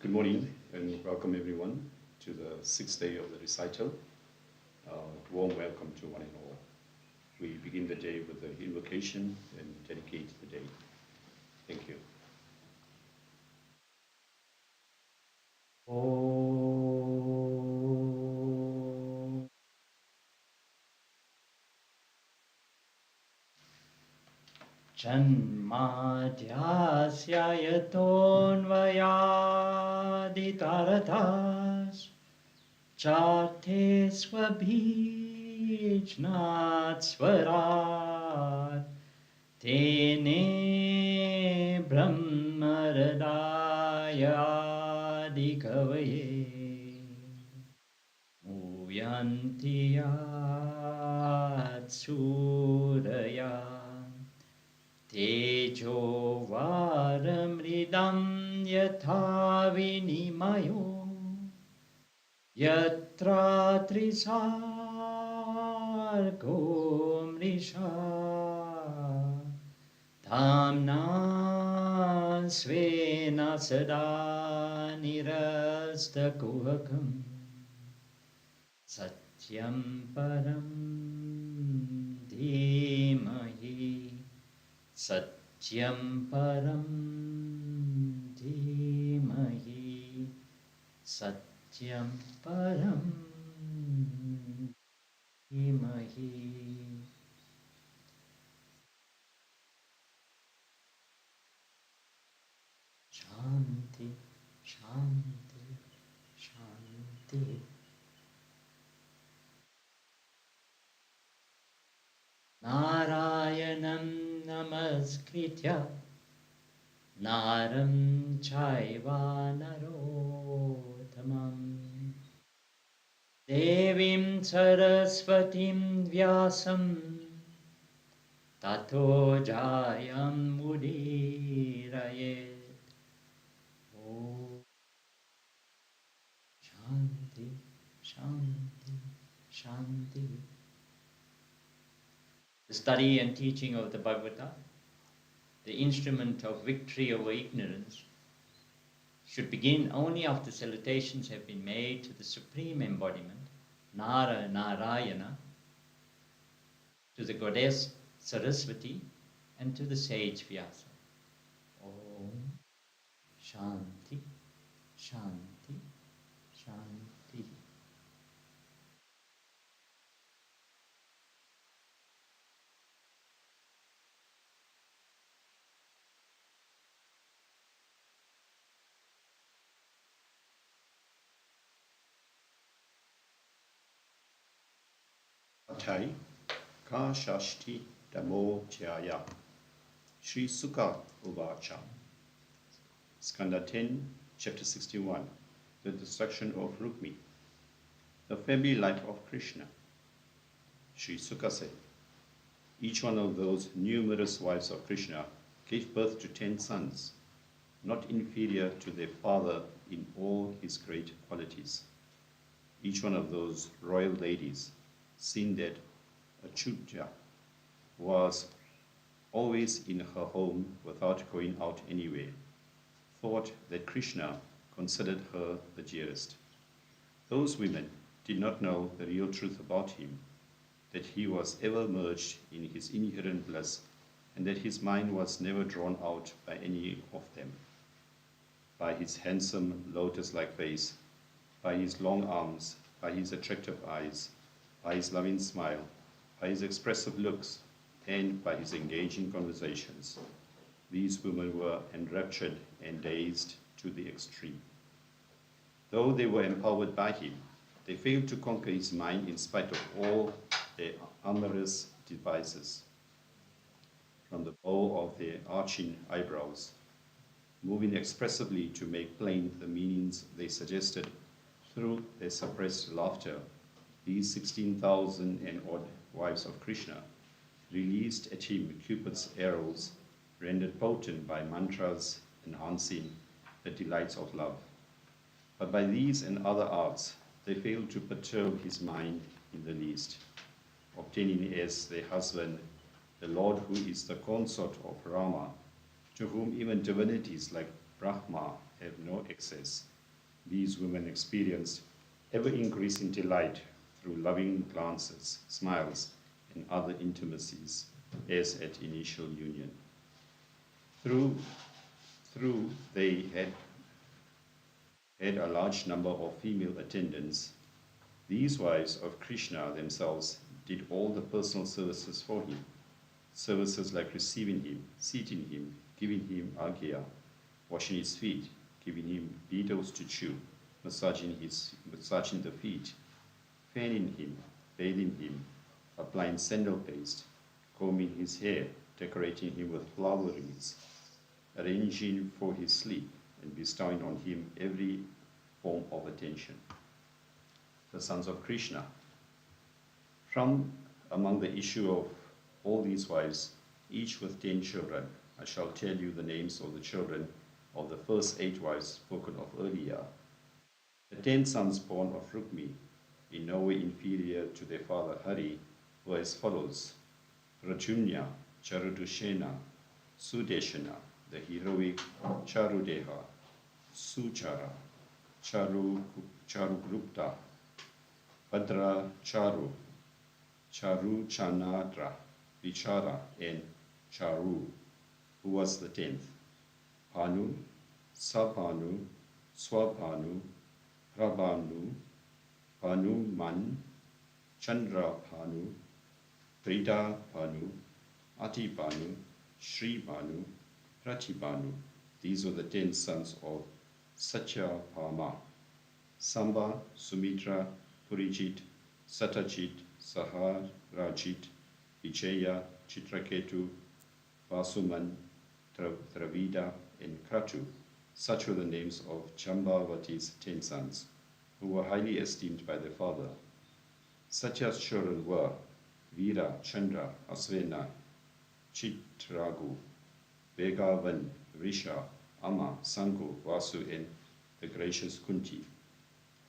Good morning and welcome everyone to the sixth day of the recital. Warm welcome to one and all. We begin the day with the invocation and dedicate the day. Thank you. Om. Janmadhyasya yatonvayaditaratas Charte swabhijnat swarat Tene brahmaradayadikavaye Muyanti yat suraya Tejo varamridam yatha vinimayo Yatra trisargo mrisha Dhamna svena sada nirastakuhakam Satyam param dhimahi Satyam param dhimahi Satyam param dhimahi. Shanti, Shanti, Shanti. Narayanam namaskritya Naram chaiva narottamam Devim saraswatim vyasam Tato jayam mudirayet. Oh, Shanti, Shanti, Shanti. The study and teaching of the Bhagavatam, the instrument of victory over ignorance, should begin only after salutations have been made to the supreme embodiment, Narayana, to the goddess Saraswati, and to the sage Vyasa. Om Shanti, Shanti, Shanti. Atai Ka Shashti Damo Jaya Sri Sukha Uvacha. Skanda 10, chapter 61. The destruction of Rukmi. The family life of Krishna. Sri Sukha said, each one of those numerous wives of Krishna gave birth to 10 sons, not inferior to their father in all his great qualities. Each one of those royal ladies, seeing that Achyuta was always in her home without going out anywhere, thought that Krishna considered her the dearest. Those women did not know the real truth about him, that he was ever merged in his inherent bliss, and that his mind was never drawn out by any of them. By his handsome lotus-like face, by his long arms, by his attractive eyes, by his loving smile, by his expressive looks, and by his engaging conversations. These women were enraptured and dazed to the extreme. Though they were empowered by him, they failed to conquer his mind in spite of all their amorous devices. From the bow of their arching eyebrows, moving expressively to make plain the meanings they suggested through their suppressed laughter, these 16,000 and odd wives of Krishna released at him Cupid's arrows, rendered potent by mantras enhancing the delights of love. But by these and other arts, they failed to perturb his mind in the least, obtaining as their husband the Lord who is the consort of Rama, to whom even divinities like Brahma have no access, These women experienced ever-increasing delight through loving glances, smiles, and other intimacies as at initial union. Through, through they had a large number of female attendants. These wives of Krishna themselves did all the personal services for him. Services like receiving him, seating him, giving him agya, washing his feet, giving him beetles to chew, massaging the feet, fanning him, bathing him, applying sandal paste, combing his hair, decorating him with flower wreaths, arranging for his sleep, and bestowing on him every form of attention. The sons of Krishna. From among the issue of all these wives, each with 10 children, I shall tell you the names of the children of the first 8 wives spoken of earlier. The 10 sons born of Rukmi, in no way inferior to their father Hari, were as follows: Pradyumna, Charudushena, Sudeshana, the heroic Charudeha, Suchara, Charugrupta, Bhadra Charu, Charuchanadra, Vichara, and Charu, who was the 10th. Bhanu, Sabhanu, Swabhanu, Prabhanu, Bhanuman, Chandra Bhanu, Prida Bhanu, Ati Bhanu, Shri Bhanu, Pratibhanu. These were the 10 sons of Satyabhama: Samba, Sumitra, Purijit, Satajit, Saharajit, Vijaya, Chitraketu, Vasuman, Dravida, and Kratu. Such were the names of Jambavati's 10 sons, who were highly esteemed by their father. Satya's children were Veera, Chandra, Asvena, Chitragu, Begavan, Risha, Ama, Sangu, Vasu, and the gracious Kunti.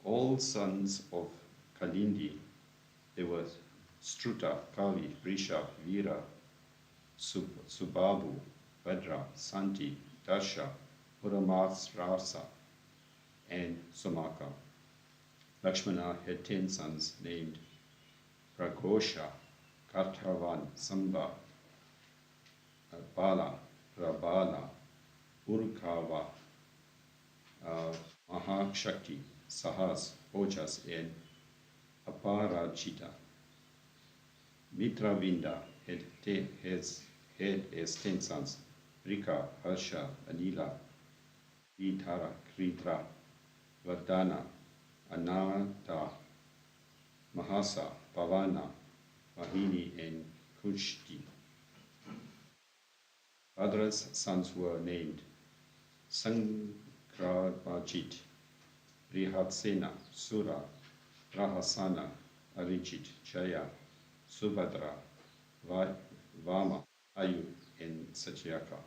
All sons of Kalindi, they were Struta, Kali, Risha, Veera, Subabu, Bhadra, Santi, Dasha, Puramasrasa, and Somaka. Lakshmana had 10 sons named Praghosha, Kartavan, Samba, Bala, Prabala, Urkava, Mahakshakti, Sahas, Ojas, and Aparajita. Mitravinda had as 10 sons: Rika, Harsha, Anila, Vidhara, Kridra, Vardhana, Ananta, Mahasa, Pavana, Mahini, and Kushti. Bhadra's sons were named Sankrabhajit, Brihatsena, Sura, Rahasana, Arijit, Jaya, Subhadra, Vama, Ayu, and Satyaka.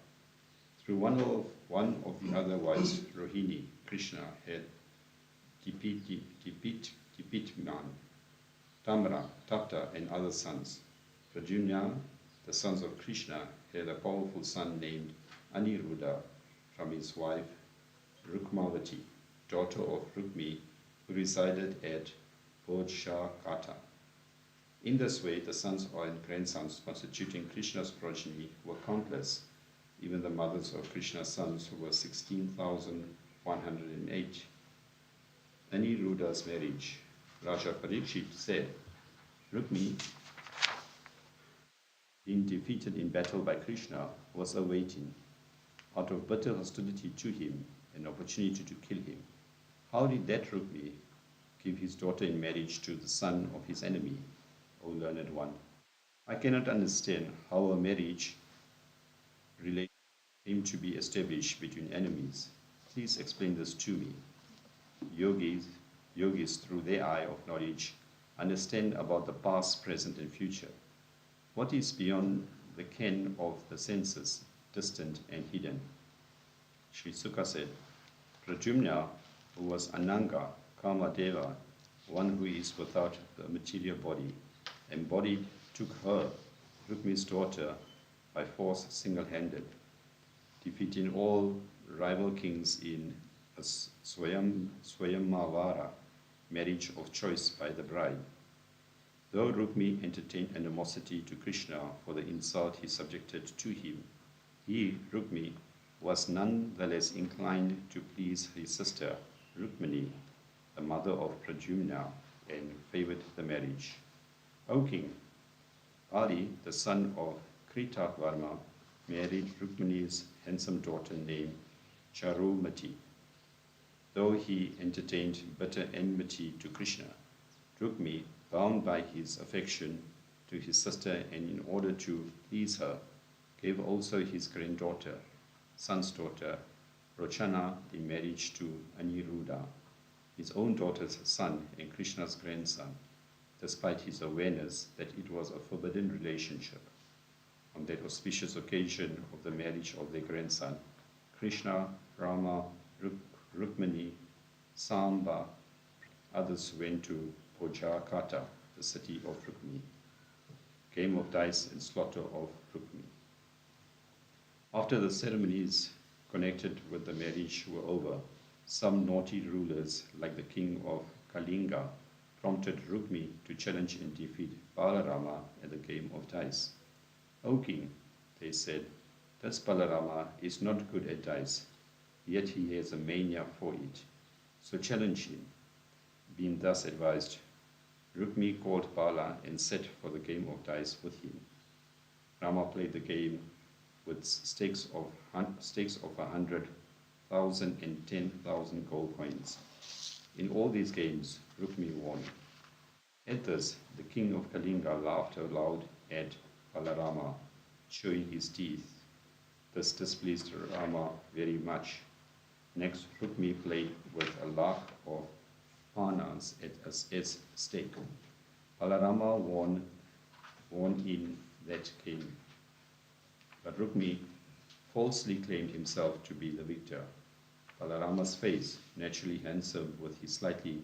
Through one of the other wives, Rohini, Krishna had Dipitman, Tamra, Tapta, and other sons. Pradyumna, the sons of Krishna, had a powerful son named Aniruddha from his wife Rukmavati, daughter of Rukmi, who resided at Bodhshakata. In this way, the sons and grandsons constituting Krishna's progeny were countless, even the mothers of Krishna's sons, who were 16,108. Aniruddha's marriage. Raja Parikshit said, Rukmi, being defeated in battle by Krishna, was awaiting, out of bitter hostility to him, an opportunity to kill him. How did that Rukmi give his daughter in marriage to the son of his enemy, O learned one? I cannot understand how a marriage relation came to be established between enemies. Please explain this to me. Yogis, through their eye of knowledge, understand about the past, present, and future. What is beyond the ken of the senses, distant and hidden? Sri Sukha said, Pradyumna, who was Ananga, Kamadeva, one who is without the material body, embodied, took her, Rukmi's daughter, by force single-handed, defeating all rival kings in a Swayamvara, marriage of choice by the bride. Though Rukmi entertained animosity to Krishna for the insult he subjected to him, he, Rukmi, was nonetheless inclined to please his sister, Rukmini, the mother of Pradyumna, and favored the marriage. O king, Ali, the son of Kritavarma, married Rukmini's handsome daughter named Charumati. Though he entertained bitter enmity to Krishna, Rukmi, bound by his affection to his sister and in order to please her, gave also his granddaughter, son's daughter, Rochana, in marriage to Aniruddha, his own daughter's son and Krishna's grandson, despite his awareness that it was a forbidden relationship. On that auspicious occasion of the marriage of their grandson, Krishna, Rama, Rukmini, Samba, others went to Pojakata, the city of Rukmini. Game of dice and slaughter of Rukmini. After the ceremonies connected with the marriage were over, some naughty rulers, like the king of Kalinga, prompted Rukmi to challenge and defeat Balarama at the game of dice. O king, they said, this Balarama is not good at dice, yet he has a mania for it. So challenge him. Being thus advised, Rukmi called Bala and set for the game of dice with him. Rama played the game with stakes of 100,000 and 10,000 gold coins. In all these games, Rukmi won. At this, the king of Kalinga laughed aloud at Balarama, showing his teeth. This displeased Rama very much. Next, Rukmi played with a lakh of panas at its stake. Balarama won in that game. But Rukmi falsely claimed himself to be the victor. Balarama's face, naturally handsome with his slightly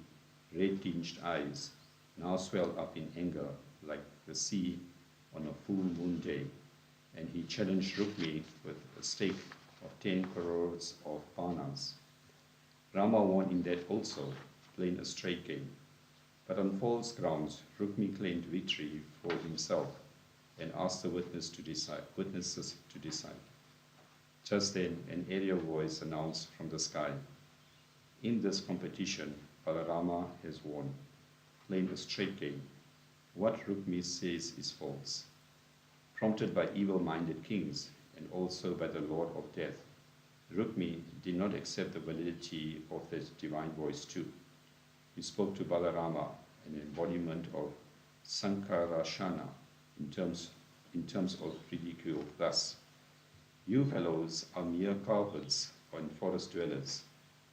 red-tinged eyes, now swelled up in anger like the sea on a full moon day, and he challenged Rukmi with a stake of 10 crores of panas. Rama won in that also, playing a straight game. But on false grounds, Rukmi claimed victory for himself and asked the witnesses to decide. Just then, an aerial voice announced from the sky, in this competition, Balarama has won, playing a straight game. What Rukmi says is false. Prompted by evil-minded kings and also by the Lord of Death, Rukmi did not accept the validity of that divine voice too. He spoke to Balarama, an embodiment of Sankarashana, in terms of ridicule, thus: you fellows are mere carpets and forest dwellers.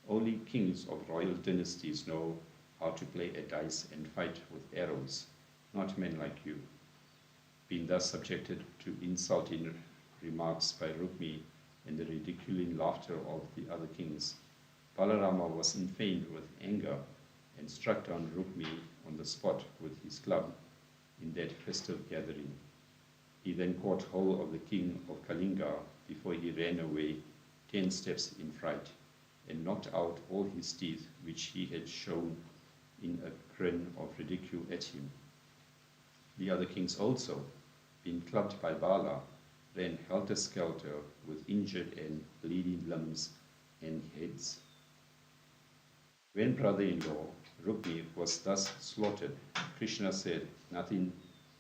Only kings of royal dynasties know how to play at dice and fight with arrows, not men like you. Being thus subjected to insulting remarks by Rukmi and the ridiculing laughter of the other kings, Balarama was inflamed with anger and struck down Rukmi on the spot with his club in that festive gathering. He then caught hold of the king of Kalinga before he ran away 10 steps in fright and knocked out all his teeth, which he had shown in a grin of ridicule at him. The other kings also, being clubbed by Bala, ran helter-skelter with injured and bleeding limbs and heads. When brother-in-law Rukmi was thus slaughtered, Krishna said nothing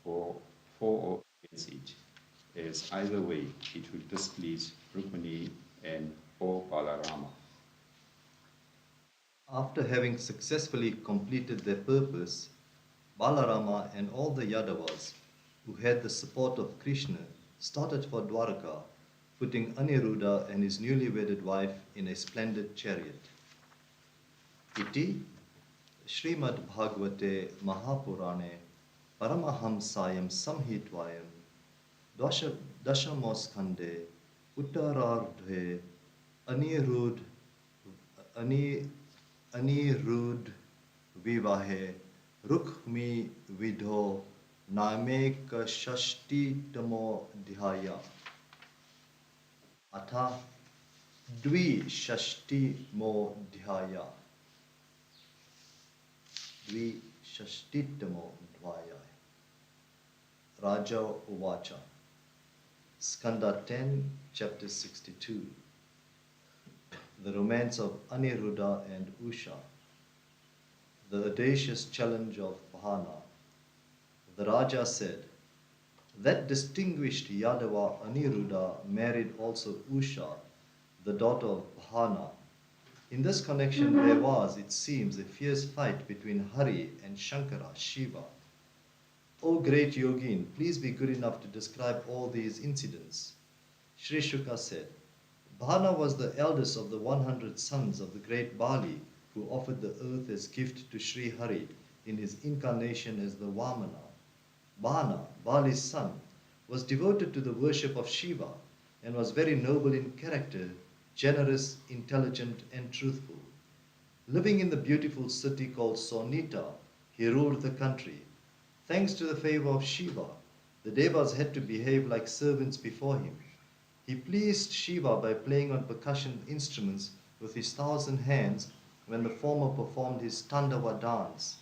for or against it, as either way it would displease Rukmini and or Balarama. After having successfully completed their purpose, Balarama and all the Yadavas, who had the support of Krishna, started for Dwarka, putting Aniruddha and his newly wedded wife in a splendid chariot. Iti Shrimad Bhagavate Mahapurane Paramahamsayam Samhitvayam Dashamoskande Uttarardhe Anirudh Vivahe Rukmi Vidho Nameka Shashti Tamo Dhyaya. Atha Dvi Shashti Mo Dhyaya. Dvi Shashtitamo Dhyaya. Raja Uvacha. Skanda 10, chapter 62. The romance of Aniruddha and Usha. The audacious challenge of Bhana. The Raja said, that distinguished Yadava Aniruddha married also Usha, the daughter of Bhana. In this connection there was, it seems, a fierce fight between Hari and Shankara, Shiva. O great yogin, please be good enough to describe all these incidents. Sri Shuka said, Bhana was the eldest of the 100 sons of the great Bali, who offered the earth as gift to Sri Hari in his incarnation as the Vamana. Bhana, Bali's son, was devoted to the worship of Shiva and was very noble in character, generous, intelligent, and truthful. Living in the beautiful city called Sonita, he ruled the country. Thanks to the favor of Shiva, the Devas had to behave like servants before him. He pleased Shiva by playing on percussion instruments with his 1,000 hands when the former performed his Tandava dance.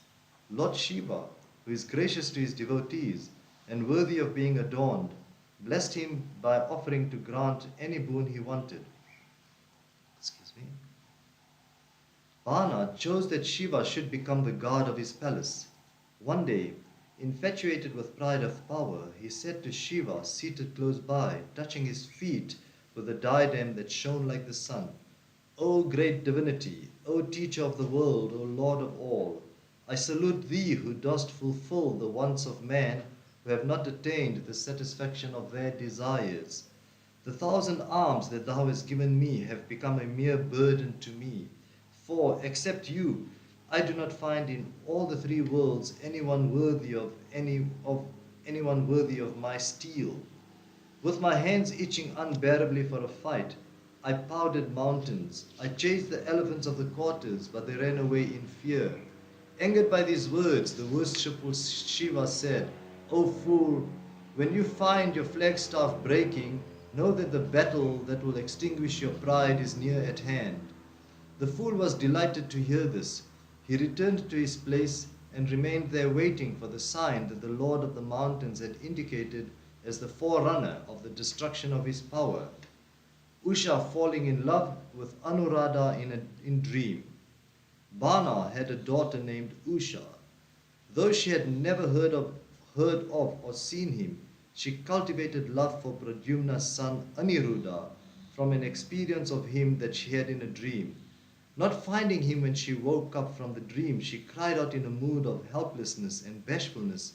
Lord Shiva, who is gracious to his devotees and worthy of being adorned, blessed him by offering to grant any boon he wanted. Bhana chose that Shiva should become the guard of his palace. One day, infatuated with pride of power, he said to Shiva, seated close by, touching his feet with a diadem that shone like the sun, O great divinity, O teacher of the world, O Lord of all, I salute thee who dost fulfill the wants of man who have not attained the satisfaction of their desires. The 1,000 alms that thou hast given me have become a mere burden to me, for, except you, I do not find in all the 3 worlds anyone worthy of my steel. With my hands itching unbearably for a fight, I powdered mountains. I chased the elephants of the quarters, but they ran away in fear. Angered by these words, the worshipful Shiva said, O fool, when you find your flagstaff breaking, know that the battle that will extinguish your pride is near at hand. The fool was delighted to hear this. He returned to his place and remained there waiting for the sign that the Lord of the mountains had indicated as the forerunner of the destruction of his power. Usha falling in love with Anuradha in dream. Bhana had a daughter named Usha. Though she had never heard of or seen him, she cultivated love for Pradyumna's son Aniruddha from an experience of him that she had in a dream. Not finding him when she woke up from the dream, she cried out in a mood of helplessness and bashfulness,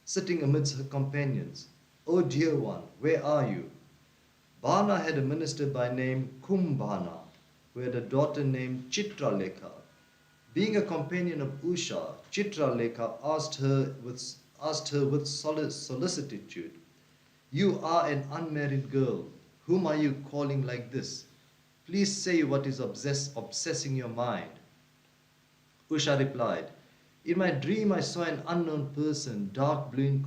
sitting amidst her companions, O dear one, where are you? Bhana had a minister by name Kumbhana, who had a daughter named Chitralekha. Being a companion of Usha, Chitralekha asked her with solicitude, You are an unmarried girl. Whom are you calling like this? Please say what is obsessing your mind. Usha replied, In my dream I saw an unknown person, dark blue in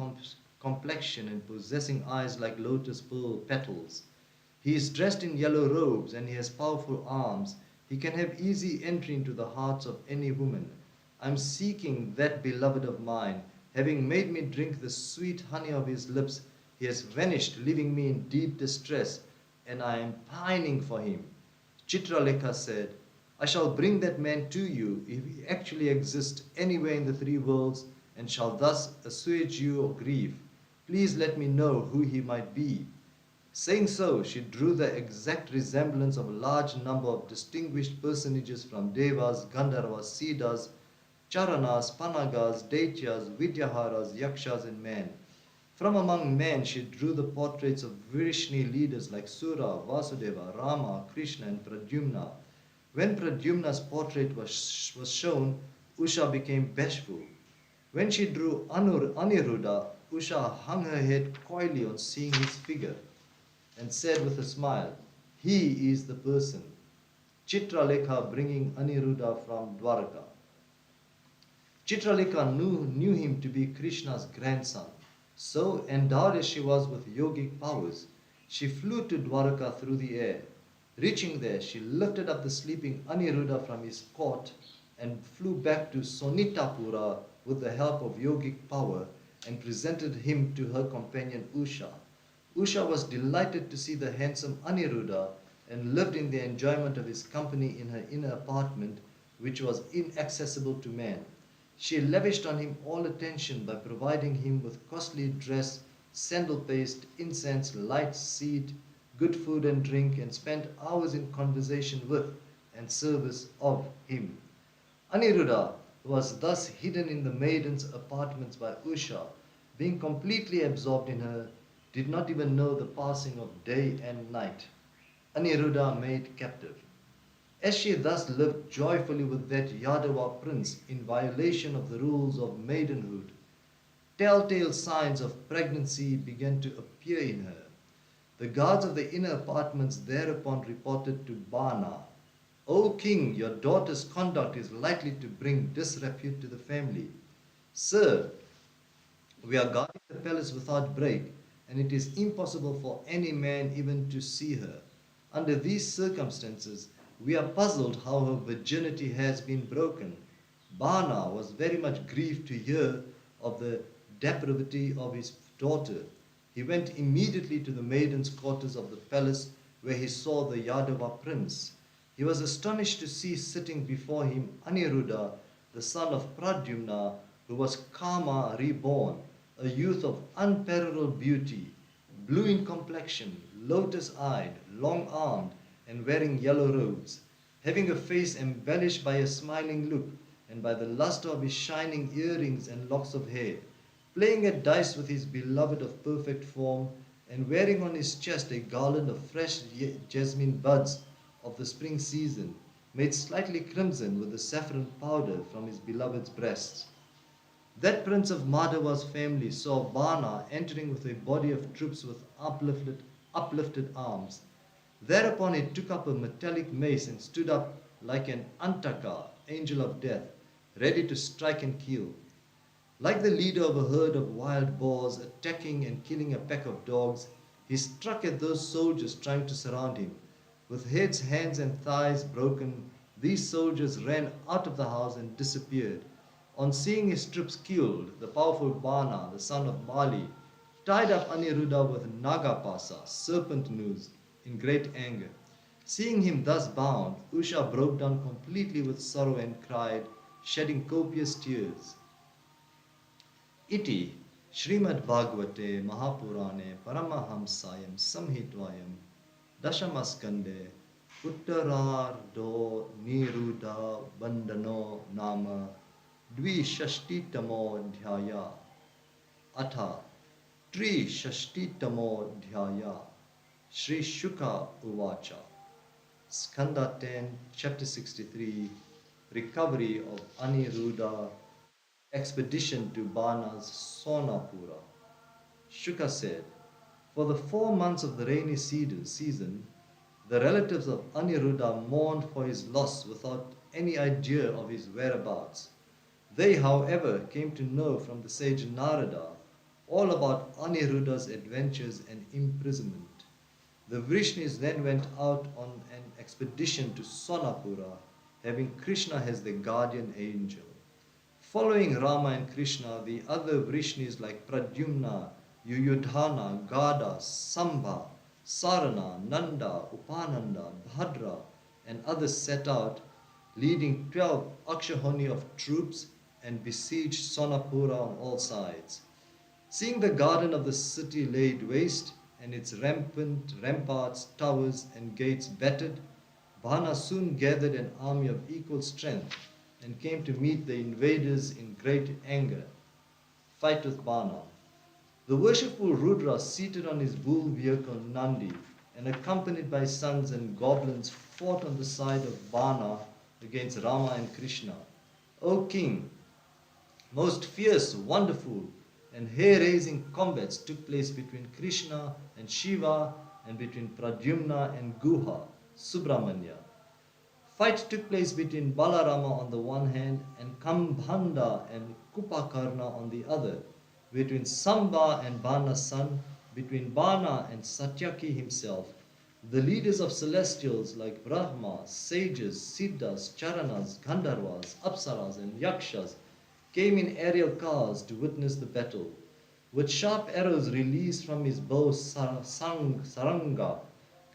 complexion and possessing eyes like lotus pearl petals. He is dressed in yellow robes and he has powerful arms. He can have easy entry into the hearts of any woman. I am seeking that beloved of mine. Having made me drink the sweet honey of his lips, he has vanished, leaving me in deep distress, and I am pining for him. Chitralekha said, I shall bring that man to you if he actually exists anywhere in the 3 worlds and shall thus assuage your grief. Please let me know who he might be. Saying so, she drew the exact resemblance of a large number of distinguished personages from Devas, Gandharvas, Siddhas, Charanas, Panagas, Daityas, Vidyaharas, Yakshas, and men. From among men, she drew the portraits of Vrishni leaders like Sura, Vasudeva, Rama, Krishna, and Pradyumna. When Pradyumna's portrait was shown, Usha became bashful. When she drew Aniruddha, Usha hung her head coyly on seeing his figure and said with a smile, He is the person. Chitralekha bringing Aniruddha from Dwaraka. Chitralekha knew him to be Krishna's grandson. So, endowed as she was with yogic powers, she flew to Dwaraka through the air. Reaching there, she lifted up the sleeping Aniruddha from his cot and flew back to Sonitapura with the help of yogic power and presented him to her companion Usha. Usha was delighted to see the handsome Aniruddha and lived in the enjoyment of his company in her inner apartment, which was inaccessible to man. She lavished on him all attention by providing him with costly dress, sandal paste, incense, light, seed, good food and drink, and spent hours in conversation with and service of him. Aniruddha was thus hidden in the maiden's apartments by Usha, being completely absorbed in her, did not even know the passing of day and night. Aniruddha made captive. As she thus lived joyfully with that Yadava prince in violation of the rules of maidenhood, telltale signs of pregnancy began to appear in her. The guards of the inner apartments thereupon reported to Bana, "O king, your daughter's conduct is likely to bring disrepute to the family. Sir, we are guarding the palace without break, and it is impossible for any man even to see her. Under these circumstances, we are puzzled how her virginity has been broken." Bana was very much grieved to hear of the depravity of his daughter. He went immediately to the maiden's quarters of the palace, where he saw the Yadava prince. He was astonished to see sitting before him Aniruddha, the son of Pradyumna, who was Kama reborn, a youth of unparalleled beauty, blue in complexion, lotus-eyed, long-armed, and wearing yellow robes, having a face embellished by a smiling look and by the luster of his shining earrings and locks of hair, playing at dice with his beloved of perfect form, and wearing on his chest a garland of fresh jasmine buds of the spring season, made slightly crimson with the saffron powder from his beloved's breasts. That prince of Madhava's family saw Bana entering with a body of troops with uplifted arms. Thereupon he took up a metallic mace and stood up like an Antaka, angel of death, ready to strike and kill. Like the leader of a herd of wild boars attacking and killing a pack of dogs, he struck at those soldiers trying to surround him. With heads, hands, and thighs broken, these soldiers ran out of the house and disappeared. On seeing his troops killed, the powerful Bana, the son of Mali, tied up Aniruddha with Nagapasa, serpent noose, in great anger. Seeing him thus bound, Usha broke down completely with sorrow and cried, shedding copious tears. Iti Shrimad Bhagavate Mahapurane Paramahamsayam Samhitvayam Dashamaskande Uttarardo Niruddha Bandano Nama Dvishashtitamo Dhyaya Atha Trishashtitamo Dhyaya Sri Shuka Uvacha. Skanda 10, Chapter 63, Recovery of Aniruddha, Expedition to Bana's Sonapura. Shuka said, for the 4 months of the rainy season, the relatives of Aniruddha mourned for his loss without any idea of his whereabouts. They, however, came to know from the sage Narada all about Aniruddha's adventures and imprisonment. The Vrishnis then went out on an expedition to Sonapura, having Krishna as their guardian angel. Following Rama and Krishna, the other Vrishnis like Pradyumna, Yuyudhana, Gada, Sambha, Sarana, Nanda, Upananda, Bhadra, and others set out, leading 12 Akshahoni of troops, and besieged Sonapura on all sides. Seeing the garden of the city laid waste, and its ramparts, towers, and gates battered, Bana soon gathered an army of equal strength and came to meet the invaders in great anger. Fight with Bana. The worshipful Rudra, seated on his bull vehicle Nandi and accompanied by sons and goblins, fought on the side of Bana against Rama and Krishna. O king, most fierce, wonderful, and hair-raising combats took place between Krishna and Shiva and between Pradyumna and Guha, Subramanya. Fight took place between Balarama on the one hand and Kambhanda and Kupakarna on the other, between Samba and Bana's son, between Bana and Satyaki himself. The leaders of celestials like Brahma, sages, Siddhas, Charanas, Gandharvas, Apsaras, and Yakshas came in aerial cars to witness the battle. With sharp arrows released from his bow Saranga,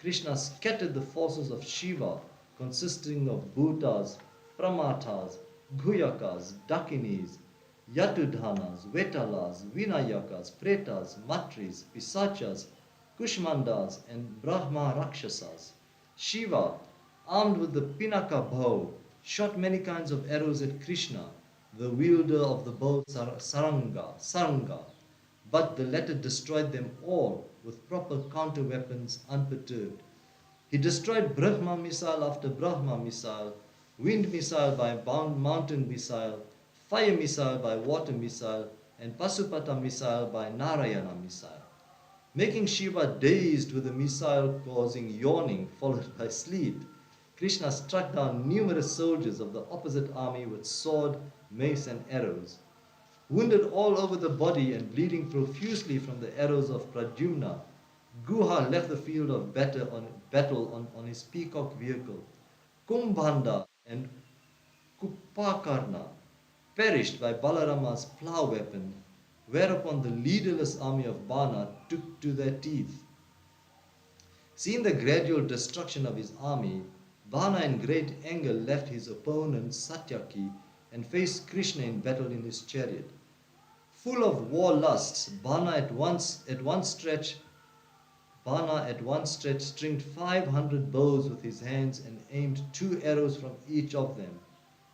Krishna scattered the forces of Shiva, consisting of Bhutas, Pramathas, Guyakas, Dakinis, Yatudhanas, Vetalas, Vinayakas, Pretas, Matris, Pisachas, Kushmandas, and Brahma Rakshasas. Shiva, armed with the Pinaka bow, shot many kinds of arrows at Krishna, the wielder of the bow Saranga, but the latter destroyed them all with proper counter weapons unperturbed. He destroyed Brahma missile after Brahma missile, wind missile by mountain missile, fire missile by water missile, and Pasupata missile by Narayana missile. Making Shiva dazed with the missile causing yawning followed by sleep, Krishna struck down numerous soldiers of the opposite army with sword, mace, and arrows. Wounded all over the body and bleeding profusely from the arrows of Pradyumna, Guha left the field of battle on his peacock vehicle. Kumbhanda and Kupakarna perished by Balarama's plough weapon, whereupon the leaderless army of Bana took to their teeth. Seeing the gradual destruction of his army, Bana in great anger left his opponent Satyaki and faced Krishna in battle in his chariot. Full of war lusts, Bana at one stretch stringed 500 bows with his hands and aimed 2 arrows from each of them.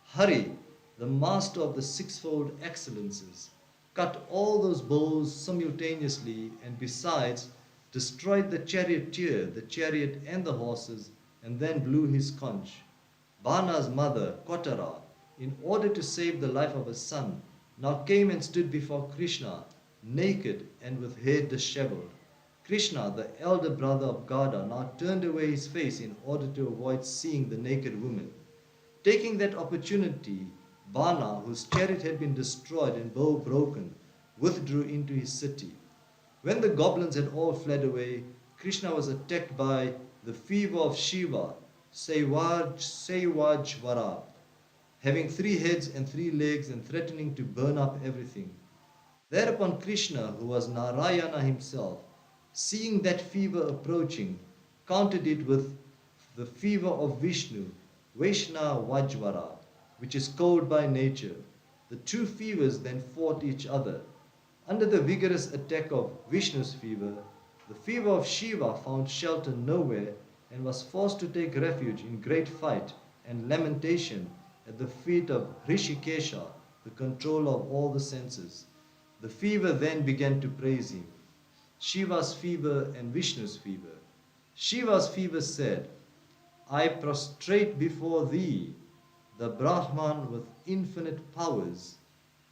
Hari, the master of the sixfold excellences, cut all those bows simultaneously and besides destroyed the charioteer, the chariot and the horses, and then blew his conch. Bana's mother, Kotara, in order to save the life of her son, now came and stood before Krishna, naked and with hair disheveled. Krishna, the elder brother of Gada, now turned away his face in order to avoid seeing the naked woman. Taking that opportunity, Bana, whose chariot had been destroyed and bow broken, withdrew into his city. When the goblins had all fled away, Krishna was attacked by the fever of Shiva, Sevajvara, having 3 heads and 3 legs and threatening to burn up everything. Thereupon Krishna, who was Narayana himself, seeing that fever approaching, countered it with the fever of Vishnu, Vaishna Vajvara, which is cold by nature. The 2 fevers then fought each other. Under the vigorous attack of Vishnu's fever, the fever of Shiva found shelter nowhere and was forced to take refuge in great fight and lamentation at the feet of Rishikesha, the controller of all the senses. The fever then began to praise him. Shiva's fever and Vishnu's fever. Shiva's fever said, I prostrate before thee, the Brahman with infinite powers,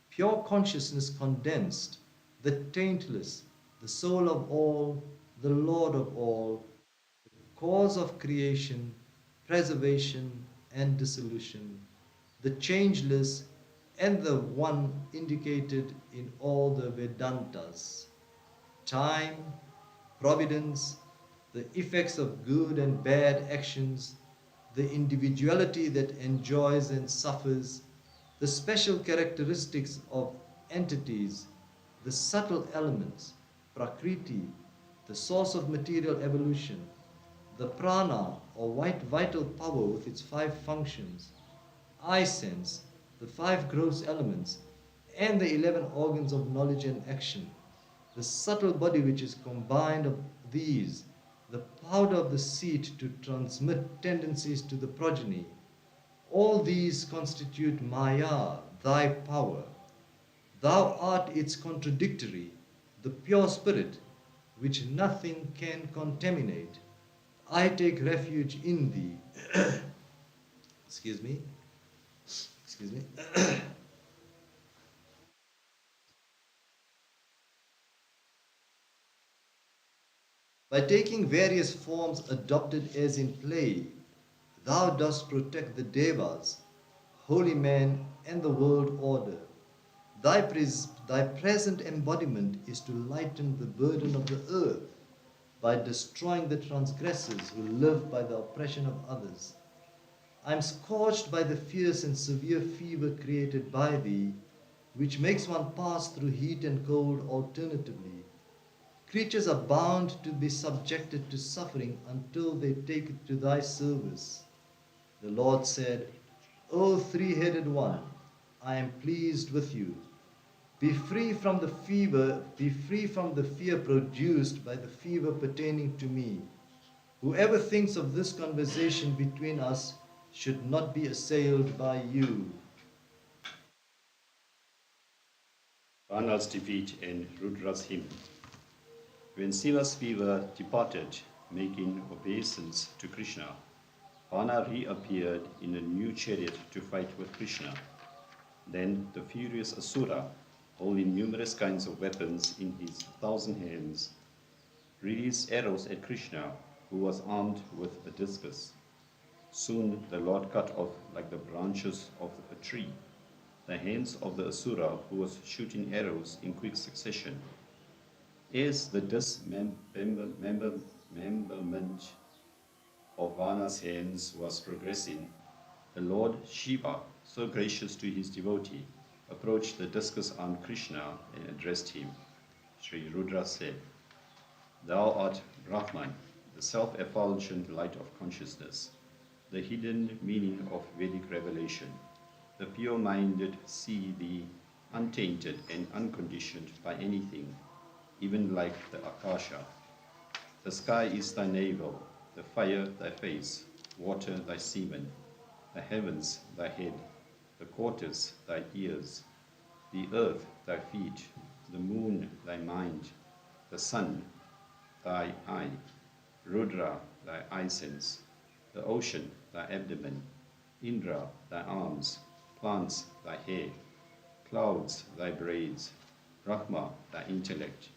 pure consciousness condensed, the taintless, the soul of all, the Lord of all, the cause of creation, preservation, and dissolution, the changeless, and the one indicated in all the Vedantas. Time, providence, the effects of good and bad actions, the individuality that enjoys and suffers, the special characteristics of entities, the subtle elements, Prakriti, the source of material evolution, the prana or white vital power with its 5 functions, eye sense, the 5 gross elements, and the 11 organs of knowledge and action, the subtle body which is combined of these, the powder of the seed to transmit tendencies to the progeny. All these constitute Maya, thy power. Thou art its contradictory, the pure spirit, which nothing can contaminate. I take refuge in thee. Excuse me. By taking various forms adopted as in play, thou dost protect the devas, holy man, and the world order. Thy present embodiment is to lighten the burden of the earth. by destroying the transgressors who live by the oppression of others. I am scorched by the fierce and severe fever created by thee, which makes one pass through heat and cold alternately. Creatures are bound to be subjected to suffering until they take it to thy service. The Lord said, O three-headed one, I am pleased with you. Be free from the fear produced by the fever pertaining to me. Whoever thinks of this conversation between us should not be assailed by you. Vana's defeat and Rudra's hymn. When Shiva's fever departed, making obeisance to Krishna, Vana reappeared in a new chariot to fight with Krishna. Then the furious Asura, holding numerous kinds of weapons in his 1,000 hands, released arrows at Krishna, who was armed with a discus. Soon the Lord cut off, like the branches of a tree, the hands of the Asura who was shooting arrows in quick succession. As the dismemberment of Vana's hands was progressing, the Lord Shiva, so gracious to his devotee, approached the discus-armed Krishna and addressed him. Sri Rudra said, Thou art Brahman, the self-effulgent light of consciousness, the hidden meaning of Vedic revelation. The pure-minded see thee untainted and unconditioned by anything, even like the Akasha. The sky is thy navel, the fire thy face, water thy semen, the heavens thy head, the quarters thy ears, the earth thy feet, the moon thy mind, the sun thy eye, Rudra thy eye sense, the ocean thy abdomen, Indra thy arms, plants thy hair, clouds thy braids, Brahma thy intellect,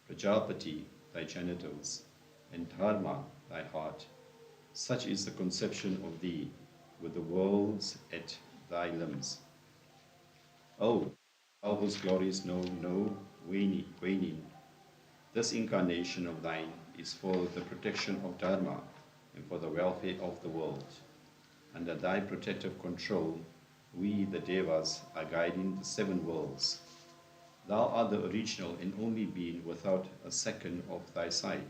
Prajapati thy genitals, and Dharma thy heart. Such is the conception of thee, with the worlds at thy limbs. O, thou whose glories know no waning, this incarnation of thine is for the protection of Dharma and for the welfare of the world. Under thy protective control, we, the Devas, are guiding the 7 worlds. Thou art the original and only being without a second of thy side.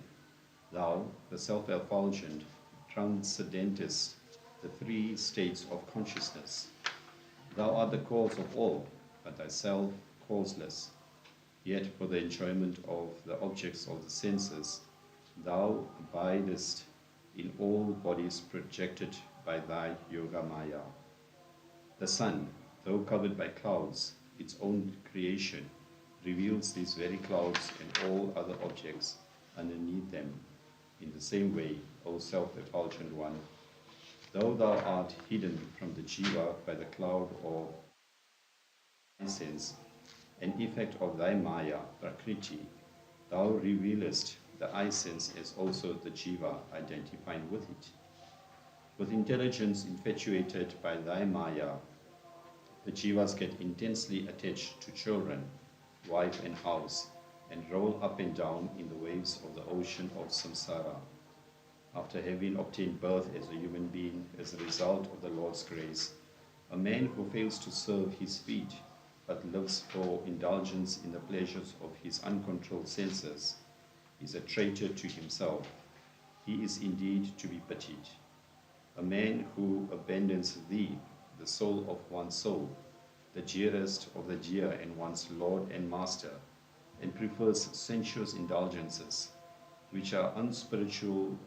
Thou, the self-effulgent, transcendentest the 3 states of consciousness. Thou art the cause of all, but thyself causeless. Yet for the enjoyment of the objects of the senses, thou abidest in all bodies projected by thy Yoga Maya. The sun, though covered by clouds, its own creation, reveals these very clouds and all other objects underneath them. In the same way, O self-effulgent one, though thou art hidden from the jiva by the cloud of sense, an effect of thy maya, prakriti, thou revealest the eye sense as also the jiva identifying with it. With intelligence infatuated by thy maya, the jivas get intensely attached to children, wife and house, and roll up and down in the waves of the ocean of samsara. After having obtained birth as a human being as a result of the Lord's grace, a man who fails to serve his feet but lives for indulgence in the pleasures of his uncontrolled senses is a traitor to himself. He is indeed to be pitied. A man who abandons thee, the soul of one's soul, the dearest of the dear and one's Lord and Master, and prefers sensuous indulgences, which are unspiritual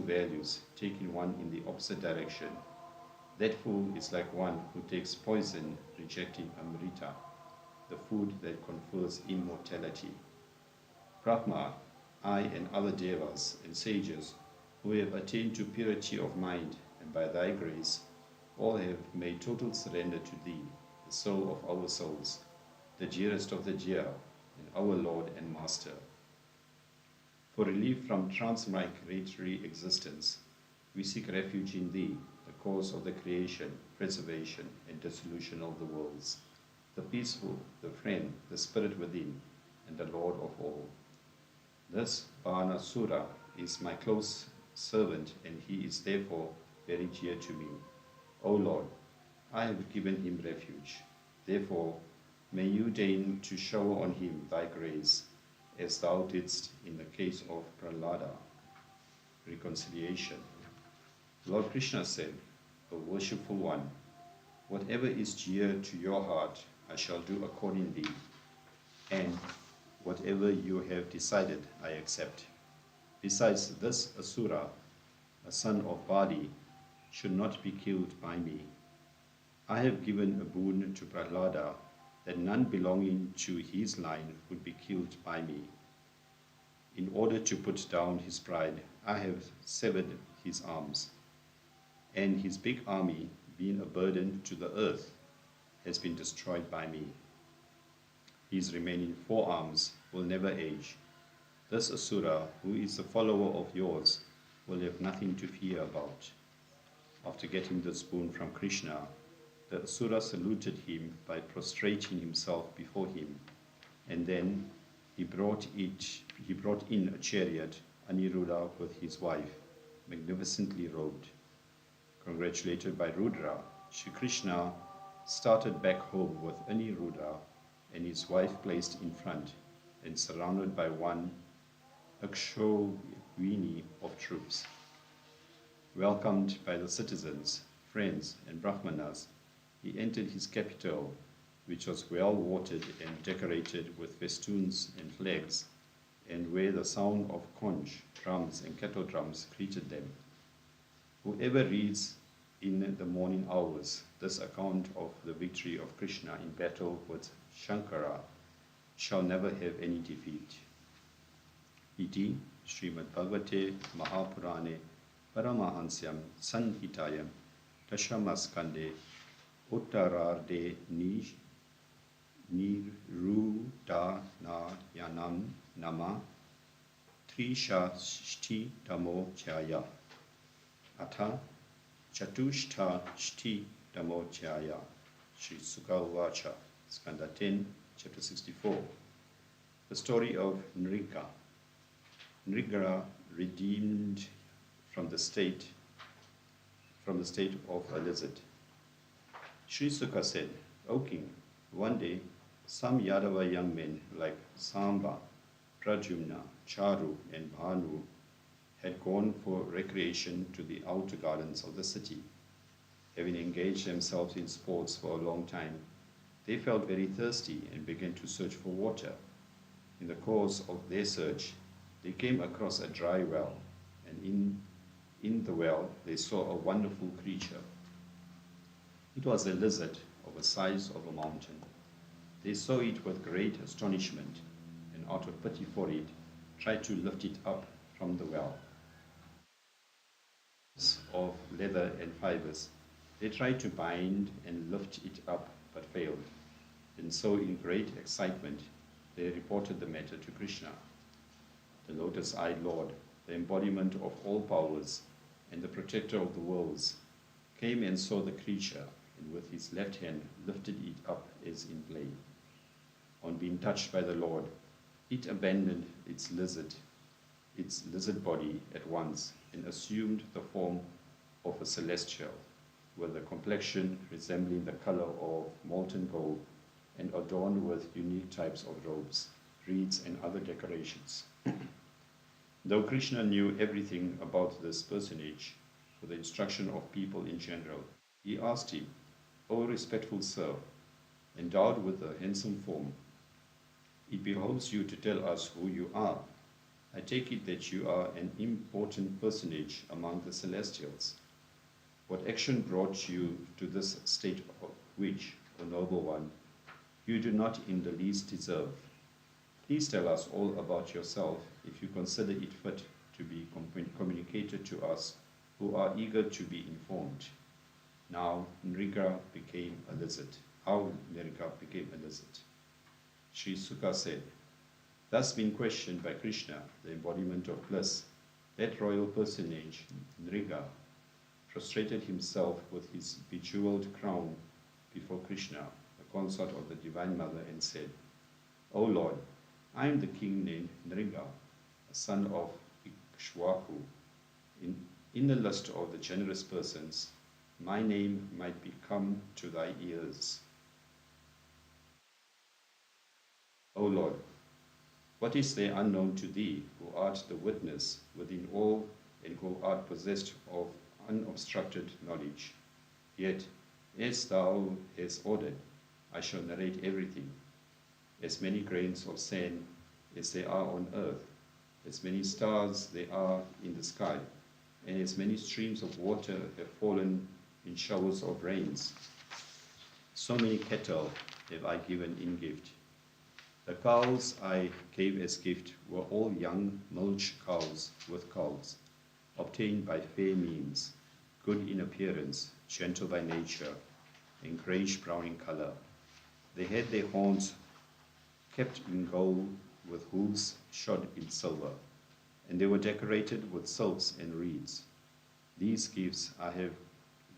values, taking one in the opposite direction. That fool is like one who takes poison, rejecting amrita, the food that confers immortality. Brahma, I and other devas and sages who have attained to purity of mind, and by thy grace, all have made total surrender to thee, the soul of our souls, the dearest of the dear, and our Lord and Master. For relief from transmigratory existence, we seek refuge in thee, the cause of the creation, preservation, and dissolution of the worlds, the peaceful, the friend, the spirit within, and the Lord of all. This Banasura is my close servant, and he is therefore very dear to me. O Lord, I have given him refuge. Therefore, may you deign to shower on him thy grace, as thou didst in the case of Prahlada. Reconciliation. Lord Krishna said, O worshipful one, whatever is dear to your heart, I shall do accordingly, and whatever you have decided, I accept. Besides, this Asura, a son of Bali, should not be killed by me. I have given a boon to Prahlada that none belonging to his line would be killed by me. In order to put down his pride, I have severed his arms, and his big army, being a burden to the earth, has been destroyed by me. His remaining 4 arms will never age. This Asura, who is a follower of yours, will have nothing to fear about. After getting this boon from Krishna, the Asura saluted him by prostrating himself before him, and then he brought in a chariot, Aniruddha with his wife, magnificently robed. Congratulated by Rudra, Shri Krishna started back home with Aniruddha and his wife placed in front and surrounded by one Akshobhini of troops. Welcomed by the citizens, friends, and Brahmanas, he entered his capital, which was well watered and decorated with festoons and flags, and where the sound of conch, drums, and kettle drums greeted them. Whoever reads in the morning hours this account of the victory of Krishna in battle with Shankara shall never have any defeat. Iti Shrimad Bhagavate Mahapurane Paramahansyam Sanhitayam Dashamaskande Uttararde Nirudanayanam Nama Trishashti Damo Chaya Atha Chatushta Shti Damo Chaya Sri Sukha Uvacha Skanda 10, chapter 64. The story of Nrika. Nrika redeemed from the state of a lizard. Sri Sukha said, O king, one day some Yadava young men like Samba, Pradyumna, Charu, and Bhanu had gone for recreation to the outer gardens of the city. Having engaged themselves in sports for a long time, they felt very thirsty and began to search for water. In the course of their search, they came across a dry well, and in the well they saw a wonderful creature. It was a lizard of the size of a mountain. They saw it with great astonishment, and out of pity for it, tried to lift it up from the well. Of leather and fibers, they tried to bind and lift it up, but failed. And so, in great excitement, they reported the matter to Krishna. The lotus-eyed Lord, the embodiment of all powers and the protector of the worlds, came and saw the creature, and with his left hand lifted it up as in play. On being touched by the Lord, it abandoned its lizard body at once and assumed the form of a celestial, with a complexion resembling the color of molten gold and adorned with unique types of robes, reeds, and other decorations. Though Krishna knew everything about this personage for the instruction of people in general, he asked him, O respectful sir, endowed with a handsome form, it behoves you to tell us who you are. I take it that you are an important personage among the celestials. What action brought you to this state of which, O noble one, you do not in the least deserve? Please tell us all about yourself if you consider it fit to be communicated to us who are eager to be informed. Now Nrika became a lizard. How Nrika became a lizard? Sri Sukha said, thus being questioned by Krishna, the embodiment of bliss, that royal personage, Nrika, prostrated himself with his bejeweled crown before Krishna, the consort of the Divine Mother, and said, O Lord, I am the king named Nrika. son of Ikshwaku. In the list of the generous persons, my name might become to thy ears. O Lord, what is there unknown to thee, who art the witness within all and who art possessed of unobstructed knowledge? Yet, as thou hast ordered, I shall narrate everything. As many grains of sand as there are on earth, as many stars there are in the sky, and as many streams of water have fallen in showers of rains, so many cattle have I given in gift. The cows I gave as gift were all young milch cows with calves, obtained by fair means, good in appearance, gentle by nature, and grayish-brown in color. They had their horns kept in gold with hooves shod in silver, and they were decorated with silks and reeds. These gifts I have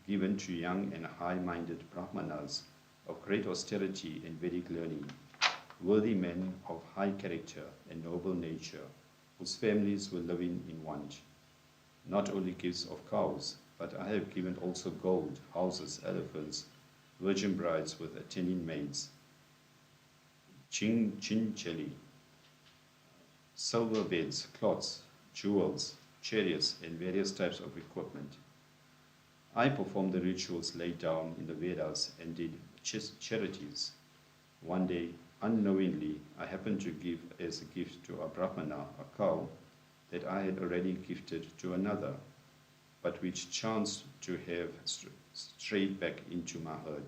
given to young and high-minded Brahmanas of great austerity and Vedic learning, worthy men of high character and noble nature, whose families were living in want. Not only gifts of cows, but I have given also gold, houses, elephants, virgin brides with attending maids, chinchili, silver beds, cloths, jewels, chariots, and various types of equipment. I performed the rituals laid down in the Vedas and did charities. One day, unknowingly, I happened to give as a gift to a Brahmana a cow that I had already gifted to another, but which chanced to have strayed back into my herd.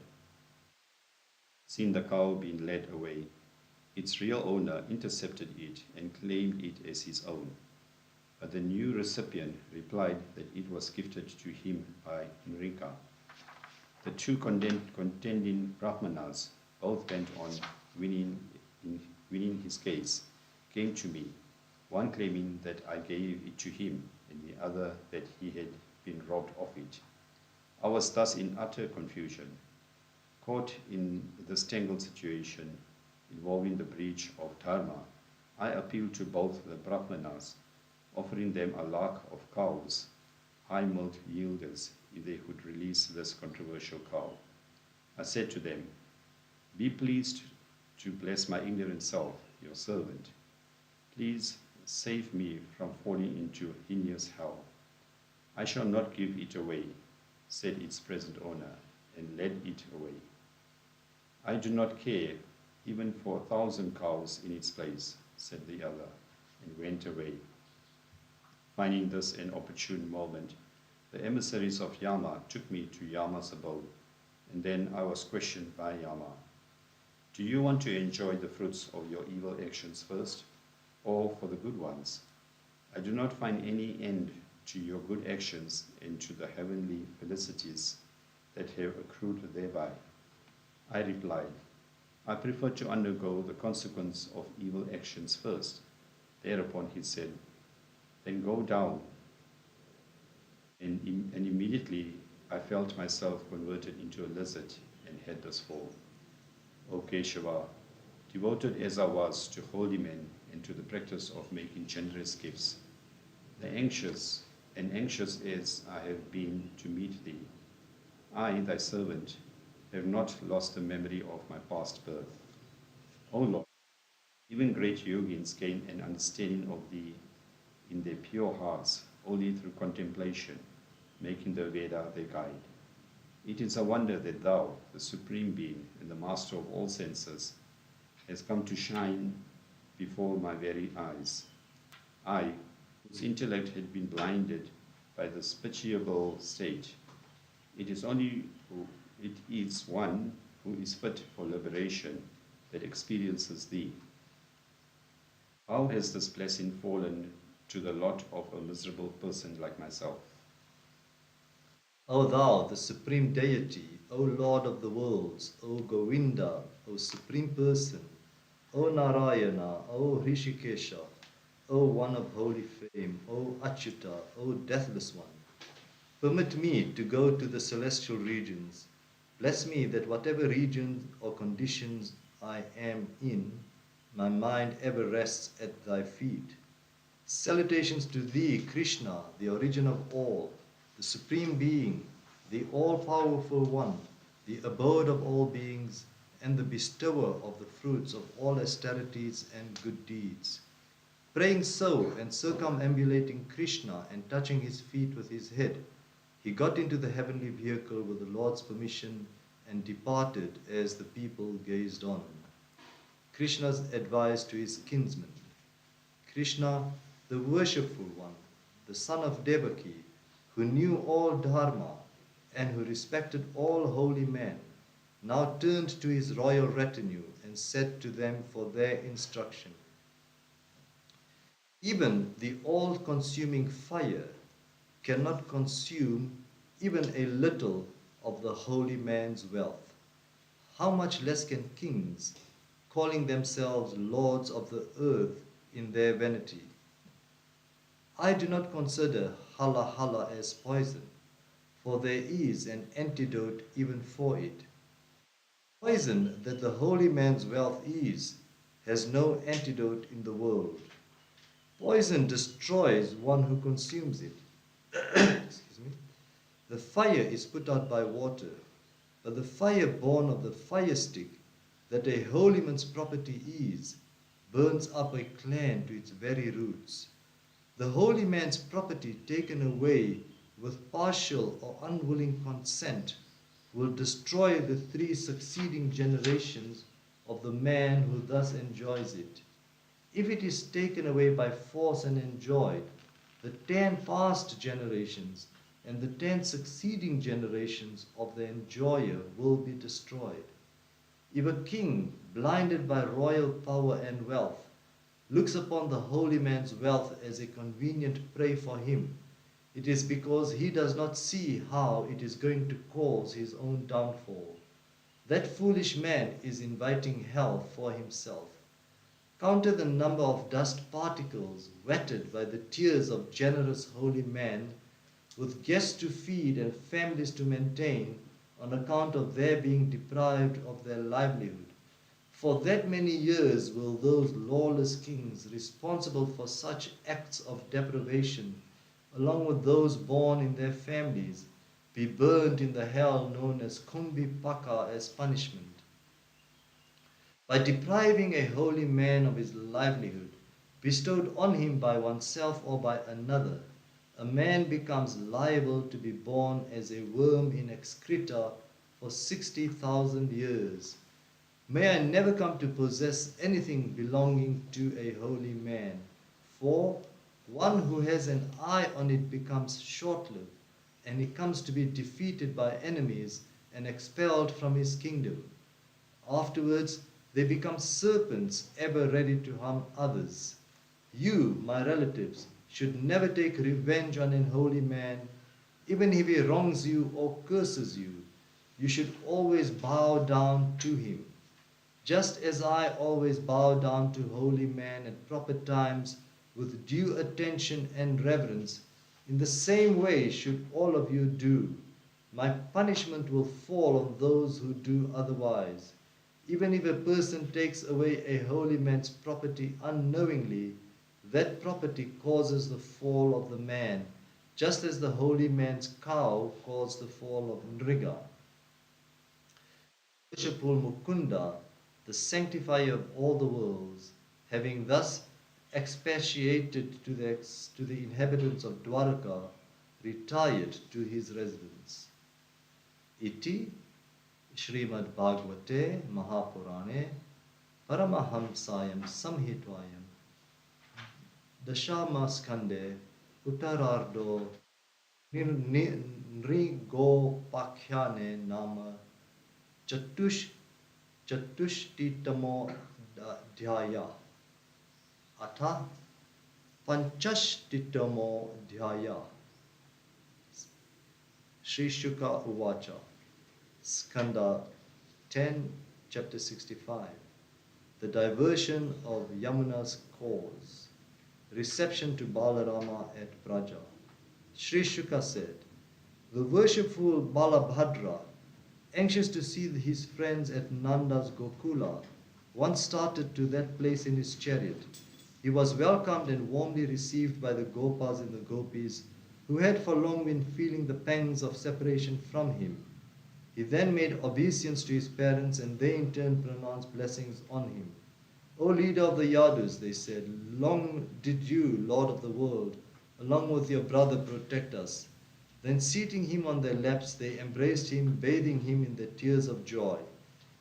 Seeing the cow being led away, its real owner intercepted it and claimed it as his own. But the new recipient replied that it was gifted to him by Nrika. The two contending Brahmanas, both bent on winning his case, came to me, one claiming that I gave it to him, and the other that he had been robbed of it. I was thus in utter confusion. Caught in this tangled situation involving the breach of dharma, I appealed to both the Brahmanas, offering them a lakh of cows, high milk yielders, if they would release this controversial cow. I said to them, "Be pleased to bless my ignorant self, your servant. Please save me from falling into heinous hell. I shall not give it away," said its present owner, and led it away. "I do not care even for 1,000 cows in its place," said the other, and went away. Finding this an opportune moment, the emissaries of Yama took me to Yama's abode, and then I was questioned by Yama. "Do you want to enjoy the fruits of your evil actions first, or for the good ones? I do not find any end to your good actions and to the heavenly felicities that have accrued thereby." I replied, "I prefer to undergo the consequence of evil actions first." Thereupon he said, "Then go down." And immediately I felt myself converted into a lizard and had this fall. O Keshava, devoted as I was to holy men and to the practice of making generous gifts, anxious as I have been to meet thee, I, thy servant, have not lost the memory of my past birth. O Lord, even great yogins gain an understanding of thee in their pure hearts only through contemplation, making the Veda their guide. It is a wonder that thou, the Supreme Being and the Master of all senses, has come to shine before my very eyes. I, whose intellect had been blinded by this pitiable state, it is one who is fit for liberation that experiences thee. How has this blessing fallen to the lot of a miserable person like myself? O thou, the Supreme Deity, O Lord of the worlds, O Govinda, O Supreme Person, O Narayana, O Rishikesha, O One of Holy Fame, O Achyuta, O Deathless One, permit me to go to the celestial regions. Bless me that whatever region or conditions I am in, my mind ever rests at thy feet. Salutations to thee, Krishna, the origin of all, the supreme being, the all-powerful one, the abode of all beings, and the bestower of the fruits of all austerities and good deeds. Praying so and circumambulating Krishna and touching his feet with his head, he got into the heavenly vehicle with the Lord's permission and departed as the people gazed on. Krishna's advice to his kinsmen. Krishna, the worshipful one, the son of Devaki, who knew all dharma and who respected all holy men, now turned to his royal retinue and said to them for their instruction, even the all-consuming fire cannot consume even a little of the holy man's wealth. How much less can kings, calling themselves lords of the earth in their vanity? I do not consider hala hala as poison, for there is an antidote even for it. Poison that the holy man's wealth is, has no antidote in the world. Poison destroys one who consumes it. Excuse me. The fire is put out by water, but the fire born of the fire stick that a holy man's property is, burns up a clan to its very roots. The holy man's property taken away with partial or unwilling consent will destroy the 3 succeeding generations of the man who thus enjoys it. If it is taken away by force and enjoyed, the 10 past generations and the 10 succeeding generations of the enjoyer will be destroyed. If a king, blinded by royal power and wealth, looks upon the holy man's wealth as a convenient prey for him, it is because he does not see how it is going to cause his own downfall. That foolish man is inviting hell for himself. Counter the number of dust particles wetted by the tears of generous holy men, with guests to feed and families to maintain on account of their being deprived of their livelihood. For that many years will those lawless kings responsible for such acts of deprivation, along with those born in their families, be burned in the hell known as Kumbhipaka as punishment. By depriving a holy man of his livelihood, bestowed on him by oneself or by another, a man becomes liable to be born as a worm in excreta for 60,000 years. May I never come to possess anything belonging to a holy man, for one who has an eye on it becomes short-lived, and he comes to be defeated by enemies and expelled from his kingdom. Afterwards, they become serpents ever ready to harm others. You, my relatives, should never take revenge on an holy man, even if he wrongs you or curses you. You should always bow down to him. Just as I always bow down to holy men at proper times with due attention and reverence, in the same way should all of you do. My punishment will fall on those who do otherwise. Even if a person takes away a holy man's property unknowingly, that property causes the fall of the man, just as the holy man's cow caused the fall of Nriga. Worshipful Mukunda, the sanctifier of all the worlds, having thus expatiated to the inhabitants of Dwarka, retired to his residence. Iti Shrimad Bhagavate Mahapurane Paramahamsayam Samhitwayam Dashamaskande Uttarardo Nrigo Pakhyane Nama Chatushtitamo Dhyaya Atha Panchashtitamo Dhyaya. Sri Shuka Uvacha, Skanda 10, chapter 65. The diversion of Yamuna's cause. Reception to Balarama at Braja. Sri Shuka said, the worshipful Balabhadra, anxious to see his friends at Nanda's Gokula, once started to that place in his chariot. He was welcomed and warmly received by the Gopas and the Gopis, who had for long been feeling the pangs of separation from him. He then made obeisance to his parents, and they in turn pronounced blessings on him. O leader of the Yadus, they said, long did you, Lord of the world, along with your brother, protect us. Then seating him on their laps, they embraced him, bathing him in their tears of joy.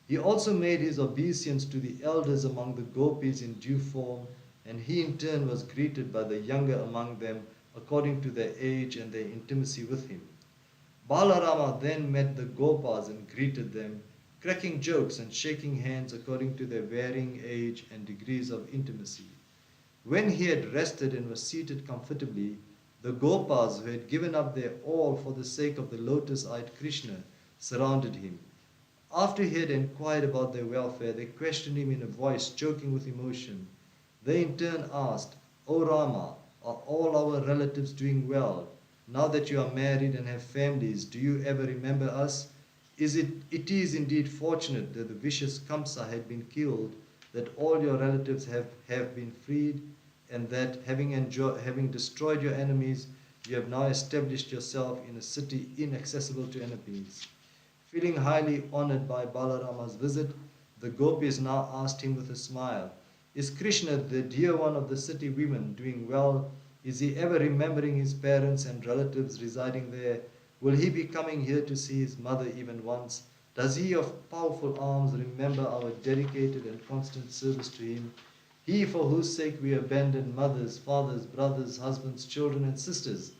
He also made his obeisance to the elders among the Gopis in due form, and he in turn was greeted by the younger among them according to their age and their intimacy with him. Balarama then met the Gopas and greeted them, cracking jokes and shaking hands according to their varying age and degrees of intimacy. When he had rested and was seated comfortably, the Gopas, who had given up their all for the sake of the lotus-eyed Krishna, surrounded him. After he had inquired about their welfare, they questioned him in a voice choking with emotion. They in turn asked, O Rama, are all our relatives doing well? Now that you are married and have families, do you ever remember us? It is indeed fortunate that the vicious Kamsa had been killed, that all your relatives have been freed, and that having destroyed your enemies, you have now established yourself in a city inaccessible to enemies. Feeling highly honored by Balarama's visit, the Gopis now asked him with a smile, Is Krishna, the dear one of the city women, doing well? Is he ever remembering his parents and relatives residing there? Will he be coming here to see his mother even once? Does he of powerful arms remember our dedicated and constant service to him? He for whose sake we abandoned mothers, fathers, brothers, husbands, children, and sisters.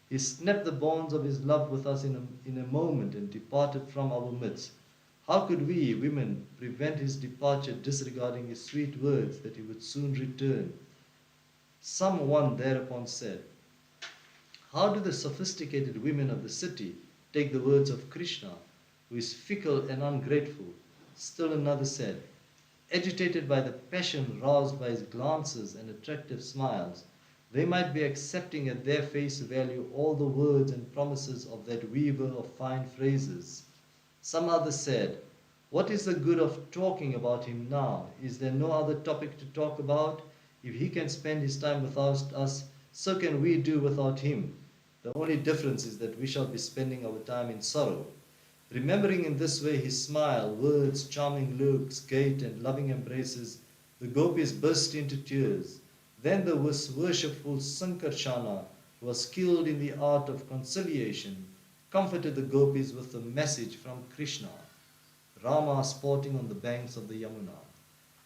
He snapped the bonds of his love with us in a moment and departed from our midst. How could we, women, prevent his departure, disregarding his sweet words that he would soon return? Someone thereupon said, How do the sophisticated women of the city take the words of Krishna, who is fickle and ungrateful? Still another said, Agitated by the passion roused by his glances and attractive smiles, they might be accepting at their face value all the words and promises of that weaver of fine phrases. Some other said, What is the good of talking about him now? Is there no other topic to talk about? If he can spend his time without us, so can we do without him. The only difference is that we shall be spending our time in sorrow. Remembering in this way his smile, words, charming looks, gait, and loving embraces, the Gopis burst into tears. Then the worshipful Sankarshana, who was skilled in the art of conciliation, comforted the Gopis with a message from Krishna, Rama sporting on the banks of the Yamuna.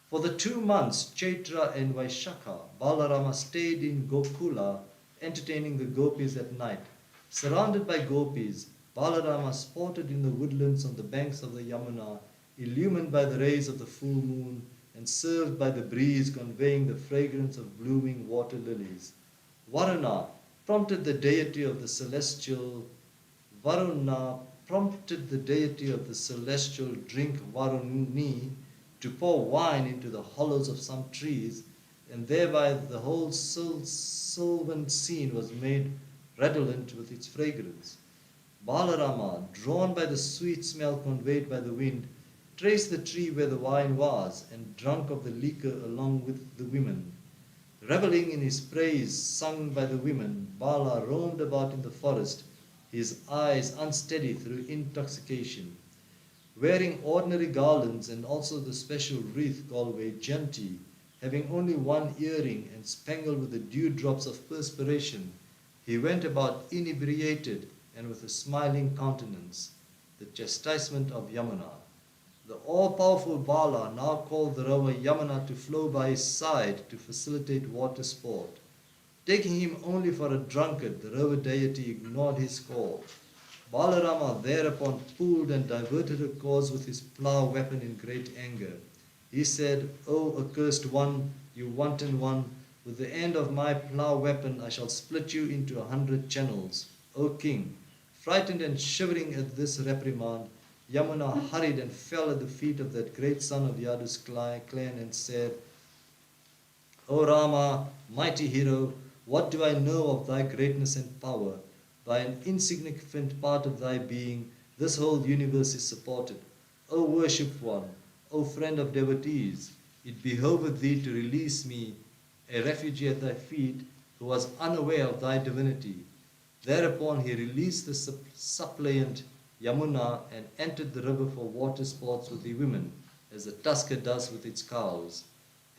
For the 2 months, Chaitra and Vaishakha, Balarama stayed in Gokula, entertaining the Gopis at night. Surrounded by Gopis, Balarama sported in the woodlands on the banks of the Yamuna, illumined by the rays of the full moon and served by the breeze conveying the fragrance of blooming water lilies. Varuna prompted the deity of the celestial drink Varuni to pour wine into the hollows of some trees, and thereby the whole sylvan scene was made redolent with its fragrance. Balarama, drawn by the sweet smell conveyed by the wind, traced the tree where the wine was, and drank of the liquor along with the women. Reveling in his praise sung by the women, Bala roamed about in the forest, his eyes unsteady through intoxication. Wearing ordinary garlands and also the special wreath called Vaijayanti, having only one earring and spangled with the dewdrops of perspiration, he went about inebriated and with a smiling countenance, the chastisement of Yamuna. The all-powerful Bala now called the river Yamuna to flow by his side to facilitate water sport. Taking him only for a drunkard, the river deity ignored his call. Balarama thereupon pulled and diverted her course with his plough weapon in great anger. He said, O accursed one, you wanton one, with the end of my plough weapon I shall split you into 100 channels. O king, frightened and shivering at this reprimand, Yamuna hurried and fell at the feet of that great son of Yadu's clan and said, O Rama, mighty hero, what do I know of thy greatness and power? By an insignificant part of thy being, this whole universe is supported. O worshipped one, O friend of devotees, it behoveth thee to release me a refugee at thy feet, who was unaware of thy divinity. Thereupon he released the suppliant Yamuna and entered the river for water sports with the women, as a tusker does with its cows.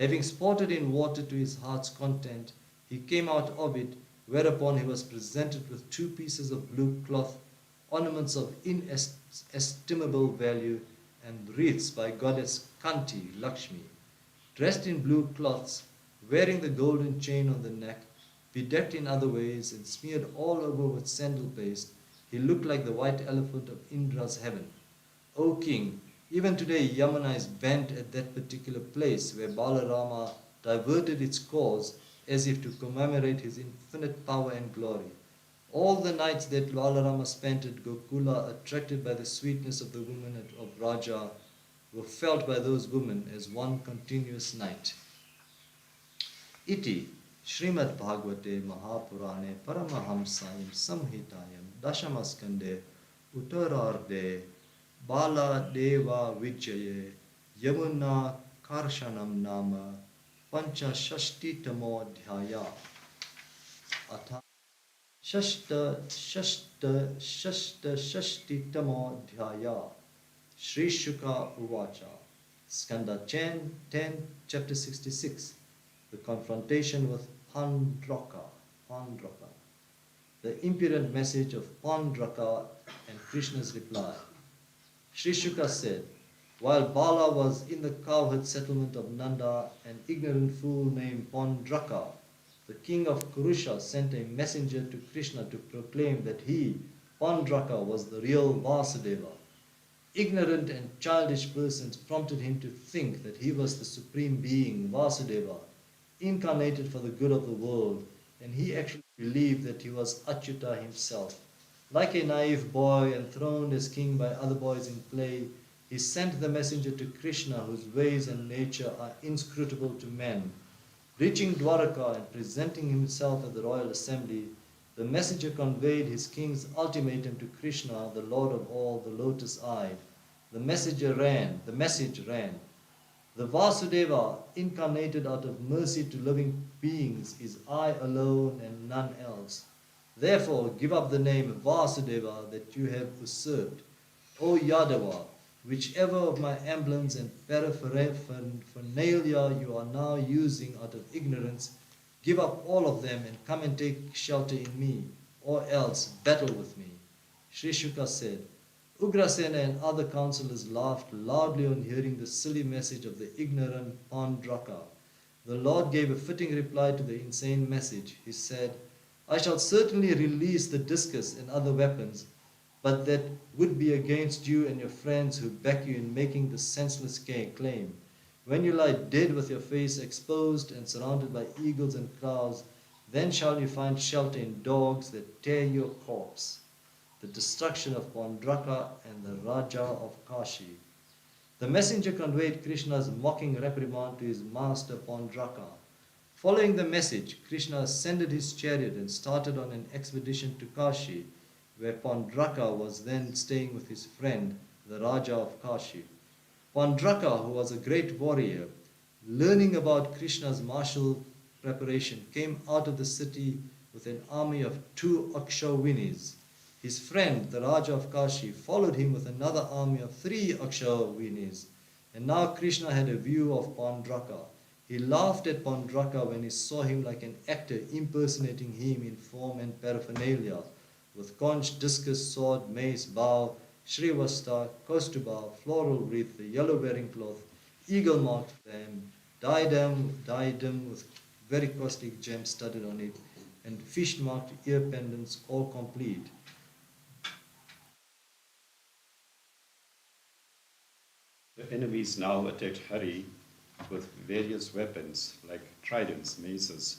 Having sported in water to his heart's content, he came out of it, whereupon he was presented with 2 pieces of blue cloth, ornaments of inestimable value, and wreaths by goddess Kanti, Lakshmi. Dressed in blue cloths, wearing the golden chain on the neck, bedecked in other ways, and smeared all over with sandal paste, he looked like the white elephant of Indra's heaven. O king, even today Yamuna is bent at that particular place where Balarama diverted its course as if to commemorate his infinite power and glory. All the nights that Balarama spent at Gokula, attracted by the sweetness of the women of Raja, were felt by those women as one continuous night. Iti Shrimad Bhagavate Mahapurane Paramahamsayam Samhitayam Dashamaskande Uttararde Bala Deva Vijaye Yamuna Karshanam Nama Pancha Shashti Tamo Dhyaya Atha Shashta Shashti Tamo Dhyaya Sri Shuka Uvacha Skanda 10, chapter 66. The confrontation with Pandraka. The impudent message of Pandraka and Krishna's reply. Sri Shuka said, while Bala was in the cowherd settlement of Nanda, an ignorant fool named Pandraka, the king of Kurusha, sent a messenger to Krishna to proclaim that he, Pandraka, was the real Vasudeva. Ignorant and childish persons prompted him to think that he was the supreme being, Vasudeva, incarnated for the good of the world, and he actually believed that he was Achyuta himself. Like a naive boy enthroned as king by other boys in play, he sent the messenger to Krishna, whose ways and nature are inscrutable to men. Reaching Dwaraka and presenting himself at the royal assembly, the messenger conveyed his king's ultimatum to Krishna, the Lord of all, the lotus-eyed. The message ran, the Vasudeva, incarnated out of mercy to living beings, is I alone and none else. Therefore, give up the name Vasudeva that you have usurped. O Yadava, whichever of my emblems and paraphernalia you are now using out of ignorance, give up all of them and come and take shelter in me, or else battle with me. Sri Shuka said, Ugrasena and other counselors laughed loudly on hearing the silly message of the ignorant Pandraka. The Lord gave a fitting reply to the insane message. He said, I shall certainly release the discus and other weapons, but that would be against you and your friends who back you in making this senseless claim. When you lie dead with your face exposed and surrounded by eagles and crows, then shall you find shelter in dogs that tear your corpse. The destruction of Pandraka and the Raja of Kashi. The messenger conveyed Krishna's mocking reprimand to his master Pandraka. Following the message, Krishna ascended his chariot and started on an expedition to Kashi, where Pandraka was then staying with his friend, the Raja of Kashi. Pandraka, who was a great warrior, learning about Krishna's martial preparation, came out of the city with an army of 2 Akshavinis. His friend, the Raja of Kashi, followed him with another army of 3 Akshavinis. And now Krishna had a view of Pandraka. He laughed at Pandraka when he saw him like an actor impersonating him in form and paraphernalia, with conch, discus, sword, mace, bow, shrivasta, kaustuba, floral wreath, the yellow wearing cloth, eagle-marked diadem with very costly gems studded on it, and fish-marked ear pendants, all complete. The enemies now attacked Hari with various weapons like tridents, maces,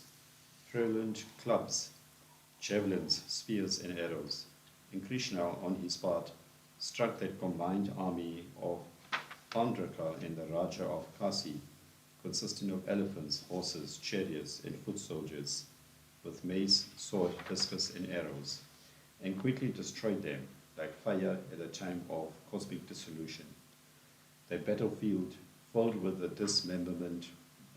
throw-lunged clubs, javelins, spears, and arrows. And Krishna, on his part, struck that combined army of Pandraka and the Raja of Kasi, consisting of elephants, horses, chariots, and foot soldiers, with mace, sword, discus, and arrows, and quickly destroyed them like fire at a time of cosmic dissolution. The battlefield, filled with the dismemberment,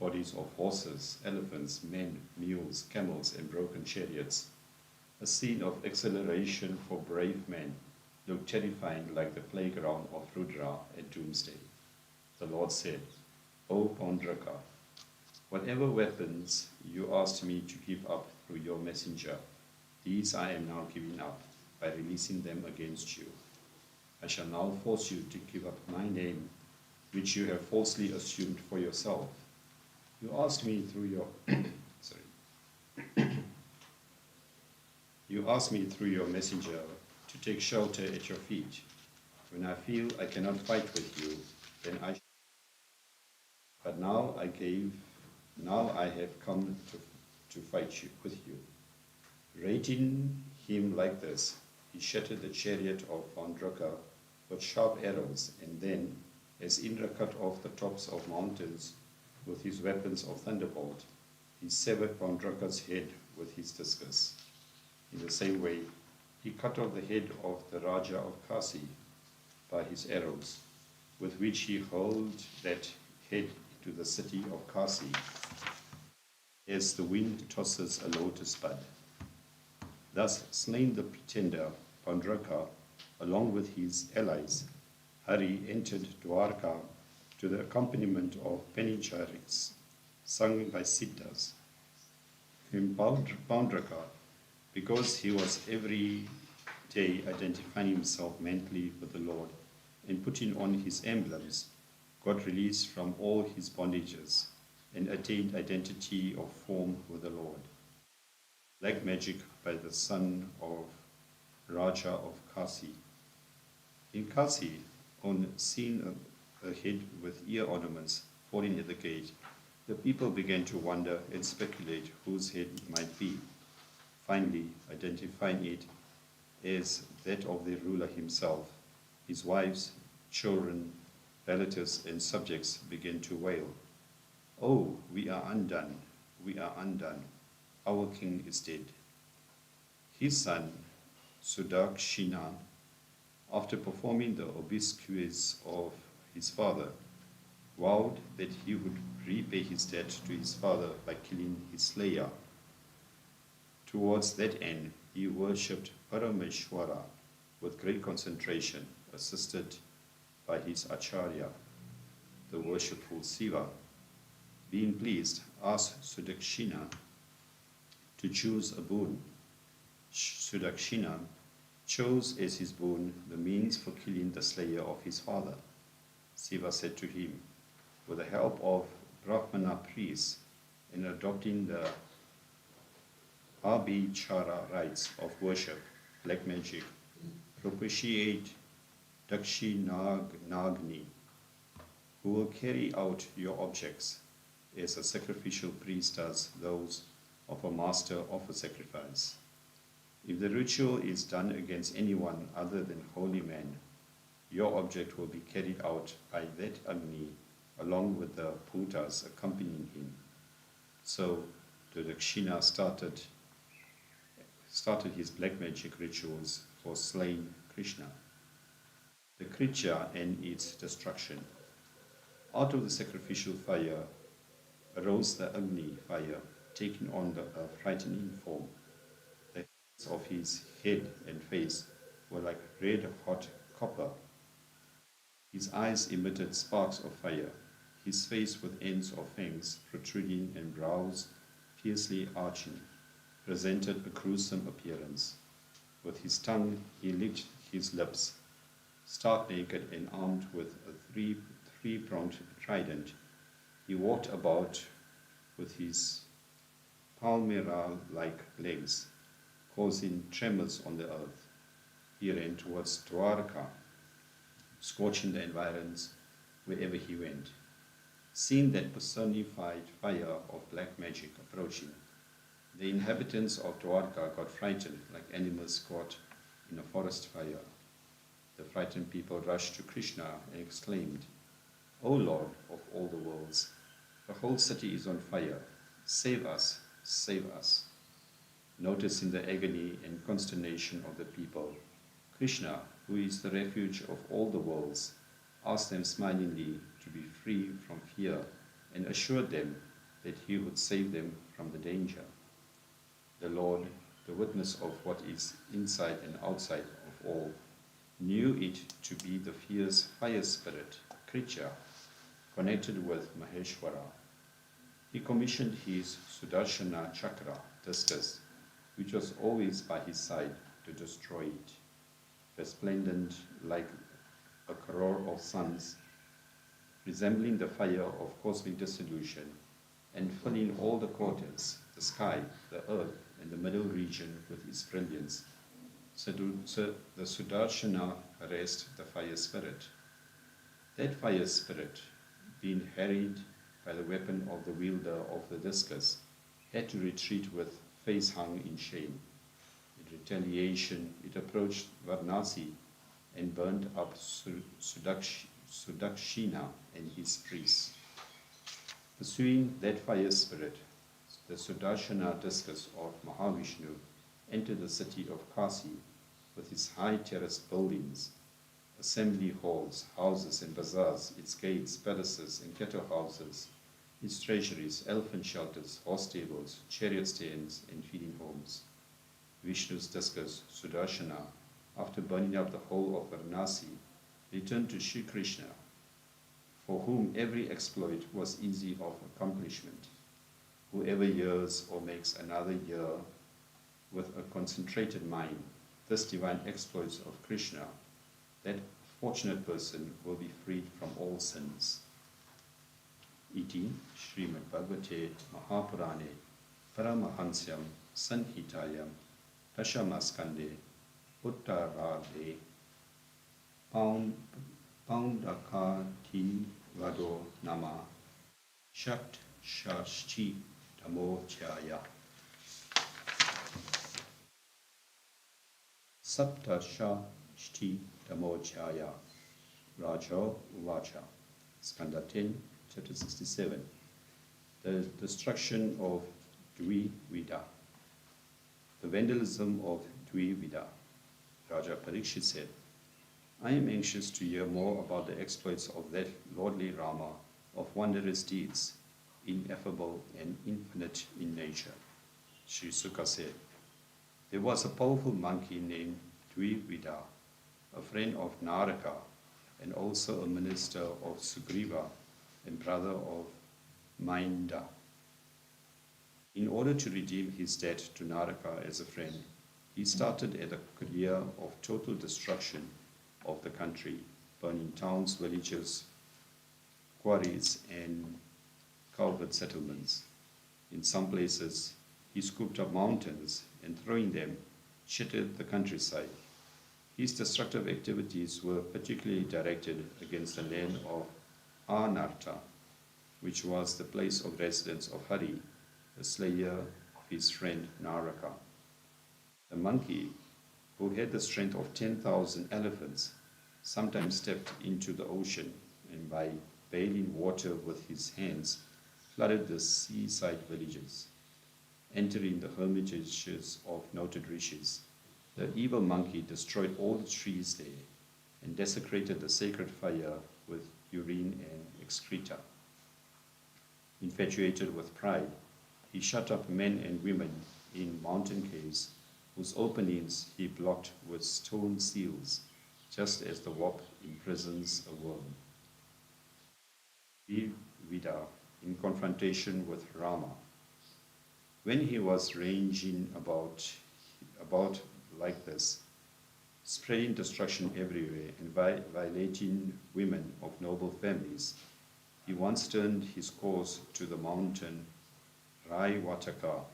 bodies of horses, elephants, men, mules, camels, and broken chariots. A scene of exhilaration for brave men looked terrifying like the playground of Rudra at doomsday. The Lord said, O Pondraka, whatever weapons you asked me to give up through your messenger, these I am now giving up by releasing them against you. I shall now force you to give up my name, which you have falsely assumed for yourself. You asked me through your You asked me through your messenger to take shelter at your feet. When I feel I cannot fight with you, then I. But now I have come to fight with you. Rating him like this, he shattered the chariot of Vandraka with sharp arrows, and then, as Indra cut off the tops of mountains with his weapons of thunderbolt, he severed Vandraka's head with his discus. In the same way, he cut off the head of the Raja of Kasi by his arrows, with which he hurled that head into the city of Kasi, as the wind tosses a lotus bud. Thus slain the pretender, Pandraka, along with his allies, Hari entered Dwarka to the accompaniment of panegyrics sung by Siddhas. In Pandraka, because he was every day identifying himself mentally with the Lord and putting on his emblems, got released from all his bondages and attained identity of form with the Lord. Black magic by the son of Raja of Kasi. In Kasi, on seeing a head with ear ornaments falling at the gate, the people began to wonder and speculate whose head it might be. Finally, identifying it as that of the ruler himself, his wives, children, relatives, and subjects began to wail, "Oh, we are undone, we are undone. Our king is dead." His son, Sudakshina, after performing the obsequies of his father, vowed that he would repay his debt to his father by killing his slayer. Towards that end, he worshipped Parameshwara with great concentration, assisted by his Acharya, the worshipful Siva. Being pleased, asked Sudakshina to choose a boon. Sudakshina chose as his boon the means for killing the slayer of his father. Siva said to him, with the help of Brahmana priests, in adopting the Abhichara rites of worship, black magic, propitiate Dakshinagni, who will carry out your objects as a sacrificial priest does those of a master of a sacrifice. If the ritual is done against anyone other than holy men, your object will be carried out by that Agni along with the Bhutas accompanying him. So the Dakshina started his black magic rituals for slaying Krishna. The Kricha and its destruction. Out of the sacrificial fire arose the Agni fire, taking on a frightening form. The hairs of his head and face were like red hot copper. His eyes emitted sparks of fire, his face with ends of fangs protruding and brows fiercely arching, presented a gruesome appearance. With his tongue he licked his lips. Stark naked and armed with a three-pronged trident, he walked about with his palmyra-like legs, causing tremors on the earth. He ran towards Dwarka, scorching the environs wherever he went. Seeing that personified fire of black magic approaching, the inhabitants of Dwarka got frightened like animals caught in a forest fire. The frightened people rushed to Krishna and exclaimed, "O Lord of all the worlds, the whole city is on fire. Save us, save us." Noticing the agony and consternation of the people, Krishna, who is the refuge of all the worlds, asked them smilingly to be free from fear and assured them that he would save them from the danger. The Lord, the witness of what is inside and outside of all, knew it to be the fierce fire spirit creature connected with Maheshwara. He commissioned his Sudarshana Chakra discus, which was always by his side, to destroy it. Resplendent like a crore of suns, resembling the fire of cosmic dissolution, and filling all the quarters, the sky, the earth, and the middle region with its brilliance. The Sudarshana raised the fire spirit. That fire spirit, being harried by the weapon of the wielder of the discus, had to retreat with face hung in shame. In retaliation, it approached Varanasi and burned up Sudakshina and his priests. Pursuing that fire spirit, the Sudarshana discus of Mahavishnu entered the city of Kasi with its high terraced buildings, assembly halls, houses and bazaars, its gates, palaces and cattle houses, its treasuries, elephant shelters, horse stables, chariot stands and feeding homes. Vishnu's discus, Sudarshana, after burning up the whole of Varanasi, returned to Sri Krishna, for whom every exploit was easy of accomplishment. Whoever years or makes another year with a concentrated mind this divine exploits of Krishna, that fortunate person will be freed from all sins. Iti Shrimad Bhagavate Mahapurane Paramahansyam Sanhitayam Dashamaskande Uttarade Poundakati Vado Nama Shat Shashti Damo Chaya Sapta Shashti Damo Chaya Raja Uvacha Skanda 10, chapter 67. The destruction of Dvivida. The vandalism of Dvivida. Raja Parikshit said, I am anxious to hear more about the exploits of that lordly Rama of wondrous deeds, ineffable and infinite in nature. Sri Sukha said, there was a powerful monkey named Dvivida, a friend of Naraka, and also a minister of Sugriva and brother of Mainda. In order to redeem his debt to Naraka as a friend, he started at a career of total destruction of the country, burning towns, villages, quarries, and culvert settlements. In some places, he scooped up mountains and throwing them, shattered the countryside. His destructive activities were particularly directed against the land of Anartha, which was the place of residence of Hari, the slayer of his friend Naraka. The monkey, who had the strength of 10,000 elephants, sometimes stepped into the ocean and by bailing water with his hands, flooded the seaside villages, entering the hermitages of noted rishis. The evil monkey destroyed all the trees there and desecrated the sacred fire with urine and excreta. Infatuated with pride, he shut up men and women in mountain caves, whose openings he blocked with stone seals, just as the wasp imprisons a worm. Vida, in confrontation with Rama. When he was ranging about like this, spreading destruction everywhere and violating women of noble families, he once turned his course to the mountain Raivataka,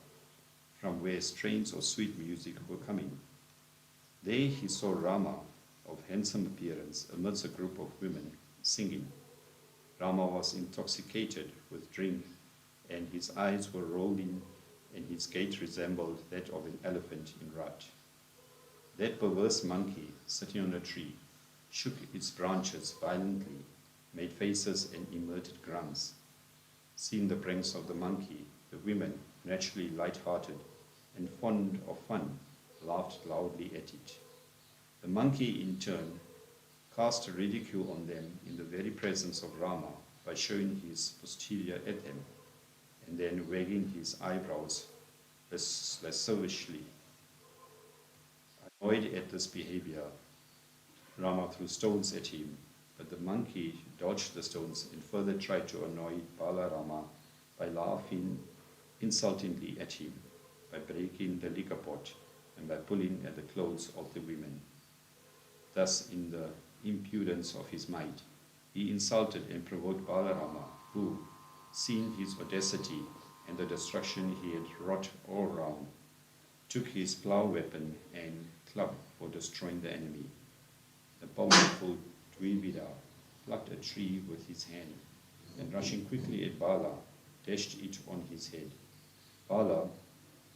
from where strains of sweet music were coming. There he saw Rama, of handsome appearance, amidst a group of women, singing. Rama was intoxicated with drink, and his eyes were rolling, and his gait resembled that of an elephant in rut. That perverse monkey, sitting on a tree, shook its branches violently, made faces and emitted grunts. Seeing the pranks of the monkey, the women, naturally light-hearted and fond of fun, laughed loudly at it. The monkey, in turn, cast ridicule on them in the very presence of Rama by showing his posterior at them. and then wagging his eyebrows lasciviously. Annoyed at this behavior, Rama threw stones at him, but the monkey dodged the stones and further tried to annoy Balarama by laughing insultingly at him, by breaking the liquor pot, and by pulling at the clothes of the women. Thus, in the impudence of his might, he insulted and provoked Balarama, who, seeing his audacity and the destruction he had wrought all round, took his plough weapon and club for destroying the enemy. The powerful Dvivida plucked a tree with his hand, and rushing quickly at Bala, dashed it on his head. Bala,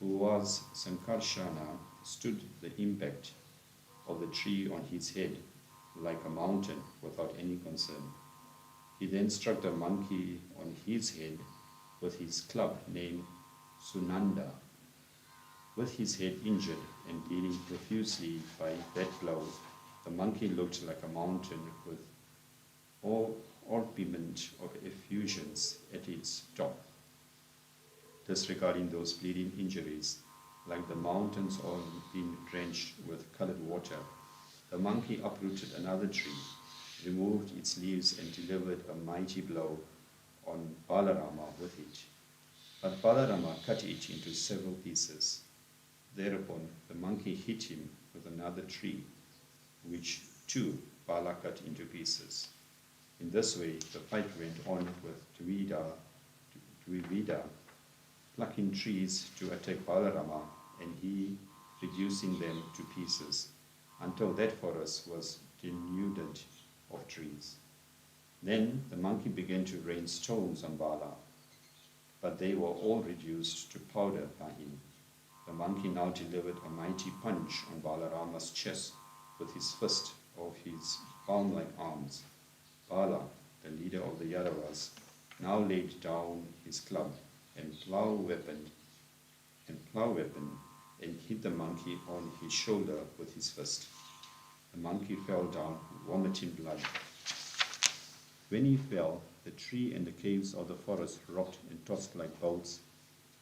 who was Sankarshana, stood the impact of the tree on his head like a mountain without any concern. He then struck the monkey on his head with his club named Sunanda. With his head injured and bleeding profusely by that blow, the monkey looked like a mountain with all ornament of effusions at its top. Disregarding those bleeding injuries, like the mountains all being drenched with colored water, the monkey uprooted another tree, removed its leaves, and delivered a mighty blow on Balarama with it. But Balarama cut it into several pieces. Thereupon the monkey hit him with another tree, which too Bala cut into pieces. In this way the fight went on with Dvivida plucking trees to attack Balarama, and he reducing them to pieces, until that forest was denuded of trees. Then the monkey began to rain stones on Bala, but they were all reduced to powder by him. The monkey now delivered a mighty punch on Balarama's chest with his fist of his palm-like arms. Bala, the leader of the Yadavas, now laid down his club and plough weapon and hit the monkey on his shoulder with his fist. The monkey fell down, vomiting blood. When he fell, the tree and the caves of the forest rocked and tossed like boats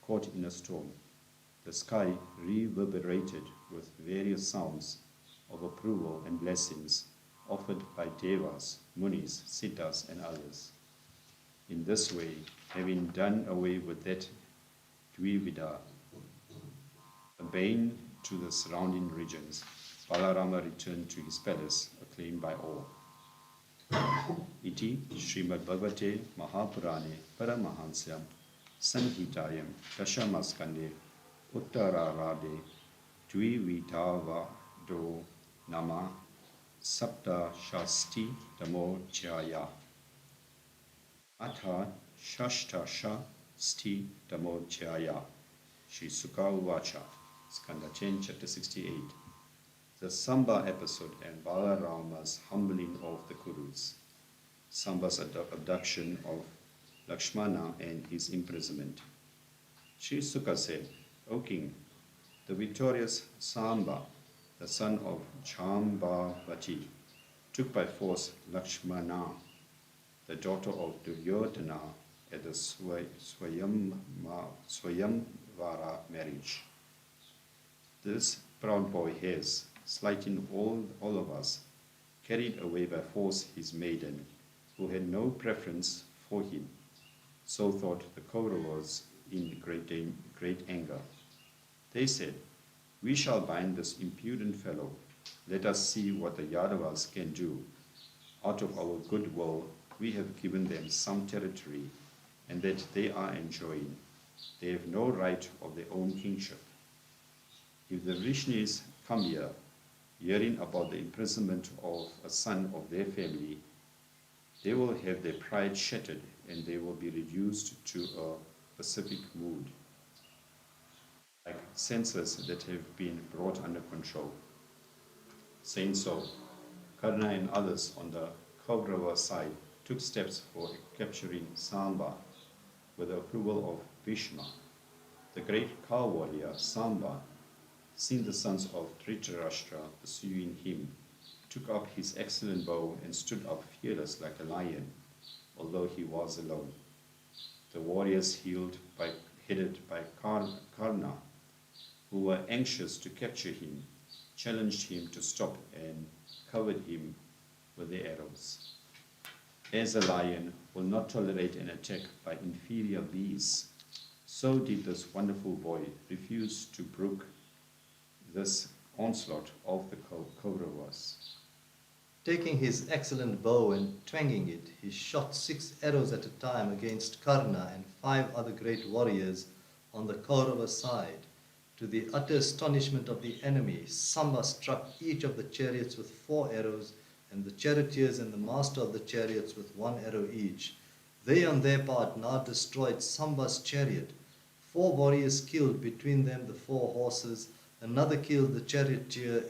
caught in a storm. The sky reverberated with various sounds of approval and blessings offered by devas, munis, siddhas, and others. In this way, having done away with that Dvivida, a bane to the surrounding regions, Balarama returned to his palace, acclaimed by all. Iti Shrimad Bhagavate Mahapurane Paramahansyam Sanhitayam Dashamaskande Uttararade Dvivitavado Nama Sapta Shasti Damo Jaya Atha Shashtasha Sti Damo Jaya Shri Sukha Uvacha Skanda 10, chapter 68. The Samba episode and Balarama's humbling of the Kurus. Samba's abduction of Lakshmana and his imprisonment. Shri Sukha said, O king, the victorious Samba, the son of Jambavati, took by force Lakshmana, the daughter of Duryodhana, at the Swayamvara marriage. This proud boy has, slighting all of us, carried away by force his maiden, who had no preference for him. So thought the Kauravas in great anger. They said, we shall bind this impudent fellow. Let us see what the Yadavas can do. Out of our good will, we have given them some territory, and that they are enjoying. They have no right of their own kingship. If the Vrishnis come here, hearing about the imprisonment of a son of their family, they will have their pride shattered, and they will be reduced to a pacific mood, like senses that have been brought under control. Saying so, Karna and others on the Kaurava side took steps for capturing Samba with the approval of Bhishma. The great cow warrior Samba, seeing the sons of Dhritarashtra pursuing him, took up his excellent bow and stood up fearless like a lion, although he was alone. the warriors headed by Karna, who were anxious to capture him, challenged him to stop and covered him with their arrows. As a lion will not tolerate an attack by inferior beasts, so did this wonderful boy refuse to brook this onslaught of the Kauravas. Taking his excellent bow and twanging it, he shot 6 arrows at a time against Karna and 5 other great warriors on the Kaurava side. To the utter astonishment of the enemy, Samba struck each of the chariots with 4 arrows, and the charioteers and the master of the chariots with 1 arrow each. They on their part now destroyed Samba's chariot. 4 warriors killed between them the 4 horses, another killed the charioteer,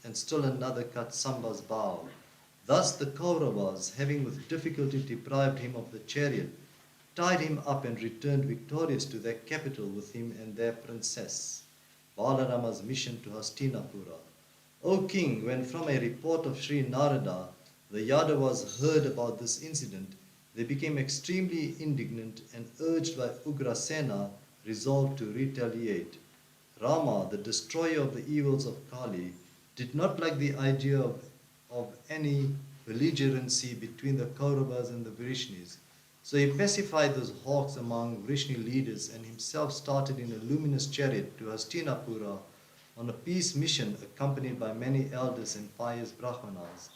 and still another cut Samba's bow. Thus the Kauravas, having with difficulty deprived him of the chariot, tied him up and returned victorious to their capital with him and their princess. Balarama's mission to Hastinapura. O king, when from a report of Sri Narada the Yadavas heard about this incident, they became extremely indignant and, urged by Ugrasena, resolved to retaliate. Rama, the destroyer of the evils of Kali, did not like the idea of any belligerency between the Kauravas and the Vrishnis. So he pacified those hawks among Vrishni leaders and himself started in a luminous chariot to Hastinapura on a peace mission accompanied by many elders and pious Brahmanas.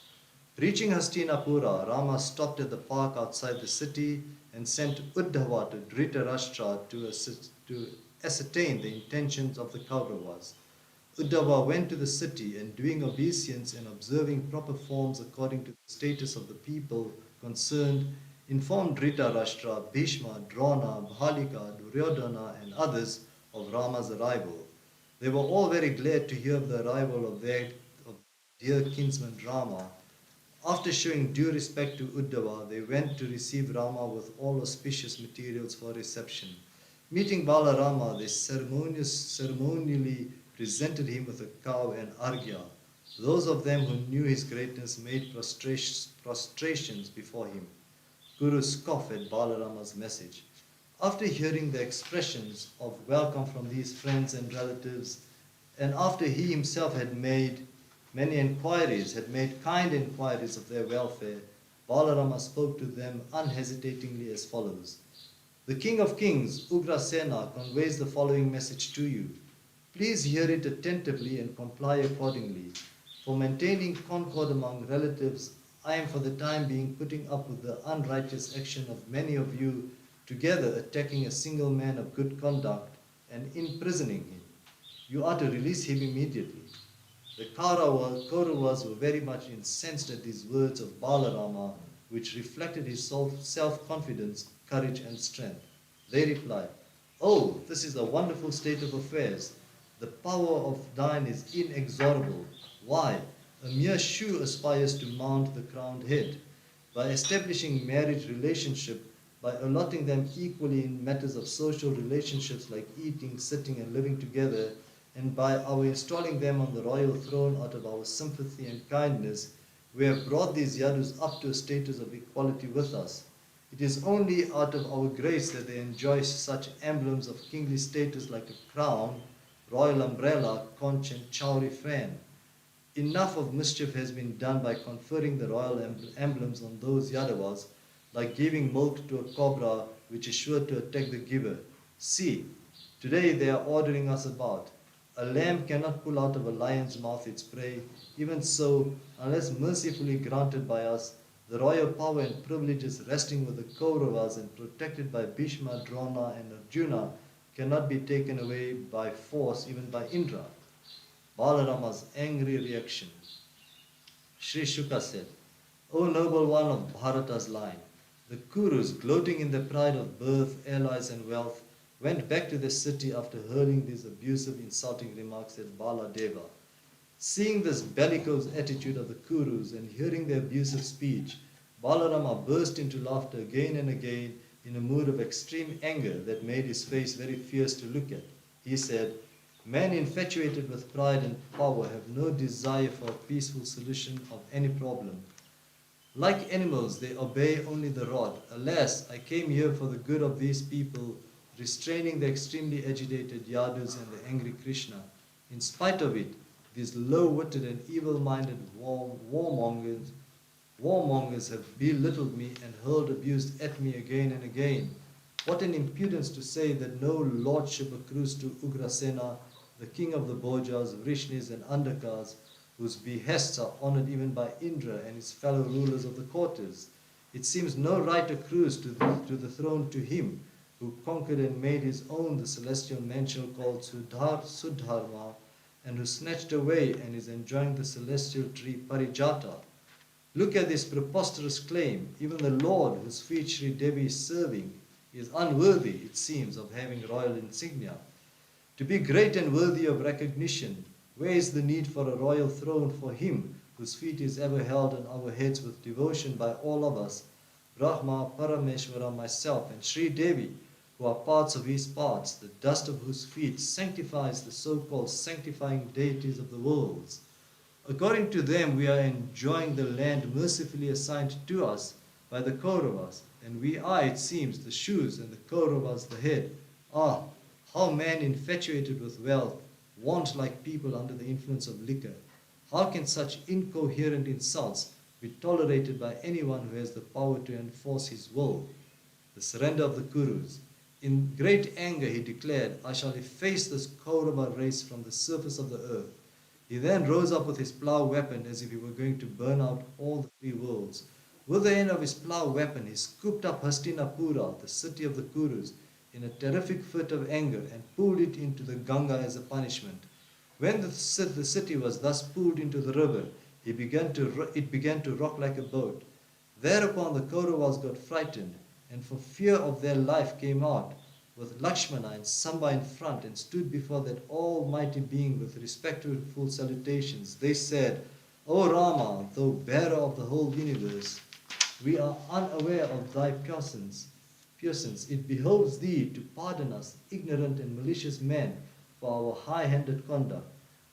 Reaching Hastinapura, Rama stopped at the park outside the city and sent Uddhava to Dhritarashtra to ascertain the intentions of the Kauravas. Uddhava went to the city and, doing obeisance and observing proper forms according to the status of the people concerned, informed Dhritarashtra, Bhishma, Drona, Bhalika, Duryodhana and others of Rama's arrival. They were all very glad to hear of the arrival of their dear kinsman Rama. After showing due respect to Uddhava, they went to receive Rama with all auspicious materials for reception. Meeting Balarama, they ceremonially presented him with a cow and argya. Those of them who knew his greatness made prostrations before him. Guru scoffed at Balarama's message. After hearing the expressions of welcome from these friends and relatives, and after he himself had made kind inquiries of their welfare, Balarama spoke to them unhesitatingly as follows. The King of Kings, Ugrasena, conveys the following message to you. Please hear it attentively and comply accordingly. For maintaining concord among relatives, I am for the time being putting up with the unrighteous action of many of you together attacking a single man of good conduct and imprisoning him. You are to release him immediately. The Kauravas were very much incensed at these words of Balarama, which reflected his self-confidence, courage and strength. They replied, Oh, this is a wonderful state of affairs. The power of thine is inexorable. Why? A mere shoe aspires to mount the crowned head. By establishing marriage relationship, by allotting them equally in matters of social relationships like eating, sitting and living together, and by our installing them on the royal throne out of our sympathy and kindness, we have brought these Yadus up to a status of equality with us. It is only out of our grace that they enjoy such emblems of kingly status like a crown, royal umbrella, conch and chowri fan. Enough of mischief has been done by conferring the royal emblems on those Yadavas, like giving milk to a cobra which is sure to attack the giver. See, today they are ordering us about. A lamb cannot pull out of a lion's mouth its prey. Even so, unless mercifully granted by us, the royal power and privileges resting with the Kauravas and protected by Bhishma, Drona and Arjuna cannot be taken away by force, even by Indra. Balarama's angry reaction. Sri Shuka said, O noble one of Bharata's line, the Kurus, gloating in their pride of birth, allies and wealth, went back to the city after hurling these abusive, insulting remarks at Baladeva. Seeing this bellicose attitude of the Kurus and hearing their abusive speech, Balarama burst into laughter again and again in a mood of extreme anger that made his face very fierce to look at. He said, Men infatuated with pride and power have no desire for a peaceful solution of any problem. Like animals, they obey only the rod. Alas, I came here for the good of these people, restraining the extremely agitated Yadus and the angry Krishna. In spite of it, these low-witted and evil-minded warmongers have belittled me and hurled abuse at me again and again. What an impudence to say that no lordship accrues to Ugrasena, the king of the Bhojas, Vrishnis and Andakas, whose behests are honored even by Indra and his fellow rulers of the quarters. It seems no right accrues to the throne to him who conquered and made his own the celestial mansion called Sudharma, and who snatched away and is enjoying the celestial tree Parijata. Look at this preposterous claim. Even the Lord whose feet Sri Devi is serving is unworthy, it seems, of having royal insignia. To be great and worthy of recognition, where is the need for a royal throne for him whose feet is ever held on our heads with devotion by all of us, Brahma, Parameshwara, myself, and Sri Devi, who are parts of his parts, the dust of whose feet sanctifies the so-called sanctifying deities of the worlds. According to them, we are enjoying the land mercifully assigned to us by the Kauravas, and we are, it seems, the shoes and the Kauravas the head. Ah, how men infatuated with wealth want like people under the influence of liquor. How can such incoherent insults be tolerated by anyone who has the power to enforce his will? The surrender of the Kurus. In great anger he declared, I shall efface this Kaurava race from the surface of the earth. He then rose up with his plough weapon as if he were going to burn out all the three worlds. With the end of his plough weapon, he scooped up Hastinapura, the city of the Kurus, in a terrific fit of anger and pulled it into the Ganga as a punishment. When the city was thus pulled into the river, it began to rock like a boat. Thereupon the Kauravas got frightened, and for fear of their life came out, with Lakshmana and Samba in front, and stood before that almighty being with respectful salutations. They said, O Rama, thou bearer of the whole universe, we are unaware of thy puissance. It behoves thee to pardon us, ignorant and malicious men, for our high-handed conduct.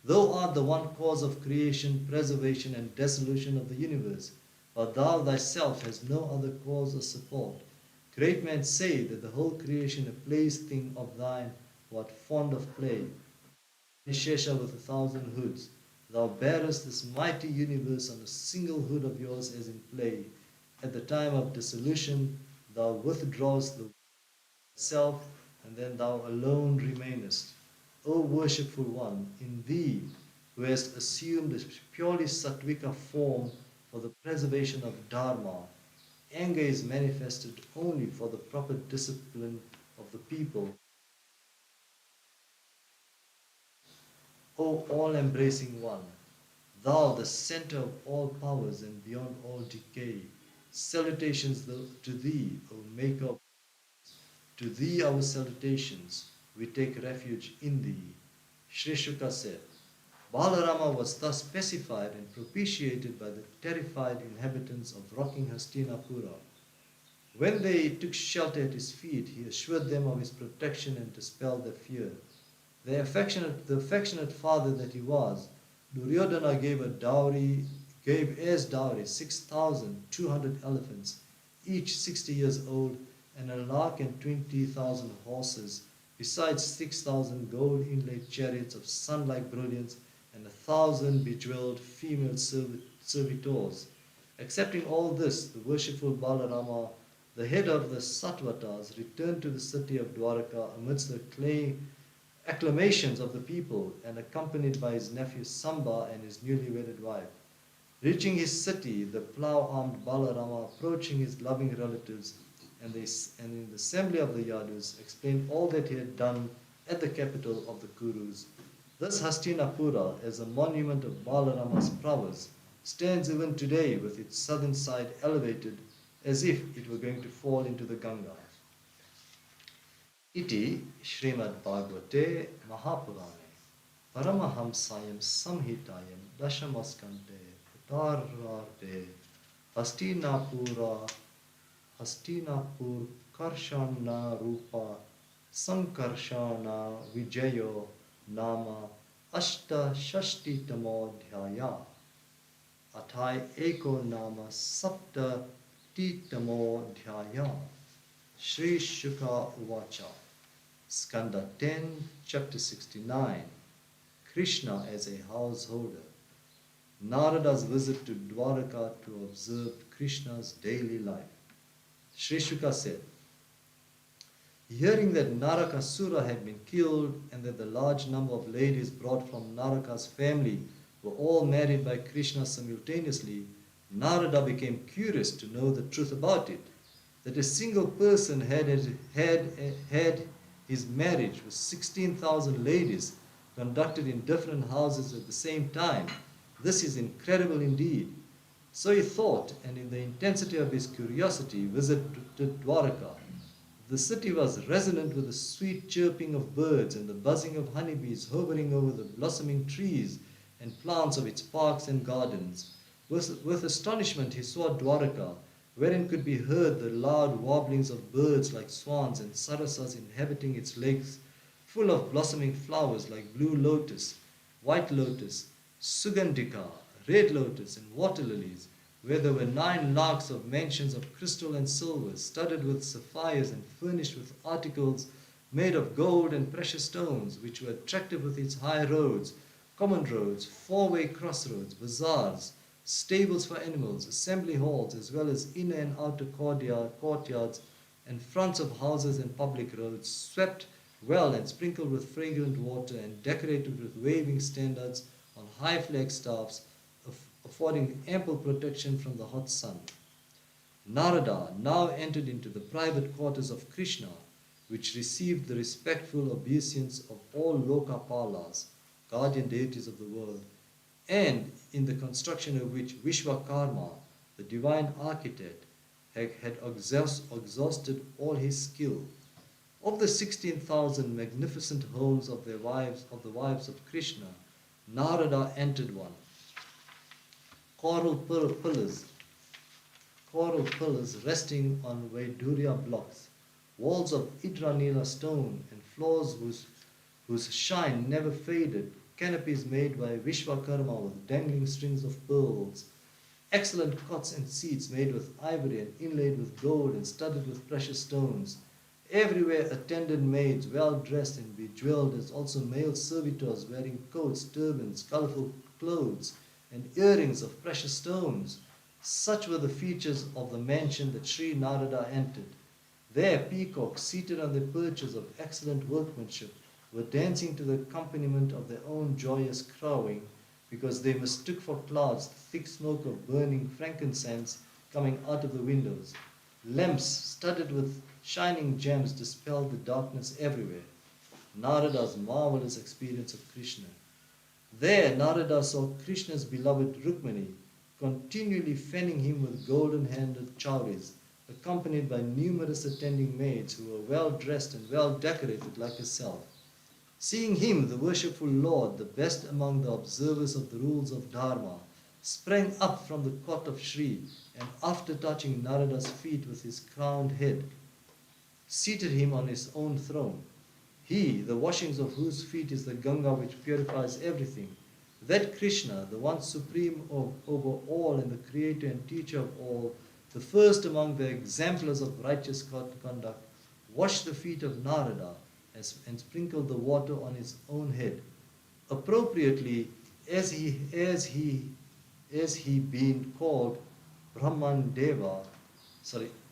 Thou art the one cause of creation, preservation, and dissolution of the universe, but thou thyself hast no other cause or support. Great men say that the whole creation a plaything of thine, who art fond of play. Nishesha with 1,000 hoods, thou bearest this mighty universe on a single hood of yours as in play. At the time of dissolution, thou withdrawest the self, and then thou alone remainest. O worshipful one, in thee, who hast assumed a purely sattvika form for the preservation of Dharma, anger is manifested only for the proper discipline of the people. O all-embracing one, thou the center of all powers and beyond all decay, salutations to thee, O maker of to thee our salutations, we take refuge in thee. Sri Shuka said, Balarama was thus pacified and propitiated by the terrified inhabitants of rocking Hastinapura. When they took shelter at his feet, he assured them of his protection and dispelled their fear. The affectionate father that he was, Duryodhana gave as dowry 6,200 elephants, each 60 years old, and 120,000 horses, besides 6,000 gold inlaid chariots of sun-like brilliance and 1,000 bejeweled female servitors. Accepting all this, the worshipful Balarama, the head of the Sattvatas, returned to the city of Dwaraka amidst the acclamations of the people and accompanied by his nephew Samba and his newly wedded wife. Reaching his city, the plough-armed Balarama, approaching his loving relatives, and in the assembly of the Yadus, explained all that he had done at the capital of the Kurus. Thus Hastinapura, as a monument of Balarama's prowess, stands even today with its southern side elevated as if it were going to fall into the Ganga. Iti Shrimad Bhagavate Mahapurane Paramahamsayam Samhitayam Dashamaskante Uttararde Hastinapur Karshana Rupa Sankarshana Vijayo Nama Ashta Shashti Tamodhyaya. Athai Eko Nama Sapta Titamo Dhyaya. Sri Shuka Uvacha. Skanda 10, chapter 69. Krishna as a householder. Narada's visit to Dwaraka to observe Krishna's daily life. Sri Shuka said, hearing that Narakasura had been killed and that the large number of ladies brought from Naraka's family were all married by Krishna simultaneously, Narada became curious to know the truth about it. That a single person had his marriage with 16,000 ladies conducted in different houses at the same time. This is incredible indeed. So he thought, and in the intensity of his curiosity, visited Dwaraka. The city was resonant with the sweet chirping of birds and the buzzing of honeybees hovering over the blossoming trees and plants of its parks and gardens. With astonishment he saw Dwaraka, wherein could be heard the loud warblings of birds like swans and sarasas inhabiting its lakes, full of blossoming flowers like blue lotus, white lotus, sugandhika, red lotus, and water lilies, where there were 9 lakhs of mansions of crystal and silver, studded with sapphires and furnished with articles made of gold and precious stones, which were attractive with its high roads, common roads, 4-way crossroads, bazaars, stables for animals, assembly halls, as well as inner and outer courtyards, and fronts of houses and public roads, swept well and sprinkled with fragrant water, and decorated with waving standards on high flagstaffs, affording ample protection from the hot sun. Narada now entered into the private quarters of Krishna, which received the respectful obeisance of all Lokapalas, guardian deities of the world, and in the construction of which Vishwakarma, the divine architect, had exhausted all his skill. Of the 16,000 magnificent homes of the wives of Krishna, Narada entered one. Coral pillars resting on Vaidurya blocks, walls of Idranila stone, and floors whose shine never faded, canopies made by Vishwakarma with dangling strings of pearls, excellent cots and seats made with ivory and inlaid with gold and studded with precious stones. Everywhere attendant maids, well dressed and bejeweled, as also male servitors wearing coats, turbans, colorful clothes, and earrings of precious stones. Such were the features of the mansion that Sri Narada entered. There peacocks, seated on their perches of excellent workmanship, were dancing to the accompaniment of their own joyous crowing, because they mistook for clouds the thick smoke of burning frankincense coming out of the windows. Lamps studded with shining gems dispelled the darkness everywhere. Narada's marvelous experience of Krishna. There Narada saw Krishna's beloved Rukmini, continually fanning him with golden-handed chowries, accompanied by numerous attending maids who were well dressed and well decorated like herself. Seeing him, the worshipful Lord, the best among the observers of the rules of Dharma, sprang up from the court of Shri, and after touching Narada's feet with his crowned head, seated him on his own throne. He, the washings of whose feet is the Ganga which purifies everything, that Krishna, the one supreme over all and the creator and teacher of all, the first among the exemplars of righteous conduct, washed the feet of Narada and sprinkled the water on his own head. Appropriately, as he been called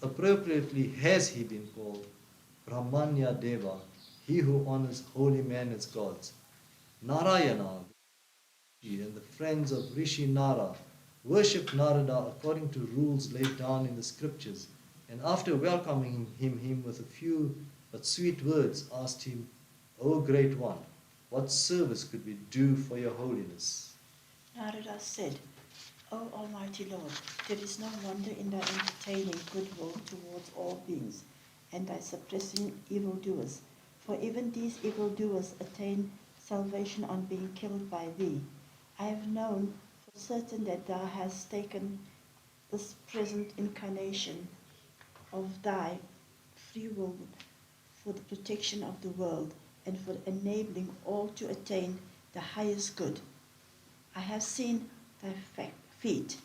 appropriately has he been called Brahmanya Deva, he who honors holy men as gods. Narayana and the friends of Rishi Nara worshipped Narada according to rules laid down in the scriptures, and after welcoming him with a few but sweet words, asked him, O Great One, what service could we do for your holiness? Narada said, O Almighty Lord, there is no wonder in thy entertaining goodwill towards all beings, and thy suppressing evildoers. For even these evildoers attain salvation on being killed by thee. I have known for certain that thou hast taken this present incarnation of thy free will for the protection of the world and for enabling all to attain the highest good. I have seen thy feet,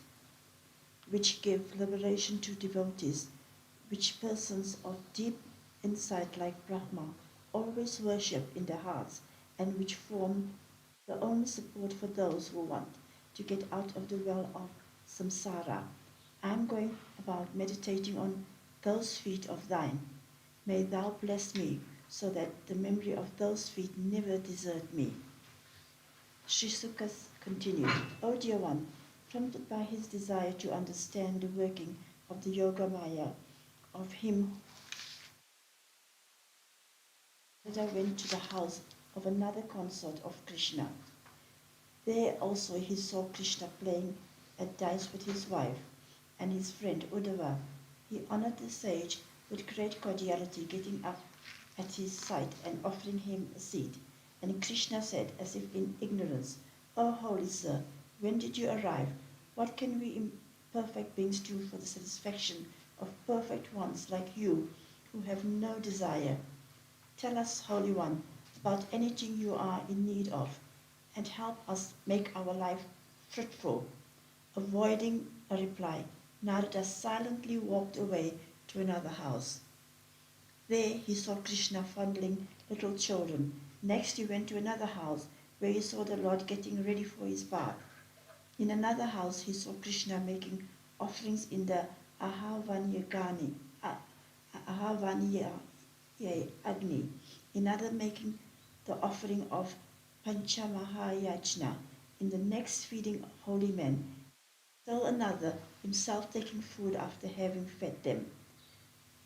which give liberation to devotees, which persons of deep insight like Brahma always worship in their hearts, and which form the only support for those who want to get out of the well of samsara. I am going about meditating on those feet of thine. May thou bless me so that the memory of those feet never desert me. Sri Sukha continued, O dear one, prompted by his desire to understand the working of the Yoga Maya of him, Narada went to the house of another consort of Krishna. There also he saw Krishna playing at dice with his wife and his friend Uddhava. He honored the sage with great cordiality, getting up at his side and offering him a seat. And Krishna said, as if in ignorance, O holy sir, when did you arrive? What can we imperfect beings do for the satisfaction of perfect ones like you, who have no desire? Tell us, Holy One, about anything you are in need of, and help us make our life fruitful. Avoiding a reply, Narada silently walked away to another house. There he saw Krishna fondling little children. Next he went to another house where he saw the Lord getting ready for his bath. In another house he saw Krishna making offerings in the Ahavanyagani, Ahavanya Agni. Another making the offering of Panchamahayajna. In the next feeding holy men. Still another himself taking food after having fed them.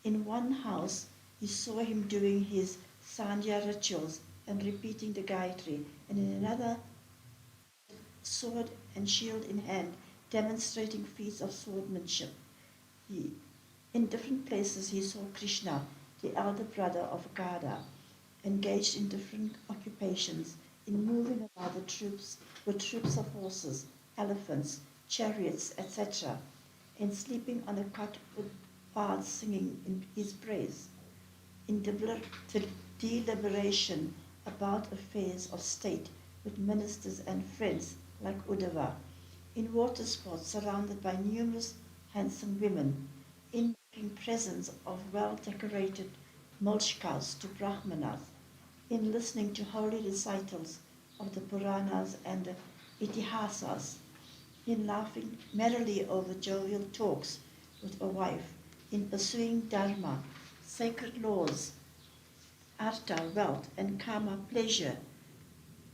In one house he saw him doing his Sandhya rituals and repeating the Gayatri, and in another sword and shield in hand, demonstrating feats of swordsmanship. In different places he saw Krishna, the elder brother of Gada, engaged in different occupations, in moving about the troops with troops of horses, elephants, chariots, etc., in sleeping on a cot with bards singing in his praise, in deliberation about affairs of state with ministers and friends like Uddhava, in water sports surrounded by numerous handsome women, in making presents of well-decorated mulch cows to Brahmanas, in listening to holy recitals of the Puranas and the Itihasas, in laughing merrily over jovial talks with a wife, in pursuing dharma, sacred laws, artha, wealth, and kama, pleasure,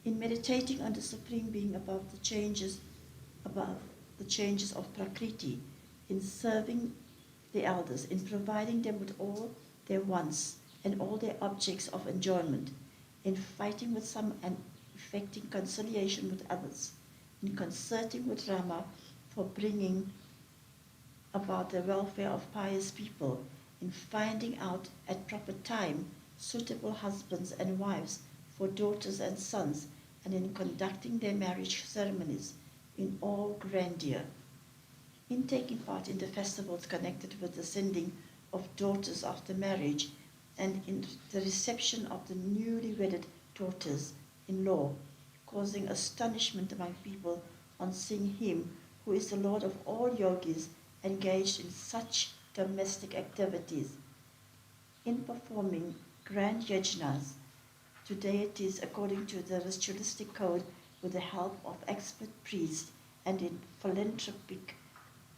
in meditating on the Supreme Being above the changes of Prakriti, in serving the elders, in providing them with all their wants and all their objects of enjoyment, in fighting with some and effecting conciliation with others, in concerting with Rama for bringing about the welfare of pious people, in finding out at proper time suitable husbands and wives for daughters and sons, and in conducting their marriage ceremonies in all grandeur, in taking part in the festivals connected with the sending of daughters after marriage, and in the reception of the newly wedded daughters-in-law, causing astonishment among people on seeing him who is the Lord of all yogis engaged in such domestic activities, in performing grand yajnas to deities according to the ritualistic code with the help of expert priests, and in philanthropic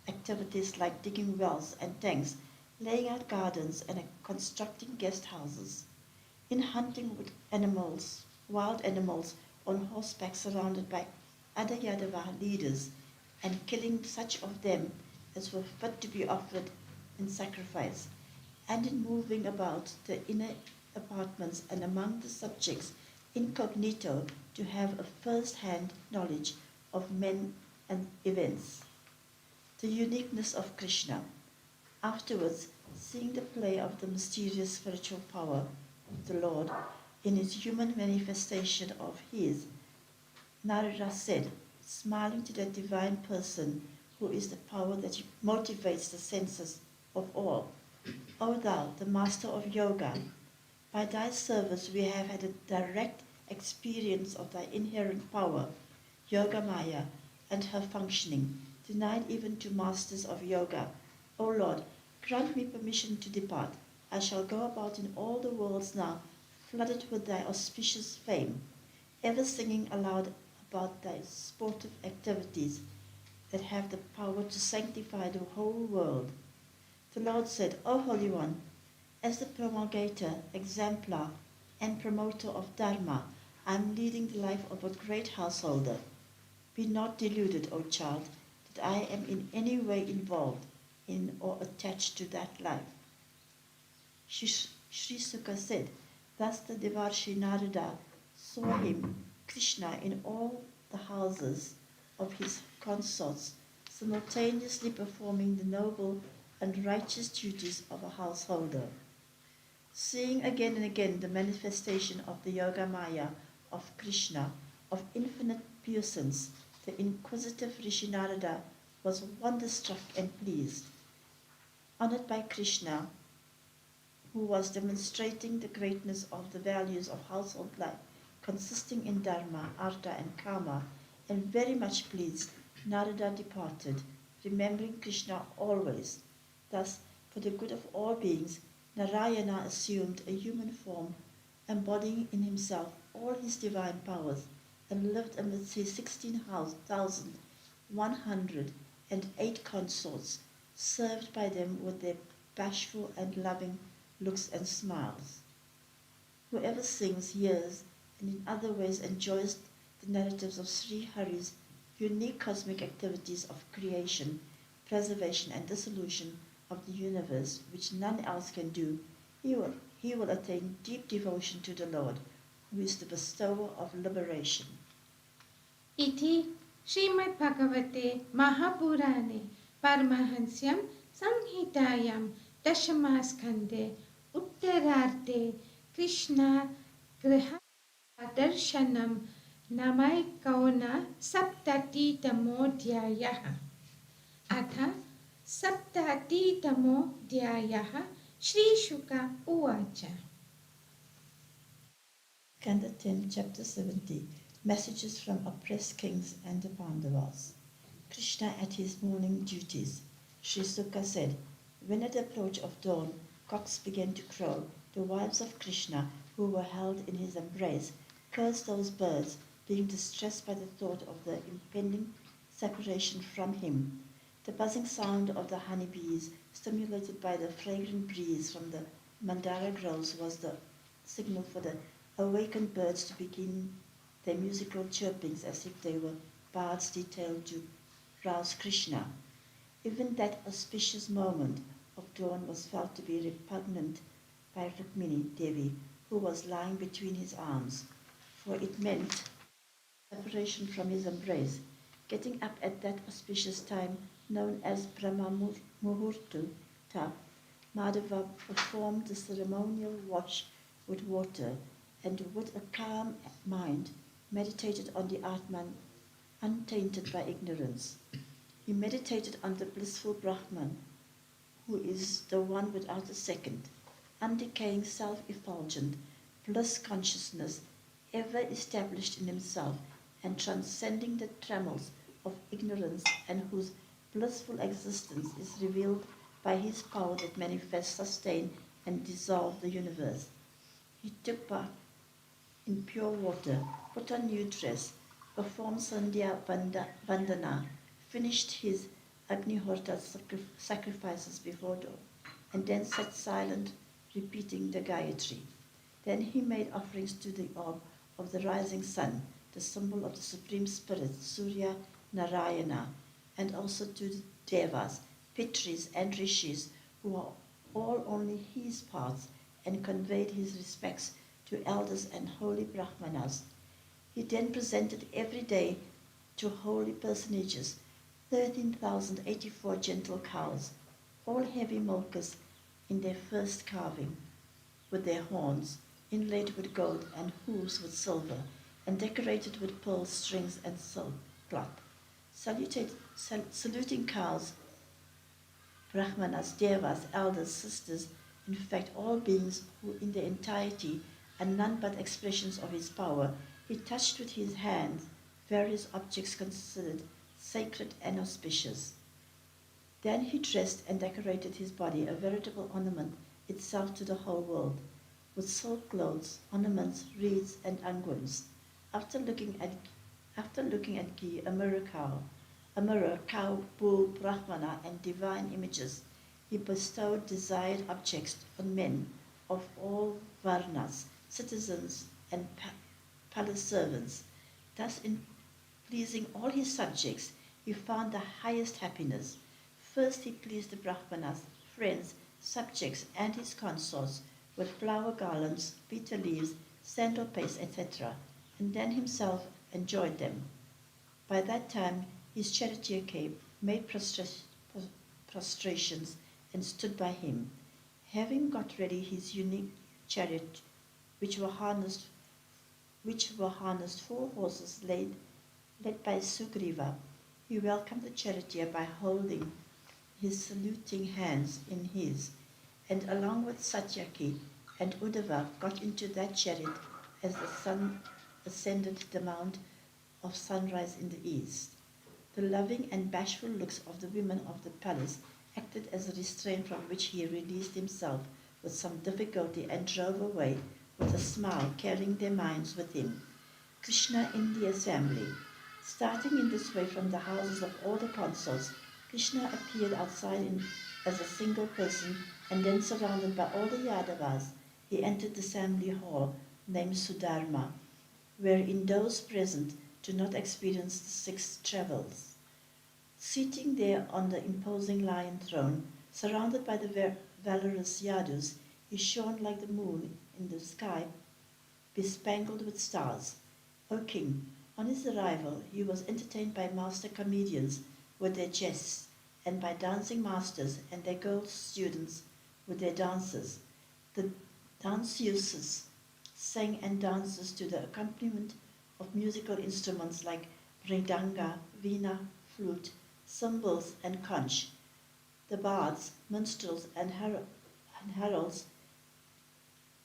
activities like digging wells and tanks, laying out gardens and constructing guest houses, in hunting with animals, wild animals on horseback surrounded by other Yadava leaders, and killing such of them as were fit to be offered in sacrifice, and in moving about the inner apartments and among the subjects incognito to have a first-hand knowledge of men and events. The uniqueness of Krishna. Afterwards, seeing the play of the mysterious spiritual power of the Lord in his human manifestation of his, Narada said, smiling to that divine person who is the power that motivates the senses of all, O thou, the master of yoga, by thy service we have had a direct experience of thy inherent power, Yoga Maya, and her functioning, denied even to masters of yoga. O Lord, grant me permission to depart. I shall go about in all the worlds now, flooded with thy auspicious fame, ever singing aloud about thy sportive activities that have the power to sanctify the whole world. The Lord said, O Holy One, as the promulgator, exemplar, and promoter of Dharma, I am leading the life of a great householder. Be not deluded, O child, that I am in any way involved in or attached to that life. Sri Sukha said, thus the Devarshi Narada saw him, Krishna, in all the houses of his consorts, simultaneously performing the noble and righteous duties of a householder. Seeing again and again the manifestation of the Yoga Maya of Krishna, of infinite puissance, the inquisitive Rishi Narada was wonderstruck and pleased. Honored by Krishna, who was demonstrating the greatness of the values of household life, consisting in Dharma, Artha, and Kama, and very much pleased, Narada departed, remembering Krishna always. Thus, for the good of all beings, Narayana assumed a human form, embodying in himself all his divine powers, and lived amidst his 16,108 consorts, served by them with their bashful and loving looks and smiles. Whoever sings, hears, and in other ways enjoys the narratives of Sri Hari's unique cosmic activities of creation, preservation, and dissolution of the universe, which none else can do, he will attain deep devotion to the Lord, who is the bestower of liberation. Iti Shrimad Bhagavate Mahapurane Paramahansyam Samhitayam Dashamaskande Uttararte Krishna Griha Darshanam Namaikauna Saptatitamodyayah Atha Saptatitamodyayah Shri Shuka Uvacha. Canto 10, Chapter 70. Messages from oppressed kings and the Pandavas. Krishna at his morning duties. Sri Sukha said, when at the approach of dawn, cocks began to crow, the wives of Krishna, who were held in his embrace, cursed those birds, being distressed by the thought of the impending separation from him. The buzzing sound of the honeybees, stimulated by the fragrant breeze from the mandara groves, was the signal for the awakened birds to begin their musical chirpings as if they were bards detailed to rouse Krishna. Even that auspicious moment of dawn was felt to be repugnant by Rukmini Devi, who was lying between his arms, for it meant separation from his embrace. Getting up at that auspicious time, known as Brahma Muhurta, Madhava performed the ceremonial wash with water, and with a calm mind meditated on the Atman untainted by ignorance. He meditated on the blissful Brahman, who is the one without a second, undecaying self-effulgent, bliss consciousness, ever established in himself and transcending the trammels of ignorance, and whose blissful existence is revealed by his power that manifests, sustain, and dissolve the universe. He took bath in pure water, put on new dress, performed Sandhya Vandana, finished his Agnihotra sacrifices before dawn, and then sat silent, repeating the Gayatri. Then he made offerings to the orb of the rising sun, the symbol of the Supreme Spirit, Surya Narayana, and also to the Devas, Pitris, and Rishis, who are all only his parts, and conveyed his respects to elders and holy Brahmanas. He then presented every day to holy personages 13,084 gentle cows, all heavy milkers in their first calving, with their horns inlaid with gold and hooves with silver, and decorated with pearl strings and silk cloth. Saluting cows, Brahmanas, Devas, elders, sisters, in fact all beings who in their entirety are none but expressions of his power, he touched with his hands various objects considered sacred and auspicious. Then he dressed and decorated his body, a veritable ornament itself to the whole world, with silk clothes, ornaments, reeds, and unguents. After looking at ghee, a mirror, cow, bull, brahmana, and divine images, he bestowed desired objects on men of all varnas, citizens, and palace servants. Thus, in pleasing all his subjects, he found the highest happiness. First, he pleased the brahmanas, friends, subjects, and his consorts with flower garlands, bitter leaves, sandal paste, etc., and then himself enjoyed them. By that time, his charioteer came, made prostrations, and stood by him. Having got ready his unique chariot, which were harnessed 4 horses led by Sugriva, he welcomed the charioteer by holding his saluting hands in his, and along with Satyaki and Uddhava got into that chariot as the sun ascended the mount of sunrise in the east. The loving and bashful looks of the women of the palace acted as a restraint from which he released himself with some difficulty and drove away with a smile, carrying their minds with him. Krishna in the assembly. Starting in this way from the houses of all the consorts, Krishna appeared outside as a single person, and then surrounded by all the Yadavas, he entered the assembly hall named Sudharma, wherein those present do not experience the 6 travels. Sitting there on the imposing lion throne, surrounded by the valorous Yadus, he shone like the moon in the sky, bespangled with stars. O king, on his arrival, he was entertained by master comedians with their jests, and by dancing masters and their girl students with their dances. The danseuses sang and dances to the accompaniment of musical instruments like mridanga, veena, flute, cymbals, and conch. The bards, minstrels, and heralds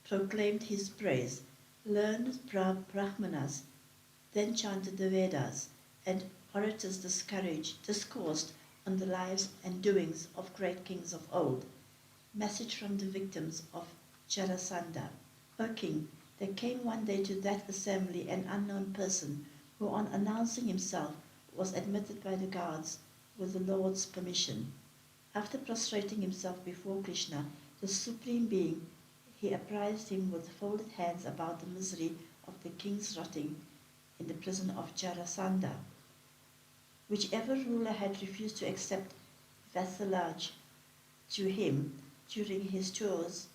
proclaimed his praise. Learned Brahmanas then chanted the Vedas, and orators discoursed on the lives and doings of great kings of old. Message from the victims of Jarasandha. O king, there came one day to that assembly an unknown person who, on announcing himself, was admitted by the guards with the Lord's permission. After prostrating himself before Krishna, the Supreme Being, he apprised him with folded hands about the misery of the kings rotting in the prison of Jarasandha. Whichever ruler had refused to accept vassalage to him during his tours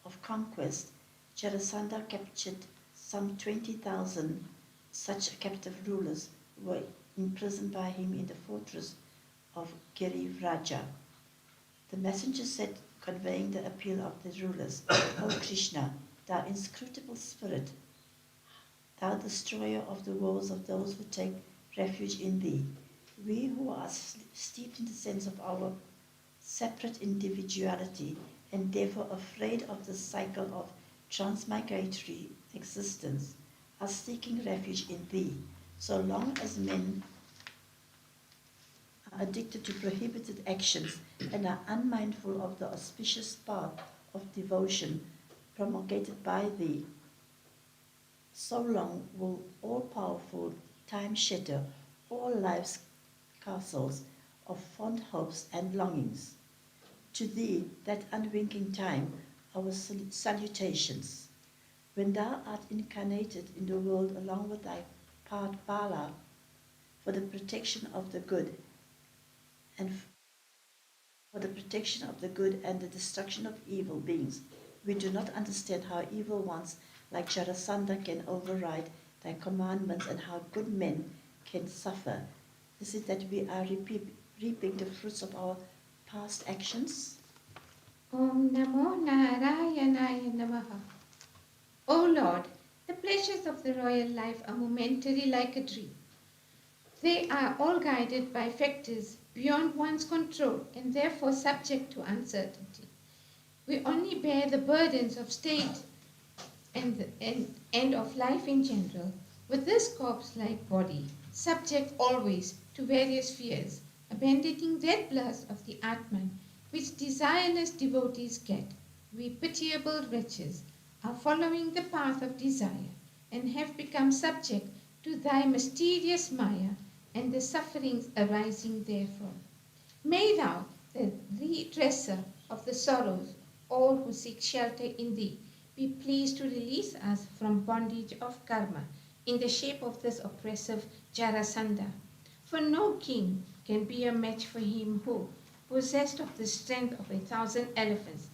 of conquest, Jarasandha captured some 20,000 such captive rulers who were imprisoned by him in the fortress of Girivraja. The messenger said, conveying the appeal of the rulers, O Krishna, thou inscrutable spirit, thou destroyer of the woes of those who take refuge in thee, we who are steeped in the sense of our separate individuality and therefore afraid of the cycle of transmigratory existence, are seeking refuge in thee. So long as men are addicted to prohibited actions and are unmindful of the auspicious path of devotion promulgated by thee, so long will all-powerful time shatter all life's castles of fond hopes and longings. To thee, that unwinking time, our salutations. When thou art incarnated in the world along with thy part Bala for the protection of the good and the destruction of evil beings, we do not understand how evil ones like Jarasandha can override thy commandments and how good men can suffer. Is it that we are reaping the fruits of our past actions? Om Namo Narayanaya Namaha. O Lord, the pleasures of the royal life are momentary like a dream. They are all guided by factors beyond one's control and therefore subject to uncertainty. We only bear the burdens of state and of life in general with this corpse-like body. subject always to various fears, abandoning that bliss of the Atman which desireless devotees get. We pitiable wretches are following the path of desire and have become subject to thy mysterious Maya and the sufferings arising therefrom. May thou, the redresser of the sorrows, all who seek shelter in thee, be pleased to release us from bondage of karma in the shape of this oppressive Jarasandha. For no king can be a match for him who, possessed of the strength of 1,000 elephants,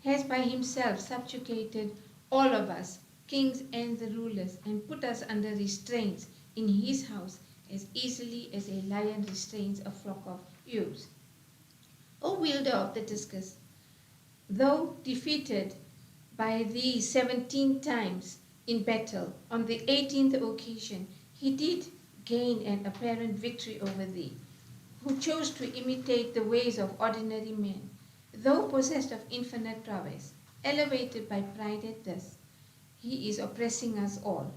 has by himself subjugated all of us, kings and the rulers, and put us under restraints in his house as easily as a lion restrains a flock of ewes. O wielder of the discus, though defeated by thee 17 times in battle, on the 18th occasion he did gain an apparent victory over thee, who chose to imitate the ways of ordinary men, though possessed of infinite prowess, elevated by pride at this. He is oppressing us all,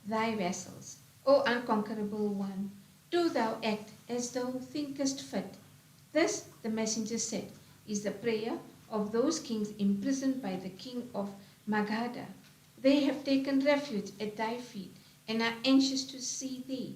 thy vassals. O unconquerable one, do thou act as thou thinkest fit. This, the messenger said, is the prayer of those kings imprisoned by the king of Magadha. They have taken refuge at thy feet and are anxious to see thee.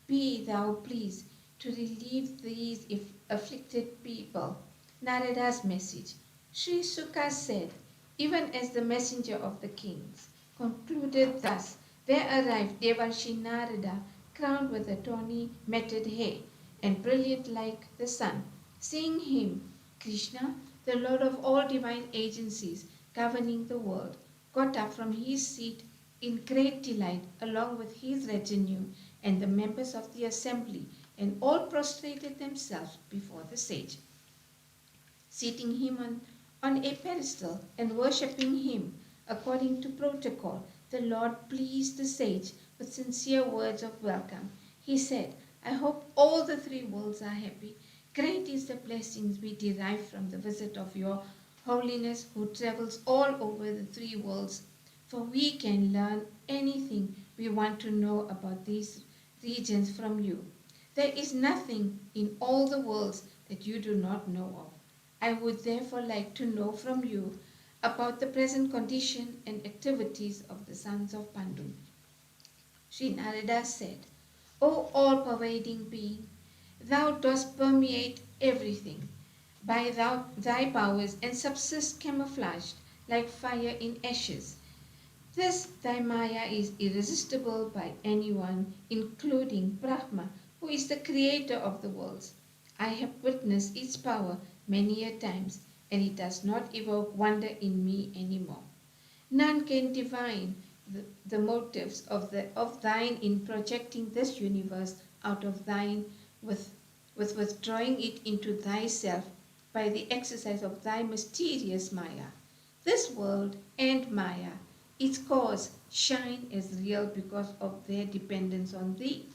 Be thou pleased to relieve these afflicted people. Narada's message. Sri Sukha said, even as the messenger of the kings concluded thus, there arrived Devarshi Narada, crowned with a tawny matted hair and brilliant like the sun. Seeing him, Krishna, the Lord of all divine agencies governing the world, got up from his seat in great delight along with his retinue and the members of the assembly, and all prostrated themselves before the sage. Seating him on a pedestal and worshipping him according to protocol, the Lord pleased the sage with sincere words of welcome. He said, I hope all the three worlds are happy. Great is the blessings we derive from the visit of your holiness who travels all over the three worlds, for we can learn anything we want to know about these regions from you. There is nothing in all the worlds that you do not know of. I would therefore like to know from you about the present condition and activities of the sons of Pandu. Sri Narada said, O all-pervading being, thou dost permeate everything by thy powers and subsist camouflaged like fire in ashes. This thy Maya is irresistible by anyone, including Brahma, who is the creator of the worlds. I have witnessed its power many a times, and it does not evoke wonder in me anymore. None can divine the motives of thine in projecting this universe out of thine with withdrawing it into thyself by the exercise of thy mysterious Maya. This world and Maya, its cause, shine as real because of their dependence on thee.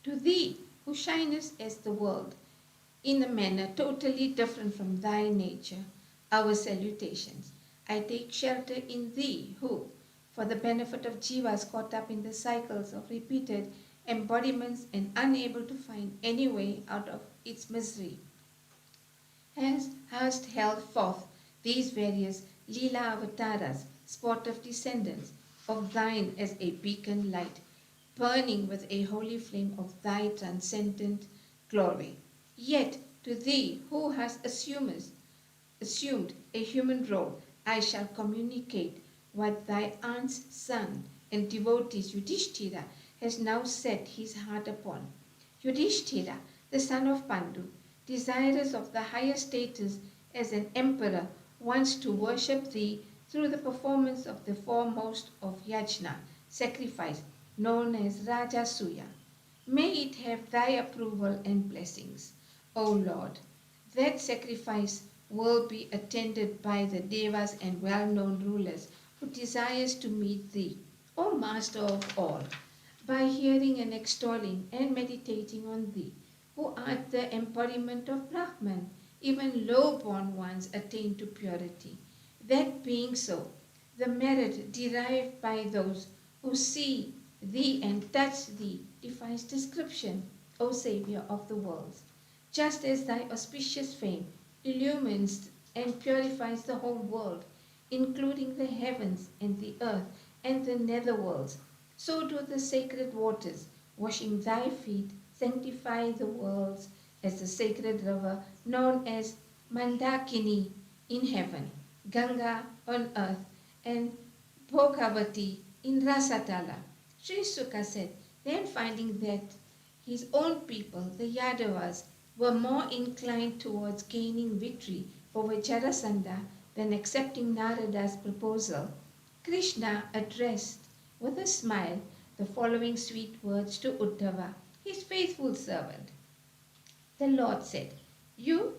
To thee, who shinest as the world, in a manner totally different from thy nature, our salutations. I take shelter in thee, who, for the benefit of jivas caught up in the cycles of repeated embodiments and unable to find any way out of its misery, hast held forth these various Leela avatars, sport of descendants of thine as a beacon light, burning with a holy flame of thy transcendent glory. Yet to thee who hast assumed a human role, I shall communicate what thy aunt's son and devotee Yudhishthira has now set his heart upon. Yudhishthira, the son of Pandu, desirous of the higher status as an emperor, wants to worship thee through the performance of the foremost of yajna, sacrifice, known as Rajasuya. May it have thy approval and blessings, O Lord. That sacrifice will be attended by the devas and well-known rulers who desires to meet thee, O Master of all, by hearing and extolling and meditating on thee, who art the embodiment of Brahman. Even low-born ones attain to purity. That being so, the merit derived by those who thee and touch thee defies description, O Saviour of the worlds. Just as thy auspicious fame illumines and purifies the whole world, including the heavens and the earth and the netherworlds, so do the sacred waters, washing thy feet, sanctify the worlds as the sacred river known as Mandakini in heaven, Ganga on earth, and Bhogavati in Rasatala. Sri Sukha said, then finding that his own people, the Yadavas, were more inclined towards gaining victory over Jarasandha than accepting Narada's proposal, Krishna addressed with a smile the following sweet words to Uddhava, his faithful servant. The Lord said, you,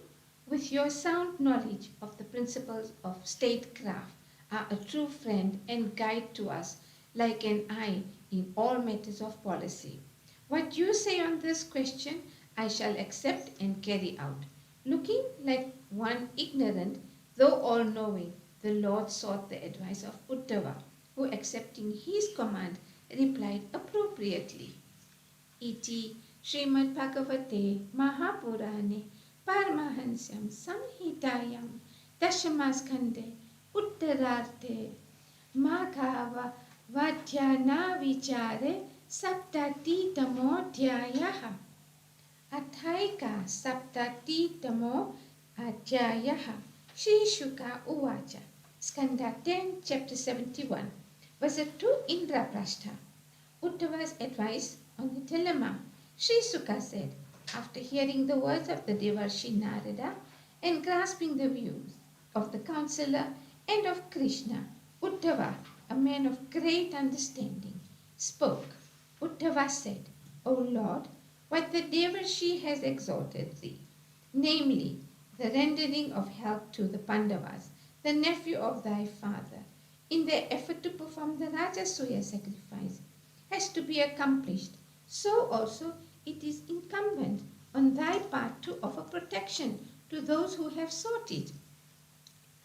with your sound knowledge of the principles of statecraft, are a true friend and guide to us, like an eye in all matters of policy. What you say on this question, I shall accept and carry out. Looking like one ignorant, though all-knowing, the Lord sought the advice of Uddhava, who, accepting his command, replied appropriately. Iti Shrimad Bhagavate Mahapurane Paramahansyam Samhitayam Dashamaskande Uttararte Maghava Vadhyana Vichare Saptatitamo Dhyayaha Athaika Saptatitamo Adhyayaha Shri Shuka Uvacha Skanda 10, chapter 71. Visit to Indraprastha. Uddhava's advice on the dilemma. Sri Sukha said, after hearing the words of the Devarshi Narada and grasping the views of the counselor and of Krishna, Uddhava, a man of great understanding, spoke. Uddhava said, O Lord, what the Devarshi has exhorted thee, namely, the rendering of help to the Pandavas, the nephew of thy father, in their effort to perform the Rajasuya sacrifice, has to be accomplished. So also it is incumbent on thy part to offer protection to those who have sought it.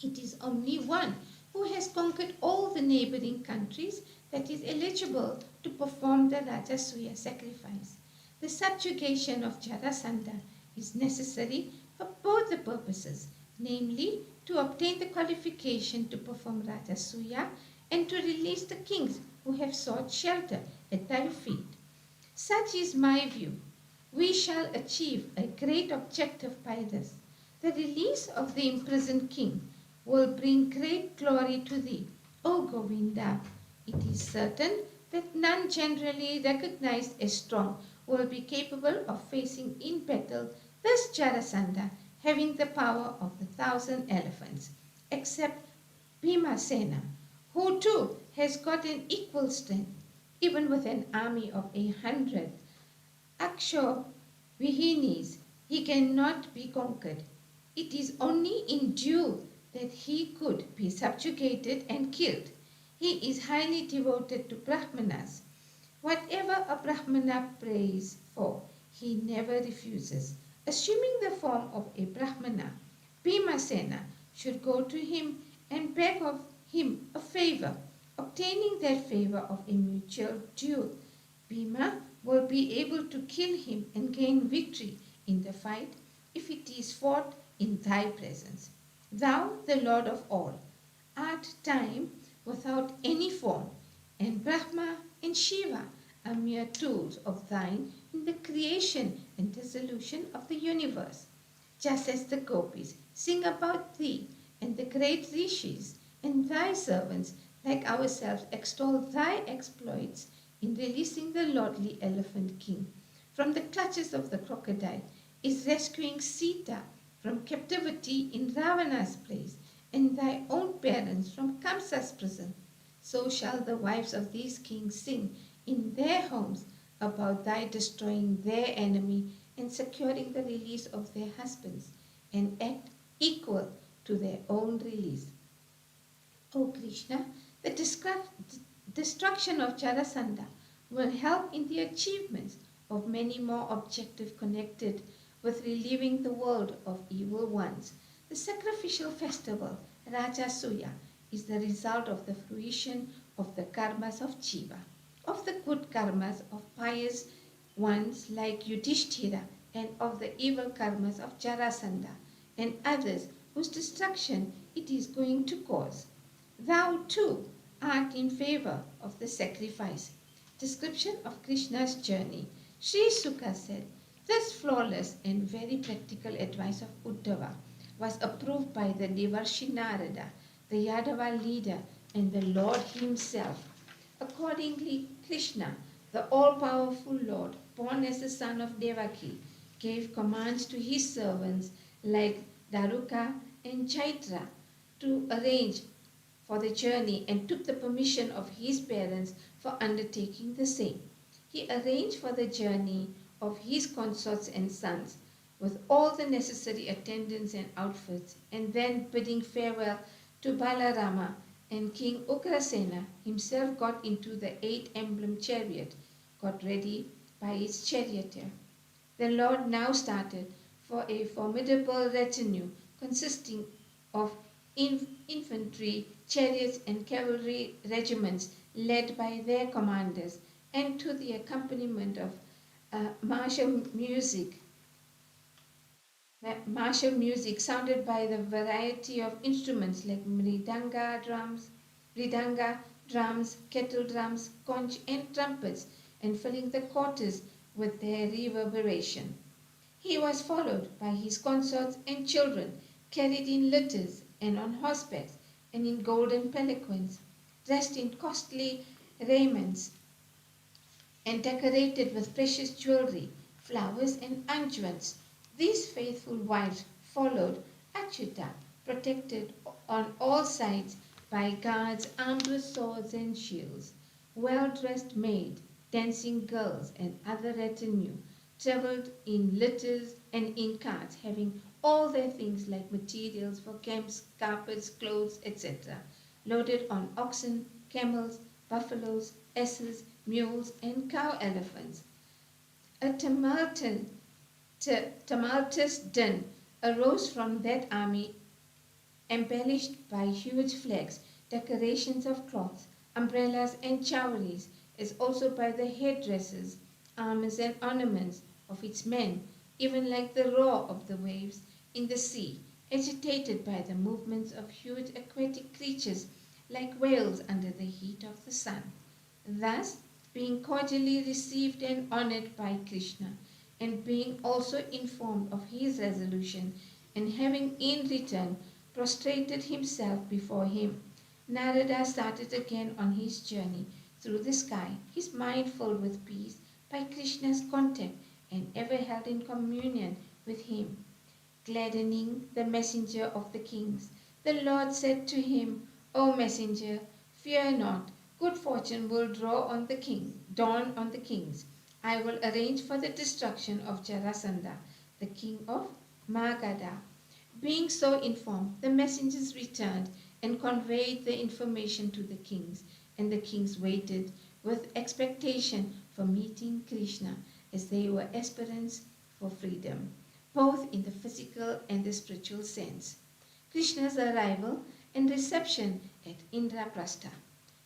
It is only one who has conquered all the neighboring countries that is eligible to perform the Rajasuya sacrifice. The subjugation of Jarasandha is necessary for both the purposes, namely to obtain the qualification to perform Rajasuya and to release the kings who have sought shelter at thy feet. Such is my view. We shall achieve a great objective by this. The release of the imprisoned king will bring great glory to thee, O Govinda. It is certain that none generally recognized as strong will be capable of facing in battle this Jarasandha, having the power of 1,000 elephants, except Bhimasena, who too has got an equal strength, even with an army of 100 Akshavihinis, he cannot be conquered. It is only in due that he could be subjugated and killed. He is highly devoted to Brahmanas. Whatever a Brahmana prays for, he never refuses. Assuming the form of a Brahmana, Bhimasena should go to him and beg of him a favor. Obtaining that favor of a mutual duel, Bhima will be able to kill him and gain victory in the fight if it is fought in thy presence. Thou, the Lord of all, art time without any form, and Brahma and Shiva are mere tools of thine in the creation and dissolution of the universe. Just as the gopis sing about thee, and the great rishis and thy servants like ourselves extol thy exploits in releasing the lordly elephant king from the clutches of the crocodile, is rescuing Sita from captivity in Ravana's place, and thy own parents from Kamsa's prison. So shall the wives of these kings sing in their homes about thy destroying their enemy and securing the release of their husbands, and act equal to their own release. O Krishna, the destruction of Jarasandha will help in the achievements of many more objectives connected with relieving the world of evil ones. The sacrificial festival, Rajasuya, is the result of the fruition of the karmas of Jiva, of the good karmas of pious ones like Yudhishthira, and of the evil karmas of Jarasandha and others whose destruction it is going to cause. Thou too art in favor of the sacrifice. Description of Krishna's journey. Sri Sukha said, this flawless and very practical advice of Uddhava was approved by the Devarshi Narada, the Yadava leader, and the Lord himself. Accordingly, Krishna, the all-powerful Lord, born as the son of Devaki, gave commands to his servants like Daruka and Chaitra to arrange for the journey and took the permission of his parents for undertaking the same. He arranged for the journey of his consorts and sons with all the necessary attendants and outfits, and then bidding farewell to Balarama and King Ugrasena himself got into the 8-emblem chariot, got ready by its charioteer. The Lord now started for a formidable retinue consisting of infantry, chariots, and cavalry regiments led by their commanders, and to the accompaniment of martial music sounded by the variety of instruments like mridanga, drums, kettle drums, conch, and trumpets, and filling the quarters with their reverberation. He was followed by his consorts and children, carried in litters and on horseback, and in golden palanquins, dressed in costly raiments, and decorated with precious jewelry, flowers, and unguents. These faithful wives followed Achyuta, protected on all sides by guards armed with swords and shields. Well-dressed maids, dancing girls, and other retinue travelled in litters and in carts, having all their things like materials for camps, carpets, clothes, etc., loaded on oxen, camels, buffaloes, asses, mules, and cow-elephants. A tumultuous din arose from that army, embellished by huge flags, decorations of cloths, umbrellas, and chowries, as also by the headdresses, armors, and ornaments of its men, even like the roar of the waves in the sea, agitated by the movements of huge aquatic creatures like whales under the heat of the sun. Thus, being cordially received and honored by Krishna, and being also informed of his resolution, and having in return prostrated himself before him, Narada started again on his journey through the sky, his mind filled with peace by Krishna's contact, and ever held in communion with him. Gladdening the messenger of the kings, the Lord said to him, O messenger, fear not, good fortune will dawn on the kings. I will arrange for the destruction of Jarasandha, the king of Magadha. Being so informed, the messengers returned and conveyed the information to the kings, and the kings waited with expectation for meeting Krishna, as they were aspirants for freedom, both in the physical and the spiritual sense. Krishna's arrival and reception at Indraprastha.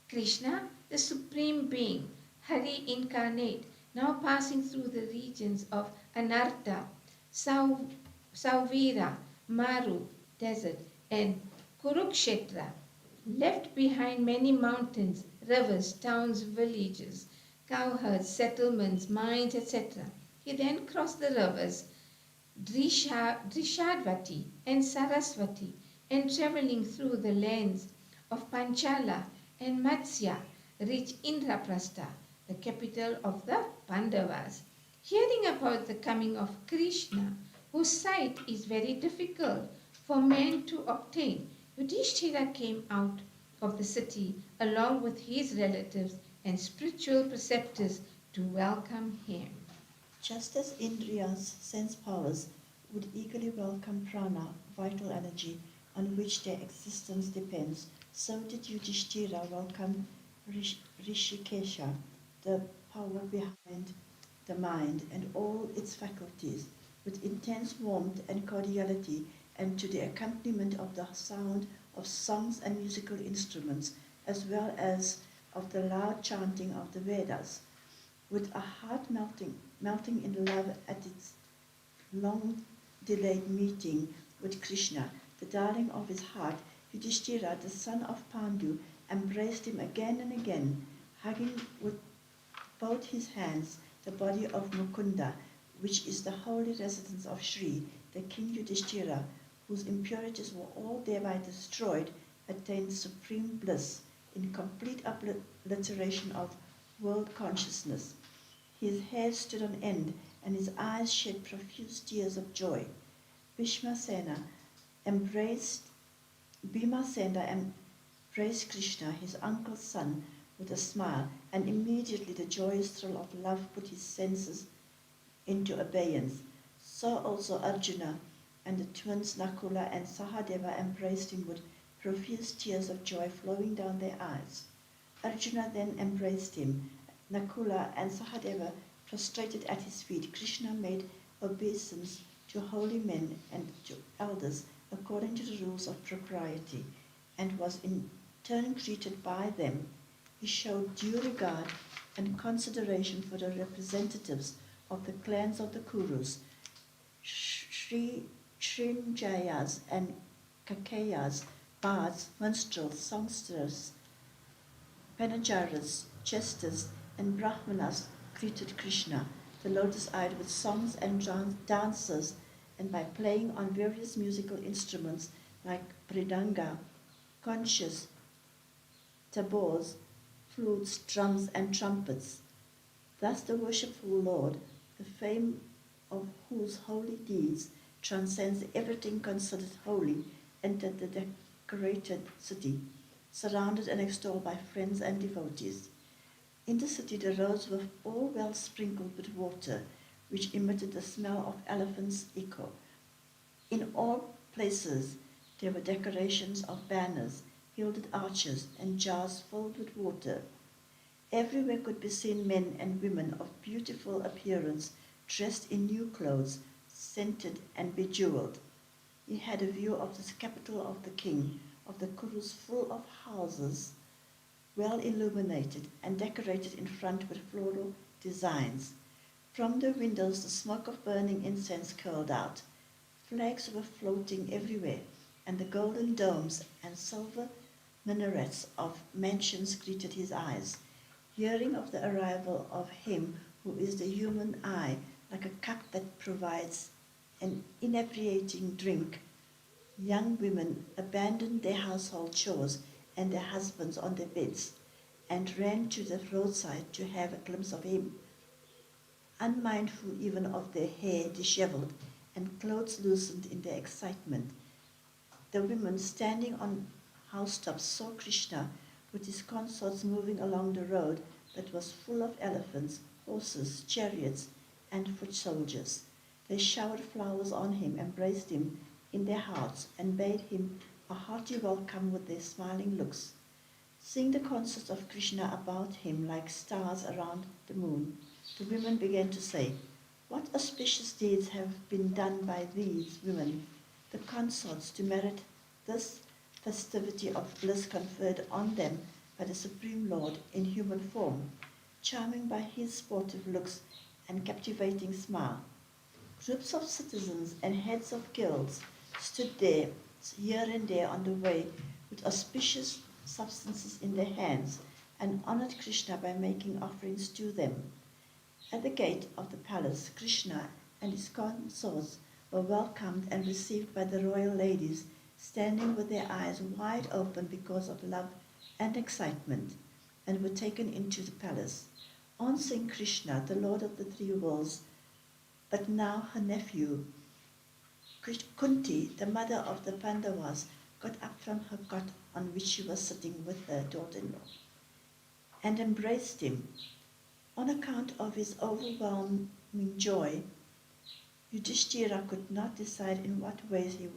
Krishna, the Supreme Being, Hari incarnate, now passing through the regions of Anartha, Sauvira, Maru, desert, and Kurukshetra, left behind many mountains, rivers, towns, villages, cowherds, settlements, mines, etc. He then crossed the rivers Drishadvati and Saraswati, and travelling through the lands of Panchala and Matsya, reached Indraprastha, the capital of the Pandavas. Hearing about the coming of Krishna, whose sight is very difficult for man to obtain, Yudhishthira came out of the city along with his relatives and spiritual preceptors to welcome him. Just as Indriyas, sense powers, would eagerly welcome prana, vital energy, on which their existence depends, so did Yudhishthira welcome Rishikesha, the power behind the mind and all its faculties, with intense warmth and cordiality, and to the accompaniment of the sound of songs and musical instruments, as well as of the loud chanting of the Vedas. With a heart melting in love at its long-delayed meeting with Krishna, the darling of his heart, Yudhishthira, the son of Pandu, embraced him again and again, hugging with both his hands the body of Mukunda, which is the holy residence of Shri, the king Yudhishthira, whose impurities were all thereby destroyed, attained supreme bliss in complete obliteration of world consciousness. His hair stood on end, and his eyes shed profuse tears of joy. Bhimasena embraced Krishna, his uncle's son, with a smile, and immediately the joyous thrill of love put his senses into abeyance. So also Arjuna and the twins Nakula and Sahadeva embraced him with profuse tears of joy flowing down their eyes. Arjuna then embraced him. Nakula and Sahadeva prostrated at his feet. Krishna made obeisance to holy men and to elders according to the rules of propriety, and was in turn greeted by them. He showed due regard and consideration for the representatives of the clans of the Kurus, Srinjayas and Kakeyas, bards, minstrels, songsters, Panajaras, jesters, and Brahmanas greeted Krishna, the lotus-eyed, with songs and dances, and by playing on various musical instruments like mridanga, conchas, tabors, flutes, drums, and trumpets. Thus the worshipful Lord, the fame of whose holy deeds transcends everything considered holy, entered the decorated city, surrounded and extolled by friends and devotees. In the city the roads were all well sprinkled with water, which emitted the smell of elephants' echo. In all places there were decorations of banners, gilded arches, and jars filled with water. Everywhere could be seen men and women of beautiful appearance, dressed in new clothes, scented and bejeweled. He had a view of the capital of the king, of the Kurus, full of houses, well illuminated and decorated in front with floral designs. From the windows the smoke of burning incense curled out. Flags were floating everywhere, and the golden domes and silver minarets of mansions greeted his eyes. Hearing of the arrival of him who is the human eye, like a cup that provides an inebriating drink, young women abandoned their household chores and their husbands on their beds, and ran to the roadside to have a glimpse of him, unmindful even of their hair disheveled and clothes loosened in their excitement. The women standing on housetops saw Krishna with his consorts moving along the road that was full of elephants, horses, chariots, and foot soldiers. They showered flowers on him, embraced him in their hearts, and bade him a hearty welcome with their smiling looks. Seeing the consorts of Krishna about him like stars around the moon, the women began to say, "What auspicious deeds have been done by these women, the consorts, to merit this festivity of bliss conferred on them by the Supreme Lord in human form, charming by his sportive looks and captivating smile." Groups of citizens and heads of guilds stood there, here and there on the way, with auspicious substances in their hands, and honored Krishna by making offerings to them. At the gate of the palace, Krishna and his consorts were welcomed and received by the royal ladies, standing with their eyes wide open because of love and excitement, and were taken into the palace. On seeing Krishna, the Lord of the three worlds, but now her nephew, Kunti, the mother of the Pandavas, got up from her cot on which she was sitting with her daughter-in-law, and embraced him. On account of his overwhelming joy, Yudhishthira could not decide in what ways he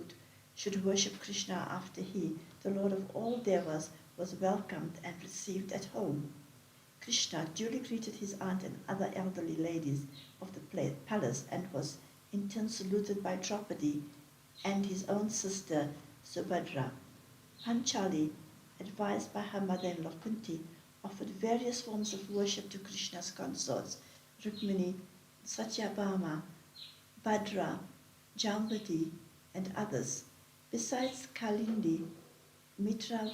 should worship Krishna after he, the Lord of all Devas, was welcomed and received at home. Krishna duly greeted his aunt and other elderly ladies of the palace, and was in turn saluted by Draupadi and his own sister Subhadra. Panchali, advised by her mother-in-law Kunti offered various forms of worship to Krishna's consorts, Rukmini, Satyabhama, Bhadra, Jambati, and others. Besides Kalindi, Mitra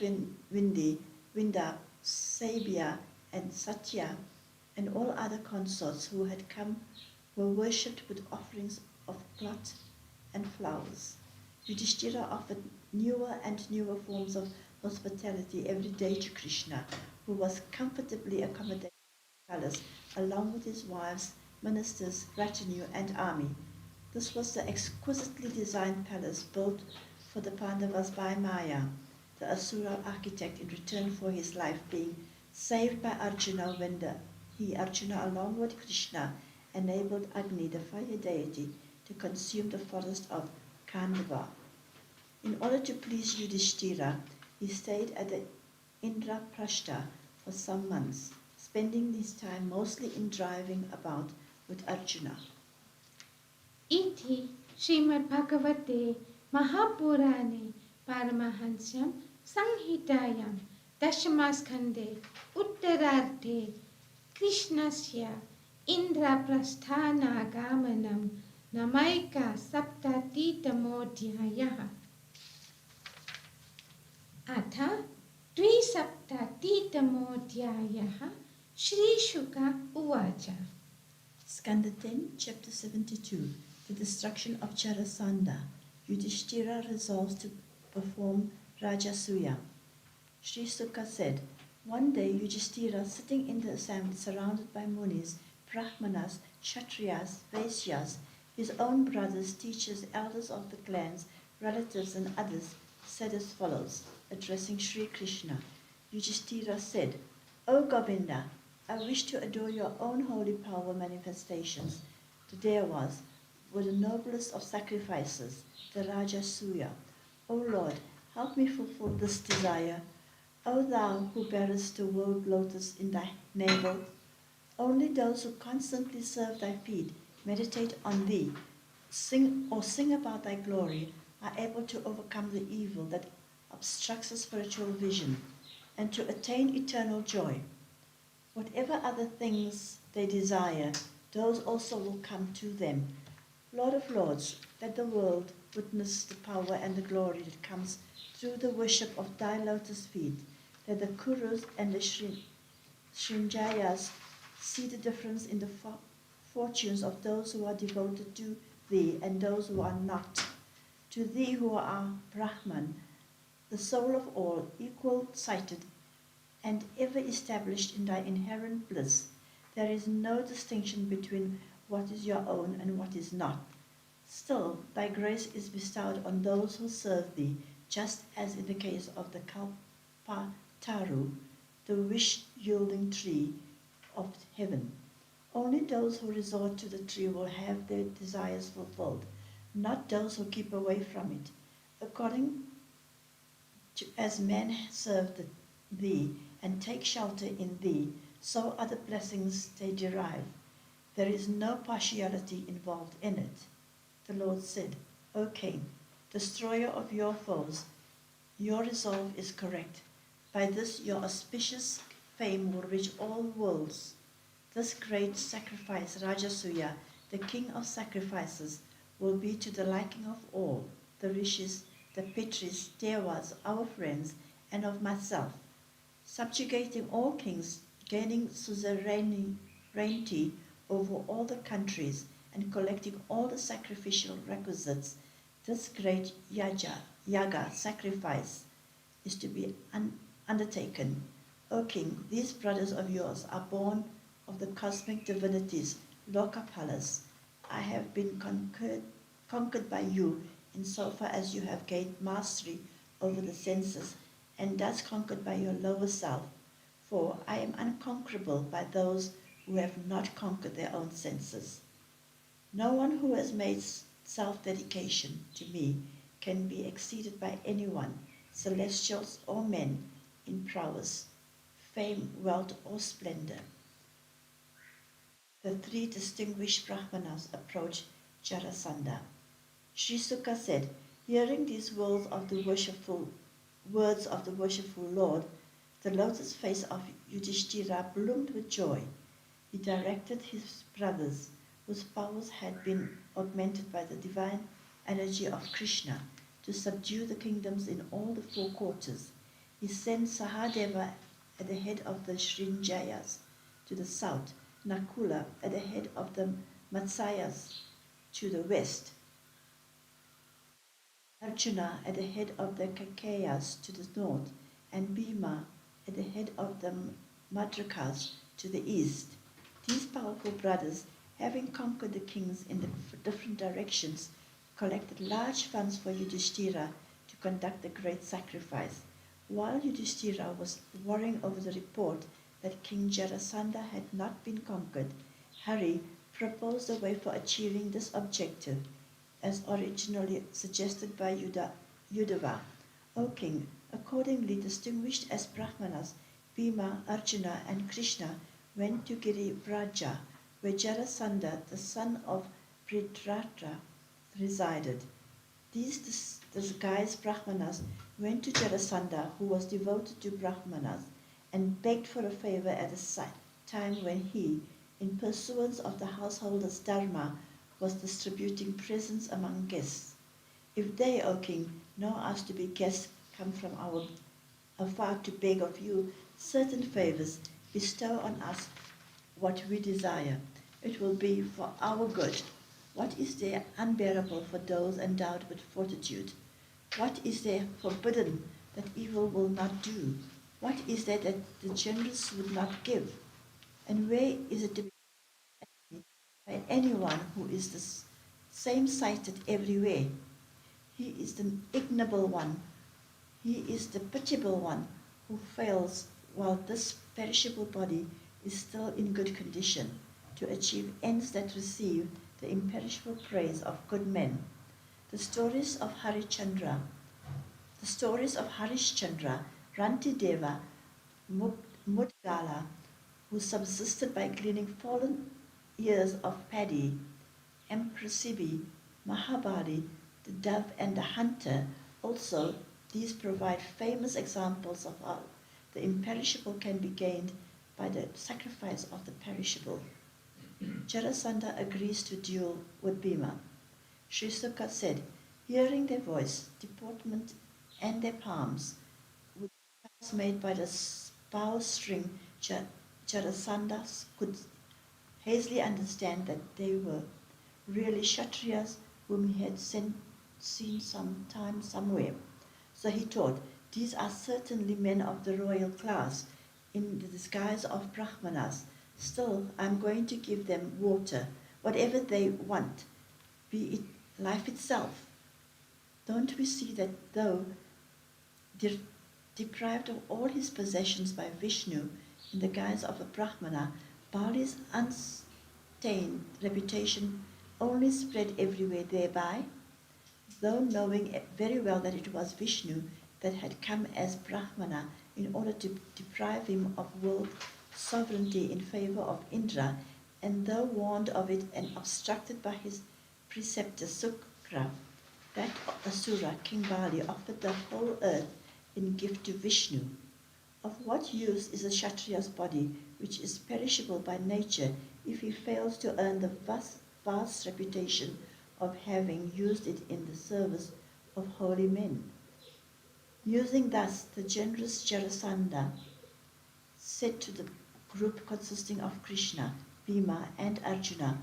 Vindi, Vinda, Sabia, and Satya, and all other consorts who had come were worshipped with offerings of cloth and flowers. Yudhishthira offered newer and newer forms of hospitality every day to Krishna, who was comfortably accommodated in the palace along with his wives, ministers, retinue, and army. This was the exquisitely designed palace built for the Pandavas by Maya, the Asura architect, in return for his life being saved by Arjuna when Arjuna, along with Krishna, enabled Agni, the fire deity, to consume the forest of Khandava. In order to please Yudhishthira, he stayed at the Indraprastha for some months, spending his time mostly in driving about with Arjuna. Iti Shrimad Bhagavate Mahapurane Paramahansyam Sanhitayam Dashamaskande Uttararthe Krishnasya Indraprasthanaagamanam Namaika Saptatitamodyayah Atha Dvisaptatitamodyayah Shri Shuka Uvacha. Skanda 10, chapter 72, the destruction of Jarasandha. Yudhishthira resolves to perform Rajasuya. Sri Sukha said, one day Yudhishthira, sitting in the assembly surrounded by munis, brahmanas, kshatriyas, vaisyas, his own brothers, teachers, elders of the clans, relatives and others, said as follows, addressing Sri Krishna. Yudhishthira said, O Govinda, I wish to adore your own holy power manifestations. The Devas were the noblest of sacrifices, the Rajasuya. O Lord, help me fulfill this desire. O thou who bearest the world lotus in thy navel, only those who constantly serve thy feet, meditate on thee, sing about thy glory, are able to overcome the evil that obstructs a spiritual vision, and to attain eternal joy. Whatever other things they desire, those also will come to them. Lord of Lords, let the world witness the power and the glory that comes through the worship of thy lotus feet. Let the Kurus and the Srinjayas see the difference in the fortunes of those who are devoted to thee and those who are not. To thee who are Brahman, the soul of all, equal-sighted, and ever established in thy inherent bliss, there is no distinction between what is your own and what is not. Still, thy grace is bestowed on those who serve thee, just as in the case of the Kalpataru, the wish-yielding tree of heaven. Only those who resort to the tree will have their desires fulfilled, not those who keep away from it. According to as men serve thee and take shelter in thee, so are the blessings they derive. There is no partiality involved in it. The Lord said, O King, destroyer of your foes, your resolve is correct. By this your auspicious fame will reach all worlds. This great sacrifice, Rajasuya, the king of sacrifices, will be to the liking of all, the rishis, the pitris, devas, our friends, and of myself. Subjugating all kings, gaining suzerainty over all the countries, and collecting all the sacrificial requisites, this great yaga sacrifice is to be undertaken. O king, these brothers of yours are born of the cosmic divinities, Lokapalas. I have been conquered by you insofar as you have gained mastery over the senses, and thus conquered by your lower self. For I am unconquerable by those who have not conquered their own senses. No one who has made self-dedication to me can be exceeded by anyone, celestials or men, in prowess, fame, wealth, or splendor. The three distinguished Brahmanas approached Jarasandha. Sri Sukha said, hearing these words of the worshipful Lord, The lotus face of Yudhishthira bloomed with joy. He directed his brothers, whose powers had been augmented by the divine energy of Krishna, to subdue the kingdoms in all the four quarters. He sent Sahadeva at the head of the Srinjayas to the south, Nakula at the head of the Matsayas to the west, Arjuna at the head of the Kakeyas to the north, and Bhima at the head of the Madrakas to the east. These powerful brothers, having conquered the kings in the different directions, collected large funds for Yudhishthira to conduct the great sacrifice. While Yudhishthira was worrying over the report that King Jarasandha had not been conquered, Hari proposed a way for achieving this objective, as originally suggested by Yudhava. O king, accordingly distinguished as Brahmanas, Bhima, Arjuna, and Krishna went to Girivraja, where Jarasandha, the son of Pridratra, resided. These disguised Brahmanas went to Jarasandha, who was devoted to Brahmanas, and begged for a favor at a time when he, in pursuance of the householder's dharma, was distributing presents among guests. If they, O king, know us to be guests come from afar to beg of you certain favors, bestow on us what we desire. It will be for our good. What is there unbearable for those endowed with fortitude? What is there forbidden that evil will not do? What is there that the generous would not give? And where is it to be by anyone who is the same sighted everywhere? He is the ignoble one. He is the pitiable one who fails while this perishable body is still in good condition to achieve ends that receive the imperishable praise of good men. The stories of Harishchandra, Rantideva, Mudgala, who subsisted by gleaning fallen ears of paddy, Empressibi, Mahabali, the dove and the hunter, also these provide famous examples of how the imperishable can be gained by the sacrifice of the perishable. Jarasandha agrees to duel with Bhima. Sri Sukha said, hearing their voice, deportment, and their palms, with sounds made by the bowstring, Jarasandha could hazily understand that they were really Kshatriyas whom he had seen sometime somewhere. So he thought, these are certainly men of the royal class, in the disguise of Brahmanas. Still, I am going to give them water, whatever they want, be it life itself. Don't we see that though deprived of all his possessions by Vishnu in the guise of a Brahmana, Bali's unstained reputation only spread everywhere thereby? Though knowing very well that it was Vishnu that had come as Brahmana in order to deprive him of world sovereignty in favor of Indra, and though warned of it and obstructed by his preceptor Sukra, that Asura, King Bali, offered the whole earth in gift to Vishnu. Of what use is a Kshatriya's body, which is perishable by nature, if he fails to earn the vast reputation of having used it in the service of holy men? Musing thus, the generous Jarasandha said to the group consisting of Krishna, Bhima, and Arjuna,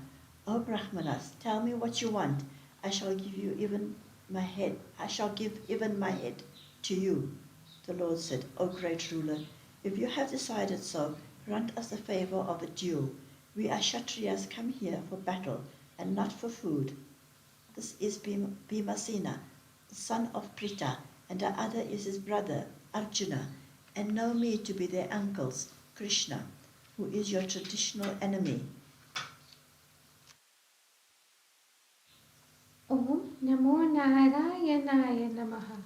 O Brahmanas, tell me what you want. I shall give even my head to you. The Lord said, O great ruler, if you have decided so, grant us the favor of a duel. We are Kshatriyas come here for battle and not for food. This is Bhimasena, the son of Prita, and the other is his brother Arjuna, and know me to be their uncles, Krishna, who is your traditional enemy. Om Namo Narayanaya Namaha.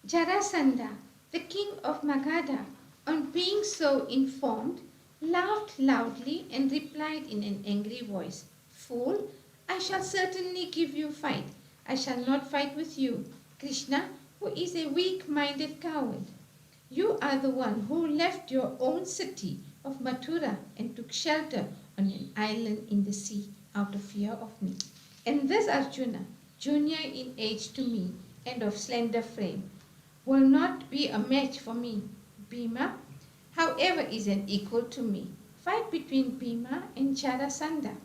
Jarasandha, the king of Magadha, on being so informed, laughed loudly and replied in an angry voice, Fool, I shall certainly give you fight. I shall not fight with you, Krishna, who is a weak-minded coward. You are the one who left your own city of Mathura and took shelter on an island in the sea out of fear of me. And this Arjuna, junior in age to me and of slender frame, will not be a match for me. Bhima, however, is an equal to me. Fight between Bhima and Jarasandha.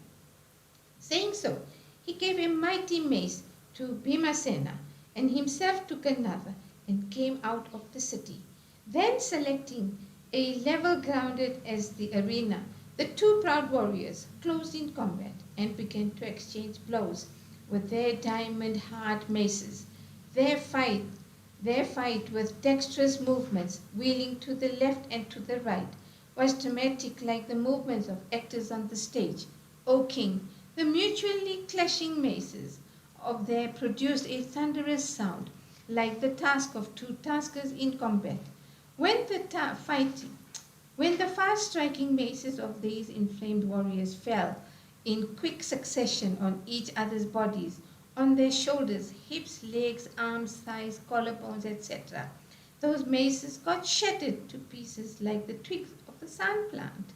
Saying so, he gave a mighty mace to Bhimasena and himself took another and came out of the city. Then selecting a level grounded as the arena, the two proud warriors closed in combat and began to exchange blows with their diamond-hard maces. Their fight with dexterous movements, wheeling to the left and to the right, was dramatic like the movements of actors on the stage. O king, the mutually clashing maces of there produced a thunderous sound, like the task of two taskers in combat. When the fast-striking maces of these inflamed warriors fell in quick succession on each other's bodies, on their shoulders, hips, legs, arms, thighs, collarbones, etc., those maces got shattered to pieces like the twigs of the sun plant.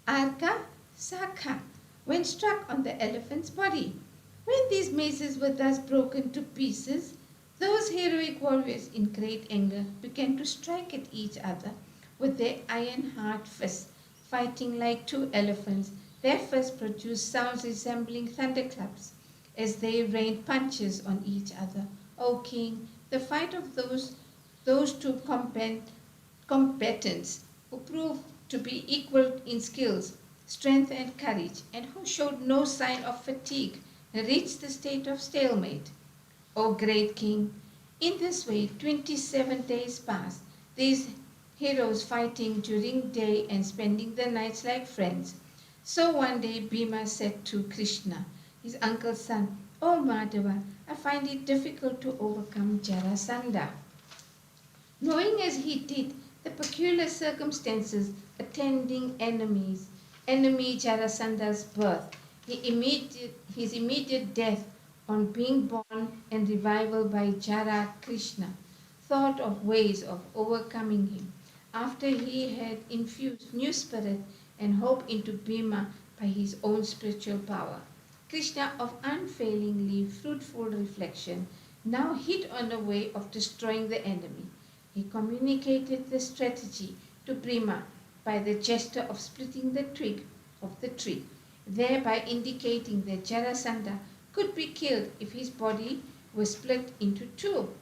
Arka, Sakha, when struck on the elephant's body. When these maces were thus broken to pieces, those heroic warriors in great anger began to strike at each other with their iron-hard fists, fighting like two elephants. Their fists produced sounds resembling thunderclaps as they rained punches on each other. O king, the fight of those two combatants who proved to be equal in skills, strength, and courage, and who showed no sign of fatigue, reached the state of stalemate. O great king, in this way 27 days passed, these heroes fighting during day and spending the nights like friends. So one day Bhima said to Krishna, his uncle's son, O Madhava, I find it difficult to overcome Jarasandha. Knowing as he did the peculiar circumstances attending enemy Jarasandha's birth, his immediate death on being born and revival by Jara Krishna, thought of ways of overcoming him after he had infused new spirit and hope into Bhima by his own spiritual power. Krishna, of unfailingly fruitful reflection, now hit on a way of destroying the enemy. He communicated the strategy to Bhima by the gesture of splitting the twig of the tree, thereby indicating that Jarasandha could be killed if his body was split into two.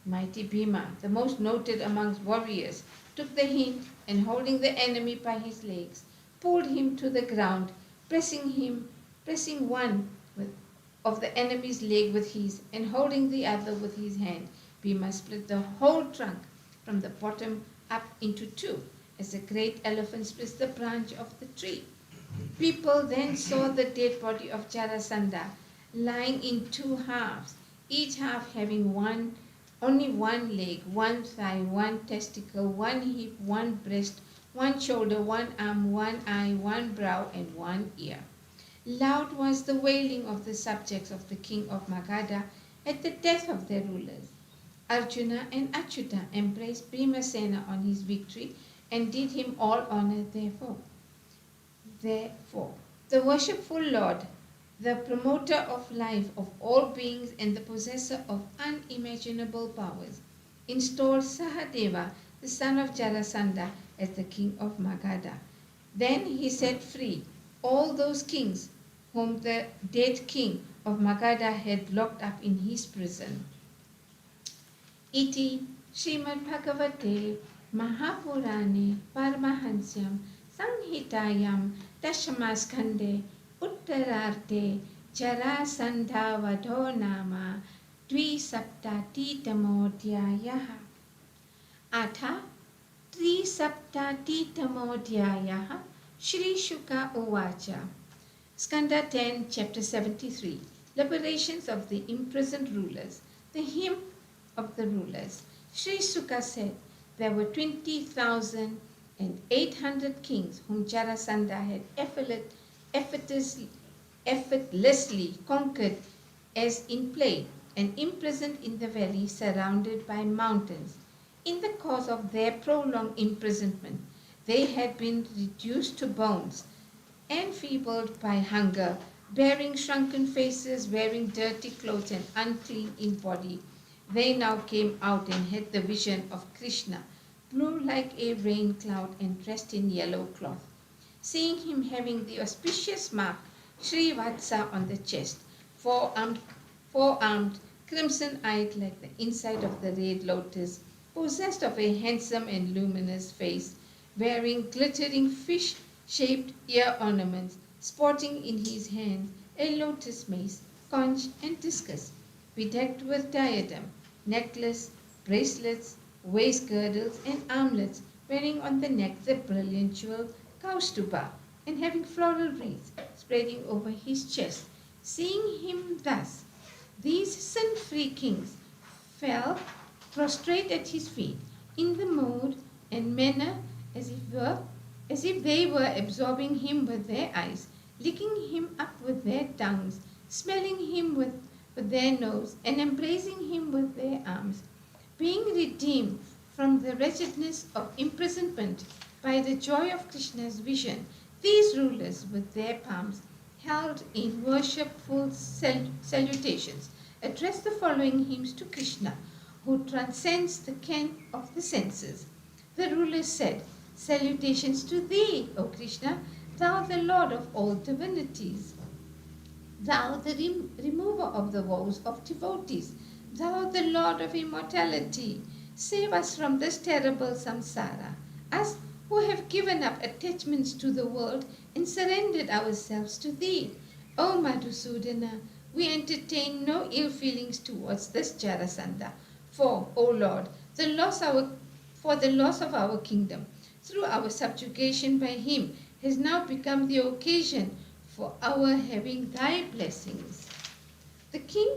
Mighty Bhima, the most noted amongst warriors, took the hint and holding the enemy by his legs, pulled him to the ground, pressing one of the enemy's leg with his and holding the other with his hand. Bhima split the whole trunk from the bottom up into two, as a great elephant splits the branch of the tree. People then saw the dead body of Jarasandha lying in two halves, each half having only one leg, one thigh, one testicle, one hip, one breast, one shoulder, one arm, one eye, one brow, and one ear. Loud was the wailing of the subjects of the king of Magadha at the death of their rulers. Arjuna and Achyuta embraced Bhimasena on his victory and did him all honor Therefore, the worshipful Lord, the promoter of life of all beings and the possessor of unimaginable powers, installed Sahadeva, the son of Jarasandha, as the king of Magadha. Then he set free all those kings whom the dead king of Magadha had locked up in his prison. Iti Shrimad Bhagavate Mahapurane Paramahansyam Sanhitayam Dashamaskande Uttararte Jarasandha Vadho Nama Dvisaptatitamodyayah Atha Trisaptatitamodyayah Shri Shuka Uvacha. Skanda 10, chapter 73. Liberations of the imprisoned rulers. The hymn of the rulers. Shri Shuka said, there were 20,800 kings whom Jarasandha had effortlessly conquered as in play, and imprisoned in the valley surrounded by mountains. In the course of their prolonged imprisonment, they had been reduced to bones, enfeebled by hunger, bearing shrunken faces, wearing dirty clothes and unclean in body. They now came out and had the vision of Krishna, blue like a rain cloud and dressed in yellow cloth. Seeing him having the auspicious mark Srivatsa on the chest, four-armed, crimson-eyed like the inside of the red lotus, possessed of a handsome and luminous face, wearing glittering fish-shaped ear ornaments, sporting in his hand a lotus mace, conch, and discus, bedecked with diadem, necklace, bracelets, waist girdles, and armlets, wearing on the neck the brilliant jewel Kaustuba, and having floral wreaths spreading over his chest. Seeing him thus, these sin-free kings fell prostrate at his feet, in the mode and manner as if they were absorbing him with their eyes, licking him up with their tongues, smelling him with their nose, and embracing him with their arms. Being redeemed from the wretchedness of imprisonment by the joy of Krishna's vision, these rulers with their palms held in worshipful salutations addressed the following hymns to Krishna, who transcends the ken of the senses. The rulers said, "Salutations to thee, O Krishna, thou the Lord of all divinities. Thou the remover of the woes of devotees. Thou the Lord of immortality. Save us from this terrible samsara, us who have given up attachments to the world and surrendered ourselves to thee. O Madhusudana, we entertain no ill feelings towards this Jarasandha, for, O Lord, the loss of our kingdom through our subjugation by him has now become the occasion for our having thy blessings." The king,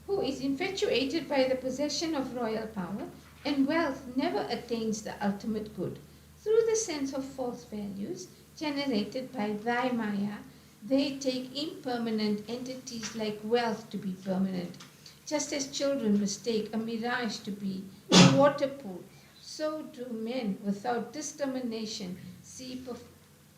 who is infatuated by the possession of royal power and wealth, never attains the ultimate good. Through the sense of false values generated by thy Maya, they take impermanent entities like wealth to be permanent. Just as children mistake a mirage to be a water pool, so do men without discrimination see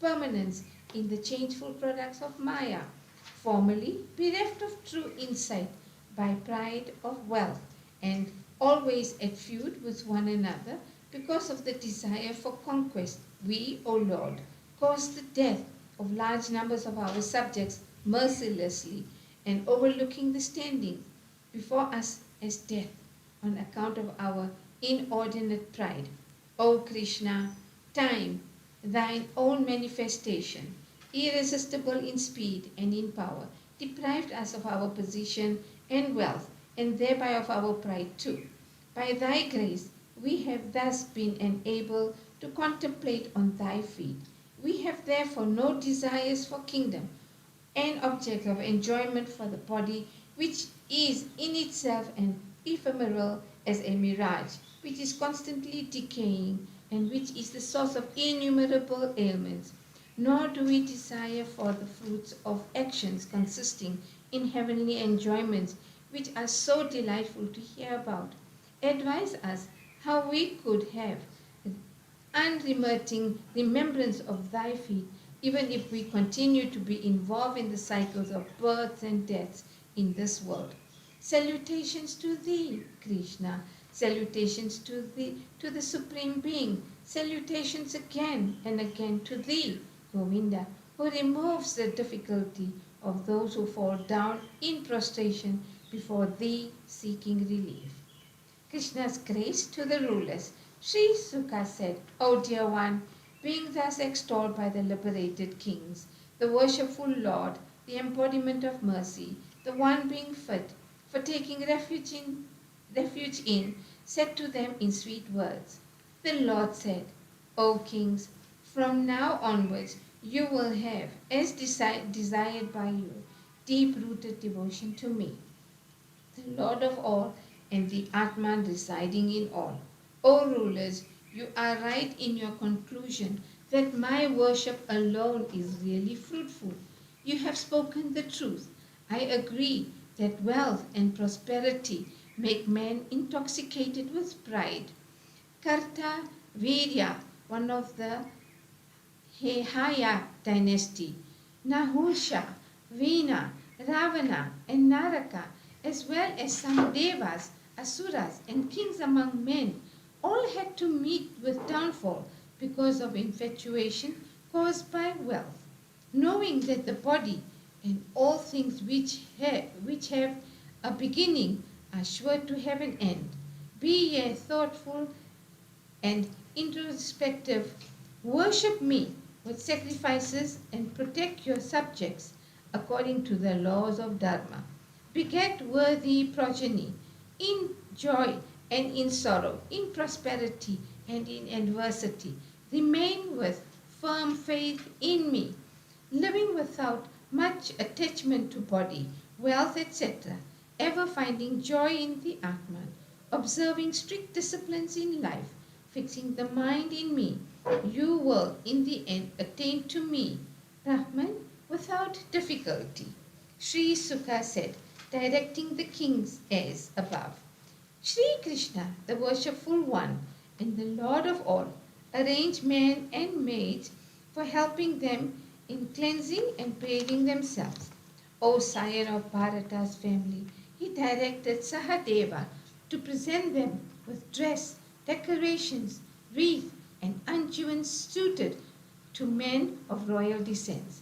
permanence in the changeful products of Maya, formerly bereft of true insight by pride of wealth, and always at feud with one another because of the desire for conquest. We, O Lord, cause the death of large numbers of our subjects mercilessly, and overlooking the standing before us as death on account of our inordinate pride. O Krishna, time, thine own manifestation, irresistible in speed and in power, deprived us of our position and wealth, and thereby of our pride too. By thy grace, we have thus been enabled to contemplate on thy feet. We have therefore no desires for kingdom, an object of enjoyment for the body, which is in itself an ephemeral as a mirage, which is constantly decaying, and which is the source of innumerable ailments. Nor do we desire for the fruits of actions consisting in heavenly enjoyments, which are so delightful to hear about. Advise us how we could have unremitting remembrance of thy feet, even if we continue to be involved in the cycles of births and deaths in this world. Salutations to thee, Krishna. Salutations to the Supreme Being. Salutations again and again to thee, Govinda, who removes the difficulty of those who fall down in prostration before thee seeking relief. Krishna's grace to the rulers. Sri Sukha said, O dear one, being thus extolled by the liberated kings, the worshipful Lord, the embodiment of mercy, the one being fit for taking refuge in, said to them in sweet words. The Lord said, O kings, from now onwards you will have, as desired by you, deep-rooted devotion to me, the Lord of all and the Atman residing in all. O rulers, you are right in your conclusion that my worship alone is really fruitful. You have spoken the truth. I agree that wealth and prosperity make men intoxicated with pride. Karta Virya, one of the Hehaya dynasty, Nahusha, Veena, Ravana, and Naraka, as well as some devas, asuras, and kings among men, all had to meet with downfall because of infatuation caused by wealth. Knowing that the body and all things which have a beginning are sure to have an end, be ye thoughtful and introspective. Worship me with sacrifices and protect your subjects according to the laws of Dharma. Beget worthy progeny in joy and in sorrow, in prosperity and in adversity. Remain with firm faith in me, living without much attachment to body, wealth, etc., ever finding joy in the Atman, observing strict disciplines in life, fixing the mind in me, you will in the end attain to me, Brahman, without difficulty. Sri Sukha said, directing the kings as above. Sri Krishna, the worshipful one and the Lord of all, arranged men and maids for helping them in cleansing and bathing themselves. O sire of Bharata's family, he directed Sahadeva to present them with dress, decorations, wreath, and unguents suited to men of royal descent.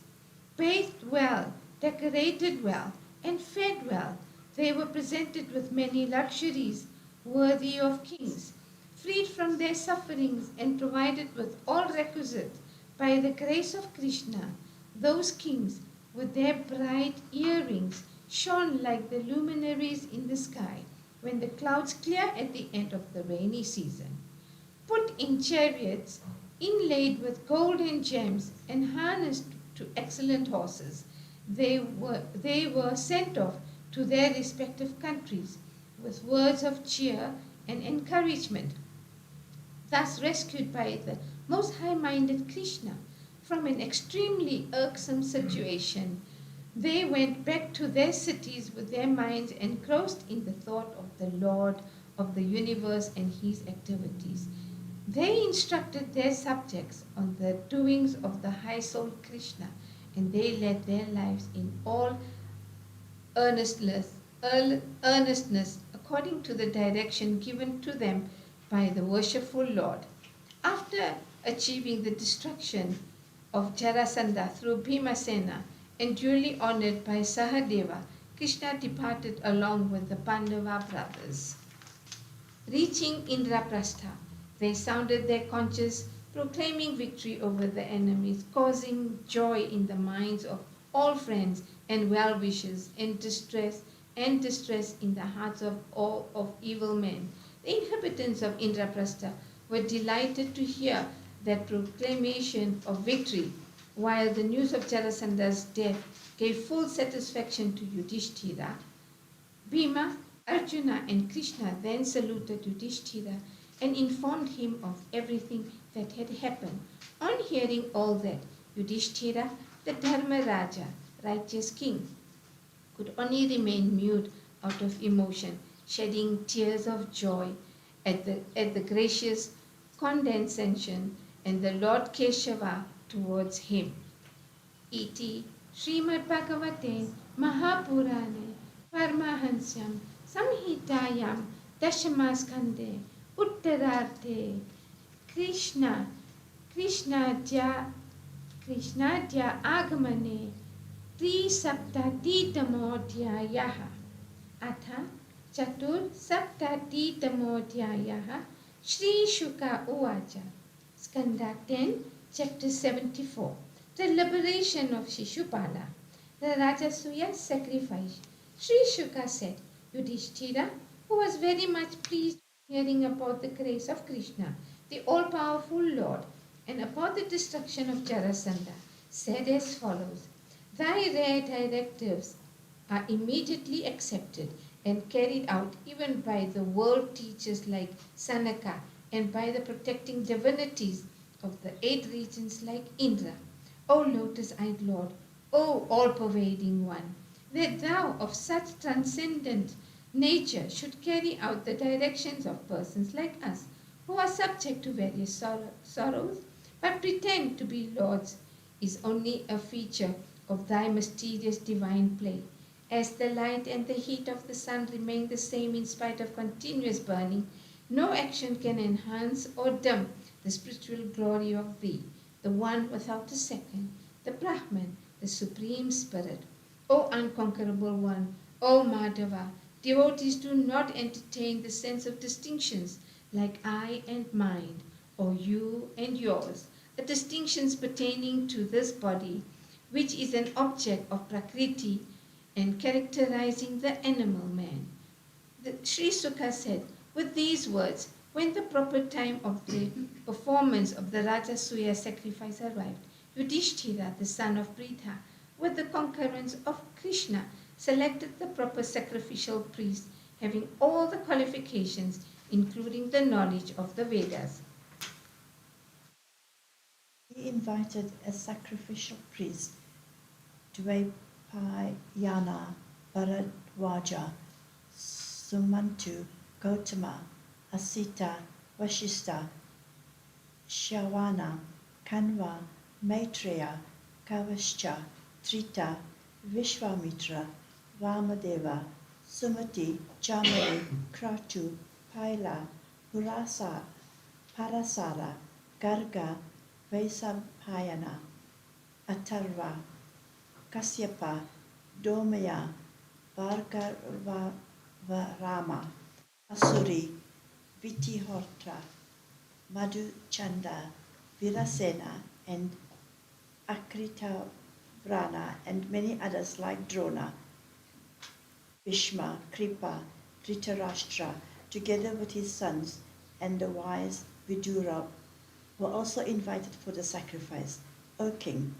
Bathed well, decorated well, and fed well, they were presented with many luxuries worthy of kings, freed from their sufferings and provided with all requisite by the grace of Krishna. Those kings, with their bright earrings, shone like the luminaries in the sky when the clouds clear at the end of the rainy season. Put in chariots inlaid with gold and gems and harnessed to excellent horses, they were sent off to their respective countries with words of cheer and encouragement, thus rescued by the most high-minded Krishna from an extremely irksome situation. They went back to their cities with their minds engrossed in the thought of the Lord of the universe and his activities. They instructed their subjects on the doings of the high soul Krishna, and they led their lives in all earnestness according to the direction given to them by the worshipful Lord. After achieving the destruction of Jarasandha through Bhimasena and duly honored by Sahadeva, Krishna departed along with the Pandava brothers. Reaching Indraprastha, they sounded their conches, proclaiming victory over the enemies, causing joy in the minds of all friends and well-wishers, and distress in the hearts of all of evil men. The inhabitants of Indraprastha were delighted to hear that proclamation of victory, while the news of Jarasandha's death gave full satisfaction to Yudhishthira. Bhima, Arjuna, and Krishna then saluted Yudhishthira and informed him of everything that had happened. On hearing all that, Yudhishthira, the Dharma Raja, righteous king, could only remain mute out of emotion, shedding tears of joy at the gracious condescension and the Lord Keshava towards him. Iti Shrimad Bhagavatam Mahapurane Paramahansyam Samhitayam Dashamaskande Uttararte Krishnadya Agamane Trisaptatitamodyayah Atha Chatur Saptatitamodyayah Shri Shuka Uvacha Skanda 10, Chapter 74. The liberation of Shishupala, the Rajasuya sacrifice. Sri Shuka said, Yudhishthira, who was very much pleased hearing about the grace of Krishna, the all-powerful Lord, and about the destruction of Jarasandha, said as follows, Thy rare directives are immediately accepted and carried out even by the world teachers like Sanaka and by the protecting divinities of the 8 regions like Indra. O lotus-eyed Lord, O all-pervading one, that thou of such transcendent nature should carry out the directions of persons like us, who are subject to various sorrows, but pretend to be lords, is only a feature of thy mysterious divine play. As the light and the heat of the sun remain the same in spite of continuous burning, no action can enhance or dim the spiritual glory of thee, the one without a second, the Brahman, the Supreme Spirit. O unconquerable one, O Madhava, devotees do not entertain the sense of distinctions like I and mine, or you and yours, the distinctions pertaining to this body, which is an object of Prakriti and characterizing the animal man. Sri Sukha said, with these words, when the proper time of the performance of the Rajasuya sacrifice arrived, Yudhishthira, the son of Pritha, with the concurrence of Krishna, selected the proper sacrificial priest, having all the qualifications, including the knowledge of the Vedas. He invited a sacrificial priest, Dvaipayana, Bharadwaja, Sumantu, Gautama, Asita, Vashista, Shyawana, Kanva, Maitreya, Kavascha, Trita, Vishwamitra, Vamadeva, Sumati, Jamali, Kratu, Paila, Parasara, Garga, Vaisabhayana, Atharva, Kasyapa, Domaya, Bhargavarama, Asuri, Vitihortra, Madhuchanda, Virasena, and Akritavrana, and many others like Drona, Bhishma, Kripa, Dhritarashtra, together with his sons and the wise Vidura, were also invited for the sacrifice. O king,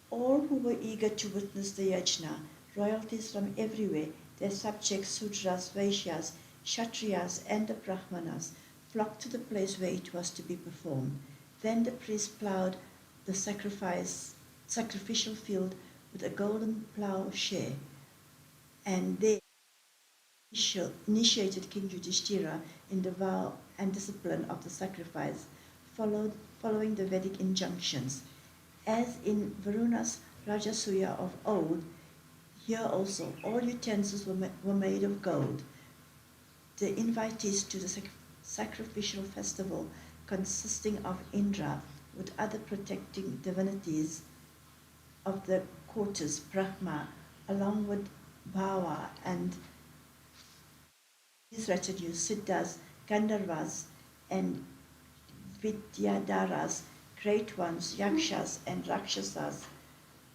all who were eager to witness the yajna, royalties from everywhere, their subjects, Sudras, Vaishyas, Kshatriyas, and the Brahmanas, flocked to the place where it was to be performed. Then the priest ploughed the sacrificial field with a golden ploughshare, and they initiated King Yudhishthira in the vow and discipline of the sacrifice, following the Vedic injunctions. As in Varuna's Rajasuya of old, here also all utensils were made of gold. The invitees to the sacrificial festival, consisting of Indra with other protecting divinities of the quarters, Brahma, along with Bhava and his retinue, Siddhas, Gandharvas, and Vidyadharas, great ones, Yakshas and Rakshasas,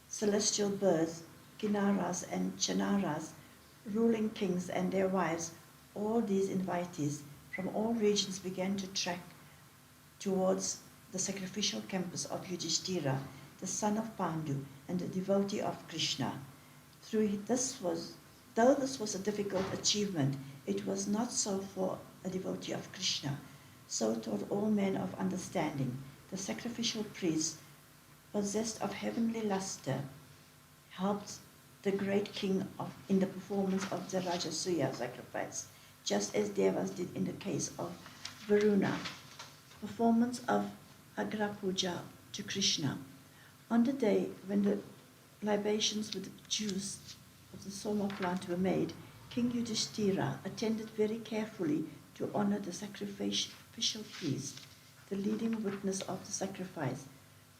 celestial birds, Kinnaras and Channaras, ruling kings and their wives. All these invitees from all regions began to trek towards the sacrificial campus of Yudhishthira, the son of Pandu and the devotee of Krishna. Though this was a difficult achievement, it was not so for a devotee of Krishna. So toward all men of understanding, the sacrificial priest, possessed of heavenly luster, helped the great king in the performance of the Rajasuya sacrifice, just as Devas did in the case of Varuna. Performance of Agra Puja to Krishna. On the day when the libations with the juice of the soma plant were made, King Yudhishthira attended very carefully to honor the sacrificial priest, the leading witness of the sacrifice,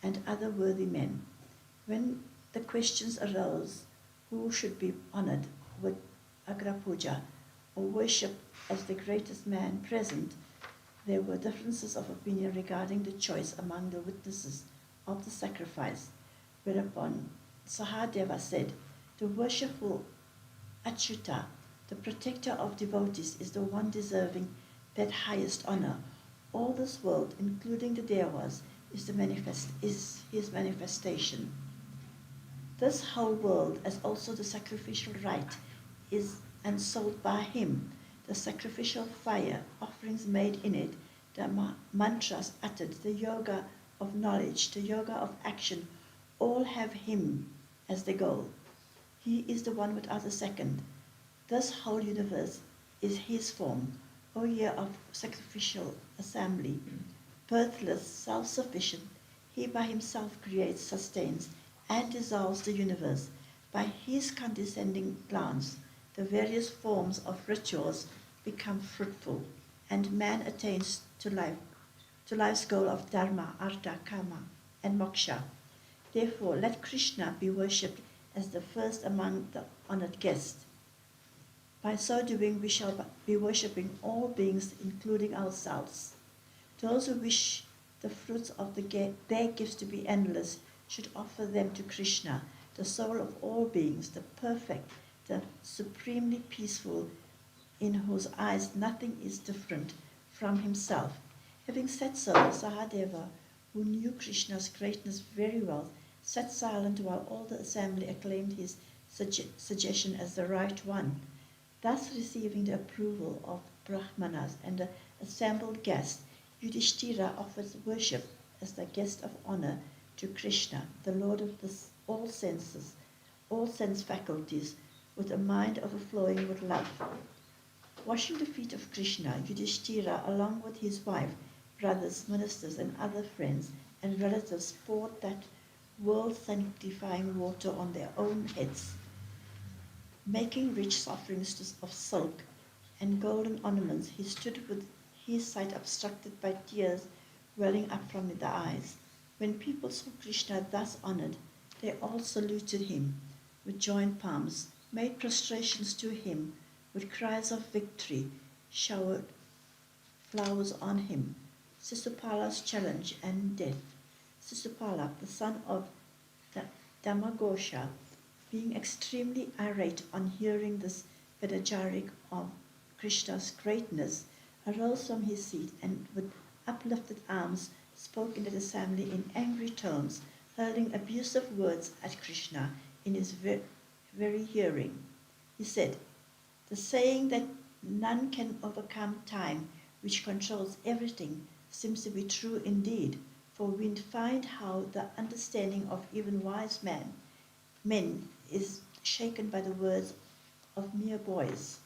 and other worthy men. When the questions arose who should be honored with Agra Puja or worshipped as the greatest man present, there were differences of opinion regarding the choice among the witnesses of the sacrifice, whereupon Sahadeva said, the worshipful Achyuta, the protector of devotees, is the one deserving that highest honor. All this world, including the Devas, is his manifestation. This whole world, as also the sacrificial rite, is ensouled by him. The sacrificial fire, offerings made in it, the mantras uttered, the yoga of knowledge, the yoga of action, all have him as the goal. He is the one without a second. This whole universe is his form. O year of sacrificial assembly, birthless, self-sufficient, he by himself creates, sustains, and dissolves the universe. By his condescending glance, the various forms of rituals become fruitful, and man attains to life's goal of dharma, artha, kama, and moksha. Therefore, let Krishna be worshipped as the first among the honored guests. By so doing, we shall be worshipping all beings, including ourselves. Those who wish the fruits of their gifts to be endless should offer them to Krishna, the soul of all beings, the perfect, the supremely peaceful, in whose eyes nothing is different from himself. Having said so, Sahadeva, who knew Krishna's greatness very well, sat silent while all the assembly acclaimed his suggestion as the right one. Thus receiving the approval of Brahmanas and the assembled guests, Yudhishthira offered worship as the guest of honor to Krishna, the Lord of all senses, all sense faculties, with a mind overflowing with love. Washing the feet of Krishna, Yudhishthira, along with his wife, brothers, ministers, and other friends and relatives, poured that world-sanctifying water on their own heads. Making rich offerings of silk and golden ornaments, he stood with his sight obstructed by tears welling up from the eyes. When people saw Krishna thus honored, they all saluted him with joined palms, made prostrations to him with cries of victory, showered flowers on him. Sisupala's challenge and death. Sisupala, the son of Dhamagosha, being extremely irate on hearing this panegyric of Krishna's greatness, arose from his seat and with uplifted arms spoke in the assembly in angry tones, hurling abusive words at Krishna in his very hearing. He said, "The saying that none can overcome time, which controls everything, seems to be true indeed, for we find how the understanding of even wise men is shaken by the words of mere boys.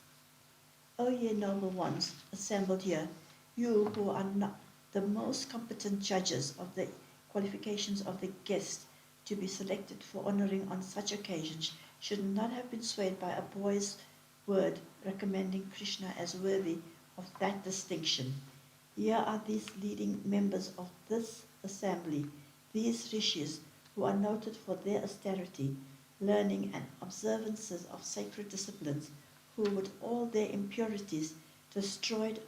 O ye noble ones assembled here, you who are not the most competent judges of the qualifications of the guest to be selected for honoring on such occasions, should not have been swayed by a boy's word recommending Krishna as worthy of that distinction. Here are these leading members of this assembly, these rishis who are noted for their austerity, learning, and observances of sacred disciplines, who with all their impurities destroyed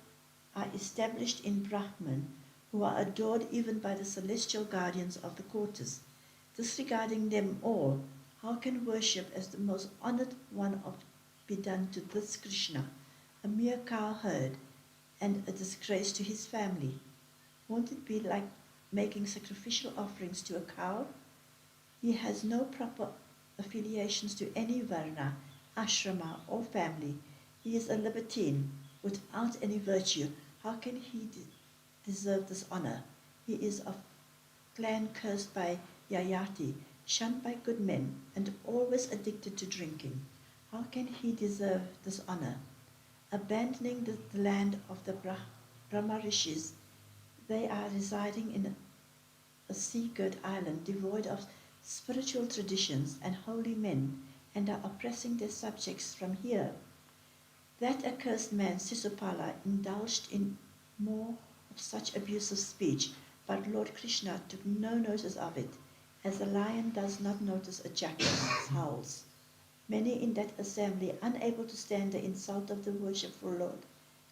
are established in Brahman, who are adored even by the celestial guardians of the quarters. Disregarding them all, how can worship as the most honored one be done to this Krishna, a mere cowherd and a disgrace to his family? Won't it be like making sacrificial offerings to a cow? He has no proper affiliations to any varna, ashrama, or family. He is a libertine without any virtue. How can he deserve this honor? He is of clan cursed by Yayati, shunned by good men, and always addicted to drinking. How can he deserve this honor? Abandoning the land of the Brahma Rishis, they are residing in a sea-girt island devoid of spiritual traditions and holy men, and are oppressing their subjects from here. That accursed man Sisupala indulged in more of such abusive speech, but Lord Krishna took no notice of it, as a lion does not notice a jackal's howls. Many in that assembly, unable to stand the insult of the worshipful Lord,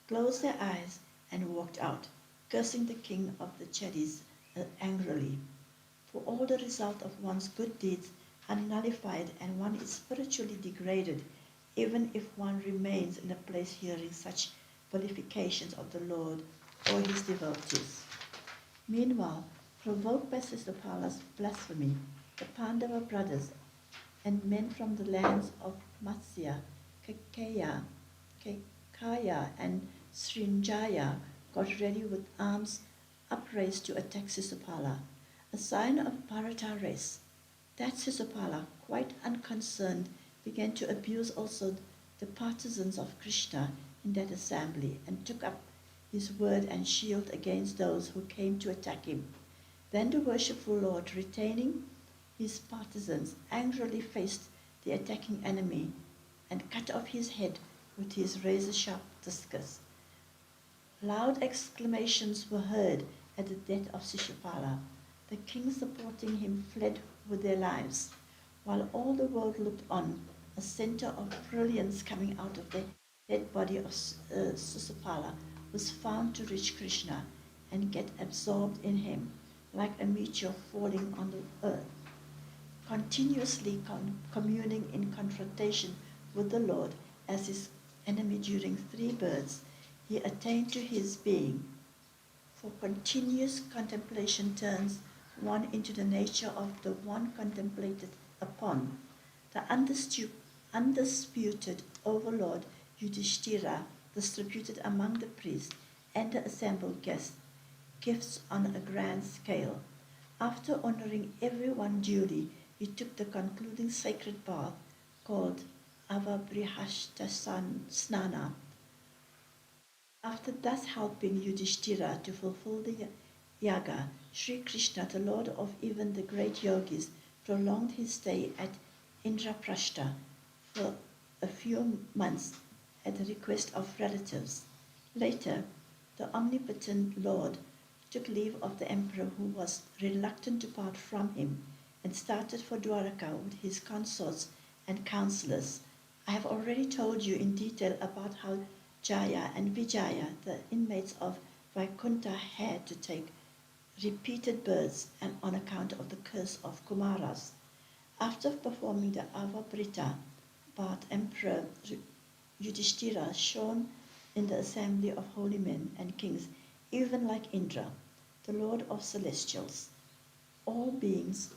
closed their eyes and walked out, cursing the king of the Chedis angrily. For all the result of one's good deeds are nullified, and one is spiritually degraded, even if one remains in a place hearing such qualifications of the Lord or his devotees. Meanwhile, provoked by Sisupala's blasphemy, the Pandava brothers and men from the lands of Matsya, Kekaya, and Srinjaya got ready with arms upraised to attack Sisupala, a sign of Bharata race. That Sisupala, quite unconcerned, began to abuse also the partisans of Krishna, in that assembly and took up his word and shield against those who came to attack him. Then the worshipful Lord, retaining his partisans, angrily faced the attacking enemy and cut off his head with his razor-sharp discus. Loud exclamations were heard at the death of Shishupala. The kings supporting him fled with their lives, while all the world looked on. A center of brilliance coming out of the dead body of Shishupala was found to reach Krishna and get absorbed in him, like a meteor falling on the earth. Continuously communing in confrontation with the Lord as his enemy during 3 births, he attained to his being. For continuous contemplation turns one into the nature of the one contemplated upon. The undisputed overlord Yudhishthira distributed among the priests and the assembled guests gifts on a grand scale. After honoring everyone duly, he took the concluding sacred bath called Avabrihashta Snana. After thus helping Yudhishthira to fulfill the yaga, Sri Krishna, the lord of even the great yogis, prolonged his stay at Indraprastha for a few months at the request of relatives. Later, the omnipotent Lord took leave of the emperor, who was reluctant to part from him, and started for Dwaraka with his consorts and counselors. I have already told you in detail about how Jaya and Vijaya, the inmates of Vaikuntha, had to take repeated births and on account of the curse of Kumaras. After performing the Avabrita bath, Emperor Yudhishthira shone in the assembly of holy men and kings, even like Indra, the Lord of celestials. All beings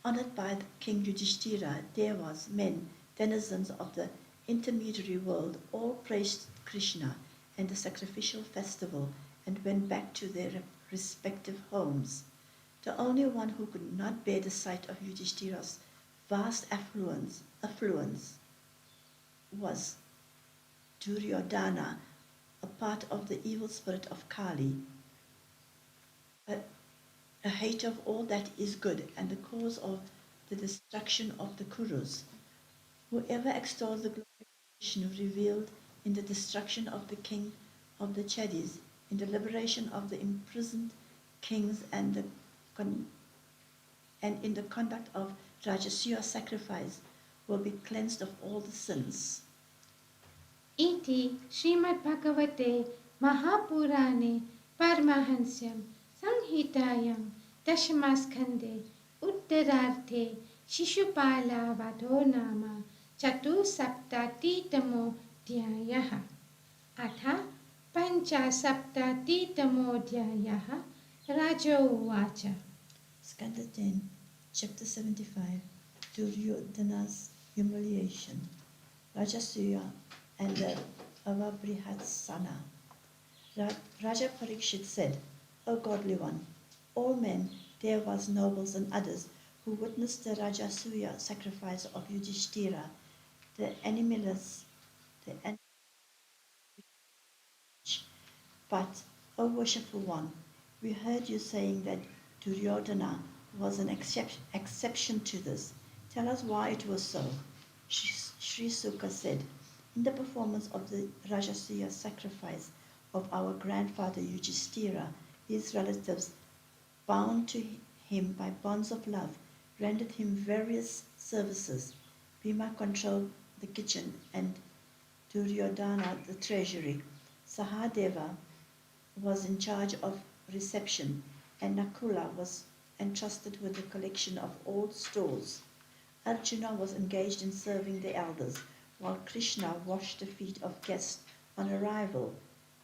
honored by King Yudhishthira, devas, men, denizens of the intermediary world, all praised Krishna and the sacrificial festival and went back to their respective homes. The only one who could not bear the sight of Yudhishthira's vast affluence was Duryodhana, a part of the evil spirit of Kali, a hate of all that is good and the cause of the destruction of the Kurus. Whoever extols the glory of Vishnu revealed in the destruction of the king of the Chedis, in the liberation of the imprisoned kings, and in the conduct of Rajasuya sacrifice, will be cleansed of all the sins. Iti Shrimad Bhagavate Mahapurane Paramahansyam Samhitayam Dashamaskande Uttararthe Shishupala Vado Nama Chatu Saptatitamo Dhyayaha Atha Pancha Saptatitamo Dhyayaha Raja Uvacha. Skanda 10, chapter 75, Duryodhana's humiliation, Rajasuya and the Avabrihatsana. Raja Parikshit said, O godly one, all men, devas, nobles, and others who witnessed the Rajasuya sacrifice of Yudhishthira, the animalist, but, O worshipful one, we heard you saying that Duryodhana was an exception to this. Tell us why it was so. Sri Sukha said, in the performance of the Rajasuya sacrifice of our grandfather Yudhishthira, his relatives, bound to him by bonds of love, rendered him various services. Bhima controlled the kitchen and Duryodhana the treasury. Sahadeva was in charge of reception, and Nakula was entrusted with the collection of old stores. Arjuna was engaged in serving the elders, while Krishna washed the feet of guests on arrival.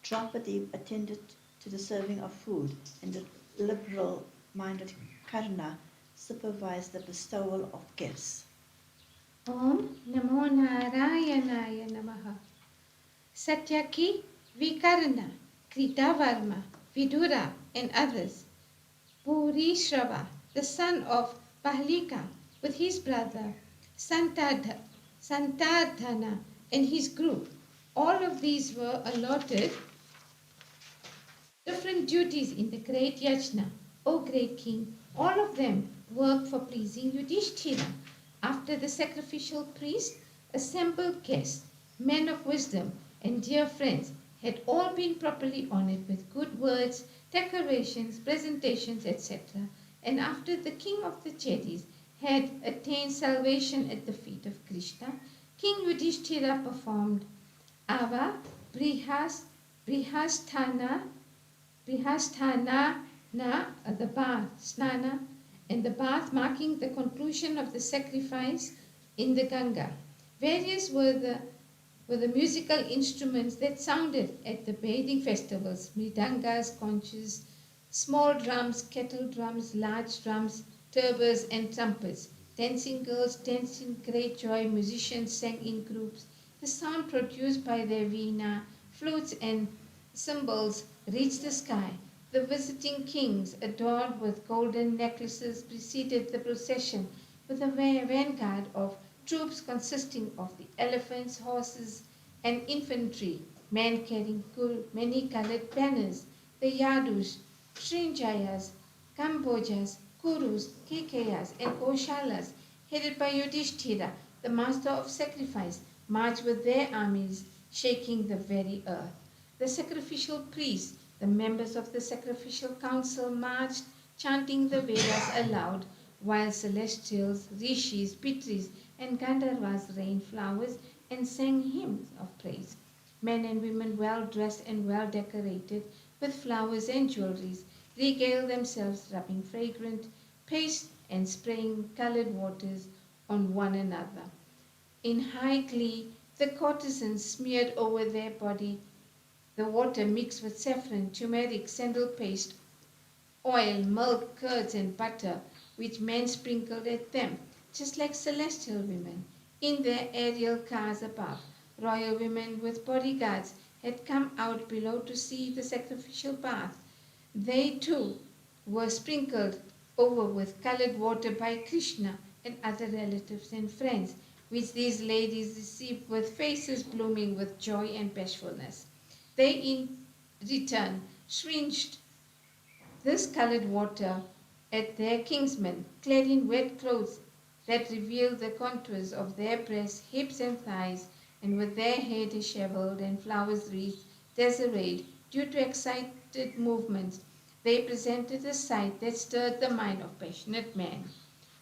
Draupadi attended to the serving of food, and the liberal-minded Karna supervised the bestowal of gifts. Om Namo Narayanaya Namaha. Satyaki, Vikarna, Kritavarma, Vidura, and others. Purishrava, the son of Pahlika, with his brother Santardhana and his group, All of these were allotted different duties in the great yajna. O great king, all of them work for pleasing Yudhishthira. After the sacrificial priest, assembled guests, men of wisdom, and dear friends had all been properly honored with good words, decorations, presentations, etc. And after the king of the Chedis had attained salvation at the feet of Krishna, King Yudhishthira performed Ava Brihasthana the bath, Snana, and the bath marking the conclusion of the sacrifice in the Ganga. Various were the musical instruments that sounded at the bathing festivals: mridangas, conches, small drums, kettle drums, large drums, turbas, and trumpets. Dancing girls danced in great joy, musicians sang in groups. The sound produced by their veena, flutes, and cymbals reached the sky. The visiting kings, adorned with golden necklaces, preceded the procession with a vanguard of troops consisting of the elephants, horses, and infantry, men carrying many colored banners. The Yadus, Srinjayas, Kambojas, Kurus, Kekayas, and Koshalas, headed by Yudhishthira, the master of sacrifice, marched with their armies, shaking the very earth. The sacrificial priests, the members of the sacrificial council, marched, chanting the Vedas aloud, while celestials, rishis, pitris, and Gandharvas rained flowers and sang hymns of praise. Men and women, well dressed and well decorated with flowers and jewelries, regaled themselves, rubbing fragrant paste and spraying colored waters on one another. In high glee, the courtesans smeared over their body the water mixed with saffron, turmeric, sandal paste, oil, milk, curds, and butter, which men sprinkled at them, just like celestial women. In their aerial cars above, royal women with bodyguards had come out below to see the sacrificial bath. They too were sprinkled over with colored water by Krishna and other relatives and friends, which these ladies received with faces blooming with joy and bashfulness. They in return shrinched this colored water at their kinsmen, clad in wet clothes that revealed the contours of their breasts, hips, and thighs, and with their hair disheveled and flowers wreathed, disarrayed due to excited movements. They presented a sight that stirred the mind of passionate men.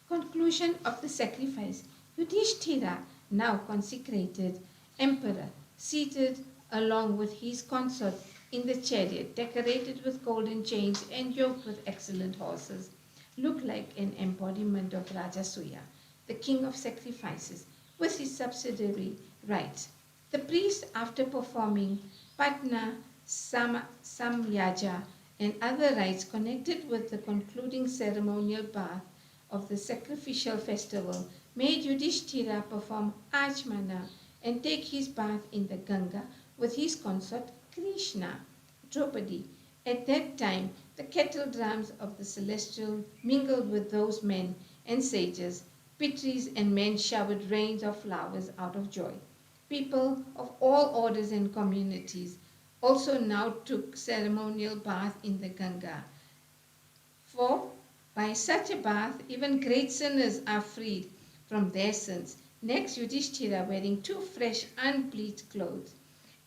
Conclusion of the sacrifice. Yudhishthira, now consecrated emperor, seated along with his consort in the chariot, decorated with golden chains and yoked with excellent horses, looked like an embodiment of Rajasuya, the king of sacrifices, with his subsidiary rites. The priest, after performing Patna Samyaja and other rites connected with the concluding ceremonial bath of the sacrificial festival, made Yudhishthira perform Achmana and take his bath in the Ganga with his consort Krishna, Draupadi. At that time, the kettle drums of the celestial mingled with those men and sages. Pitris and men showered rains of flowers out of joy. People of all orders and communities also now took ceremonial bath in the Ganga. For by such a bath, even great sinners are freed from their sins. Next, Yudhishthira, wearing two fresh, unbleached clothes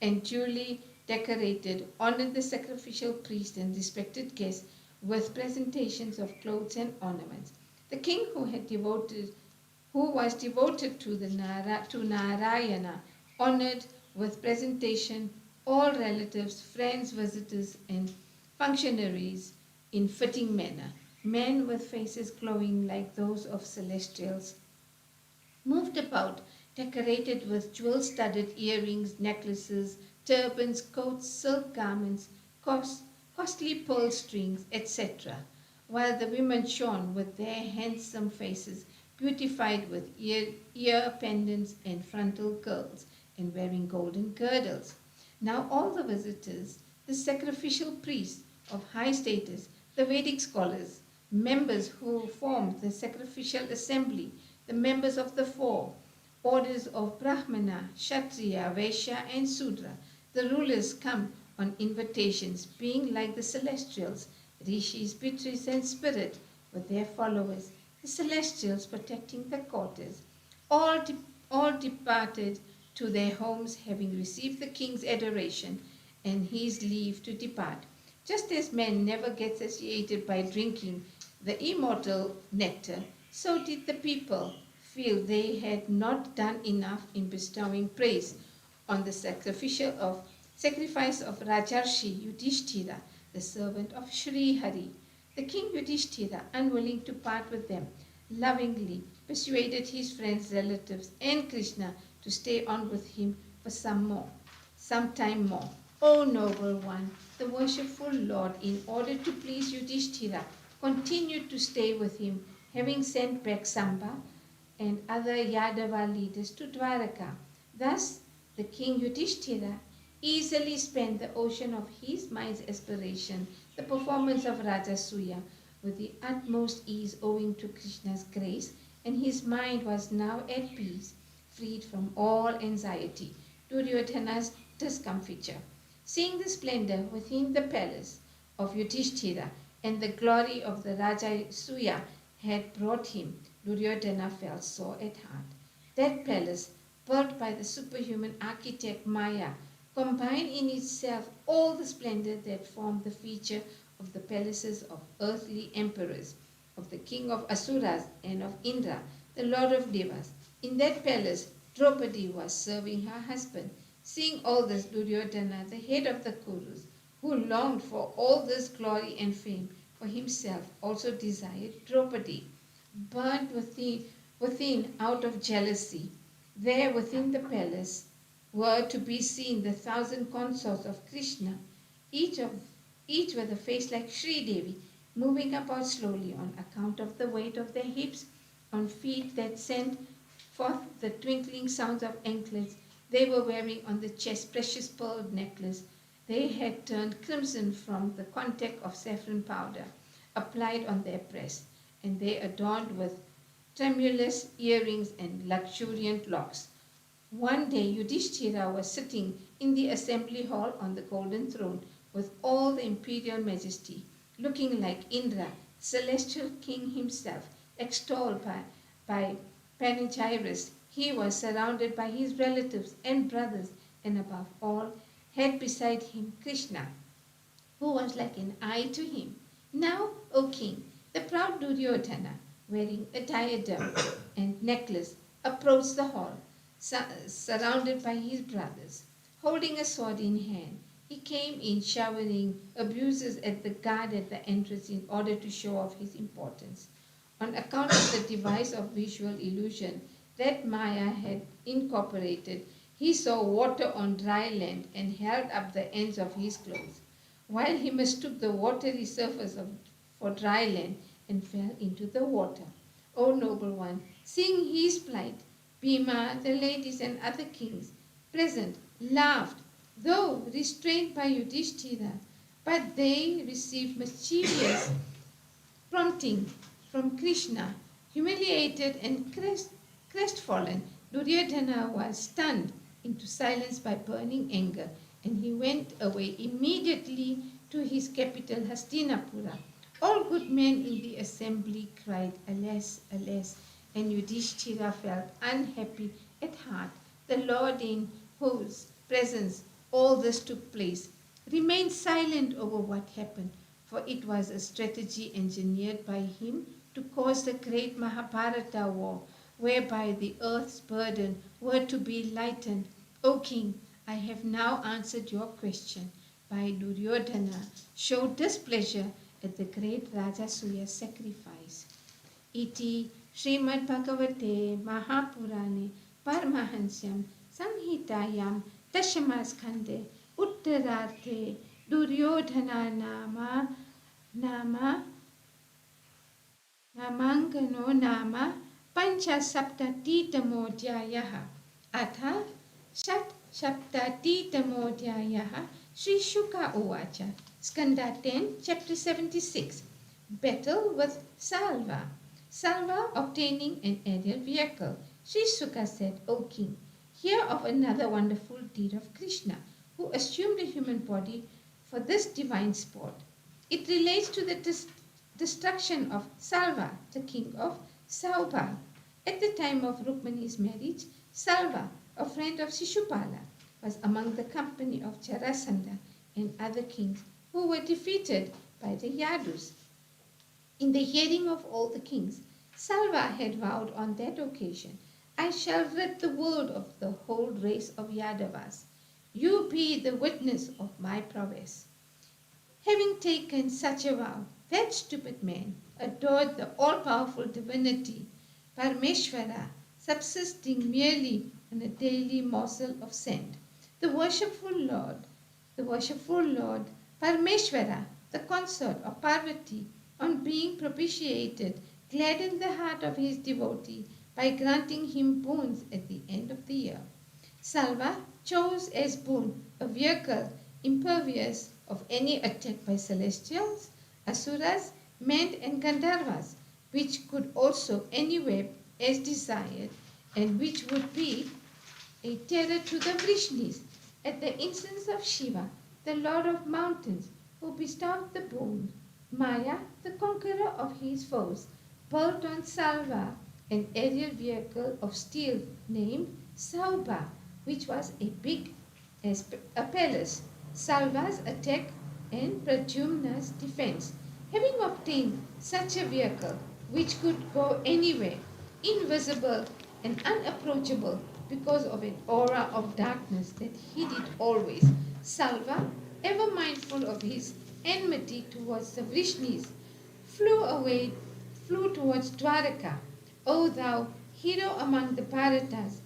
and duly decorated, honored the sacrificial priest and respected guests with presentations of clothes and ornaments. The king, who was devoted to Narayana, honored with presentation all relatives, friends, visitors, and functionaries in fitting manner. Men with faces glowing like those of celestials moved about, decorated with jewel-studded earrings, necklaces, turbans, coats, silk garments, costly pearl strings, etc., while the women shone with their handsome faces, beautified with ear pendants and frontal curls, and wearing golden girdles. Now all the visitors, the sacrificial priests of high status, the Vedic scholars, members who formed the sacrificial assembly, the members of the four, orders of Brahmana, Kshatriya, Vaishya, and Sudra. The rulers come on invitations, being like the celestials, rishis, pitris, and spirit, with their followers, the celestials protecting the quarters. All, de- all departed to their homes, having received the king's adoration and his leave to depart. Just as men never get satiated by drinking the immortal nectar, so did the people feel they had not done enough in bestowing praise on the sacrifice of Rajarshi Yudhishthira, the servant of Sri Hari. The king Yudhishthira, unwilling to part with them, lovingly persuaded his friends, relatives, and Krishna to stay on with him for some time more. O noble one, the worshipful Lord, in order to please Yudhishthira, continued to stay with him, having sent back Samba and other Yadava leaders to Dwaraka. Thus, the king Yudhishthira easily spent the ocean of his mind's aspiration, the performance of Rajasuya, with the utmost ease owing to Krishna's grace, and his mind was now at peace, freed from all anxiety, Duryodhana's discomfiture. Seeing the splendor within the palace of Yudhishthira and the glory of the Rajasuya had brought him, Duryodhana felt sore at heart. That palace, built by the superhuman architect Maya, combined in itself all the splendor that formed the feature of the palaces of earthly emperors, of the king of Asuras and of Indra, the lord of Devas. In that palace, Draupadi was serving her husband. Seeing all this, Duryodhana, the head of the Kurus, who longed for all this glory and fame for himself, also desired Draupadi, burnt within out of jealousy. There within the palace were to be seen the 1,000 consorts of Krishna, each with a face like Sri Devi, moving about slowly on account of the weight of their hips, on feet that sent forth the twinkling sounds of anklets. They were wearing on the chest precious pearl necklace. They had turned crimson from the contact of saffron powder applied on their breasts, and they adorned with tremulous earrings and luxuriant locks. One day Yudhishthira was sitting in the assembly hall on the golden throne with all the imperial majesty, looking like Indra, celestial king himself, extolled by panegyrists. He was surrounded by his relatives and brothers, and above all, had beside him Krishna, who was like an eye to him. Now, O king, the proud Duryodhana, wearing a diadem and necklace, approached the hall, surrounded by his brothers. Holding a sword in hand, he came in showering abuses at the guard at the entrance in order to show off his importance. On account of the device of visual illusion that Maya had incorporated, he saw water on dry land and held up the ends of his clothes, while he mistook the watery surface for dry land and fell into the water. O noble one, seeing his plight, Bhima, the ladies, and other kings present laughed, though restrained by Yudhishthira, but they received mischievous prompting from Krishna. Humiliated and crestfallen, Duryodhana was stunned into silence by burning anger, and he went away immediately to his capital Hastinapura. All good men in the assembly cried, Alas, alas, and Yudhishthira felt unhappy at heart. The Lord in whose presence all this took place remained silent over what happened, for it was a strategy engineered by him to cause the great Mahabharata war, whereby the earth's burden were to be lightened. O king, I have now answered your question. By Duryodhana showed displeasure at the great Rajasuya sacrifice. Iti Shrimad Bhagavate Mahapurane Paramahansyam Samhitayam Dashamaskande Uttararthe Duryodhana Nama Namangano Nama Panchasaptatitamodyayah Atha Shat Saptatitamodyayah Sri Shuka Uvacha Skanda 10, chapter 76. Battle with Salva. Salva obtaining an aerial vehicle. Sri Sukha said, O king, hear of another wonderful deed of Krishna, who assumed a human body for this divine sport. It relates to the destruction of Salva, the king of Saubha. At the time of Rukmani's marriage, Salva, a friend of Shishupala, was among the company of Jarasandha and other kings who were defeated by the Yadus. In the hearing of all the kings, Salva had vowed on that occasion, I shall rid the world of the whole race of Yadavas. You be the witness of my prowess. Having taken such a vow, that stupid man adored the all-powerful divinity, Parameshvara, subsisting merely on a daily morsel of sand. The worshipful Lord, Parameshvara, the consort of Parvati, on being propitiated, gladdened the heart of his devotee by granting him boons at the end of the year. Salva chose as boon a vehicle impervious of any attack by celestials, asuras, men and Gandharvas, which could also anywhere as desired, and which would be a terror to the Vrishnis. At the instance of Shiva, the lord of mountains, who bestowed the boon, Maya, the conqueror of his foes, built on Salva an aerial vehicle of steel named Saubha, which was a big as a palace. Salva's attack and Pradyumna's defense. Having obtained such a vehicle, which could go anywhere, invisible and unapproachable because of an aura of darkness that hid it always, Salva, ever mindful of his enmity towards the Vrishnis, flew towards Dwaraka. O thou hero among the Bharatas,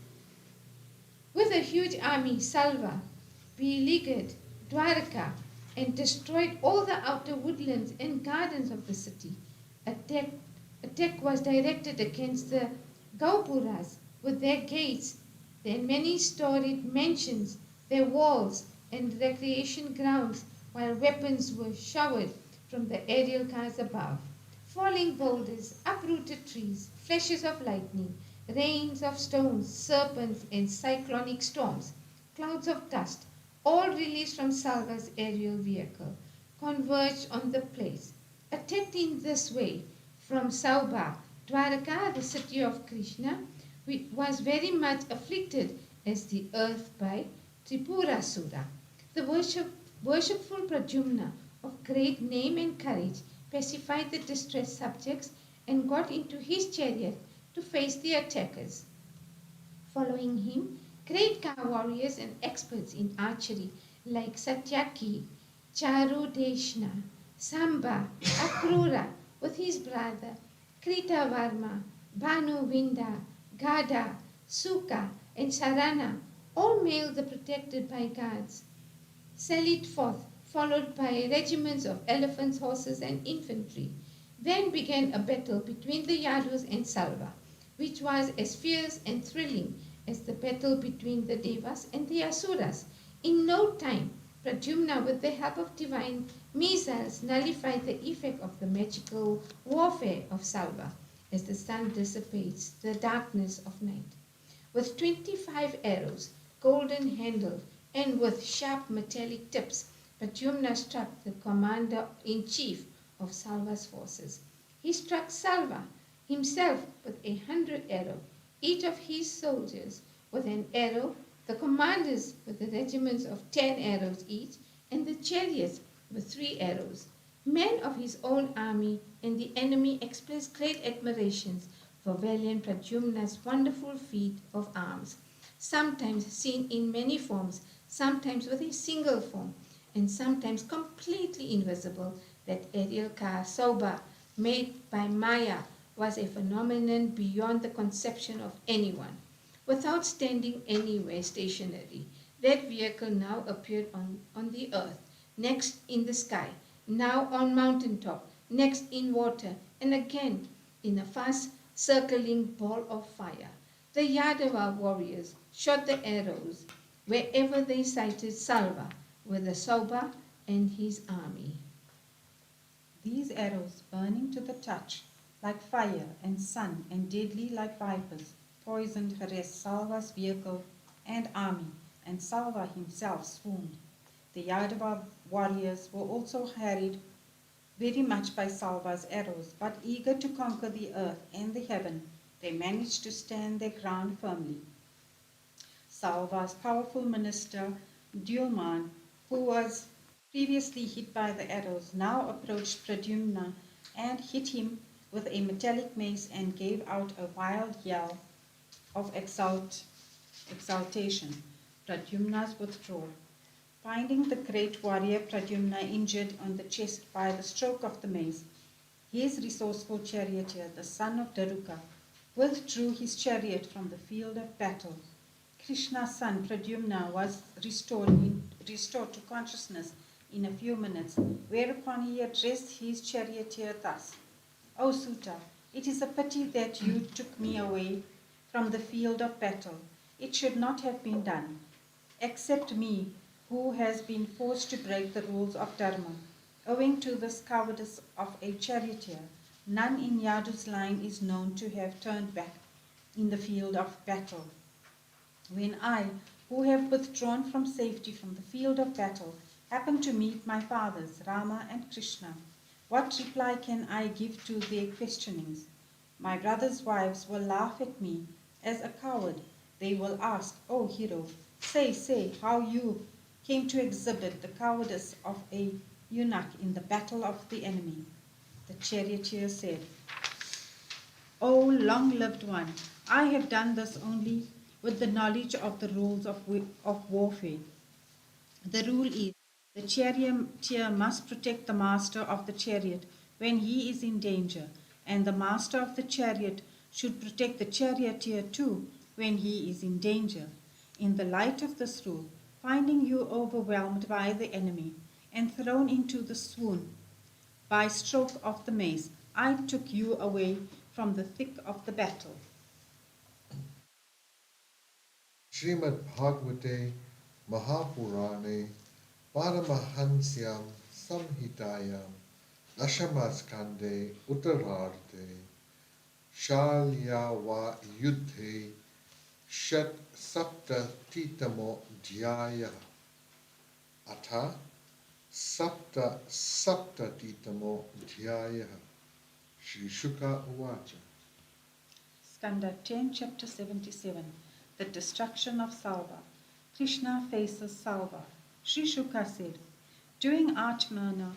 with a huge army, Salva beleaguered Dwaraka and destroyed all the outer woodlands and gardens of the city. Attack was directed against the Gaupuras with their gates, their many storied mansions, their walls and recreation grounds, while weapons were showered from the aerial cars above. Falling boulders, uprooted trees, flashes of lightning, rains of stones, serpents and cyclonic storms, clouds of dust, all released from Salva's aerial vehicle, converged on the place. Attacked in this way from Saubha, Dwaraka, the city of Krishna, was very much afflicted as the earth by Tripurasura. The worshipful Pradyumna, of great name and courage, pacified the distressed subjects and got into his chariot to face the attackers. Following him, great car warriors and experts in archery like Satyaki, Charudeshna, Samba, Akrura, with his brother Kritavarma, Bhanu Vinda, Gada, Sukha, and Sarana, all male protected by guards, sallied forth, followed by regiments of elephants, horses, and infantry. Then began a battle between the Yadus and Salva, which was as fierce and thrilling as the battle between the Devas and the Asuras. In no time, Pradyumna, with the help of divine missiles, nullified the effect of the magical warfare of Salva as the sun dissipates the darkness of night. With 25 arrows, golden handled, and with sharp metallic tips, Pradyumna struck the commander-in-chief of Salva's forces. He struck Salva himself with 100 arrows, each of his soldiers with an arrow, the commanders with the regiments of 10 arrows each, and the chariots with 3 arrows. Men of his own army and the enemy expressed great admirations for valiant Pradyumna's wonderful feat of arms, sometimes seen in many forms, sometimes with a single form, and sometimes completely invisible. That aerial car, Saubha, made by Maya, was a phenomenon beyond the conception of anyone. Without standing anywhere stationary, that vehicle now appeared on the earth, next in the sky, now on mountain top, next in water, and again in a fast circling ball of fire. The Yadava warriors shot the arrows wherever they sighted Salva with the Saubha and his army. These arrows, burning to the touch, like fire and sun, and deadly like vipers, poisoned harassed Salva's vehicle and army, and Salva himself swooned. The Yadava warriors were also harried very much by Salva's arrows, but eager to conquer the earth and the heaven, they managed to stand their ground firmly. Salva's powerful minister, Dulman, who was previously hit by the arrows, now approached Pradyumna and hit him with a metallic mace and gave out a wild yell of exultation. Pradyumna's withdrawal. Finding the great warrior Pradyumna injured on the chest by the stroke of the mace, his resourceful charioteer, the son of Daruka, withdrew his chariot from the field of battle. Krishna's son Pradyumna was restored to consciousness in a few minutes, whereupon he addressed his charioteer thus: O Suta, it is a pity that you took me away from the field of battle. It should not have been done. Except me, who has been forced to break the rules of Dharma, owing to the cowardice of a charioteer, none in Yadu's line is known to have turned back in the field of battle. When I, who have withdrawn from safety from the field of battle, happen to meet my fathers, Rama and Krishna, what reply can I give to their questionings? My brothers' wives will laugh at me as a coward. They will ask, O hero, say, how you came to exhibit the cowardice of a eunuch in the battle of the enemy. The charioteer said, O long-lived one, I have done this only with the knowledge of the rules of warfare. The rule is the charioteer must protect the master of the chariot when he is in danger, and the master of the chariot should protect the charioteer too when he is in danger. In the light of this rule, finding you overwhelmed by the enemy and thrown into the swoon by stroke of the mace, I took you away from the thick of the battle. Shrimad Bhagavate Mahapurane Paramahansyam Samhitayam Dashamaskande Uttararthe Shalyava Yudhe Shat Sapta Titamo Dhyaya Atha Sapta Titamo Dhyaya Shri Shuka Uvacha. Skanda 10, chapter 77. The destruction of Salva. Krishna faces Salva. Sri Shuka said, doing Achmana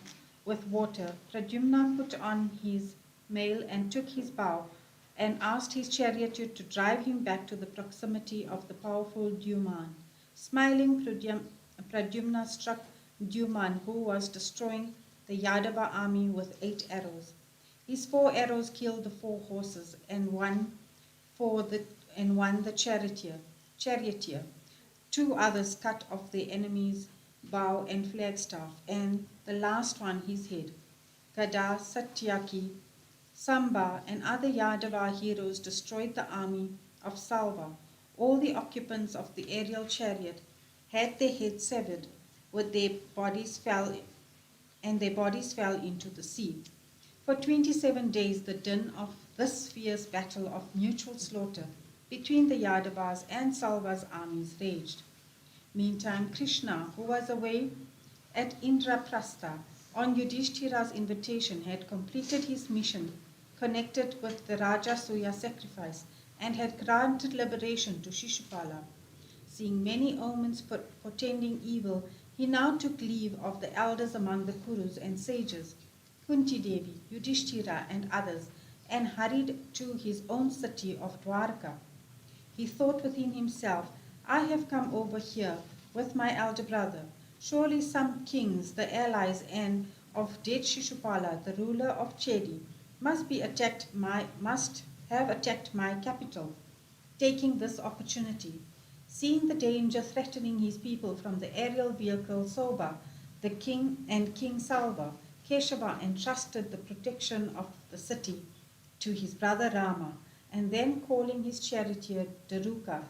with water, Pradyumna put on his mail and took his bow and asked his charioteer to drive him back to the proximity of the powerful Dulman. Smiling, Pradyumna struck Dulman, who was destroying the Yadava army with 8 arrows. His 4 arrows killed the 4 horses and one the charioteer. 2 others cut off the enemy's bow and flagstaff, and the last one his head. Gada, Satyaki, Samba, and other Yadava heroes destroyed the army of Salva. All the occupants of the aerial chariot had their heads severed, with their bodies fell into the sea. For 27 days the din of this fierce battle of mutual slaughter between the Yadavas and Salva's armies raged. Meantime, Krishna, who was away at Indraprastha on Yudhishthira's invitation, had completed his mission connected with the Rajasuya sacrifice and had granted liberation to Shishupala. Seeing many omens portending evil, he now took leave of the elders among the Kurus and sages, Kunti Devi, Yudhishthira, and others, and hurried to his own city of Dwarka. He thought within himself, I have come over here with my elder brother. Surely some kings, the allies and of dead Shishupala, the ruler of Chedi, must have attacked my capital. Taking this opportunity, seeing the danger threatening his people from the aerial vehicle Soba, the king and King Salva, Keshava entrusted the protection of the city to his brother Rama, and then calling his charioteer Daruka,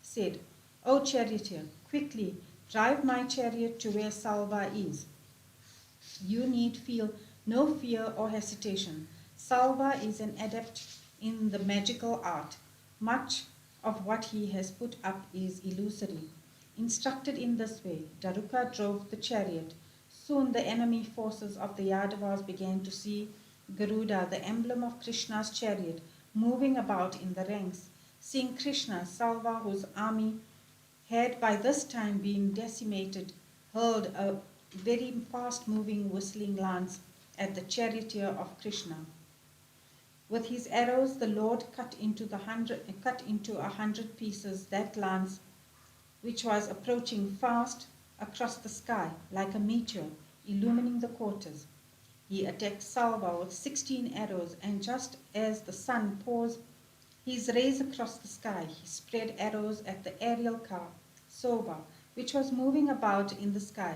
said, O charioteer, quickly drive my chariot to where Salva is. You need feel no fear or hesitation. Salva is an adept in the magical art, much of what he has put up is illusory. Instructed in this way, Daruka drove the chariot. Soon the enemy forces of the Yadavas began to see Garuda, the emblem of Krishna's chariot, moving about in the ranks. Seeing Krishna, Salva, whose army had by this time been decimated, hurled a very fast-moving whistling lance at the charioteer of Krishna. With his arrows, the Lord cut into 100 pieces that lance, which was approaching fast across the sky like a meteor, illumining the quarters. He attacked Salva with 16 arrows, and just as the sun pours his rays across the sky, he spread arrows at the aerial car, Sova, which was moving about in the sky.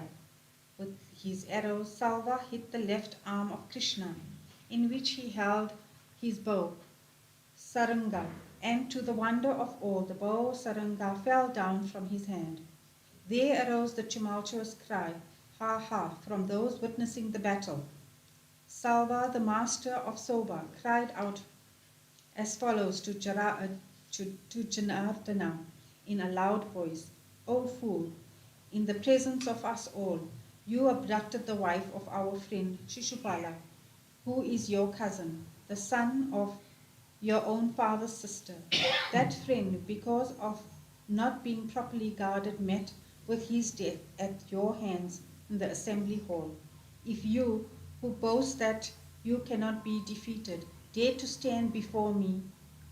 With his arrows, Salva hit the left arm of Krishna, in which he held his bow, Saranga, and to the wonder of all, the bow Saranga fell down from his hand. There arose the tumultuous cry, ha ha, from those witnessing the battle. Salva, the master of Soba, cried out as follows to Janardana in a loud voice, O fool, in the presence of us all, you abducted the wife of our friend Shishupala, who is your cousin, the son of your own father's sister. That friend, because of not being properly guarded, met with his death at your hands in the assembly hall. If you, who boast that you cannot be defeated, dare to stand before me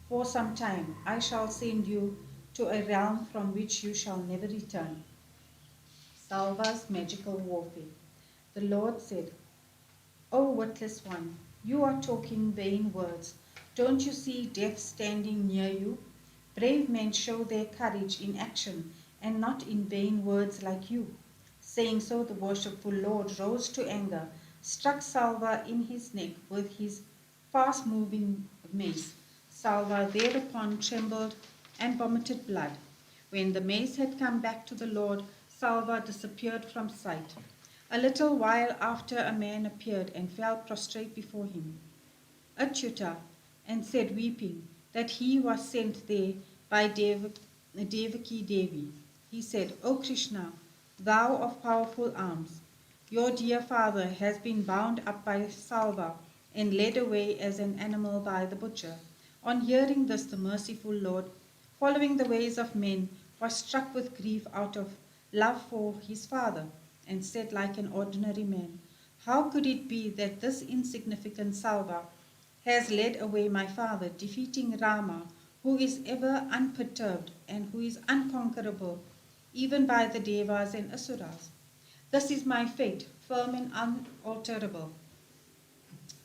for some time, I shall send you to a realm from which you shall never return. Salva's magical warfare. The Lord said, O witless one, you are talking vain words. Don't you see death standing near you? Brave men show their courage in action and not in vain words like you. Saying so, the worshipful Lord rose to anger, struck Salva in his neck with his fast-moving mace. Salva thereupon trembled and vomited blood. When the mace had come back to the Lord, Salva disappeared from sight. A little while after, a man appeared and fell prostrate before him, Achyuta, and said, weeping, that he was sent there by Devaki Devi. He said, O Krishna, thou of powerful arms, your dear father has been bound up by Salva and led away as an animal by the butcher. On hearing this, the merciful Lord, following the ways of men, was struck with grief out of love for his father, and said like an ordinary man, how could it be that this insignificant Salva has led away my father, defeating Rama, who is ever unperturbed and who is unconquerable, even by the Devas and Asuras? This is my fate, firm and unalterable.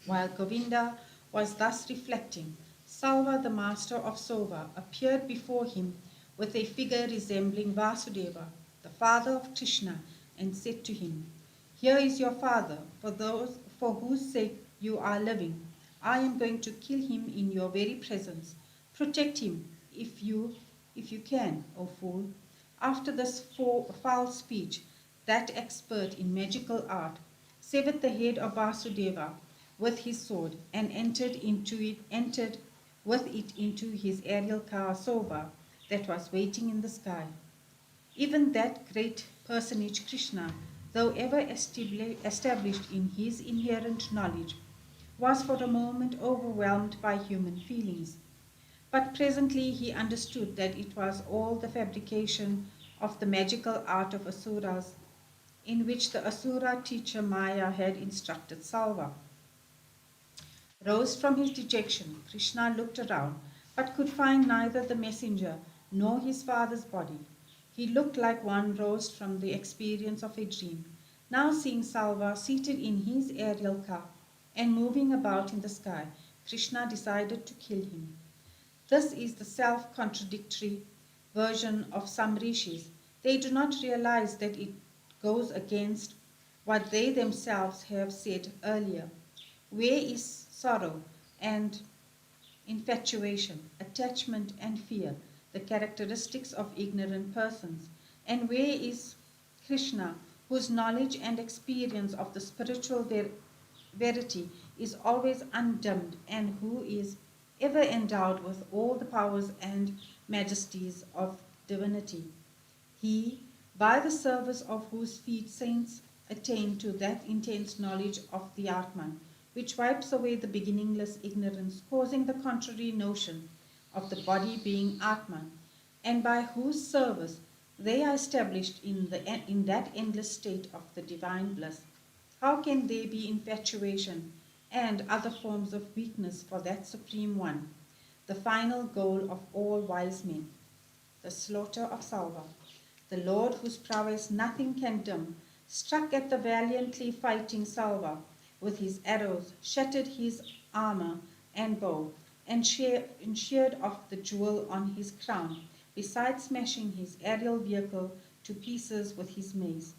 While Govinda was thus reflecting, Salva, the master of Sova, appeared before him with a figure resembling Vasudeva, the father of Krishna, and said to him, here is your father, for whose sake you are living. I am going to kill him in your very presence. Protect him if you can, O fool. After this foul speech, that expert in magical art severed the head of Vasudeva with his sword and entered with it into his aerial car Sova that was waiting in the sky. Even that great personage Krishna, though ever established in his inherent knowledge, was for a moment overwhelmed by human feelings. But presently he understood that it was all the fabrication of the magical art of Asuras, in which the Asura teacher Maya had instructed Salva. Roused from his dejection, Krishna looked around, but could find neither the messenger nor his father's body. He looked like one roused from the experience of a dream. Now seeing Salva seated in his aerial car and moving about in the sky, Krishna decided to kill him. This is the self-contradictory version of some rishis. They do not realize that it goes against what they themselves have said earlier. Where is sorrow and infatuation, attachment and fear, the characteristics of ignorant persons? And where is Krishna, whose knowledge and experience of the spiritual verity is always undimmed and who is ever endowed with all the powers and majesties of divinity. He, by the service of whose feet saints attain to that intense knowledge of the Atman, which wipes away the beginningless ignorance, causing the contrary notion of the body being Atman, and by whose service they are established in that endless state of the divine bliss. How can there be infatuation and other forms of weakness for that Supreme One, the final goal of all wise men? The slaughter of Salva. The Lord, whose prowess nothing can dim, struck at the valiantly fighting Salva with his arrows, shattered his armor and bow, and sheared off the jewel on his crown, besides smashing his aerial vehicle to pieces with his mace.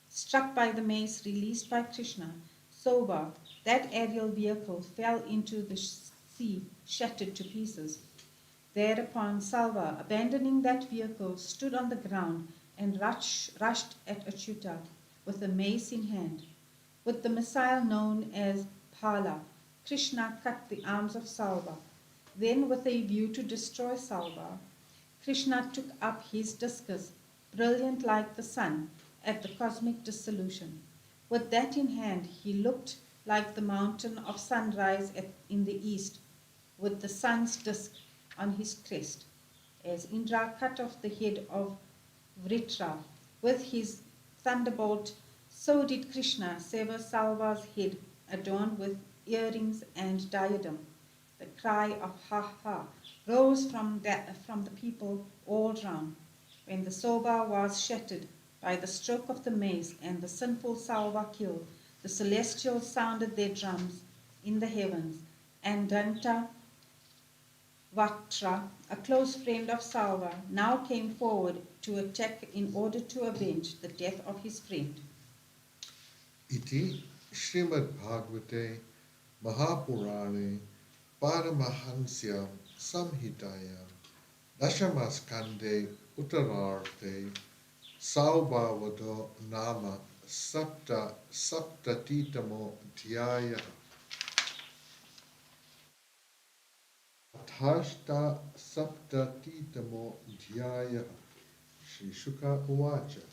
Struck by the mace released by Krishna, Soba, that aerial vehicle, fell into the sea, shattered to pieces. Thereupon Salva, abandoning that vehicle, stood on the ground and rushed at Achyuta with a mace in hand. With the missile known as Phala, Krishna cut the arms of Salva. Then, with a view to destroy Salva, Krishna took up his discus, brilliant like the sun at the cosmic dissolution. With that in hand, he looked like the mountain of sunrise in the east, with the sun's disk on his crest. As Indra cut off the head of Vritra with his thunderbolt, so did Krishna sever Salva's head, adorned with earrings and diadem. The cry of ha ha rose from the people all round. When the Soba was shattered by the stroke of the mace and the sinful Salva killed, the celestials sounded their drums in the heavens, and Danta Vaktra, a close friend of Salva, now came forward to attack in order to avenge the death of his friend. Iti Shrimad Bhagavate Mahapurane Paramahansyam Samhitayam Dashamaskande Uttararthe Saubhavado Nama Saptatitamo Dhyaya Athashta Saptatitamo Dhyaya Shri Shuka Uvacha.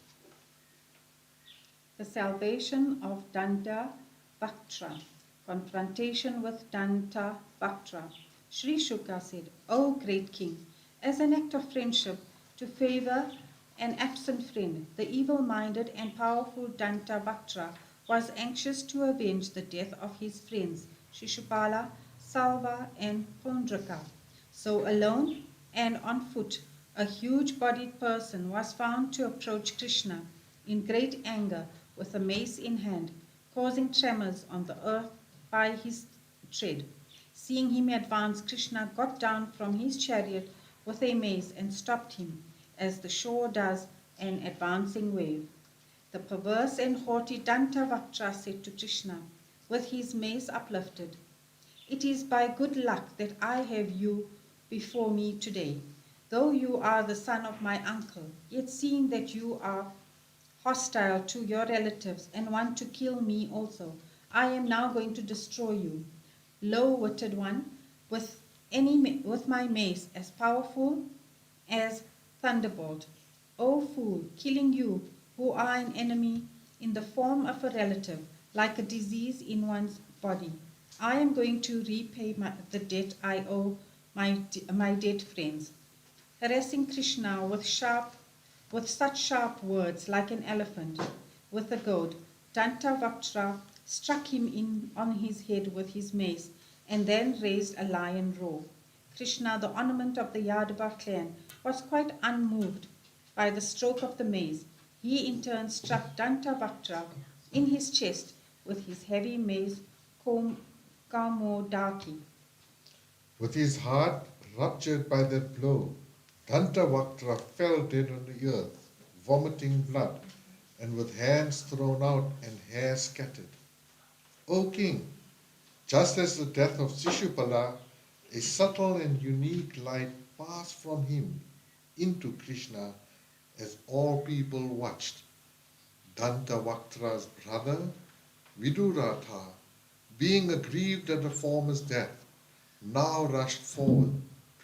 The salvation of Danta Vaktra. Confrontation with Danta Vaktra. Sri Shuka said, O great king, as an act of friendship to favor an absent friend, the evil-minded and powerful Danta Vaktra was anxious to avenge the death of his friends, Shishupala, Salva, and Pondraka. So alone and on foot, a huge-bodied person was found to approach Krishna in great anger with a mace in hand, causing tremors on the earth by his tread. Seeing him advance, Krishna got down from his chariot with a mace and stopped him, as the shore does an advancing wave. The perverse and haughty Dantavaktra said to Krishna, with his mace uplifted, It is by good luck that I have you before me today. Though you are the son of my uncle, yet seeing that you are hostile to your relatives and want to kill me also, I am now going to destroy you. Low-witted one, with my mace as powerful as thunderbolt. O fool, killing you who are an enemy in the form of a relative, like a disease in one's body. I am going to repay the debt I owe my dead friends. Harassing Krishna with such sharp words like an elephant with a goad, Dantavaktra struck him on his head with his mace and then raised a lion roar. Krishna, the ornament of the Yadava clan, was quite unmoved by the stroke of the mace. He in turn struck Dantavaktra in his chest with his heavy mace Kamodaki. With his heart ruptured by that blow, Dantavaktra fell dead on the earth, vomiting blood, and with hands thrown out and hair scattered. O king, just as the death of Shishupala, a subtle and unique light passed from him into Krishna as all people watched. Dantavaktra's brother, Viduratha, being aggrieved at the former's death, now rushed forward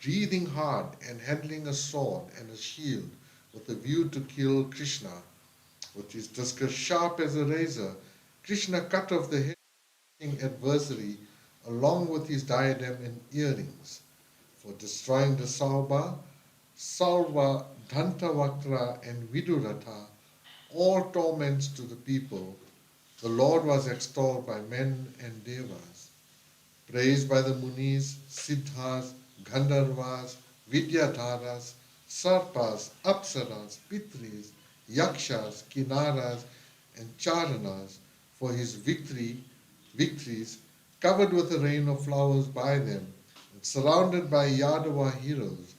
breathing hard and handling a sword and a shield with a view to kill Krishna. With his discus sharp as a razor, Krishna cut off the head of his adversary along with his diadem and earrings. For destroying the Salva, Dhantavakra, and Viduratha, all torments to the people, the Lord was extolled by men and devas, praised by the Munis, Siddhas, Gandharvas, Vidyadharas, Sarpas, Apsaras, Pitris, Yakshas, Kinnaras, and Charanas for his victories, covered with a rain of flowers by them, and surrounded by Yadava heroes.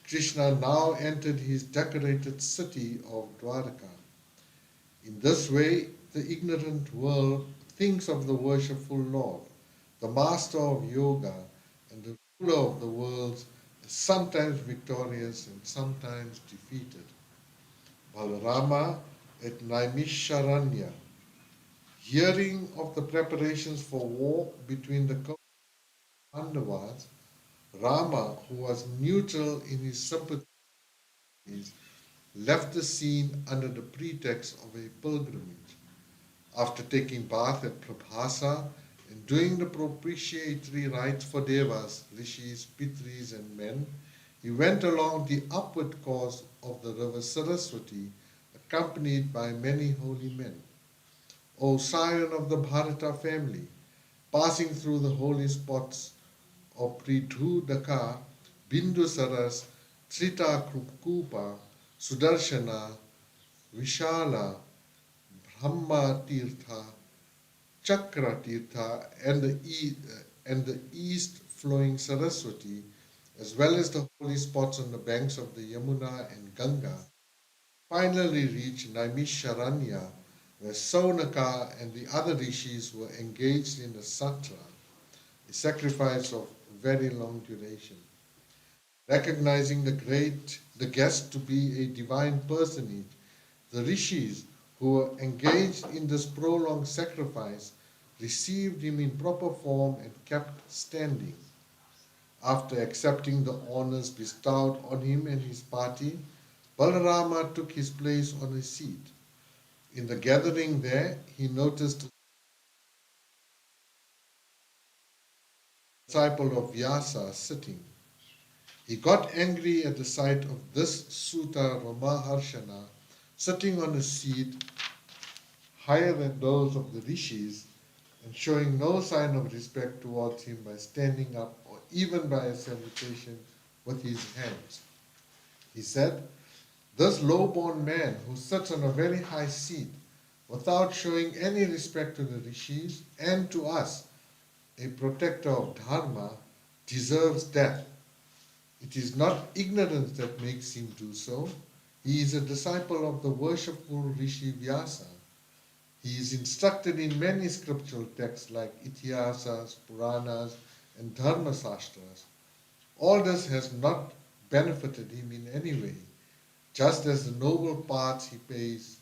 Krishna now entered his decorated city of Dwarka. In this way, the ignorant world thinks of the worshipful Lord, the master of yoga and the ruler of the worlds, is sometimes victorious and sometimes defeated. Balarama at Naimisharanya, hearing of the preparations for war between the Pandavas, Rama, who was neutral in his sympathies, left the scene under the pretext of a pilgrimage. After taking bath at Prabhasa and doing the propitiatory rites for devas, rishis, pitris, and men, he went along the upward course of the river Saraswati, accompanied by many holy men. O scion of the Bharata family, passing through the holy spots of Pridhudaka, Bindusaras, Tritakupa, Sudarshana, Vishala, Brahma Tirtha, Chakra Tirtha, and the east flowing Saraswati, as well as the holy spots on the banks of the Yamuna and Ganga, finally reached Naimisharanya, where Saunaka and the other rishis were engaged in a satra, a sacrifice of very long duration. Recognizing the guest to be a divine personage, the rishis who were engaged in this prolonged sacrifice received him in proper form and kept standing. After accepting the honors bestowed on him and his party, Balarama took his place on a seat. In the gathering there, he noticed a disciple of Vyasa sitting. He got angry at the sight of this Sutta Ramaharshana sitting on a seat higher than those of the rishis and showing no sign of respect towards him by standing up or even by a salutation with his hands. He said, "This low-born man who sits on a very high seat without showing any respect to the rishis and to us, a protector of dharma, deserves death. It is not ignorance that makes him do so. He is a disciple of the worshipful Rishi Vyasa. He is instructed in many scriptural texts like Itihasas, Puranas, and Dharma Sastras. All this has not benefited him in any way, just as the noble parts he plays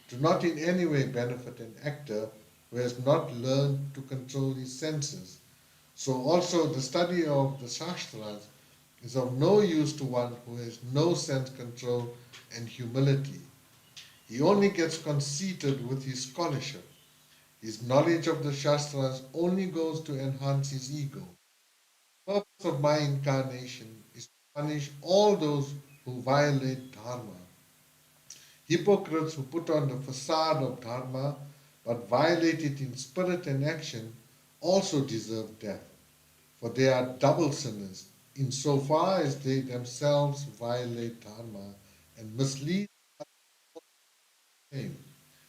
do not in any way benefit an actor who has not learned to control his senses. So also the study of the Shastras is of no use to one who has no sense control and humility. He only gets conceited with his scholarship. His knowledge of the Shastras only goes to enhance his ego. The purpose of my incarnation is to punish all those who violate Dharma. Hypocrites who put on the facade of Dharma but violate it in spirit and action also deserve death, for they are double sinners insofar as they themselves violate Dharma and mislead him.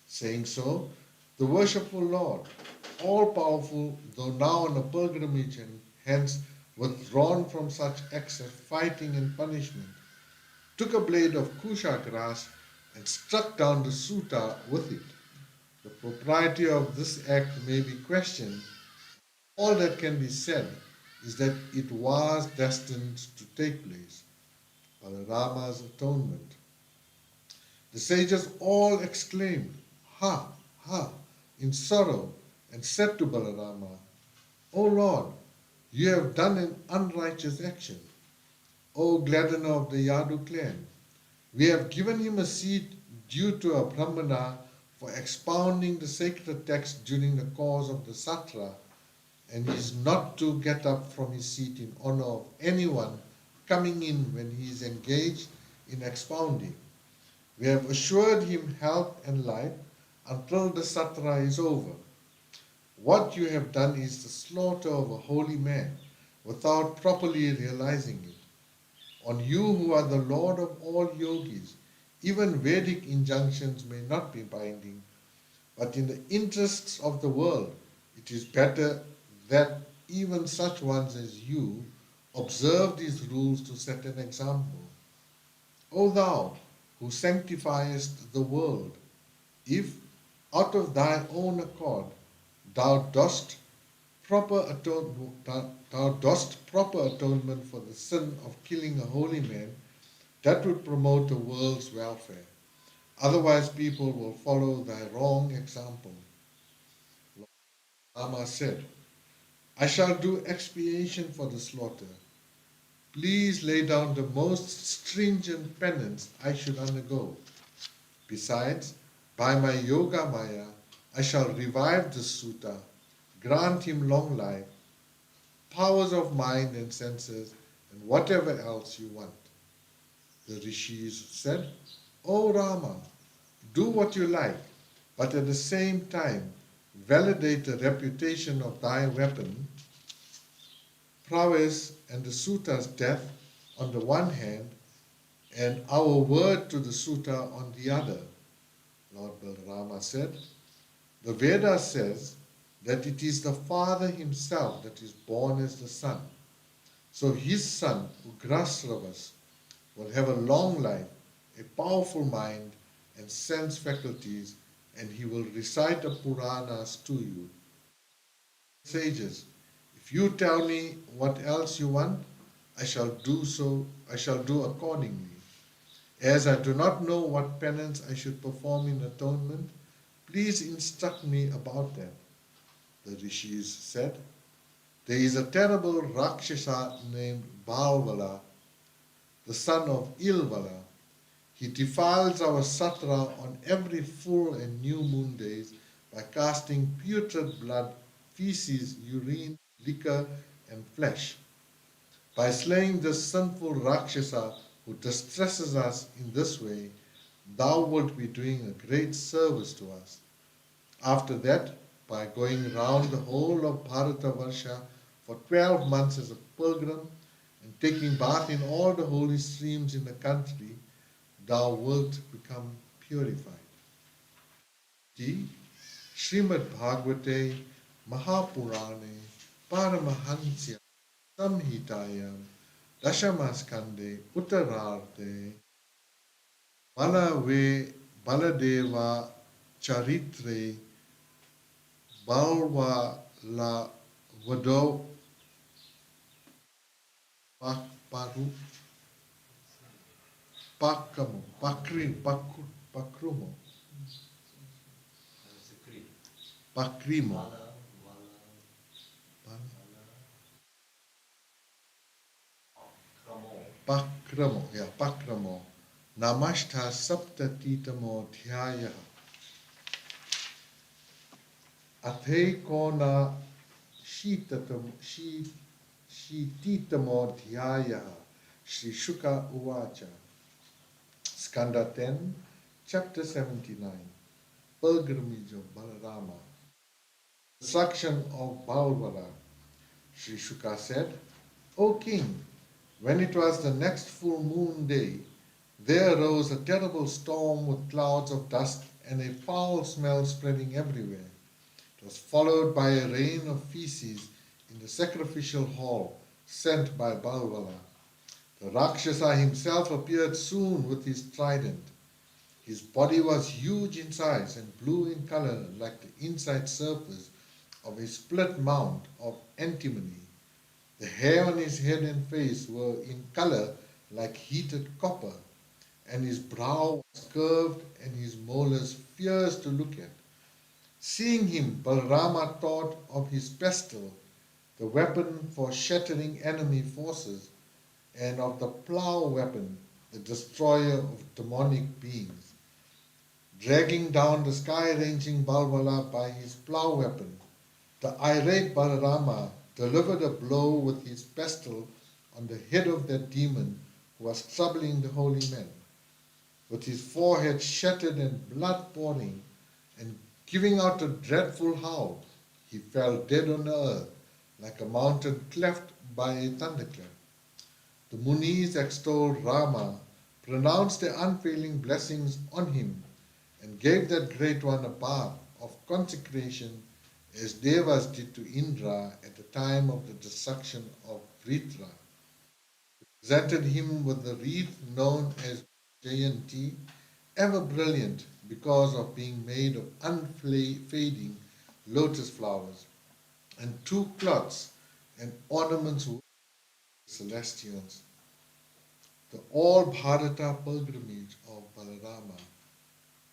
Saying so, the worshipful Lord, all-powerful, though now on a pilgrimage and hence withdrawn from such acts of fighting and punishment, took a blade of kusha grass and struck down the sutta with it. The propriety of this act may be questioned. All that can be said is that it was destined to take place. Balarama's atonement. The sages all exclaimed, "Ha, ha," in sorrow and said to Balarama, "O Lord, You have done an unrighteous action, O gladdener of the Yadu clan. We have given him a seat due to a Brahmana for expounding the sacred text during the course of the Satra, and he is not to get up from his seat in honor of anyone coming in when he is engaged in expounding. We have assured him health and life until the Satra is over. What you have done is the slaughter of a holy man without properly realizing it. On you who are the Lord of all yogis, even Vedic injunctions may not be binding, but in the interests of the world, it is better that even such ones as you observe these rules to set an example. O thou who sanctifiest the world, if out of thy own accord thou dost proper atonement for the sin of killing a holy man, that would promote the world's welfare. Otherwise, people will follow thy wrong example. Rama said, I shall do expiation for the slaughter. Please lay down the most stringent penance I should undergo. Besides, by my yoga maya, I shall revive the Sutta, grant him long life, powers of mind and senses, and whatever else you want. The rishis said, O Rama, do what you like, but at the same time validate the reputation of thy weapon, prowess, and the Sutta's death on the one hand, and our word to the Sutta on the other. Lord Balarama said, the Veda says that it is the father himself that is born as the son. So his son, Ugrasravas, will have a long life, a powerful mind and sense faculties, and he will recite the Puranas to you. Sages, if you tell me what else you want, I shall do accordingly. As I do not know what penance I should perform in atonement, please instruct me about that. The rishis said, there is a terrible Rakshasa named Balvala, the son of Ilvala. He defiles our satra on every full and new moon days by casting putrid blood, feces, urine, liquor, and flesh. By slaying this sinful Rakshasa who distresses us in this way, thou wilt be doing a great service to us. After that, by going round the whole of Bharatavarsha for 12 months as a pilgrim and taking bath in all the holy streams in the country, thou wilt become purified. Shrimad Bhagavate Mahapurane Paramahansya Samhitayam Dashamaskande Uttararthe Baladeva Charitre Balva la Vado Paru Pakamo Pakrumo Pakrimo Pakramo Namashta Saptatitamo Dhyaya Athe Kona Shititamo Dhyaya Sri Shuka Uvacha. Skanda 10, chapter 79, Pilgrimage of Balarama. Destruction of Balvala. Sri Shuka said, O king, when it was the next full moon day, there arose a terrible storm with clouds of dust and a foul smell spreading everywhere. It was followed by a rain of feces in the sacrificial hall sent by Balvala. The Rakshasa himself appeared soon with his trident. His body was huge in size and blue in color like the inside surface of a split mount of antimony. The hair on his head and face were in color like heated copper, and his brow was curved and his molars fierce to look at. Seeing him, Balarama thought of his pestle, the weapon for shattering enemy forces, and of the plow weapon, the destroyer of demonic beings. Dragging down the sky-ranging Balwala by his plow weapon, the irate Balarama delivered a blow with his pestle on the head of that demon who was troubling the holy men. With his forehead shattered and blood pouring, and giving out a dreadful howl, he fell dead on the earth, like a mountain cleft by a thunderclap. The Munis extolled Rama, pronounced their unfailing blessings on him, and gave that great one a bath of consecration as Devas did to Indra at the time of the destruction of Vritra. Presented him with the wreath known as Jayanti, ever brilliant because of being made of unfading lotus flowers, and two cloths and ornaments with celestials. The all Bharata pilgrimage of Balarama.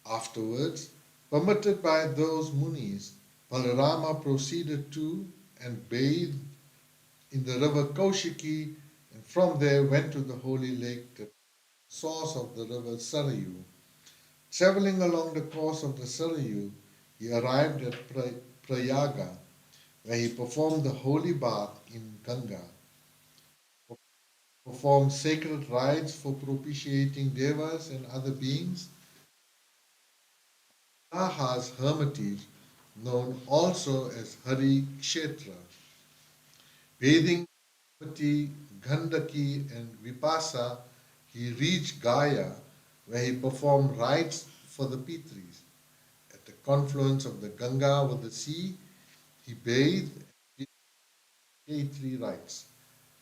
Afterwards, permitted by those munis, Balarama proceeded to and bathed in the river Kaushiki, and from there went to the holy lake, the source of the river Sarayu. Traveling along the course of the Sarayu, he arrived at Prayaga, where he performed the holy bath in Ganga, performed sacred rites for propitiating devas and other beings. Raha's hermitage, known also as Hari Kshetra, bathing Pati, Gandaki, and Vipasa, he reached Gaya, where he performed rites for the Pitris. At the confluence of the Ganga with the sea, he bathed and did three rites.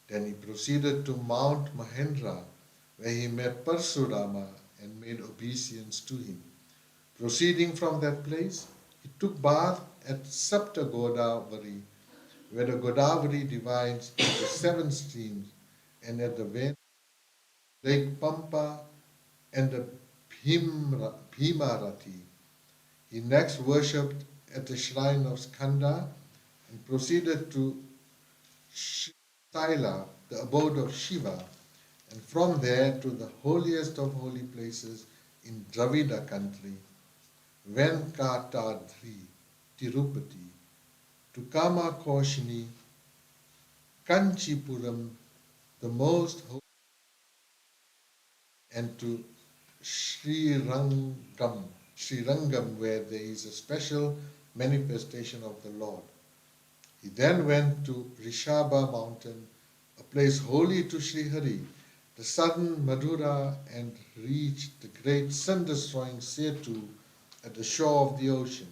Then he proceeded to Mount Mahendra, where he met Parsurama and made obeisance to him. Proceeding from that place, he took bath at Sapta Godavari, where the Godavari divides into 7 streams, and at the Ven, Lake Pampa, and the Bhimarati. He next worshipped at the shrine of Skanda and proceeded to Shaila, the abode of Shiva, and from there to the holiest of holy places in Dravida country, Venkatadri, Tirupati, to Kamakoshini, Kanchipuram, the most holy, and to Srirangam, where there is a special manifestation of the Lord. He then went to Rishabha mountain, a place holy to Srihari, the southern Madura, and reached the great sun-destroying Setu at the shore of the ocean.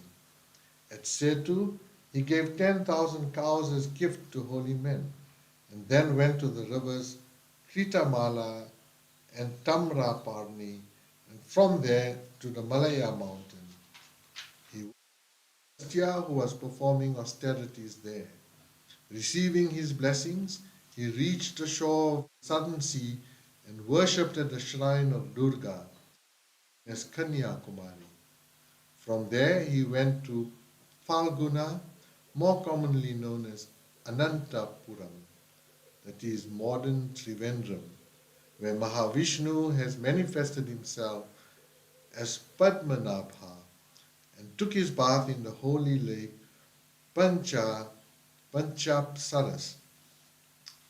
At Setu, he gave 10,000 cows as gift to holy men, and then went to the rivers Kritamala and Tamraparni, and from there to the Malaya mountain. He was Agastya, who was performing austerities there. Receiving his blessings, he reached the shore of the southern sea and worshipped at the shrine of Durga as Kanyakumari. From there he went to Falguna, more commonly known as Anantapuram, that is modern Trivandrum, where Mahavishnu has manifested himself as Padmanabha and took his bath in the holy lake Panchapsaras,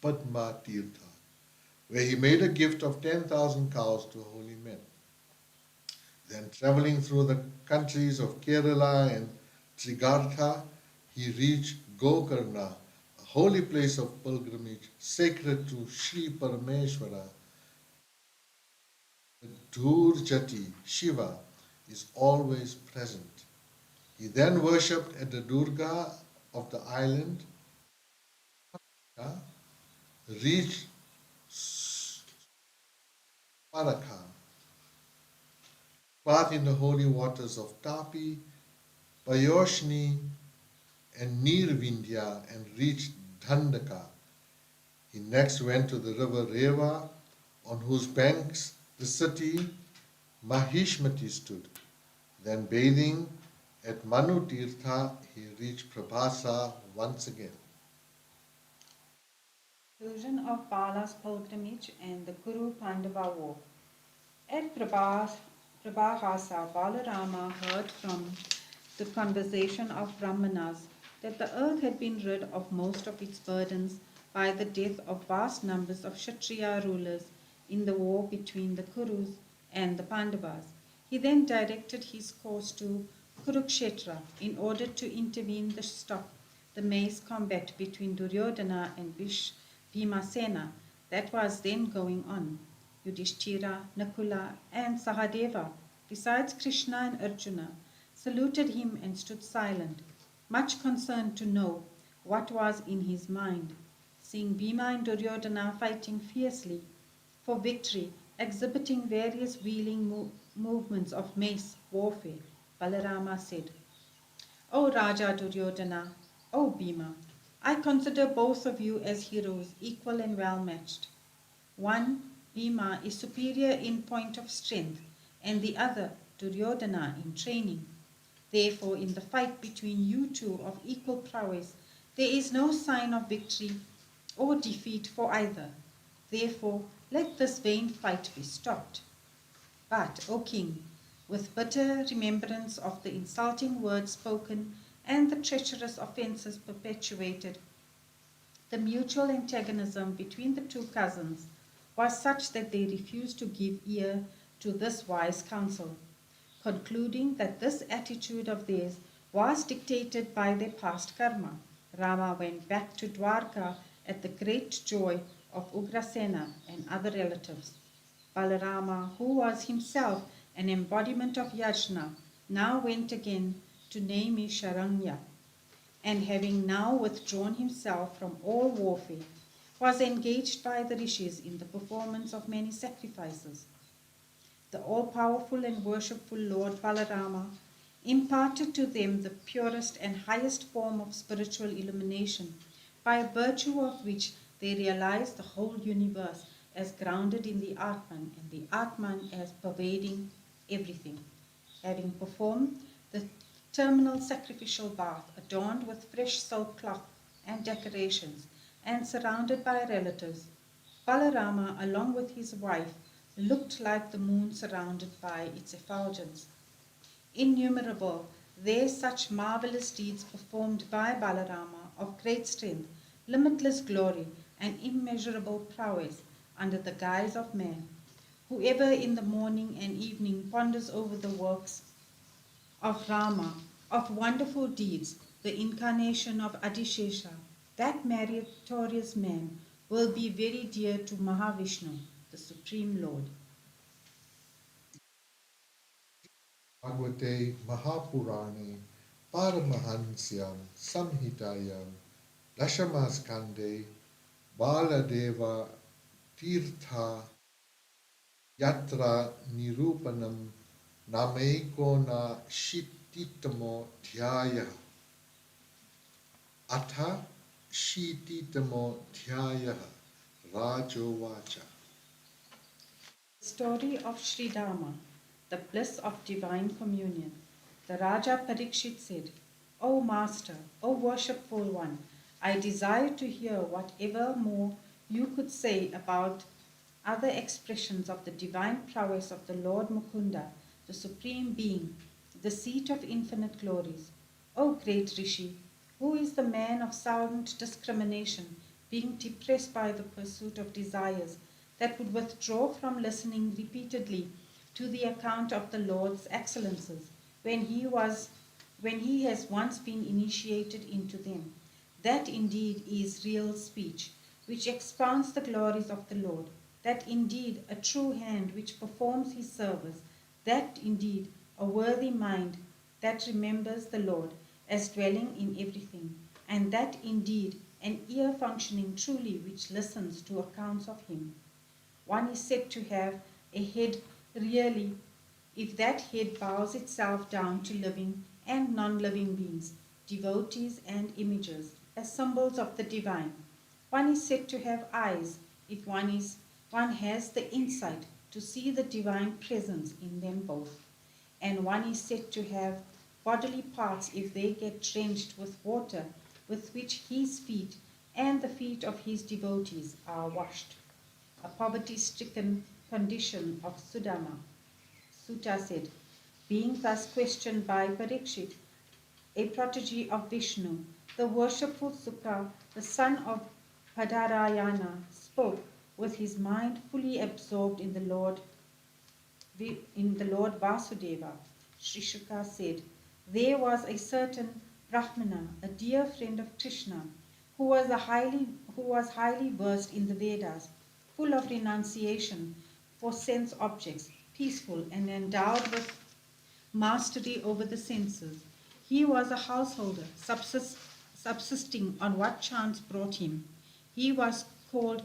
Padma Tirtha, where he made a gift of 10,000 cows to holy men. Then traveling through the countries of Kerala and Trigartha, he reached Gokarna, a holy place of pilgrimage sacred to Sri Parameshwara. The Durjati, Shiva, is always present. He then worshipped at the Durga of the island, reached Parakha, bathed in the holy waters of Tapi, Payoshni, and Nirvindya, and reached Dandaka. He next went to the river Reva, on whose banks the city Mahishmati stood. Then bathing at Manu Tirtha, he reached Prabhasa once again. Conclusion of Bala's pilgrimage and the Kuru Pandava war. At Prabhahasa, Balarama heard from the conversation of Brahmanas that the earth had been rid of most of its burdens by the death of vast numbers of Kshatriya rulers in the war between the Kurus and the Pandavas. He then directed his course to Kurukshetra in order to intervene to stop the mace combat between Duryodhana and Bhimasena that was then going on. Yudhishthira, Nakula, and Sahadeva, besides Krishna and Arjuna, saluted him and stood silent, much concerned to know what was in his mind. Seeing Bhima and Duryodhana fighting fiercely for victory, exhibiting various wheeling movements of mace warfare, Balarama said, O Raja Duryodhana, O Bhima, I consider both of you as heroes, equal and well matched. One, Bhima, is superior in point of strength, and the other, Duryodhana, in training. Therefore, in the fight between you two of equal prowess, there is no sign of victory or defeat for either. Therefore, let this vain fight be stopped. But, O king, with bitter remembrance of the insulting words spoken and the treacherous offences perpetuated, the mutual antagonism between the two cousins was such that they refused to give ear to this wise counsel. Concluding that this attitude of theirs was dictated by their past karma, Rama went back to Dwarka at the great joy of Ugrasena and other relatives. Balarama, who was himself an embodiment of Yajna, now went again to Naimisharanya, and having now withdrawn himself from all warfare, was engaged by the rishis in the performance of many sacrifices. The all-powerful and worshipful Lord Balarama imparted to them the purest and highest form of spiritual illumination, by virtue of which they realized the whole universe as grounded in the Atman, and the Atman as pervading everything. Having performed the terminal sacrificial bath, adorned with fresh silk cloth and decorations, and surrounded by relatives, Balarama, along with his wife, looked like the moon surrounded by its effulgence. Innumerable there such marvelous deeds performed by Balarama of great strength, limitless glory, and immeasurable prowess under the guise of man. Whoever in the morning and evening ponders over the works of Rama, of wonderful deeds, the incarnation of Adishesha, that meritorious man will be very dear to Mahavishnu, the Supreme Lord. Bhagavate Mahapurane Paramahansyam Samhitayam Dashamaskande Baladeva Tirtha Yatra Nirupanam Nameikona Shititamo Dhyaya Atha Shititamo Dhyaya Rajovacha. The story of Sri Rama, the bliss of divine communion. The Raja Parikshit said, O Master, O worshipful one, I desire to hear whatever more you could say about other expressions of the divine prowess of the Lord Mukunda, the Supreme Being, the seat of infinite glories. O great Rishi, who is the man of sound discrimination, being depressed by the pursuit of desires, that would withdraw from listening repeatedly to the account of the Lord's excellences when he has once been initiated into them. That indeed is real speech, which expounds the glories of the Lord. That indeed a true hand which performs his service. That indeed a worthy mind that remembers the Lord as dwelling in everything. And that indeed an ear functioning truly which listens to accounts of him. One is said to have a head really if that head bows itself down to living and non-living beings, devotees and images, as symbols of the divine. One is said to have eyes if one has the insight to see the divine presence in them both. And one is said to have bodily parts if they get drenched with water with which his feet and the feet of his devotees are washed. A poverty-stricken condition of Sudama. Sutta said, being thus questioned by Parikshit, a protege of Vishnu, the worshipful Sukha, the son of Padarayana, spoke with his mind fully absorbed in the Lord Vasudeva. Sri Shuka said, there was a certain Brahmana, a dear friend of Krishna, who was highly versed in the Vedas, full of renunciation for sense objects, peaceful and endowed with mastery over the senses. He was a householder, subsisting on what chance brought him. He was called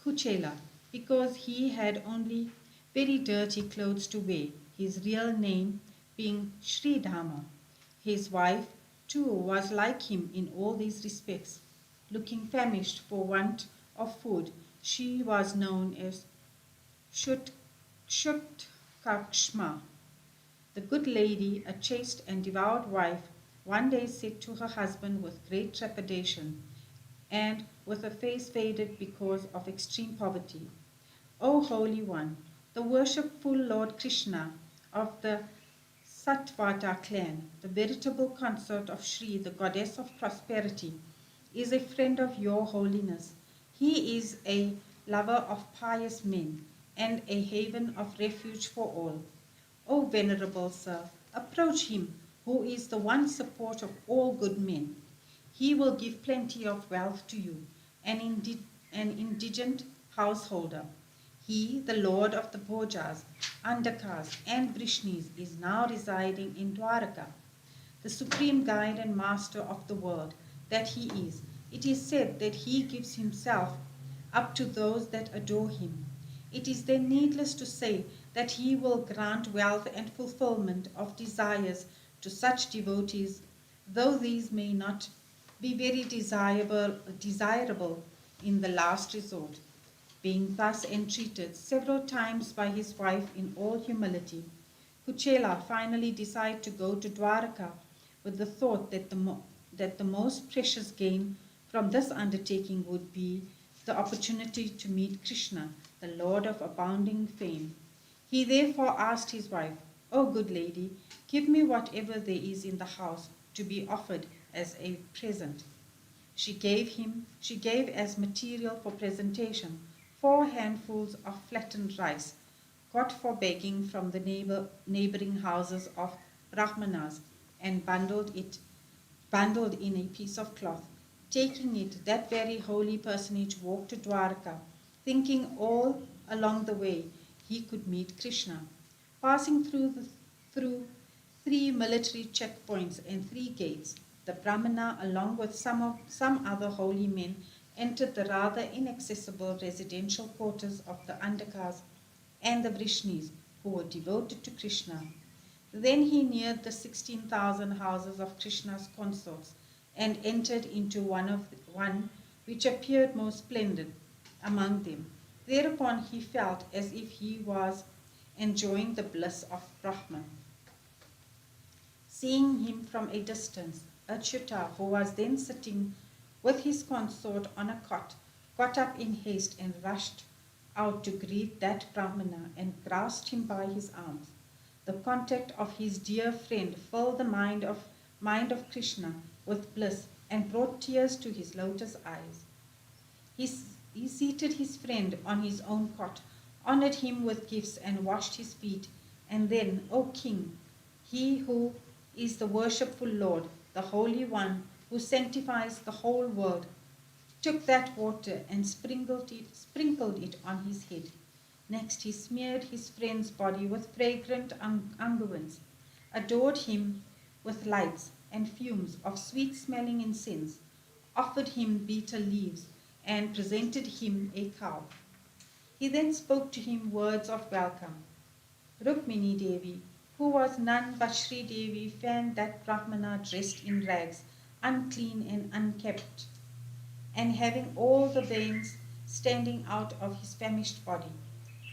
Kuchela because he had only very dirty clothes to wear, his real name being Sridhama. His wife, too, was like him in all these respects. Looking famished for want of food, she was known as Shutkakshma. The good lady, a chaste and devout wife, one day said to her husband with great trepidation, and with a face faded because of extreme poverty, O Holy One, the worshipful Lord Krishna of the Satvata clan, the veritable consort of Shri, the goddess of prosperity, is a friend of your holiness. He is a lover of pious men and a haven of refuge for all. O venerable sir, approach him who is the one support of all good men. He will give plenty of wealth to you, an indigent householder. He, the lord of the Bhojas, Andakas, and Vrishnis, is now residing in Dwaraka, the supreme guide and master of the world that he is. It is said that he gives himself up to those that adore him. It is then needless to say that he will grant wealth and fulfillment of desires to such devotees, though these may not be very desirable in the last resort. Being thus entreated several times by his wife in all humility, Kuchela finally decided to go to Dwaraka with the thought that the most precious gain from this undertaking would be the opportunity to meet Krishna, the Lord of abounding fame. He therefore asked his wife, O good lady, give me whatever there is in the house to be offered as a present. She gave as material for presentation 4 handfuls of flattened rice, got for begging from the neighboring houses of Brahmanas, and bundled in a piece of cloth. Taking it, that very holy personage walked to Dwaraka, thinking all along the way he could meet Krishna. Passing through 3 military checkpoints and 3 gates, the Brahmana, along with some other holy men, entered the rather inaccessible residential quarters of the Andakas and the Vrishnis, who were devoted to Krishna. Then he neared the 16,000 houses of Krishna's consorts and entered into one which appeared most splendid among them. Thereupon he felt as if he was enjoying the bliss of Brahman. Seeing him from a distance, Achyuta, who was then sitting with his consort on a cot, got up in haste and rushed out to greet that Brahmana and grasped him by his arms. The contact of his dear friend filled the mind of Krishna with bliss and brought tears to his lotus eyes. He seated his friend on his own cot, honored him with gifts and washed his feet, and then, O king, he who is the worshipful Lord, the Holy One, who sanctifies the whole world, took that water and sprinkled it on his head. Next he smeared his friend's body with fragrant unguents, adored him with lights and fumes of sweet-smelling incense, offered him betel leaves, and presented him a cow. He then spoke to him words of welcome. Rukmini Devi, who was none but Sri Devi, found that Brahmana dressed in rags, unclean and unkempt, and having all the veins standing out of his famished body.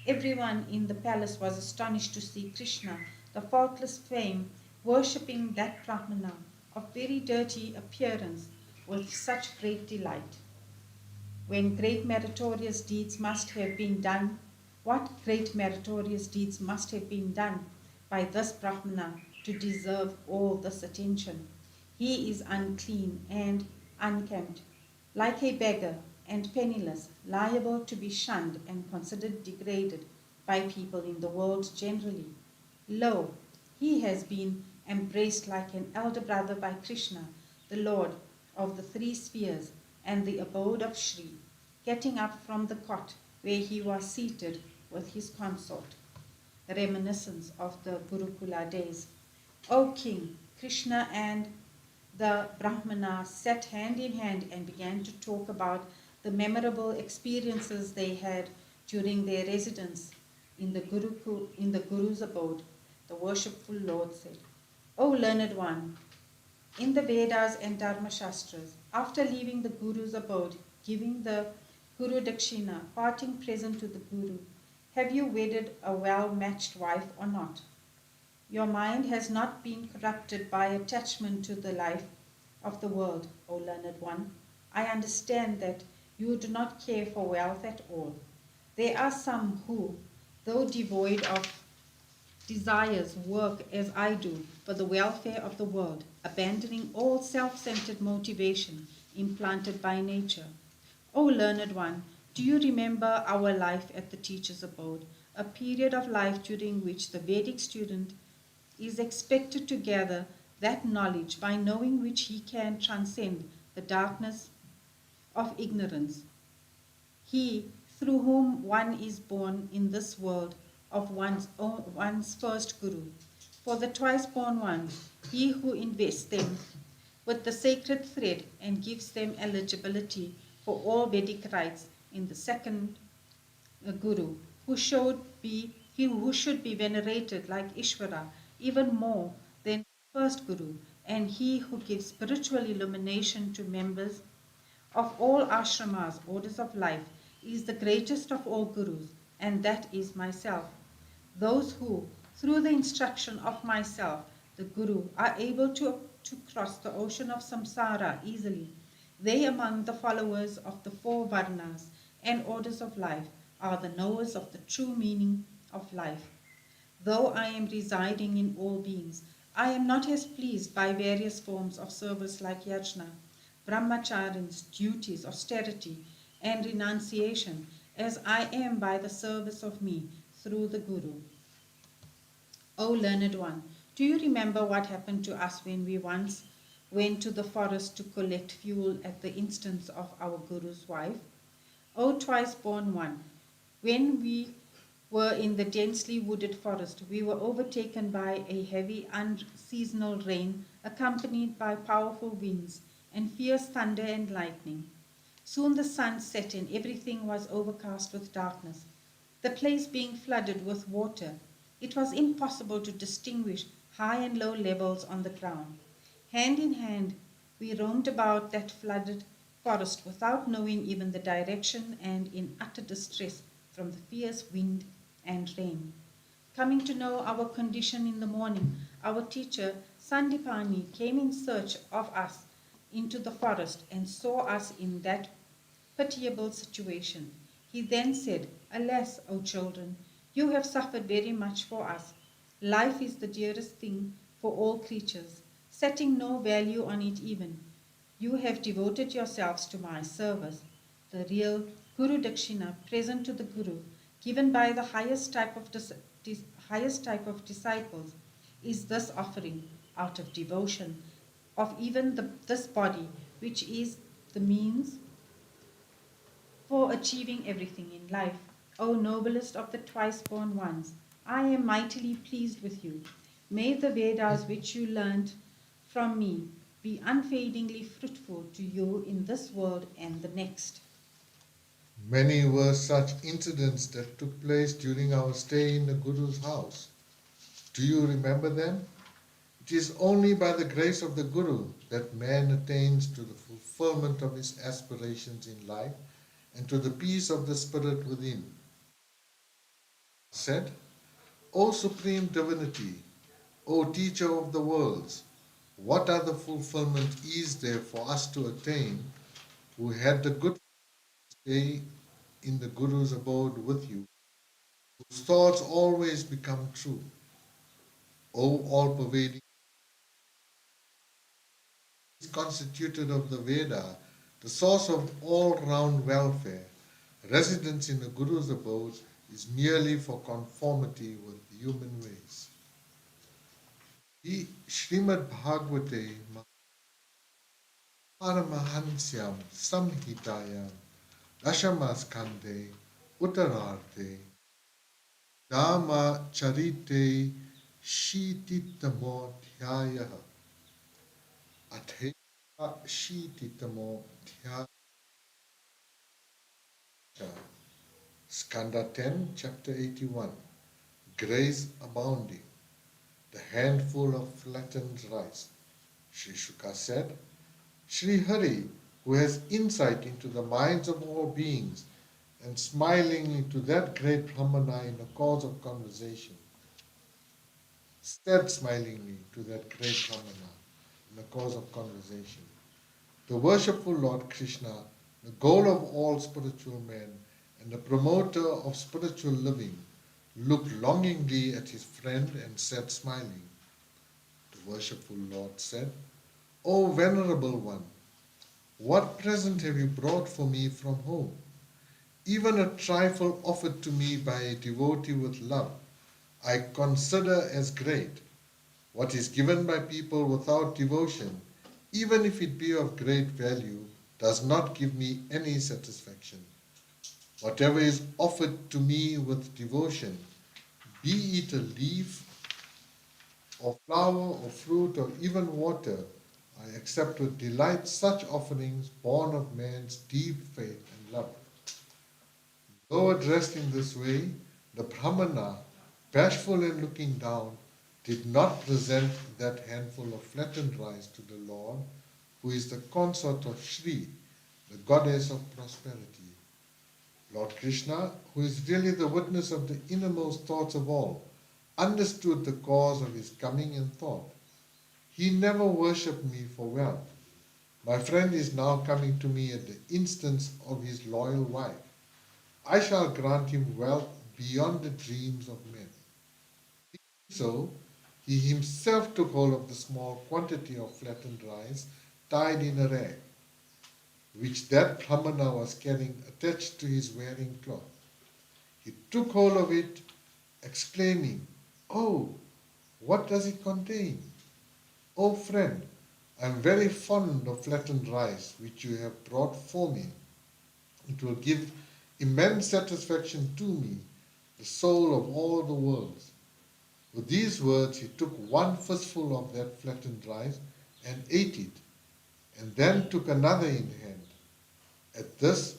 Everyone in the palace was astonished to see Krishna, the faultless flame, worshipping that Brahmana of very dirty appearance with such great delight. when great meritorious deeds must have been done, what great meritorious deeds must have been done by this Brahmana to deserve all this attention. He is unclean and unkempt, like a beggar and penniless, liable to be shunned and considered degraded by people in the world generally. Lo, he has been embraced like an elder brother by Krishna, the Lord of the three spheres and the abode of Shri, getting up from the cot where he was seated with his consort. Reminiscence of the Gurukula days. O King, Krishna and the Brahmana sat hand in hand and began to talk about the memorable experiences they had during their residence in the Guru's abode. The worshipful Lord said, O learned one, in the Vedas and Dharma Shastras, after leaving the Guru's abode, giving the Guru Dakshina, parting present to the Guru, have you wedded a well-matched wife or not? Your mind has not been corrupted by attachment to the life of the world, O learned one. I understand that you do not care for wealth at all. There are some who, though devoid of desires, work as I do for the welfare of the world, abandoning all self-centered motivation implanted by nature. O learned one, do you remember our life at the teacher's abode, a period of life during which the Vedic student is expected to gather that knowledge by knowing which he can transcend the darkness of ignorance? He through whom one is born in this world of one's first Guru. For the twice born ones, he who invests them with the sacred thread and gives them eligibility for all Vedic rites in the second Guru, who should be venerated like Ishvara, even more than first Guru, and he who gives spiritual illumination to members of all ashramas, orders of life, is the greatest of all gurus, and that is myself. Those who, through the instruction of myself, the Guru, are able to cross the ocean of samsara easily, they among the followers of the four varnas and orders of life are the knowers of the true meaning of life. Though I am residing in all beings, I am not as pleased by various forms of service like yajna, brahmacharyan's duties, austerity, and renunciation, as I am by the service of me through the Guru. O learned one, do you remember what happened to us when we once went to the forest to collect fuel at the instance of our Guru's wife? O twice born one, when we were in the densely wooded forest, we were overtaken by a heavy unseasonal rain accompanied by powerful winds and fierce thunder and lightning. Soon the sun set and everything was overcast with darkness. The place being flooded with water, it was impossible to distinguish high and low levels on the ground. Hand in hand, we roamed about that flooded forest without knowing even the direction and in utter distress from the fierce wind and rain. Coming to know our condition in the morning, our teacher Sandipani came in search of us into the forest and saw us in that pitiable situation. He then said, Alas, O children, you have suffered very much for us. Life is the dearest thing for all creatures, setting no value on it even. You have devoted yourselves to my service. The real Guru Dakshina present to the Guru, given by the highest type of disciples, is this offering out of devotion of even this body, which is the means for achieving everything in life. O noblest of the twice born ones, I am mightily pleased with you. May the Vedas which you learned from me be unfadingly fruitful to you in this world and the next. Many were such incidents that took place during our stay in the Guru's house. Do you remember them? It is only by the grace of the Guru that man attains to the fulfillment of his aspirations in life and to the peace of the spirit within. Said, O Supreme Divinity, O Teacher of the worlds, what other fulfillment is there for us to attain who had the good stay in the Guru's abode with you, whose thoughts always become true. O all-pervading, is constituted of the Veda, the source of all-round welfare. Residence in the Guru's abode is merely for conformity with human ways. The Shrimad Bhagavate Paramahansyam Samhitayam Dashamaskande Uttararte Dhamma Charite Shititamo Dhyaya Atheva Shititamo Dhyaya Skanda 10, chapter 81. Grace abounding, the handful of flattened rice. Sri Shuka said, Sri Hari, who has insight into the minds of all beings, and smilingly to that great Brahmana in the course of conversation, said smilingly to that great Brahmana in the course of conversation, the worshipful Lord Krishna, the goal of all spiritual men and the promoter of spiritual living, looked longingly at his friend and said smiling. The worshipful Lord said, O venerable one, what present have you brought for me from home? Even a trifle offered to me by a devotee with love, I consider as great. What is given by people without devotion, even if it be of great value, does not give me any satisfaction. Whatever is offered to me with devotion, be it a leaf or flower or fruit or even water, I accept with delight such offerings born of man's deep faith and love. Though addressed in this way, the Brahmana, bashful and looking down, did not present that handful of flattened rice to the Lord, who is the consort of Shri, the goddess of prosperity. Lord Krishna, who is really the witness of the innermost thoughts of all, understood the cause of his coming and thought, he never worshipped me for wealth. My friend is now coming to me at the instance of his loyal wife. I shall grant him wealth beyond the dreams of men. So, he himself took hold of the small quantity of flattened rice tied in a rag, which that Brahmana was carrying attached to his wearing cloth. He took hold of it, exclaiming, Oh, what does it contain? Oh friend, I am very fond of flattened rice which you have brought for me. It will give immense satisfaction to me, the soul of all the worlds. With these words, he took one fistful of that flattened rice and ate it, and then took another in hand. At this,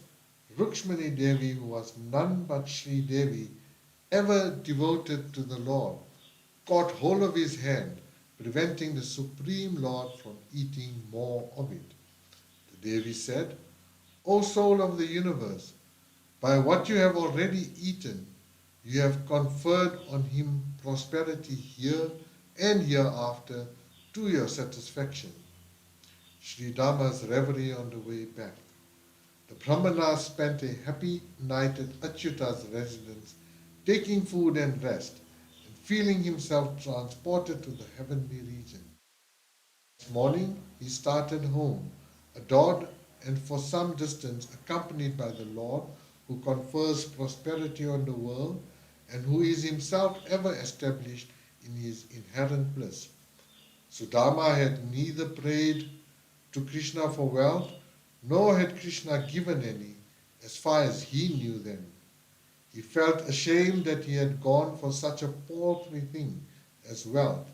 Rukshmani Devi, who was none but Sri Devi, ever devoted to the Lord, caught hold of his hand, preventing the Supreme Lord from eating more of it. The Devi said, O soul of the universe, by what you have already eaten, you have conferred on him prosperity here and hereafter to your satisfaction. Sri Dhamma's reverie on the way back. The Brahmana spent a happy night at Achyuta's residence, taking food and rest, and feeling himself transported to the heavenly region. Next morning, he started home, adored and for some distance accompanied by the Lord, who confers prosperity on the world and who is himself ever established in his inherent bliss. Sudama had neither prayed to Krishna for wealth, nor had Krishna given any, as far as he knew them. He felt ashamed that he had gone for such a paltry thing as wealth,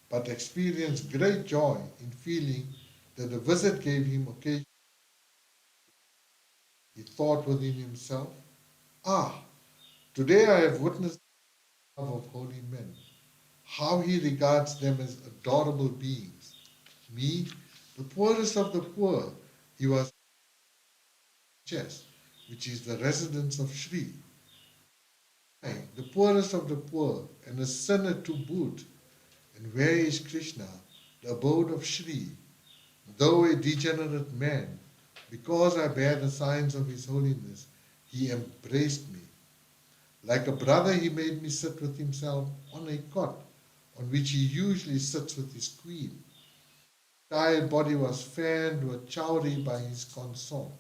but experienced great joy in feeling that the visit gave him occasion. He thought within himself, Ah, today I have witnessed the love of holy men, how he regards them as adorable beings. Me, the poorest of the poor, he was chest, which is the residence of Shri. I, the poorest of the poor, and a sinner to boot. And where is Krishna, the abode of Shri? Though a degenerate man, because I bear the signs of his holiness, he embraced me. Like a brother, he made me sit with himself on a cot, on which he usually sits with his queen. His entire body was fanned with chowri by his consort.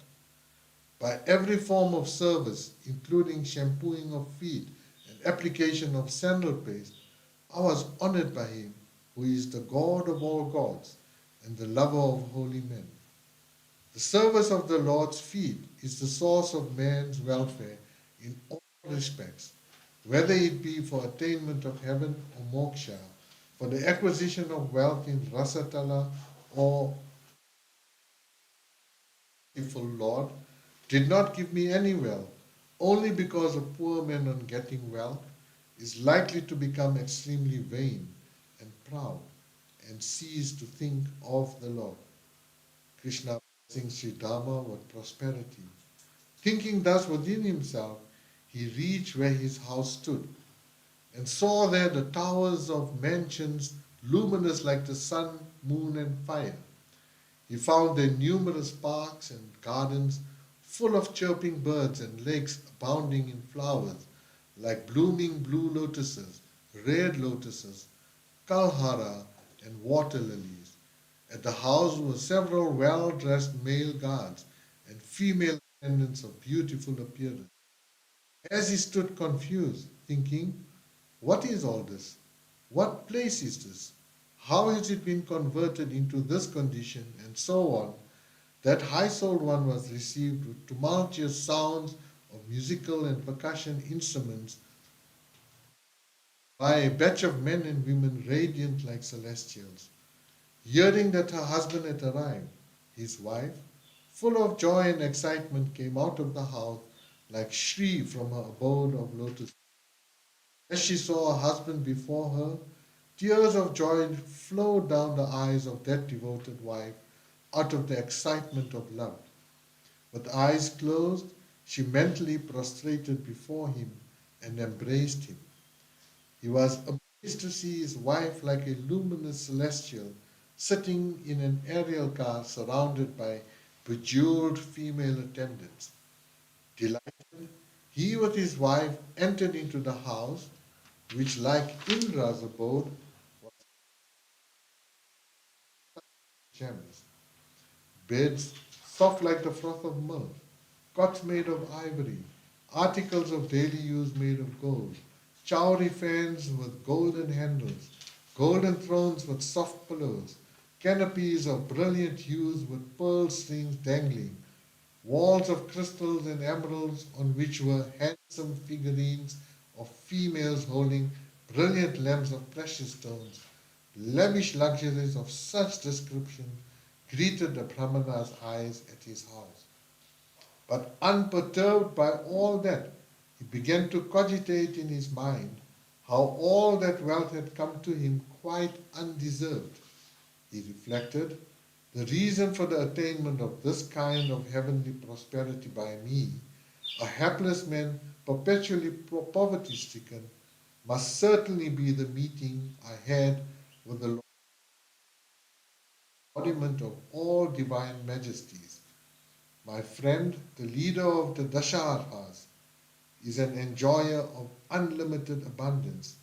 By every form of service, including shampooing of feet and application of sandal paste, I was honored by him, who is the God of all gods and the lover of holy men. The service of the Lord's feet is the source of man's welfare in all respects, whether it be for attainment of heaven or moksha, for the acquisition of wealth in rasatala, or merciful Lord did not give me any wealth, only because a poor man on getting wealth is likely to become extremely vain and proud and cease to think of the Lord. Krishna blessing Sri Dharma with prosperity. Thinking thus within himself, he reached where his house stood and saw there the towers of mansions luminous like the sun, moon, and fire. He found there numerous parks and gardens full of chirping birds and lakes abounding in flowers like blooming blue lotuses, red lotuses, kalhara, and water lilies. At the house were several well-dressed male guards and female attendants of beautiful appearance. As he stood confused, thinking, what is all this? What place is this? How has it been converted into this condition? And so on. That high-souled one was received with tumultuous sounds of musical and percussion instruments by a batch of men and women radiant like celestials. Hearing that her husband had arrived, his wife, full of joy and excitement, came out of the house like Shri from her abode of lotus. As she saw her husband before her, tears of joy flowed down the eyes of that devoted wife out of the excitement of love. With eyes closed, she mentally prostrated before him and embraced him. He was amazed to see his wife like a luminous celestial sitting in an aerial car surrounded by bejeweled female attendants. Delighted, he with his wife entered into the house, which, like Indra's abode, was gems, beds soft like the froth of milk, cots made of ivory, articles of daily use made of gold, chowry fans with golden handles, golden thrones with soft pillows, canopies of brilliant hues with pearl strings dangling, walls of crystals and emeralds on which were handsome figurines of females holding brilliant lamps of precious stones. Lavish luxuries of such description greeted the Brahmana's eyes at his house. But unperturbed by all that, he began to cogitate in his mind how all that wealth had come to him quite undeserved. He reflected, the reason for the attainment of this kind of heavenly prosperity by me, a hapless man perpetually poverty-stricken, must certainly be the meeting I had with the embodiment of all divine majesties. My friend, the leader of the Dasharhas, is an enjoyer of unlimited abundance,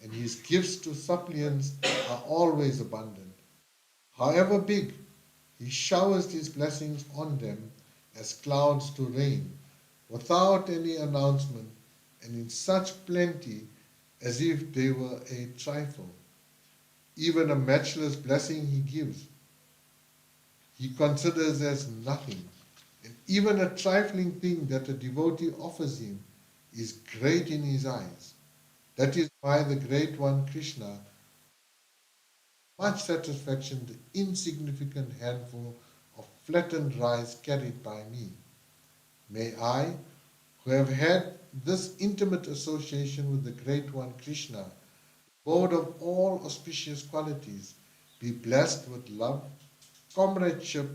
and his gifts to suppliants are always abundant. However big, he showers his blessings on them as clouds to rain, without any announcement, and in such plenty as if they were a trifle. Even a matchless blessing he gives, he considers as nothing, and even a trifling thing that a devotee offers him is great in his eyes. That is why the Great One Krishna much satisfaction the insignificant handful of flattened rice carried by me. May I, who have had this intimate association with the Great One Krishna, Lord of all auspicious qualities, be blessed with love, comradeship,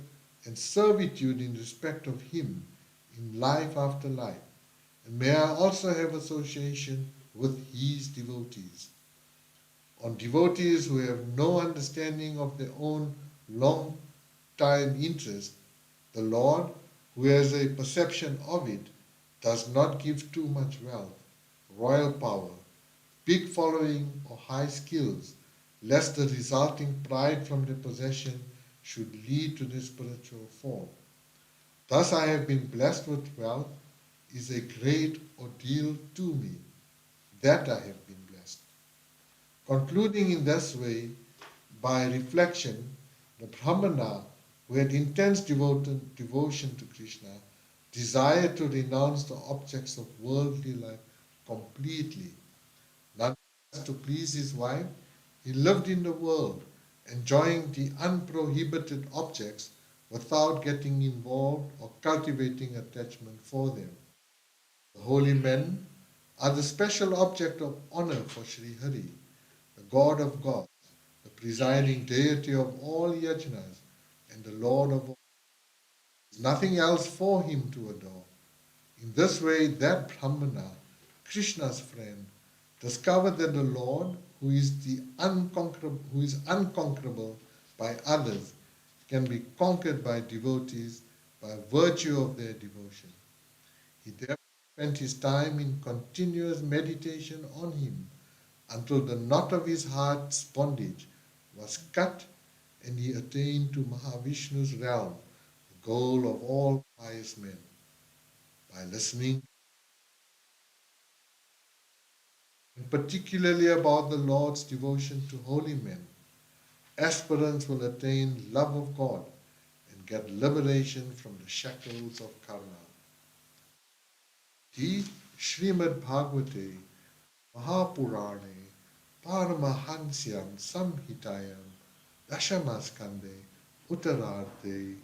and servitude in respect of him in life after life. And may I also have association with his devotees. On devotees who have no understanding of their own long time interest, the Lord, who has a perception of it, does not give too much wealth, royal power, big following, or high skills, lest the resulting pride from their possession should lead to their spiritual fall. Thus I have been blessed with wealth is a great ordeal to me, that I have been blessed. Concluding in this way, by reflection, the Brahmana, who had intense devotion to Krishna, desired to renounce the objects of worldly life completely. Not to please his wife, he lived in the world, enjoying the unprohibited objects without getting involved or cultivating attachment for them. The holy men are the special object of honor for Sri Hari, the God of gods, the presiding deity of all yajnas, and the Lord of all. There is nothing else for him to adore. In this way, that Brahmana, Krishna's friend, discovered that the Lord, who is unconquerable by others, can be conquered by devotees by virtue of their devotion. He therefore spent his time in continuous meditation on him until the knot of his heart's bondage was cut and he attained to Mahavishnu's realm, the goal of all pious men. By listening, and particularly about the Lord's devotion to holy men, aspirants will attain love of God and get liberation from the shackles of karma. The Shrimad Bhagavate Mahapurane Paramahansyam Samhitayam Dashamaskande Uttararthe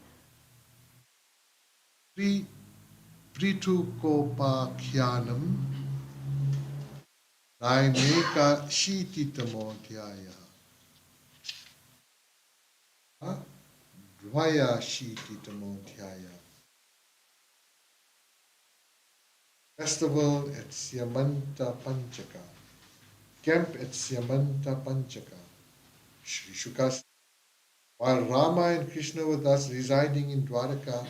Pritukopakhyanam Naimeka Shititamotyaya Dvaya Shititamotyaya. Festival at Syamanta Panchaka. Camp at Syamanta Panchaka. Sri Shuka said, while Rama and Krishna were thus residing in Dwaraka,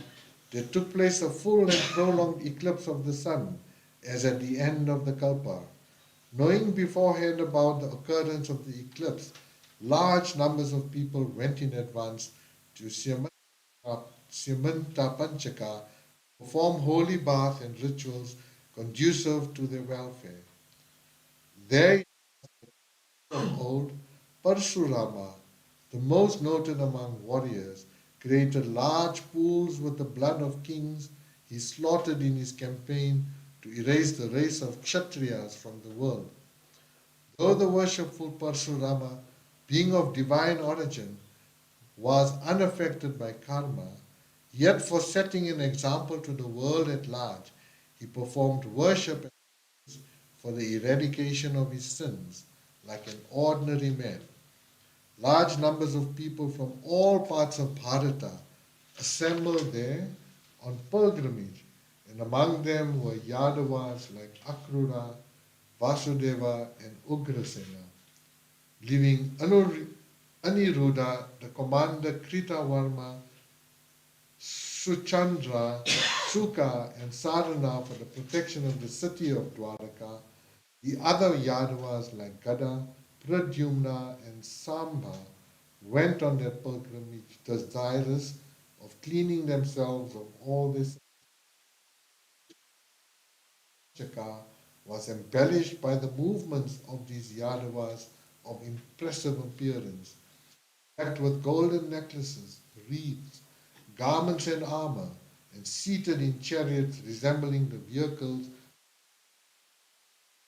there took place a full and prolonged eclipse of the sun, as at the end of the Kalpa. Knowing beforehand about the occurrence of the eclipse, large numbers of people went in advance to Syamanta Panchaka to perform holy bath and rituals conducive to their welfare. There of old, Parshurama, the most noted among warriors, created large pools with the blood of kings he slaughtered in his campaign to erase the race of Kshatriyas from the world. Though the worshipful Parshurama, being of divine origin, was unaffected by karma, yet for setting an example to the world at large, he performed worship for the eradication of his sins like an ordinary man. Large numbers of people from all parts of Bharata assembled there on pilgrimage, and among them were Yadavas like Akrura, Vasudeva, and Ugrasena. Leaving Aniruddha, the commander Kritavarma, Suchandra, Suka, and Sarana for the protection of the city of Dwaraka, the other Yadavas like Gada, Pradyumna, and Sambha went on their pilgrimage desirous of cleaning themselves of all this. Chaka was embellished by the movements of these Yadavas of impressive appearance, decked with golden necklaces, wreaths, garments and armor, and seated in chariots resembling the vehicles,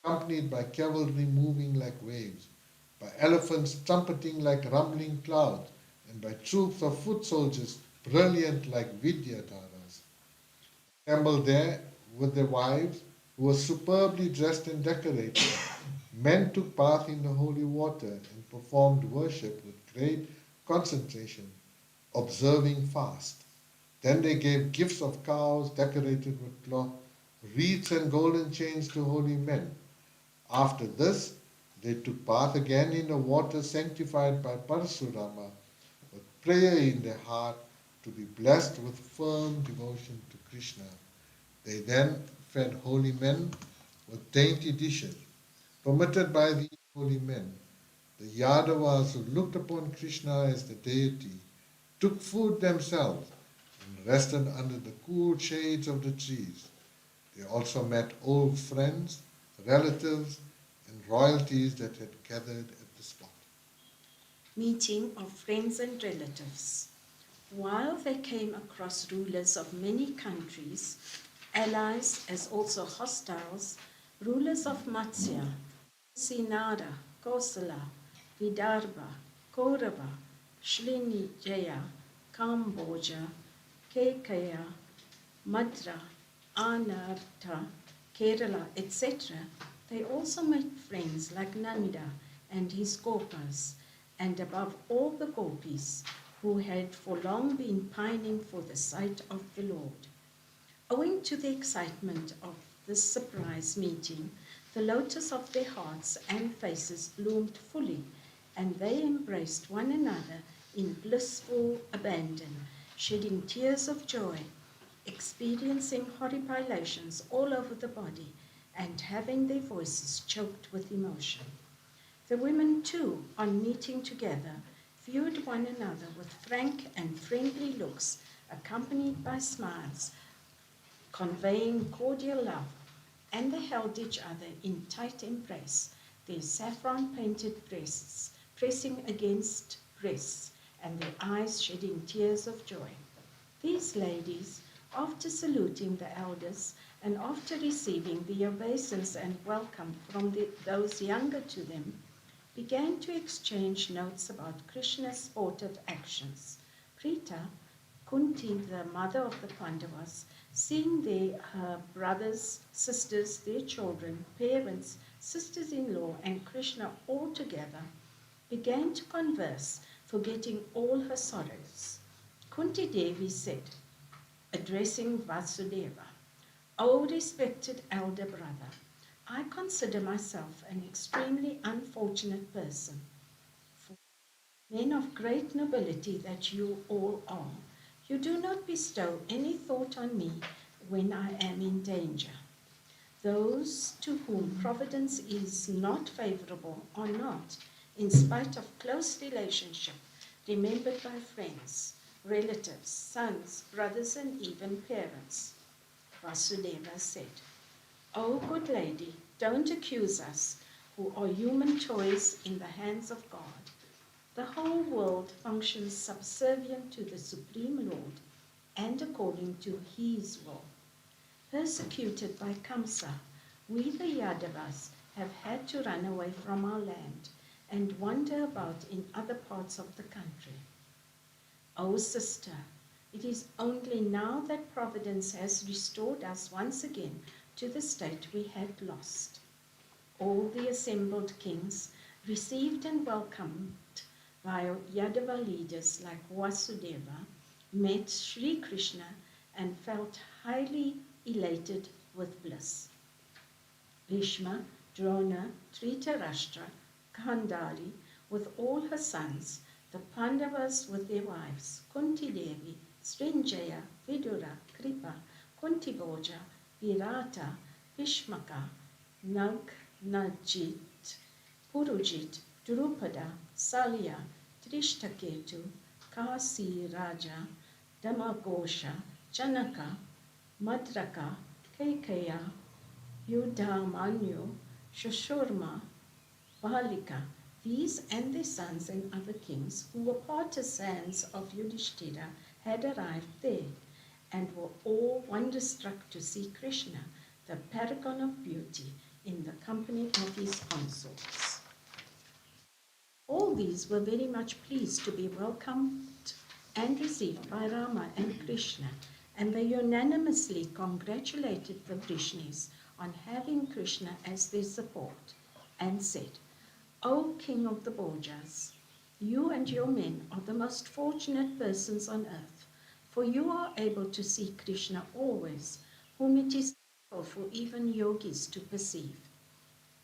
accompanied by cavalry moving like waves, by elephants trumpeting like rumbling clouds, and by troops of foot soldiers brilliant like Vidyadharas. Assembled there with their wives, who were superbly dressed and decorated, men took bath in the holy water and performed worship with great concentration, observing fast. Then they gave gifts of cows decorated with cloth, wreaths and golden chains to holy men. After this, they took bath again in the water sanctified by Parashurama, with prayer in their heart, to be blessed with firm devotion to Krishna. They then fed holy men with dainty dishes permitted by these holy men. The Yadavas who looked upon Krishna as the deity took food themselves and rested under the cool shades of the trees. They also met old friends, relatives, and royalties that had gathered at the spot. Meeting of friends and relatives. While they came across rulers of many countries, allies as also hostiles, rulers of Matsya, Sinara, Kosala, Vidarbha, Kaurava, Srinijaya, Kamboja, Kekaya, Madra, Anartha, Kerala, etc., they also met friends like Nanda and his gopas, and above all the gopis, who had for long been pining for the sight of the Lord. Owing to the excitement of this surprise meeting, the lotus of their hearts and faces bloomed fully, and they embraced one another in blissful abandon, shedding tears of joy, experiencing horripilations all over the body, and having their voices choked with emotion. The women, too, on meeting together, viewed one another with frank and friendly looks, accompanied by smiles, conveying cordial love, and they held each other in tight embrace, their saffron-painted breasts pressing against breasts, and their eyes shedding tears of joy. These ladies, after saluting the elders and after receiving the obeisance and welcome from those younger to them, began to exchange notes about Krishna's sportive actions. Prita, Kunti, the mother of the Pandavas, seeing her brothers, sisters, their children, parents, sisters-in-law, and Krishna all together, began to converse, forgetting all her sorrows. Kunti Devi said, addressing Vasudeva, O respected elder brother, I consider myself an extremely unfortunate person. For men of great nobility that you all are, you do not bestow any thought on me when I am in danger. Those to whom providence is not favorable are not, in spite of close relationship, remembered by friends, relatives, sons, brothers, and even parents. Vasudeva said, O good lady, don't accuse us, who are human toys in the hands of God. The whole world functions subservient to the Supreme Lord and according to His will. Persecuted by Kamsa, we the Yadavas have had to run away from our land and wander about in other parts of the country. O sister, it is only now that Providence has restored us once again to the state we had lost. All the assembled kings, received and welcomed by Yadava leaders like Vasudeva, met Sri Krishna and felt highly elated with bliss. Bhishma, Drona, Dhritarashtra, Gandhari, with all her sons, the Pandavas with their wives, Kunti Devi, Srinjaya, Vidura, Kripa, Kunti Bhoja, Virata, Bhishmaka, Nag, Najit, Purujit, Drupada, Salya, Trishtaketu, Kasi Raja, Damagosha, Janaka, Madraka, Keikaya, Yudhamanyu, Shushurma, Balika, these and their sons and other kings who were partisans of Yudhishthira had arrived there and were all wonderstruck to see Krishna, the paragon of beauty, in the company of his consorts. All these were very much pleased to be welcomed and received by Rama and Krishna, and they unanimously congratulated the Vrishnis on having Krishna as their support, and said, O King of the Bhojas, you and your men are the most fortunate persons on earth, for you are able to see Krishna always, whom it is difficult for even yogis to perceive.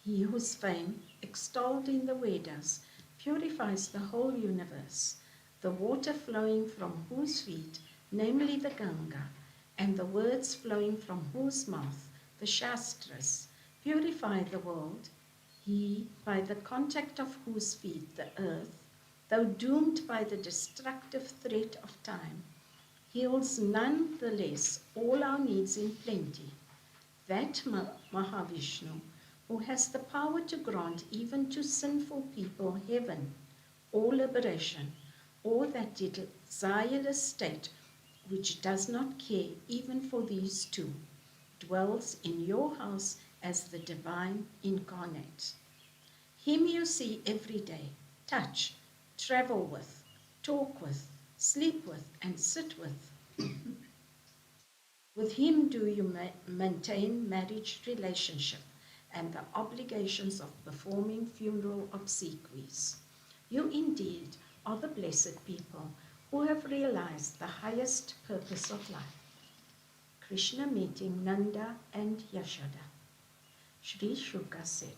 He whose fame, extolled in the Vedas, purifies the whole universe, the water flowing from whose feet, namely the Ganga, and the words flowing from whose mouth, the Shastras, purify the world, he, by the contact of whose feet, the earth, though doomed by the destructive threat of time, heals none the less all our needs in plenty. That Mahavishnu, who has the power to grant even to sinful people heaven, or liberation, or that desireless state which does not care even for these two, dwells in your house as the divine incarnate. Him you see every day, touch, travel with, talk with, sleep with, and sit with. With him do you maintain marriage relationship and the obligations of performing funeral obsequies. You indeed are the blessed people who have realized the highest purpose of life. Krishna meeting Nanda and Yashoda. Sri Shuka said,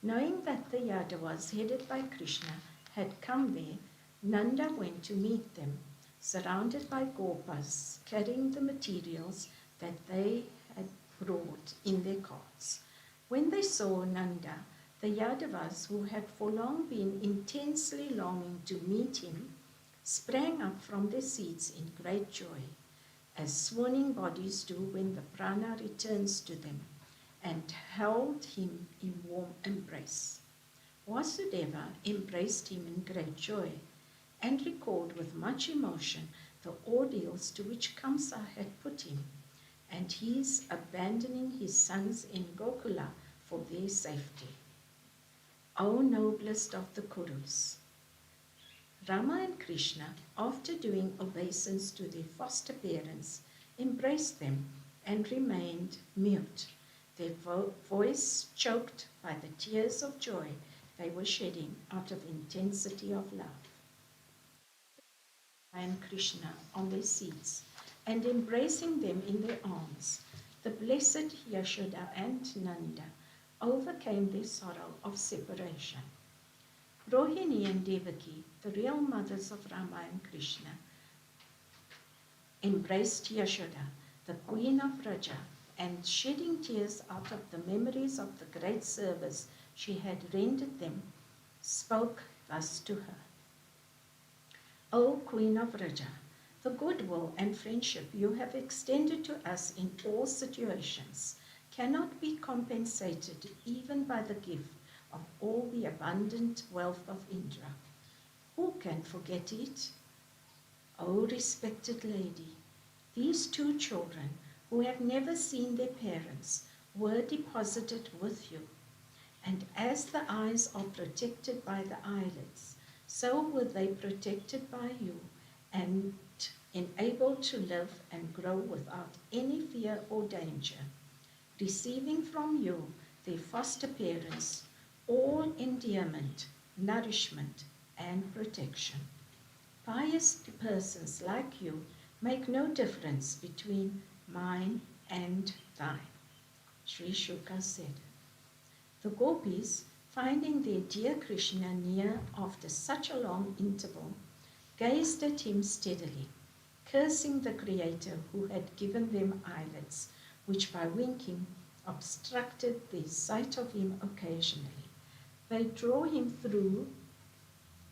knowing that the Yadavas headed by Krishna had come there, Nanda went to meet them, surrounded by Gopas carrying the materials that they had brought in their carts. When they saw Nanda, the Yadavas, who had for long been intensely longing to meet him, sprang up from their seats in great joy, as swooning bodies do when the prana returns to them, and held him in warm embrace. Vasudeva embraced him in great joy and recalled with much emotion the ordeals to which Kamsa had put him, and his abandoning his sons in Gokula for their safety. O noblest of the Kurus! Rama and Krishna, after doing obeisance to their foster parents, embraced them and remained mute, their voice choked by the tears of joy they were shedding out of intensity of love. And Krishna on their seats, and embracing them in their arms, the blessed Yashoda and Nanda overcame their sorrow of separation. Rohini and Devaki, the real mothers of Rama and Krishna, embraced Yashoda, the queen of Raja, and shedding tears out of the memories of the great service she had rendered them, spoke thus to her. O Queen of Raja, the goodwill and friendship you have extended to us in all situations cannot be compensated even by the gift of all the abundant wealth of Indra. Who can forget it? O respected lady, these two children who have never seen their parents were deposited with you, and as the eyes are protected by the eyelids, so were they protected by you and enabled to live and grow without any fear or danger, receiving from you, their foster parents, all endearment, nourishment, and protection. Pious persons like you make no difference between mine and thine. Sri Shuka said. The gopis, finding their dear Krishna near after such a long interval, gazed at him steadily, cursing the Creator who had given them eyelids, which by winking obstructed their sight of him occasionally. They drew him through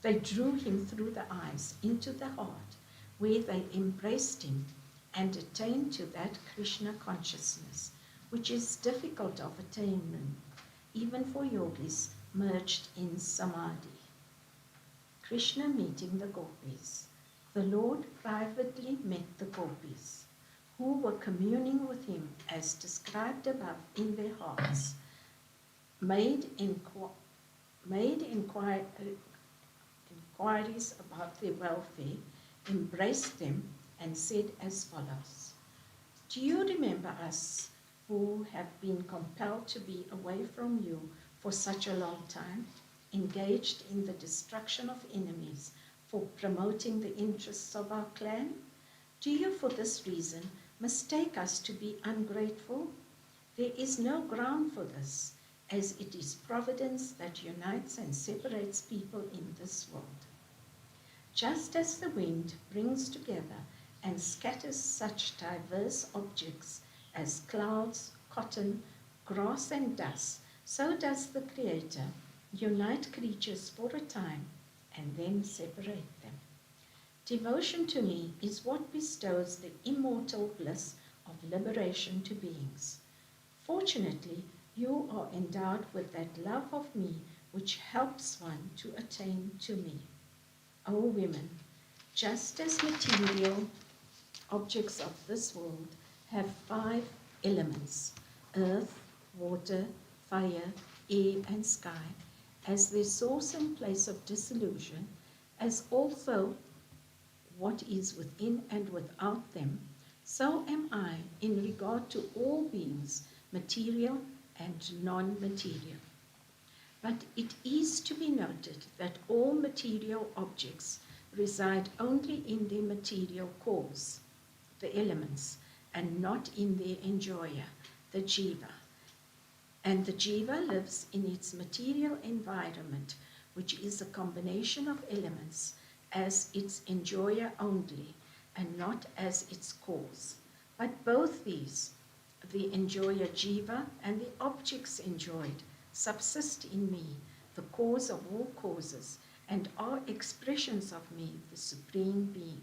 the eyes into the heart, where they embraced him and attained to that Krishna consciousness, which is difficult of attainment, even for yogis merged in samadhi. Krishna meeting the gopis. The Lord privately met the gopis, who were communing with him as described above in their hearts, made inquiries about their welfare, embraced them, and said as follows. Do you remember us who have been compelled to be away from you for such a long time, engaged in the destruction of enemies for promoting the interests of our clan? Do you for this reason mistake us to be ungrateful? There is no ground for this, as it is providence that unites and separates people in this world. Just as the wind brings together and scatters such diverse objects as clouds, cotton, grass, and dust, so does the Creator unite creatures for a time and then separate them. Devotion to me is what bestows the immortal bliss of liberation to beings. Fortunately, you are endowed with that love of me which helps one to attain to me. O women, just as material objects of this world have 5 elements, earth, water, fire, air, and sky, as their source and place of dissolution, as also what is within and without them, so am I in regard to all beings, material and non-material. But it is to be noted that all material objects reside only in their material cause, the elements, and not in their enjoyer, the jiva. And the jiva lives in its material environment, which is a combination of elements, as its enjoyer only, and not as its cause. But both these, the enjoyer jiva and the objects enjoyed, subsist in me, the cause of all causes, and are expressions of me, the Supreme Being.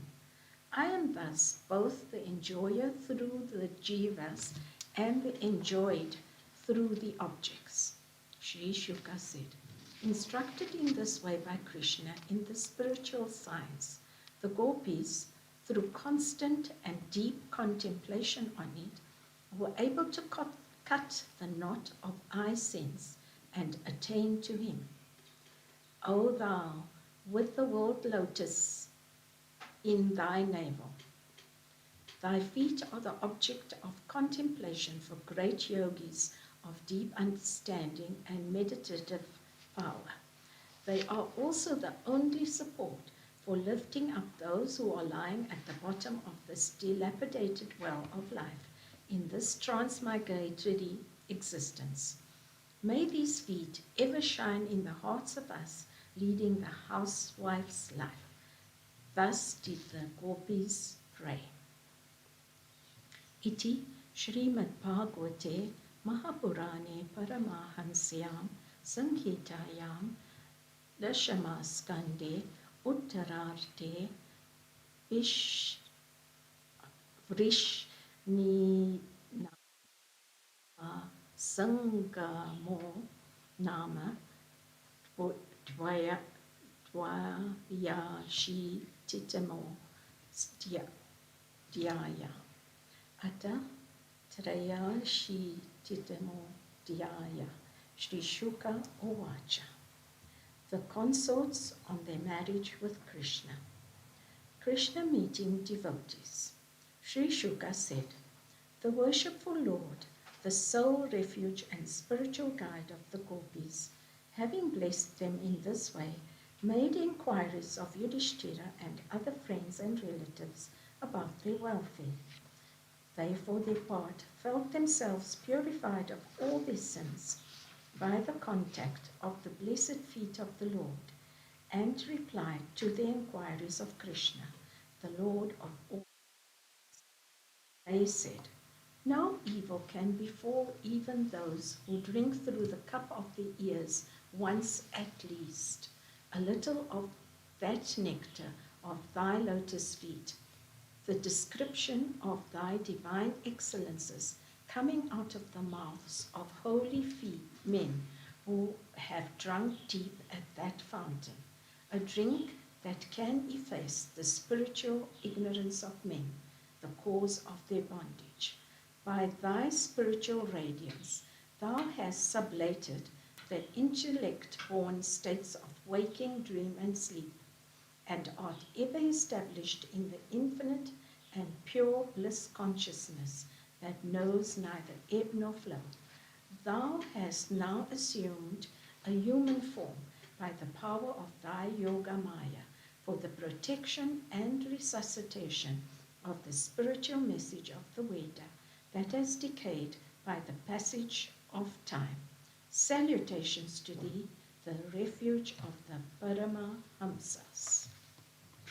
I am thus both the enjoyer through the jivas and the enjoyed through the objects. Sri Shuka said, instructed in this way by Krishna in the spiritual science, the gopis, through constant and deep contemplation on it, were able to cut the knot of eye sense and attain to him. O thou, with the world lotus in thy navel, thy feet are the object of contemplation for great yogis of deep understanding and meditative power. They are also the only support for lifting up those who are lying at the bottom of this dilapidated well of life in this transmigratory existence. May these feet ever shine in the hearts of us leading the housewife's life. Thus did the gopis pray. Iti Shrimad Bhagavate Mahapurane Paramahansyam Sankitayam Dashamaskande Uttararte Vrishni Sangamo Nama Dvaya Dvayashi Titamo Dhyaya Ata Trayashi Titamo Dhyaya Shri Shuka Uvacha. The consorts on their marriage with Krishna. Krishna meeting devotees. Sri Shuka said, the worshipful Lord, the sole refuge and spiritual guide of the gopis, having blessed them in this way, made inquiries of Yudhishthira and other friends and relatives about their welfare. They, for their part, felt themselves purified of all their sins by the contact of the blessed feet of the Lord, and replied to the inquiries of Krishna, the Lord of all. They said, no evil can befall even those who drink through the cup of the ears once at least, a little of that nectar of thy lotus feet, the description of thy divine excellences coming out of the mouths of holy men who have drunk deep at that fountain, a drink that can efface the spiritual ignorance of men, the cause of their bondage. By thy spiritual radiance, thou hast sublated the intellect-born states of waking, dream, and sleep, and art ever established in the infinite and pure bliss consciousness that knows neither ebb nor flow. Thou hast now assumed a human form by the power of thy Yoga Maya for the protection and resuscitation of the spiritual message of the Veda that has decayed by the passage of time. Salutations to thee, the refuge of the Paramahamsas.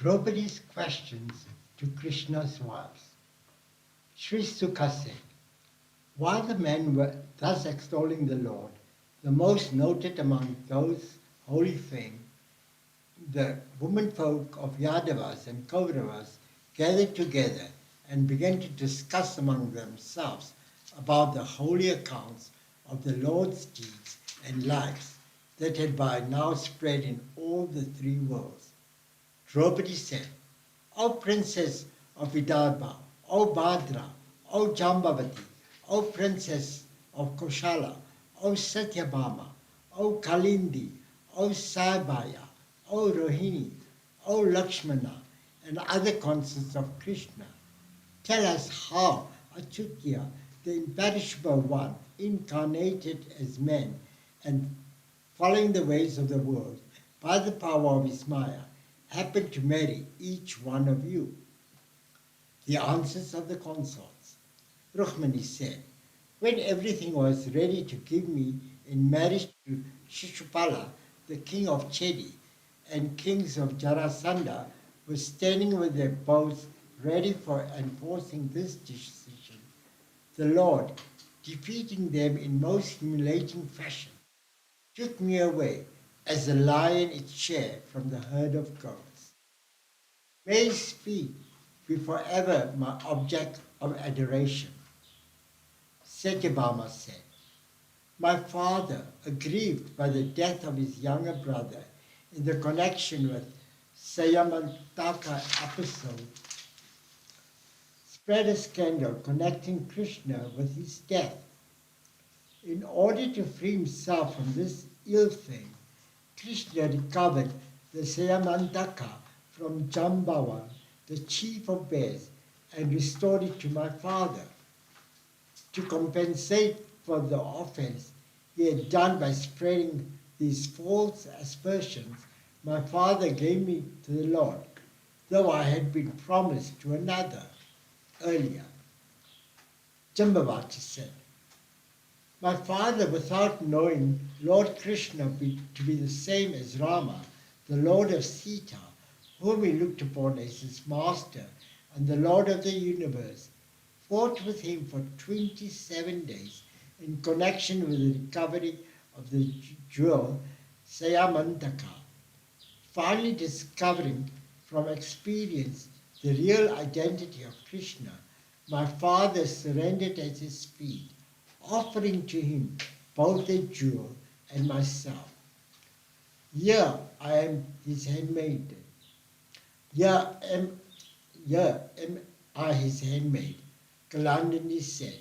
Draupadi's questions to Krishna's wives. Sri Sukha said, while the men were thus extolling the Lord, the most noted among those holy fame, the womenfolk of Yadavas and Kauravas gathered together and began to discuss among themselves about the holy accounts of the Lord's deeds and lives that had by now spread in all the three worlds. Draupadi said, O Princess of Vidarbha, O Bhadra, O Jambavati, O Princess of Koshala, O Satyabhama, O Kalindi, O Saibaya, O Rohini, O Lakshmana, and other consorts of Krishna, tell us how Achutya, the imperishable one, incarnated as man and following the ways of the world by the power of his Maya, happened to marry each one of you. The answers of the consorts. Rukmani said, when everything was ready to give me in marriage to Shishupala, the king of Chedi, and kings of Jarasandha were standing with their bows ready for enforcing this decision, the Lord, defeating them in most humiliating fashion, took me away as a lion its share from the herd of goats. May his feet be forever my object of adoration. Satyabhama said, my father, aggrieved by the death of his younger brother in the connection with Sayamantaka episode, spread a scandal connecting Krishna with his death. In order to free himself from this ill fame, Krishna recovered the Sayamantaka from Jambavan, the chief of bears, and restored it to my father. To compensate for the offense he had done by spreading these false aspersions, my father gave me to the Lord, though I had been promised to another earlier. Jambavati said, my father, without knowing Lord Krishna to be the same as Rama, the Lord of Sita, whom he looked upon as his master and the Lord of the universe, fought with him for 27 days in connection with the recovery of the jewel Sayamantaka. Finally discovering from experience the real identity of Krishna, my father surrendered at his feet, offering to him both the jewel and myself. Here I am his handmaid. Here am I his handmaid, Kalandini said.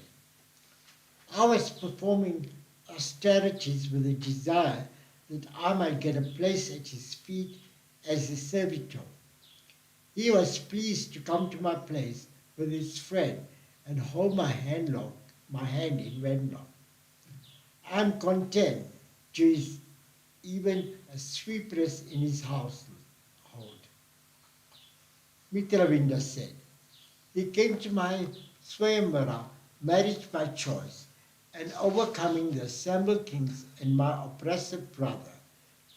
I was performing austerities with a desire that I might get a place at his feet as a servitor. He was pleased to come to my place with his friend and hold my hand in wedlock. I am content to is even a sweepress in his household. Mitravinda said, he came to my Swayamvara, marriage by choice, and overcoming the assembled kings and my oppressive brother,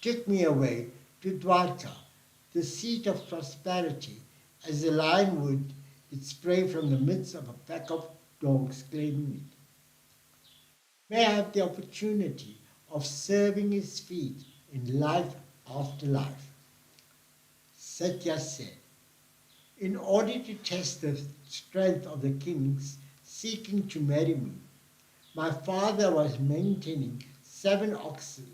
took me away to Dwarka, the seat of prosperity, as a lion would its prey from the midst of a pack of dogs claiming it. May I have the opportunity of serving his feet in life after life. Satya said, in order to test the strength of the kings seeking to marry me, my father was maintaining 7 oxen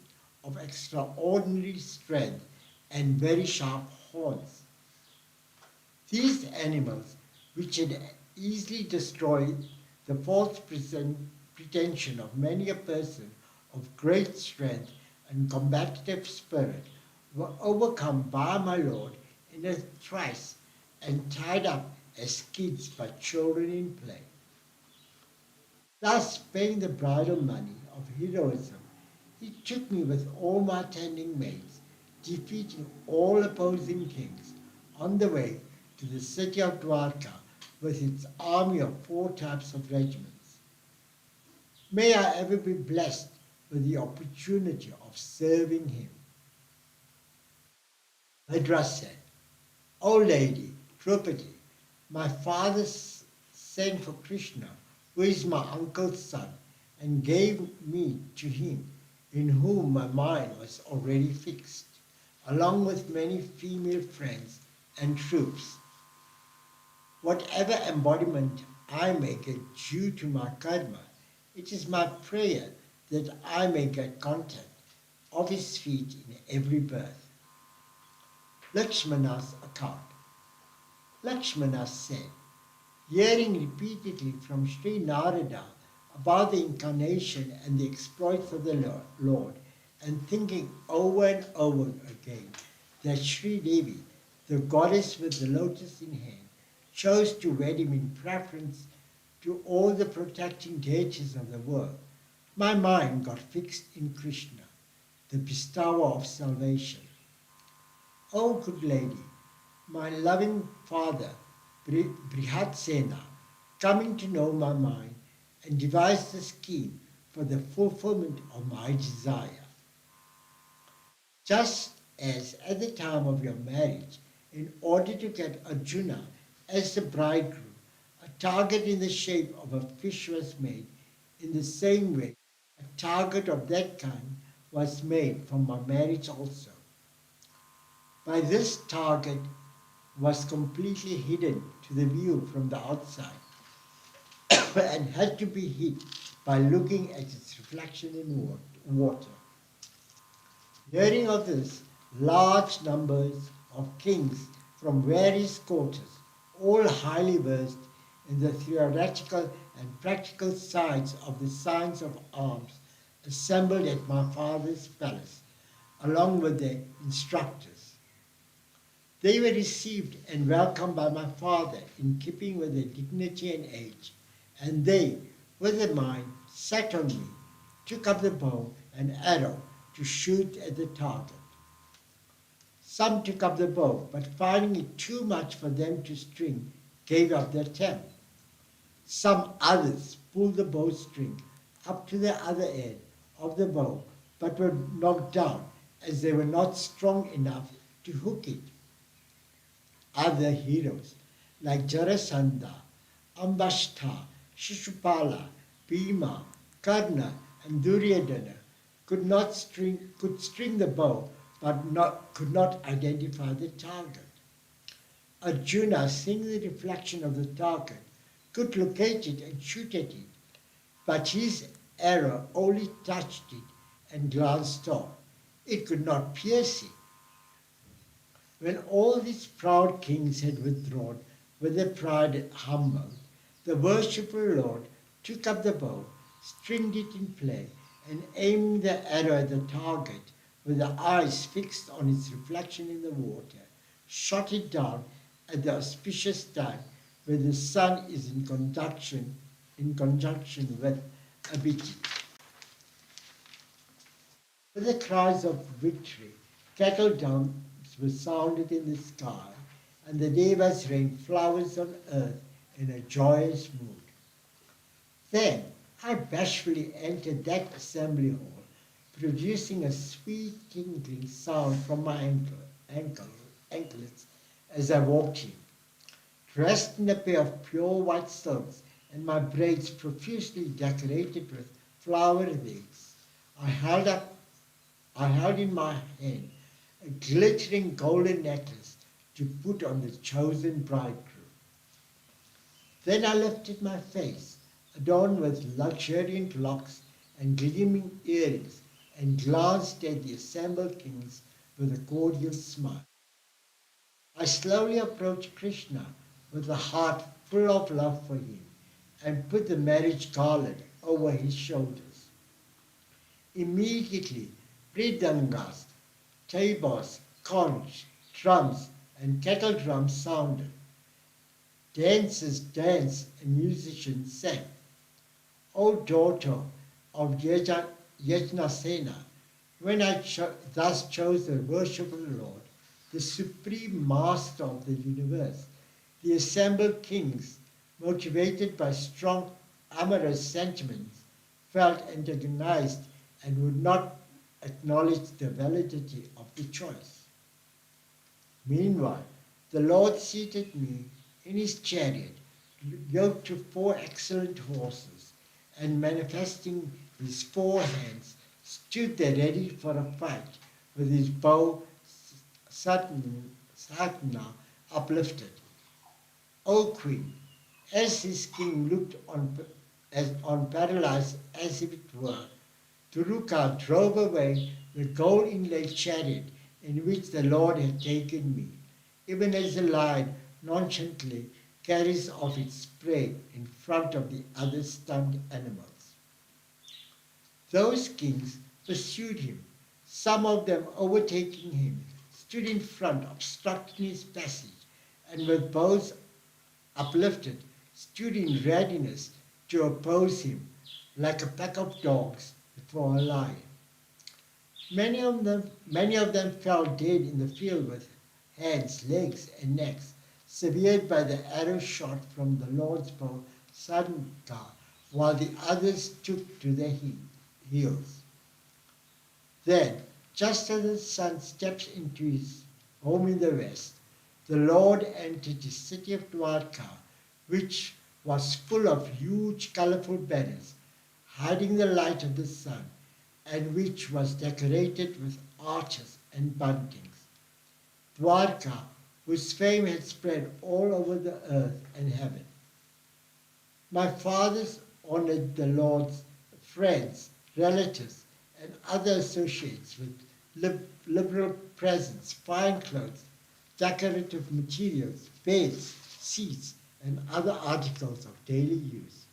of extraordinary strength and very sharp horns. These animals, which had easily destroyed the false pretension of many a person of great strength and combative spirit, were overcome by my lord in a trice and tied up as kids by children in play. Thus, paying the bridal money of heroism, he took me with all my attending maids, defeating all opposing kings, on the way to the city of Dwarka with its army of 4 types of regiments. May I ever be blessed with the opportunity of serving him. Bhadra said, O Lady, Draupadi, my father sent for Krishna, who is my uncle's son, and gave me to him, in whom my mind was already fixed, along with many female friends and troops. Whatever embodiment I may get due to my karma, it is my prayer that I may get contact of his feet in every birth. Lakshmana's account. Lakshmana said, hearing repeatedly from Sri Narada about the incarnation and the exploits of the Lord, and thinking over and over again that Sri Devi, the goddess with the lotus in hand, chose to wed him in preference to all the protecting deities of the world, my mind got fixed in Krishna, the bestower of salvation. O good lady, my loving father, Brihatsena, coming to know my mind, and devised a scheme for the fulfillment of my desire. Just as at the time of your marriage, in order to get Arjuna as the bridegroom, a target in the shape of a fish was made, in the same way, a target of that kind was made for my marriage also. By this target was completely hidden to the view from the outside and had to be hid by looking at its reflection in water. Hearing of this, large numbers of kings from various quarters, all highly versed in the theoretical and practical sides of the science of arms, assembled at my father's palace, along with their instructors. They were received and welcomed by my father in keeping with their dignity and age, and they, with their mind, sat on me, took up the bow and arrow to shoot at the target. Some took up the bow, but finding it too much for them to string, gave up their attempt. Some others pulled the bowstring up to the other end of the bow, but were knocked down as they were not strong enough to hook it. Other heroes like Jarasandha, Ambashta, Shishupala, Bhima, Karna, and Duryodhana could string the bow, but could not identify the target. Arjuna, seeing the reflection of the target, could locate it and shoot at it, but his arrow only touched it and glanced off. It could not pierce it. When all these proud kings had withdrawn, with their pride humbled, the worshipful Lord took up the bow, stringed it in play, and aiming the arrow at the target, with the eyes fixed on its reflection in the water, shot it down at the auspicious time when the sun is in conjunction with Abhijit. With the cries of victory, cattle drums were sounded in the sky, and the devas rained flowers on earth in a joyous mood. Then I bashfully entered that assembly hall, producing a sweet tinkling sound from my anklets as I walked in. Dressed in a pair of pure white silks and my braids profusely decorated with flower wreaths, I held in my hand a glittering golden necklace to put on the chosen bridegroom. Then I lifted my face, adorned with luxuriant locks and gleaming earrings, and glanced at the assembled kings with a cordial smile. I slowly approached Krishna with a heart full of love for him, and put the marriage garland over his shoulders. Immediately, mridangas, tabors, conch, drums, and kettle drums sounded. Dancers danced and musicians sang. O daughter of Yajnasena, when I thus chose the worshipful Lord, the supreme master of the universe, the assembled kings, motivated by strong amorous sentiments, felt antagonized and would not acknowledge the validity of the choice. Meanwhile, the Lord seated me in his chariot, yoked to 4 excellent horses, and manifesting his 4 hands, stood there ready for a fight, with his bow Satna uplifted. O Queen, as his king looked on paralyzed as if it were, Turuka drove away the gold inlaid chariot in which the Lord had taken me, even as a lion nonchalantly carries off its prey in front of the other stunned animals. Those kings pursued him, some of them overtaking him, stood in front, obstructing his passage, and with bows uplifted, stood in readiness to oppose him, like a pack of dogs before a lion. Many of them fell dead in the field with hands, legs, and necks, severed by the arrow shot from the Lord's bow Sadka, while the others took to their heels. Then, just as the sun steps into his home in the west, the Lord entered the city of Dwarka, which was full of huge colorful banners, hiding the light of the sun, and which was decorated with arches and buntings. Dwarka, whose fame had spread all over the earth and heaven. My fathers honored the Lord's friends, relatives, and other associates with liberal presents, fine clothes, decorative materials, beds, seats, and other articles of daily use.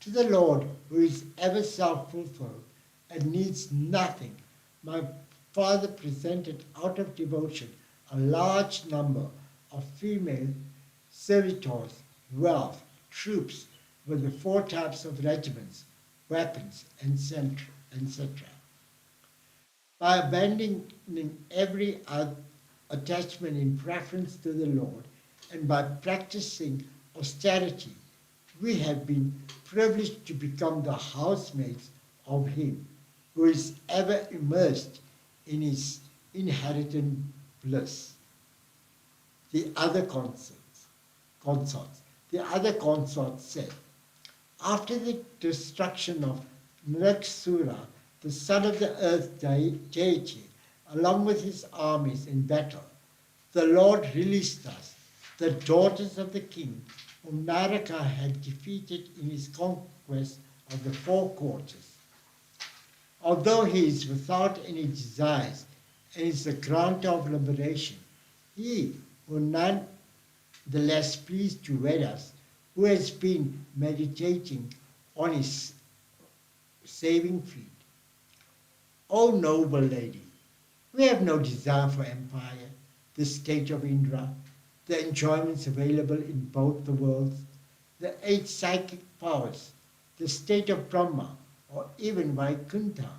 To the Lord, who is ever self-fulfilled and needs nothing, my father presented out of devotion a large number of female servitors, wealth, troops with the 4 types of regiments, weapons, etc. By abandoning every attachment in preference to the Lord, and by practicing austerity, we have been privileged to become the housemates of Him who is ever immersed in His inherent bliss. The other consorts said, after the destruction of Nraksura, the son of the earth deity, along with his armies in battle, the Lord released us, the daughters of the king, whom Naraka had defeated in his conquest of the 4 quarters. Although he is without any desires and is the grantor of liberation, he who none the less pleased to wed us, who has been meditating on his saving feet. O noble lady, we have no desire for empire, the state of Indra, the enjoyments available in both the worlds, the 8 psychic powers, the state of Brahma, or even Vaikuntha,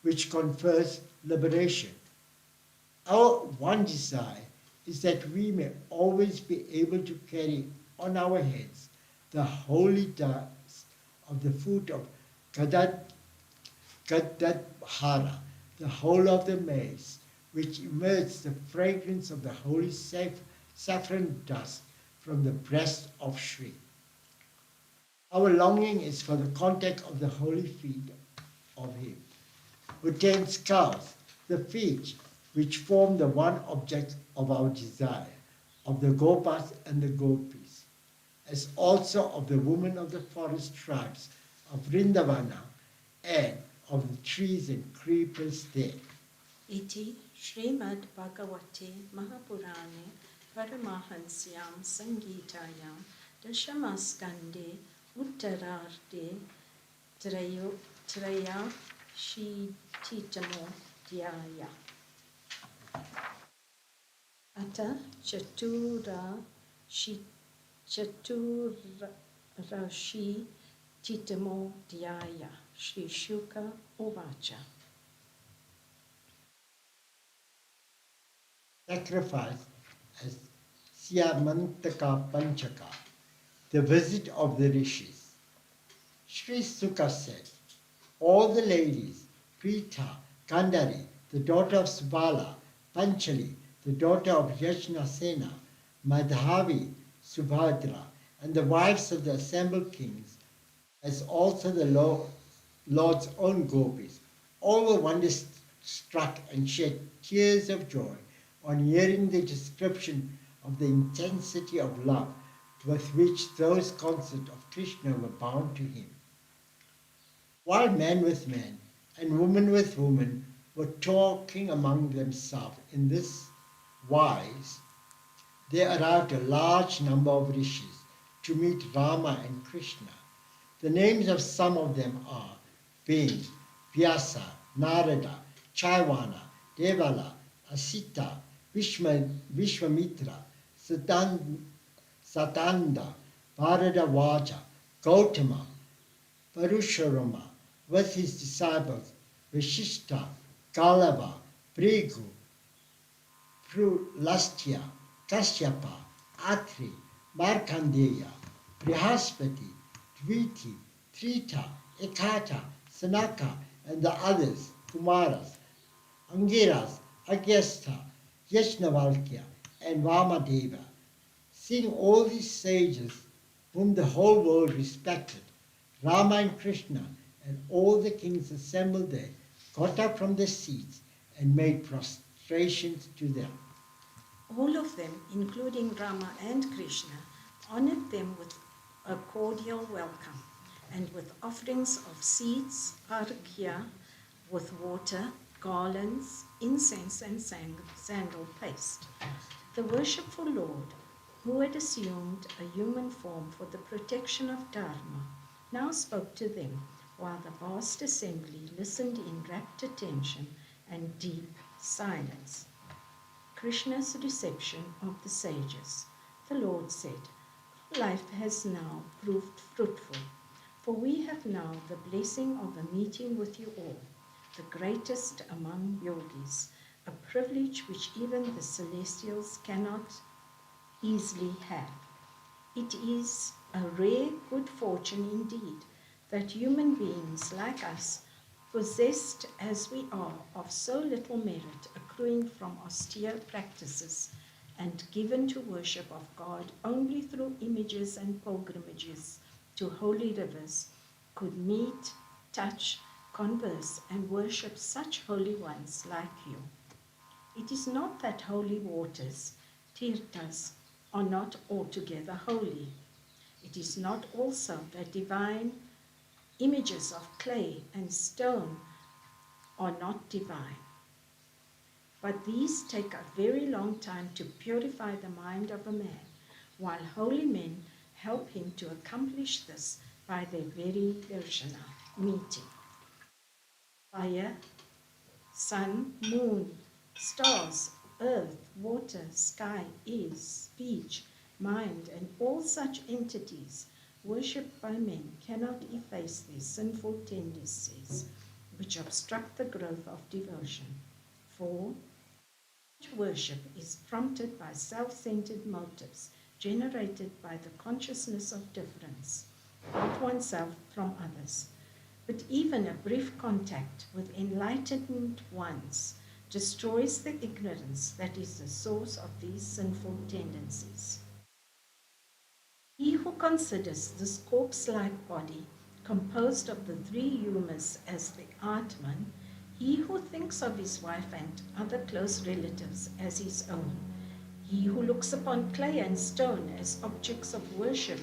which confers liberation. Our one desire is that we may always be able to carry on our heads the holy dust of the foot of Gadadhara, the whole of the maize, which emits the fragrance of the holy saffron dust from the breast of Shri. Our longing is for the contact of the holy feet of Him, who tends cows, the feet which form the one object of our desire, of the gopas and the gopis, as also of the women of the forest tribes of Vrindavana and of the trees and creepers there. Iti Shrimad Bhagavate Mahapurane Paramahansyam Sangitayam Dashamaskande Uttararde Traya Shititamo Dhyaya Ata Chaturashi Titamo Dhyaya Shri Shuka Uvacha. Sacrifice as Syamantaka Panchaka, the visit of the rishis. Sri Sukha said, all the ladies, Prita, Kandari, the daughter of Subala, Panchali, the daughter of Yajnasena, Madhavi, Subhadra, and the wives of the assembled kings, as also the Lord's own gopis. All were wonder-struck and shed tears of joy on hearing the description of the intensity of love with which those consorts of Krishna were bound to him. While man with man and woman with woman were talking among themselves in this wise, there arrived a large number of rishis to meet Rama and Krishna. The names of some of them are Bain, Vyasa, Narada, Chaiwana, Devala, Asita, Vishwamitra, Satanda, Bharadavaja, Gautama, Parusharama, with his disciples Vishishta, Galava, Brigu, Prulastya, Kashyapa, Atri, Markandeya, Brihaspati, Dviti, Trita, Ekata, Sanaka, and the others, Kumaras, Angiras, Agyastha, Yajnavalkya, and Vamadeva. Seeing all these sages, whom the whole world respected, Rama and Krishna and all the kings assembled there got up from their seats and made prostrations to them. All of them, including Rama and Krishna, honored them with a cordial welcome and with offerings of seeds, arghya, with water, garlands, incense, and sandal paste. The worshipful Lord, who had assumed a human form for the protection of Dharma, now spoke to them while the vast assembly listened in rapt attention and deep silence. Krishna's reception of the sages. The Lord said, "Life has now proved fruitful, for we have now the blessing of a meeting with you all, the greatest among yogis, a privilege which even the celestials cannot easily have. It is a rare good fortune indeed that human beings like us, possessed as we are of so little merit accruing from austere practices and given to worship of God only through images and pilgrimages to holy rivers, could meet, touch, converse, and worship such holy ones like you. It is not that holy waters, tirthas, are not altogether holy. It is not also that divine images of clay and stone are not divine. But these take a very long time to purify the mind of a man, while holy men help him to accomplish this by their very darshana, meeting. Fire, sun, moon, stars, earth, water, sky, is, speech, mind, and all such entities worshipped by men cannot efface their sinful tendencies which obstruct the growth of devotion. For such worship is prompted by self-centered motives generated by the consciousness of difference, not oneself from others. But even a brief contact with enlightened ones destroys the ignorance that is the source of these sinful tendencies. He who considers this corpse-like body composed of the three humas as the Atman, he who thinks of his wife and other close relatives as his own, he who looks upon clay and stone as objects of worship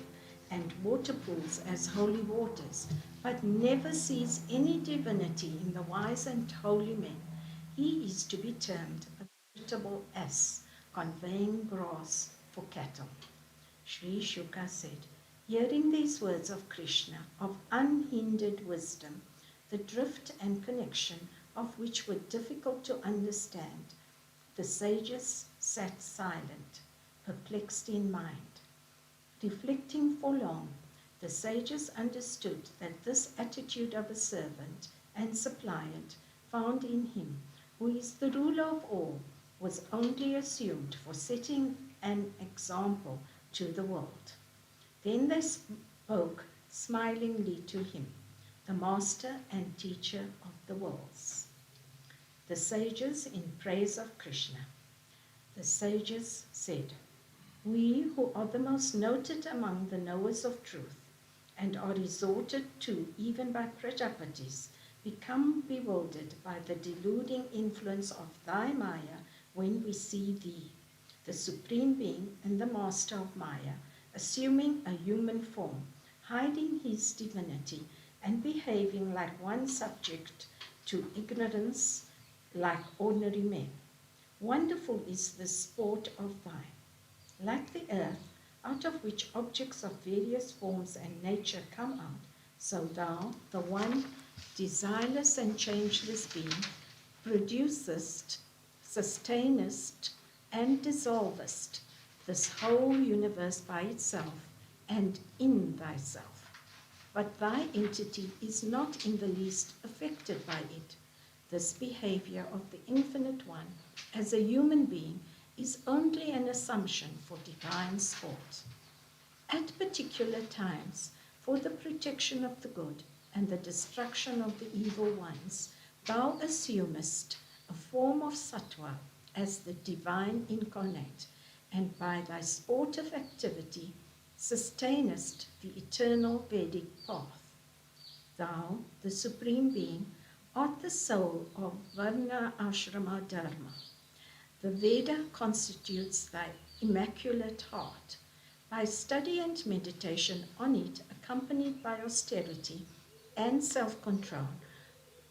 and water pools as holy waters, but never sees any divinity in the wise and holy men, he is to be termed a veritable ass, conveying grass for cattle. Sri Shuka said, hearing these words of Krishna, of unhindered wisdom, the drift and connection of which were difficult to understand, the sages sat silent, perplexed in mind. Reflecting for long, the sages understood that this attitude of a servant and suppliant found in him, who is the ruler of all, was only assumed for setting an example to the world. Then they spoke smilingly to him, the master and teacher of the worlds. The sages in praise of Krishna. The sages said, "We who are the most noted among the knowers of truth and are resorted to even by Prajapatis, become bewildered by the deluding influence of thy Maya when we see thee, the Supreme Being and the Master of Maya, assuming a human form, hiding his divinity, and behaving like one subject to ignorance like ordinary men. Wonderful is the sport of thine. Like the earth, out of which objects of various forms and nature come out, so thou, the one desireless and changeless being, producest, sustainest, and dissolvest this whole universe by itself and in thyself. But thy entity is not in the least affected by it. This behavior of the Infinite One as a human being is only an assumption for divine sport. At particular times, for the protection of the good and the destruction of the evil ones, thou assumest a form of sattva as the divine incarnate, and by thy sportive activity sustainest the eternal Vedic path. Thou, the Supreme Being, art the soul of Varna Ashrama Dharma. The Veda constitutes thy immaculate heart. By study and meditation on it, accompanied by austerity and self-control,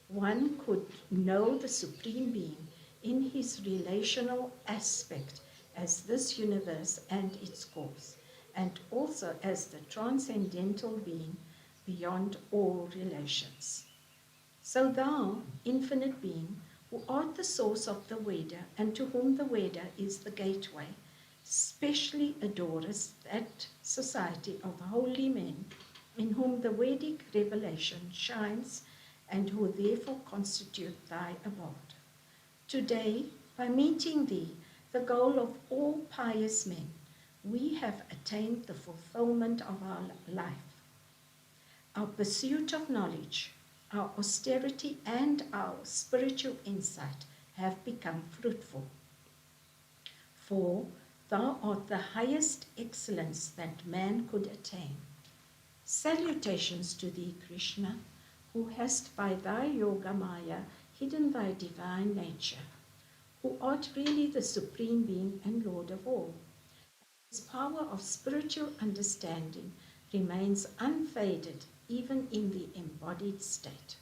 one could know the Supreme Being in his relational aspect as this universe and its cause, and also as the transcendental being beyond all relations. So thou, infinite being, who art the source of the Veda, and to whom the Veda is the gateway, specially adorest that society of holy men in whom the Vedic revelation shines and who therefore constitute thy abode. Today, by meeting thee, the goal of all pious men, we have attained the fulfillment of our life. Our pursuit of knowledge, our austerity, and our spiritual insight have become fruitful. For thou art the highest excellence that man could attain. Salutations to thee, Krishna, who hast by thy Yoga Maya hidden thy divine nature, who art really the Supreme Being and Lord of all. His power of spiritual understanding remains unfaded even in the embodied state.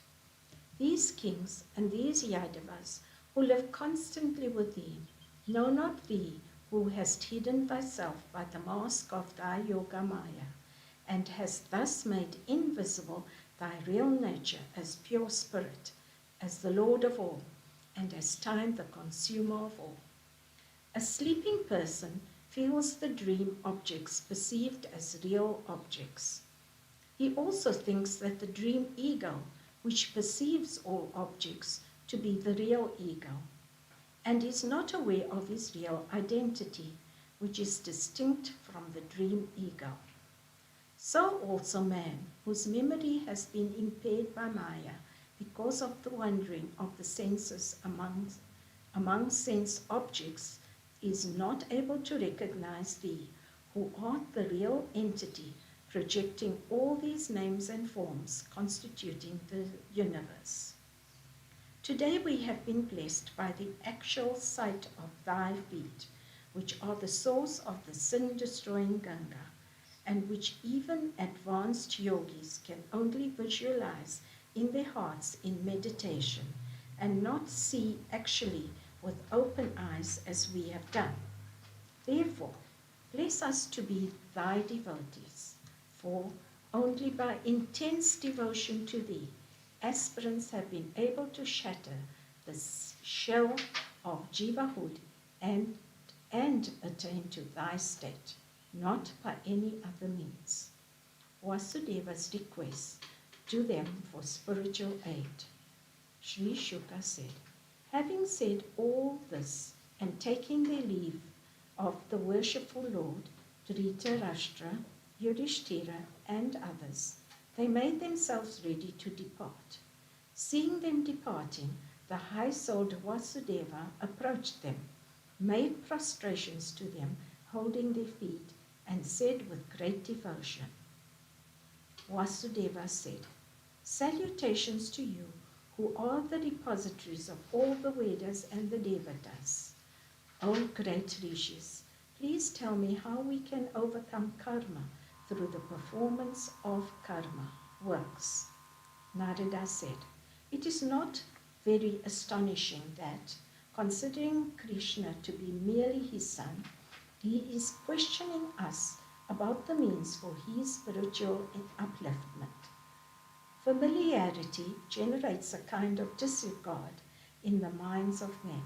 These kings and these Yadavas who live constantly with thee know not thee who hast hidden thyself by the mask of thy Yoga Maya, and hast thus made invisible thy real nature as pure spirit, as the Lord of all, and as time the consumer of all. A sleeping person feels the dream objects perceived as real objects. He also thinks that the dream ego, which perceives all objects to be the real ego, and is not aware of his real identity, which is distinct from the dream ego. So also man, whose memory has been impaired by Maya because of the wandering of the senses among sense objects, is not able to recognize thee, who art the real entity projecting all these names and forms constituting the universe. Today we have been blessed by the actual sight of thy feet, which are the source of the sin-destroying Ganga, and which even advanced yogis can only visualize in their hearts in meditation, and not see actually with open eyes as we have done. Therefore, bless us to be thy devotees, for only by intense devotion to thee, aspirants have been able to shatter the shell of jivahood and attain to thy state, not by any other means. Vasudeva's request to them for spiritual aid. Sri Shuka said, having said all this and taking their leave of the worshipful Lord, Dhritarashtra, Yudhishthira, and others, they made themselves ready to depart. Seeing them departing, the high-souled Vasudeva approached them. made prostrations to them, holding their feet, and said with great devotion, Vasudeva said, Salutations to you, who are the repositories of all the Vedas and the Devatas. O great rishis, please tell me how we can overcome karma through the performance of karma, works. Narada said, it is not very astonishing that, considering Krishna to be merely his son, he is questioning us about the means for his spiritual upliftment. Familiarity generates a kind of disregard in the minds of men.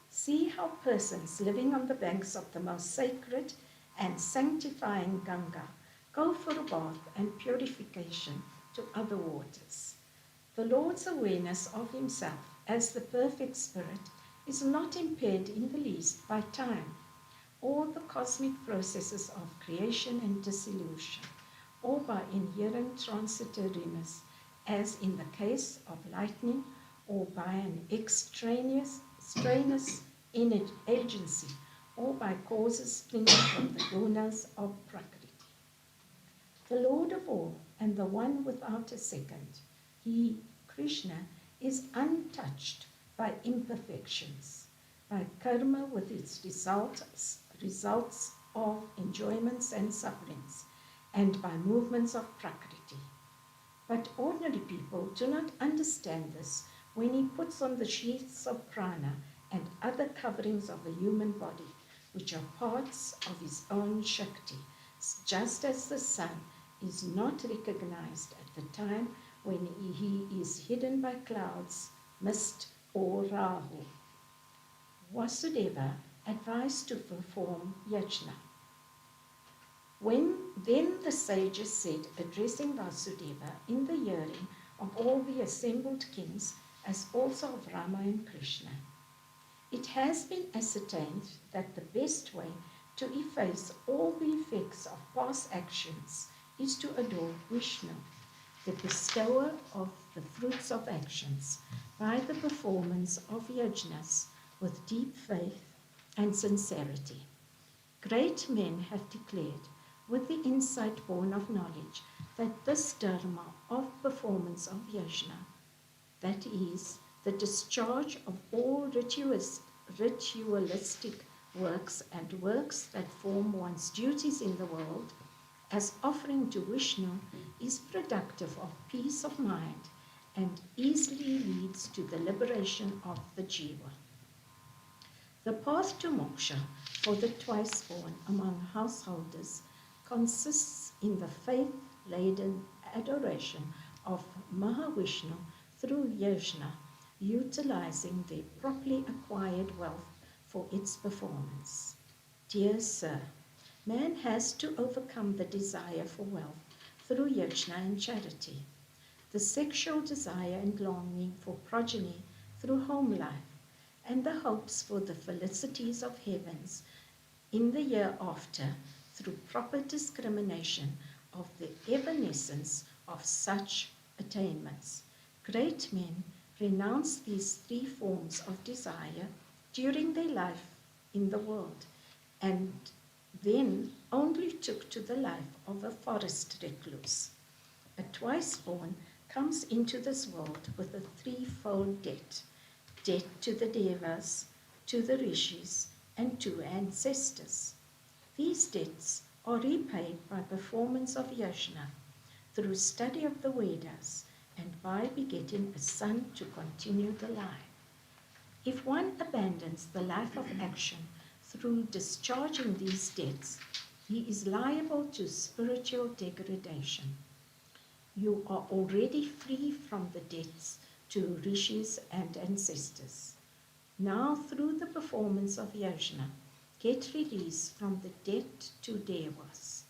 See how persons living on the banks of the most sacred and sanctifying Ganga go for a bath and purification to other waters. The Lord's awareness of himself as the perfect spirit is not impaired in the least by time or the cosmic processes of creation and dissolution, or by inherent transitoriness, as in the case of lightning, or by an extraneous agency, or by causes springing from the gunas of Prakriti. The Lord of all, and the one without a second, he, Krishna, is untouched by imperfections, by karma with its results of enjoyments and sufferings, and by movements of Prakriti. But ordinary people do not understand this when he puts on the sheaths of prana and other coverings of the human body, which are parts of his own Shakti, just as the sun is not recognized at the time when he is hidden by clouds, mist, or Rahu. Vasudeva advised to perform yajna. Then the sages said, addressing Vasudeva in the hearing of all the assembled kings, as also of Rama and Krishna, it has been ascertained that the best way to efface all the effects of past actions is to adore Vishnu, the bestower of the fruits of actions, by the performance of yajnas with deep faith and sincerity. Great men have declared, with the insight born of knowledge, that this dharma of performance of yajna, that is, the discharge of all ritualistic works and works that form one's duties in the world, as offering to Vishnu, is productive of peace of mind and easily leads to the liberation of the jiva. The path to moksha for the twice born among householders consists in the faith-laden adoration of Mahavishnu through yajna, utilizing their properly acquired wealth for its performance. Dear Sir, man has to overcome the desire for wealth through yajna and charity, the sexual desire and longing for progeny through home life, and the hopes for the felicities of heavens in the hereafter through proper discrimination of the evanescence of such attainments. Great men renounce these three forms of desire during their life in the world, and then only took to the life of a forest recluse. A twice born comes into this world with a threefold debt to the devas, to the rishis, and to ancestors. These debts are repaid by performance of yajna, through study of the Vedas, and by begetting a son to continue the line. If one abandons the life of action through discharging these debts, he is liable to spiritual degradation. You are already free from the debts to rishis and ancestors. Now, through the performance of yajna, get release from the debt to devas.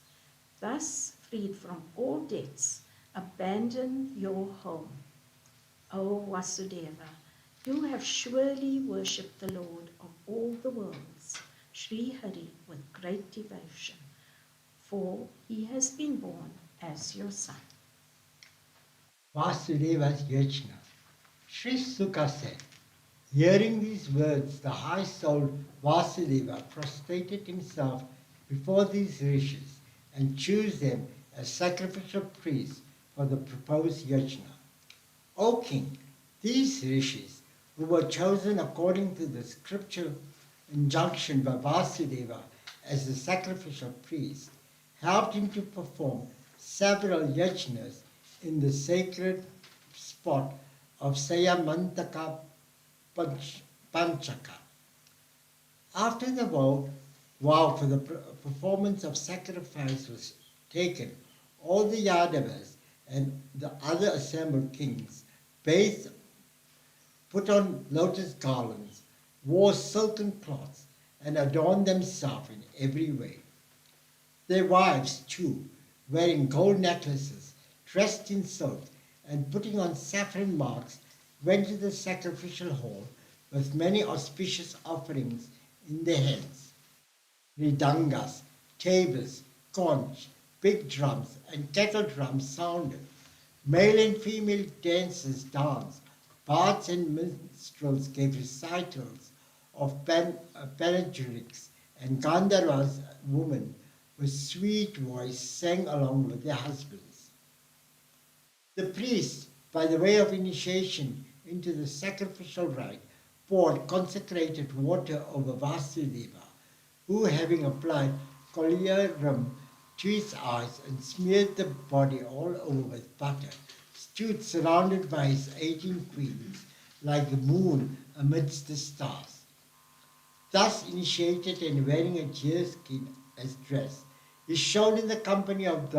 Thus, freed from all debts, abandon your home. O Vasudeva, you have surely worshipped the Lord of all the worlds, Sri Hari, with great devotion, for he has been born as your son. Vasudeva's Yajna. Sri Sukha said, Hearing these words, the high-souled Vasudeva prostrated himself before these rishis and chose them as sacrificial priests for the proposed yajna. O king, these rishis, who were chosen according to the scriptural injunction by Vasudeva as the sacrificial priest, helped him to perform several yajnas in the sacred spot of Sayamantaka Panchaka. After the vow for the performance of sacrifice was taken, all the Yadavas and the other assembled kings bathed, put on lotus garlands, wore silken cloths, and adorned themselves in every way. Their wives, too, wearing gold necklaces, dressed in silk, and putting on saffron marks, went to the sacrificial hall with many auspicious offerings in their hands. Ridangas, tabors, conch, big drums, and kettle drums sounded. Male and female dancers danced. Bards and minstrels gave recitals of panegyrics, and Gandharvas women with sweet voice sang along with their husbands. The priests, by the way of initiation into the sacrificial rite, poured consecrated water over Vasudeva, who, having applied collyrum to his eyes and smeared the body all over with butter, stood surrounded by his 18 queens like the moon amidst the stars. Thus initiated and wearing a deerskin as dress, is shown in the company of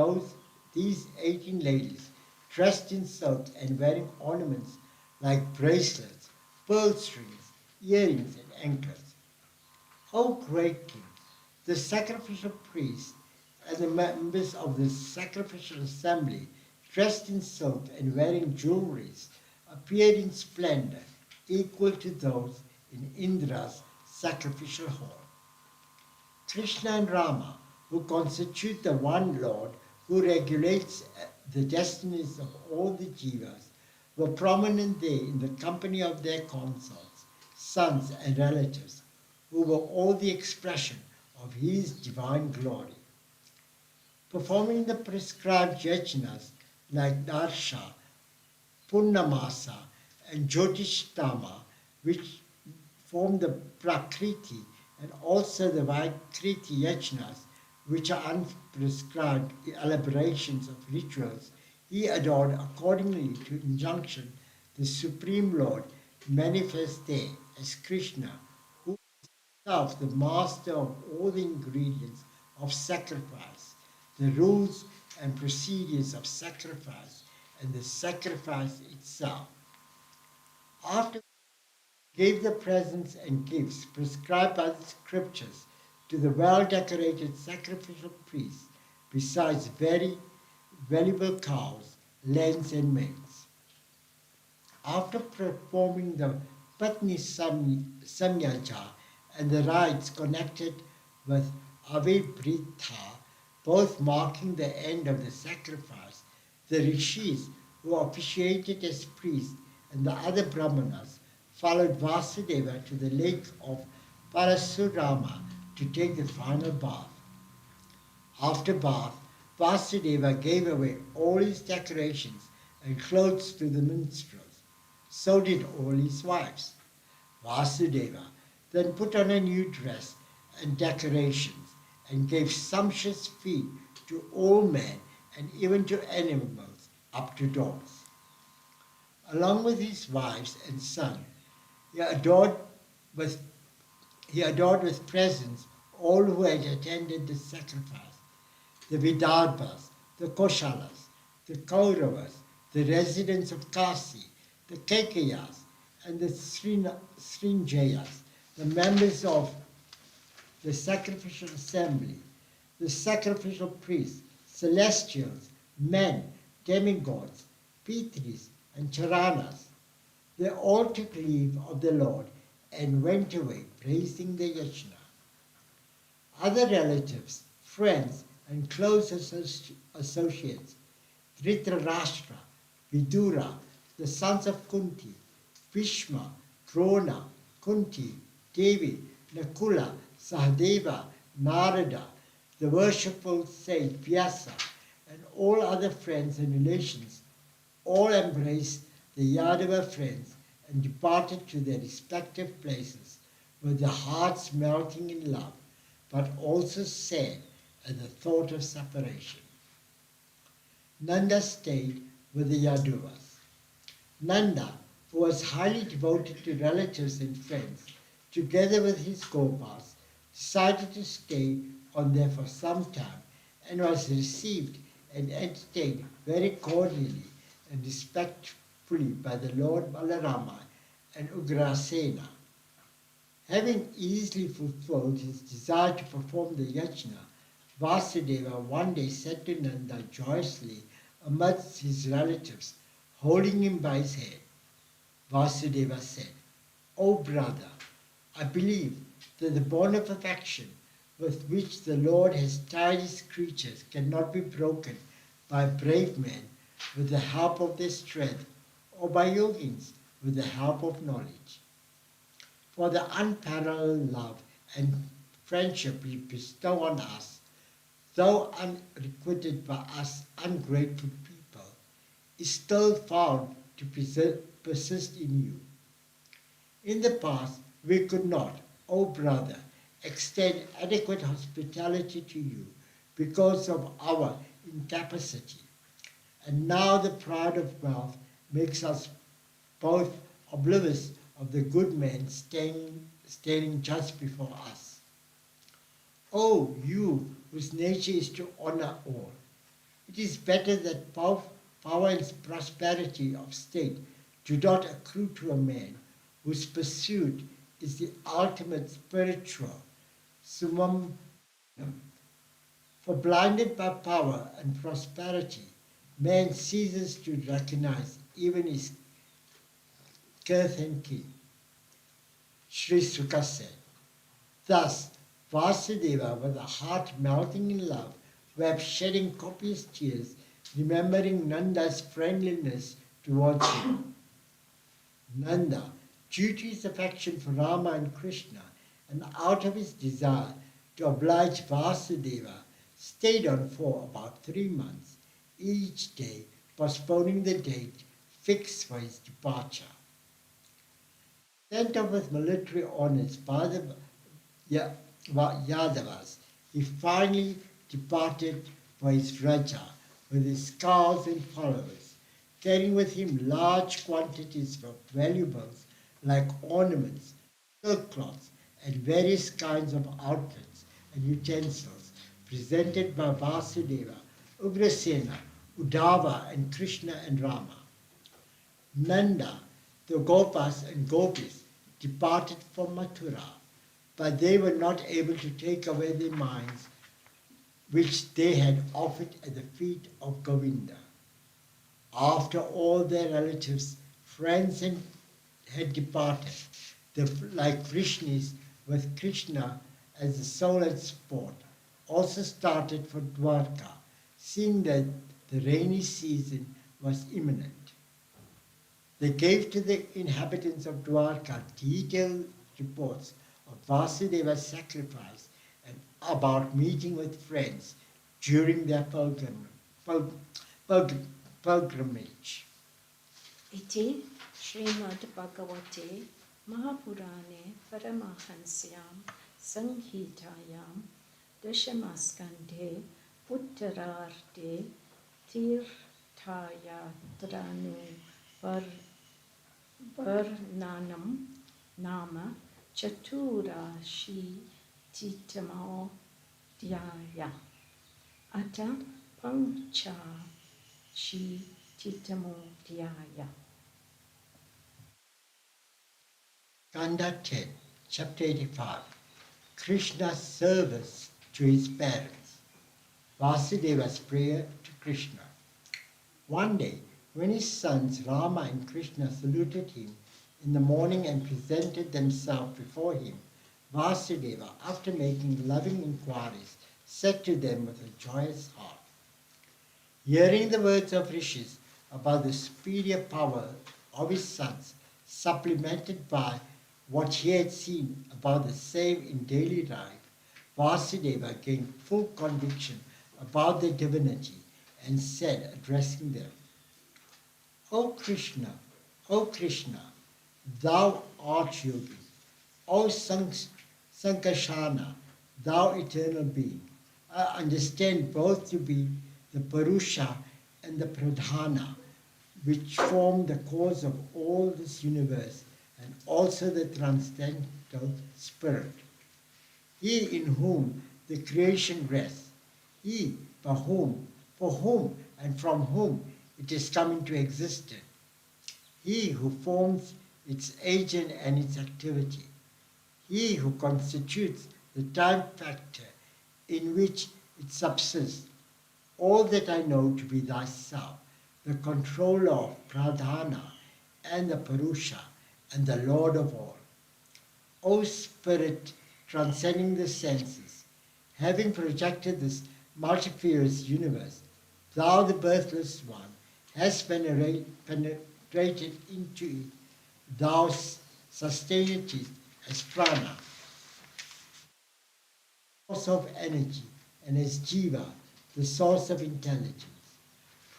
these 18 ladies, dressed in silk and wearing ornaments like bracelets, pearl strings, earrings, and anklets. O great king, the sacrificial priest and the members of the sacrificial assembly, dressed in silk and wearing jewelries, appeared in splendor equal to those in Indra's sacrificial hall. Krishna and Rama, who constitute the one Lord who regulates the destinies of all the jivas, were prominent there in the company of their consorts, sons, and relatives, who were all the expression of his divine glory. Performing the prescribed yajnas like Darsha, Purnamasa, and Jyotishtama, which form the Prakriti, and also the Vaikriti yajnas, which are unprescribed elaborations of rituals, he adored accordingly to injunction the Supreme Lord manifest there as Krishna, who is himself the master of all the ingredients of sacrifice, the rules and procedures of sacrifice, and the sacrifice itself. After he gave the presents and gifts prescribed by the scriptures to the well-decorated sacrificial priests, besides very valuable cows, lambs, and maids. After performing the Patni Samyaja and the rites connected with Avibritha, both marking the end of the sacrifice, the rishis who officiated as priests and the other brahmanas followed Vasudeva to the lake of Parasurama to take the final bath. After bath, Vasudeva gave away all his decorations and clothes to the minstrels. So did all his wives. Vasudeva then put on a new dress and decorations and gave sumptuous feed to all men and even to animals up to dogs. Along with his wives and son, he adored with presents all who had attended the sacrifice, the Vidarbhas, the Koshalas, the Kauravas, the residents of Kasi, the Kekayas, and the Srinjayas, the members of the sacrificial assembly, the sacrificial priests, celestials, men, demigods, Pitris, and Charanas. They all took leave of the Lord and went away praising the yajna. Other relatives, friends, and close associates, Dhritarashtra, Vidura, the sons of Kunti, Bhishma, Drona, Kunti, Devi, Nakula, Sahadeva, Narada, the worshipful sage Vyasa, and all other friends and relations, all embraced the Yadava friends and departed to their respective places with their hearts melting in love, but also sad at the thought of separation. Nanda stayed with the Yaduvas. Nanda, who was highly devoted to relatives and friends, together with his Gopals, decided to stay on there for some time and was received and entertained very cordially and respectfully by the Lord Balarama and Ugrasena. Having easily fulfilled his desire to perform the yajna, Vasudeva one day said to Nanda joyously amidst his relatives, holding him by his hand. Vasudeva said, "O brother, I believe that the bond of affection with which the Lord has tied his creatures cannot be broken by brave men with the help of their strength or by yogins with the help of knowledge. For the unparalleled love and friendship you bestow on us, though unrequited by us ungrateful people, is still found to persist in you. In the past, we could not, O brother, extend adequate hospitality to you because of our incapacity. And now the pride of wealth makes us both oblivious of the good man standing just before us. O you whose nature is to honor all, it is better that power and prosperity of state do not accrue to a man whose pursuit is the ultimate spiritual summum. For blinded by power and prosperity, man ceases to recognize even his kith and kin." Sri Sukha said. Thus, Vasudeva, with a heart melting in love, wept shedding copious tears, remembering Nanda's friendliness towards him. Nanda, due to his affection for Rama and Krishna, and out of his desire to oblige Vasudeva, stayed on for about 3 months, each day postponing the date fixed for his departure. Sent off with military honors by the Yadavas, he finally departed for his Raja with his scouts and followers, carrying with him large quantities of valuables like ornaments, silk cloths, and various kinds of outfits and utensils presented by Vasudeva, Ugrasena, Uddhava, and Krishna and Rama. Nanda, the Gopas and Gopis, departed from Mathura, but they were not able to take away their minds, which they had offered at the feet of Govinda. After all their relatives, friends, had departed, like Vrishnis with Krishna as the sole and sport, also started for Dwarka, seeing that the rainy season was imminent. They gave to the inhabitants of Dwarka detailed reports of Vasudeva's sacrifice and about meeting with friends during their pilgrimage. Iti Shrimad Bhagavate Mahapurane Paramahansyam Sanghitayam Dashamaskandhe Uttararde Tirthayatranu Varnanam Nama Chaturashi Titamo Dhyaya Ata Pancha Shi Titamo Dhyaya. Kanda 10, chapter 85. Krishna's service to his parents. Vasudeva's prayer to Krishna. One day, when his sons Rama and Krishna saluted him in the morning and presented themselves before him, Vasudeva, after making loving inquiries, said to them with a joyous heart, "Hearing the words of rishis about the superior power of his sons, supplemented by what he had seen about the same in daily life, Vasudeva gained full conviction about their divinity and said, addressing them, O Krishna, thou art yogi. O Sankashana, thou eternal being. I understand both to be the Purusha and the Pradhana, which form the cause of all this universe, and also the transcendental spirit. He in whom the creation rests, he by whom, for whom, and from whom it is come into existence, he who forms its agent and its activity, he who constitutes the time factor in which it subsists, all that I know to be thyself, the controller of Pradhana and the Purusha and the Lord of all. O Spirit transcending the senses, having projected this multifarious universe, thou the birthless one, hast penetrated into it, thou sustainest it as prana, source of energy, and as jiva, the source of intelligence.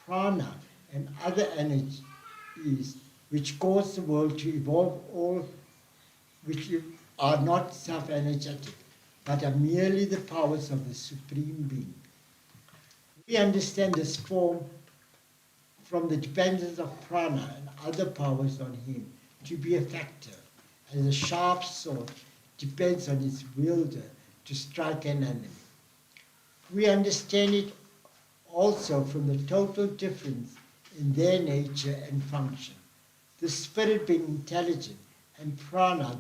Prana and other energies which cause the world to evolve, all which are not self-energetic, but are merely the powers of the Supreme Being. We understand this form from the dependence of prana and other powers on him to be a factor, as a sharp sword depends on its wielder to strike an enemy. We understand it also from the total difference in their nature and function, the spirit being intelligent and prana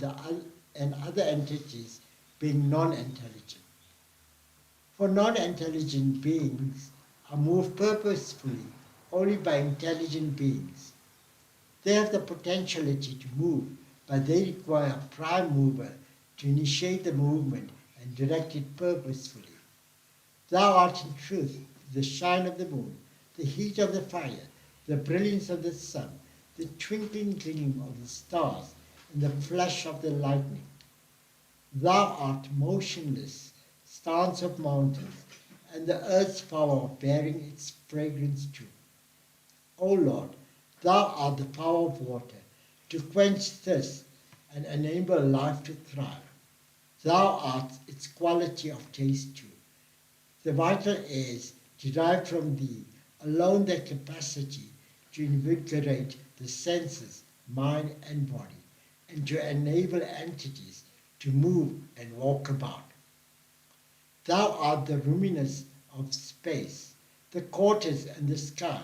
and other entities being non-intelligent. For non-intelligent beings are moved purposefully only by intelligent beings. They have the potentiality to move, but they require a prime mover to initiate the movement and direct it purposefully. Thou art in truth the shine of the moon, the heat of the fire, the brilliance of the sun, the twinkling gleam of the stars, and the flash of the lightning. Thou art motionless, stance of mountains, and the earth's power of bearing its fragrance too. O Lord, thou art the power of water, to quench thirst and enable life to thrive. Thou art its quality of taste too. The vital airs derived from thee alone their capacity to invigorate the senses, mind and body, and to enable entities to move and walk about. Thou art the luminous of space, the quarters and the sky.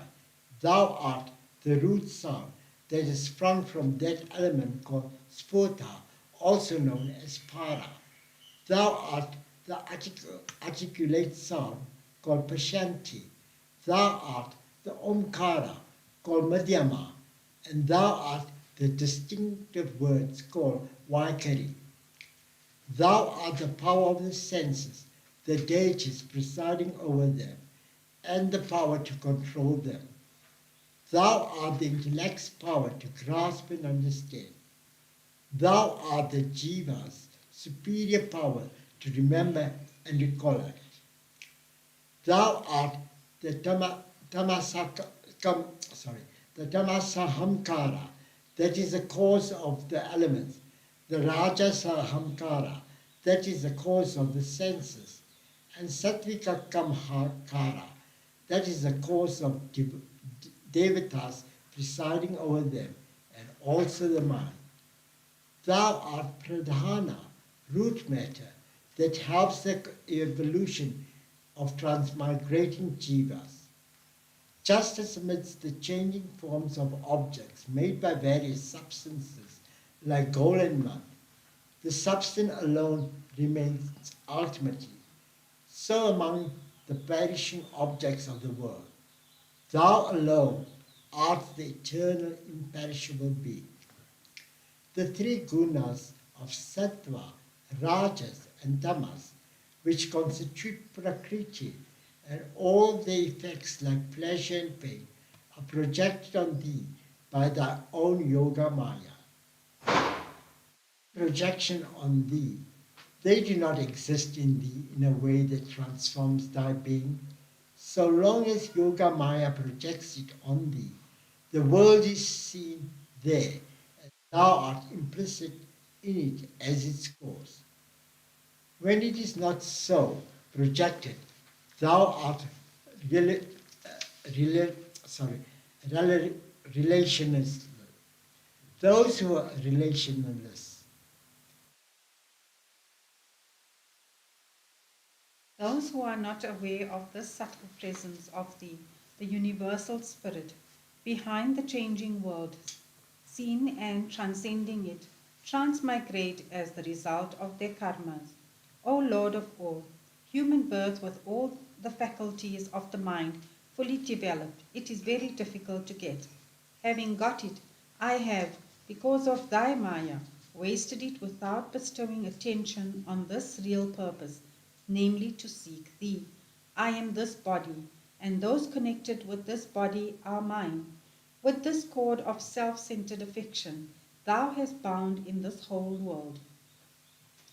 Thou art the root sound that is sprung from that element called spurta, also known as para. Thou art the articulate sound called pashanti. Thou art the omkara called madhyama, and thou art the distinctive words called vaikari. Thou art the power of the senses, the deities presiding over them, and the power to control them. Thou art the intellect's power to grasp and understand. Thou art the jiva's superior power to remember and recollect. Thou art the tamasahamkara, that is the cause of the elements, the rajasahamkara, that is the cause of the senses, and sattvika kamhakara, that is the cause of devatas presiding over them, and also the mind. Thou art pradhana, root matter, that helps the evolution of transmigrating jivas. Just as amidst the changing forms of objects made by various substances, like gold and mud, the substance alone remains ultimately, so among the perishing objects of the world, thou alone art the eternal imperishable being. The three gunas of sattva, rajas and tamas, which constitute prakriti, and all the effects like pleasure and pain, are projected on thee by thy own yoga maya. projection on thee. They do not exist in thee in a way that transforms thy being. So long as Yoga Maya projects it on thee, the world is seen there, and thou art implicit in it as its cause. When it is not so projected, thou art rela- rela- sorry, relationless. Those who are relationless. Those who are not aware of this subtle presence of the universal spirit, behind the changing world, seen and transcending it, transmigrate as the result of their karmas. O Lord of all, human birth with all the faculties of the mind fully developed, it is very difficult to get. Having got it, I have, because of thy Maya, wasted it without bestowing attention on this real purpose, namely to seek thee. I am this body, and those connected with this body are mine. With this cord of self-centered affection, thou hast bound in this whole world.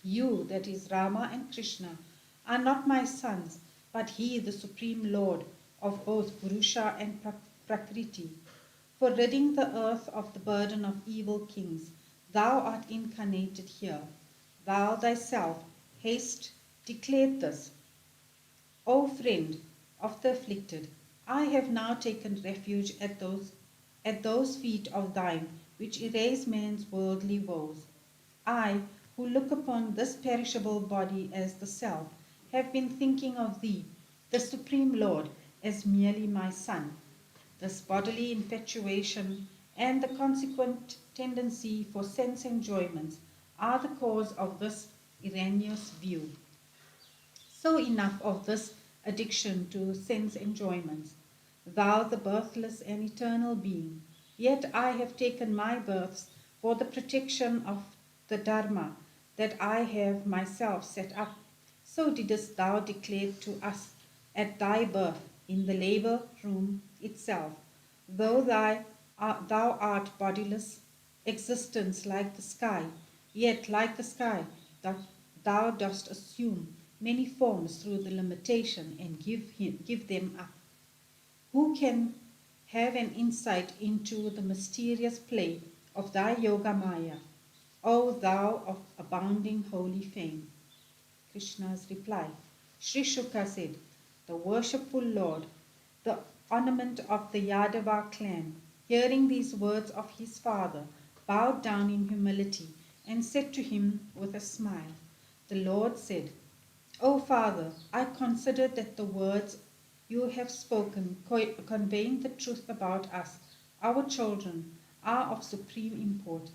You, that is Rama and Krishna, are not my sons, but he, the Supreme Lord of both Purusha and Prakriti. For ridding the earth of the burden of evil kings, thou art incarnated here. Thou thyself hast declared this. O friend of the afflicted, I have now taken refuge at those feet of thine which erase man's worldly woes. I, who look upon this perishable body as the self, have been thinking of thee, the Supreme Lord, as merely my son. This bodily infatuation and the consequent tendency for sense enjoyments are the cause of this erroneous view. So enough of this addiction to sense enjoyments. Thou, the birthless and eternal being, yet I have taken my births for the protection of the Dharma that I have myself set up. So didst thou declare to us at thy birth in the labor room itself. Though thou art bodiless existence like the sky, yet like the sky thou dost assume many forms through the limitation and give them up. Who can have an insight into the mysterious play of thy Yoga Maya, O thou of abounding holy fame? Krishna's reply. Sri Shuka said, the worshipful Lord, the ornament of the Yadava clan, hearing these words of his father, bowed down in humility and said to him with a smile. The Lord said, O Father, I consider that the words you have spoken, conveying the truth about us, our children, are of supreme import.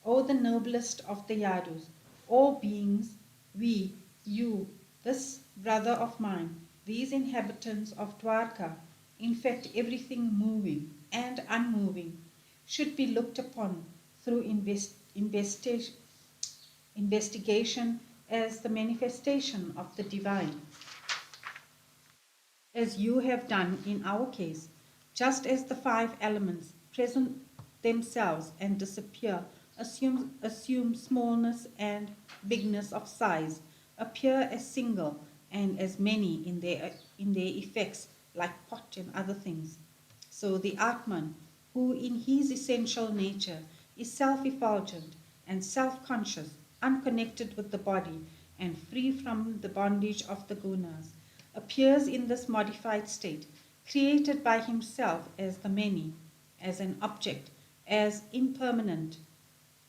O the noblest of the Yadus, all beings, we, you, this brother of mine, these inhabitants of Dwarka, in fact everything moving and unmoving, should be looked upon through investigation as the manifestation of the divine, as you have done in our case, just as the five elements present themselves and disappear, assume smallness and bigness of size, appear as single and as many in their effects, like pot and other things. So the Atman, who in his essential nature is self-effulgent and self-conscious, unconnected with the body and free from the bondage of the gunas, appears in this modified state, created by himself as the many, as an object, as impermanent,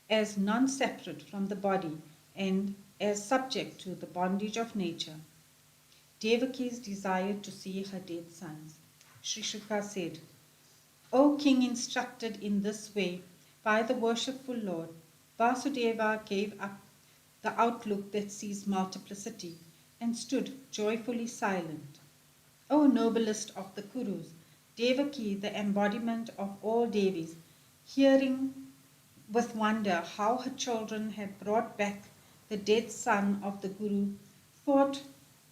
as non-separate from the body, and as subject to the bondage of nature. Devaki's desired to see her dead sons. Sri Shuka said, O king instructed in this way by the worshipful Lord, Vasudeva gave up the outlook that sees multiplicity and stood joyfully silent. O noblest of the Kurus, Devaki, the embodiment of all Devis, hearing with wonder how her children had brought back the dead son of the Guru, thought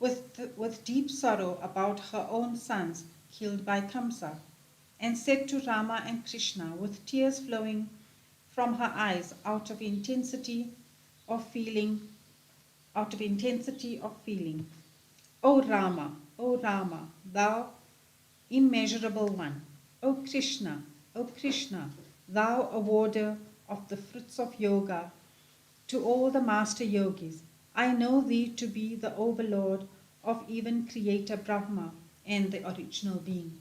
with deep sorrow about her own sons killed by Kamsa, and said to Rama and Krishna with tears flowing from her eyes out of intensity of feeling, out of intensity of feeling. O Rama, thou immeasurable one. O Krishna, thou awarder of the fruits of yoga to all the master yogis. I know thee to be the overlord of even creator Brahma and the original being.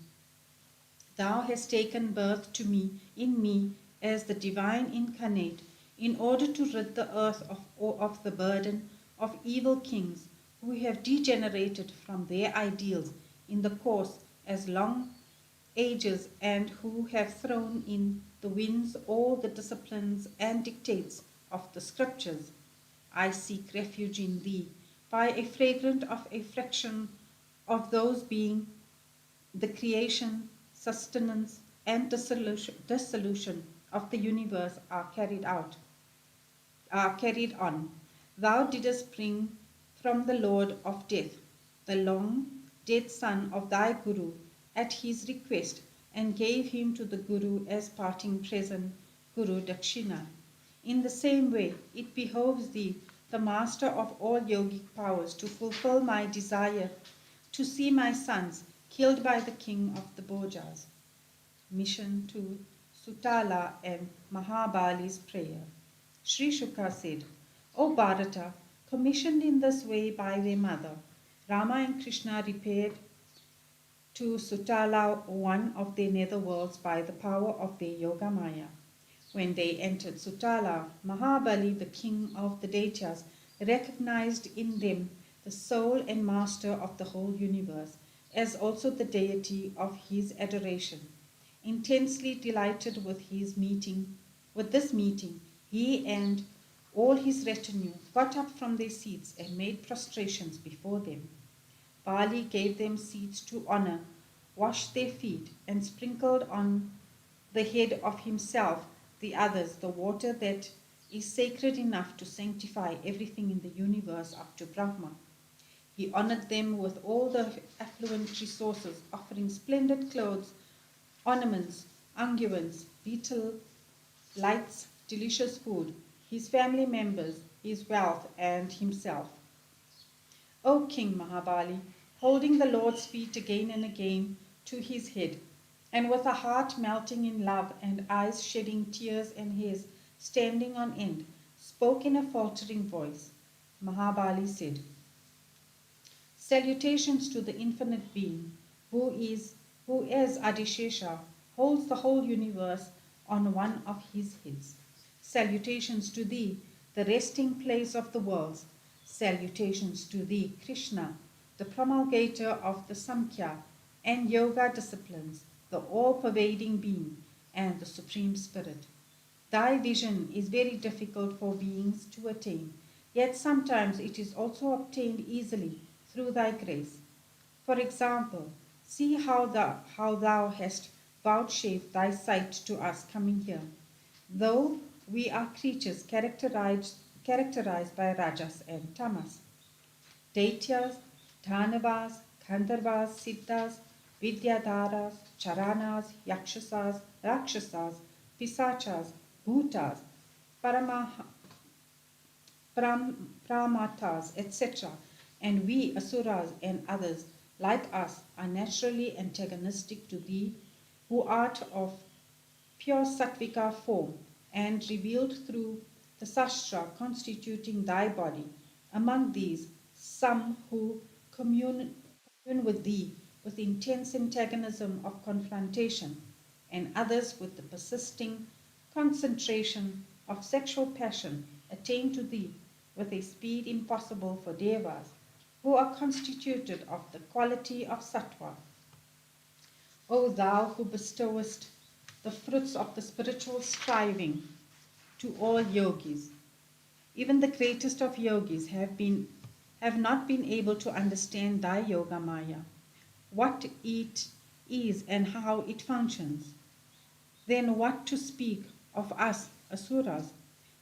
Thou hast taken birth to me in me as the divine incarnate in order to rid the earth of the burden of evil kings who have degenerated from their ideals in the course as long ages and who have thrown in the winds all the disciplines and dictates of the scriptures. I seek refuge in thee by a fragrant of a fraction of those being the creation, sustenance, and dissolution of the universe are carried on. Thou didst bring from the Lord of death the long dead son of thy Guru at his request, and gave him to the Guru as parting present, Guru Dakshina. In the same way, it behoves thee, the master of all yogic powers, to fulfill my desire to see my sons killed by the king of the Bhojas. Mission to Sutala and Mahabali's prayer. Sri Shuka said, O Bharata, commissioned in this way by their mother, Rama and Krishna repaired to Sutala, one of their nether worlds, by the power of their Yoga Maya. When they entered Sutala, Mahabali, the king of the Daityas, recognized in them the soul and master of the whole universe, as also the deity of his adoration. Intensely delighted with this meeting, he and all his retinue got up from their seats and made prostrations before them. Bali gave them seats to honor, washed their feet, and sprinkled on the head of himself, the others, the water that is sacred enough to sanctify everything in the universe up to Brahma. He honored them with all the affluent resources, offering splendid clothes, ornaments, unguents, betel, lights, delicious food, his family members, his wealth, and himself. O King Mahabali, holding the Lord's feet again and again to his head, and with a heart melting in love and eyes shedding tears and hairs standing on end, spoke in a faltering voice. Mahabali said, Salutations to the infinite being, who as Adishesha holds the whole universe on one of his heads. Salutations to thee, the resting place of the worlds. Salutations to thee, Krishna, the promulgator of the Samkhya and Yoga disciplines, the all-pervading being and the Supreme Spirit. Thy vision is very difficult for beings to attain, yet sometimes it is also obtained easily through thy grace. For example, see how thou hast vouchsafed thy sight to us coming here. Though we are creatures characterized by rajas and tamas, Daityas, Dhanavas, Gandharvas, Siddhas, Vidyadharas, Charanas, Yakshasas, Rakshasas, Pisachas, Bhutas, Pramatas, etc., and we, Asuras and others like us, are naturally antagonistic to thee, who art of pure sattvika form and revealed through the sastra constituting thy body. Among these, some who commune with thee with intense antagonism of confrontation, and others with the persisting concentration of sexual passion attain to thee with a speed impossible for devas, who are constituted of the quality of sattva. O thou who bestowest the fruits of the spiritual striving to all yogis, even the greatest of yogis have not been able to understand thy yoga maya, what it is and how it functions. Then what to speak of us, Asuras,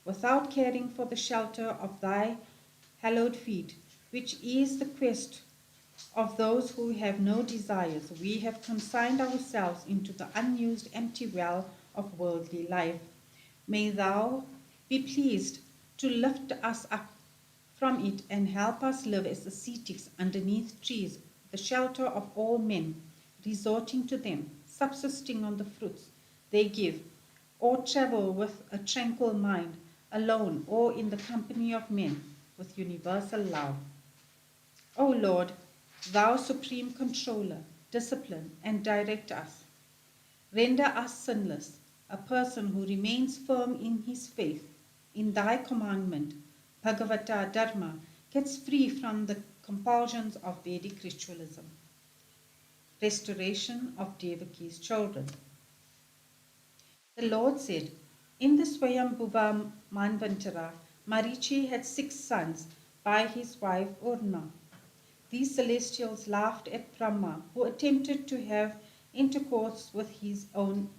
without caring for the shelter of thy hallowed feet, which is the quest of those who have no desires. We have consigned ourselves into the unused empty well of worldly life. May thou be pleased to lift us up from it and help us live as ascetics underneath trees, the shelter of all men, resorting to them, subsisting on the fruits they give, or travel with a tranquil mind, alone or in the company of men, with universal love. O Lord, thou supreme controller, discipline and direct us. Render us sinless, a person who remains firm in his faith, in thy commandment, Bhagavata Dharma, gets free from the compulsions of Vedic ritualism. Restoration of Devaki's children. The Lord said, in the Swayambhuva Manvantara, Marichi had 6 sons by his wife Urna. These celestials laughed at Brahma, who attempted to have intercourse with his own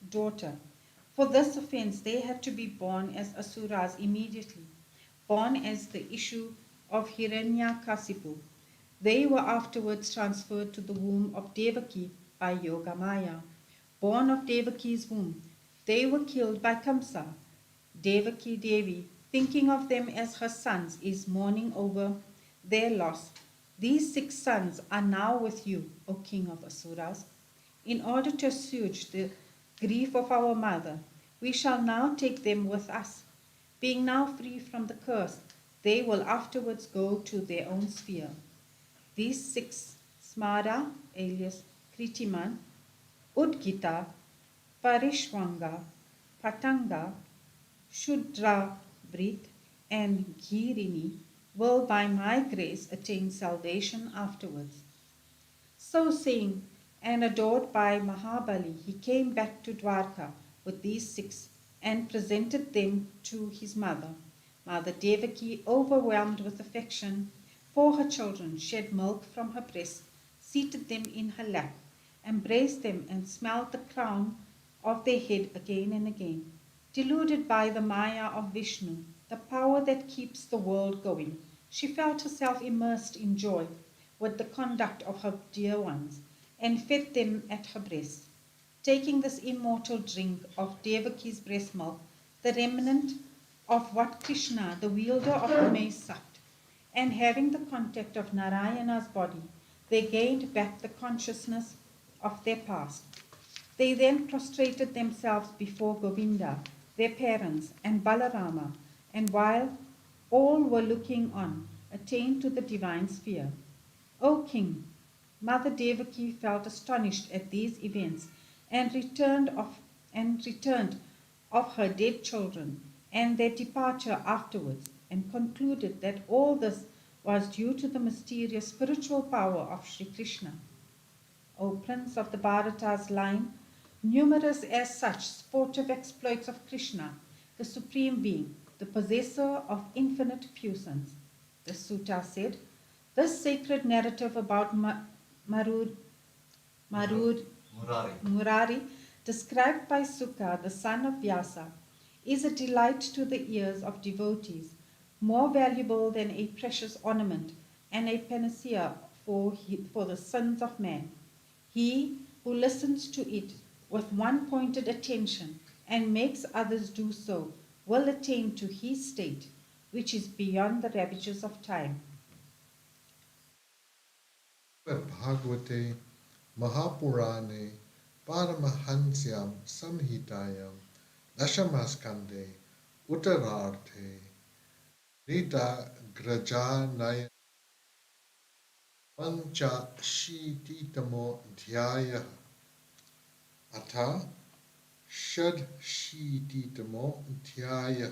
daughter. For this offense, they had to be born as asuras immediately, born as the issue of Hiranyakasipu. They were afterwards transferred to the womb of Devaki by Yogamaya. Born of Devaki's womb, they were killed by Kamsa. Devaki Devi, thinking of them as her sons, is mourning over their loss. These 6 sons are now with you, O King of Asuras. In order to assuage the grief of our mother, we shall now take them with us. Being now free from the curse, they will afterwards go to their own sphere. These 6, Smara, alias Kritiman, Udgita, Parishwanga, Patanga, Shudra, Brit, and Girini, will by my grace attain salvation afterwards. So saying, and adored by Mahabali, he came back to Dwarka with these 6 and presented them to his mother. Mother Devaki, overwhelmed with affection for her children, shed milk from her breast, seated them in her lap, embraced them and smelled the crown of their head again and again. Deluded by the Maya of Vishnu, the power that keeps the world going, she felt herself immersed in joy with the conduct of her dear ones, and fed them at her breast. Taking this immortal drink of Devaki's breast milk, the remnant of what Krishna, the wielder of the mace, sucked, and having the contact of Narayana's body, they gained back the consciousness of their past. They then prostrated themselves before Govinda, their parents, and Balarama, and while all were looking on, attained to the divine sphere. O King, Mother Devaki felt astonished at these events and returned of her dead children and their departure afterwards, and concluded that all this was due to the mysterious spiritual power of Sri Krishna. O Prince of the Bharata's line, numerous as such sportive exploits of Krishna, the Supreme Being, the possessor of infinite puissance. The Sutta said, this sacred narrative about Murari, described by Sukha, the son of Vyasa, is a delight to the ears of devotees, more valuable than a precious ornament and a panacea for the sins of man. He who listens to it with one-pointed attention and makes others do so will attain to his state, which is beyond the ravages of time. Bhagavate Mahapurane Paramahansyam Samhitayam Dashamaskande Uttararthe Rita Grajanaya Pancha Shititamo Dhyaya Atha Shad Shititamo Dhyaya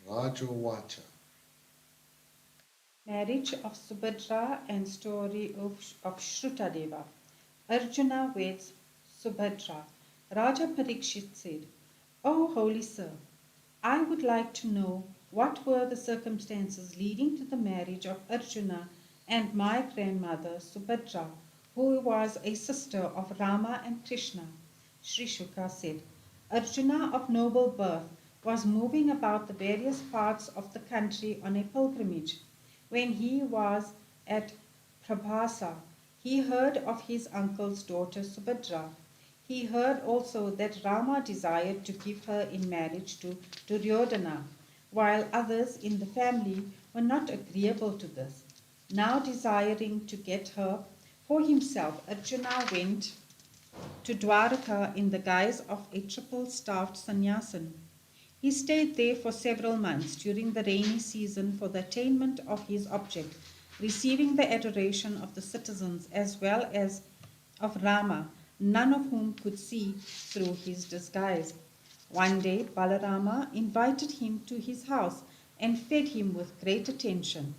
Rajovacha. Marriage of Subhadra and story of Shrutadeva. Arjuna weds Subhadra. Raja Parikshit said, O holy sir, I would like to know what were the circumstances leading to the marriage of Arjuna and my grandmother Subhadra, who was a sister of Rama and Krishna. Sri Shuka said, Arjuna of noble birth was moving about the various parts of the country on a pilgrimage. When he was at Prabhasa, he heard of his uncle's daughter Subhadra. He heard also that Rama desired to give her in marriage to Duryodhana. while others in the family were not agreeable to this. Now desiring to get her for himself, Arjuna went to Dwaraka in the guise of a triple-staffed sannyasin. He stayed there for several months during the rainy season for the attainment of his object, receiving the adoration of the citizens as well as of Rama, none of whom could see through his disguise. One day, Balarama invited him to his house and fed him with great attention.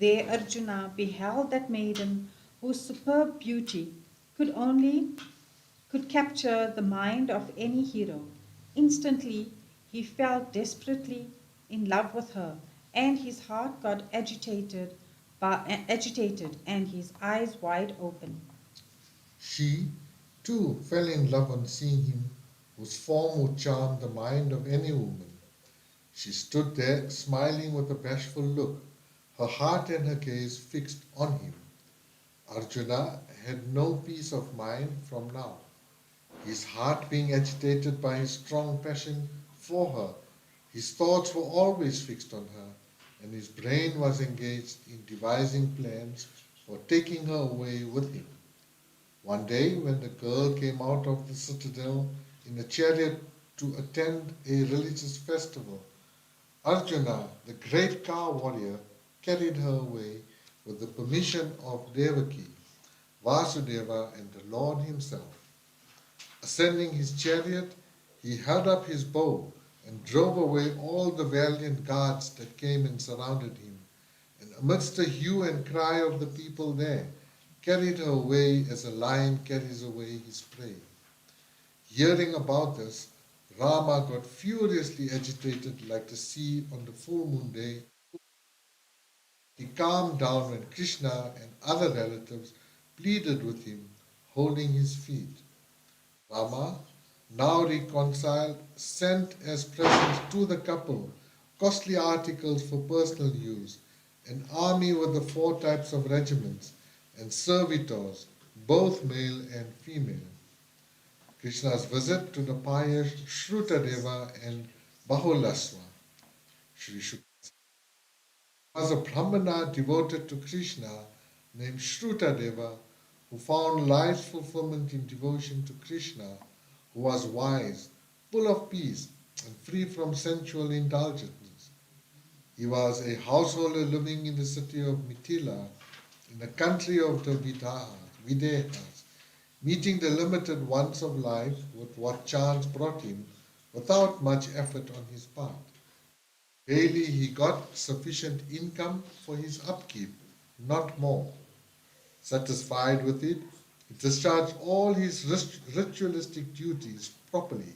There Arjuna beheld that maiden whose superb beauty could capture the mind of any hero. Instantly he fell desperately in love with her, and his heart got agitated and his eyes wide open. She, too, fell in love on seeing him, whose form would charm the mind of any woman. She stood there, smiling with a bashful look, her heart and her gaze fixed on him. Arjuna had no peace of mind from now. His heart being agitated by his strong passion for her, his thoughts were always fixed on her, and his brain was engaged in devising plans for taking her away with him. One day, when the girl came out of the citadel in a chariot to attend a religious festival, Arjuna, the great car warrior, carried her away with the permission of Devaki, Vasudeva, and the Lord himself. Ascending his chariot, he held up his bow and drove away all the valiant guards that came and surrounded him, and amidst the hue and cry of the people there, carried her away as a lion carries away his prey. Hearing about this, Rama got furiously agitated like the sea on the full moon day. He calmed down when Krishna and other relatives pleaded with him, holding his feet. Rama, now reconciled, sent as presents to the couple costly articles for personal use, an army with the 4 types of regiments, and servitors, both male and female. Krishna's visit to the pious Shrutadeva and Bahulaswa. Sri Shrutadeva was a Brahmana devoted to Krishna named Shrutadeva who found life's fulfillment in devotion to Krishna, who was wise, full of peace, and free from sensual indulgences. He was a householder living in the city of Mithila, in the country of the Videhas, meeting the limited wants of life with what chance brought him without much effort on his part. Daily he got sufficient income for his upkeep, not more. Satisfied with it, he discharged all his ritualistic duties properly.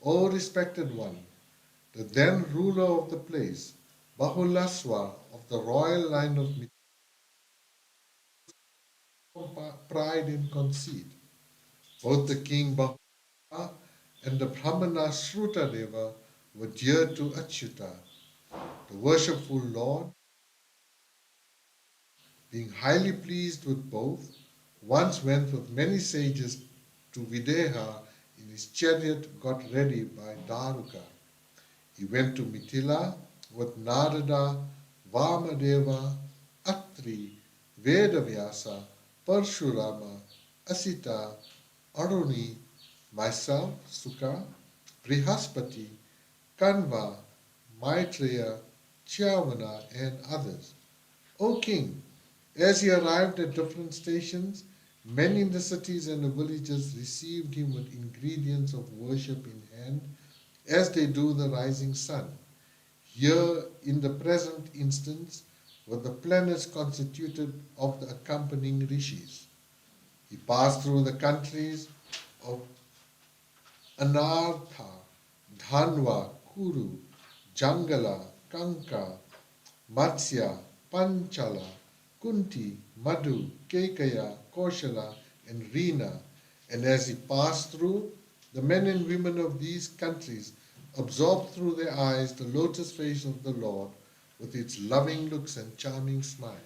O respected one, the then ruler of the place, Bahulaswa of the royal line of pride and conceit. Both the king Bahula and the Brahmana Shrutadeva were dear to Achyuta, the worshipful Lord. Being highly pleased with both, once went with many sages to Videha in his chariot got ready by Daruka. He went to Mithila with Narada, Vamadeva, Atri, Vedavyasa, Parshurama, Asita, Aruni, myself, Sukha, Brihaspati, Kanva, Maitreya, Chyavana, and others. O king, as he arrived at different stations, men in the cities and the villages received him with ingredients of worship in hand, as they do the rising sun. Here, in the present instance, were the planets constituted of the accompanying rishis. He passed through the countries of Anartha, Dhanva, Kuru, Jangala, Kanka, Matsya, Panchala, Kunti, Madhu, Kekaya, Koshala, and Reena, and as he passed through, the men and women of these countries absorbed through their eyes the lotus face of the Lord with its loving looks and charming smile.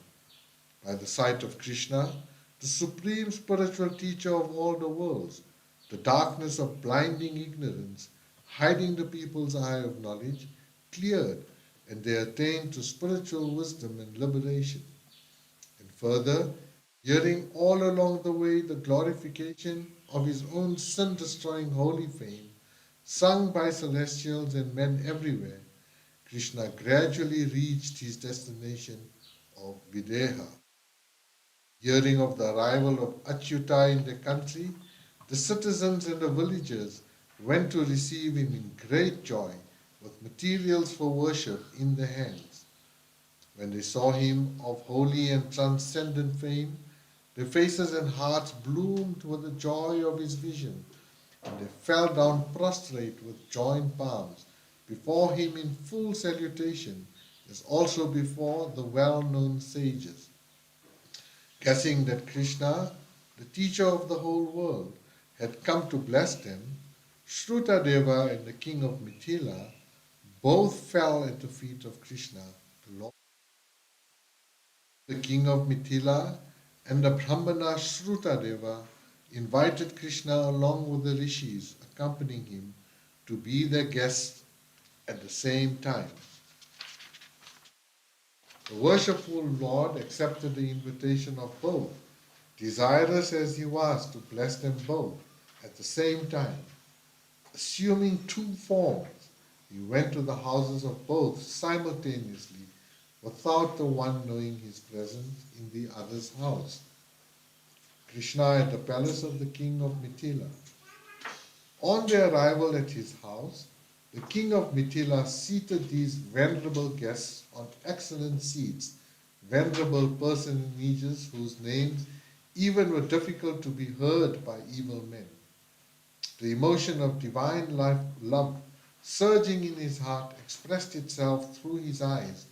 By the sight of Krishna, the supreme spiritual teacher of all the worlds, the darkness of blinding ignorance, hiding the people's eye of knowledge, cleared, and they attained to spiritual wisdom and liberation. And further, hearing all along the way the glorification of his own sin destroying holy fame, sung by celestials and men everywhere, Krishna gradually reached his destination of Videha. Hearing of the arrival of Achyuta in the country, the citizens and the villagers went to receive him in great joy, with materials for worship in their hands. When they saw him of holy and transcendent fame, their faces and hearts bloomed with the joy of his vision, and they fell down prostrate with joined palms before him in full salutation, as also before the well-known sages. Guessing that Krishna, the teacher of the whole world, had come to bless them, Shrutadeva and the king of Mithila both fell at the feet of Krishna, the Lord. The king of Mithila and the Brahmana Shrutadeva invited Krishna along with the rishis accompanying him to be their guests at the same time. The worshipful Lord accepted the invitation of both, desirous as he was to bless them both at the same time. Assuming two forms, he went to the houses of both simultaneously without the one knowing his presence in the other's house. Krishna at the palace of the king of Mithila. On their arrival at his house, the king of Mithila seated these venerable guests on excellent seats, venerable personages whose names even were difficult to be heard by evil men. The emotion of divine love surging in his heart expressed itself through his eyes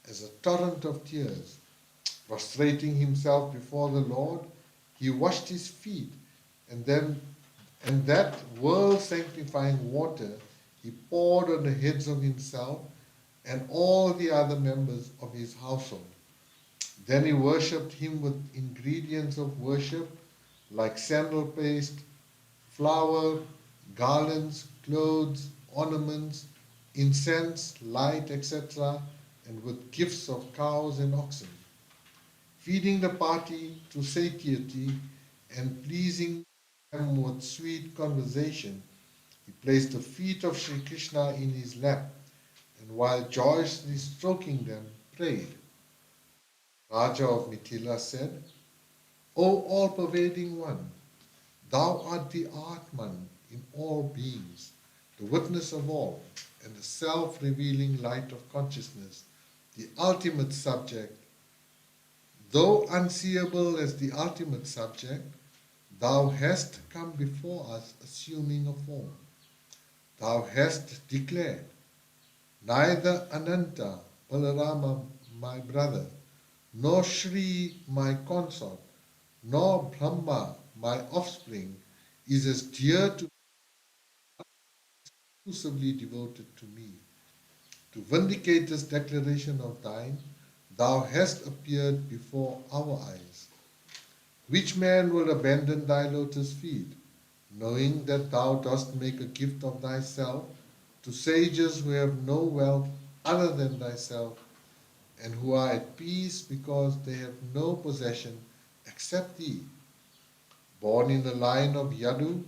as a torrent of tears. Prostrating himself before the Lord, he washed his feet, and that world sanctifying water he poured on the heads of himself and all the other members of his household. Then he worshipped him with ingredients of worship like sandal paste, flour, garlands, clothes, ornaments, incense, light, etc., and with gifts of cows and oxen. Feeding the party to satiety and pleasing them with sweet conversation, he placed the feet of Sri Krishna in his lap, and while joyously stroking them, prayed. Raja of Mithila said, O all-pervading one, thou art the Atman in all beings, the witness of all, and the self-revealing light of consciousness, the ultimate subject. Though unseeable as the ultimate subject, thou hast come before us assuming a form. Thou hast declared, neither Ananta, Balarama, my brother, nor Shri, my consort, nor Brahma, my offspring, is as dear to exclusively devoted to me. To vindicate this declaration of thine, thou hast appeared before our eyes. Which man will abandon thy lotus feet, knowing that thou dost make a gift of thyself to sages who have no wealth other than thyself, and who are at peace because they have no possession except thee? Born in the line of Yadu,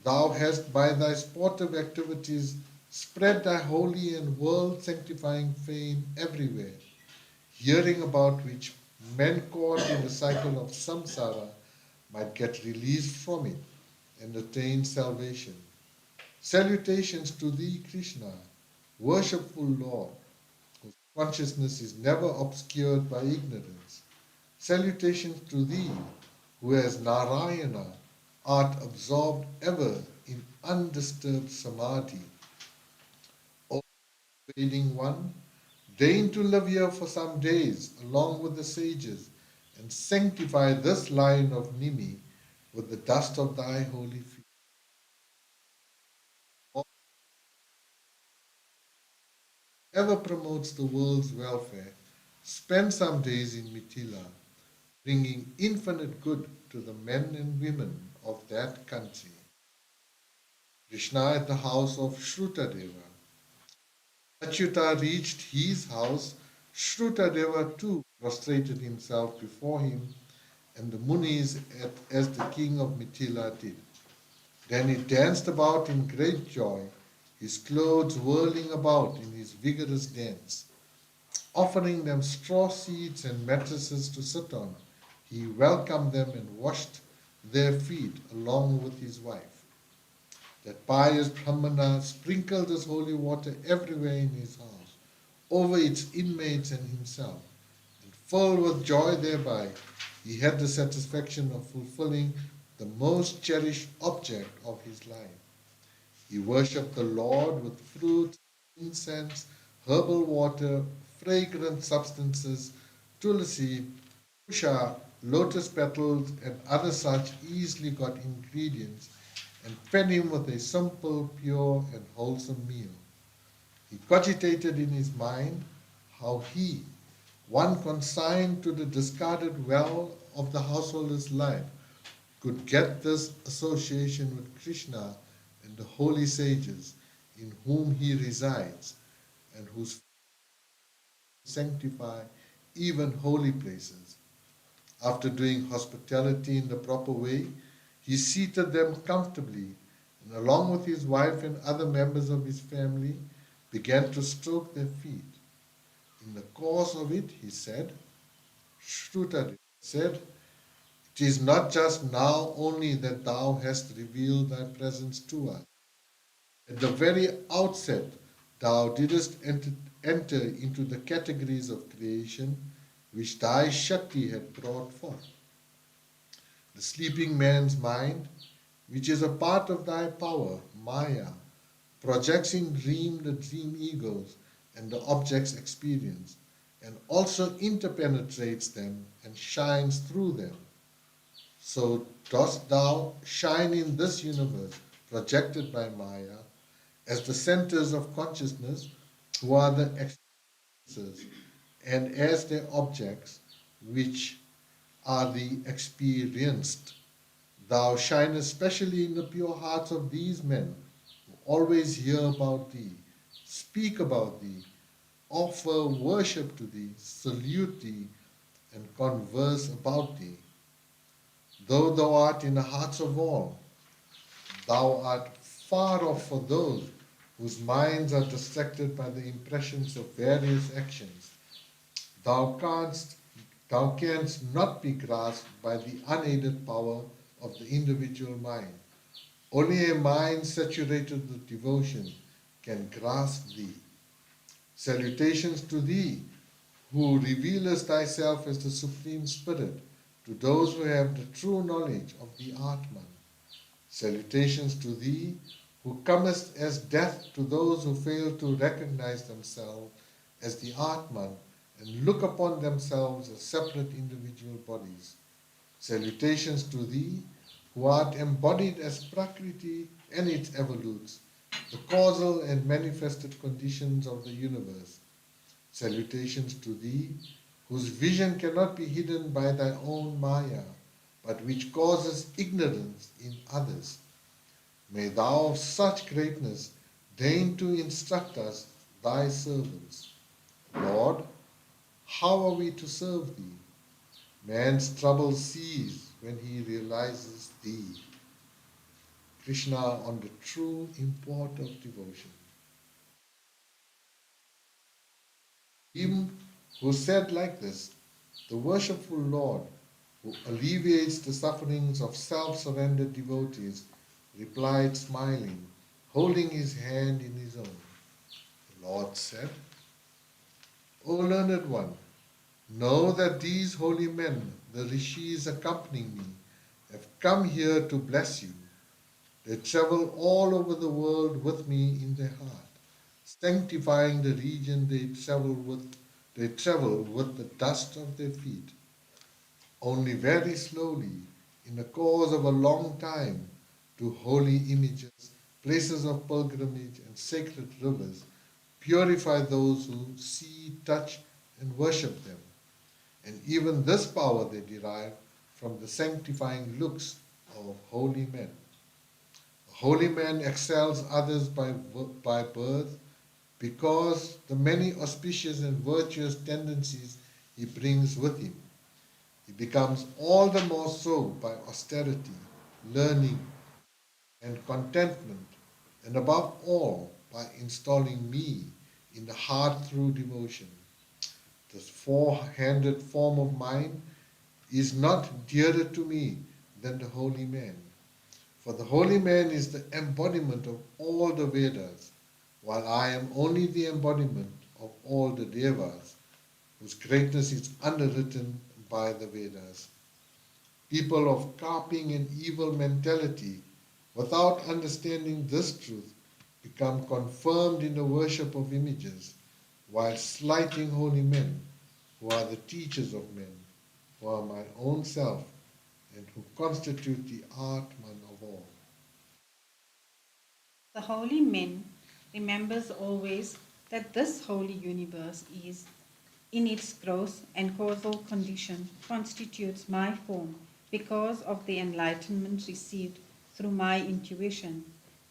thou hast by thy sportive activities spread thy holy and world-sanctifying fame everywhere, hearing about which men caught in the cycle of samsara might get released from it and attain salvation. Salutations to thee, Krishna, worshipful Lord, whose consciousness is never obscured by ignorance. Salutations to thee, who as Narayana art absorbed ever in undisturbed samadhi. O Fading One, deign to live here for some days along with the sages and sanctify this line of Nimi with the dust of thy holy feet. Whoever promotes the world's welfare, spend some days in Mithila, bringing infinite good to the men and women of that country. Krishna at the house of Shrutadeva. Achyuta reached his house, Shrutadeva too prostrated himself before him, and the Munis as the king of Mithila did. Then he danced about in great joy, his clothes whirling about in his vigorous dance. Offering them straw seats and mattresses to sit on, he welcomed them and washed their feet along with his wife. That pious Brahmana sprinkled this holy water everywhere in his house, over its inmates and himself, and filled with joy thereby, he had the satisfaction of fulfilling the most cherished object of his life. He worshipped the Lord with fruit, incense, herbal water, fragrant substances, tulsi, kusha, lotus petals, and other such easily got ingredients, and fed him with a simple, pure, and wholesome meal. He cogitated in his mind how he, one consigned to the discarded well of the householder's life, could get this association with Krishna and the holy sages in whom he resides and whose sanctify even holy places. After doing hospitality in the proper way, he seated them comfortably and along with his wife and other members of his family began to stroke their feet. In the course of it, he said, Shruta said, it is not just now only that thou hast revealed thy presence to us. At the very outset, thou didst enter into the categories of creation which thy Shakti had brought forth. The sleeping man's mind, which is a part of thy power, Maya, projects in dream the dream egos and the objects experienced, and also interpenetrates them and shines through them. So dost thou shine in this universe projected by Maya as the centers of consciousness who are the experiences and as their objects which are the experienced. Thou shinest especially in the pure hearts of these men who always hear about thee, speak about thee, offer worship to thee, salute thee, and converse about thee. Though thou art in the hearts of all, thou art far off for those whose minds are distracted by the impressions of various actions. Thou canst not be grasped by the unaided power of the individual mind. Only a mind saturated with devotion can grasp thee. Salutations to thee, who revealest thyself as the Supreme Spirit, to those who have the true knowledge of the Atman. Salutations to thee, who comest as death to those who fail to recognize themselves as the Atman and look upon themselves as separate individual bodies. Salutations to thee, who art embodied as Prakriti and its evolutes, the causal and manifested conditions of the universe. Salutations to thee, whose vision cannot be hidden by thy own Maya, but which causes ignorance in others. May thou of such greatness deign to instruct us, thy servants. Lord, how are we to serve thee? Man's trouble cease when he realizes thee. Krishna on the true import of devotion. Him who said like this, the worshipful Lord, who alleviates the sufferings of self-surrendered devotees, replied smiling, holding his hand in his own. The Lord said, O learned one, know that these holy men, the rishis accompanying me, have come here to bless you. They travel all over the world with me in their heart, sanctifying the region they travel with the dust of their feet. Only very slowly, in the course of a long time, do holy images, places of pilgrimage, and sacred rivers purify those who see, touch, and worship them. And even this power they derive from the sanctifying looks of holy men. A holy man excels others by birth, because the many auspicious and virtuous tendencies he brings with him. He becomes all the more so by austerity, learning, and contentment, and above all, by installing me in the heart through devotion. This four-handed form of mine is not dearer to me than the holy man. For the holy man is the embodiment of all the Vedas, while I am only the embodiment of all the Devas, whose greatness is underwritten by the Vedas. People of carping and evil mentality, without understanding this truth, become confirmed in the worship of images, while slighting holy men, who are the teachers of men, who are my own self, and who constitute the Atman of all. The holy man remembers always that this holy universe is, in its gross and causal condition, constitutes my form because of the enlightenment received through my intuition.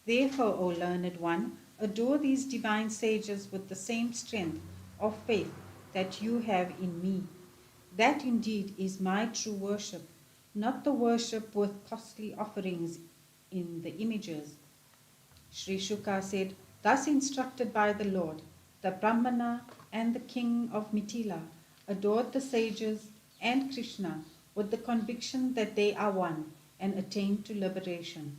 Therefore, O learned one, adore these divine sages with the same strength of faith that you have in me. That indeed is my true worship, not the worship with costly offerings in the images. Sri Shuka said, thus instructed by the Lord, the Brahmana and the king of Mithila adored the sages and Krishna with the conviction that they are one and attain to liberation.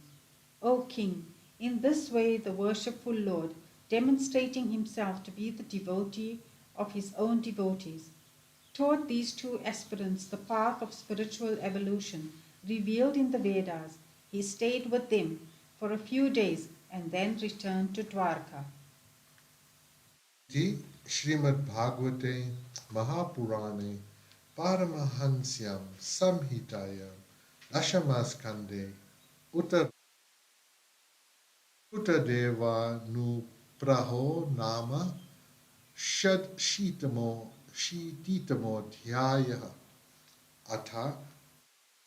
O king, in this way the worshipful Lord, demonstrating himself to be the devotee of his own devotees, taught these two aspirants the path of spiritual evolution revealed in the Vedas. He stayed with them for a few days and then returned to Dwarka. The Shrimad Bhagavate Mahapurane Paramahansyam Samhitaya Dashamaskande Uttadeva Nu Praho Nama Shad Shitamo Dhyaya Atha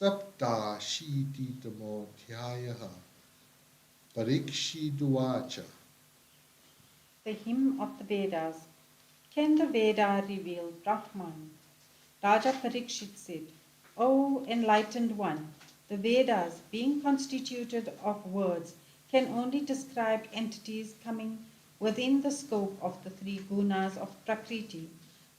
Sapta Shitamo Dhyaya Parikshiduvacha. The hymn of the Vedas. Can the Veda reveal Brahman? Raja Parikshit said, O enlightened one, the Vedas, being constituted of words, can only describe entities coming within the scope of the three gunas of Prakriti.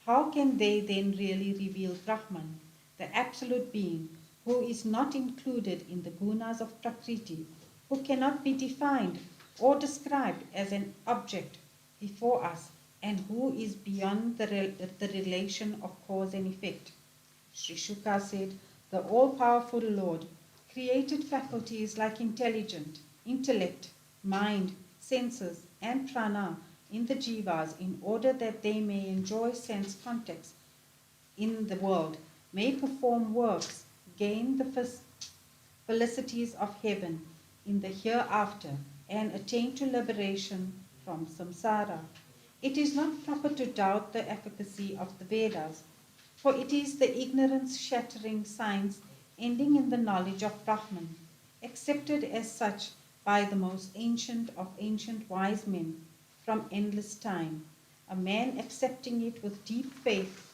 How can they then really reveal Brahman, the absolute being, who is not included in the gunas of Prakriti, who cannot be defined or described as an object before us, and who is beyond the relation of cause and effect? Sri Shuka said, the all-powerful Lord created faculties like intellect, mind, senses, and prana in the jivas in order that they may enjoy sense contacts in the world, may perform works, gain the felicities of heaven in the hereafter, and attain to liberation from samsara. It is not proper to doubt the efficacy of the Vedas, for it is the ignorance-shattering science ending in the knowledge of Brahman, accepted as such by the most ancient of ancient wise men from endless time. A man accepting it with deep faith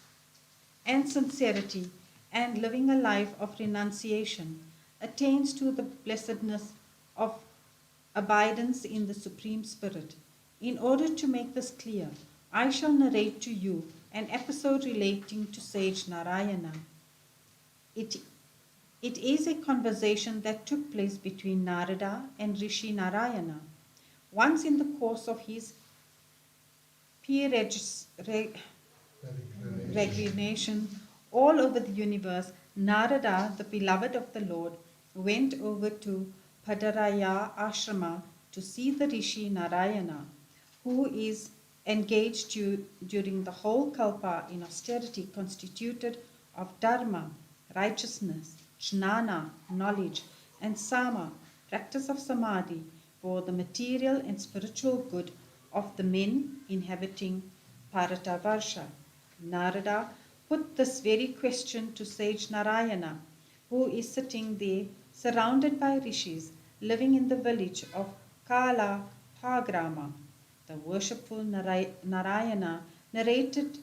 and sincerity and living a life of renunciation attains to the blessedness of abidance in the Supreme Spirit. In order to make this clear, I shall narrate to you an episode relating to sage Narayana. It is a conversation that took place between Narada and Rishi Narayana. Once in the course of his peregrination all over the universe, Narada, the beloved of the Lord, went over to Padaraya Ashrama to see the Rishi Narayana, who is engaged during the whole kalpa in austerity constituted of dharma, righteousness, jnana, knowledge, and sama, practice of samadhi, for the material and spiritual good of the men inhabiting Bharatavarsha. Narada put this very question to sage Narayana, who is sitting there surrounded by rishis living in the village of Kala Pagrama. The worshipful Narayana narrated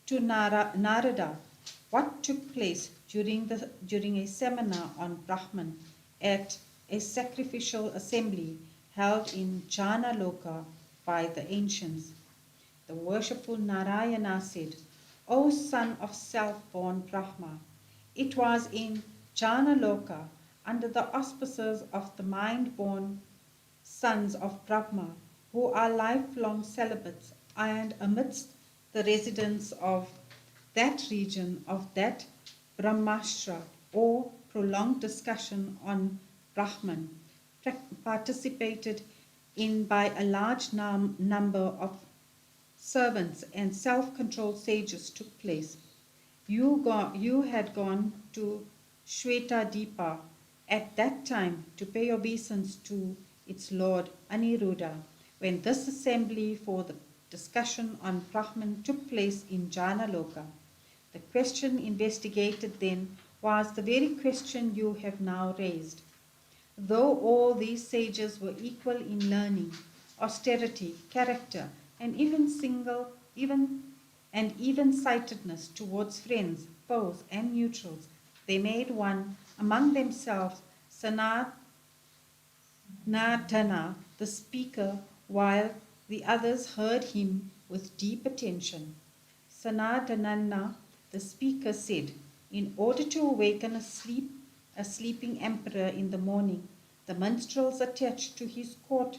to Narada what took place during a seminar on Brahman at a sacrificial assembly held in Janaloka by the ancients. The worshipful Narayana said, O son of self-born Brahma, it was in Janaloka, under the auspices of the mind-born sons of Brahma, who are lifelong celibates, and amidst the residents of that region of that Brahmashra, or prolonged discussion on Brahman, participated in by a large number of servants and self-controlled sages took place. You had gone to Shweta at that time to pay obeisance to its lord Aniruddha, when this assembly for the discussion on Brahman took place in Janaloka. The question investigated then was the very question you have now raised. Though all these sages were equal in learning, austerity, character, and even sightedness towards friends, foes, and neutrals, they made one among themselves Sanatana the speaker, while the others heard him with deep attention. Sanatanana the speaker said, in order to awaken a sleeping emperor in the morning, the minstrels attached to his court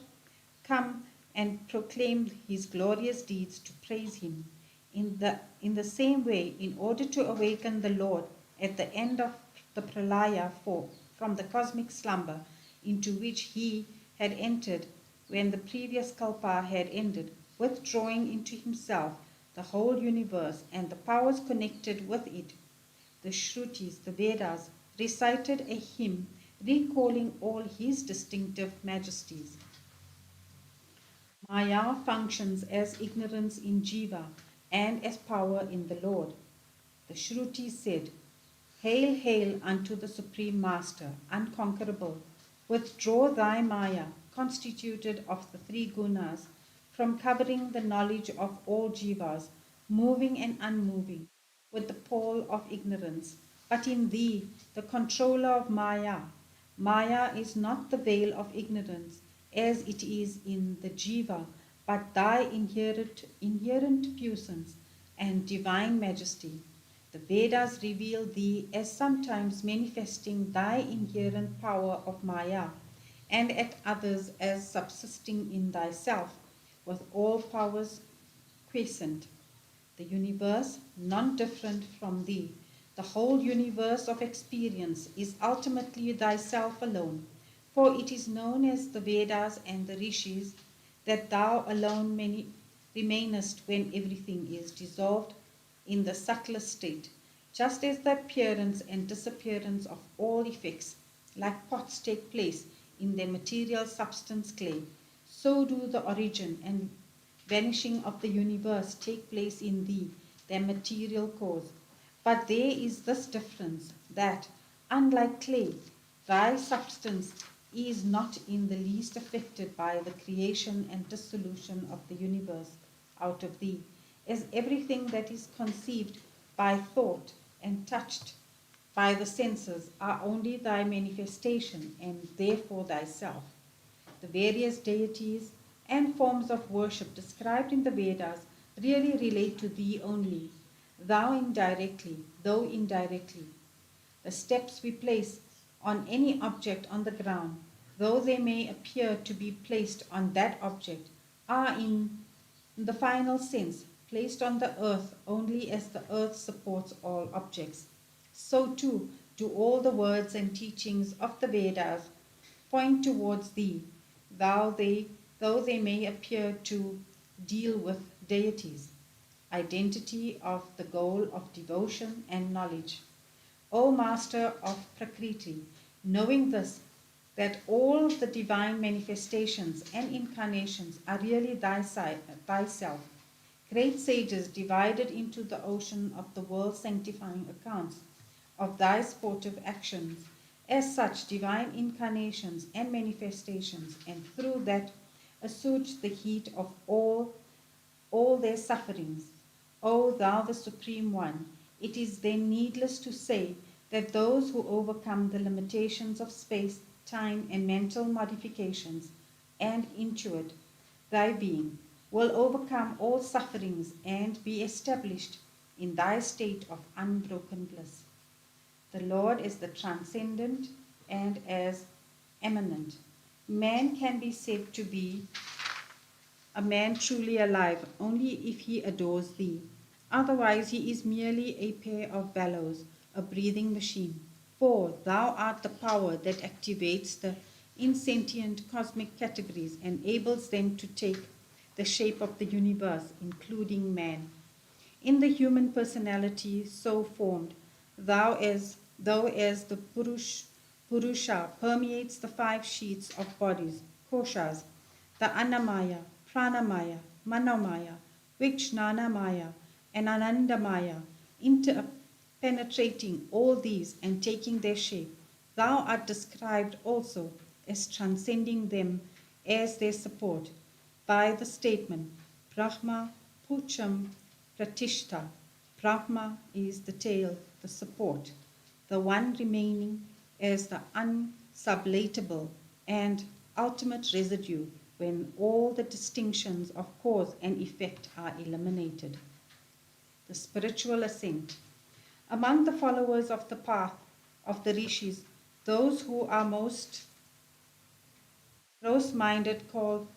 come and proclaim his glorious deeds to praise him. In the same way, in order to awaken the Lord at the end of the pralaya from the cosmic slumber into which he had entered when the previous kalpa had ended, withdrawing into himself the whole universe and the powers connected with it, the Shrutis, the Vedas, recited a hymn recalling all his distinctive majesties. Maya functions as ignorance in Jiva and as power in the Lord. The Shruti said, Hail, hail unto the Supreme Master, unconquerable. Withdraw thy Maya, constituted of the three gunas, from covering the knowledge of all jivas, moving and unmoving, with the pall of ignorance. But in thee, the controller of Maya, Maya is not the veil of ignorance, as it is in the jiva, but thy inherent puissance and divine majesty. The Vedas reveal thee as sometimes manifesting thy inherent power of Maya, and at others as subsisting in thyself, with all powers quiescent. The universe, non different from thee, the whole universe of experience, is ultimately thyself alone, for it is known as the Vedas and the Rishis that thou alone remainest when everything is dissolved in the subtlest state, just as the appearance and disappearance of all effects, like pots, take place in their material substance clay, so do the origin and vanishing of the universe take place in thee, their material cause. But there is this difference, that, unlike clay, thy substance is not in the least affected by the creation and dissolution of the universe out of thee, as everything that is conceived by thought and touched by the senses are only thy manifestation and therefore thyself. The various deities and forms of worship described in the Vedas really relate to thee only, though indirectly. The steps we place on any object on the ground, though they may appear to be placed on that object, are in the final sense placed on the earth only as the earth supports all objects. So too do all the words and teachings of the Vedas point towards thee, though they may appear to deal with deities, identity of the goal of devotion and knowledge. O Master of Prakriti, knowing this, that all the divine manifestations and incarnations are really thyself, great sages divided into the ocean of the world sanctifying accounts of thy sportive actions as such divine incarnations and manifestations, and through that assuage the heat of all their sufferings. O thou the Supreme One, it is then needless to say that those who overcome the limitations of space, time, and mental modifications and intuit thy being will overcome all sufferings and be established in thy state of unbroken bliss. The Lord is the transcendent and as eminent. Man can be said to be a man truly alive only if he adores thee. Otherwise, he is merely a pair of bellows, a breathing machine. For thou art the power that activates the insentient cosmic categories, enables them to take the shape of the universe, including man. In the human personality so formed, though as the Purusha permeates the 5 sheets of bodies, koshas, the Annamaya, Pranamaya, Manomaya, Vijnanamaya, and Anandamaya, interpenetrating all these and taking their shape, thou art described also as transcending them as their support by the statement Brahma Pucham Pratishta. Brahma is the tail, the support, the one remaining as the unsublatable and ultimate residue when all the distinctions of cause and effect are eliminated. The spiritual ascent. Among the followers of the path of the rishis, those who are most gross-minded called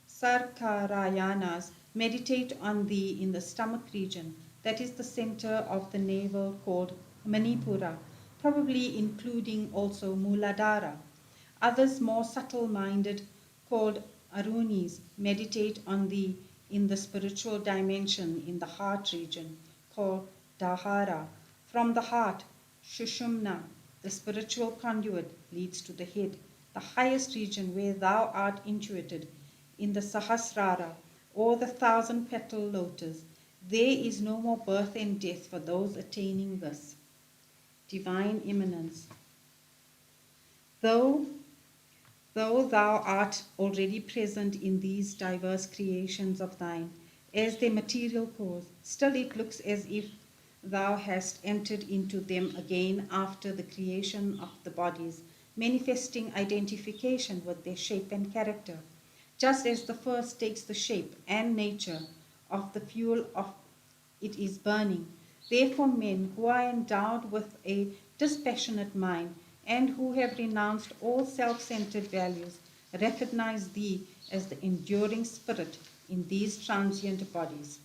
Sarkarayanas meditate on thee in the stomach region, that is the center of the navel called Manipura, probably including also Muladhara. Others more subtle-minded called Arunis meditate on thee in the spiritual dimension in the heart region called Dahara. From the heart, Shushumna, the spiritual conduit, leads to the head, the highest region where thou art intuited in the Sahasrara, or the 1,000-petal lotus. There is no more birth and death for those attaining this. Divine Eminence. Though thou art already present in these diverse creations of thine, as their material cause, still it looks as if thou hast entered into them again after the creation of the bodies, manifesting identification with their shape and character, just as the first takes the shape and nature of the fuel of it is burning. Therefore, men who are endowed with a dispassionate mind and who have renounced all self-centered values recognize thee as the enduring spirit in these transient bodies,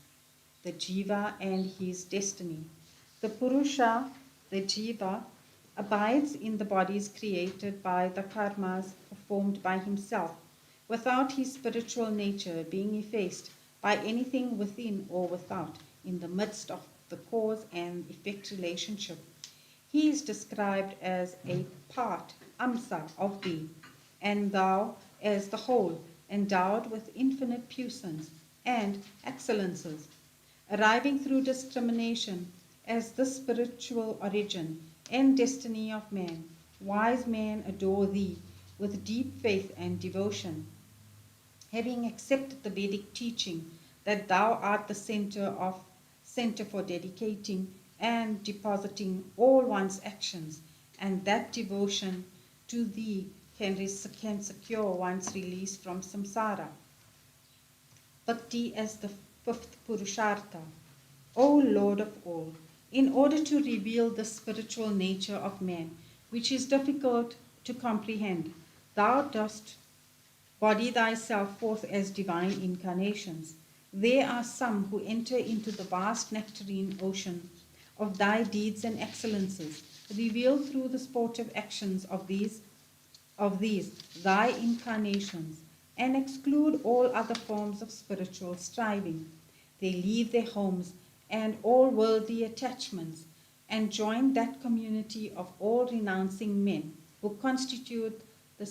the jiva and his destiny. The Purusha, the jiva, abides in the bodies created by the karmas performed by himself, without his spiritual nature being effaced by anything within or without, in the midst of the cause and effect relationship. He is described as a part, amsa, of thee, and thou as the whole, endowed with infinite puissance and excellences, arriving through discrimination as the spiritual origin and destiny of man. Wise men adore thee with deep faith and devotion, having accepted the Vedic teaching that thou art the center for dedicating and depositing all one's actions, and that devotion to thee can secure one's release from samsara. Bhakti as the 5th Purushartha. O Lord of all, in order to reveal the spiritual nature of man, which is difficult to comprehend, thou dost body thyself forth as divine incarnations. There are some who enter into the vast nectarine ocean of thy deeds and excellences, revealed through the sportive actions of these thy incarnations, and exclude all other forms of spiritual striving. They leave their homes and all worldly attachments and join that community of all renouncing men who constitute the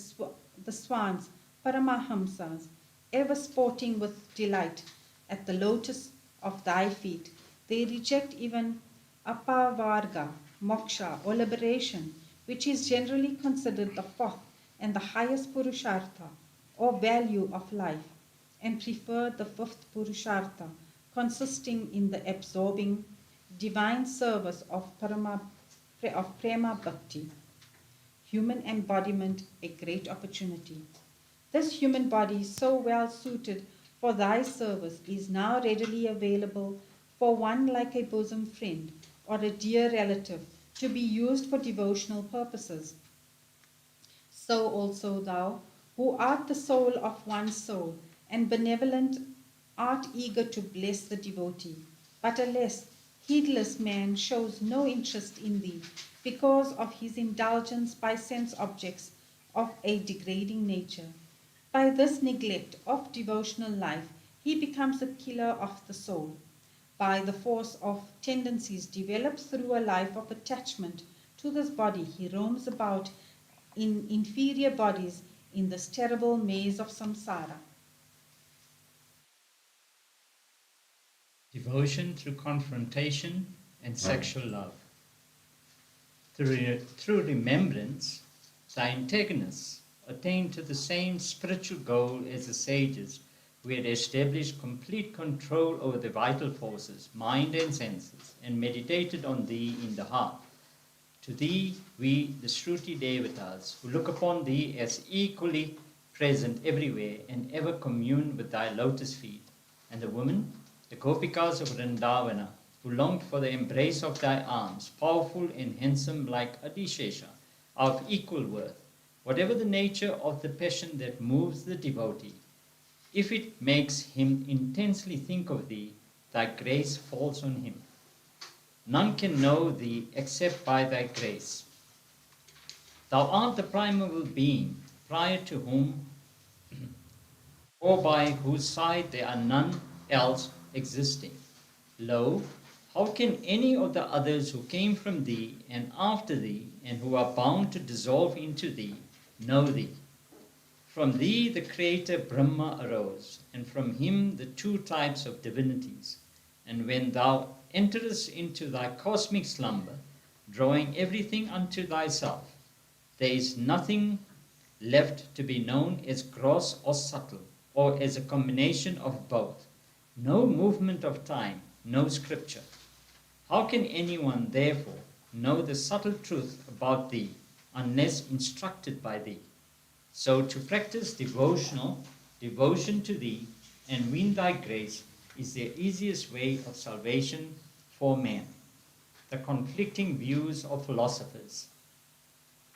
swans, Paramahamsas, ever sporting with delight at the lotus of thy feet. They reject even apavarga, moksha, or liberation, which is generally considered the 4th and the highest Purushartha, or value of life, and prefer the fifth Purushartha, consisting in the absorbing divine service of Prema Bhakti. Human embodiment, a great opportunity. This human body, so well suited for thy service, is now readily available for one like a bosom friend or a dear relative to be used for devotional purposes. So also thou, who art the soul of one soul, and benevolent, art eager to bless the devotee. But alas, heedless man shows no interest in thee, because of his indulgence by sense objects of a degrading nature. By this neglect of devotional life, he becomes a killer of the soul. By the force of tendencies developed through a life of attachment to this body, he roams about in inferior bodies in this terrible maze of samsara. Devotion through confrontation and sexual love. Through remembrance, the antagonists attained to the same spiritual goal as the sages who had established complete control over the vital forces, mind and senses, and meditated on thee in the heart. To thee, we, the Shruti Devatas, who look upon thee as equally present everywhere and ever commune with thy lotus feet, and the women, the Gopikas of Vrindavana, who longed for the embrace of thy arms, powerful and handsome like Adishesha, are of equal worth. Whatever the nature of the passion that moves the devotee, if it makes him intensely think of thee, thy grace falls on him. None can know thee except by thy grace. Thou art the primeval being, prior to whom or by whose side there are none else existing. Lo, how can any of the others who came from thee and after thee, and who are bound to dissolve into thee, know thee? From thee the creator Brahma arose, and from him the two types of divinities. And when thou enterest into thy cosmic slumber, drawing everything unto thyself, there is nothing left to be known as gross or subtle, or as a combination of both. No movement of time, no scripture. How can anyone, therefore, know the subtle truth about thee, unless instructed by thee? So to practice devotion to thee, and win thy grace is the easiest way of salvation for man. The conflicting views of philosophers.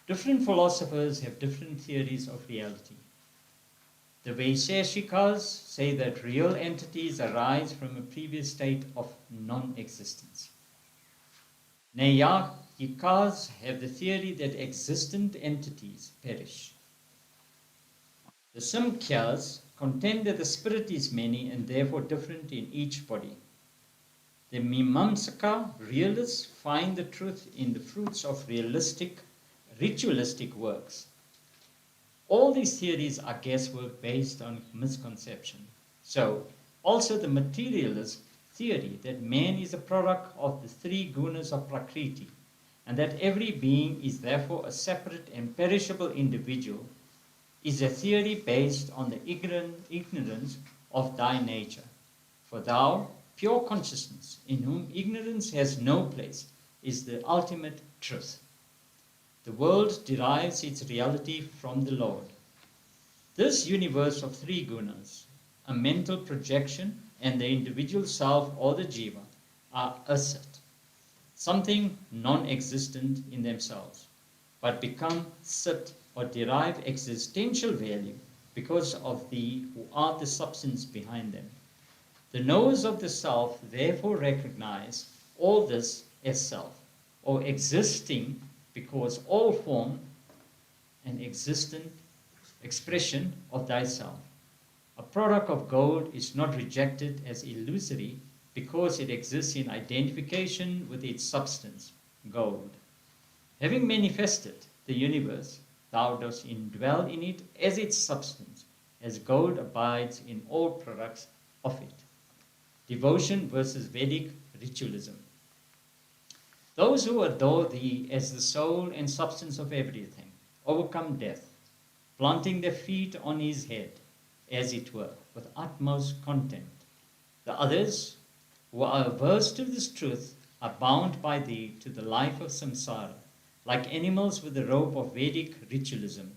Different philosophers have different theories of reality. The Vaisheshikas say that real entities arise from a previous state of non-existence. Naiyayikas have the theory that existent entities perish. The Samkhyas contend that the spirit is many and therefore different in each body. The Mimamsaka realists find the truth in the fruits of ritualistic works. All these theories are guesswork based on misconception. So, also the materialist theory that man is a product of the three gunas of Prakriti, and that every being is therefore a separate and perishable individual, is a theory based on the ignorance of thy nature. For thou, pure consciousness, in whom ignorance has no place, is the ultimate truth. The world derives its reality from the Lord. This universe of three gunas, a mental projection, and the individual self or the jiva, are asat, something non-existent in themselves, but become sit or derive existential value because of thee who art the substance behind them. The knowers of the self therefore recognize all this as self, or existing, because all form an existent expression of thyself. A product of gold is not rejected as illusory because it exists in identification with its substance, gold. Having manifested the universe, thou dost indwell in it as its substance, as gold abides in all products of it. Devotion versus Vedic ritualism. Those who adore thee as the soul and substance of everything overcome death, planting their feet on his head, as it were, with utmost contempt. The others, who are averse to this truth, are bound by thee to the life of samsara, like animals with the rope of Vedic ritualism,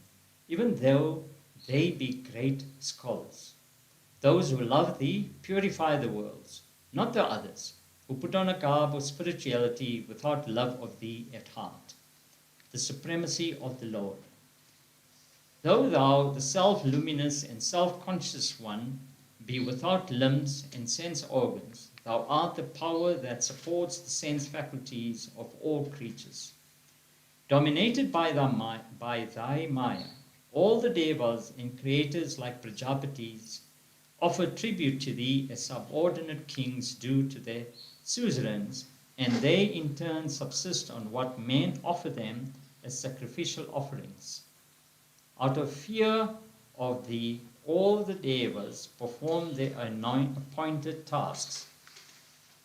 even though they be great scholars. Those who love thee purify the worlds, not the others, who put on a garb of spirituality without love of thee at heart. The supremacy of the Lord. Though thou, the self-luminous and self-conscious one, be without limbs and sense organs, thou art the power that supports the sense faculties of all creatures. Dominated by thy Maya, all the devas and creators like Prajapatis offer tribute to thee as subordinate kings do to their suzerains, and they in turn subsist on what men offer them as sacrificial offerings. Out of fear of thee, all the devas perform their appointed tasks.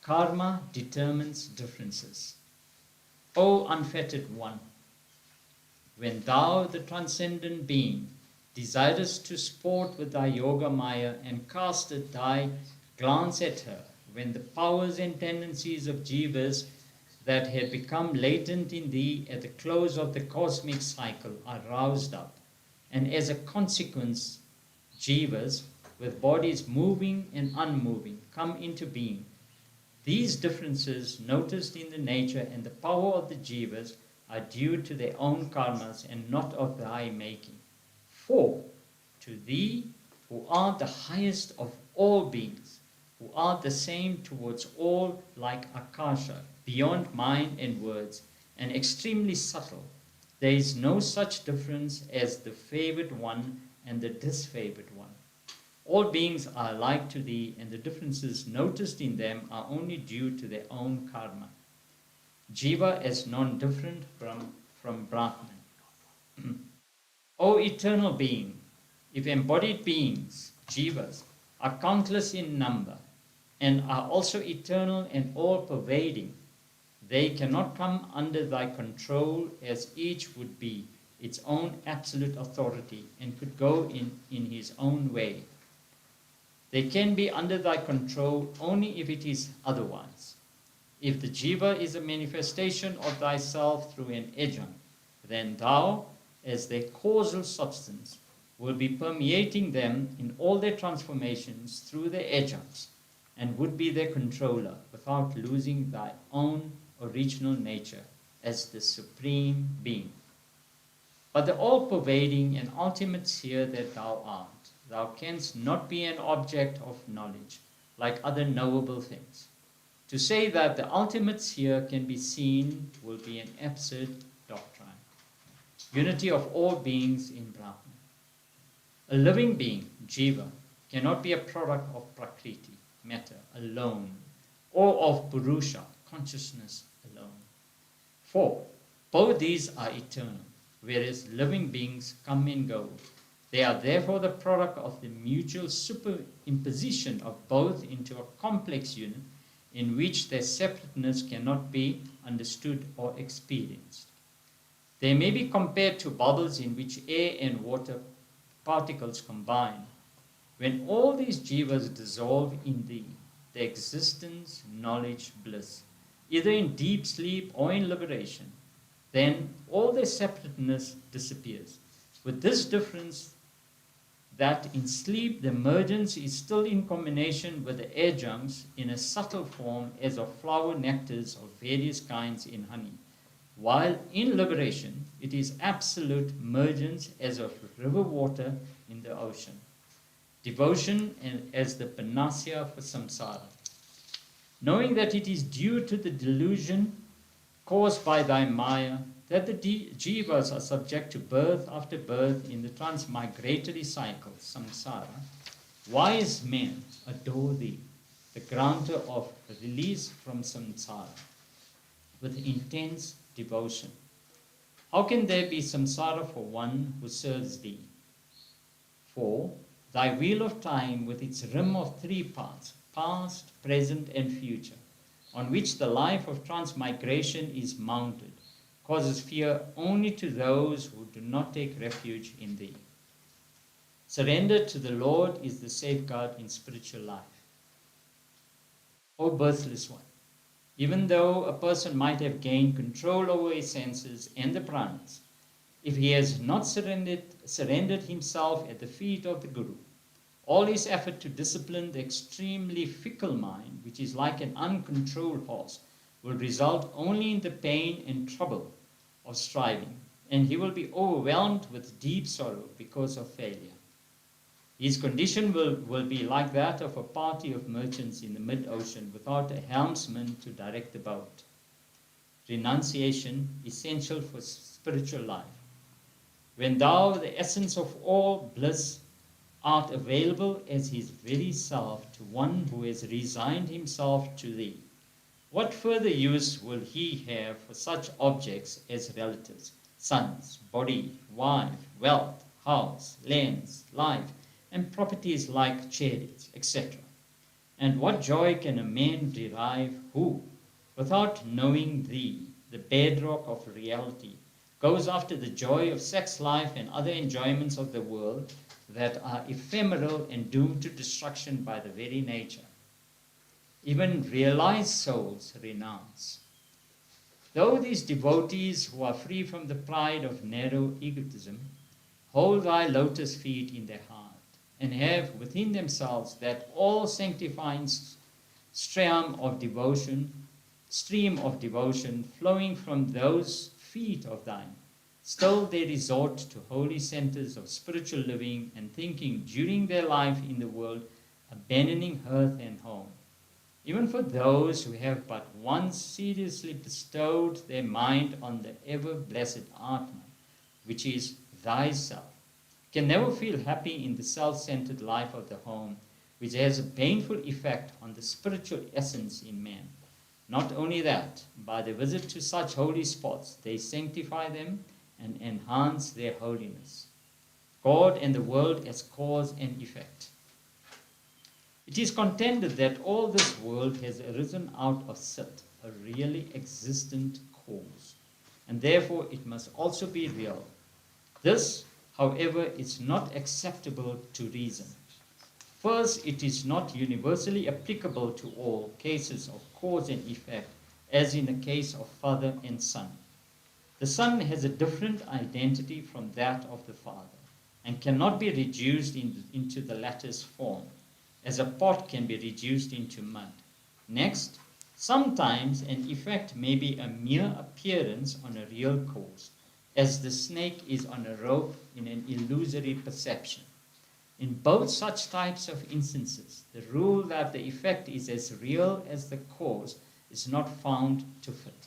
Karma determines differences. O unfettered one, when thou, the transcendent being, desirest to sport with thy yoga maya and castest thy glance at her, when the powers and tendencies of jivas that had become latent in thee at the close of the cosmic cycle are roused up, and as a consequence, jivas, with bodies moving and unmoving, come into being. These differences noticed in the nature and the power of the jivas are due to their own karmas and not of thy making. For to thee, who art the highest of all beings, who art the same towards all like Akasha, beyond mind and words, and extremely subtle, there is no such difference as the favored one and the disfavored one. All beings are alike to thee, and the differences noticed in them are only due to their own karma. Jiva as non-different from Brahman. O eternal being, if embodied beings, jivas, are countless in number and are also eternal and all-pervading, they cannot come under thy control, as each would be its own absolute authority and could go in his own way. They can be under thy control only if it is otherwise. If the jiva is a manifestation of thyself through an adjunct, then thou, as their causal substance, will be permeating them in all their transformations through their adjuncts, and would be their controller without losing thy own original nature as the supreme being. But the all-pervading and ultimate sphere that thou art, thou canst not be an object of knowledge like other knowable things. To say that the ultimate sphere can be seen will be an absurd doctrine. Unity of all beings in Brahman. A living being, jiva, cannot be a product of prakriti, matter, alone, or of purusha, consciousness alone. For both these are eternal, whereas living beings come and go. They are therefore the product of the mutual superimposition of both into a complex unit in which their separateness cannot be understood or experienced. They may be compared to bubbles in which air and water particles combine. When all these jivas dissolve in thee, their existence, knowledge, bliss, either in deep sleep or in liberation, then all their separateness disappears. With this difference, that in sleep the emergence is still in combination with the adjuncts in a subtle form as of flower nectars of various kinds in honey, while in liberation it is absolute emergence as of river water in the ocean. Devotion as the panacea for samsara. Knowing that it is due to the delusion caused by thy maya that the jivas are subject to birth after birth in the transmigratory cycle, samsara, wise men adore thee, the granter of release from samsara, with intense devotion. How can there be samsara for one who serves thee? For thy wheel of time with its rim of three parts, past, present, and future, on which the life of transmigration is mounted, causes fear only to those who do not take refuge in thee. Surrender to the Lord is the safeguard in spiritual life. O birthless one, even though a person might have gained control over his senses and the pranas, if he has not surrendered himself at the feet of the Guru, all his effort to discipline the extremely fickle mind, which is like an uncontrolled horse, will result only in the pain and trouble of striving, and he will be overwhelmed with deep sorrow because of failure. His condition will be like that of a party of merchants in the mid-ocean without a helmsman to direct the boat. Renunciation, essential for spiritual life. When thou, the essence of all bliss, art available as his very self to one who has resigned himself to thee, what further use will he have for such objects as relatives, sons, body, wife, wealth, house, lands, life, and properties like chariots, etc.? And what joy can a man derive who, without knowing thee, the bedrock of reality, goes after the joy of sex life and other enjoyments of the world that are ephemeral and doomed to destruction by the very nature? Even realized souls renounce. Though these devotees who are free from the pride of narrow egotism hold thy lotus feet in their heart and have within themselves that all sanctifying stream of devotion flowing from those feet of thine, still they resort to holy centers of spiritual living and thinking during their life in the world, abandoning hearth and home. Even for those who have but once seriously bestowed their mind on the ever-blessed Atman, which is thyself, can never feel happy in the self-centered life of the home, which has a painful effect on the spiritual essence in man. Not only that, by the visit to such holy spots, they sanctify them and enhance their holiness. God and the world as cause and effect. It is contended that all this world has arisen out of Sat, a really existent cause, and therefore it must also be real. This, however, is not acceptable to reason. First, it is not universally applicable to all cases of cause and effect, as in the case of father and son. The son has a different identity from that of the father, and cannot be reduced into the latter's form, as a pot can be reduced into mud. Next, sometimes an effect may be a mere appearance on a real cause, as the snake is on a rope in an illusory perception. In both such types of instances, the rule that the effect is as real as the cause is not found to fit.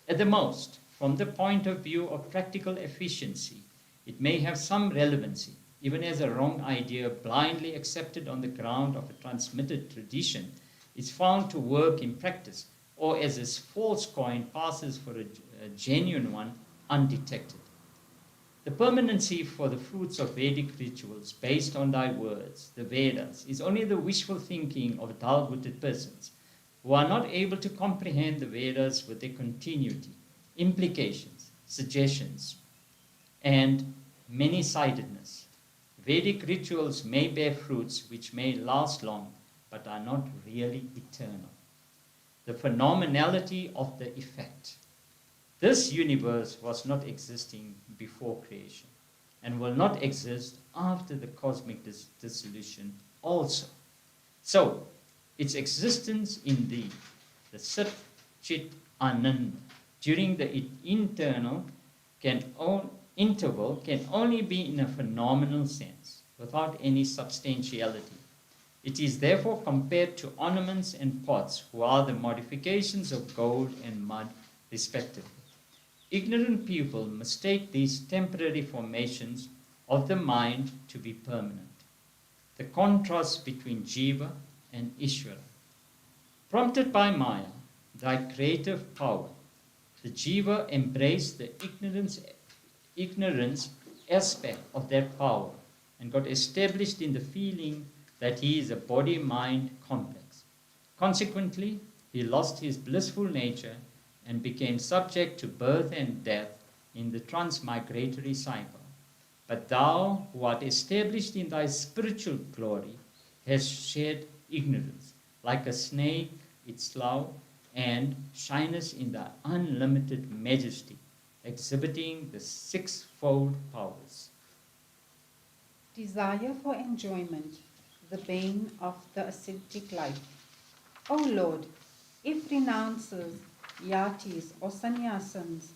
At the most, from the point of view of practical efficiency, it may have some relevancy, even as a wrong idea blindly accepted on the ground of a transmitted tradition is found to work in practice, or as a false coin passes for a genuine one undetected. The permanency for the fruits of Vedic rituals based on thy words, the Vedas, is only the wishful thinking of dull-witted persons who are not able to comprehend the Vedas with their continuity, implications, suggestions, and many-sidedness. Vedic rituals may bear fruits which may last long, but are not really eternal. The phenomenality of the effect. This universe was not existing before creation, and will not exist after the cosmic dissolution also. So, its existence in thee, the Sat Chit Ananda, during the interval can only be in a phenomenal sense, without any substantiality. It is therefore compared to ornaments and pots, who are the modifications of gold and mud, respectively. Ignorant people mistake these temporary formations of the mind to be permanent. The contrast between Jiva and Ishvara. Prompted by Maya, thy creative power, the Jiva embraced the ignorance aspect of that power and got established in the feeling that he is a body-mind complex. Consequently, he lost his blissful nature and became subject to birth and death in the transmigratory cycle. But thou, who art established in thy spiritual glory, hast shed ignorance, like a snake its slough, and shinest in thy unlimited majesty, exhibiting the sixfold powers. Desire for enjoyment, the bane of the ascetic life. O Lord, if renouncers, yatis, or sannyasins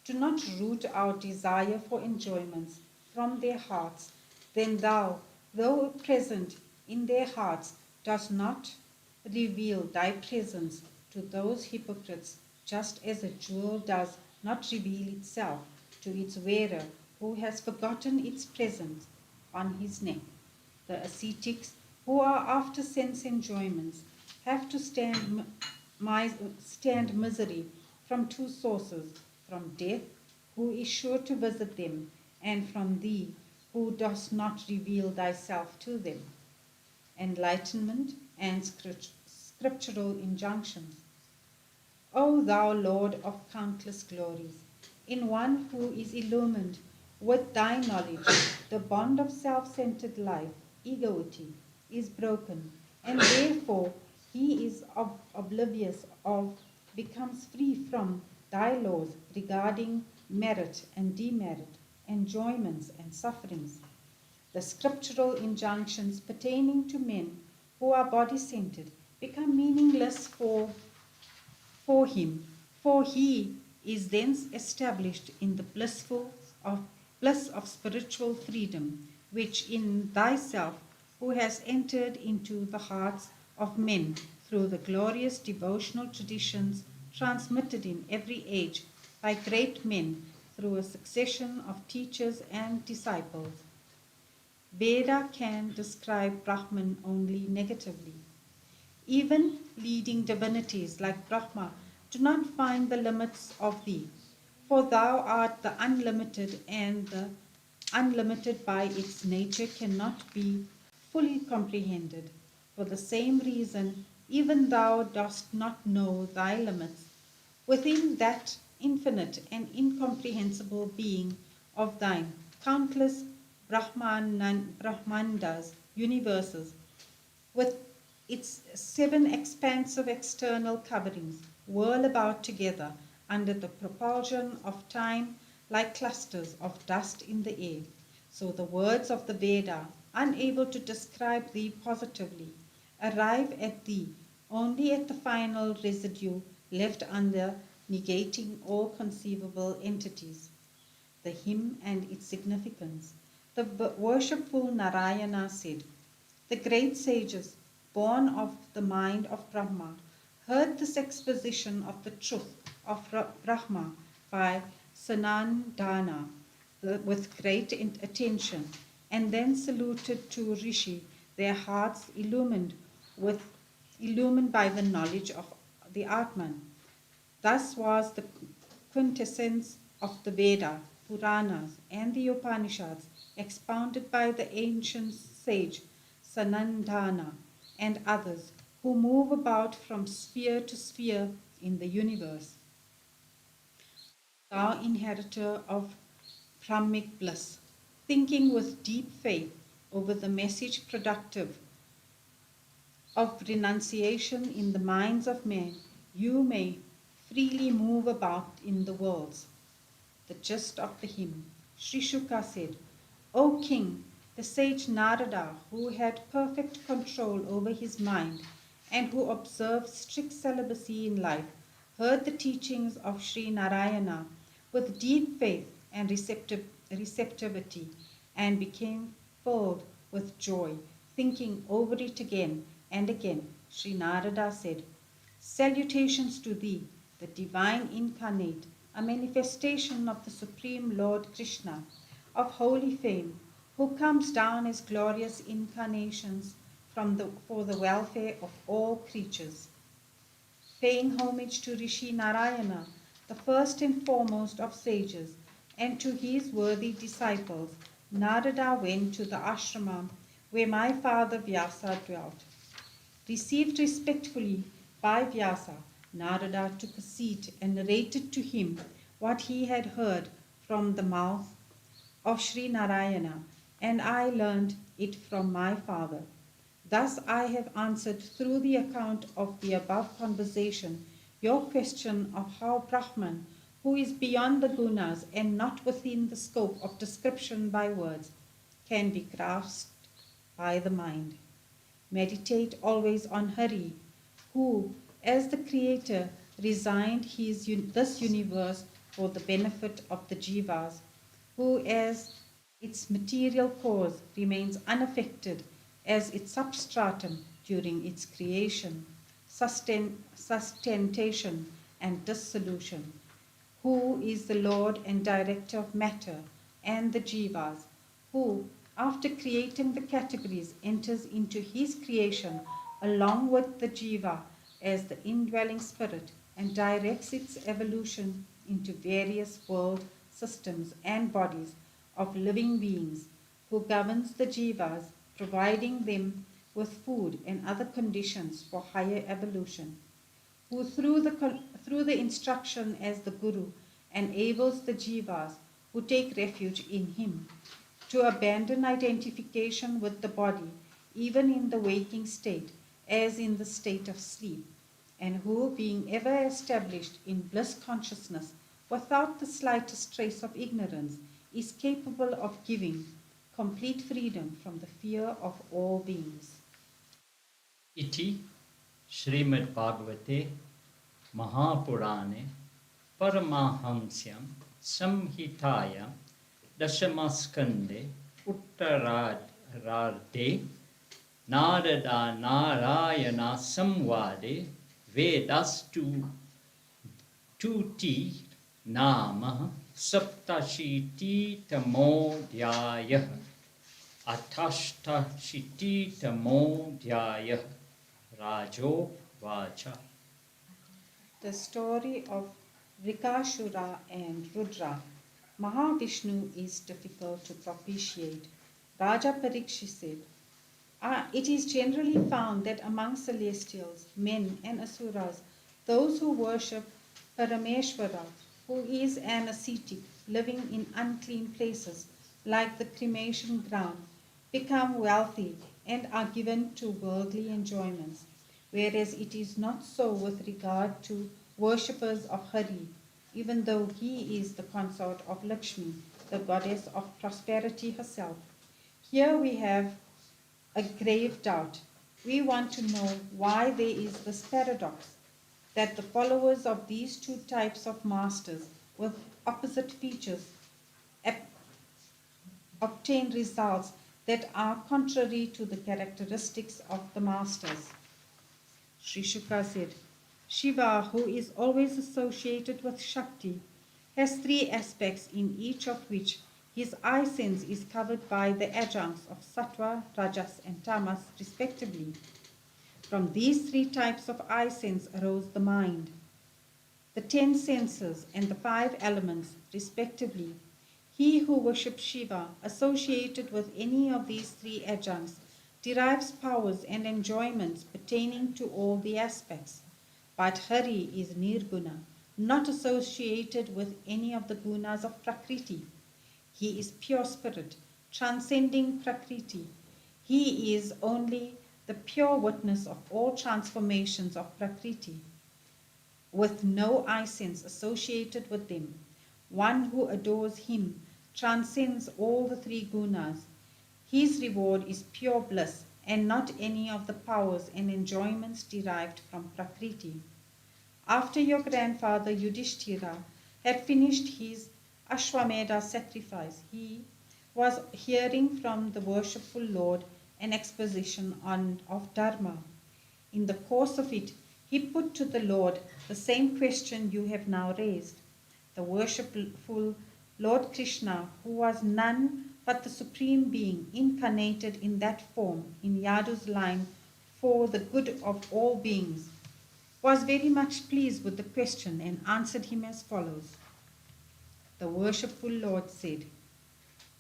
do not root out desire for enjoyments from their hearts, then thou, though present in their hearts, dost not reveal thy presence to those hypocrites, just as a jewel does not reveal itself to its wearer who has forgotten its presence on his neck. The ascetics who are after sense enjoyments have to stand misery from two sources, from death, who is sure to visit them, and from thee, who dost not reveal thyself to them. Enlightenment and scriptural injunctions. O thou Lord of countless glories, in one who is illumined with thy knowledge, the bond of self-centered life, egoity, is broken, and therefore he is oblivious of, becomes free from thy laws regarding merit and demerit, enjoyments and sufferings. The scriptural injunctions pertaining to men who are body-centered become meaningless for him, for he is thence established in the bliss of spiritual freedom, which in thyself, who has entered into the hearts of men through the glorious devotional traditions transmitted in every age by great men through a succession of teachers and disciples. Veda can describe Brahman only negatively. Even leading divinities like Brahma do not find the limits of thee, for thou art the unlimited, and the unlimited by its nature cannot be fully comprehended. For the same reason, even thou dost not know thy limits. Within that infinite and incomprehensible being of thine, countless Brahmandas, universes, with its seven expansive external coverings, whirl about together under the propulsion of time like clusters of dust in the air. So the words of the Veda, unable to describe thee positively, arrive at thee only at the final residue left under negating all conceivable entities. The hymn and its significance. The worshipful Narayana said, the great sages, born of the mind of Brahma, heard this exposition of the truth of Brahma by Sanandana with great attention, and then saluted to Rishi, their hearts illumined by the knowledge of the Atman. Thus was the quintessence of the Veda, Puranas, and the Upanishads expounded by the ancient sage Sanandana and others who move about from sphere to sphere in the universe. Thou inheritor of Brahmic bliss, thinking with deep faith over the message productive of renunciation in the minds of men, you may freely move about in the worlds. The gist of the hymn. Sri Shuka said, O king, the sage Narada, who had perfect control over his mind and who observed strict celibacy in life, heard the teachings of Sri Narayana with deep faith and receptivity and became filled with joy, thinking over it again and again. Sri Narada said, salutations to thee, the divine incarnate, a manifestation of the Supreme Lord Krishna, of holy fame, who comes down as glorious incarnations for the welfare of all creatures. Paying homage to Rishi Narayana, the first and foremost of sages, and to his worthy disciples, Narada went to the ashram where my father Vyasa dwelt. Received respectfully by Vyasa, Narada took a seat and narrated to him what he had heard from the mouth of Sri Narayana, and I learned it from my father. Thus I have answered through the account of the above conversation your question of how Brahman, who is beyond the gunas and not within the scope of description by words, can be grasped by the mind. Meditate always on Hari, who, as the Creator, resigned this universe for the benefit of the jivas, who, as its material cause, remains unaffected as its substratum during its creation, sustentation, and dissolution, who is the Lord and Director of matter and the jivas, who, after creating the categories, enters into his creation along with the jiva as the indwelling spirit and directs its evolution into various world systems and bodies of living beings, who governs the jivas, providing them with food and other conditions for higher evolution, who through the instruction as the Guru enables the jivas who take refuge in him to abandon identification with the body, even in the waking state, as in the state of sleep, and who, being ever established in bliss consciousness without the slightest trace of ignorance, is capable of giving complete freedom from the fear of all beings. Iti Shrimad Bhagavate Mahapurane Paramahamsyam Samhitayam Dashamaskande Uttararde Narada Narayana Samvade Vedastu Tuti Nama Saptashiti Tamodhyayah Atashtashiti Tamodhyayah Rajo Vacha. The story of Vrikashura and Rudra. Mahavishnu is difficult to propitiate. Raja Parikshit said, it is generally found that among celestials, men and asuras, those who worship Parameshwara, who is an ascetic living in unclean places like the cremation ground, become wealthy and are given to worldly enjoyments, whereas it is not so with regard to worshippers of Hari, even though he is the consort of Lakshmi, the goddess of prosperity herself. Here we have a grave doubt. We want to know why there is this paradox that the followers of these two types of masters with opposite features obtain results that are contrary to the characteristics of the masters. Sri Shuka said, Shiva, who is always associated with Shakti, has three aspects in each of which his eye sense is covered by the adjuncts of Sattva, Rajas, and Tamas, respectively. From these three types of eye sense arose the mind, the 10 senses, and the 5 elements, respectively. He who worships Shiva, associated with any of these three adjuncts, derives powers and enjoyments pertaining to all the aspects. But Hari is Nirguna, not associated with any of the gunas of Prakriti. He is pure spirit, transcending Prakriti. He is only the pure witness of all transformations of Prakriti, with no eye sense associated with them. One who adores him transcends all the three gunas. His reward is pure bliss and not any of the powers and enjoyments derived from Prakriti. After your grandfather Yudhishthira had finished his Ashwamedha sacrifice, he was hearing from the worshipful Lord an exposition of Dharma. In the course of it, he put to the Lord the same question you have now raised. The worshipful Lord Krishna, who was none but the Supreme Being incarnated in that form in Yadu's line for the good of all beings, was very much pleased with the question and answered him as follows. The worshipful Lord said,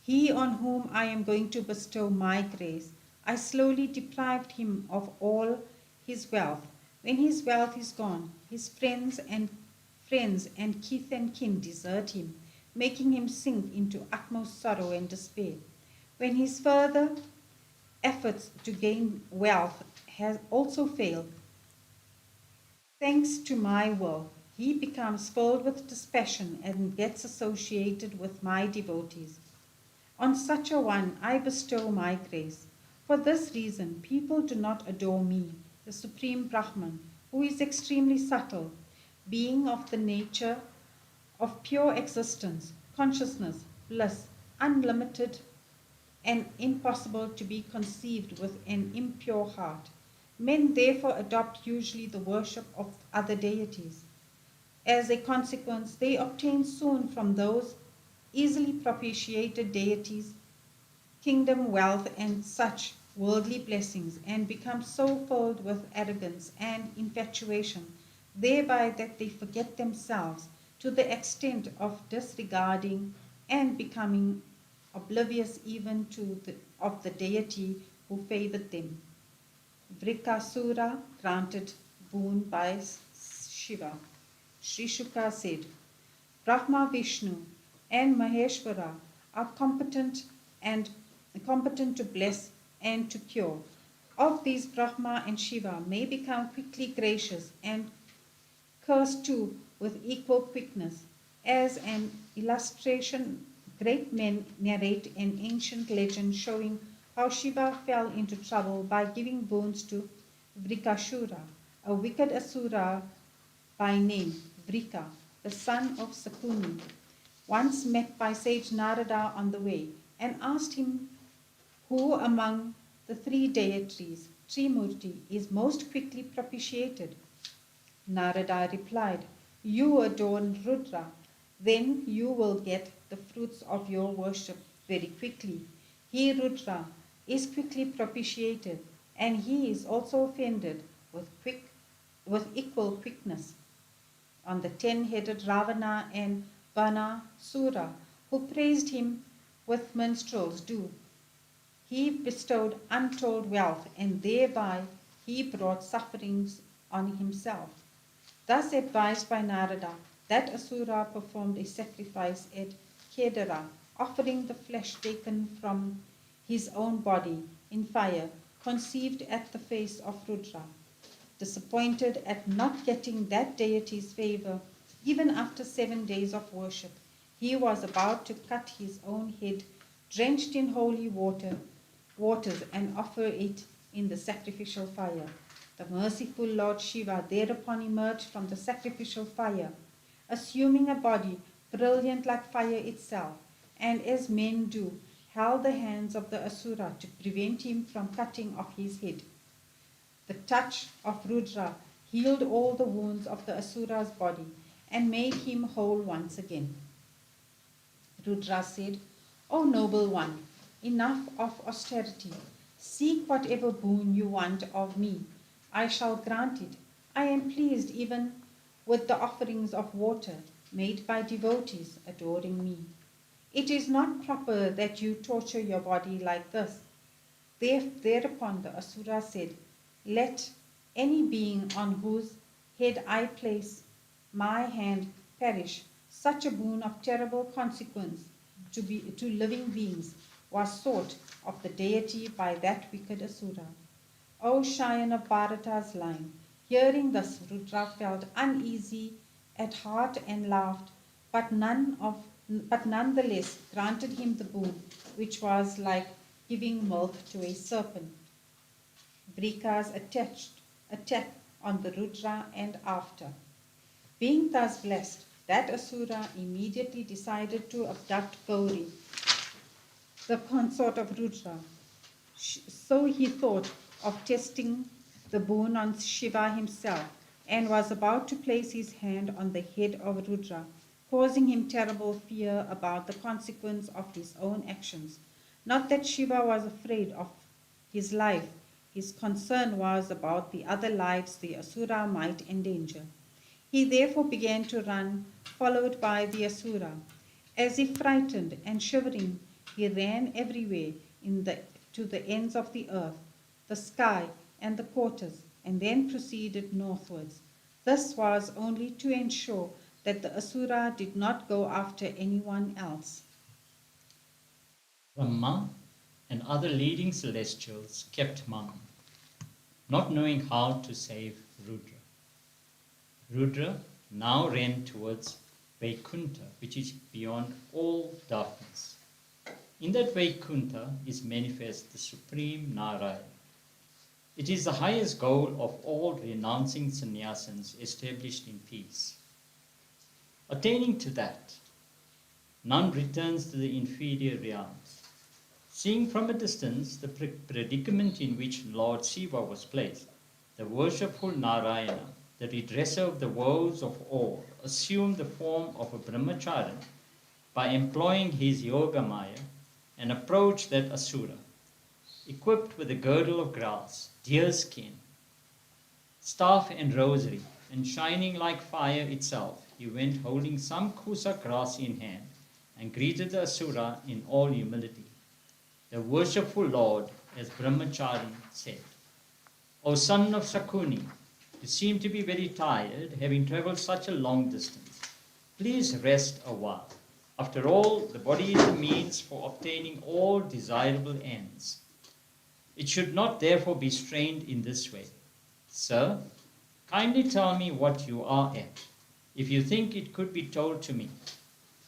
He on whom I am going to bestow my grace, I slowly deprived him of all his wealth. When his wealth is gone, his friends and kith and kin desert him. making him sink into utmost sorrow and despair. When his further efforts to gain wealth has also failed, thanks to my will, he becomes filled with dispassion and gets associated with my devotees. On such a one I bestow my grace. For this reason, people do not adore me, the Supreme Brahman, who is extremely subtle, being of the nature of pure existence, consciousness, bliss, unlimited, and impossible to be conceived with an impure heart. Men therefore adopt usually the worship of other deities. As a consequence, they obtain soon from those easily propitiated deities kingdom, wealth, and such worldly blessings, and become so filled with arrogance and infatuation, thereby that they forget themselves to the extent of disregarding and becoming oblivious even of the deity who favored them. Vrikasura granted boon by Shiva. Sri Shuka said, Brahma, Vishnu, and Maheshwara are competent to bless and to cure. Of these, Brahma and Shiva may become quickly gracious and curse too with equal quickness. As an illustration, great men narrate an ancient legend showing how Shiva fell into trouble by giving boons to Vrikashura, a wicked asura by name Vrika, the son of Sakuni, once met by sage Narada on the way and asked him who among the three deities, Trimurti, is most quickly propitiated. Narada replied, You adore Rudra, then you will get the fruits of your worship very quickly. He, Rudra, is quickly propitiated, and he is also offended with equal quickness. On the 10-headed Ravana and Banasura, who praised him with minstrels do. He bestowed untold wealth, and thereby he brought sufferings on himself. Thus advised by Narada, that Asura performed a sacrifice at Kedara, offering the flesh taken from his own body in fire, conceived at the face of Rudra. Disappointed at not getting that deity's favor, even after 7 days of worship, he was about to cut his own head, drenched in holy waters, and offer it in the sacrificial fire. The merciful Lord Shiva thereupon emerged from the sacrificial fire, assuming a body brilliant like fire itself, and as men do, held the hands of the Asura to prevent him from cutting off his head. The touch of Rudra healed all the wounds of the Asura's body and made him whole once again. Rudra said, O noble one, enough of austerity. Seek whatever boon you want of me. I shall grant it. I am pleased even with the offerings of water made by devotees adoring me. It is not proper that you torture your body like this. Thereupon the Asura said, Let any being on whose head I place my hand perish. Such a boon of terrible consequence to living beings was sought of the deity by that wicked Asura. O Scion of Bharata's line, hearing this, Rudra felt uneasy at heart and laughed, but nonetheless granted him the boon, which was like giving milk to a serpent. Vrika's attack on the Rudra and after. Being thus blessed, that Asura immediately decided to abduct Gauri, the consort of Rudra. So he thought of testing the boon on Shiva himself, and was about to place his hand on the head of Rudra, causing him terrible fear about the consequence of his own actions. Not that Shiva was afraid of his life, his concern was about the other lives the Asura might endanger. He therefore began to run, followed by the Asura. As if frightened and shivering, he ran everywhere to the ends of the earth, the sky, and the quarters, and then proceeded northwards. This was only to ensure that the Asura did not go after anyone else. Brahma and other leading celestials kept mum, not knowing how to save Rudra. Rudra now ran towards Vaikuntha, which is beyond all darkness. In that Vaikuntha is manifest the Supreme Narayana. It is the highest goal of all renouncing sannyasins established in peace. Attaining to that, none returns to the inferior realms. Seeing from a distance the predicament in which Lord Shiva was placed, the worshipful Narayana, the redresser of the woes of all, assumed the form of a brahmachari by employing his yoga maya and approached that asura. Equipped with a girdle of grass, deer skin, staff and rosary, and shining like fire itself, he went holding some kusa grass in hand and greeted the asura in all humility. The worshipful Lord, as Brahmachari, said, O son of Sakuni, you seem to be very tired, having travelled such a long distance. Please rest a while. After all, the body is the means for obtaining all desirable ends. It should not therefore be strained in this way. Sir, kindly tell me what you are at, if you think it could be told to me.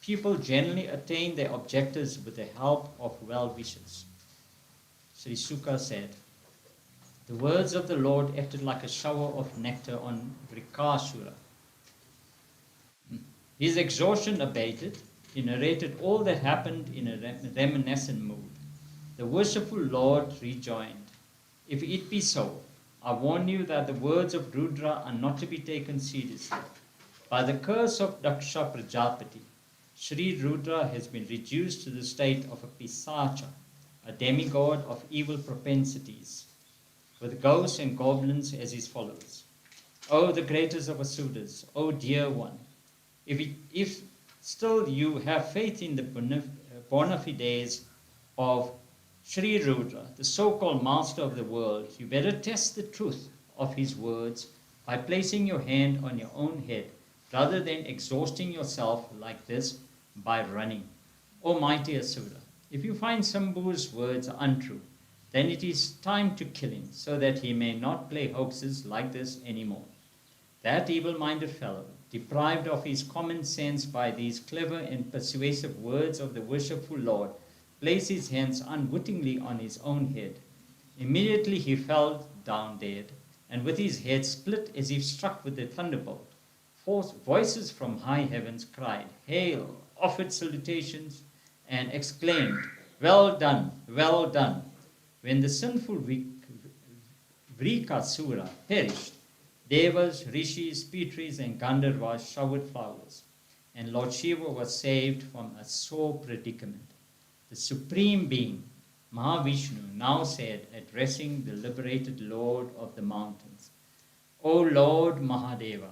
People generally attain their objectives with the help of well-wishers. Sri Sukha said, the words of the Lord acted like a shower of nectar on Vrikasura. His exhaustion abated. He narrated all that happened in a reminiscent mood. The worshipful Lord rejoined, if it be so, I warn you that the words of Rudra are not to be taken seriously. By the curse of Daksha Prajapati, Sri Rudra has been reduced to the state of a Pisacha, a demigod of evil propensities, with ghosts and goblins as his followers. O the greatest of Asuras, O dear one, if still you have faith in the bona fides of Sri Rudra, the so-called master of the world, you better test the truth of his words by placing your hand on your own head, rather than exhausting yourself like this by running. O mighty Asura, if you find Sambhu's words untrue, then it is time to kill him, so that he may not play hoaxes like this anymore. That evil-minded fellow, deprived of his common sense by these clever and persuasive words of the worshipful Lord, placed his hands unwittingly on his own head. Immediately he fell down dead, and with his head split as if struck with a thunderbolt, voices from high heavens cried, Hail, offered salutations, and exclaimed, Well done, well done. When the sinful Vrikasura perished, Devas, Rishis, Pitris, and Gandharvas showered flowers, and Lord Shiva was saved from a sore predicament. The Supreme Being, Mahavishnu, now said, addressing the liberated Lord of the mountains, O Lord Mahadeva,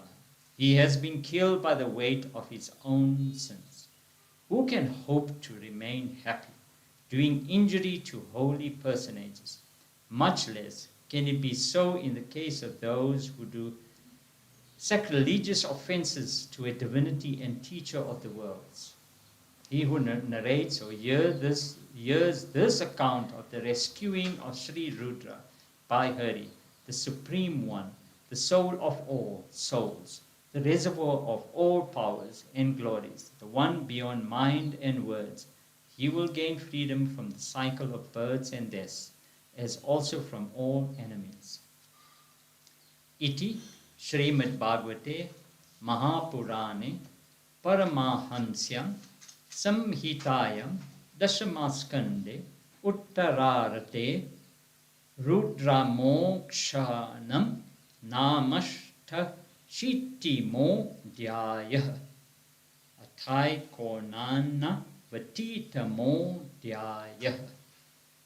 he has been killed by the weight of his own sins. Who can hope to remain happy, doing injury to holy personages? Much less can it be so in the case of those who do sacrilegious offenses to a divinity and teacher of the worlds. He who narrates or hears this account of the rescuing of Sri Rudra by Hari, the Supreme One, the soul of all souls, the reservoir of all powers and glories, the one beyond mind and words, he will gain freedom from the cycle of births and deaths, as also from all enemies. Iti Shrimad Bhagavate Mahapurane Paramahansyam Samhitayam Dashamaskande Uttararate Rudramokshanam Namashta Shitimo Dhyaya Athai Konana Vatitamo Dhyaya.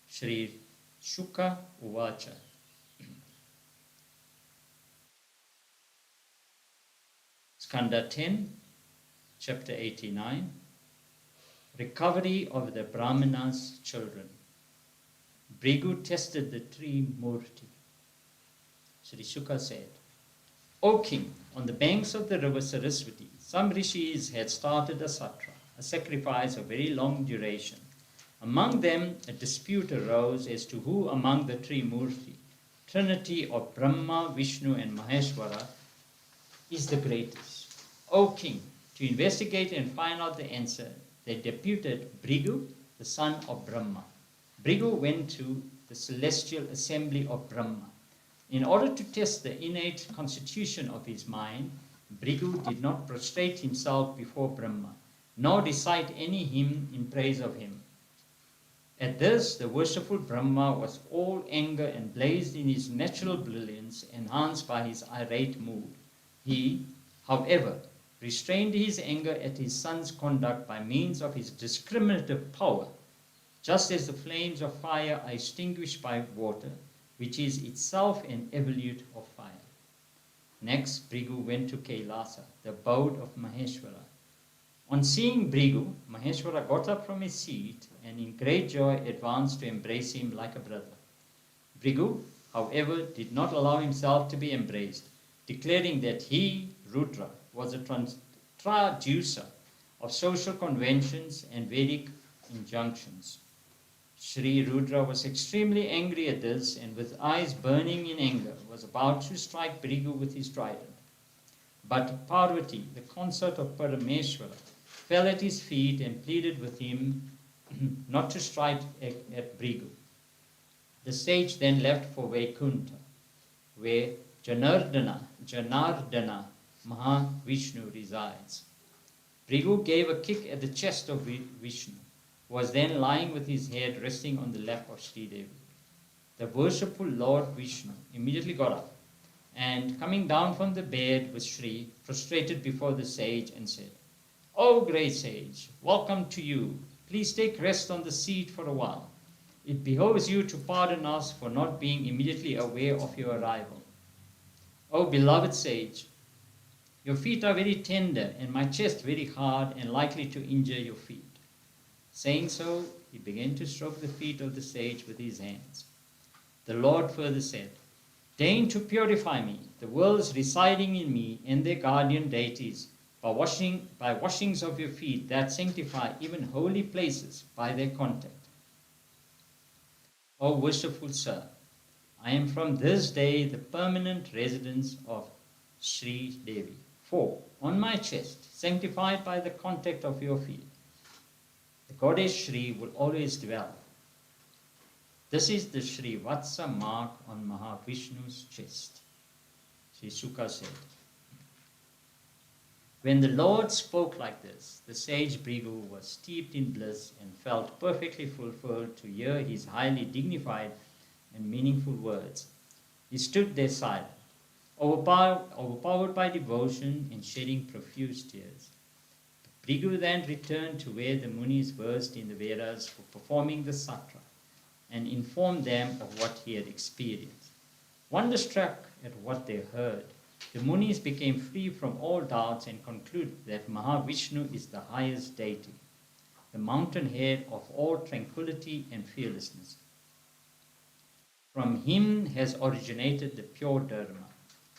Sri Shuka Uvacha. Skanda 10, chapter 89. Recovery of the Brahmana's children. Brigu tested the Trimurti. Sri Shuka said, O king, on the banks of the river Saraswati, some rishis had started a satra, a sacrifice of very long duration. Among them, a dispute arose as to who among the Trimurti, Trinity of Brahma, Vishnu and Maheshwara, is the greatest. O king, to investigate and find out the answer, they deputed Bhrigu, the son of Brahma. Bhrigu went to the celestial assembly of Brahma. In order to test the innate constitution of his mind, Bhrigu did not prostrate himself before Brahma, nor recite any hymn in praise of him. At this, the worshipful Brahma was all anger and blazed in his natural brilliance, enhanced by his irate mood. He, however, restrained his anger at his son's conduct by means of his discriminative power, just as the flames of fire are extinguished by water, which is itself an evolute of fire. Next, Bhrigu went to Kailasa, the abode of Maheshwara. On seeing Bhrigu, Maheshwara got up from his seat and in great joy advanced to embrace him like a brother. Bhrigu, however, did not allow himself to be embraced, declaring that he, Rudra, was a traducer of social conventions and Vedic injunctions. Sri Rudra was extremely angry at this and with eyes burning in anger was about to strike Bhrigu with his trident. But Parvati, the consort of Parameshwara, fell at his feet and pleaded with him not to strike at Bhrigu. The sage then left for Vaikuntha, where Janardana Mahavishnu resides. Bhrigu gave a kick at the chest of Vishnu, who was then lying with his head resting on the lap of Sridevi. The worshipful Lord Vishnu immediately got up and, coming down from the bed with Sri, prostrated before the sage and said, "O great sage, welcome to you. Please take rest on the seat for a while. It behoves you to pardon us for not being immediately aware of your arrival. O beloved sage, your feet are very tender and my chest very hard and likely to injure your feet." Saying so, he began to stroke the feet of the sage with his hands. The Lord further said, "Deign to purify me, the worlds residing in me and their guardian deities, by washings of your feet that sanctify even holy places by their contact. O worshipful sir, I am from this day the permanent residence of Sri Devi. For on my chest, sanctified by the contact of your feet, the goddess Shri will always dwell. This is the Shri Vatsa mark on Mahavishnu's chest." Sri Sukha said, when the Lord spoke like this, the sage Bhrigu was steeped in bliss and felt perfectly fulfilled to hear his highly dignified and meaningful words. He stood there silent, overpowered by devotion and shedding profuse tears. Bhrigu then returned to where the Munis versed in the Vedas for performing the satra and informed them of what he had experienced. Wonderstruck at what they heard, the Munis became free from all doubts and concluded that Mahavishnu is the highest deity, the mountainhead of all tranquility and fearlessness. From him has originated the pure dharma,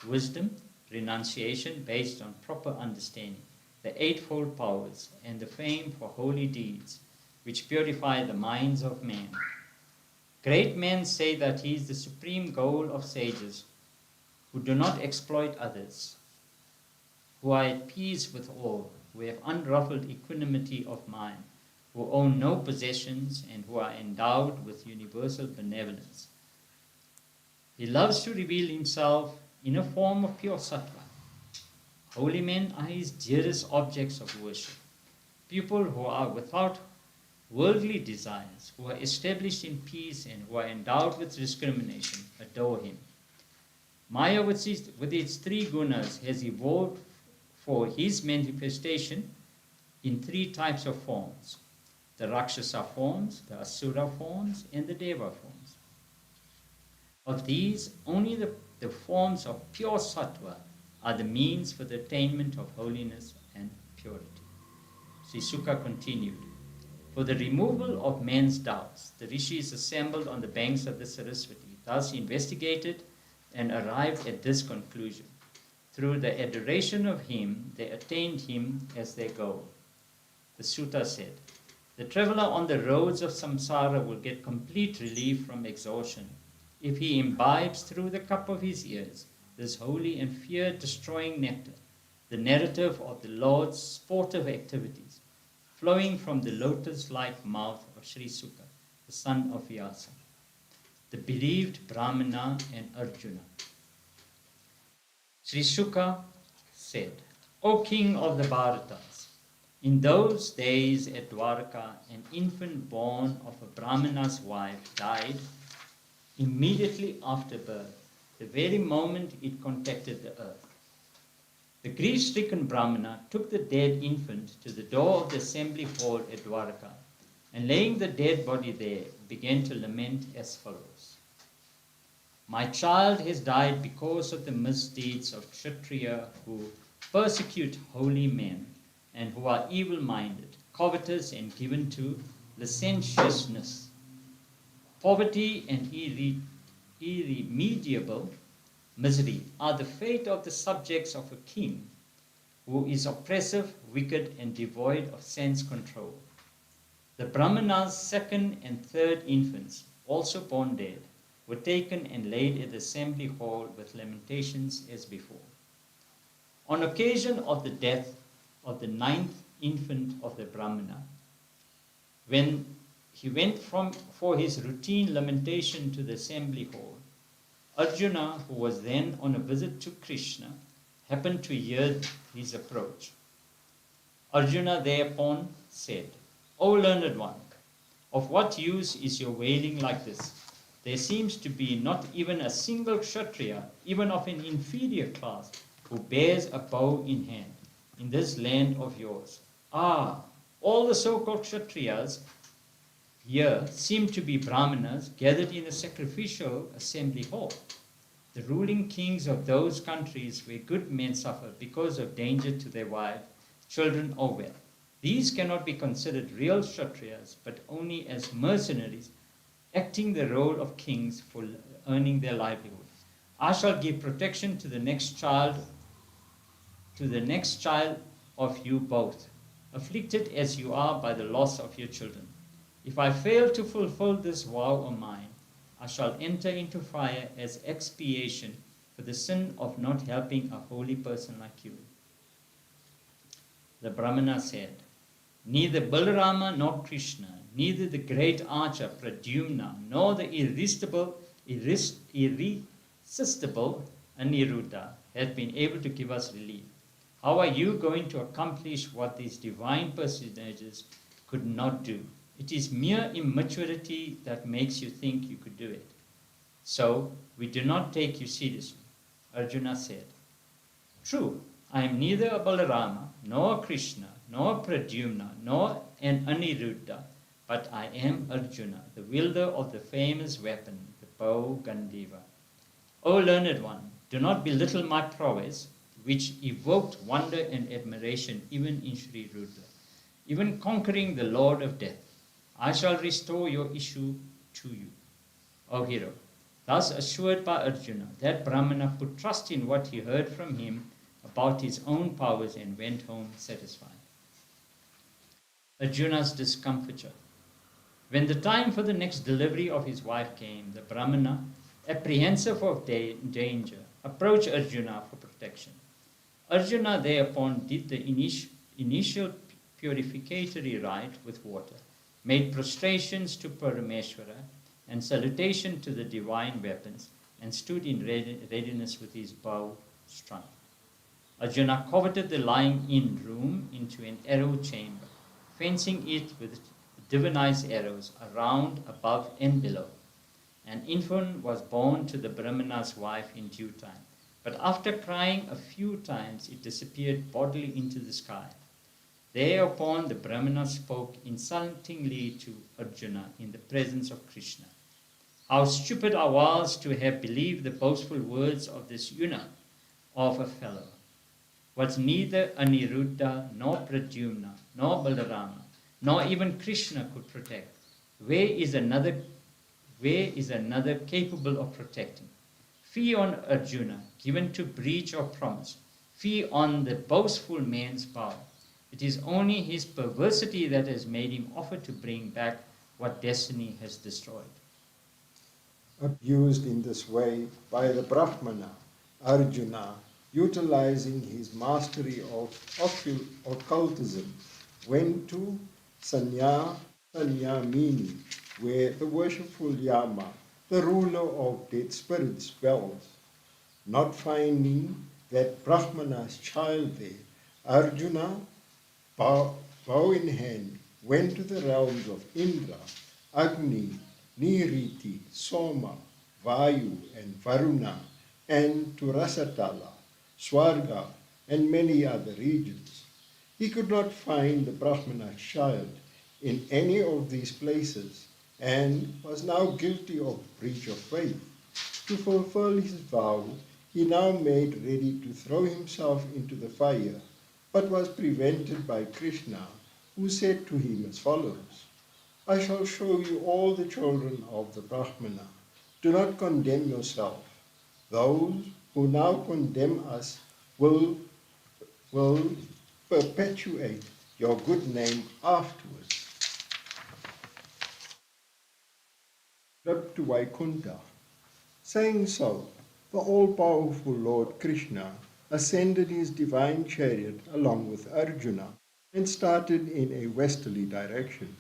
wisdom, renunciation based on proper understanding, the eightfold powers, and the fame for holy deeds, which purify the minds of men. Great men say that he is the supreme goal of sages, who do not exploit others, who are at peace with all, who have unruffled equanimity of mind, who own no possessions, and who are endowed with universal benevolence. He loves to reveal himself in a form of pure sattva. Holy men are his dearest objects of worship. People who are without worldly desires, who are established in peace, and who are endowed with discrimination, adore him. Maya, with its three gunas, has evolved for his manifestation in three types of forms: the Rakshasa forms, the Asura forms, and the Deva forms. Of these, only the forms of pure sattva are the means for the attainment of holiness and purity. Sri Sukha continued, for the removal of men's doubts, the rishis assembled on the banks of the Saraswati, thus investigated and arrived at this conclusion. Through the adoration of him, they attained him as their goal. The sutta said, the traveler on the roads of samsara will get complete relief from exhaustion if he imbibes through the cup of his ears this holy and fear-destroying nectar, the narrative of the Lord's sportive activities, flowing from the lotus-like mouth of Sri Sukha, the son of Vyasa, the bereaved Brahmana and Arjuna. Sri Sukha said, O king of the Bharatas, in those days at Dwarka, an infant born of a Brahmana's wife died immediately after birth, the very moment it contacted the earth. The grief-stricken Brahmana took the dead infant to the door of the assembly hall at Dwarka, and laying the dead body there, began to lament as follows. My child has died because of the misdeeds of Kshatriya who persecute holy men and who are evil-minded, covetous and given to licentiousness. Poverty and irremediable misery are the fate of the subjects of a king who is oppressive, wicked, and devoid of sense control. The Brahmana's second and third infants, also born dead, were taken and laid at the assembly hall with lamentations as before. On occasion of the death of the ninth infant of the Brahmana, when he went for his routine lamentation to the assembly hall, Arjuna, who was then on a visit to Krishna, happened to hear his approach. Arjuna thereupon said, O learned one, of what use is your wailing like this? There seems to be not even a single Kshatriya, even of an inferior class, who bears a bow in hand in this land of yours. Ah, all the so-called Kshatriyas here seem to be Brahmanas gathered in a sacrificial assembly hall. The ruling kings of those countries where good men suffer because of danger to their wives, children, or wealth. These cannot be considered real Kshatriyas, but only as mercenaries acting the role of kings for earning their livelihood. I shall give protection to the next child of you both, afflicted as you are by the loss of your children. If I fail to fulfill this vow of mine, I shall enter into fire as expiation for the sin of not helping a holy person like you. The Brahmana said, neither Balarama nor Krishna, neither the great archer Pradyumna, nor the irresistible Aniruddha has been able to give us relief. How are you going to accomplish what these divine personages could not do? It is mere immaturity that makes you think you could do it. So we do not take you seriously. Arjuna said, true, I am neither a Balarama, nor a Krishna, nor a Pradyumna, nor an Aniruddha, but I am Arjuna, the wielder of the famous weapon, the bow Gandiva. O learned one, do not belittle my prowess, which evoked wonder and admiration even in Sri Rudra, even conquering the Lord of Death. I shall restore your issue to you. O hero, thus assured by Arjuna, that Brahmana put trust in what he heard from him about his own powers and went home satisfied. Arjuna's discomfiture. When the time for the next delivery of his wife came, the Brahmana, apprehensive of danger, approached Arjuna for protection. Arjuna thereupon did the initial purificatory rite with water, made prostrations to Parameshwara and salutation to the divine weapons, and stood in readiness with his bow strung. Arjuna coveted the lying-in room into an arrow chamber, fencing it with divinized arrows around, above, and below. An infant was born to the Brahmana's wife in due time, but after crying a few times, it disappeared bodily into the sky. Thereupon the Brahmana spoke insultingly to Arjuna in the presence of Krishna. How stupid I was to have believed the boastful words of this eunuch of a fellow. Was neither Aniruddha, nor Pradyumna, nor Balarama, nor even Krishna could protect. Where is another capable of protecting? Fie on Arjuna, given to breach of promise. Fie on the boastful man's power. It is only his perversity that has made him offer to bring back what destiny has destroyed. Abused in this way by the Brahmana, Arjuna, utilizing his mastery of occultism, went to Sanyamini, where the worshipful Yama, the ruler of dead spirits, dwells. Not finding that Brahmana's child there, Arjuna, bow in hand, went to the realms of Indra, Agni, Niriti, Soma, Vayu, and Varuna, and to Rasatala, Swarga, and many other regions. He could not find the Brahmana child in any of these places and was now guilty of breach of faith. To fulfill his vow, he now made ready to throw himself into the fire, but was prevented by Krishna, who said to him as follows: I shall show you all the children of the Brahmana. Do not condemn yourself. Those who now condemn us will perpetuate your good name afterwards. Trip to Vaikuntha. Saying so, the all-powerful Lord Krishna ascended his divine chariot along with Arjuna and started in a westerly direction,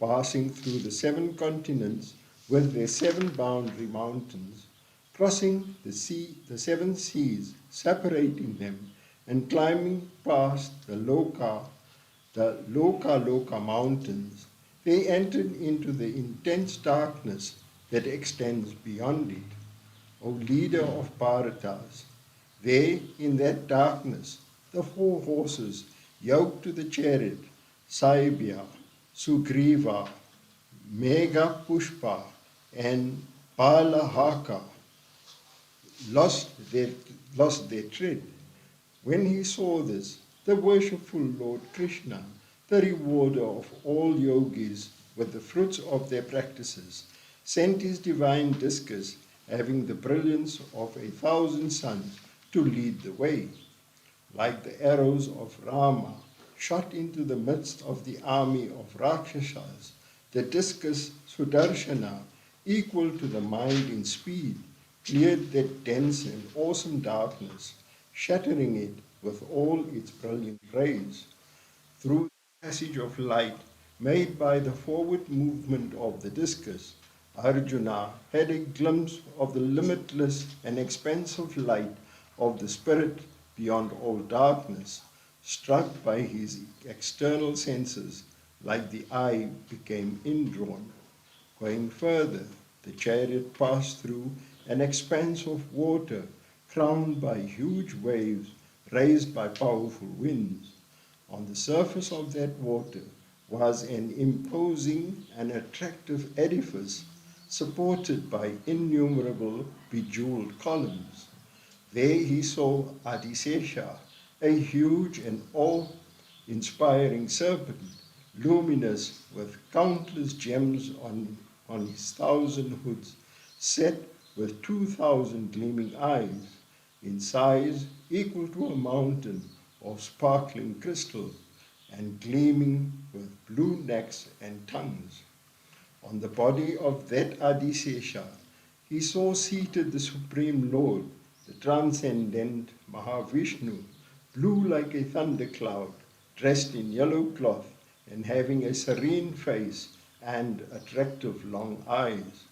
passing through the 7 continents with their 7 boundary mountains, crossing the 7 seas, separating them, and climbing past the Loka mountains. They entered into the intense darkness that extends beyond it. O leader of Bharatas, there in that darkness, the 4 horses yoked to the chariot, Saibya, Sugriva, Megha Pushpa, and Palahaka, lost their tread. When he saw this, the worshipful Lord Krishna, the rewarder of all yogis with the fruits of their practices, sent his divine discus, having the brilliance of 1,000 suns, to lead the way. Like the arrows of Rama, shot into the midst of the army of Rakshasas, the discus Sudarshana, equal to the mind in speed, cleared that dense and awesome darkness, shattering it with all its brilliant rays. Through the passage of light made by the forward movement of the discus, Arjuna had a glimpse of the limitless and expansive light of the spirit beyond all darkness. Struck by his external senses, like the eye became indrawn. Going further, the chariot passed through an expanse of water crowned by huge waves raised by powerful winds. On the surface of that water was an imposing and attractive edifice supported by innumerable bejeweled columns. There he saw Adisesha, a huge and awe-inspiring serpent, luminous with countless gems on his 1,000 hoods, set with 2,000 gleaming eyes, in size equal to a mountain of sparkling crystal, and gleaming with blue necks and tongues. On the body of that Adisesha, he saw seated the Supreme Lord, the transcendent Mahavishnu, blue like a thundercloud, dressed in yellow cloth and having a serene face and attractive long eyes.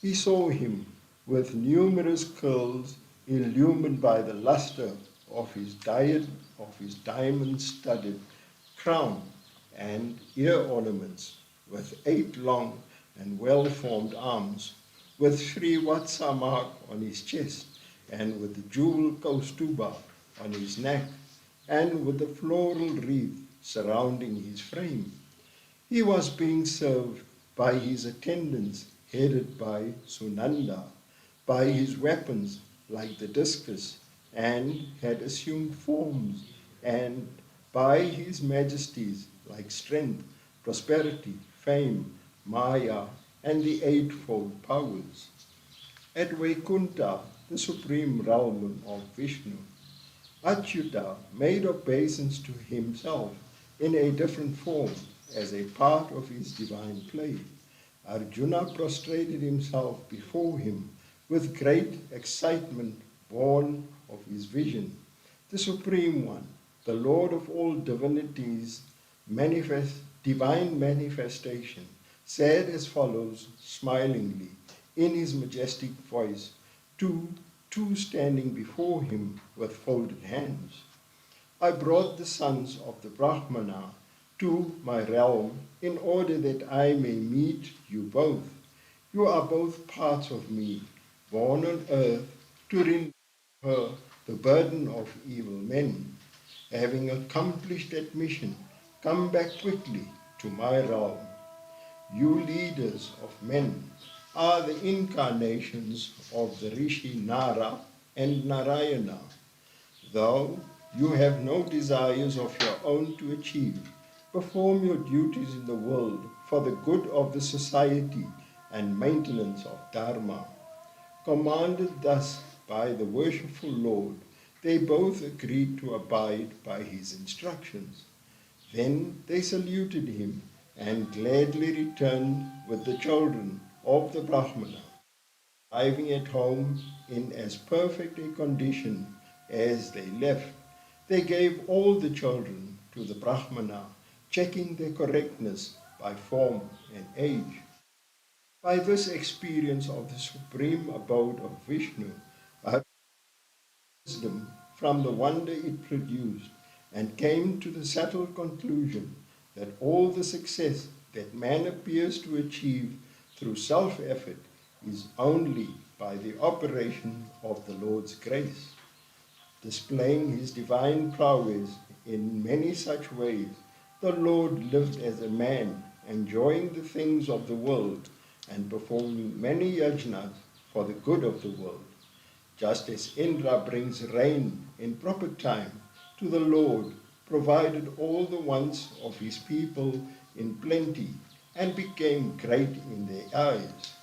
He saw him with numerous curls illumined by the luster of his diamond-studded crown and ear ornaments, with 8 long and well-formed arms, with Sri Vatsa mark on his chest, and with the jewel Kaustuba on his neck, and with the floral wreath surrounding his frame. He was being served by his attendants, headed by Sunanda, by his weapons like the discus, and had assumed forms, and by his majesties like strength, prosperity, fame, Maya, and the 8-fold powers. At Vaikuntha, the supreme realm of Vishnu. Achyuta made obeisance to himself in a different form as a part of his divine play. Arjuna prostrated himself before him with great excitement born of his vision. The Supreme One, the Lord of all divinities, divine manifestation, said as follows smilingly in his majestic voice to two standing before him with folded hands. I brought the sons of the Brahmana to my realm in order that I may meet you both. You are both parts of me, born on earth to relieve her the burden of evil men. Having accomplished that mission, come back quickly to my realm. You leaders of men are the incarnations of the Rishi Nara and Narayana. Though you have no desires of your own to achieve, perform your duties in the world for the good of the society and maintenance of Dharma. Commanded thus by the worshipful Lord, they both agreed to abide by his instructions. Then they saluted him and gladly returned with the children of the Brahmana, arriving at home in as perfect a condition as they left. They gave all the children to the Brahmana, checking their correctness by form and age. By this experience of the supreme abode of Vishnu, I have wisdom from the wonder it produced and came to the subtle conclusion that all the success that man appears to achieve through self-effort is only by the operation of the Lord's grace. Displaying his divine prowess in many such ways, the Lord lived as a man, enjoying the things of the world and performing many yajnas for the good of the world. Just as Indra brings rain in proper time to the Lord, provided all the wants of his people in plenty, and became great in their eyes.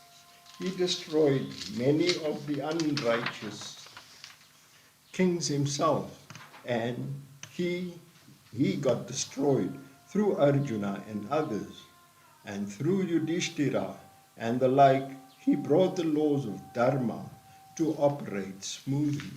He destroyed many of the unrighteous kings himself, and he got destroyed through Arjuna and others, and through Yudhishthira and the like, he brought the laws of Dharma to operate smoothly.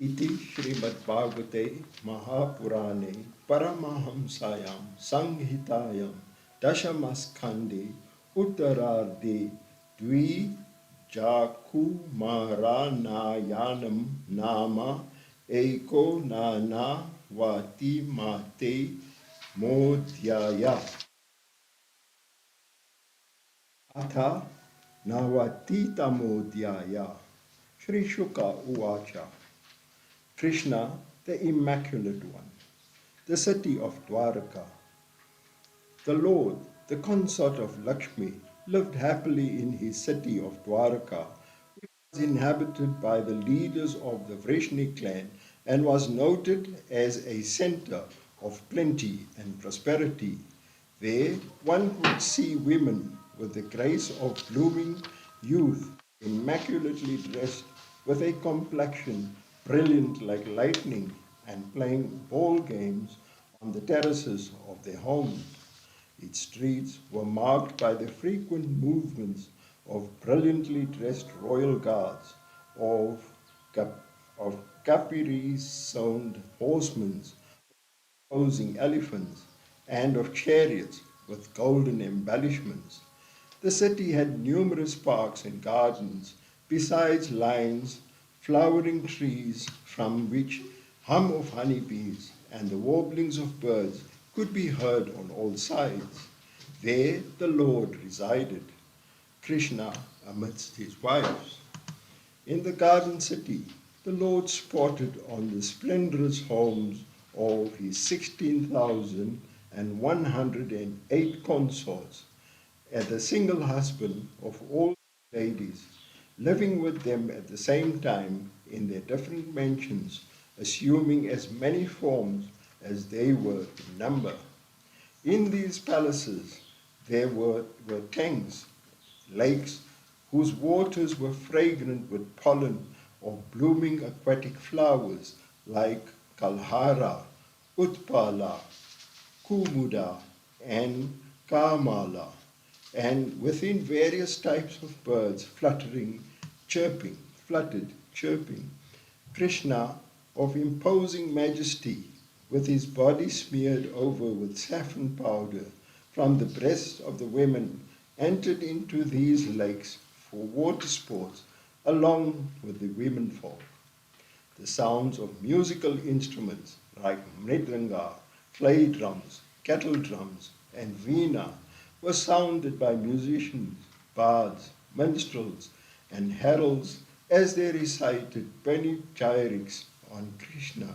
Iti Shrimad Bhagavate Mahapurane Paramahamsayam Sanghitayam Dashamaskande Uttararde Dvi Jakumaranayanam Nama Eko Nana Vati Mate Modhyaya Atha Navatita Shri Shuka Uvacha. Krishna, the Immaculate One, the city of Dwaraka. The Lord, the consort of Lakshmi, lived happily in his city of Dwaraka, which was inhabited by the leaders of the Vrishni clan and was noted as a center of plenty and prosperity. There one could see women with the grace of blooming youth, immaculately dressed, with a complexion brilliant like lightning, and playing ball games on the terraces of their homes. Its streets were marked by the frequent movements of brilliantly dressed royal guards, of caparisoned horsemen opposing elephants, and of chariots with golden embellishments. The city had numerous parks and gardens, besides lines, flowering trees from which hum of honeybees and the warblings of birds could be heard on all sides. There the Lord resided, Krishna amidst his wives. In the garden city, the Lord sported on the splendorous homes of his 16,108 consorts, as the single husband of all ladies, living with them at the same time in their different mansions, assuming as many forms as they were in number. In these palaces there were tanks, lakes, whose waters were fragrant with pollen of blooming aquatic flowers like Kalhara, Utpala, Kumuda, and Kamala, and within various types of birds fluttered, chirping. Krishna, of imposing majesty, with his body smeared over with saffron powder, from the breasts of the women, entered into these lakes for water sports along with the womenfolk. The sounds of musical instruments like mridanga, clay drums, kettle drums, and veena were sounded by musicians, bards, minstrels, and heralds as they recited panegyrics on Krishna.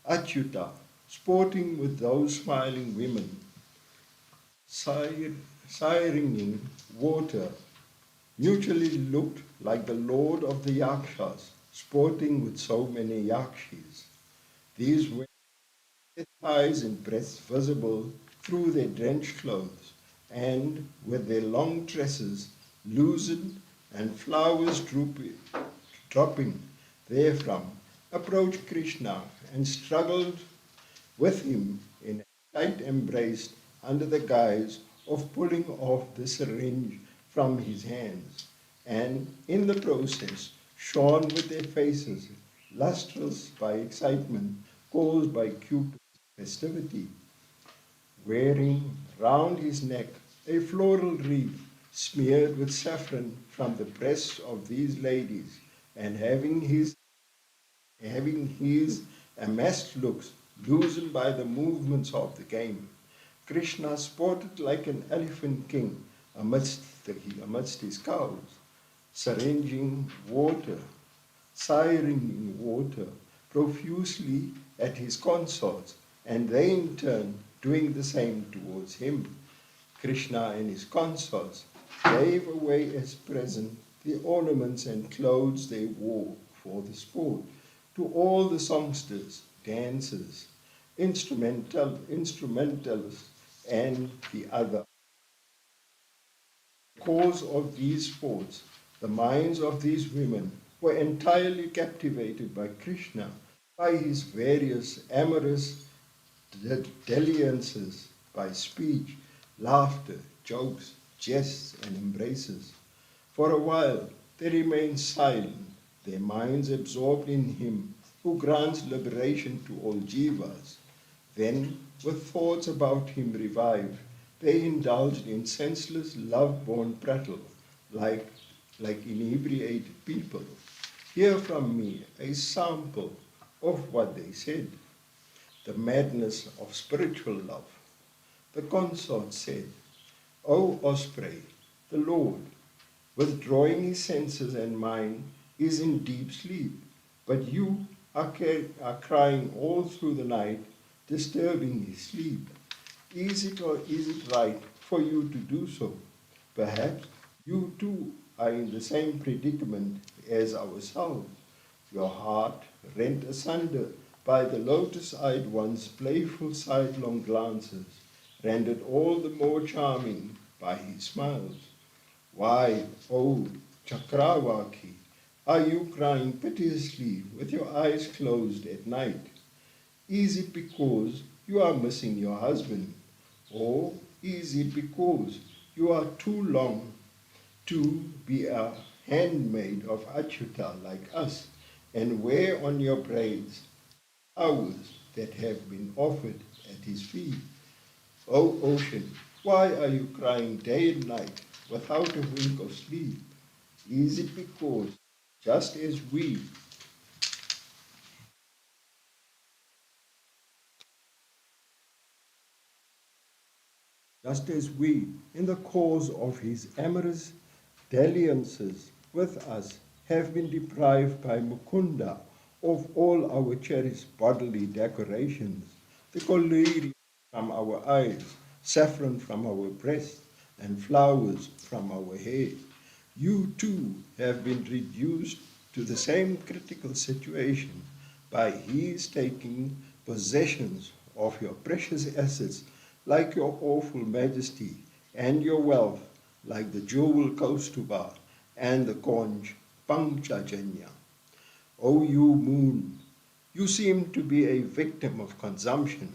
Achyuta, sporting with those smiling women, sirening water, mutually looked like the lord of the yakshas, sporting with so many yakshis. These were their thighs and breasts visible through their drenched clothes, and with their long tresses loosened and flowers dropping therefrom, approached Krishna and struggled with him in a tight embrace under the guise of pulling off the syringe from his hands, and in the process shone with their faces, lustrous by excitement caused by Cupid's festivity, wearing round his neck a floral wreath smeared with saffron from the breasts of these ladies, and having his amassed looks loosened by the movements of the game. Krishna sported like an elephant king amidst his cows, syringing water, siring water profusely at his consorts, and they in turn doing the same towards him. Krishna and his consorts gave away as present the ornaments and clothes they wore for the sport to all the songsters, dancers, instrumentalists, and the other. Because of these sports, the minds of these women were entirely captivated by Krishna, by his various amorous dalliances, by speech, laughter, jokes, jests, and embraces. For a while they remained silent, their minds absorbed in him who grants liberation to all jivas. Then, with thoughts about him revived, they indulged in senseless love-born prattle, like, like inebriated people. Hear from me a sample of what they said. The madness of spiritual love. The consort said, O osprey, the Lord, withdrawing his senses and mind, is in deep sleep, but you are crying all through the night, disturbing his sleep. Is it or is it right for you to do so? Perhaps you too are in the same predicament as ourselves, your heart rent asunder by the lotus-eyed one's playful sidelong glances, rendered all the more charming by his smiles. Why, O Chakravaki, are you crying piteously with your eyes closed at night? Is it because you are missing your husband? Or is it because you are too long to be a handmaid of Achyuta like us and wear on your braids flowers that have been offered at his feet? O ocean, why are you crying day and night without a wink of sleep? Is it because, just as we, in the cause of his amorous dalliances with us, have been deprived by Mukunda of all our cherished bodily decorations, the collyrium from our eyes, saffron from our breasts, and flowers from our hair. You too have been reduced to the same critical situation by his taking possessions of your precious assets like your awful majesty, and your wealth like the jewel Kaustuba, and the conch Panchajanya. O you moon, you seem to be a victim of consumption,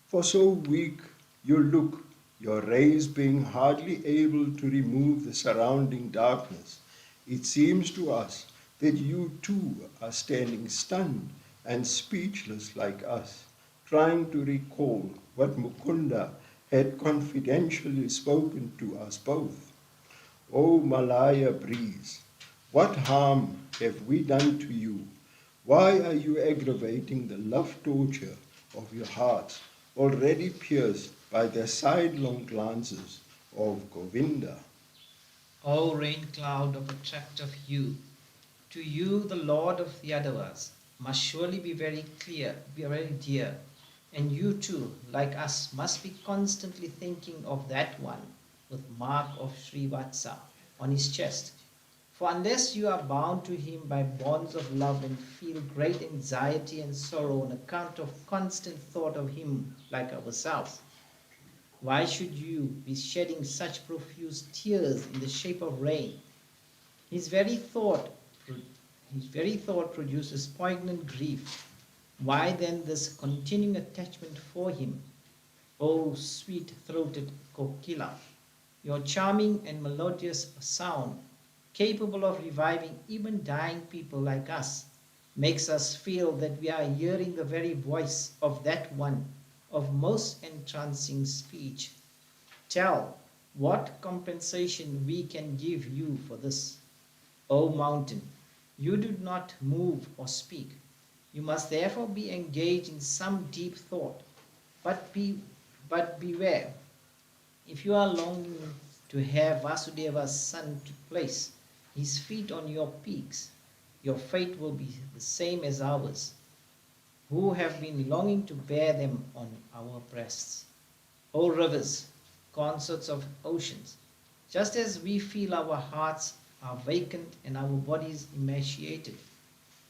for so weak you look, your rays being hardly able to remove the surrounding darkness. It seems to us that you too are standing stunned and speechless like us, trying to recall what Mukunda had confidentially spoken to us both. O Malaya breeze, what harm have we done to you? Why are you aggravating the love torture of your hearts, already pierced by the sidelong glances of Govinda? O rain cloud of a tract of hue, to you the Lord of the Yadavas must surely be very clear, be very dear, and you too, like us, must be constantly thinking of that one with mark of Srivatsa on his chest. For unless you are bound to him by bonds of love and feel great anxiety and sorrow on account of constant thought of him like ourselves, why should you be shedding such profuse tears in the shape of rain? His very thought, his very thought produces poignant grief. Why then this continuing attachment for him? O sweet-throated kokila, your charming and melodious sound, capable of reviving even dying people like us, makes us feel that we are hearing the very voice of that one of most entrancing speech. Tell what compensation we can give you for this. O mountain, you do not move or speak. You must therefore be engaged in some deep thought. But beware, if you are longing to have Vasudeva's son to place his feet on your peaks, your fate will be the same as ours, who have been longing to bear them on our breasts. O rivers, consorts of oceans, just as we feel our hearts are vacant and our bodies emaciated,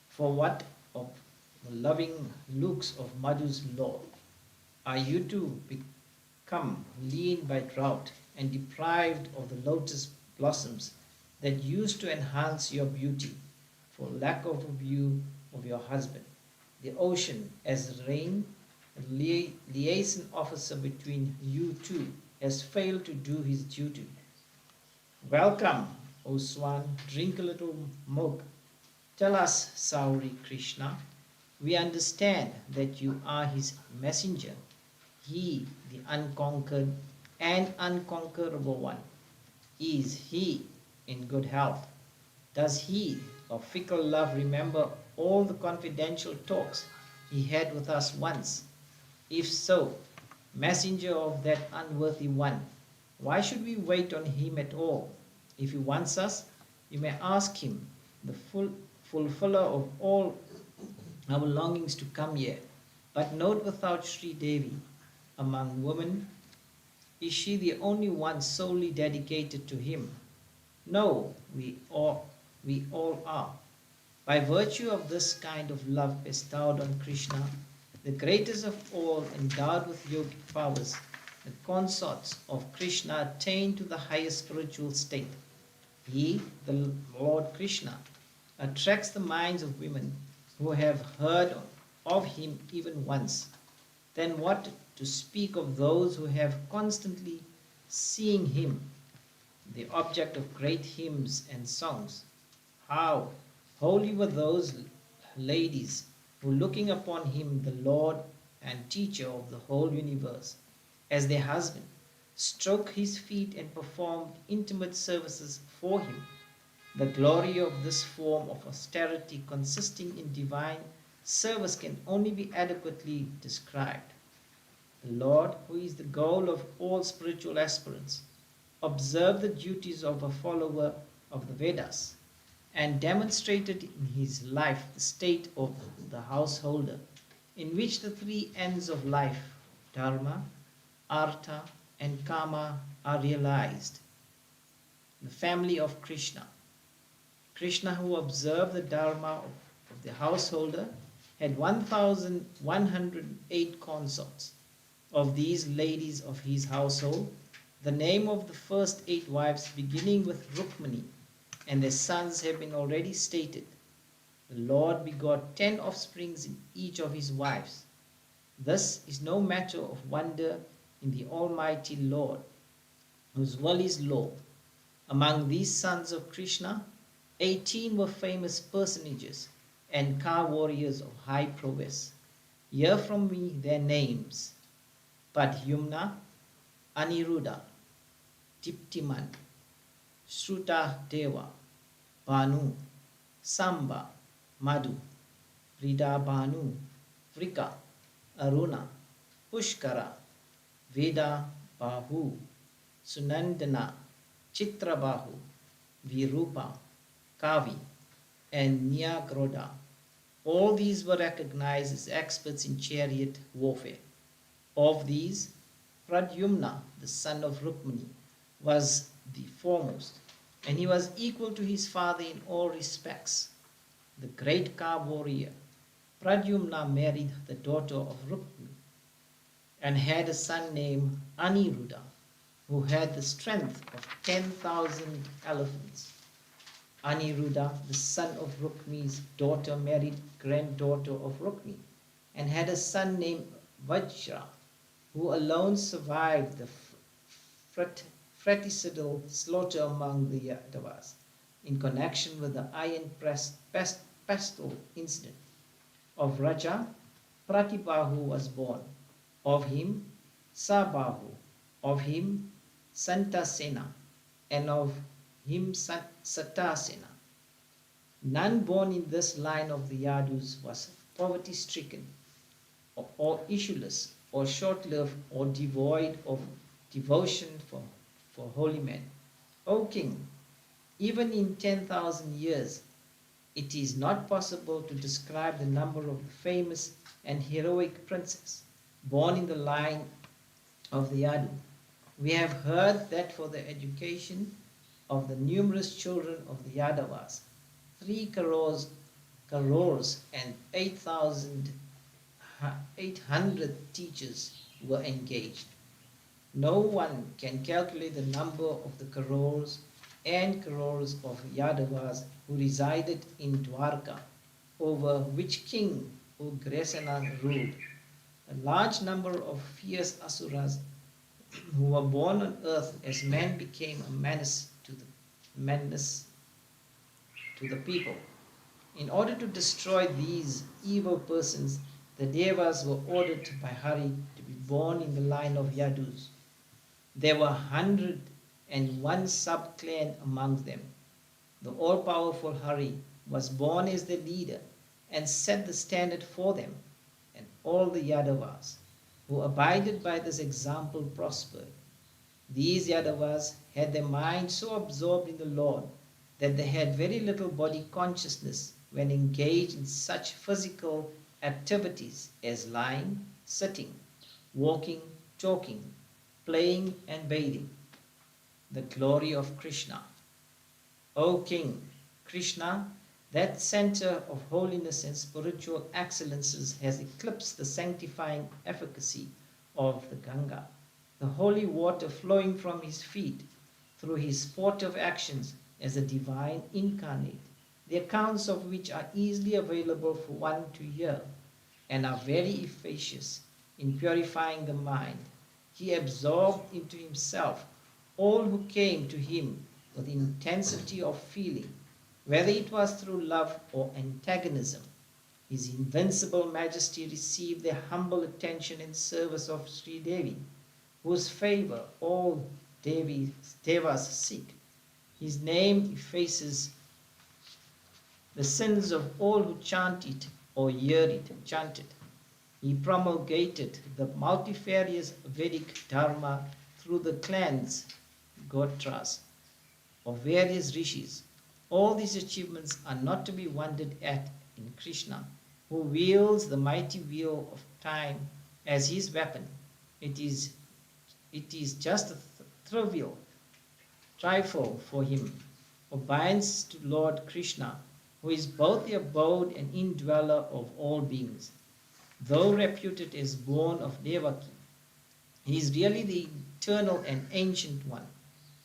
for what of the loving looks of Madhu's Lord? Are you to become lean by drought and deprived of the lotus blossoms that used to enhance your beauty for lack of a view of your husband? The ocean, as rain, liaison officer between you two, has failed to do his duty. Welcome, O Swan, drink a little milk. Tell us, Sauri Krishna, we understand that you are his messenger, he, the unconquered and unconquerable one. Is he in good health? Does he of fickle love remember all the confidential talks he had with us once? If so, messenger of that unworthy one, why should we wait on him at all? If he wants us, you may ask him, the fulfiller of all our longings, to come here. But note without Sri Devi, among women, is she the only one solely dedicated to him? No, we all are. By virtue of this kind of love bestowed on Krishna, the greatest of all, endowed with yogic powers, the consorts of Krishna attain to the highest spiritual state. He, the Lord Krishna, attracts the minds of women who have heard of him even once. Then what to speak of those who have constantly seen him, the object of great hymns and songs? How holy were those ladies who, looking upon him, the Lord and teacher of the whole universe, as their husband, stroke his feet and performed intimate services for him. The glory of this form of austerity consisting in divine service can only be adequately described. The Lord, who is the goal of all spiritual aspirants, observed the duties of a follower of the Vedas and demonstrated in his life the state of the householder, in which the three ends of life, dharma, artha, and kama, are realized. The family of Krishna. Krishna, who observed the dharma of the householder, had 1,108 consorts. Of these ladies of his household, the name of the first 8 wives, beginning with Rukmani, and their sons have been already stated. The Lord begot 10 offsprings in each of his wives. This is no matter of wonder in the Almighty Lord, whose will is law. Among these sons of Krishna, 18 were famous personages and car warriors of high prowess. Hear from me their names: Padhyumna, Aniruddha, Diptiman, Shruta Deva, Banu, Samba, Madhu, Vrida Banu, Vrika, Aruna, Pushkara, Veda Bahu, Sunandana, Chitrabahu, Virupa, Kavi, and Nyagroda. All these were recognized as experts in chariot warfare. Of these, Pradyumna, the son of Rukmini, was the foremost, and he was equal to his father in all respects. The great car warrior Pradyumna married the daughter of Rukmini and had a son named Aniruddha, who had the strength of 10,000 elephants. Aniruddha, the son of Rukmini's daughter, married granddaughter of Rukmini and had a son named Vajra, who alone survived the fratricidal slaughter among the Yadavas in connection with the iron pestle incident. Of Raja, Pratibahu was born. Of him, Sabahu. Of him, Santasena. And of him, Satasena. None born in this line of the Yadus was poverty-stricken, or issueless, or short-lived, or devoid of devotion for holy men. O king, even in 10,000 years, it is not possible to describe the number of the famous and heroic princes born in the line of the Yadu. We have heard that for the education of the numerous children of the Yadavas, 3 crores and 8,800 teachers were engaged. No one can calculate the number of the crores and crores of Yadavas who resided in Dwarka, over which king Ugrasena ruled. A large number of fierce asuras who were born on earth as men became a menace to the people. In order to destroy these evil persons, the Devas were ordered by Hari to be born in the line of Yadus. There were 101 sub-clan among them. The all-powerful Hari was born as their leader and set the standard for them, and all the Yadavas who abided by this example prospered. These Yadavas had their mind so absorbed in the Lord that they had very little body consciousness when engaged in such physical activities as lying, sitting, walking, talking, playing, and bathing. The glory of Krishna. O King, Krishna, that center of holiness and spiritual excellences, has eclipsed the sanctifying efficacy of the Ganga. The holy water flowing from his feet through his sportive actions as a divine incarnate, the accounts of which are easily available for one to hear and are very efficacious in purifying the mind. He absorbed into himself all who came to him with intensity of feeling, whether it was through love or antagonism. His invincible majesty received their humble attention and service of Sri Devi, whose favor all Devas seek. His name effaces the sins of all who chant it or hear it chanted. He promulgated the multifarious Vedic Dharma through the clans, Gotras, of various rishis. All these achievements are not to be wondered at in Krishna, who wields the mighty wheel of time as his weapon. It is just a trifle for him. Obeisance to Lord Krishna, who is both the abode and indweller of all beings. Though reputed as born of Devaki, he is really the eternal and ancient one,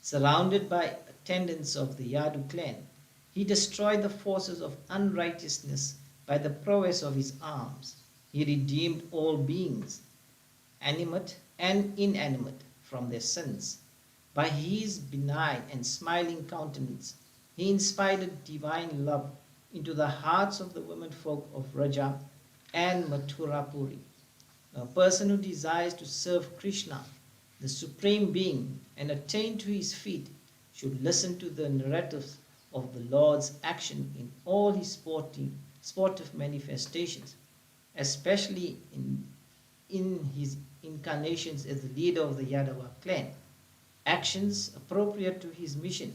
surrounded by attendants of the Yadu clan. He destroyed the forces of unrighteousness by the prowess of his arms. He redeemed all beings, animate and inanimate, from their sins. By his benign and smiling countenance, he inspired divine love into the hearts of the womenfolk of Raja and Mathurapuri. A person who desires to serve Krishna, the Supreme Being, and attain to his feet should listen to the narratives of the Lord's action in all his sportive manifestations, especially in his incarnations as the leader of the Yadava clan, actions appropriate to his mission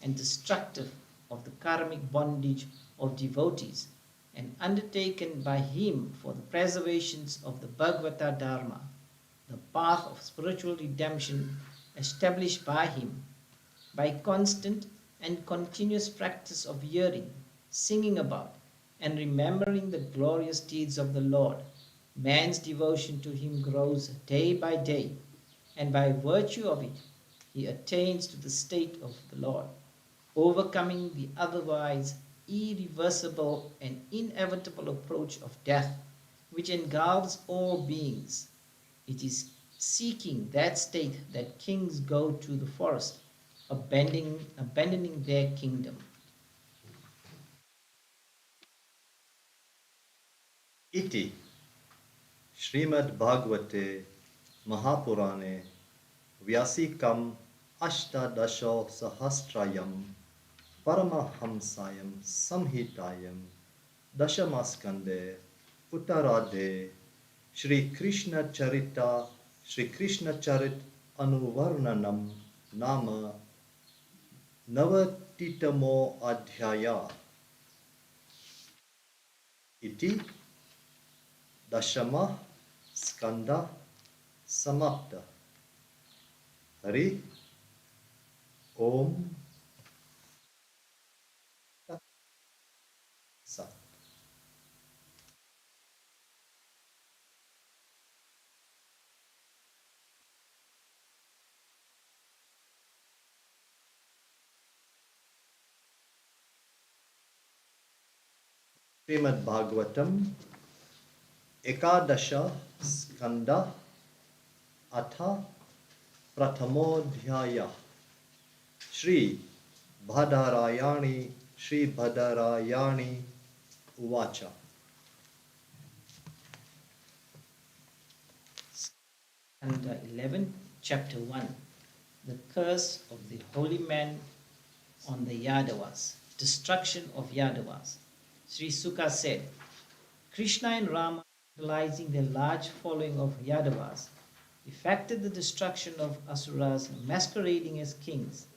and destructive of the karmic bondage of devotees, and undertaken by him for the preservation of the Bhagavata Dharma, the path of spiritual redemption established by him, by constant and continuous practice of hearing, singing about, and remembering the glorious deeds of the Lord. Man's devotion to him grows day by day, and by virtue of it, he attains to the state of the Lord, overcoming the otherwise irreversible and inevitable approach of death, which engulfs all beings. It is seeking that state that kings go to the forest, abandoning their kingdom. Iti Shrimad Bhagavate Mahapurane Vyasikam Ashtadasho Sahasrayam Paramahamsayam Samhitayam Dashamaskande Uttarade Shri Krishna Charit Anuvarnanam Nama Navatitamo Adhyaya Iti Dashama Skanda Samapta Hari Om Tat Sat. Shrimad Bhagavatam Ekadasha Skanda Atha Prathamodhyaya Shri Bhadarayani Uvacha. And 11, chapter 1, the curse of the holy man on the Yadavas, destruction of Yadavas. Sri Sukha said, Krishna and Rama, utilizing their large following of Yadavas, effected the destruction of Asuras masquerading as kings.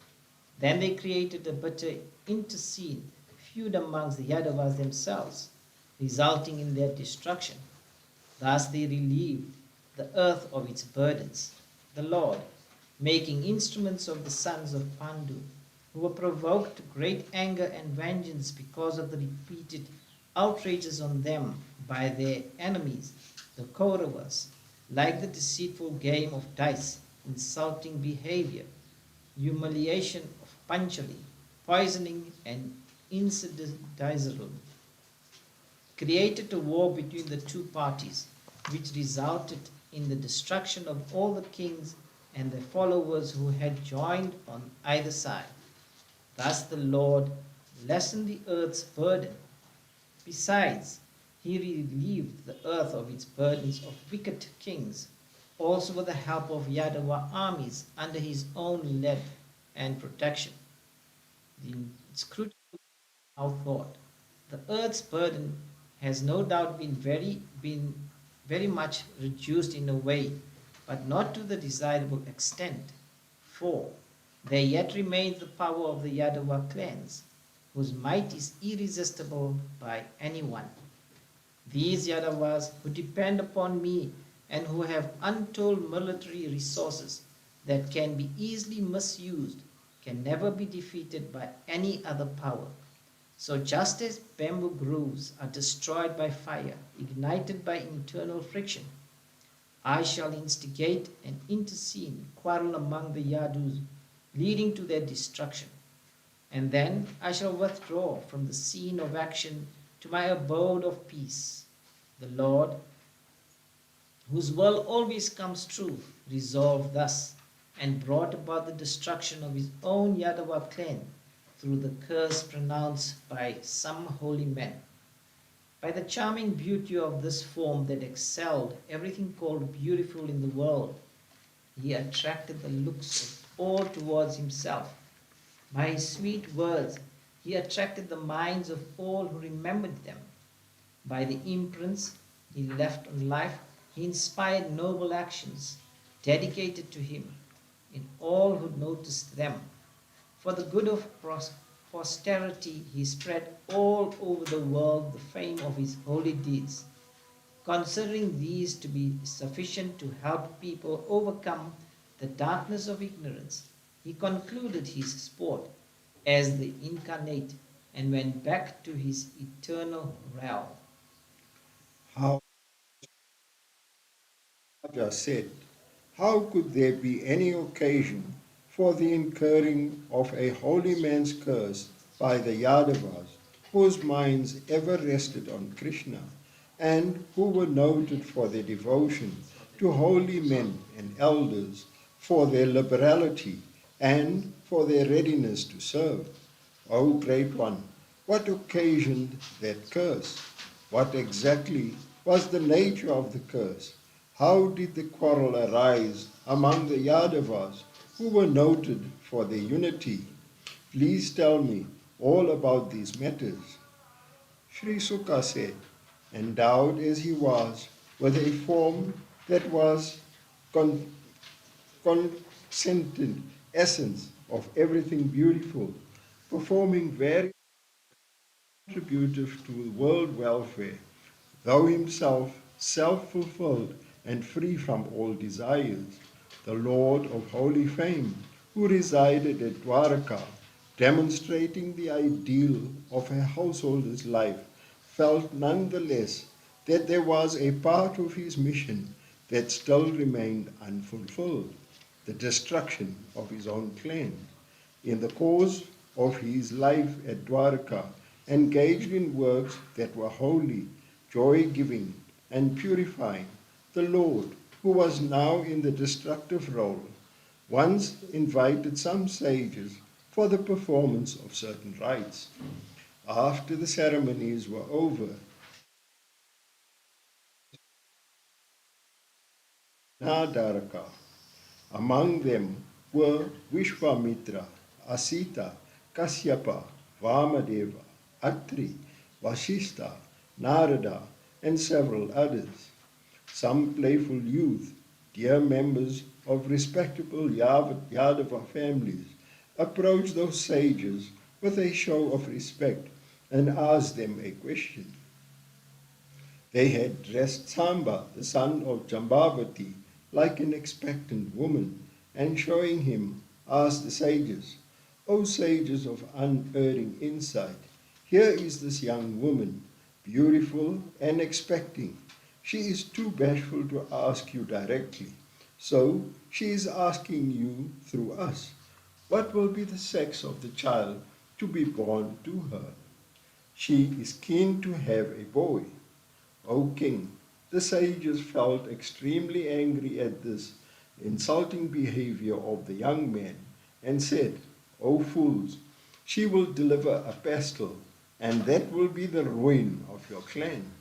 Then they created a bitter intestine feud amongst the Yadavas themselves, resulting in their destruction. Thus they relieved the earth of its burdens. The Lord, making instruments of the sons of Pandu, who were provoked to great anger and vengeance because of the repeated outrages on them by their enemies, the Kauravas, like the deceitful game of dice, insulting behavior, humiliation of Panchali, poisoning and incendiarism, created a war between the two parties, which resulted in the destruction of all the kings and their followers who had joined on either side. Thus the Lord lessened the earth's burden. Besides, he relieved the earth of its burdens of wicked kings, also with the help of Yadava armies under his own lead and protection. The inscrutable now thought, the earth's burden has no doubt been very much reduced in a way, but not to the desirable extent. For there yet remains the power of the Yadava clans, whose might is irresistible by anyone. These Yadavas who depend upon me and who have untold military resources that can be easily misused can never be defeated by any other power. So just as bamboo groves are destroyed by fire, ignited by internal friction, I shall instigate an intestine quarrel among the Yadus, leading to their destruction. and then I shall withdraw from the scene of action to my abode of peace. The Lord, whose will always comes true, resolved thus, and brought about the destruction of his own Yadava clan through the curse pronounced by some holy men. By the charming beauty of this form that excelled everything called beautiful in the world, he attracted the looks of all towards himself. By his sweet words, he attracted the minds of all who remembered them. By the imprints he left on life, he inspired noble actions dedicated to him in all who noticed them. For the good of posterity, he spread all over the world the fame of his holy deeds. Considering these to be sufficient to help people overcome the darkness of ignorance, he concluded his sport as the incarnate and went back to his eternal realm. How Raja said, how could there be any occasion for the incurring of a holy man's curse by the Yadavas, whose minds ever rested on Krishna, and who were noted for their devotion to holy men and elders, for their liberality, and for their readiness to serve? O Great One, what occasioned that curse? What exactly was the nature of the curse? How did the quarrel arise among the Yadavas, who were noted for their unity? Please tell me all about these matters. Sri Sukha said, endowed as he was with a form that was concentrated essence of everything beautiful, performing various contributive to world welfare, though himself self-fulfilled and free from all desires, the Lord of holy fame, who resided at Dwaraka, demonstrating the ideal of a householder's life, felt none the less that there was a part of his mission that still remained unfulfilled, the destruction of his own clan. In the course of his life at Dwaraka, engaged in works that were holy, joy-giving, and purifying, the Lord, who was now in the destructive role, once invited some sages for the performance of certain rites. After the ceremonies were over, Dwaraka. Among them were Vishwamitra, Asita, Kasyapa, Vamadeva, Atri, Vashista, Narada, and several others. Some playful youth, dear members of respectable Yadava families, approached those sages with a show of respect and asked them a question. They had dressed Samba, the son of Jambavati, like an expectant woman, and showing him, asked the sages, O sages of unerring insight, here is this young woman, beautiful and expecting. She is too bashful to ask you directly, so she is asking you through us. What will be the sex of the child to be born to her? She is keen to have a boy. O king, the sages felt extremely angry at this insulting behavior of the young man and said, O fools, she will deliver a pestle, and that will be the ruin of your clan.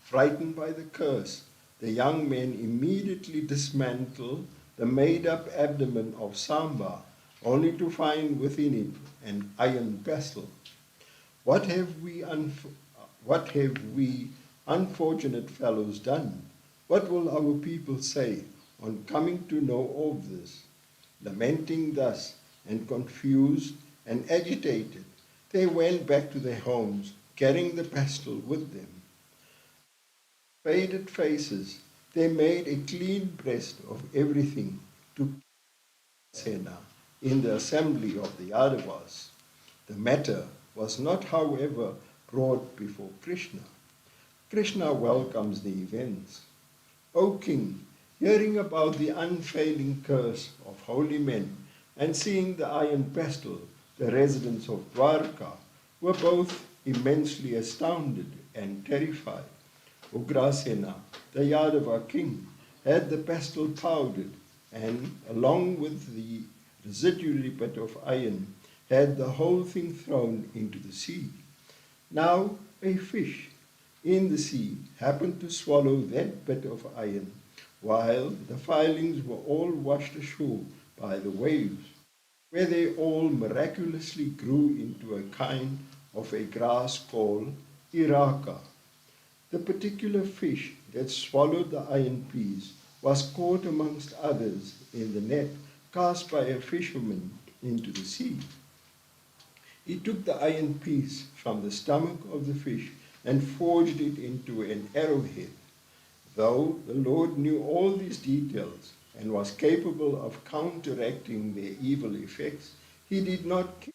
Frightened by the curse, the young men immediately dismantled the made-up abdomen of Samba, only to find within it an iron pestle. What have we unfortunate fellows done? What will our people say on coming to know of this? Lamenting thus, and confused and agitated, they went back to their homes, carrying the pestle with them. Faded faces, they made a clean breast of everything to Sena in the assembly of the Yadavas. The matter was not, however, brought before Krishna. Krishna welcomes the events. O king, hearing about the unfailing curse of holy men and seeing the iron pestle the residents of Dwarka, were both immensely astounded and terrified. Ugrasena, the Yadava king, had the pestle powdered and, along with the residuary bit of iron, had the whole thing thrown into the sea. Now a fish in the sea happened to swallow that bit of iron, while the filings were all washed ashore by the waves, where they all miraculously grew into a kind of a grass called iraka. The particular fish that swallowed the iron piece was caught amongst others in the net cast by a fisherman into the sea. He took the iron piece from the stomach of the fish and forged it into an arrowhead. Though the Lord knew all these details and was capable of counteracting their evil effects, he did not care,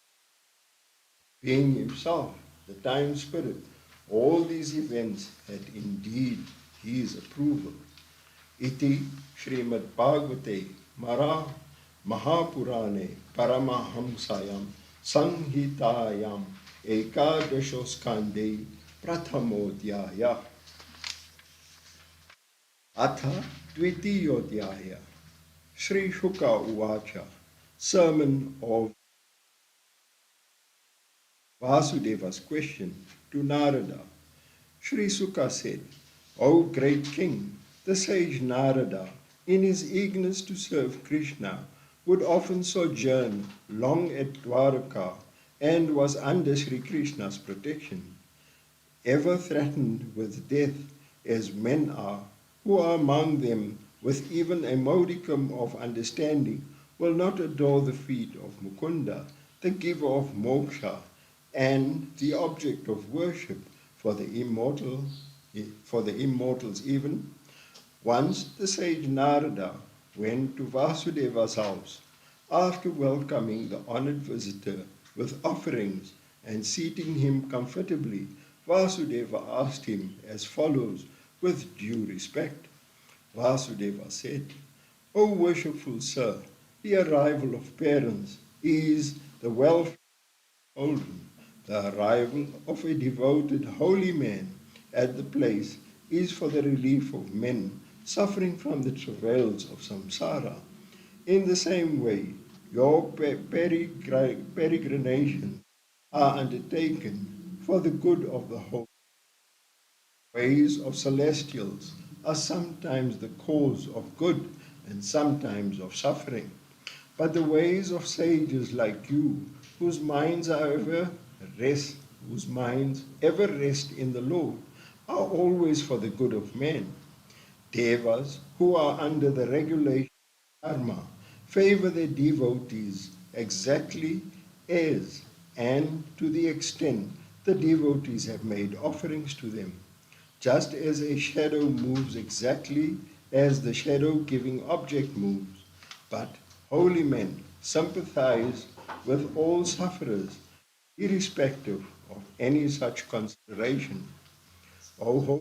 being himself the time spirit. All these events had indeed his approval. Iti Shrimad Bhagavate Mara Mahapurane Paramahamsayam Sanghitayam Ekadashoskande Prathamodhyaya Atha Dvitiyodhyaya Sri Shuka Uvacha Sermon of Vasudeva's question to Narada. Sri Sukha said, O great king, the sage Narada, in his eagerness to serve Krishna, would often sojourn long at Dwaraka and was under Sri Krishna's protection. Ever threatened with death as men are, who are among them with even a modicum of understanding, will not adore the feet of Mukunda, the giver of moksha, and the object of worship for the immortals even. Once the sage Narada went to Vasudeva's house after welcoming the honored visitor with offerings and seating him comfortably. Vasudeva asked him as follows with due respect. Vasudeva said, O worshipful sir, the arrival of parents is the welfare of children. The arrival of a devoted holy man at the place is for the relief of men suffering from the travails of samsara. In the same way, your peregrinations are undertaken for the good of the whole. Ways of celestials are sometimes the cause of good and sometimes of suffering. But the ways of sages like you, whose minds ever rest in the Lord, are always for the good of men. Devas, who are under the regulation of karma, favor their devotees exactly as and to the extent the devotees have made offerings to them. Just as a shadow moves exactly as the shadow-giving object moves, but holy men sympathize with all sufferers, irrespective of any such consideration. O holy,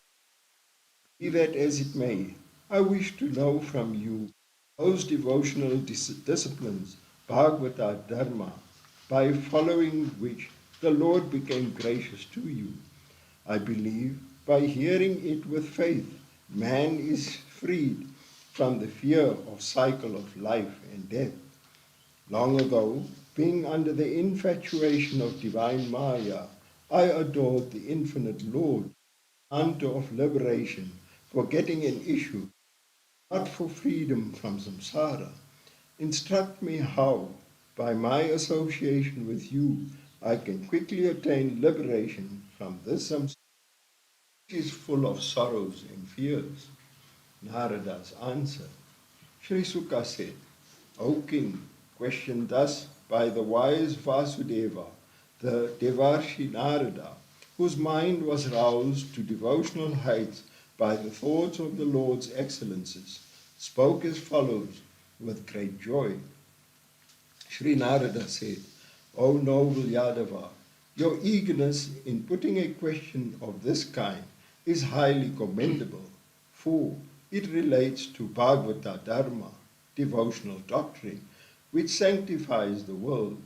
be that as it may, I wish to know from you those devotional disciplines, Bhagavata Dharma, by following which the Lord became gracious to you. I believe by hearing it with faith, man is freed from the fear of cycle of life and death. Long ago, being under the infatuation of divine Maya, I adored the infinite Lord, hunter of liberation, for getting an issue, not for freedom from samsara. Instruct me how, by my association with you, I can quickly attain liberation from this samsara, which is full of sorrows and fears. Narada's answer. Sri Sukha said, O king, questioned thus by the wise Vasudeva, the Devarshi Narada, whose mind was roused to devotional heights by the thoughts of the Lord's excellences, spoke as follows with great joy. Sri Narada said, O noble Yadava, your eagerness in putting a question of this kind is highly commendable, for it relates to Bhagavata Dharma, devotional doctrine, which sanctifies the world.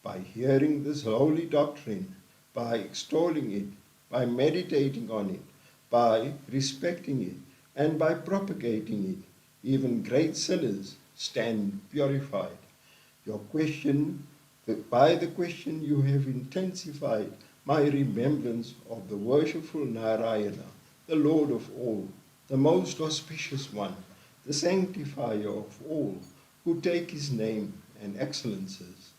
by hearing this holy doctrine, by extolling it, by meditating on it, by respecting it, and by propagating it, even great sinners stand purified. Your question, by the question you have intensified my remembrance of the worshipful Narayana, the Lord of all, the most auspicious one, the sanctifier of all, who take his name and excellences.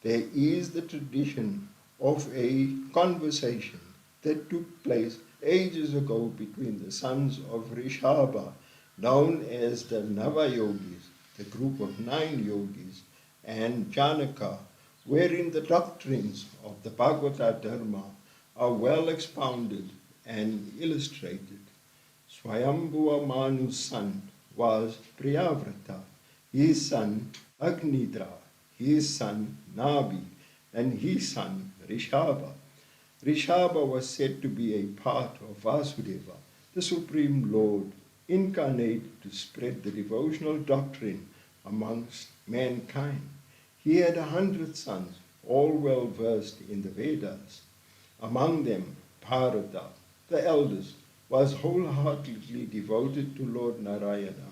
There is the tradition of a conversation that took place ages ago between the sons of Rishabha, known as the Navayogis, the group of 9 yogis, and Janaka, wherein the doctrines of the Bhagavata Dharma are well expounded and illustrated. Swayambhuva Manu's son was Priyavrata, his son Agnidra, his son Nabi, and his son Rishabha. Rishabha was said to be a part of Vasudeva, the Supreme Lord, incarnated to spread the devotional doctrine amongst mankind. He had 100 sons, all well versed in the Vedas. Among them, Bharata, the eldest, was wholeheartedly devoted to Lord Narayana.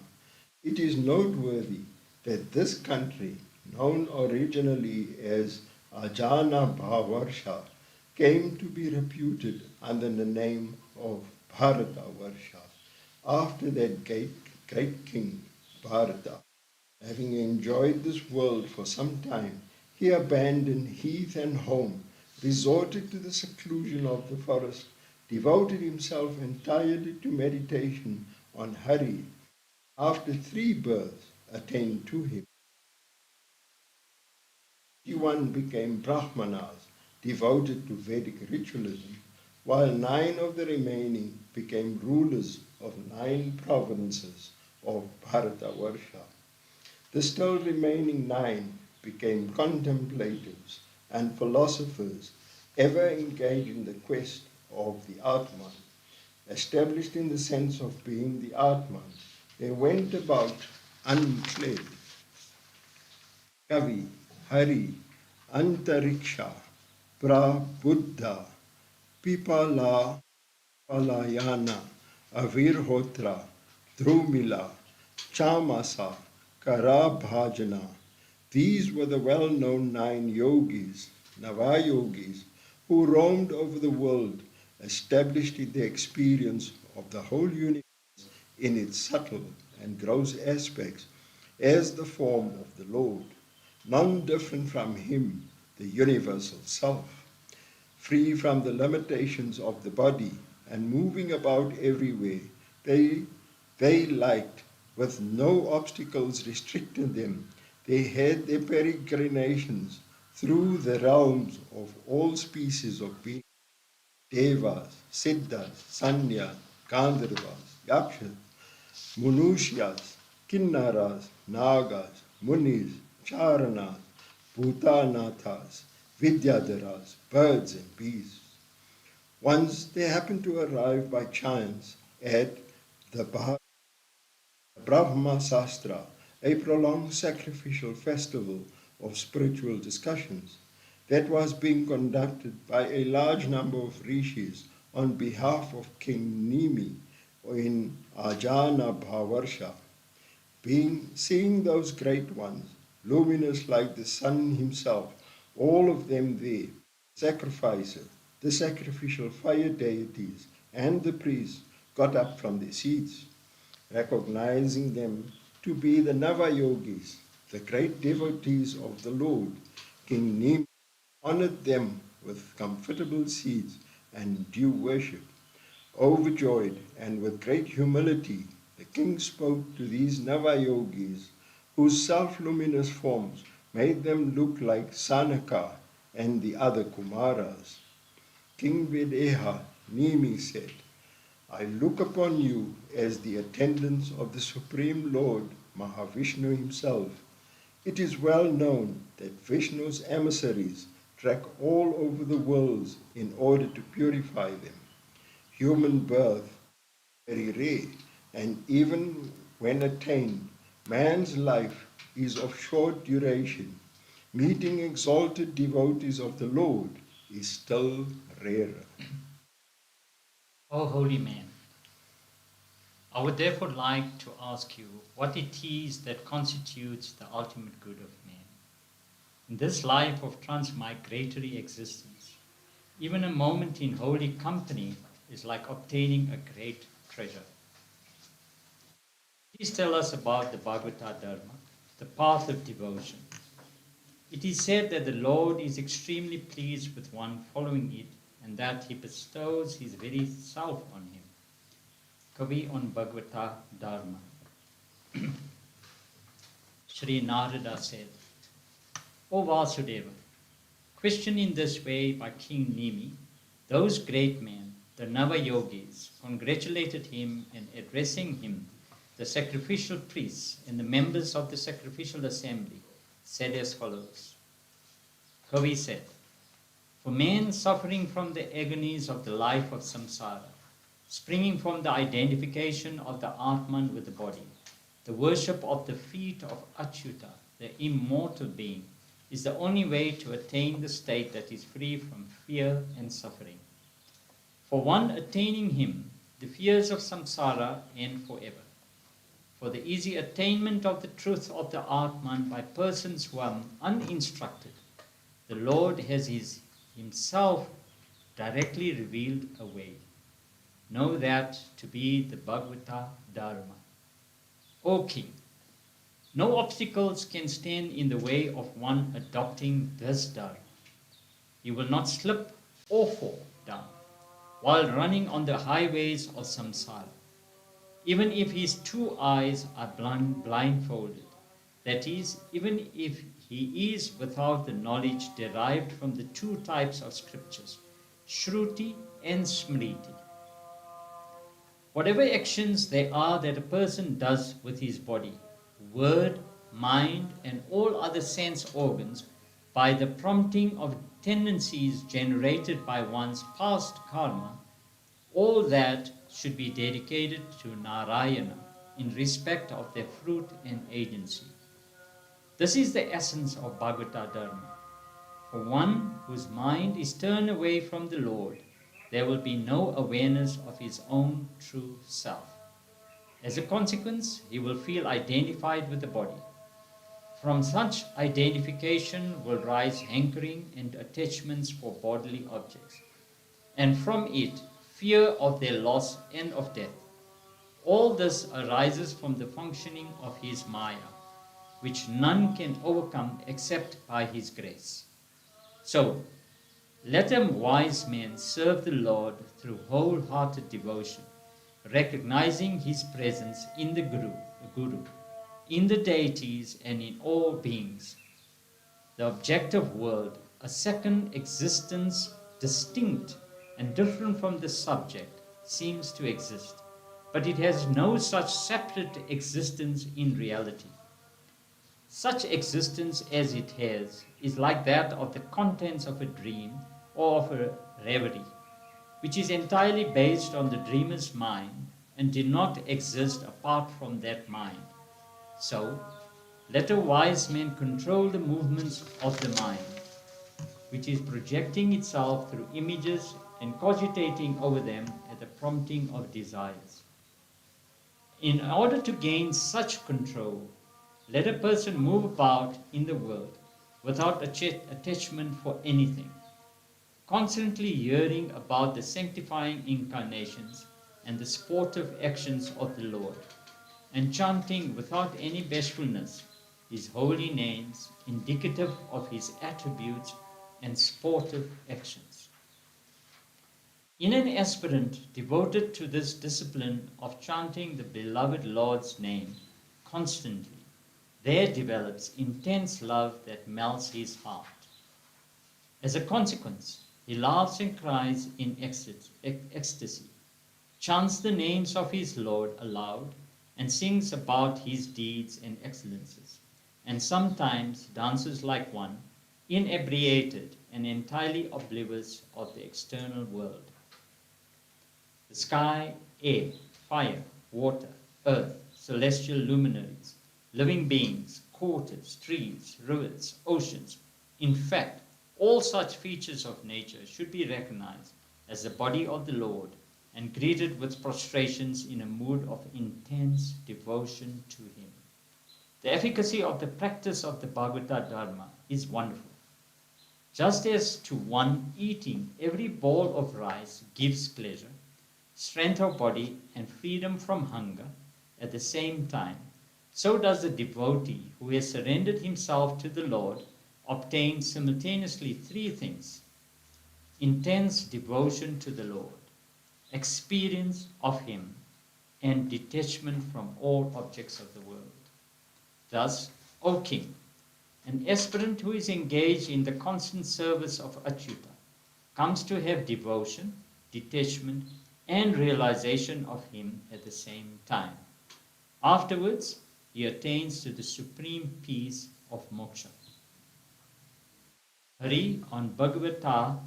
It is noteworthy that this country, known originally as Ajana Bhavarsha, came to be reputed under the name of Bharatavarsha, after that great king, Bharata. Having enjoyed this world for some time, he abandoned heath and home, resorted to the seclusion of the forest, devoted himself entirely to meditation on Hari. After 3 births attained to him, 51 became Brahmanas, devoted to Vedic ritualism, while 9 of the remaining became rulers of 9 provinces of Bharatavarsha. The still remaining 9 became contemplatives and philosophers, ever engaged in the quest of the Atman. Established in the sense of being the Atman, they went about unclad. Kavi, Hari, Antariksha, Prabuddha, Pipala, Palayana, Avirhotra, Drumila, Chamasa, Karabhajana. These were the well-known 9 yogis, Navayogis, who roamed over the world, established in the experience of the whole universe in its subtle and gross aspects as the form of the Lord, none different from him, the universal self, free from the limitations of the body and moving about everywhere. They liked, with no obstacles restricting them. They had their peregrinations through the realms of all species of beings, devas, siddhas, sanyas, gandharvas, yakshas, Manushyas, Kinnaras, Nagas, Munis, Charanas, Bhutanathas, Vidyadharas, birds and beasts. Once they happened to arrive by chance at the Brahma Sastra, a prolonged sacrificial festival of spiritual discussions that was being conducted by a large number of rishis on behalf of King Nimi in Ajana Bhavarsha. Seeing those great ones, luminous like the sun himself, all of them there, sacrifices, the sacrificial fire deities, and the priests got up from their seats, recognizing them to be the Navayogis, the great devotees of the Lord. King Nimi honored them with comfortable seats and due worship. Overjoyed and with great humility, the king spoke to these Navayogis, whose self-luminous forms made them look like Sanaka and the other Kumaras. King Videha Nimi said, I look upon you as the attendants of the Supreme Lord, Mahavishnu himself. It is well known that Vishnu's emissaries trek all over the worlds in order to purify them. Human birth is very rare, and even when attained, man's life is of short duration. Meeting exalted devotees of the Lord is still rarer. O holy man, I would therefore like to ask you what it is that constitutes the ultimate good of man. In this life of transmigratory existence, even a moment in holy company is like obtaining a great treasure. Please tell us about the Bhagavata Dharma, the path of devotion. It is said that the Lord is extremely pleased with one following it and that he bestows his very self on him. Kavi on Bhagavata Dharma. Sri Narada said, O Vasudeva, questioned in this way by King Nimi, those great men, the Nava-yogis, congratulated him and addressing him, the sacrificial priests and the members of the sacrificial assembly said as follows. Kavi said, for men suffering from the agonies of the life of samsara, springing from the identification of the Atman with the body, the worship of the feet of Achyuta, the immortal being, is the only way to attain the state that is free from fear and suffering. For one attaining him, the fears of samsara end forever. For the easy attainment of the truth of the Atman by persons who are uninstructed, the Lord has himself directly revealed a way. Know that to be the Bhagavata Dharma. O King, no obstacles can stand in the way of one adopting this Dharma. He will not slip or fall down while running on the highways of samsara. Even if his two eyes are blindfolded, that is, even if he is without the knowledge derived from the two types of scriptures, Shruti and Smriti. Whatever actions there are that a person does with his body, word, mind, and all other sense organs, by the prompting of tendencies generated by one's past karma, all that should be dedicated to Narayana in respect of their fruit and agency. This is the essence of Bhagavata Dharma. For one whose mind is turned away from the Lord, there will be no awareness of his own true self. As a consequence, he will feel identified with the body. From such identification will rise hankering and attachments for bodily objects, and from it, fear of their loss and of death. All this arises from the functioning of his Maya, which none can overcome except by his grace. So, let a wise man serve the Lord through wholehearted devotion, recognizing his presence in the Guru, in the deities and in all beings. The objective world, a second existence distinct and different from the subject, seems to exist, but it has no such separate existence in reality. Such existence as it has is like that of the contents of a dream or of a reverie, which is entirely based on the dreamer's mind and did not exist apart from that mind. So, let a wise man control the movements of the mind, which is projecting itself through images and cogitating over them at the prompting of desires. In order to gain such control, let a person move about in the world without attachment for anything, constantly hearing about the sanctifying incarnations and the sportive actions of the Lord, and chanting without any bashfulness his holy names indicative of his attributes and sportive actions. In an aspirant devoted to this discipline of chanting the beloved Lord's name constantly, there develops intense love that melts his heart. As a consequence, he laughs and cries in ecstasy, chants the names of his Lord aloud, and sings about his deeds and excellences, and sometimes dances like one, inebriated and entirely oblivious of the external world. The sky, air, fire, water, earth, celestial luminaries, living beings, waters, trees, rivers, oceans. In fact, all such features of nature should be recognized as the body of the Lord and greeted with prostrations in a mood of intense devotion to Him. The efficacy of the practice of the Bhagavata Dharma is wonderful. Just as to one eating every bowl of rice gives pleasure, strength of body, and freedom from hunger at the same time, so does the devotee who has surrendered himself to the Lord obtain simultaneously three things: intense devotion to the Lord, experience of Him, and detachment from all objects of the world. Thus, O King, an aspirant who is engaged in the constant service of Achyuta comes to have devotion, detachment, and realization of Him at the same time. Afterwards, he attains to the supreme peace of moksha. Hari on Bhagavata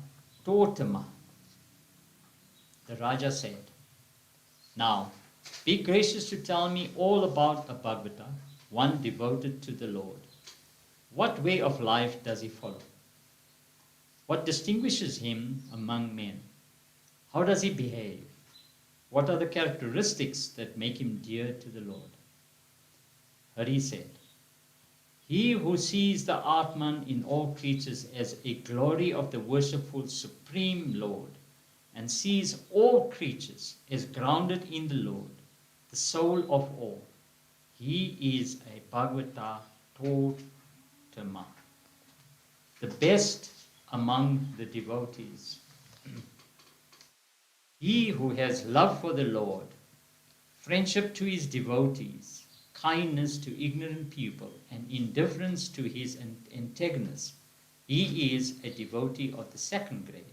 Totama. The Raja said, "Now, be gracious to tell me all about a Bhagavata, one devoted to the Lord. What way of life does he follow? What distinguishes him among men? How does he behave? What are the characteristics that make him dear to the Lord?" Hari said, "He who sees the Atman in all creatures as a glory of the worshipful Supreme Lord, and sees all creatures as grounded in the Lord, the soul of all, he is a Bhagavata Totama, the best among the devotees. He who has love for the Lord, friendship to his devotees, kindness to ignorant people, and indifference to his antagonists, he is a devotee of the second grade.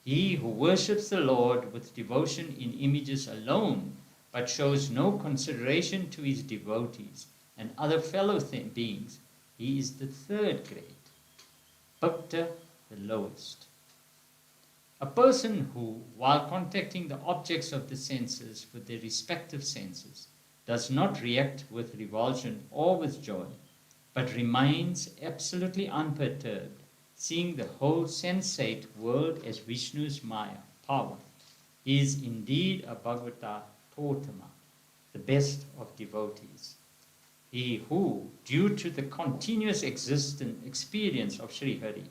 He who worships the Lord with devotion in images alone, but shows no consideration to his devotees and other fellow beings, he is the third grade. Bhakta, the lowest. A person who, while contacting the objects of the senses with their respective senses, does not react with revulsion or with joy, but remains absolutely unperturbed, seeing the whole sensate world as Vishnu's Maya, power, is indeed a Bhagavata Totama, the best of devotees. He who, due to the continuous existent experience of Sri Hari,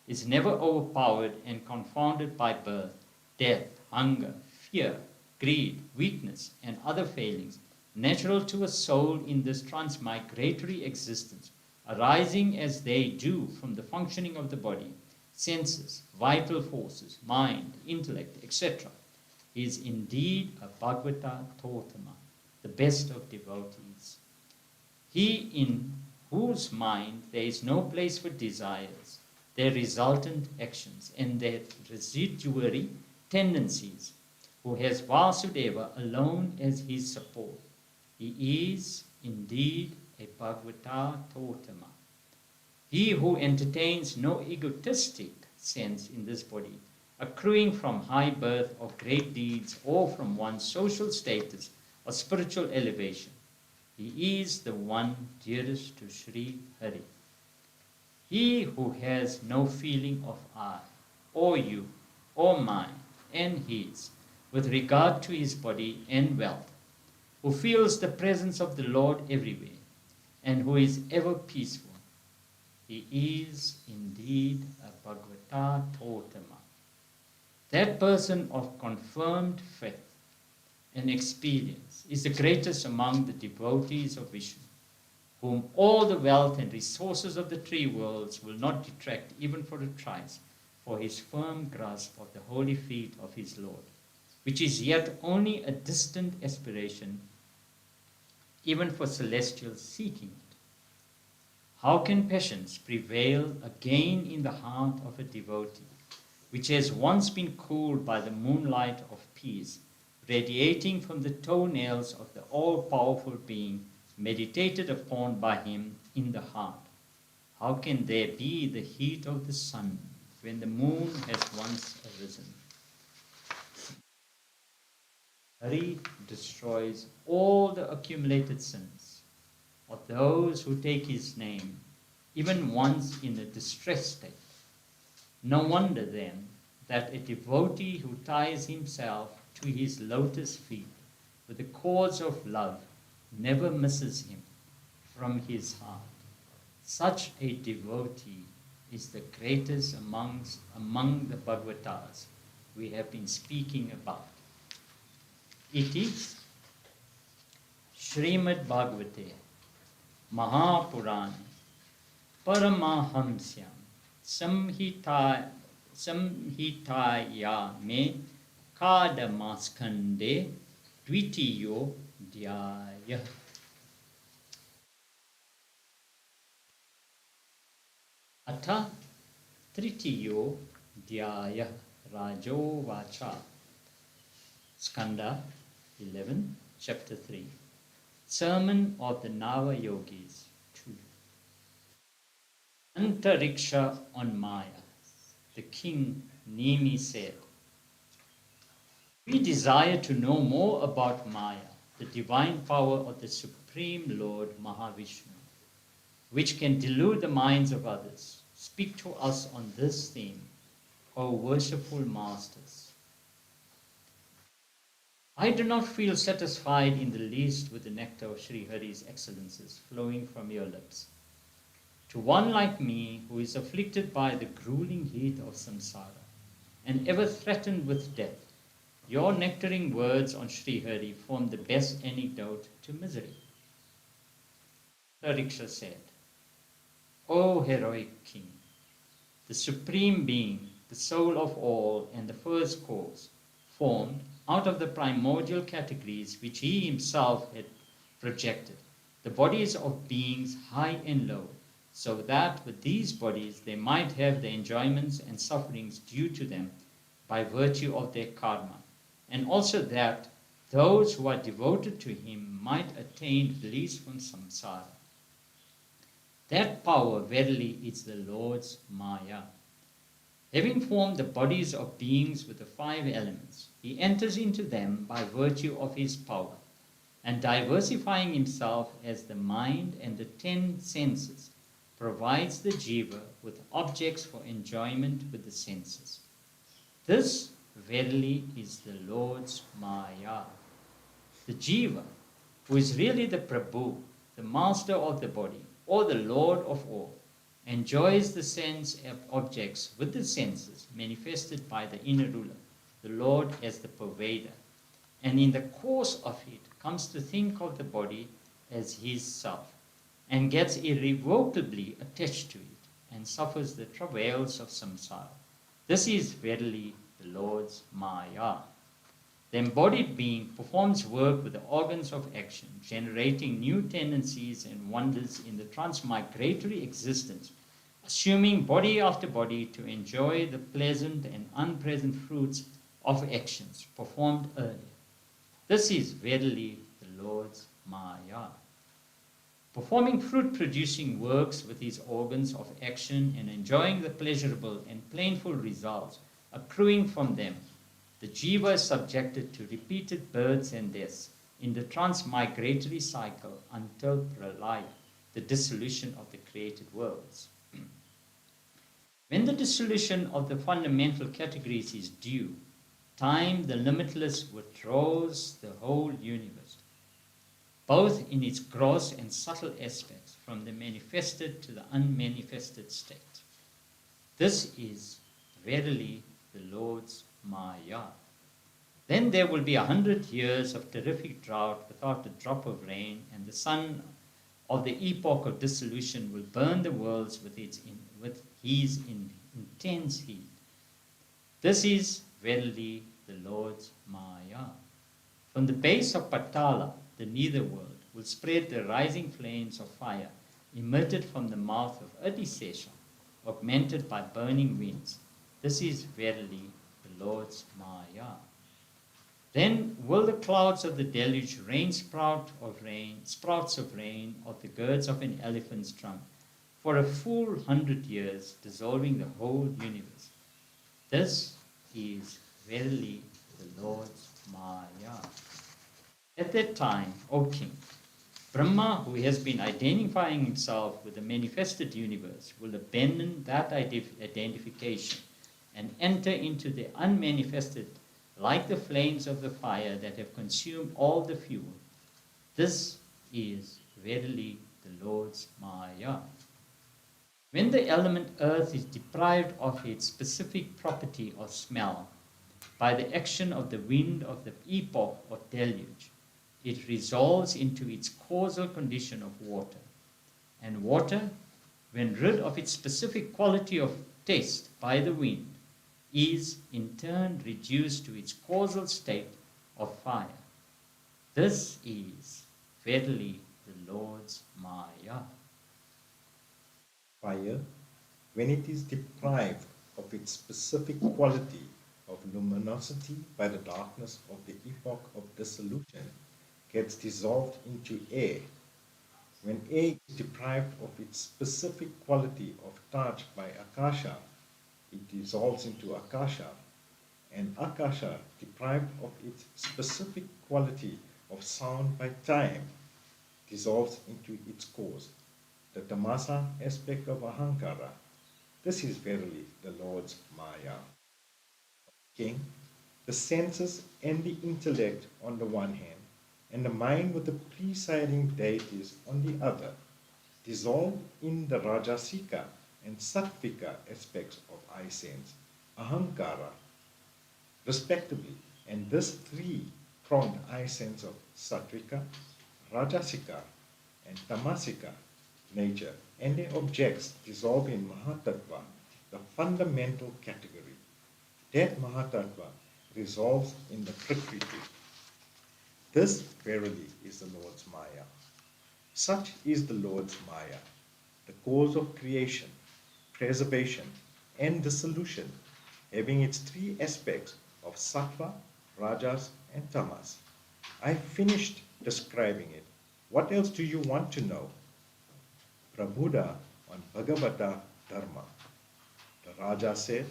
is never overpowered and confounded by birth, death, hunger, fear, greed, weakness, and other failings, natural to a soul in this transmigratory existence, arising as they do from the functioning of the body, senses, vital forces, mind, intellect, etc., is indeed a Bhagavata Totama, the best of devotees. He in whose mind there is no place for desires, their resultant actions, and their residuary tendencies, who has Vasudeva alone as his support. He is indeed a Bhagavata Totama. He who entertains no egotistic sense in this body, accruing from high birth of great deeds or from one's social status or spiritual elevation, he is the one dearest to Sri Hari. He who has no feeling of I, or you, or mine, and his, with regard to his body and wealth, who feels the presence of the Lord everywhere, and who is ever peaceful, he is indeed a Bhagavata Totama. That person of confirmed faith and experience is the greatest among the devotees of Vishnu, whom all the wealth and resources of the three worlds will not detract even for a trice, for his firm grasp of the holy feet of his Lord, which is yet only a distant aspiration, even for celestials seeking it. How can patience prevail again in the heart of a devotee, which has once been cooled by the moonlight of peace, radiating from the toenails of the all-powerful being, meditated upon by him in the heart? How can there be the heat of the sun when the moon has once arisen? Hari destroys all the accumulated sins of the those who take his name, even once in a distressed state. No wonder then that a devotee who ties himself to his lotus feet with the cords of love never misses him from his heart. Such a devotee is the greatest among the Bhagavatas we have been speaking about. It is Shrimad Bhagavate, Mahapurana, Paramahamsyam, Samhitaya me Kadamaskande Dvitiyo Dhyaya. Atha Tritiyo Dhyaya Rajo Vacha. Skanda 11, chapter 3. Sermon of the Nava Yogis 2. Antariksha on Maya. The king Nimi said, we desire to know more about Maya, the divine power of the Supreme Lord Mahavishnu, which can delude the minds of others. Speak to us on this theme, O worshipful masters. I do not feel satisfied in the least with the nectar of Sri Hari's excellences flowing from your lips. To one like me, who is afflicted by the grueling heat of samsara and ever threatened with death, your nectaring words on Sri Hari form the best antidote to misery. Tariksha said, O heroic king, the supreme being, the soul of all and the first cause, formed out of the primordial categories which he himself had projected, the bodies of beings high and low, so that with these bodies they might have the enjoyments and sufferings due to them by virtue of their karma, and also that those who are devoted to him might attain release from samsara. That power verily is the Lord's Maya. Having formed the bodies of beings with the 5 elements, he enters into them by virtue of his power, and diversifying himself as the mind and the 10 senses, provides the jiva with objects for enjoyment with the senses. This verily is the Lord's Maya. The jiva, who is really the Prabhu, the master of the body, or the Lord of all, enjoys the sense objects with the senses manifested by the inner ruler, the Lord as the pervader, and in the course of it comes to think of the body as his self, and gets irrevocably attached to it, and suffers the travails of samsara. This is verily the Lord's Maya. The embodied being performs work with the organs of action, generating new tendencies and wonders in the transmigratory existence, assuming body after body to enjoy the pleasant and unpleasant fruits of actions performed earlier. This is verily the Lord's Maya. Performing fruit-producing works with his organs of action and enjoying the pleasurable and painful results accruing from them, the jiva is subjected to repeated births and deaths in the transmigratory cycle until pralaya, the dissolution of the created worlds. When the dissolution of the fundamental categories is due, time, the limitless, withdraws the whole universe, both in its gross and subtle aspects, from the manifested to the unmanifested state. This is verily the Lord's Maya. Then there will be 100 years of terrific drought without a drop of rain, and the sun of the epoch of dissolution will burn the worlds with his intense heat. This is verily the Lord's Maya. From the base of Patala, the nether world, will spread the rising flames of fire emitted from the mouth of Adisesha, augmented by burning winds. This is verily the Lord's Maya. Then will the clouds of the deluge rain sprouts of rain of the girds of an elephant's trunk for a full 100 years, dissolving the whole universe. This is verily the Lord's Maya. At that time, O king, Brahma, who has been identifying himself with the manifested universe, will abandon that identification and enter into the unmanifested like the flames of the fire that have consumed all the fuel. This is verily the Lord's Maya. When the element earth is deprived of its specific property of smell by the action of the wind of the epoch or deluge, it resolves into its causal condition of water. And water, when rid of its specific quality of taste by the wind, is in turn reduced to its causal state of fire. This is verily the Lord's Maya. Fire, when it is deprived of its specific quality of luminosity by the darkness of the epoch of dissolution, gets dissolved into air. When air is deprived of its specific quality of touch by akasha, it dissolves into akasha, and akasha, deprived of its specific quality of sound by time, dissolves into its cause, the tamasa aspect of ahankara. This is verily the Lord's Maya. King, the senses and the intellect on the one hand, and the mind with the presiding deities on the other, dissolve in the rajasika and sattvika aspects of eye sense, ahankara, respectively, and this three-pronged eye sense of sattvika, rajasika, and tamasika nature and their objects dissolve in mahatattva, the fundamental category. That mahatattva resolves in the prakriti. This verily is the Lord's Maya. Such is the Lord's Maya, the cause of creation, preservation, and dissolution, having its three aspects of sattva, rajas, and tamas. I finished describing it. What else do you want to know? Prabhuda on Bhagavata Dharma. The Raja said,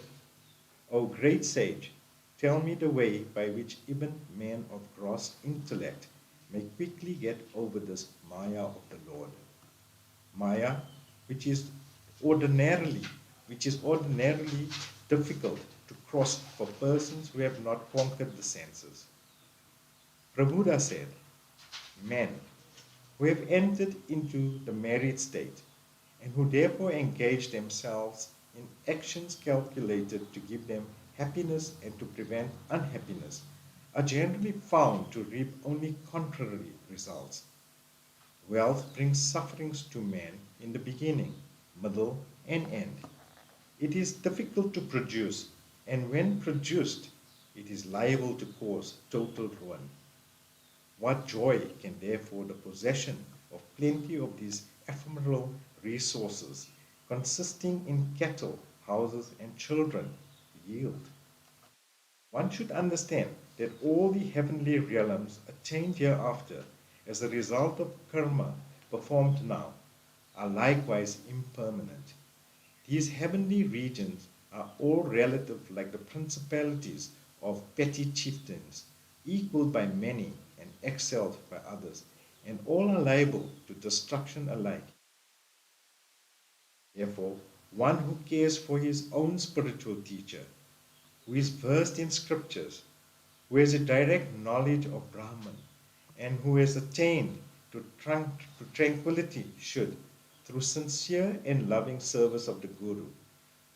O great sage, tell me the way by which even men of gross intellect may quickly get over this Maya of the Lord. Maya, which is ordinarily difficult to cross for persons who have not conquered the senses. Prabhuda said, men who have entered into the married state and who therefore engage themselves in actions calculated to give them happiness and to prevent unhappiness are generally found to reap only contrary results. Wealth brings sufferings to men in the beginning, middle, and end. It is difficult to produce, and when produced, it is liable to cause total ruin. What joy can therefore the possession of plenty of these ephemeral resources, consisting in cattle, houses, and children, yield? One should understand that all the heavenly realms attained hereafter as a result of karma performed now are likewise impermanent. These heavenly regions are all relative like the principalities of petty chieftains, equaled by many and excelled by others, and all are liable to destruction alike. Therefore, one who cares for his own spiritual teacher, who is versed in scriptures, who has a direct knowledge of Brahman, and who has attained to tranquility should, through sincere and loving service of the Guru,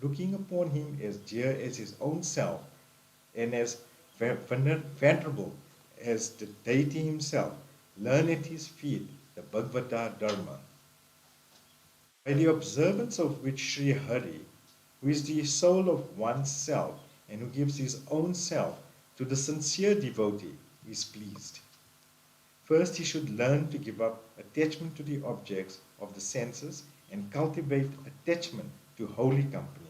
looking upon him as dear as his own self and as venerable as the deity himself, learn at his feet the Bhagavata Dharma, by the observance of which Sri Hari, who is the soul of one's self and who gives his own self to the sincere devotee, is pleased. First, he should learn to give up attachment to the objects of the senses and cultivate attachment to holy company.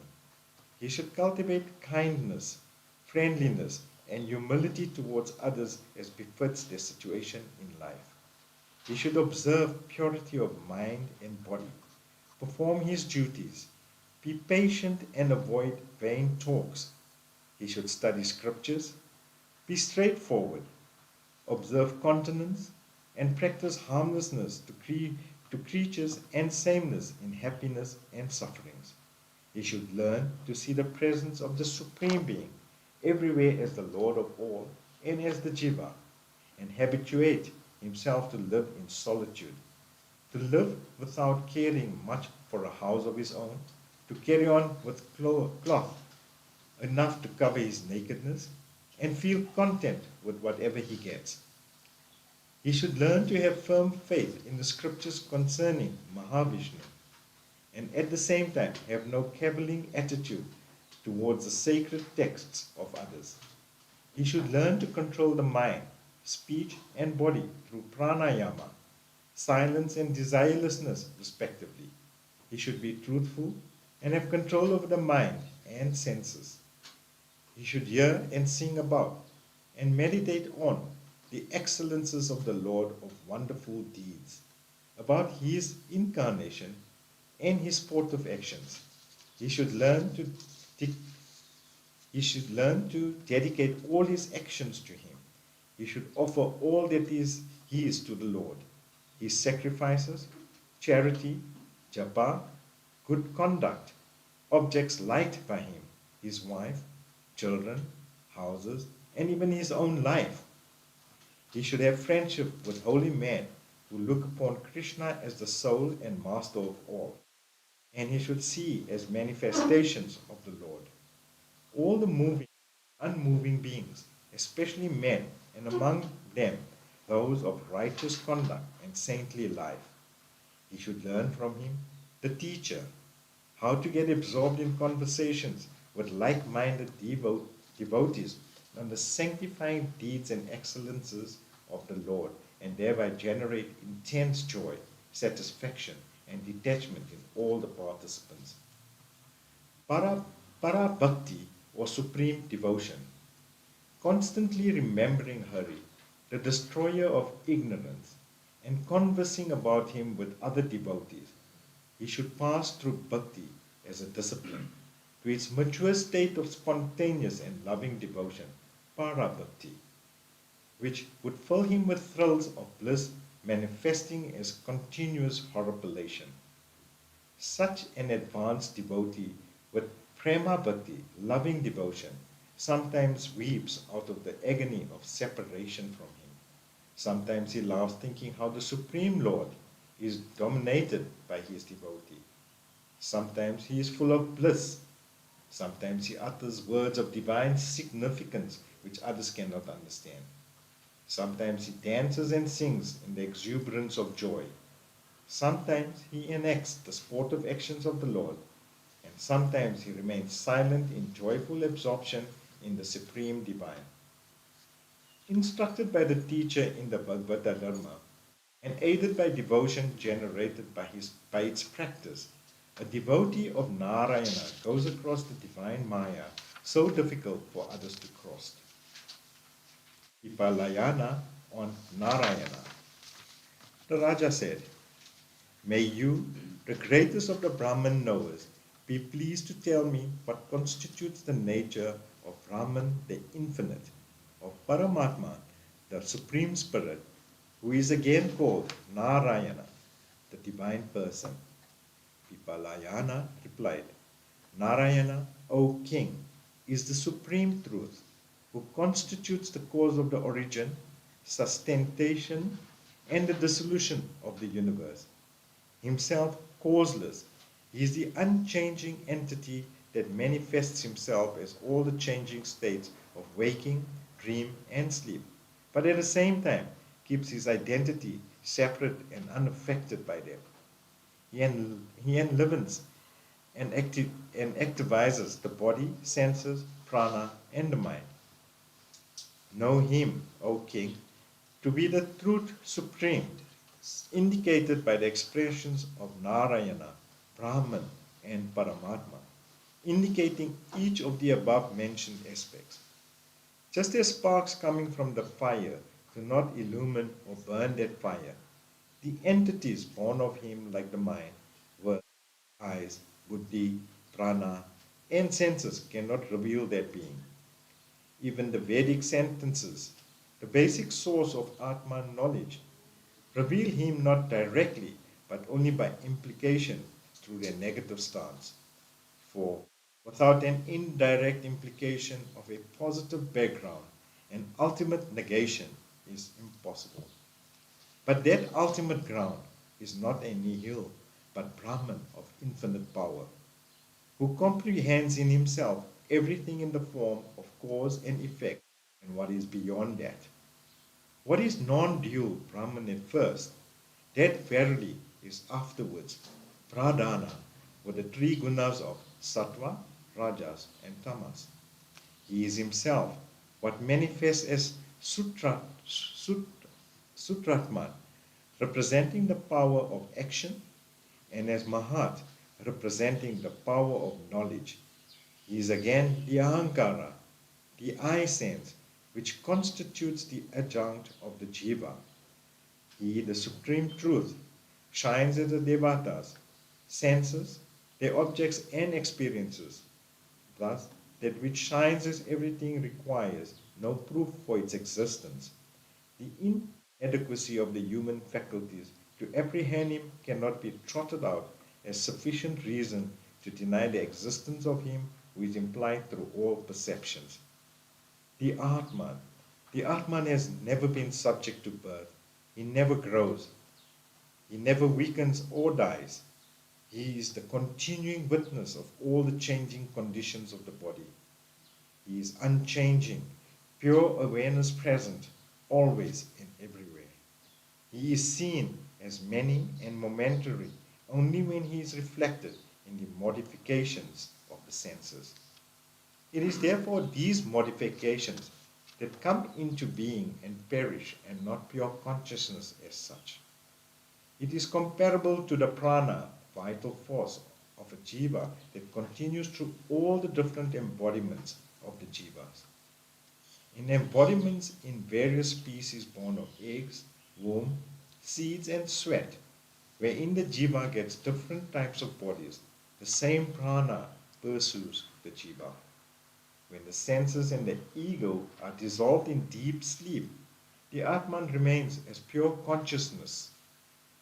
He should cultivate kindness, friendliness, and humility towards others as befits their situation in life. He should observe purity of mind and body, perform his duties, be patient and avoid vain talks. He should study scriptures, be straightforward, observe continence, and practice harmlessness to creatures and sameness in happiness and sufferings. He should learn to see the presence of the Supreme Being everywhere as the Lord of all and as the Jiva, and habituate himself to live in solitude, to live without caring much for a house of his own, to carry on with cloth enough to cover his nakedness, and feel content with whatever he gets. He should learn to have firm faith in the scriptures concerning Mahavishnu, and at the same time have no cavilling attitude towards the sacred texts of others. He should learn to control the mind, speech, and body through pranayama, silence and desirelessness, respectively. He should be truthful and have control over the mind and senses. He should hear and sing about and meditate on the excellences of the Lord of wonderful deeds, about his incarnation and his sportive actions. He should learn to dedicate all his actions to him. He should offer all that he is to the Lord. His sacrifices, charity, japa, good conduct, objects liked by him, his wife, children, houses, and even his own life. He should have friendship with holy men who look upon Krishna as the soul and master of all, and he should see as manifestations of the Lord all the moving, unmoving beings, especially men, and among them those of righteous conduct and saintly life. He should learn from him, the teacher, how to get absorbed in conversations with like-minded devotees on the sanctifying deeds and excellences of the Lord, and thereby generate intense joy, satisfaction, and detachment in all the participants. Para Bhakti, or supreme devotion, constantly remembering Hari, the destroyer of ignorance, and conversing about him with other devotees. He should pass through bhakti as a discipline to its mature state of spontaneous and loving devotion, para bhakti, which would fill him with thrills of bliss manifesting as continuous horripilation. Such an advanced devotee with prema bhakti, loving devotion, sometimes weeps out of the agony of separation from him. Sometimes he laughs thinking how the Supreme Lord is dominated by his devotee. Sometimes he is full of bliss. Sometimes he utters words of divine significance which others cannot understand. Sometimes he dances and sings in the exuberance of joy. Sometimes he enacts the sportive actions of the Lord, and sometimes he remains silent in joyful absorption in the Supreme Divine. Instructed by the teacher in the Bhagavata Dharma, and aided by devotion generated by its practice, a devotee of Narayana goes across the divine Maya, so difficult for others to cross. Hipalayana on Narayana. The Raja said, "May you, the greatest of the Brahman knowers, be pleased to tell me what constitutes the nature of Brahman, the infinite, of Paramatma, the Supreme Spirit, who is again called Narayana, the divine person." Vipalayana replied, "Narayana, O king, is the supreme truth, who constitutes the cause of the origin, sustentation, and the dissolution of the universe. Himself causeless, he is the unchanging entity that manifests himself as all the changing states of waking, dream, and sleep, but at the same time keeps his identity separate and unaffected by them. He enlivens and activizes the body, senses, prana, and the mind. Know him, O king, to be the truth supreme, indicated by the expressions of Narayana, Brahman, and Paramatma, indicating each of the above mentioned aspects. Just as sparks coming from the fire do not illumine or burn that fire, the entities born of him like the mind, word, eyes, buddhi, prana, and senses cannot reveal that being. Even the Vedic sentences, the basic source of Atman knowledge, reveal him not directly, but only by implication through their negative stance. For without an indirect implication of a positive background, an ultimate negation is impossible. But that ultimate ground is not a nihil, but Brahman of infinite power, who comprehends in himself everything in the form of cause and effect and what is beyond that. What is non-dual Brahman at first, that verily is afterwards pradhana with the three gunas of sattva, rajas, and tamas. He is himself what manifests as sutratman, representing the power of action, and as mahat, representing the power of knowledge. He is again the ahankara, the I sense, which constitutes the adjunct of the jiva. He, the supreme truth, shines as the devatas, senses, their objects and experiences. Thus, that which shines as everything requires no proof for its existence. The inadequacy of the human faculties to apprehend him cannot be trotted out as sufficient reason to deny the existence of him who is implied through all perceptions. The Atman has never been subject to birth. He never grows. He never weakens or dies. He is the continuing witness of all the changing conditions of the body. He is unchanging, pure awareness present, always and everywhere. He is seen as many and momentary only when he is reflected in the modifications of the senses. It is therefore these modifications that come into being and perish, and not pure consciousness as such. It is comparable to the prana, vital force of a jiva that continues through all the different embodiments of the jivas. In embodiments in various species born of eggs, womb, seeds, and sweat, wherein the jiva gets different types of bodies, the same prana pursues the jiva. When the senses and the ego are dissolved in deep sleep, the Atman remains as pure consciousness,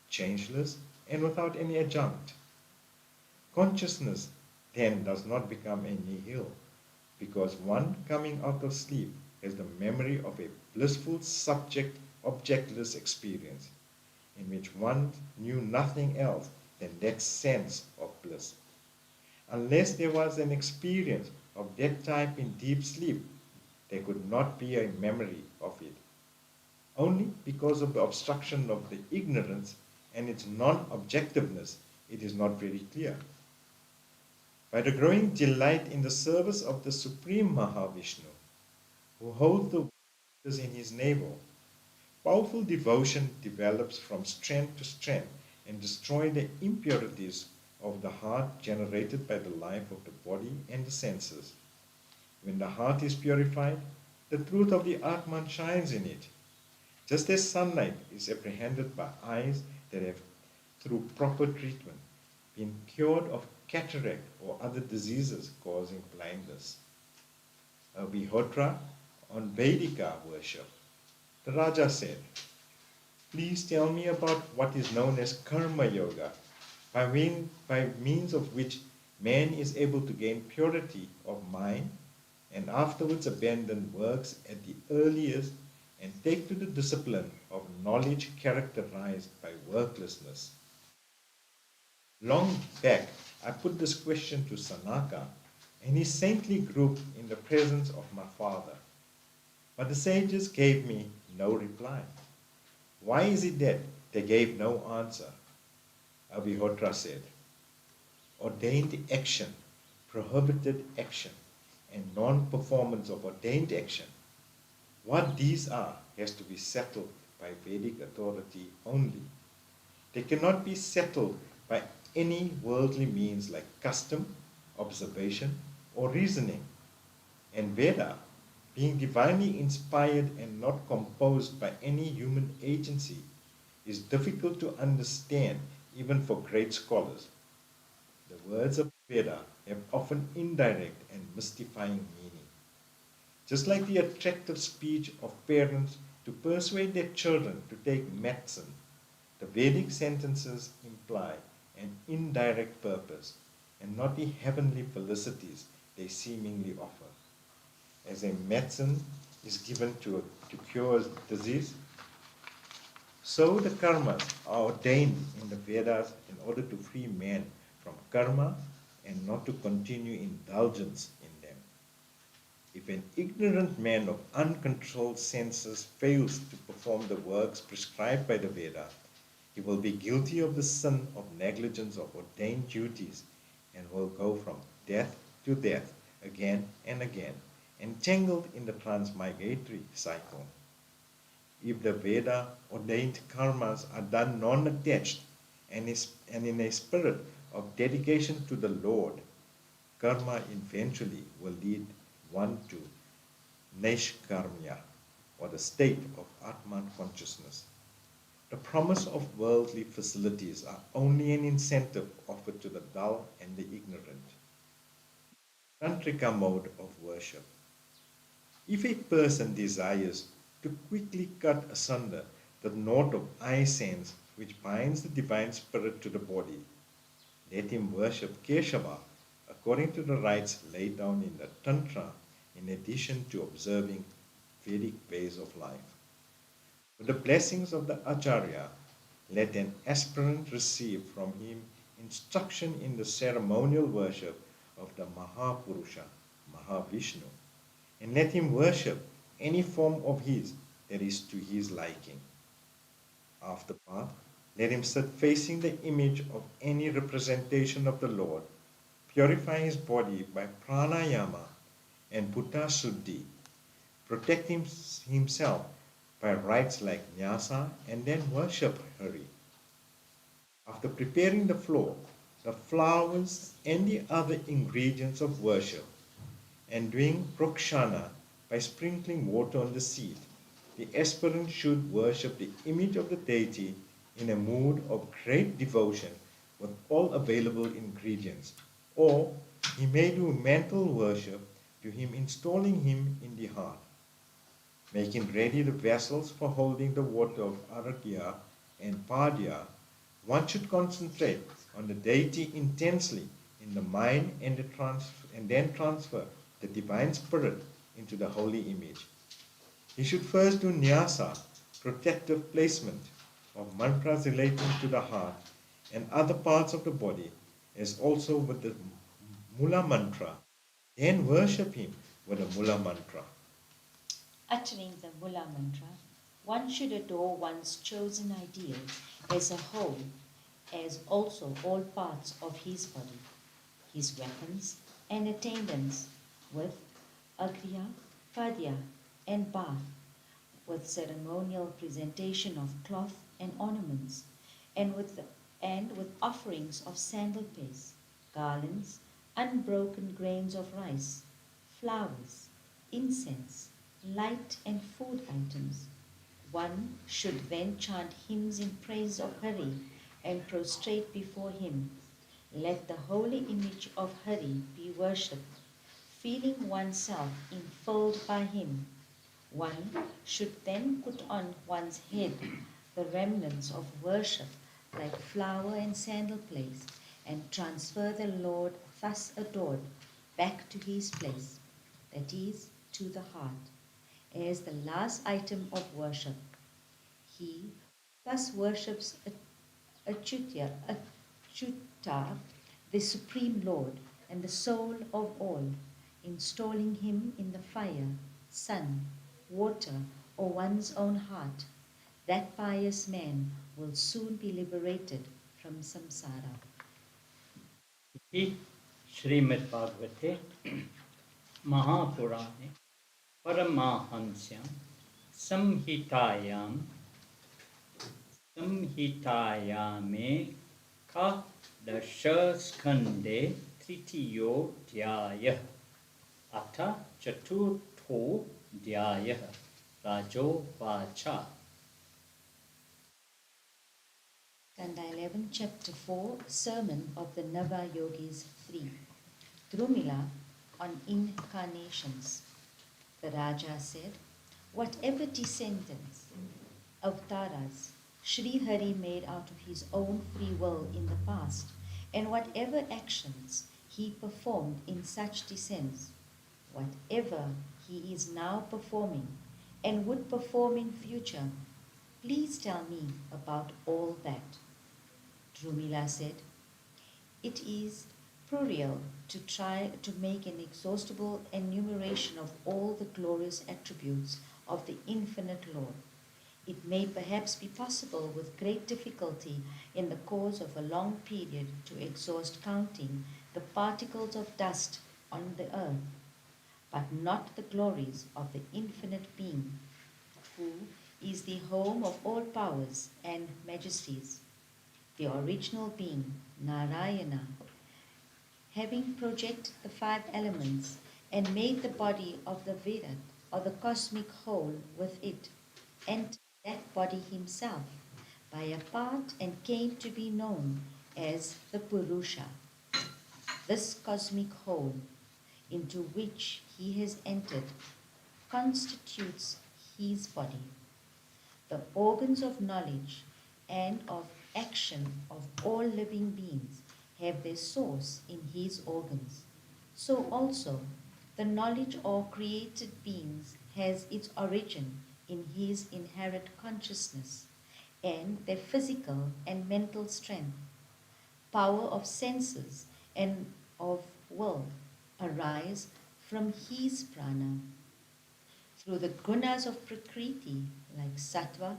changeless and without any adjunct. Consciousness then does not become a nihil, because one coming out of sleep has the memory of a blissful objectless experience, in which one knew nothing else than that sense of bliss. Unless there was an experience of that type in deep sleep, there could not be a memory of it. Only because of the obstruction of the ignorance and its non-objectiveness, it is not very clear. By the growing delight in the service of the Supreme Mahavishnu, who holds the waters in his navel, powerful devotion develops from strength to strength and destroys the impurities of the heart generated by the life of the body and the senses. When the heart is purified, the truth of the Atman shines in it, just as sunlight is apprehended by eyes that have, through proper treatment, been cured of cataract or other diseases causing blindness. Abhihotra on Vedika worship. The Raja said, "Please tell me about what is known as Karma Yoga, by means of which man is able to gain purity of mind and afterwards abandon works at the earliest and take to the discipline of knowledge characterized by worklessness." Long back, I put this question to Sanaka and his saintly group in the presence of my father. But the sages gave me no reply. Why is it that they gave no answer? Abhihotra said, "Ordained action, prohibited action, and non-performance of ordained action. What these are has to be settled by Vedic authority only. They cannot be settled by any worldly means like custom, observation, or reasoning. And Veda, being divinely inspired and not composed by any human agency, is difficult to understand even for great scholars. The words of Veda have often indirect and mystifying meaning. Just like the attractive speech of parents to persuade their children to take medicine The Vedic sentences imply an indirect purpose and not the heavenly felicities they seemingly offer. As a medicine is given to cure disease, so the karmas are ordained in the Vedas in order to free man from karma and not to continue indulgence in them. If an ignorant man of uncontrolled senses fails to perform the works prescribed by the Veda, he will be guilty of the sin of negligence of ordained duties and will go from death to death again and again, entangled in the transmigratory cycle. If the Veda ordained karmas are done non-attached and in a spirit of dedication to the Lord, karma eventually will lead one to Naishkarmya, or the state of Atman consciousness. The promise of worldly facilities are only an incentive offered to the dull and the ignorant. Tantrika mode of worship. If a person desires to quickly cut asunder the knot of eye sense which binds the divine spirit to the body, let him worship Keshava according to the rites laid down in the Tantra, in addition to observing Vedic ways of life. With the blessings of the Acharya, let an aspirant receive from him instruction in the ceremonial worship of the Mahapurusha, Mahavishnu, and let him worship any form of his that is to his liking. After bath, let him sit facing the image of any representation of the Lord, purify his body by pranayama and bhuta suddhi, protect himself by rites like nyasa, and then worship Hari. After preparing the floor, the flowers, and the other ingredients of worship, and doing prokshana by sprinkling water on the seat, the aspirant should worship the image of the deity in a mood of great devotion with all available ingredients, or he may do mental worship to him, installing him in the heart. Making ready the vessels for holding the water of Aradhya and Padya, one should concentrate on the deity intensely in the mind and then transfer the divine spirit into the holy image. He should first do nyasa, protective placement of mantras relating to the heart and other parts of the body, as also with the mula mantra, then worship him with the mula mantra. Uttering the mula mantra, one should adore one's chosen ideal as a whole, as also all parts of his body, his weapons and attendants, with agriya, padya, and bath, with ceremonial presentation of cloth and ornaments, and with offerings of sandal paste, garlands, unbroken grains of rice, flowers, incense, light and food items. One should then chant hymns in praise of Hari and prostrate before him. Let the holy image of Hari be worshipped, feeling oneself infilled by him. One should then put on one's head the remnants of worship like flower and sandal place, and transfer the Lord thus adored back to his place, that is, to the heart, as the last item of worship. He thus worships Achyuta, the Supreme Lord and the soul of all, installing him in the fire, sun, water, or one's own heart. That pious man will soon be liberated from samsara. इति श्रीमद् भागवते महापुराणे परमाहंस्यां संहितायां एकादशस्कन्धे तृतीयोऽध्यायः अथ चतुर्थोऽध्यायः राजोवाच. Skanda 11, Chapter 4, Sermon of the Nava Yogis 3. Drumila on Incarnations. The Raja said, whatever descendants, avtaras, Sri Hari made out of his own free will in the past, and whatever actions he performed in such descents, whatever he is now performing and would perform in future, please tell me about all that. Drumila said, it is puerile to try to make an exhaustible enumeration of all the glorious attributes of the infinite Lord. It may perhaps be possible with great difficulty in the course of a long period to exhaust counting the particles of dust on the earth, but not the glories of the infinite being, who is the home of all powers and majesties, the original being, Narayana, having projected the five elements and made the body of the Virat, or the cosmic whole, with it, entered that body himself by a part and came to be known as the Purusha. This cosmic whole into which he has entered constitutes his body. The organs of knowledge and of action of all living beings have their source in his organs. So also, the knowledge of created beings has its origin in his inherent consciousness, and their physical and mental strength, power of senses, and of will arise from his prana. Through the gunas of Prakriti, like Sattva,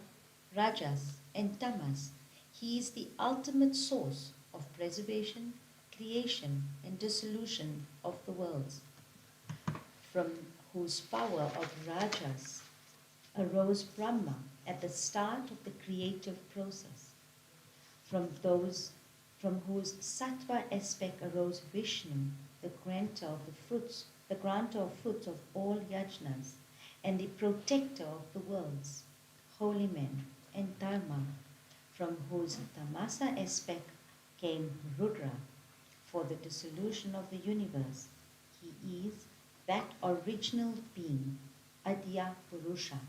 Rajas, and Tamas, he is the ultimate source of preservation, creation, and dissolution of the worlds, from whose power of Rajas arose Brahma at the start of the creative process, from whose Sattva aspect arose Vishnu, the grantor of fruits of all yajnas, and the protector of the worlds, holy men, and Dharma, from whose Tamasa aspect came Rudra, for the dissolution of the universe. He is that original being, Adya Purusha,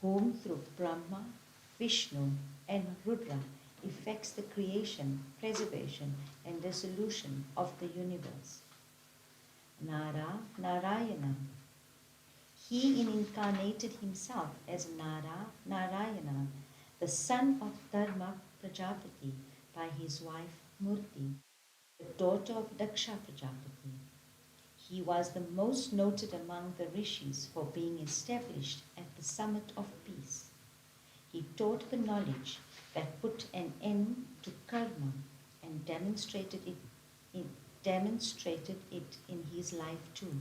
whom through Brahma, Vishnu, and Rudra effects the creation, preservation, and dissolution of the universe. Narayana. He incarnated himself as Narayana, the son of Dharma Prajapati by his wife Murti, the daughter of Daksha Prajapati. He was the most noted among the rishis for being established at the summit of peace. He taught the knowledge that put an end to karma and demonstrated it in his life too.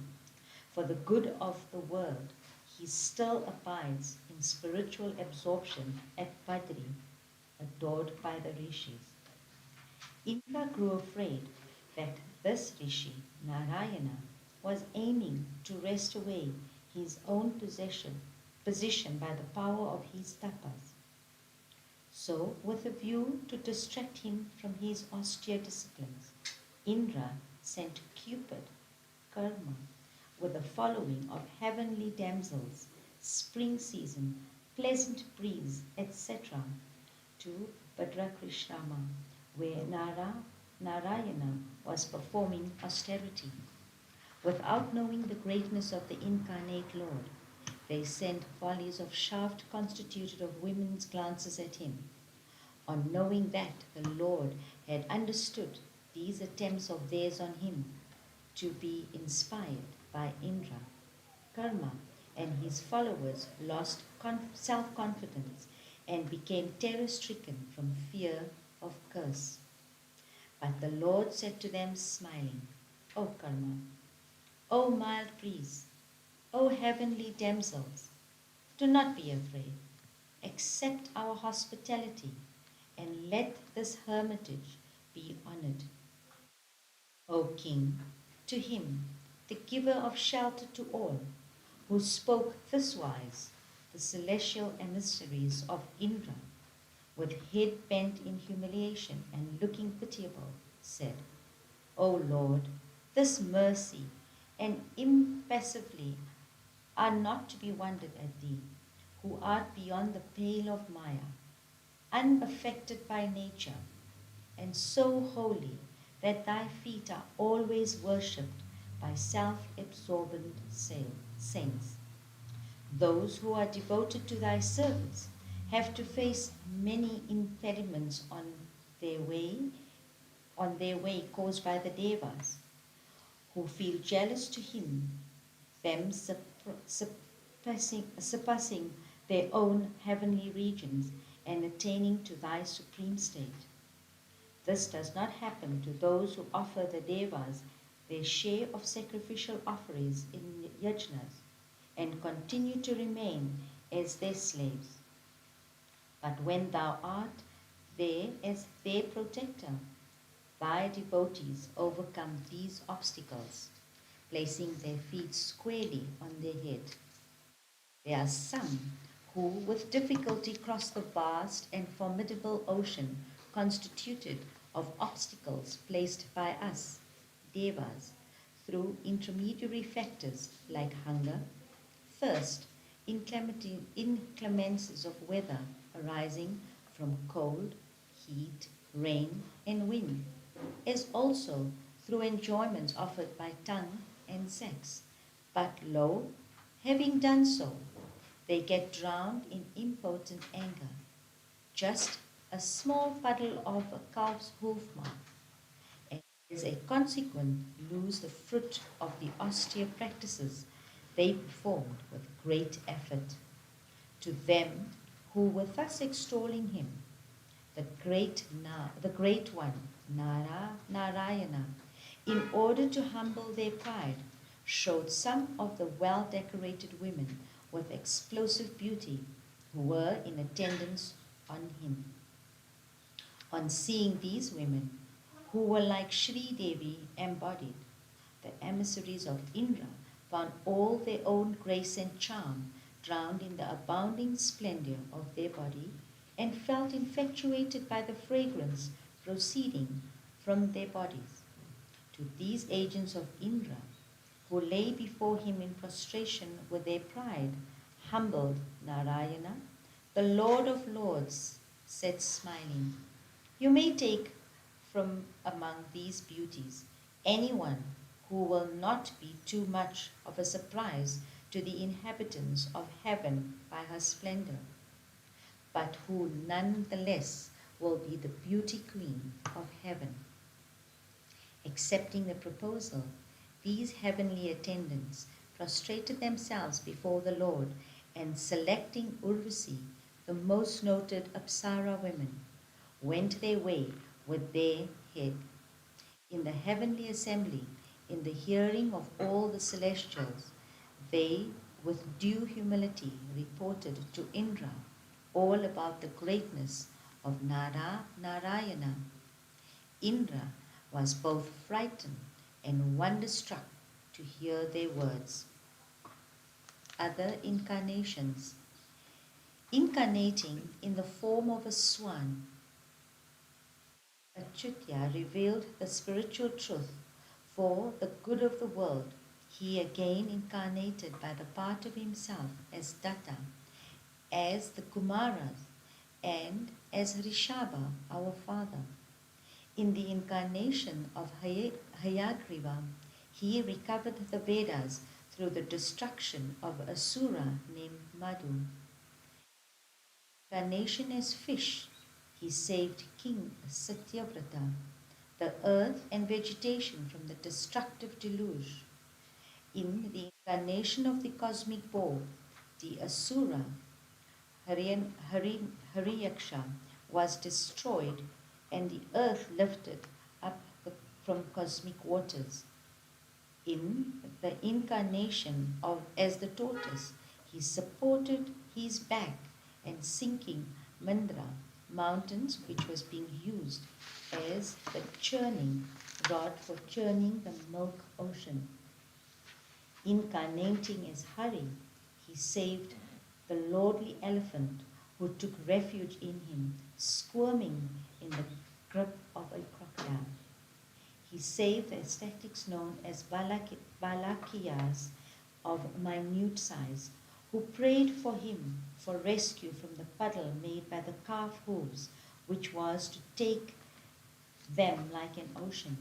For the good of the world, he still abides in spiritual absorption at Badri, adored by the rishis. Indra grew afraid that this rishi, Narayana, was aiming to wrest away his own position by the power of his tapas. So, with a view to distract him from his austere disciplines, Indra sent Cupid, Karma, with a following of heavenly damsels, spring season, pleasant breeze, etc., to Bhadrakrishrama, where Narayana was performing austerity. Without knowing the greatness of the incarnate Lord, they sent volleys of shaft constituted of women's glances at him. On knowing that the Lord had understood these attempts of theirs on him to be inspired by Indra, Karma and his followers lost self-confidence and became terror-stricken from fear of curse. But the Lord said to them, smiling, O Karma, O mild breeze, O heavenly damsels, do not be afraid. Accept our hospitality and let this hermitage be honored. O King, to him, the giver of shelter to all, who spoke this wise, the celestial emissaries of Indra, with head bent in humiliation and looking pitiable, said, O Lord, this mercy and impassively are not to be wondered at thee, who art beyond the pale of Maya. unaffected by nature, and so holy that thy feet are always worshipped by self-absorbent saints. Those who are devoted to thy service have to face many impediments their way on their way caused by the devas, who feel jealous to him, them surpassing their own heavenly regions and attaining to thy supreme state. This does not happen to those who offer the devas their share of sacrificial offerings in yajnas and continue to remain as their slaves. But when thou art there as their protector, thy devotees overcome these obstacles, placing their feet squarely on their head. There are some who with difficulty cross the vast and formidable ocean constituted of obstacles placed by us, devas, through intermediary factors like hunger, thirst, inclemencies of weather arising from cold, heat, rain, and wind, as also through enjoyments offered by tongue and sex. But lo, having done so, they get drowned in impotent anger. Just a small puddle of a calf's hoof mark, and as a consequence lose the fruit of the austere practices they performed with great effort. To them who were thus extolling him, the great one, Narayana, in order to humble their pride, showed some of the well-decorated women with explosive beauty who were in attendance on him. On seeing these women, who were like Shri Devi embodied, the emissaries of Indra found all their own grace and charm drowned in the abounding splendor of their body and felt infatuated by the fragrance proceeding from their bodies. To these agents of Indra, who lay before him in prostration with their pride, humbled Narayana, the Lord of Lords, said smiling, "You may take from among these beauties anyone who will not be too much of a surprise to the inhabitants of heaven by her splendor, but who none the less will be the beauty queen of heaven." Accepting the proposal, these heavenly attendants prostrated themselves before the Lord and selecting Urvasi, the most noted Apsara women, went their way with their head. In the heavenly assembly, in the hearing of all the celestials, they with due humility reported to Indra all about the greatness of Narayana. Indra was both frightened and wonderstruck to hear their words. Other incarnations. Incarnating in the form of a swan, Achyutya revealed the spiritual truth for the good of the world. He again incarnated by the part of himself as Datta, as the Kumaras, and as Rishabha, our father. In the incarnation of Hayagriva, he recovered the Vedas through the destruction of Asura named Madhu. Incarnation as fish, he saved King Satyavrata, the earth and vegetation from the destructive deluge. In the incarnation of the cosmic boar, the Asura Hariyaksha was destroyed and the earth lifted up from cosmic waters. In the incarnation of as the tortoise, he supported his back and sinking Mandra mountains, which was being used as the churning rod for churning the milk ocean. Incarnating as Hari, he saved the lordly elephant who took refuge in him, squirming in the grip of a crocodile. He saved the ascetics known as Balakiyas of minute size, who prayed for him for rescue from the puddle made by the calf hooves, which was to take them like an ocean.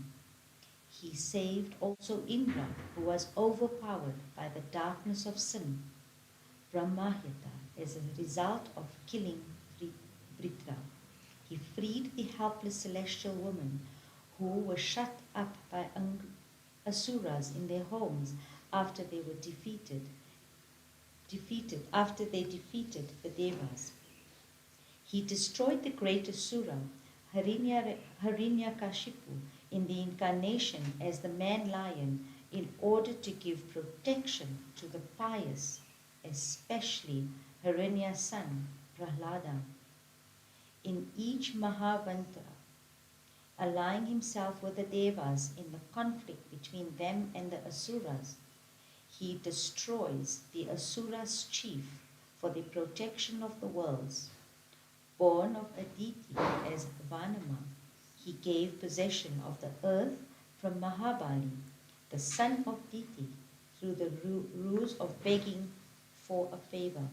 He saved also Indra, who was overpowered by the darkness of sin, Brahmahita, as a result of killing Vritra. He freed the helpless celestial women who were shut up by asuras in their homes after they were defeated after they defeated the Devas. He destroyed the great asura, Hiranyakashipu, in the incarnation as the man-lion in order to give protection to the pious, especially Hiranya's son, Prahlada. In each Mahavantra, allying himself with the Devas in the conflict between them and the Asuras, he destroys the Asuras' chief for the protection of the worlds. Born of Aditi as Vanama, he gave possession of the earth from Mahabali, the son of Diti, through the ruse of begging for a favor.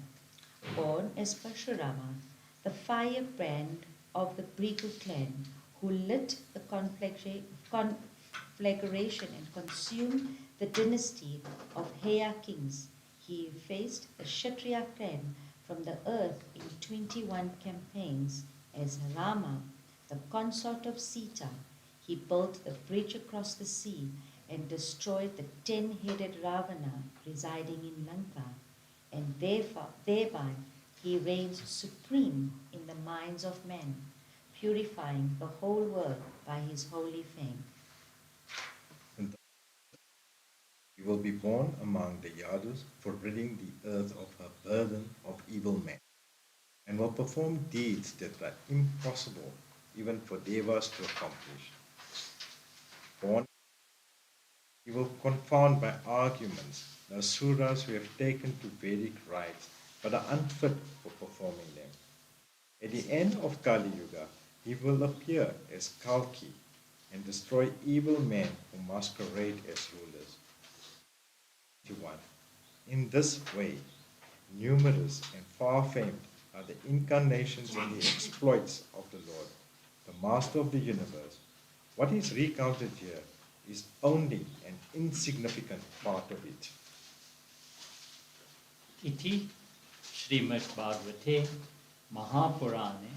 Born as Parshurama, the firebrand of the Brigu clan, who lit the conflagration and consumed the dynasty of Heya kings, he effaced the Kshatriya clan from the earth in 21 campaigns. As Rama, the consort of Sita, he built the bridge across the sea and destroyed the 10-headed Ravana residing in Lanka, and thereby he reigns supreme in the minds of men, purifying the whole world by his holy fame. He will be born among the Yadus for ridding the earth of her burden of evil men, and will perform deeds that are impossible even for Devas to accomplish. Born, he will confound by arguments the Asuras who have taken to Vedic rites but are unfit for performing them. At the end of Kali Yuga, he will appear as Kalki and destroy evil men who masquerade as rulers. 21. In this way, numerous and far-famed are the incarnations and the exploits of the Lord, the Master of the universe. What is recounted here is only an insignificant part of it. Iti Shrimad Bhagavate Mahapurane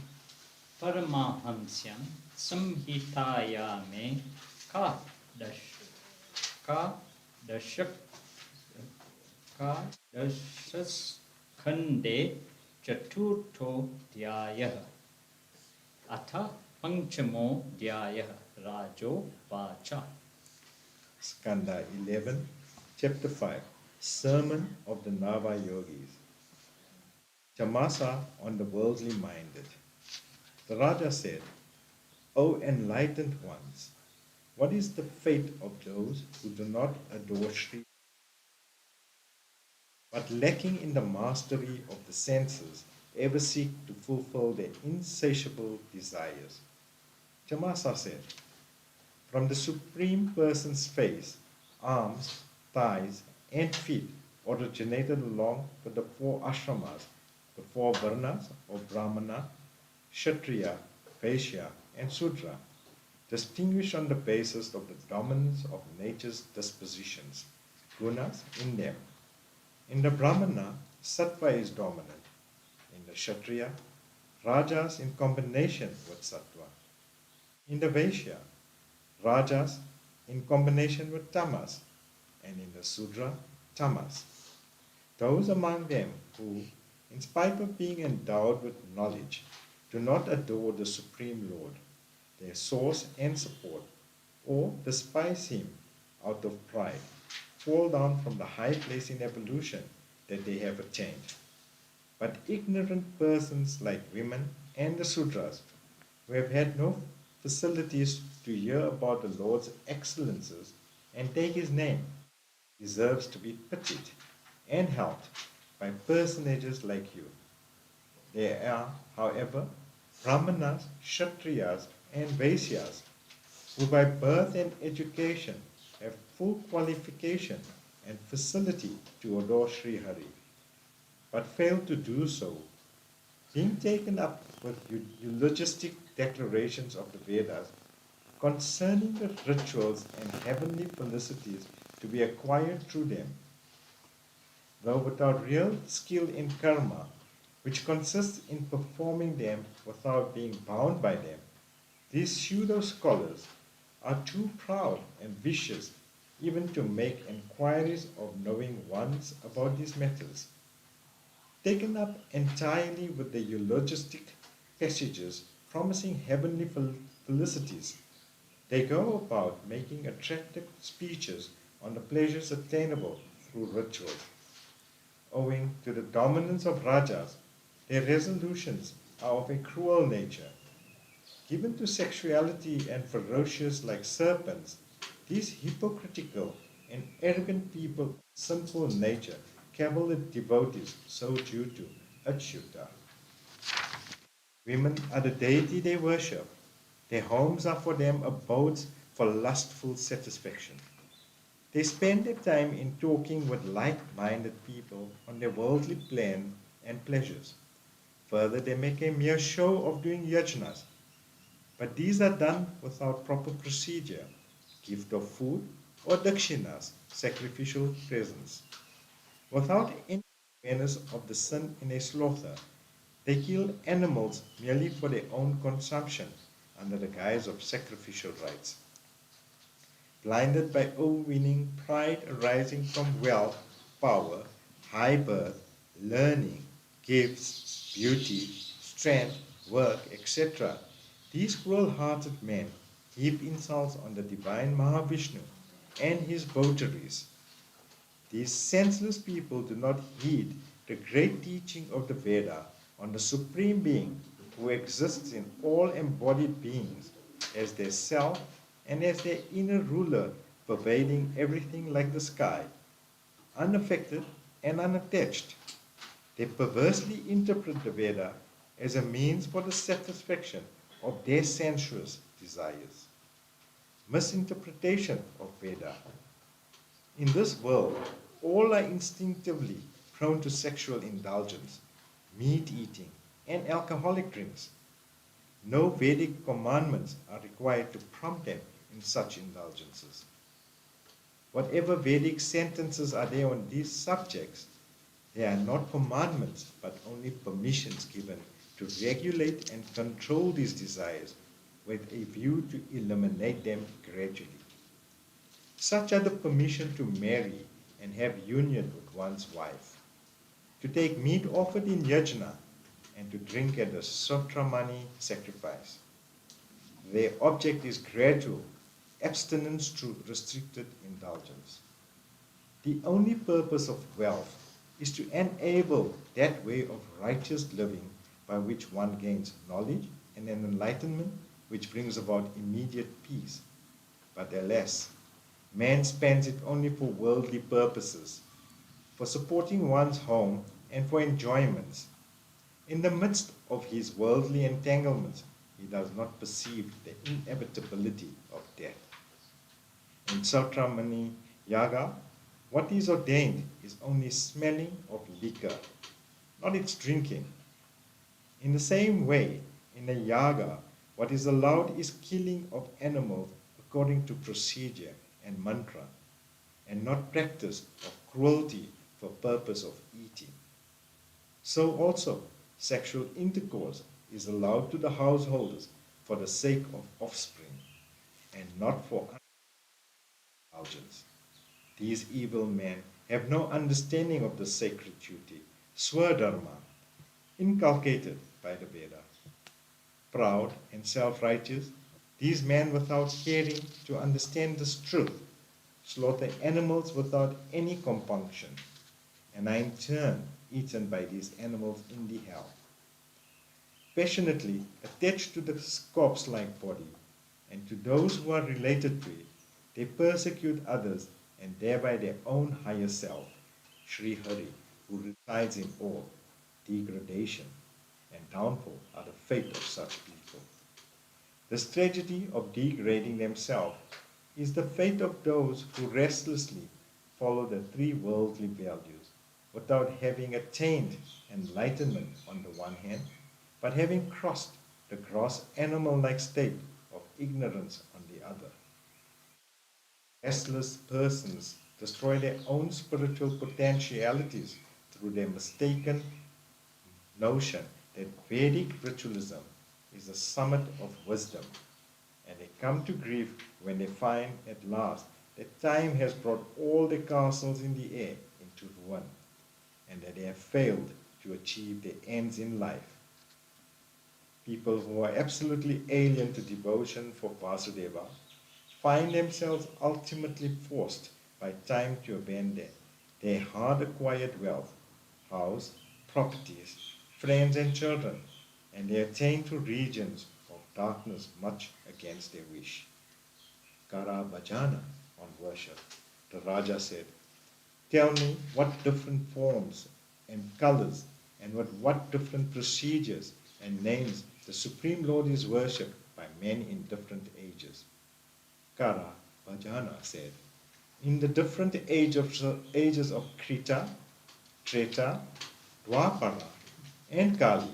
Paramahamsyam Samhitayame Ka Dashas Khande Chaturtho Dhyayah Atha Panchamo Dhyayah Rajo Vacha. Skanda 11, chapter 5, Sermon of the Nava Yogis. Chamasa on the worldly minded. The Raja said, O enlightened ones, what is the fate of those who do not adore Sri, but lacking in the mastery of the senses, ever seek to fulfill their insatiable desires? Chamasa said, from the Supreme Person's face, arms, thighs, and feet originated along with the 4 ashramas, the 4 varnas of Brahmana, Kshatriya, Vaishya, and Sudra, distinguished on the basis of the dominance of nature's dispositions, gunas in them. In the Brahmana, Sattva is dominant. In the Kshatriya, Rajas in combination with Sattva. In the Vaishya, Rajas in combination with Tamas, and in the Sudra, Tamas. Those among them who, in spite of being endowed with knowledge, do not adore the Supreme Lord, their source and support, or despise him out of pride, fall down from the high place in evolution that they have attained. But ignorant persons like women and the Sudras, who have had no facilities to hear about the Lord's excellences and take his name, deserves to be pitied and helped by personages like you. There are, however, Brahmanas, Kshatriyas, and Vaisyas, who by birth and education have full qualification and facility to adore Sri Hari. but fail to do so, being taken up with eulogistic declarations of the Vedas concerning the rituals and heavenly felicities to be acquired through them, though without real skill in karma, which consists in performing them without being bound by them. These pseudo-scholars are too proud and vicious even to make enquiries of knowing once about these matters. Taken up entirely with the eulogistic passages promising heavenly felicities, they go about making attractive speeches on the pleasures attainable through rituals. Owing to the dominance of rajas, their resolutions are of a cruel nature. Given to sexuality and ferocious like serpents, these hypocritical and arrogant people of sinful nature cavil at devotees so due to Achyuta. Women are the deity they worship. Their homes are for them abodes for lustful satisfaction. They spend their time in talking with like-minded people on their worldly plans and pleasures. Further, they make a mere show of doing yajnas, but these are done without proper procedure, gift of food or dakshinas, sacrificial presents. Without any awareness of the sin in a slaughter, they kill animals merely for their own consumption under the guise of sacrificial rites. Blinded by overweening pride arising from wealth, power, high birth, learning, gifts, beauty, strength, work, etc., these cruel-hearted men heap insults on the divine Mahavishnu and his votaries. These senseless people do not heed the great teaching of the Veda on the Supreme Being who exists in all embodied beings as their self and as their inner ruler pervading everything like the sky, unaffected and unattached. They perversely interpret the Veda as a means for the satisfaction of their sensuous desires. Misinterpretation of Veda. In this world, all are instinctively prone to sexual indulgence, meat eating, and alcoholic drinks. No Vedic commandments are required to prompt them in such indulgences. Whatever Vedic sentences are there on these subjects, they are not commandments but only permissions given to regulate and control these desires with a view to eliminate them gradually. Such are the permission to marry and have union with one's wife, to take meat offered in yajna, and to drink at the Sotramani sacrifice. Their object is gradual abstinence through restricted indulgence. The only purpose of wealth is to enable that way of righteous living by which one gains knowledge and an enlightenment which brings about immediate peace. But alas, man spends it only for worldly purposes, for supporting one's home and for enjoyments. In the midst of his worldly entanglements, he does not perceive the inevitability of death. In Sautramani Yaga, what is ordained is only smelling of liquor, not its drinking. In the same way, in a yaga, what is allowed is killing of animals according to procedure and mantra, and not practice of cruelty for purpose of eating. So also, sexual intercourse is allowed to the householders for the sake of offspring, and not for indulgence. These evil men have no understanding of the sacred duty, Swadharma, inculcated by the Veda. Proud and self-righteous, these men, without caring to understand this truth, slaughter animals without any compunction, and are in turn eaten by these animals in the hell. Passionately attached to the corpse-like body and to those who are related to it, they persecute others and thereby their own higher self, Sri Hari, who resides in all. Degradation and downfall are the fate of such people. This tragedy of degrading themselves is the fate of those who restlessly follow the three worldly values without having attained enlightenment on the one hand, but having crossed the gross animal-like state of ignorance on the other. Restless persons destroy their own spiritual potentialities through their mistaken notion that Vedic ritualism is the summit of wisdom, and they come to grief when they find at last that time has brought all the castles in the air into ruin, and that they have failed to achieve their ends in life. People who are absolutely alien to devotion for Vasudeva find themselves ultimately forced by time to abandon their hard-acquired wealth, house, properties, friends and children, and they attain to regions of darkness much against their wish. Kara Bhajana on worship. The Raja said, "Tell me what different forms and colors and what different procedures and names the Supreme Lord is worshipped by men in different ages." Kara Bhajana said, "In the different ages of Krita, Treta, Dwapara, and Kali,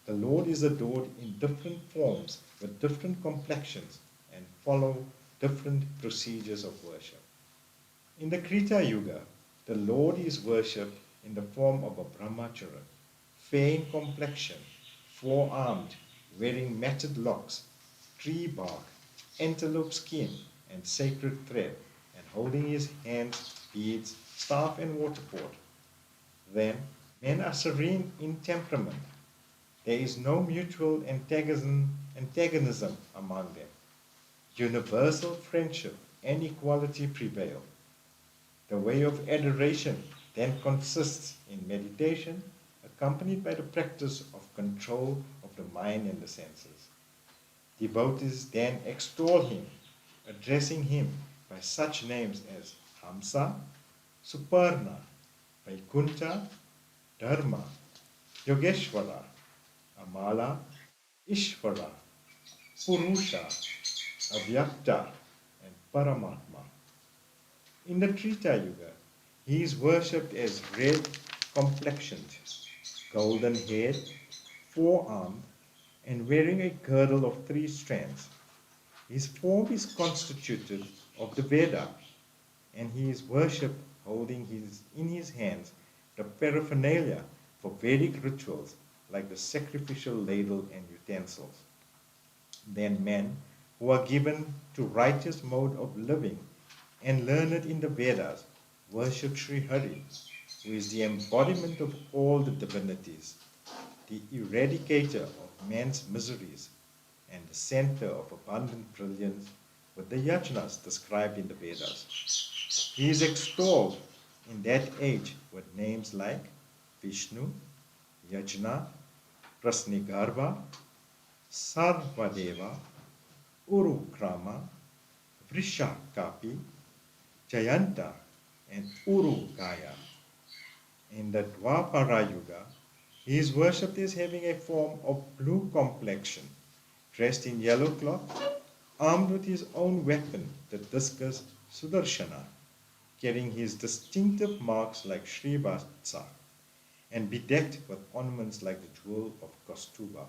the Lord is adored in different forms with different complexions and follow different procedures of worship. In the Krita Yuga, the Lord is worshipped in the form of a brahmachara, fair in complexion, four-armed, wearing matted locks, tree bark, antelope skin, and sacred thread, and holding his hands beads, staff, and water pot. Then men are serene in temperament. There is no mutual antagonism among them. Universal friendship and equality prevail. The way of adoration then consists in meditation, accompanied by the practice of control of the mind and the senses. Devotees then extol him, addressing him by such names as Hamsa, Suparna, Vaikunta, Dharma, Yogeshwara, Amala, Ishvara, Purusha, Avyakta, and Paramatma. In the Treta Yuga, he is worshipped as red complexioned, golden haired, four-armed, and wearing a girdle of 3 strands. His form is constituted of the Veda, and he is worshipped holding in his hands the paraphernalia for Vedic rituals like the sacrificial ladle and utensils. Then men who are given to righteous mode of living and learned in the Vedas worship Sri Hari, who is the embodiment of all the divinities, the eradicator of man's miseries, and the center of abundant brilliance with the yajnas described in the Vedas. He is extolled in that age with names like Vishnu, Yajna, Prasnigarbha, Sarvadeva, Urukrama, Vrishakapi, Jayanta, and Urugaya. In the Dwapara Yuga, he is worshipped as having a form of blue complexion, dressed in yellow cloth, armed with his own weapon, the discus Sudarshana, carrying his distinctive marks like Srivatsa, and bedecked with ornaments like the jewel of Kaustubha.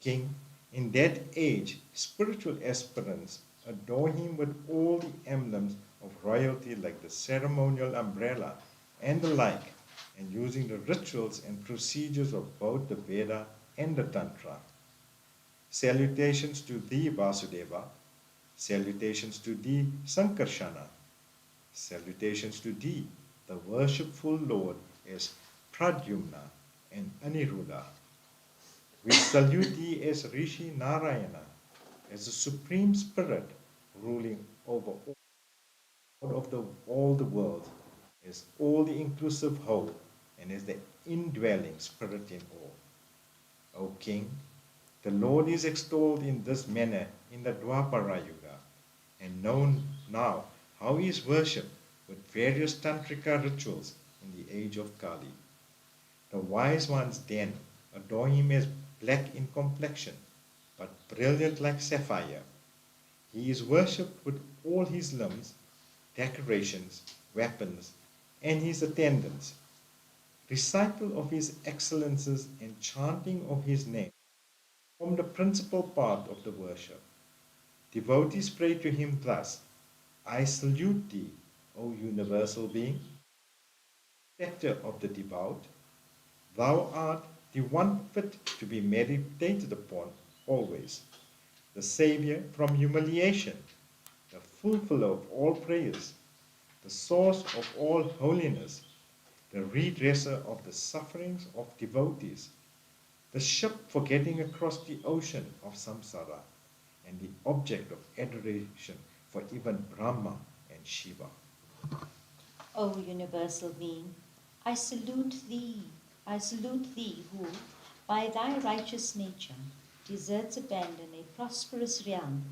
King, in that age, spiritual aspirants adore him with all the emblems of royalty like the ceremonial umbrella and the like, and using the rituals and procedures of both the Veda and the Tantra. Salutations to thee, Vasudeva. Salutations to thee, Sankarshana. Salutations to thee, the worshipful Lord, as Pradyumna and Aniruddha. We salute thee as Rishi Narayana, as the Supreme Spirit ruling over all the world, as all the inclusive whole, and as the indwelling Spirit in all. O King, the Lord is extolled in this manner in the Dwapara Yuga, and known now how he is worshipped with various tantrika rituals in the age of Kali. The wise ones then adore him as black in complexion, but brilliant like sapphire. He is worshipped with all his limbs, decorations, weapons, and his attendants, recital of his excellences and chanting of his name form the principal part of the worship. Devotees pray to him thus: I salute thee, O universal being, protector of the devout. Thou art the one fit to be meditated upon always, the Saviour from humiliation, the fulfiller of all prayers, the source of all holiness, the redresser of the sufferings of devotees, the ship for getting across the ocean of samsara, and the object of adoration for even Brahma and Shiva. O universal being, I salute thee who, by thy righteous nature, deserts abandon a prosperous realm,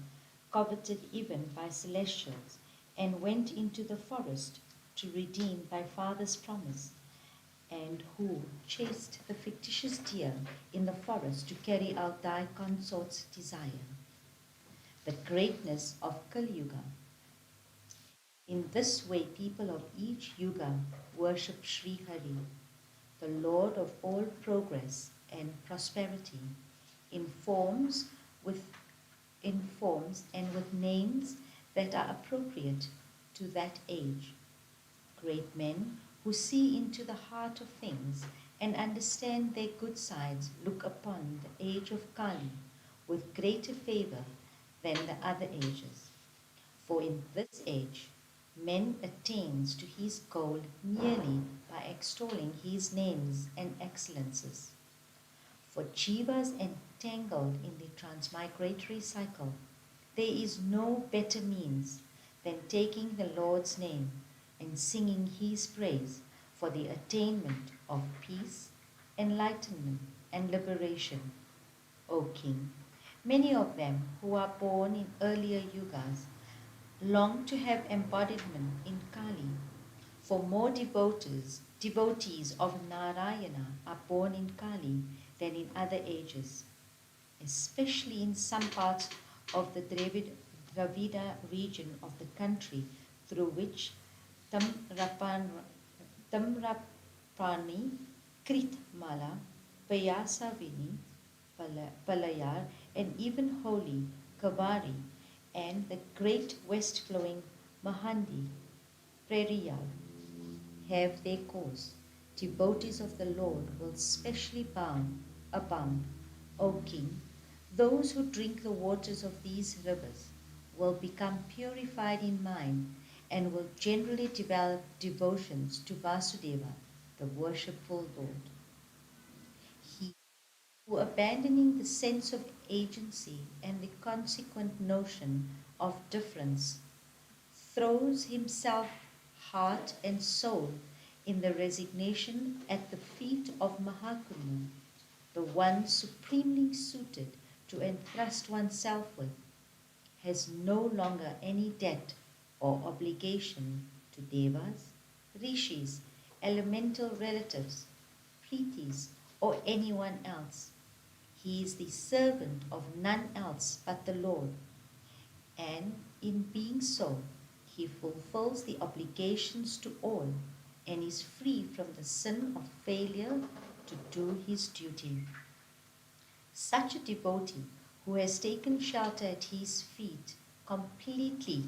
coveted even by celestials, and went into the forest to redeem thy father's promise, and who chased the fictitious deer in the forest to carry out thy consort's desire. The greatness of Kali Yuga. In this way, people of each yuga worship Sri Hari, the Lord of all progress and prosperity, in forms and with names that are appropriate to that age. Great men who see into the heart of things and understand their good sides look upon the age of Kali with greater favor than the other ages. For in this age, man attains to his goal merely by extolling his names and excellences. For jivas entangled in the transmigratory cycle, there is no better means than taking the Lord's name and singing his praise for the attainment of peace, enlightenment, and liberation. O King, many of them who are born in earlier yugas long to have embodiment in Kali, for more devotees of Narayana are born in Kali than in other ages, especially in some parts of the Dravida region of the country through which Tamrapani, Kritmala, Payasavini, Palayar, and even holy Kavari and the great west flowing Mahandi, Periyar, have their course. Devotees of the Lord will specially abound. O King, those who drink the waters of these rivers will become purified in mind and will generally develop devotions to Vasudeva, the worshipful Lord. He who, abandoning the sense of agency and the consequent notion of difference, throws himself heart and soul in the resignation at the feet of Mahakumu, the one supremely suited to entrust oneself with, has no longer any debt or obligation to devas, rishis, elemental relatives, pretis, or anyone else. He is the servant of none else but the Lord, and in being so, he fulfills the obligations to all and is free from the sin of failure to do his duty. Such a devotee who has taken shelter at his feet completely,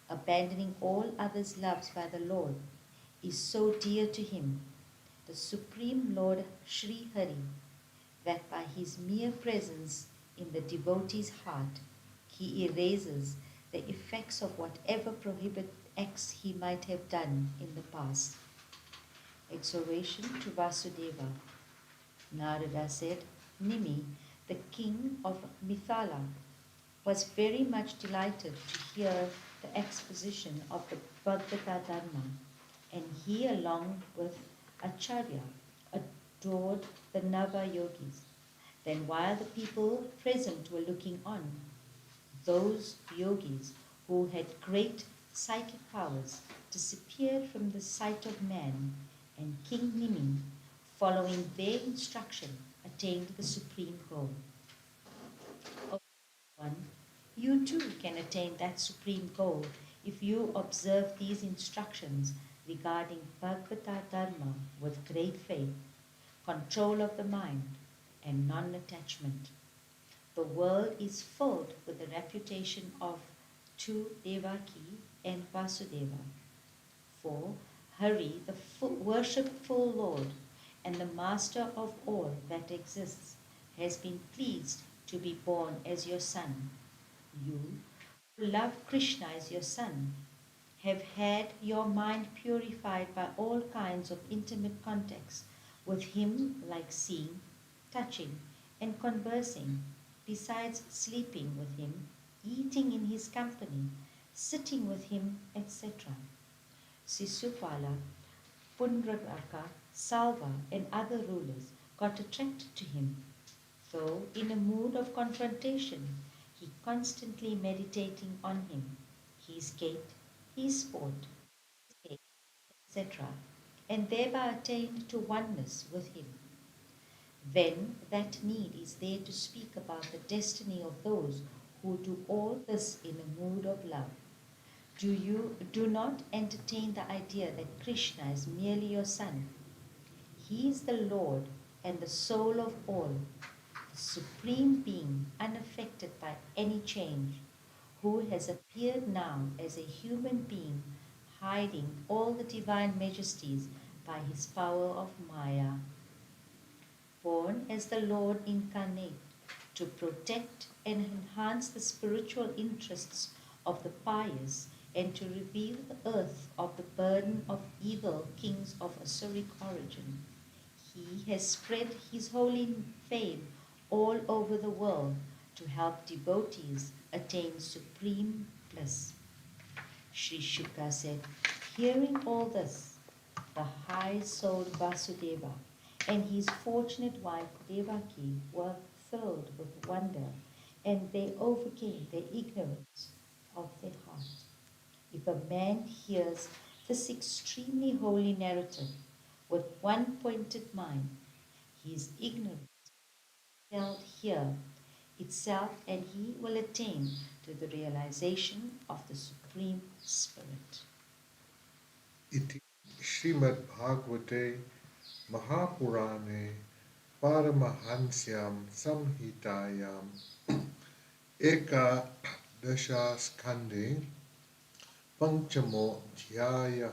abandoning all others loved by the Lord, is so dear to him, the Supreme Lord Sri Hari, that by his mere presence in the devotee's heart, he erases the effects of whatever prohibited acts he might have done in the past. Exhortation to Vasudeva. Narada said, Nimi, the king of Mithala, was very much delighted to hear the exposition of the Bhagavata Dharma, and he, along with Acharya, adored the Nava Yogis. Then, while the people present were looking on, those yogis who had great psychic powers disappeared from the sight of man, and King Nimi, following their instruction, attained the supreme goal. O one, you too can attain that supreme goal if you observe these instructions regarding Bhagavata Dharma with great faith, control of the mind, and non-attachment. The world is filled with the reputation of two Devaki and Vasudeva. For Hari, the worshipful Lord and the master of all that exists, has been pleased to be born as your son. You, who love Krishna as your son, have had your mind purified by all kinds of intimate contacts with him, like seeing, touching, and conversing, besides sleeping with him, eating in his company, sitting with him, etc. Sisupala, Pundraka, Salva, and other rulers got attracted to him, though in a mood of confrontation, he constantly meditating on him, his gait, his sport, etc., and thereby attained to oneness with him. Then that need is there to speak about the destiny of those who do all this in a mood of love. Do not entertain the idea that Krishna is merely your son. He is the Lord and the soul of all, the supreme being unaffected by any change, who has appeared now as a human being, hiding all the divine majesties by his power of Maya. Born as the Lord incarnate to protect and enhance the spiritual interests of the pious and to reveal the earth of the burden of evil kings of Asuric origin. He has spread his holy fame all over the world to help devotees attain supreme bliss. Sri Shuka said, hearing all this, the high-souled Vasudeva and his fortunate wife Devaki were filled with wonder, and they overcame their ignorance of their heart. If a man hears this extremely holy narrative with one pointed mind, his ignorance shall hear itself, and he will attain to the realization of the Supreme Spirit. Iti Shrimad Bhagavate Mahapurane Paramahansyam Samhitayam Eka Dasha Skande Panchamo Dhyaya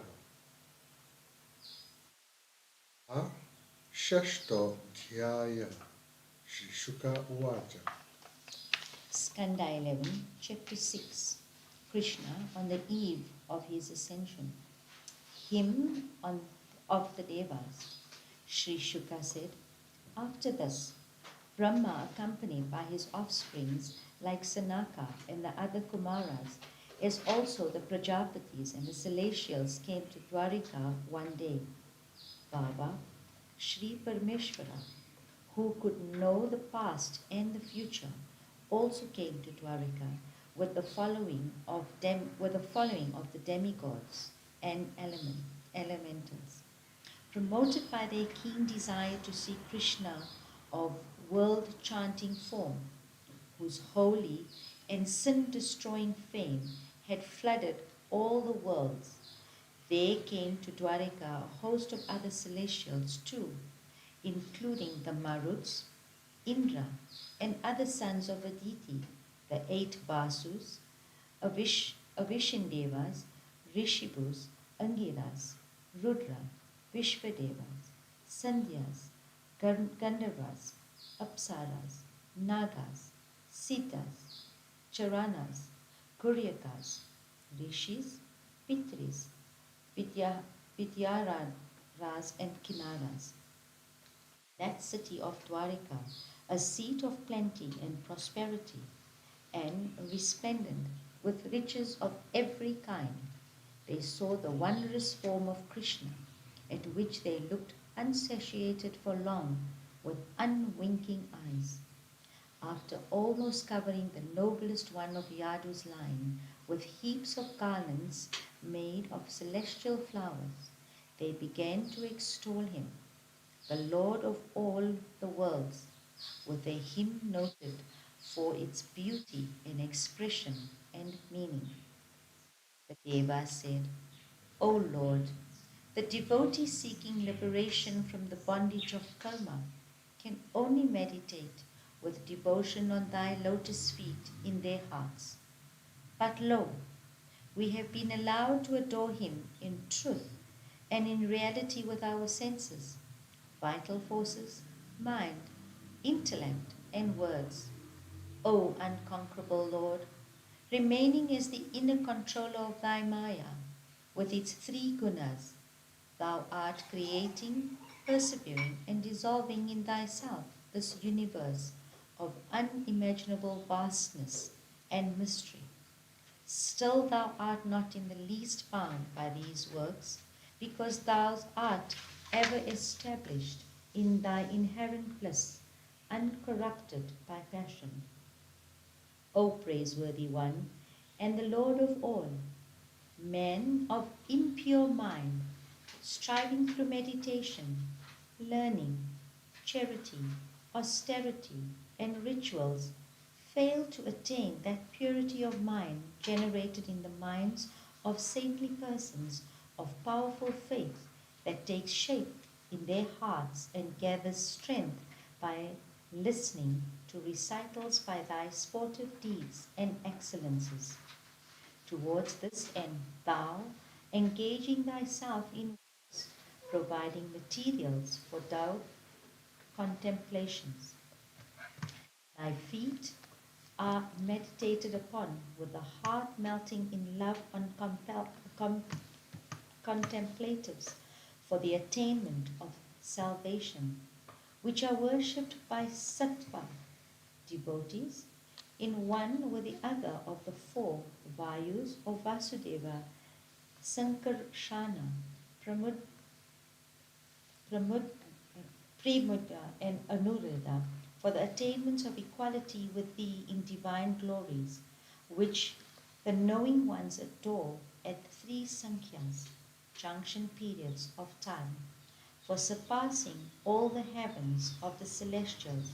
Shashto Dhyaya Shri Shuka Uvacha. Skanda 11, Chapter 6, Krishna on the eve of his ascension. Hymn of the Devas. Sri Shuka said, after this, Brahma, accompanied by his offsprings like Sanaka and the other Kumaras, as also the Prajapatis and the Celestials, came to Dwarika one day. Baba, Sri Parameshvara, who could know the past and the future, also came to Dwarika with the following of the demigods and elementals. Promoted by their keen desire to see Krishna of world-chanting form, whose holy and sin-destroying fame had flooded all the worlds, there came to Dwarika a host of other celestials too, including the Maruts, Indra, and other sons of Aditi, the 8 Basus, Avishindevas, Rishibus, Angiras, Rudra, Vishvadevas, Sandhyas, Gandharvas, Apsaras, Nagas, Sitas, Charanas, Kuryakas, Rishis, Pitris, Vidyaras, and Kinnaras. That city of Dwarika, a seat of plenty and prosperity, and resplendent with riches of every kind, they saw the wondrous form of Krishna, at which they looked unsatiated for long with unwinking eyes. After almost covering the noblest one of Yadu's line with heaps of garlands made of celestial flowers, they began to extol him, the Lord of all the worlds, with a hymn noted for its beauty in expression and meaning. The Devas said, O Lord, The devotee seeking liberation from the bondage of karma can only meditate with devotion on thy lotus feet in their hearts. But lo, we have been allowed to adore him in truth and in reality with our senses, vital forces, mind, intellect, and words. O unconquerable Lord, remaining as the inner controller of thy Maya, with its three gunas, thou art creating, persevering, and dissolving in thyself this universe of unimaginable vastness and mystery. Still thou art not in the least bound by these works, because thou art ever established in thy inherent bliss, uncorrupted by passion. O praiseworthy one, and the Lord of all, men of impure mind, striving through meditation, learning, charity, austerity, and rituals, fail to attain that purity of mind generated in the minds of saintly persons of powerful faith that takes shape in their hearts and gathers strength by listening to recitals by thy sportive deeds and excellences. Towards this end, thou, engaging thyself in works, providing materials for thy contemplations. Thy feet are meditated upon with the heart melting in love on contemplatives for the attainment of salvation, which are worshipped by sattva devotees in one with the other of the four Vayus of Vasudeva, Sankarshana, Pramud, Pramud, Premuda, and Anuruddha, for the attainment of equality with thee in divine glories, which the knowing ones adore at three Sankhyas, junction periods of time, for surpassing all the heavens of the celestials.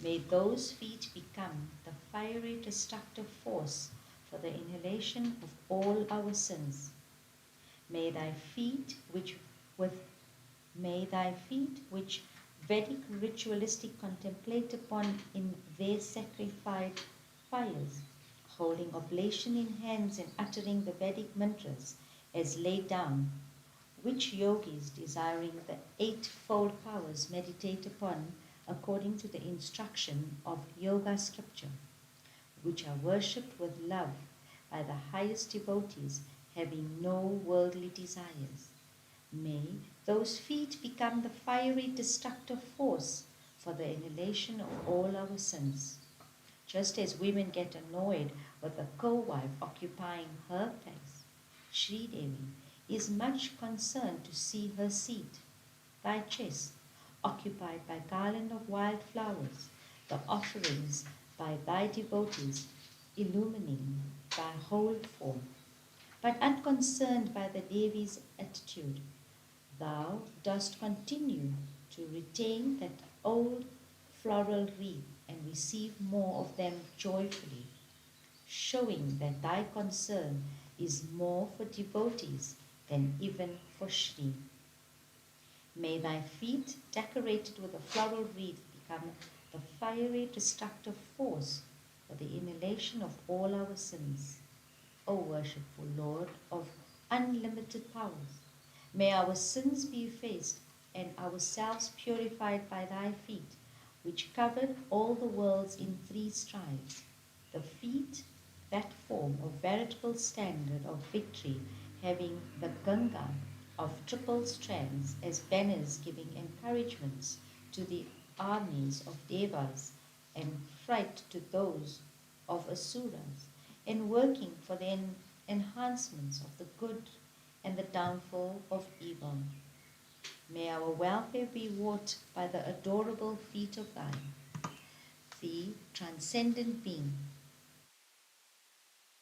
May those feet become the fiery destructive force for the annihilation of all our sins. May thy feet, which Vedic ritualistic contemplate upon in their sacrificed fires, holding oblation in hands and uttering the Vedic mantras as laid down, which yogis desiring the eightfold powers meditate upon according to the instruction of yoga scripture, which are worshipped with love by the highest devotees having no worldly desires. May those feet become the fiery destructive force for the annihilation of all our sins. Just as women get annoyed with a co-wife occupying her place, Sri Devi is much concerned to see her seat, thy chest, occupied by garland of wild flowers, the offerings by thy devotees, illumining thy whole form. But unconcerned by the Devi's attitude, thou dost continue to retain that old floral wreath and receive more of them joyfully, showing that thy concern is more for devotees than even for Shri. May thy feet, decorated with a floral wreath, become the fiery destructive force for the annihilation of all our sins. O worshipful Lord of unlimited powers, may our sins be effaced and ourselves purified by thy feet, which covered all the worlds in three strides. The feet, that form of veritable standard of victory, having the Ganga of triple strands as banners giving encouragements to the armies of devas and fright to those of asuras, and working for the enhancements of the good and the downfall of evil. May our welfare be wrought by the adorable feet of thine, the transcendent being,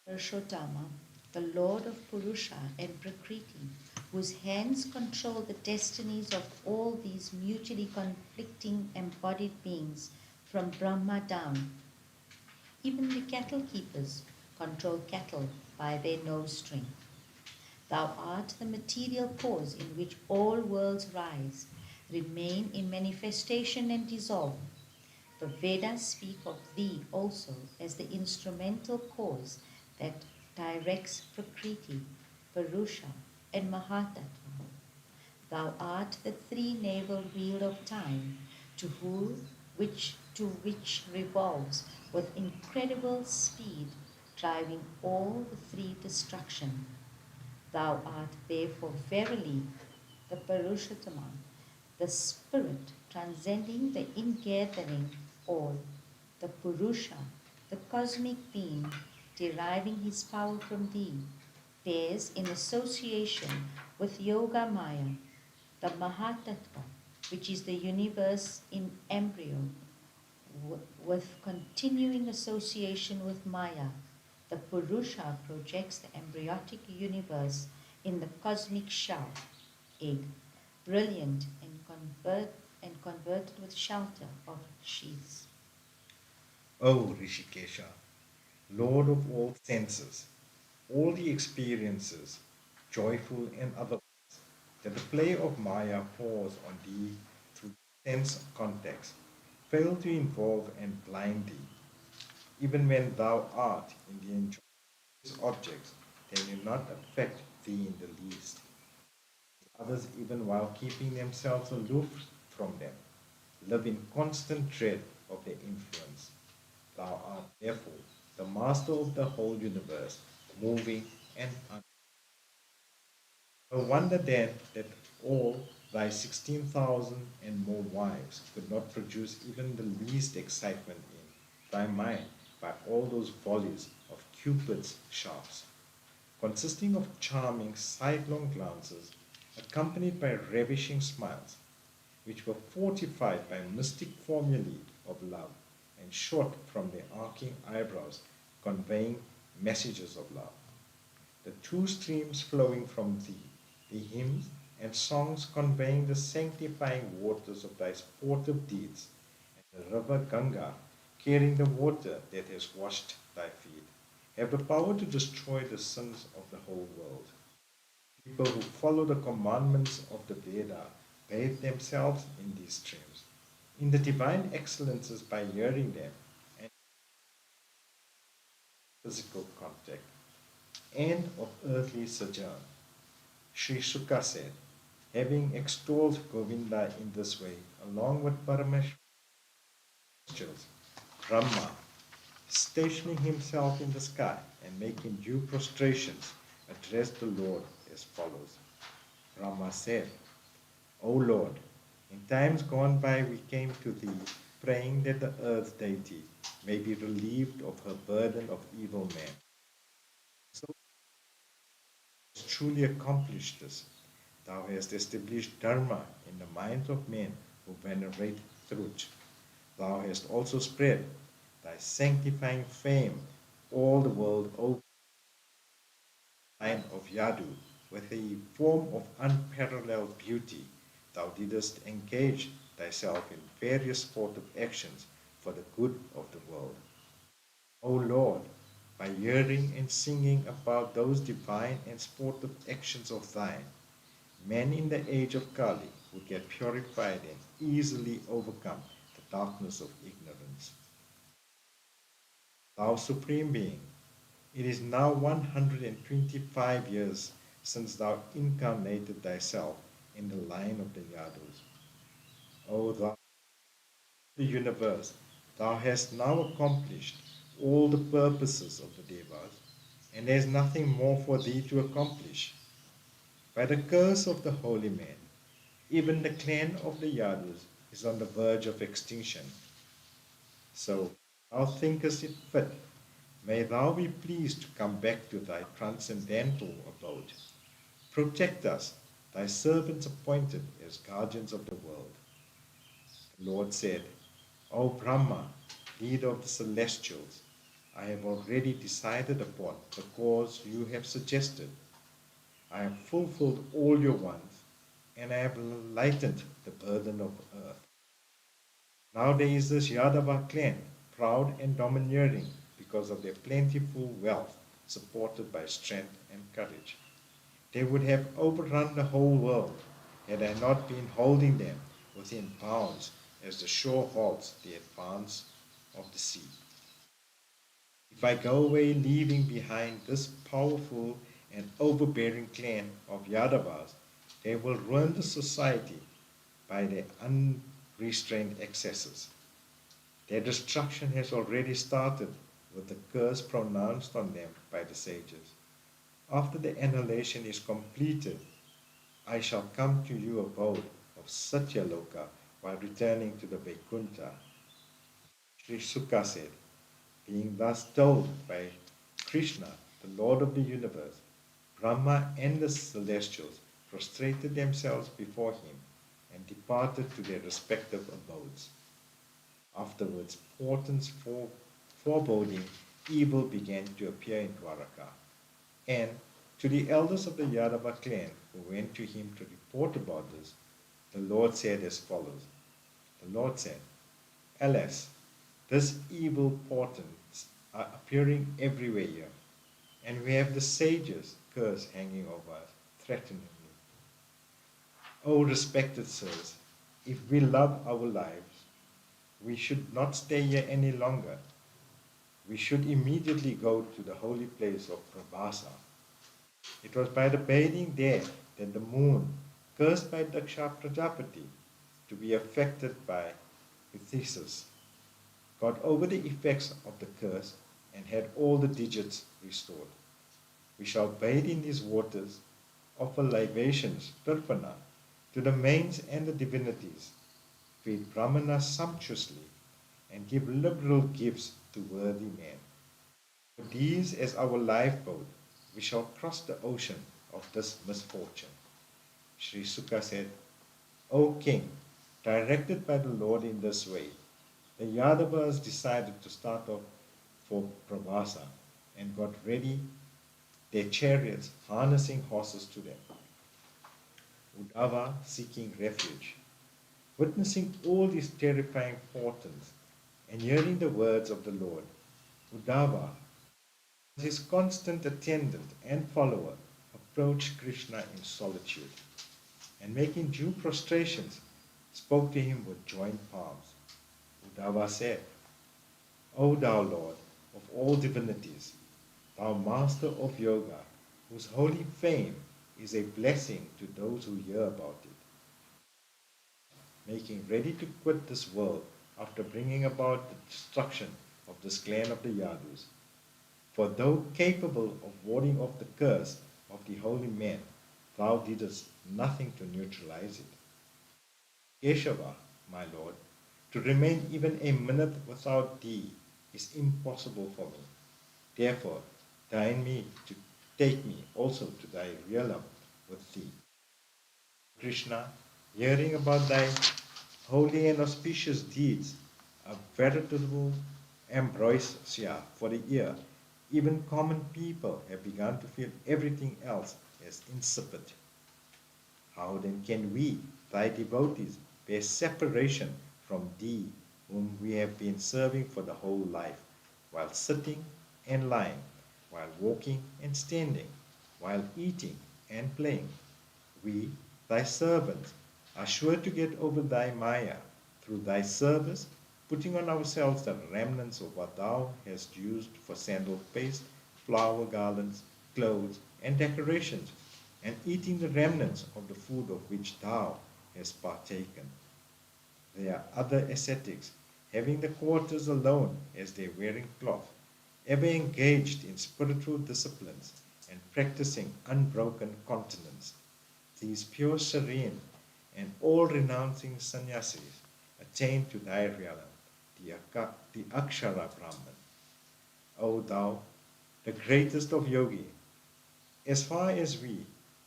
Purushotama, the Lord of Purusha and Prakriti, whose hands control the destinies of all these mutually conflicting embodied beings from Brahma down. Even the cattle keepers control cattle by their nose string. Thou art the material cause in which all worlds rise, remain in manifestation and dissolve. The Vedas speak of thee also as the instrumental cause that directs Prakriti, Purusha, and Mahatattva. Thou art the three-navel wheel of time, to which revolves with incredible speed, driving all the three destruction. Thou art therefore verily the Purushottama, the spirit transcending the ingathering all, the Purusha, the cosmic being deriving his power from thee, bears in association with Yoga Maya, the Mahatattva, which is the universe in embryo, with continuing association with Maya. The Purusha projects the embryotic universe in the cosmic shell, egg, brilliant and converted with shelter of sheaths. O Rishikesha, Lord of all senses, all the experiences, joyful and otherwise, that the play of Maya pours on thee through sense contacts, fail to involve and blind thee. Even when thou art in the enjoyment of these objects, they do not affect thee in the least. Others, even while keeping themselves aloof from them, live in constant dread of their influence. Thou art therefore the master of the whole universe, moving and no wonder then that all thy 16,000 and more wives could not produce even the least excitement in thy mind by all those volleys of Cupid's shafts, consisting of charming sidelong glances, accompanied by ravishing smiles, which were fortified by mystic formulae of love, and shot from their arcing eyebrows, conveying messages of love. The two streams flowing from thee, the hymns and songs conveying the sanctifying waters of thy sportive deeds, and the river Ganga carrying the water that has washed thy feet, have the power to destroy the sins of the whole world. People who follow the commandments of the Veda bathe themselves in these streams, in the divine excellences by hearing them and physical contact, and of earthly sojourn. Sri Sukha said, having extolled Govinda in this way, along with Parameshwar, Brahma, stationing himself in the sky and making due prostrations, addressed the Lord as follows. Brahma said, O Lord, in times gone by we came to thee, praying that the earth deity may be relieved of her burden of evil men. So hast truly accomplished this. Thou hast established Dharma in the minds of men who venerate truth. Thou hast also spread thy sanctifying fame all the world over, line of Yadu, with a form of unparalleled beauty. Thou didst engage thyself in various sportive actions for the good of the world. O Lord, by hearing and singing about those divine and sportive actions of thine, men in the age of Kali would get purified and easily overcome the darkness of ignorance. Thou Supreme Being, it is now 125 years since thou incarnated thyself in the line of the Yadus. O thou, the universe, thou hast now accomplished all the purposes of the Devas, and there is nothing more for thee to accomplish. By the curse of the holy men, even the clan of the Yadus is on the verge of extinction. So, thou thinkest it fit, may thou be pleased to come back to thy transcendental abode. Protect us, thy servants appointed as guardians of the world. The Lord said, O Brahma, leader of the celestials, I have already decided upon the course you have suggested. I have fulfilled all your wants, and I have lightened the burden of earth. Now there is this Yadava clan, proud and domineering because of their plentiful wealth, supported by strength and courage. They would have overrun the whole world had I not been holding them within bounds as the shore halts the advance of the sea. If I go away leaving behind this powerful and overbearing clan of Yadavas, they will ruin the society by their unrestrained excesses. Their destruction has already started with the curse pronounced on them by the sages. After the annihilation is completed, I shall come to you abode of Satyaloka while returning to the Vaikuntha. Sri Sukha said, being thus told by Krishna, the Lord of the universe, Brahma and the celestials prostrated themselves before him and departed to their respective abodes. Afterwards, portents foreboding evil began to appear in Dwaraka. And to the elders of the Yadava clan who went to him to report about this, the Lord said as follows. The Lord said, Alas, this evil portents are appearing everywhere here, and we have the sage's curse hanging over us, threateningly. O respected sirs, if we love our lives, we should not stay here any longer. We should immediately go to the holy place of Prabhasa. It was by the bathing there that the moon, cursed by Daksha Prajapati to be affected by Phthisis, got over the effects of the curse and had all the digits restored. We shall bathe in these waters, offer libations, tarpana, to the mains and the divinities, feed brahmanas sumptuously, and give liberal gifts to worthy men. For these as our lifeboat, we shall cross the ocean of this misfortune. Sri Sukha said, O king, directed by the Lord in this way, the Yadavas decided to start off for Pravasa and got ready their chariots, harnessing horses to them. Uddhava seeking refuge. Witnessing all these terrifying portents and hearing the words of the Lord, Uddhava, his constant attendant and follower, approached Krishna in solitude and making due prostrations, spoke to him with joined palms. Uddhava said, O thou Lord of all divinities, thou master of yoga, whose holy fame is a blessing to those who hear about it, making ready to quit this world after bringing about the destruction of this clan of the Yadus. For though capable of warding off the curse of the holy men, thou didst nothing to neutralize it. Keshava, my lord, to remain even a minute without thee is impossible for me. Therefore, deign me to take me also to thy realm with thee. Krishna, hearing about thy holy and auspicious deeds, a veritable ambrosia for the ear, even common people have begun to feel everything else as insipid. How then can we, thy devotees, bear separation from thee, whom we have been serving for the whole life, while sitting and lying, while walking and standing, while eating and playing? We, thy servants, are sure to get over thy Maya through thy service, putting on ourselves the remnants of what thou hast used for sandal paste, flower garlands, clothes, and decorations, and eating the remnants of the food of which thou hast partaken. There are other ascetics, having the quarters alone as their wearing cloth, ever engaged in spiritual disciplines and practicing unbroken continence. These pure serene and all-renouncing sannyasis attain to thy realm, the Akshara Brahman. O thou, the greatest of yogi, as far as we,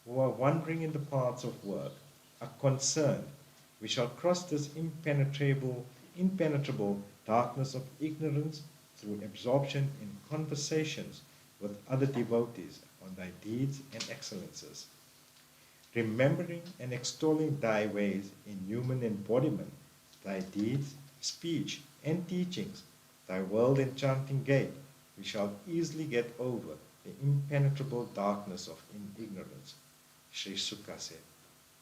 who are wandering in the paths of work, are concerned, we shall cross this impenetrable darkness of ignorance through absorption in conversations with other devotees on thy deeds and excellences. Remembering and extolling thy ways in human embodiment, thy deeds, speech, and teachings, thy world-enchanting gate, we shall easily get over the impenetrable darkness of ignorance. Sri Sukha said,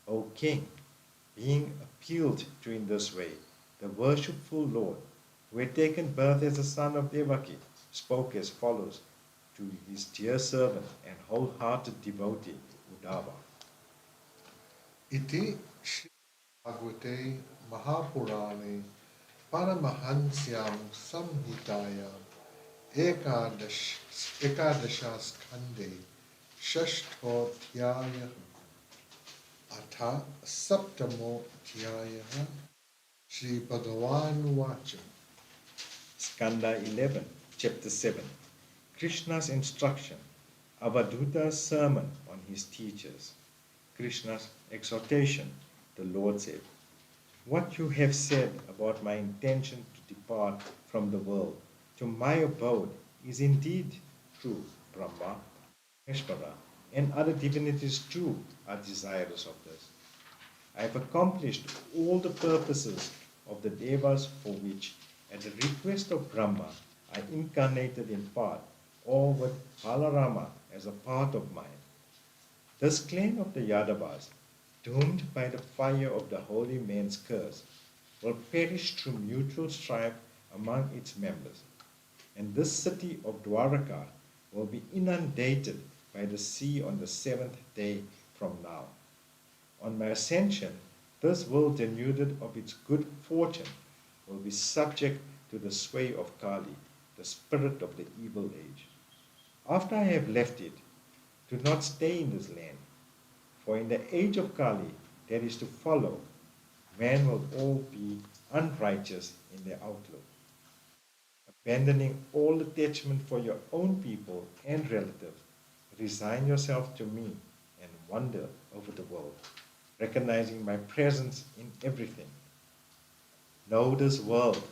O king, being appealed to in this way, the worshipful Lord, who had taken birth as the son of Devaki, spoke as follows to his dear servant and wholehearted devotee, Uddhava. Iti Shri Bhagavate Mahapurane Paramahansyam Samhitayam Ekadashas Khande Shashtodhyaya Atha Saptamo Dhyaya Shri Bhagavan Vacha. Skanda 11, chapter 7. Krishna's instruction, Avadhuta's sermon on his teachers. Krishna's exhortation, the Lord said, What you have said about my intention to depart from the world to my abode is indeed true. Brahma, Ishvara, and other divinities too are desirous of this. I have accomplished all the purposes of the Devas for which, at the request of Brahma, I incarnated in part, or with Balarama as a part of mine. This clan of the Yadavas, doomed by the fire of the holy man's curse, will perish through mutual strife among its members. And this city of Dwaraka will be inundated by the sea on the 7th day from now. On my ascension, this world denuded of its good fortune will be subject to the sway of Kali, the spirit of the evil age. After I have left it, do not stay in this land, for in the age of Kali that is to follow, men will all be unrighteous in their outlook. Abandoning all attachment for your own people and relatives, resign yourself to me and wander over the world, recognizing my presence in everything. Know this world,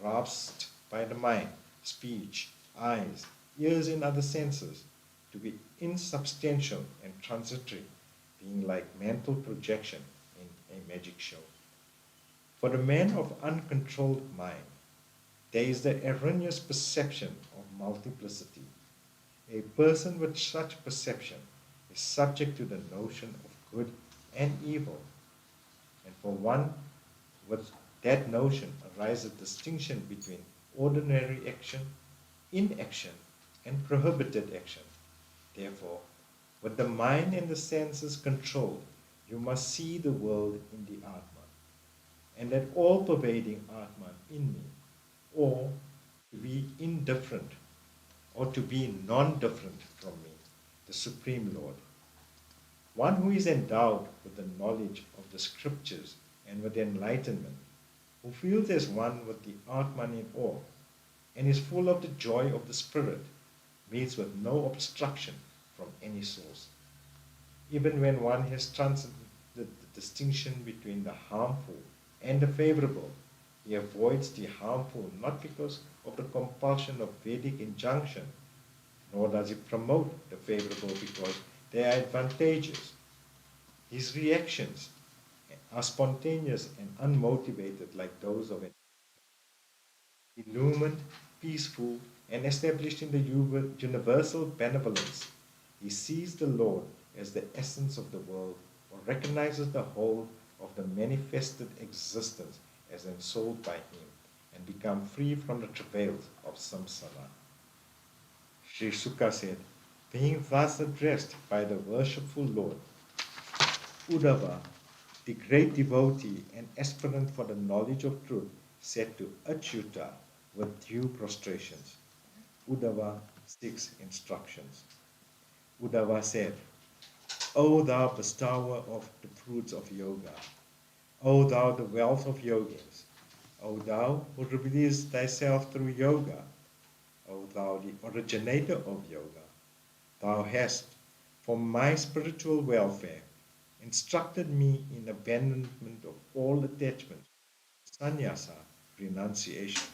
grasped by the mind, speech, eyes, ears, and other senses, to be insubstantial and transitory, being like mental projection in a magic show. For the man of uncontrolled mind, there is the erroneous perception of multiplicity. A person with such perception is subject to the notion of good and evil. And for one with that notion arises a distinction between ordinary action, inaction, and prohibited action. Therefore, with the mind and the senses controlled, you must see the world in the Atman, and that all-pervading Atman in me, or to be indifferent, or to be non-different from me, the Supreme Lord. One who is endowed with the knowledge of the scriptures and with enlightenment, who feels as one with the Atman in all, and is full of the joy of the Spirit, meets with no obstruction from any source. Even when one has transcended the distinction between the harmful and the favorable, he avoids the harmful not because of the compulsion of Vedic injunction, nor does he promote the favorable because they are advantageous. His reactions are spontaneous and unmotivated like those of an illumined, peaceful, and established in the universal benevolence. He sees the Lord as the essence of the world, or recognizes the whole of the manifested existence as ensouled by him, and become free from the travails of samsara. Sri Sukha said, being thus addressed by the worshipful Lord, Uddhava, the great devotee and aspirant for the knowledge of truth, said to Achyuta with due prostrations. Uddhava 6 instructions. Uddhava said, O thou bestower of the fruits of yoga, O thou the wealth of yogins, O thou who revealest thyself through yoga, O thou the originator of yoga, thou hast, for my spiritual welfare, instructed me in abandonment of all attachment, sannyasa, renunciation.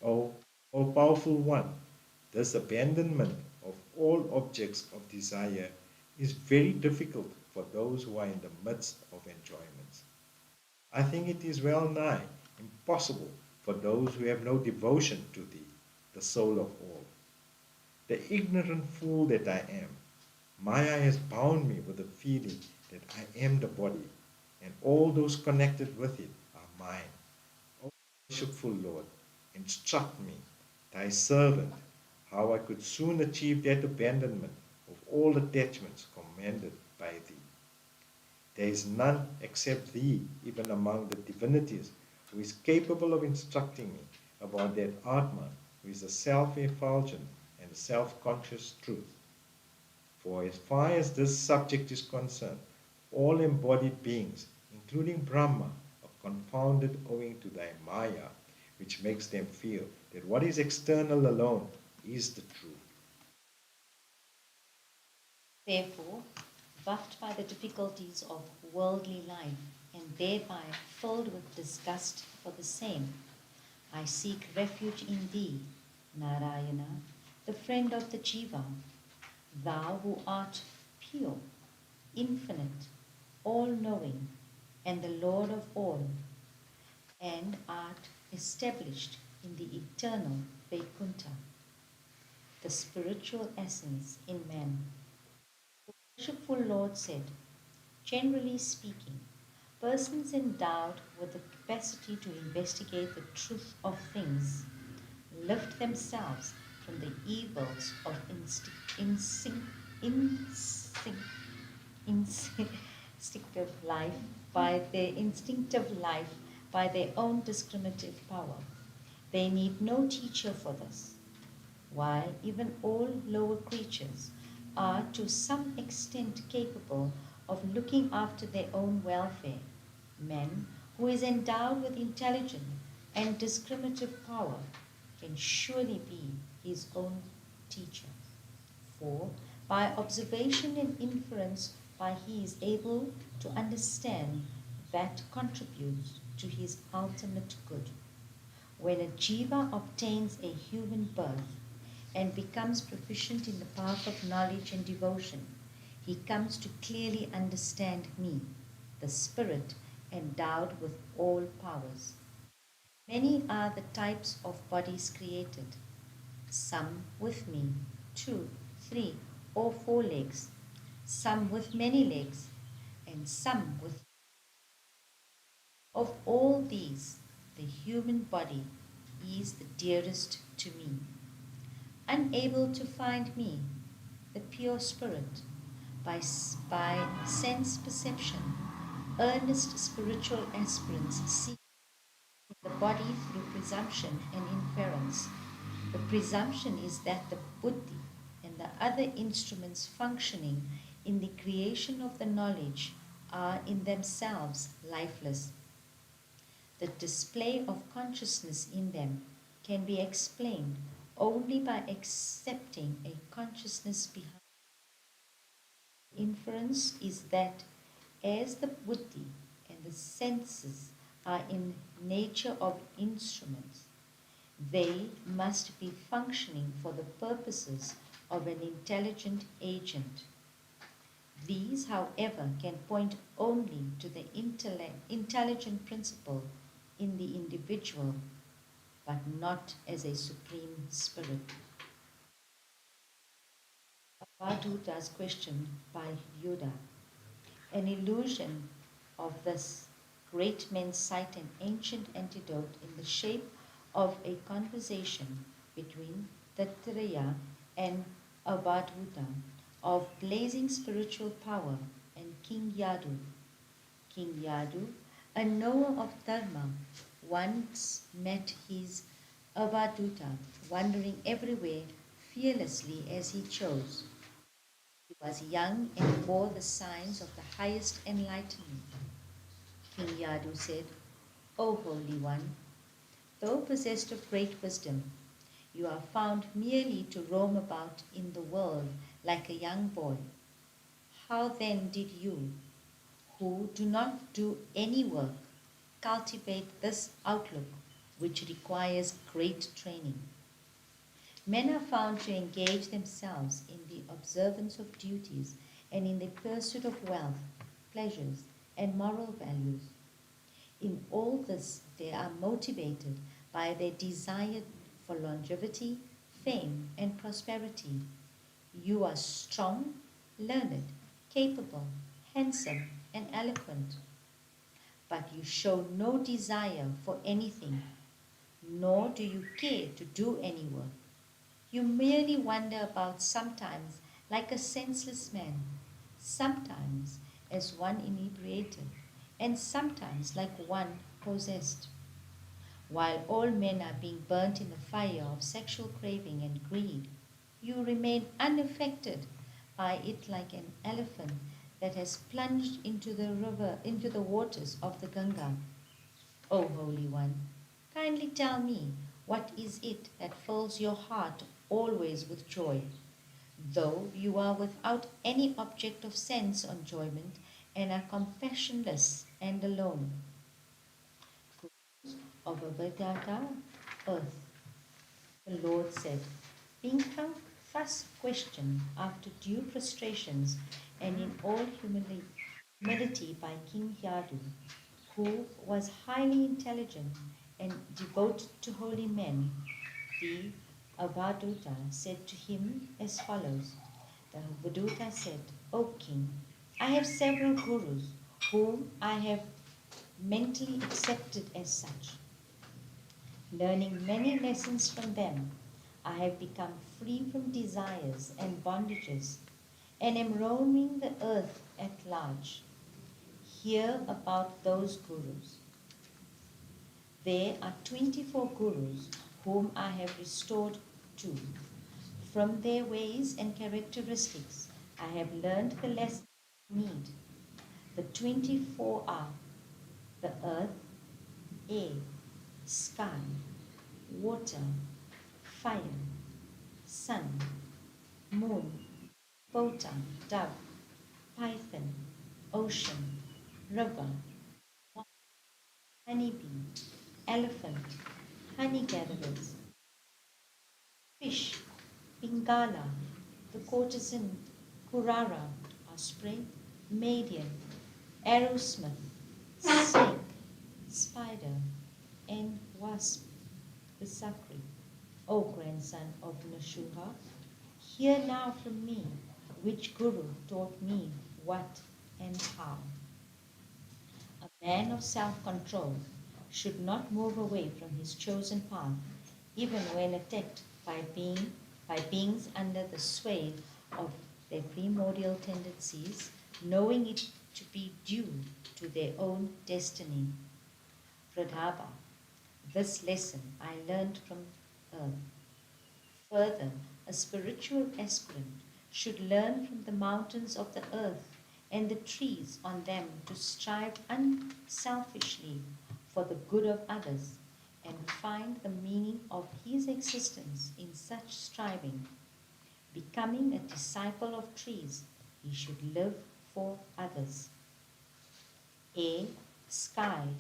O powerful one, this abandonment of all objects of desire is very difficult for those who are in the midst of enjoyments. I think it is well nigh impossible for those who have no devotion to thee, the soul of all. The ignorant fool that I am, Maya has bound me with the feeling that I am the body, and all those connected with it are mine. O worshipful Lord, instruct me, thy servant, how I could soon achieve that abandonment of all attachments commanded by thee. There is none except thee, even among the divinities, who is capable of instructing me about that Atman who is a self-effulgent and self-conscious truth. For as far as this subject is concerned, all embodied beings, including Brahma, are confounded owing to thy Maya, which makes them feel that what is external alone is the truth. Therefore, buffed by the difficulties of worldly life and thereby filled with disgust for the same, I seek refuge in thee, Narayana, the friend of the Jiva, thou who art pure, infinite, all-knowing, and the Lord of all, and art established in the eternal Vaikuntha, the spiritual essence in man. The worshipful Lord said, generally speaking, persons endowed with the capacity to investigate the truth of things lift themselves from the evils of instinctive life by their own discriminative power. They need no teacher for this, while even all lower creatures are to some extent capable of looking after their own welfare. Man who is endowed with intelligence and discriminative power can surely be his own teacher. For by observation and inference, by he is able to understand that contributes to his ultimate good. When a jiva obtains a human birth and becomes proficient in the path of knowledge and devotion, he comes to clearly understand me, the spirit endowed with all powers. Many are the types of bodies created, some with me, 2, 3, or 4 legs, some with many legs, and some with. Of all these, the human body is the dearest to me. Unable to find me, the pure spirit, by sense perception, earnest spiritual aspirants seek the body through presumption and inference. The presumption is that the buddhi and the other instruments functioning in the creation of the knowledge are in themselves lifeless. The display of consciousness in them can be explained only by accepting a consciousness behind. Inference is that as the buddhi and the senses are in nature of instruments, they must be functioning for the purposes of an intelligent agent. These, however, can point only to the intelligent principle in the individual, but not as a supreme spirit. Avadhuta's question by Yoda. An illusion of this great men cite an ancient antidote in the shape of a conversation between Tattreya and Avadhuta of blazing spiritual power and King Yadu. King Yadu, a knower of Dharma, once met his Avadhuta wandering everywhere fearlessly as he chose. He was young and bore the signs of the highest enlightenment. King Yadu said, O Holy One, though possessed of great wisdom, you are found merely to roam about in the world like a young boy. How then did you, who do not do any work, cultivate this outlook which requires great training? Men are found to engage themselves in the observance of duties and in the pursuit of wealth, pleasures, and moral values. In all this, they are motivated by their desire for longevity, fame, and prosperity. You are strong, learned, capable, handsome, and eloquent. But you show no desire for anything, nor do you care to do any work. You merely wander about sometimes like a senseless man, sometimes as one inebriated, and sometimes like one possessed. While all men are being burnt in the fire of sexual craving and greed, you remain unaffected by it like an elephant that has plunged into the river, into the waters of the Ganga. O Holy One, kindly tell me, what is it that fills your heart always with joy, though you are without any object of sense or enjoyment and are compassionless and alone? Of Abhidharta, earth. The Lord said, being thus questioned after due prostrations and in all humility by King Yadu, who was highly intelligent and devoted to holy men, the Avadhuta said to him as follows. The Avadhuta said, O king, I have several gurus whom I have mentally accepted as such. Learning many lessons from them, I have become free from desires and bondages and am roaming the earth at large. Hear about those gurus. There are 24 gurus whom I have restored to. From their ways and characteristics, I have learned the lesson I need. The 24 are the earth, air, sky, water, fire, sun, moon, pota, dove, python, ocean, river, honeybee, elephant, honey gatherers, fish, pingala, the courtesan, kurara, osprey, maiden, arrowsmith, snake, spider, and wasp, the sakri. O grandson of Nashuha, hear now from me which guru taught me what and how. A man of self-control should not move away from his chosen path, even when attacked by beings under the sway of their primordial tendencies, knowing it to be due to their own destiny. Pradhaba, this lesson I learned from earth. Further, a spiritual aspirant should learn from the mountains of the earth and the trees on them to strive unselfishly for the good of others and find the meaning of his existence in such striving. Becoming a disciple of trees, he should live for others. Air, sky,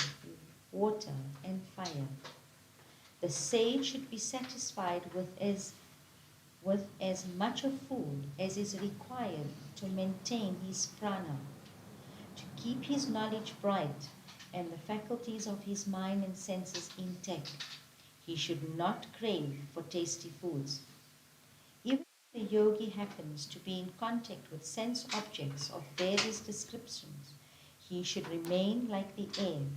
water, and fire. The sage should be satisfied with as much of food as is required to maintain his prana, to keep his knowledge bright and the faculties of his mind and senses intact. He should not crave for tasty foods. Even if the yogi happens to be in contact with sense objects of various descriptions, he should remain like the air,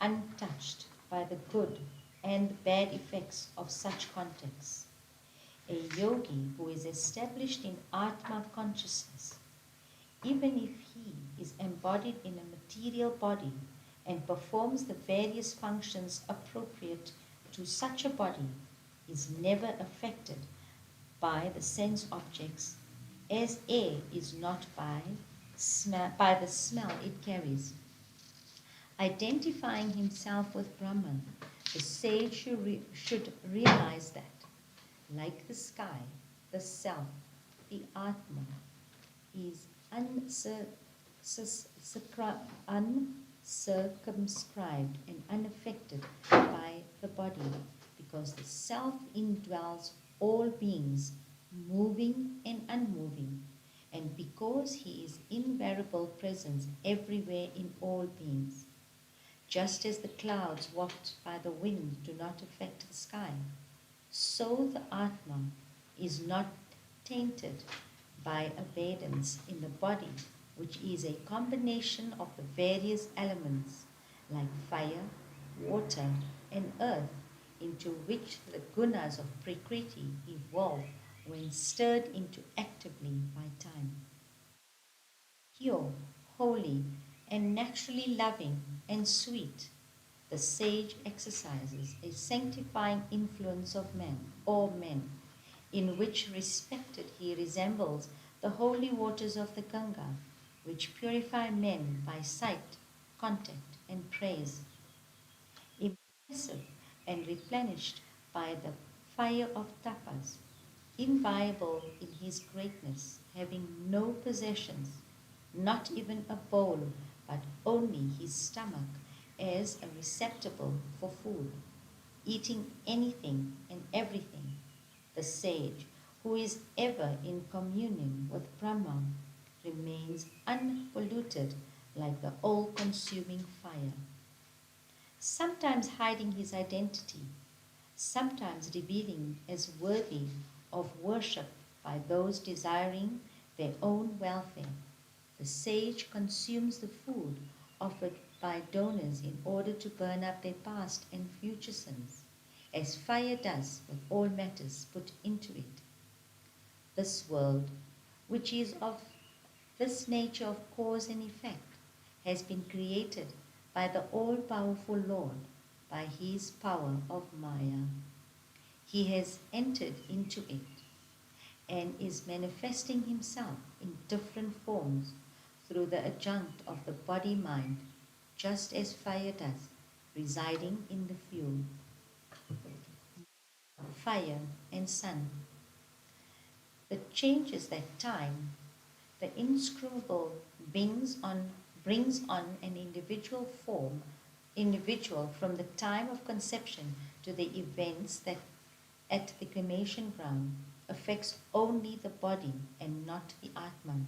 untouched by the good and the bad effects of such contacts. A yogi who is established in Atma consciousness, even if he is embodied in a material body and performs the various functions appropriate to such a body, is never affected by the sense objects, as air is not by the smell it carries. Identifying himself with Brahman, the sage should realize that, like the sky, the self, the Atma, is uncircumscribed and unaffected by the body, because the self indwells all beings, moving and unmoving, and because he is invariable presence everywhere in all beings. Just as the clouds wafted by the wind do not affect the sky, so the Atma is not tainted by abundance in the body, which is a combination of the various elements like fire, water, and earth, into which the gunas of Prakriti evolve when stirred into actively by time. Pure, holy, and naturally loving and sweet, the sage exercises a sanctifying influence of men, or men, in which respected he resembles the holy waters of the Ganga, which purify men by sight, contact, and praise. Impressive and replenished by the fire of tapas, inviolable in his greatness, having no possessions, not even a bowl, but only his stomach as a receptacle for food, eating anything and everything. The sage, who is ever in communion with Brahma, remains unpolluted like the all consuming fire, sometimes hiding his identity, sometimes revealing as worthy of worship by those desiring their own welfare. The sage consumes the food offered by donors in order to burn up their past and future sins, as fire does with all matters put into it. This world, which is of this nature of cause and effect, has been created by the all powerful Lord by his power of Maya. He has entered into it and is manifesting himself in different forms through the adjunct of the body mind, just as fire does, residing in the fuel, fire, and sun. The changes that time, the inscrutable, brings on an individual from the time of conception to the events that at the cremation ground affects only the body and not the Atman,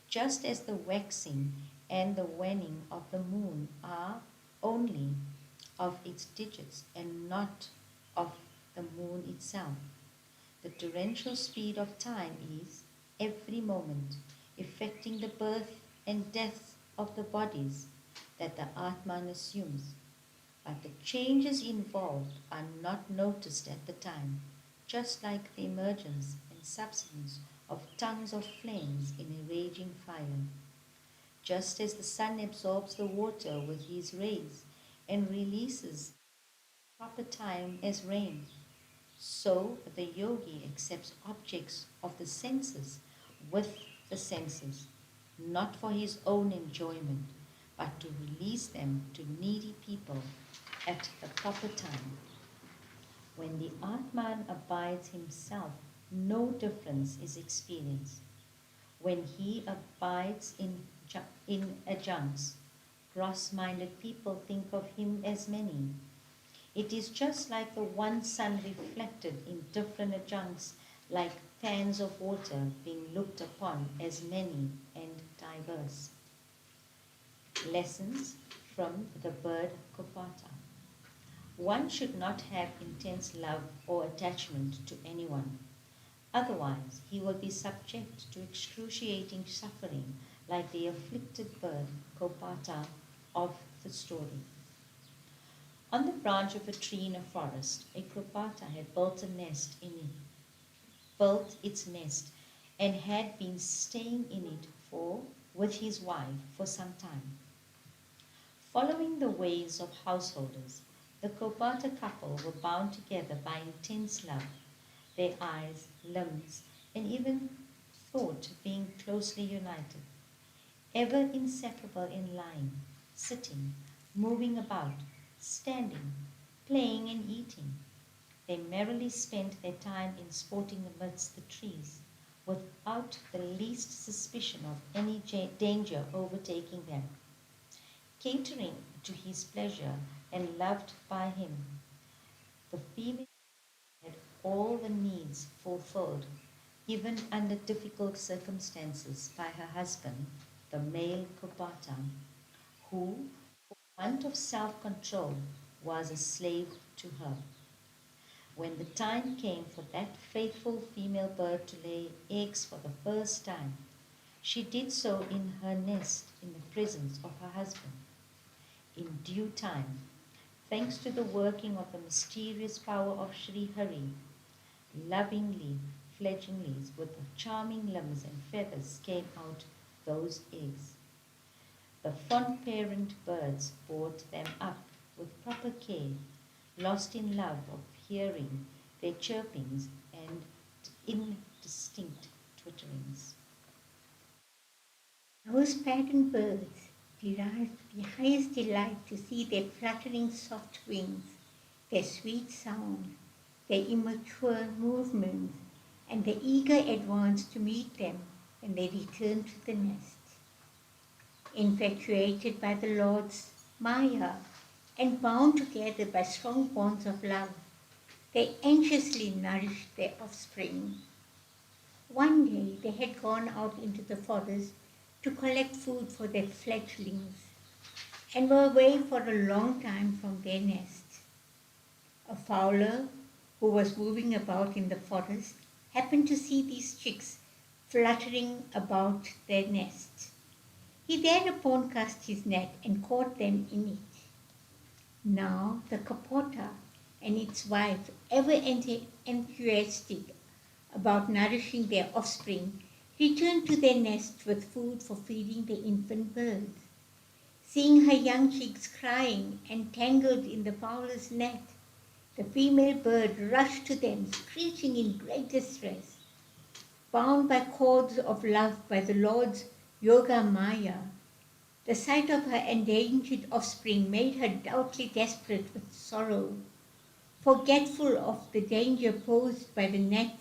just as the waxing and the waning of the moon are only of its digits and not of the moon itself. The torrential speed of time is, every moment, effecting the birth and death of the bodies that the Atman assumes, but the changes involved are not noticed at the time, just like the emergence and subsidence of tongues of flames in a raging fire. Just as the sun absorbs the water with his rays and releases proper time as rain, so the yogi accepts objects of the senses with the senses, not for his own enjoyment, but to release them to needy people at the proper time. When the Atman abides himself, no difference is experienced. When he abides in adjuncts, gross-minded people think of him as many. It is just like the one sun reflected in different adjuncts, like pans of water being looked upon as many and diverse. Lessons from the bird Kopata. One should not have intense love or attachment to anyone. Otherwise, he will be subject to excruciating suffering like the afflicted bird Kopata of the story. On the branch of a tree in a forest, a Kopata had built its nest, and had been staying in it with his wife for some time. Following the ways of householders, the Kopata couple were bound together by intense love, their eyes, limbs, and even thought being closely united, ever inseparable in lying, sitting, moving about, standing, playing, and eating. They merrily spent their time in sporting amidst the trees, without the least suspicion of any danger overtaking them, catering to his pleasure and loved by him. The female had all the needs fulfilled, even under difficult circumstances, by her husband, the male Kopata, who, for want of self control, was a slave to her. When the time came for that faithful female bird to lay eggs for the first time, she did so in her nest in the presence of her husband. In due time, thanks to the working of the mysterious power of Sri Hari, lovingly fledglings with charming limbs and feathers came out those eggs. The fond parent birds brought them up with proper care, lost in love of hearing their chirpings and indistinct twitterings. Those parent birds derived the highest delight to see their fluttering soft wings, their sweet sound, their immature movements, and the eager advance to meet them when they returned to the nest. Infatuated by the Lord's Maya and bound together by strong bonds of love, they anxiously nourished their offspring. One day they had gone out into the forest to collect food for their fledglings and were away for a long time from their nest. A fowler who was moving about in the forest happened to see these chicks fluttering about their nest. He thereupon cast his net and caught them in it. Now the kapota and its wife, ever enthusiastic about nourishing their offspring, returned to their nest with food for feeding the infant birds. Seeing her young chicks crying and tangled in the fowler's net, the female bird rushed to them, screeching in great distress. Bound by cords of love by the Lord's Yoga Maya, the sight of her endangered offspring made her doubly desperate with sorrow. Forgetful of the danger posed by the net,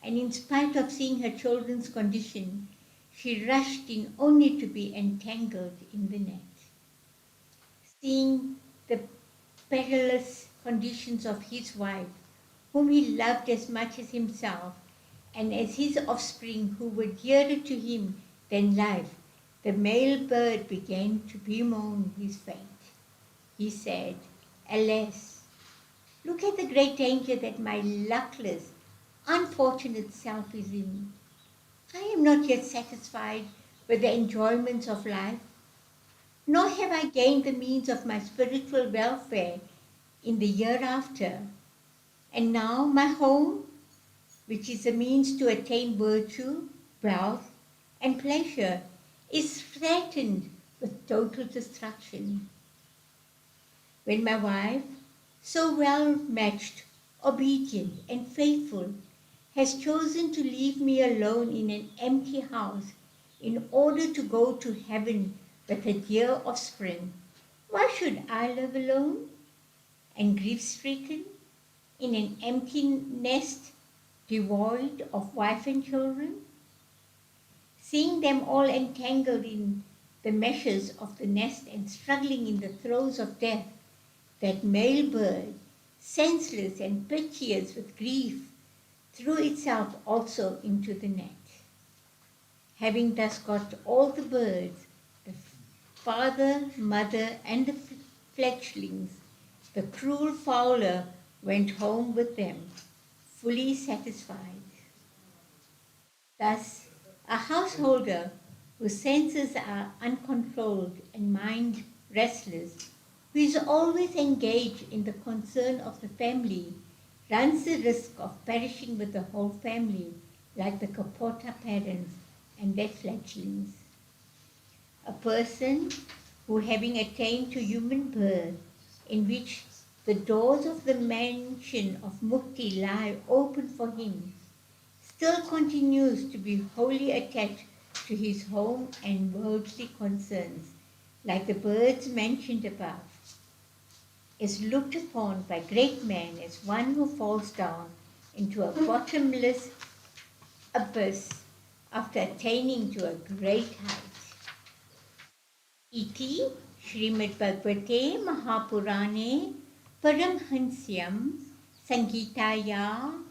and in spite of seeing her children's condition, she rushed in only to be entangled in the net. Seeing the perilous conditions of his wife, whom he loved as much as himself, and as his offspring who were dearer to him than life, the male bird began to bemoan his fate. He said, "Alas, look at the great danger that my luckless, unfortunate self is in. I am not yet satisfied with the enjoyments of life, nor have I gained the means of my spiritual welfare in the hereafter. And now my home, which is a means to attain virtue, wealth, and pleasure, is threatened with total destruction. When my wife, so well matched, obedient, and faithful, has chosen to leave me alone in an empty house in order to go to heaven with her dear offspring, why should I live alone and grief-stricken in an empty nest devoid of wife and children? Seeing them all entangled in the meshes of the nest and struggling in the throes of death, that male bird, senseless and piteous with grief, threw itself also into the net. Having thus got all the birds, the father, mother, and the fledglings, the cruel fowler went home with them, fully satisfied. Thus, a householder whose senses are uncontrolled and mind restless, who is always engaged in the concern of the family, runs the risk of perishing with the whole family, like the kapota parents and their fledglings. A person who, having attained to human birth, in which the doors of the mansion of mukti lie open for him, still continues to be wholly attached to his home and worldly concerns, like the birds mentioned above, is looked upon by great men as one who falls down into a bottomless abyss after attaining to a great height. Iti Shrimad Bhagavate Mahapurane Paramhansyam Sangitayam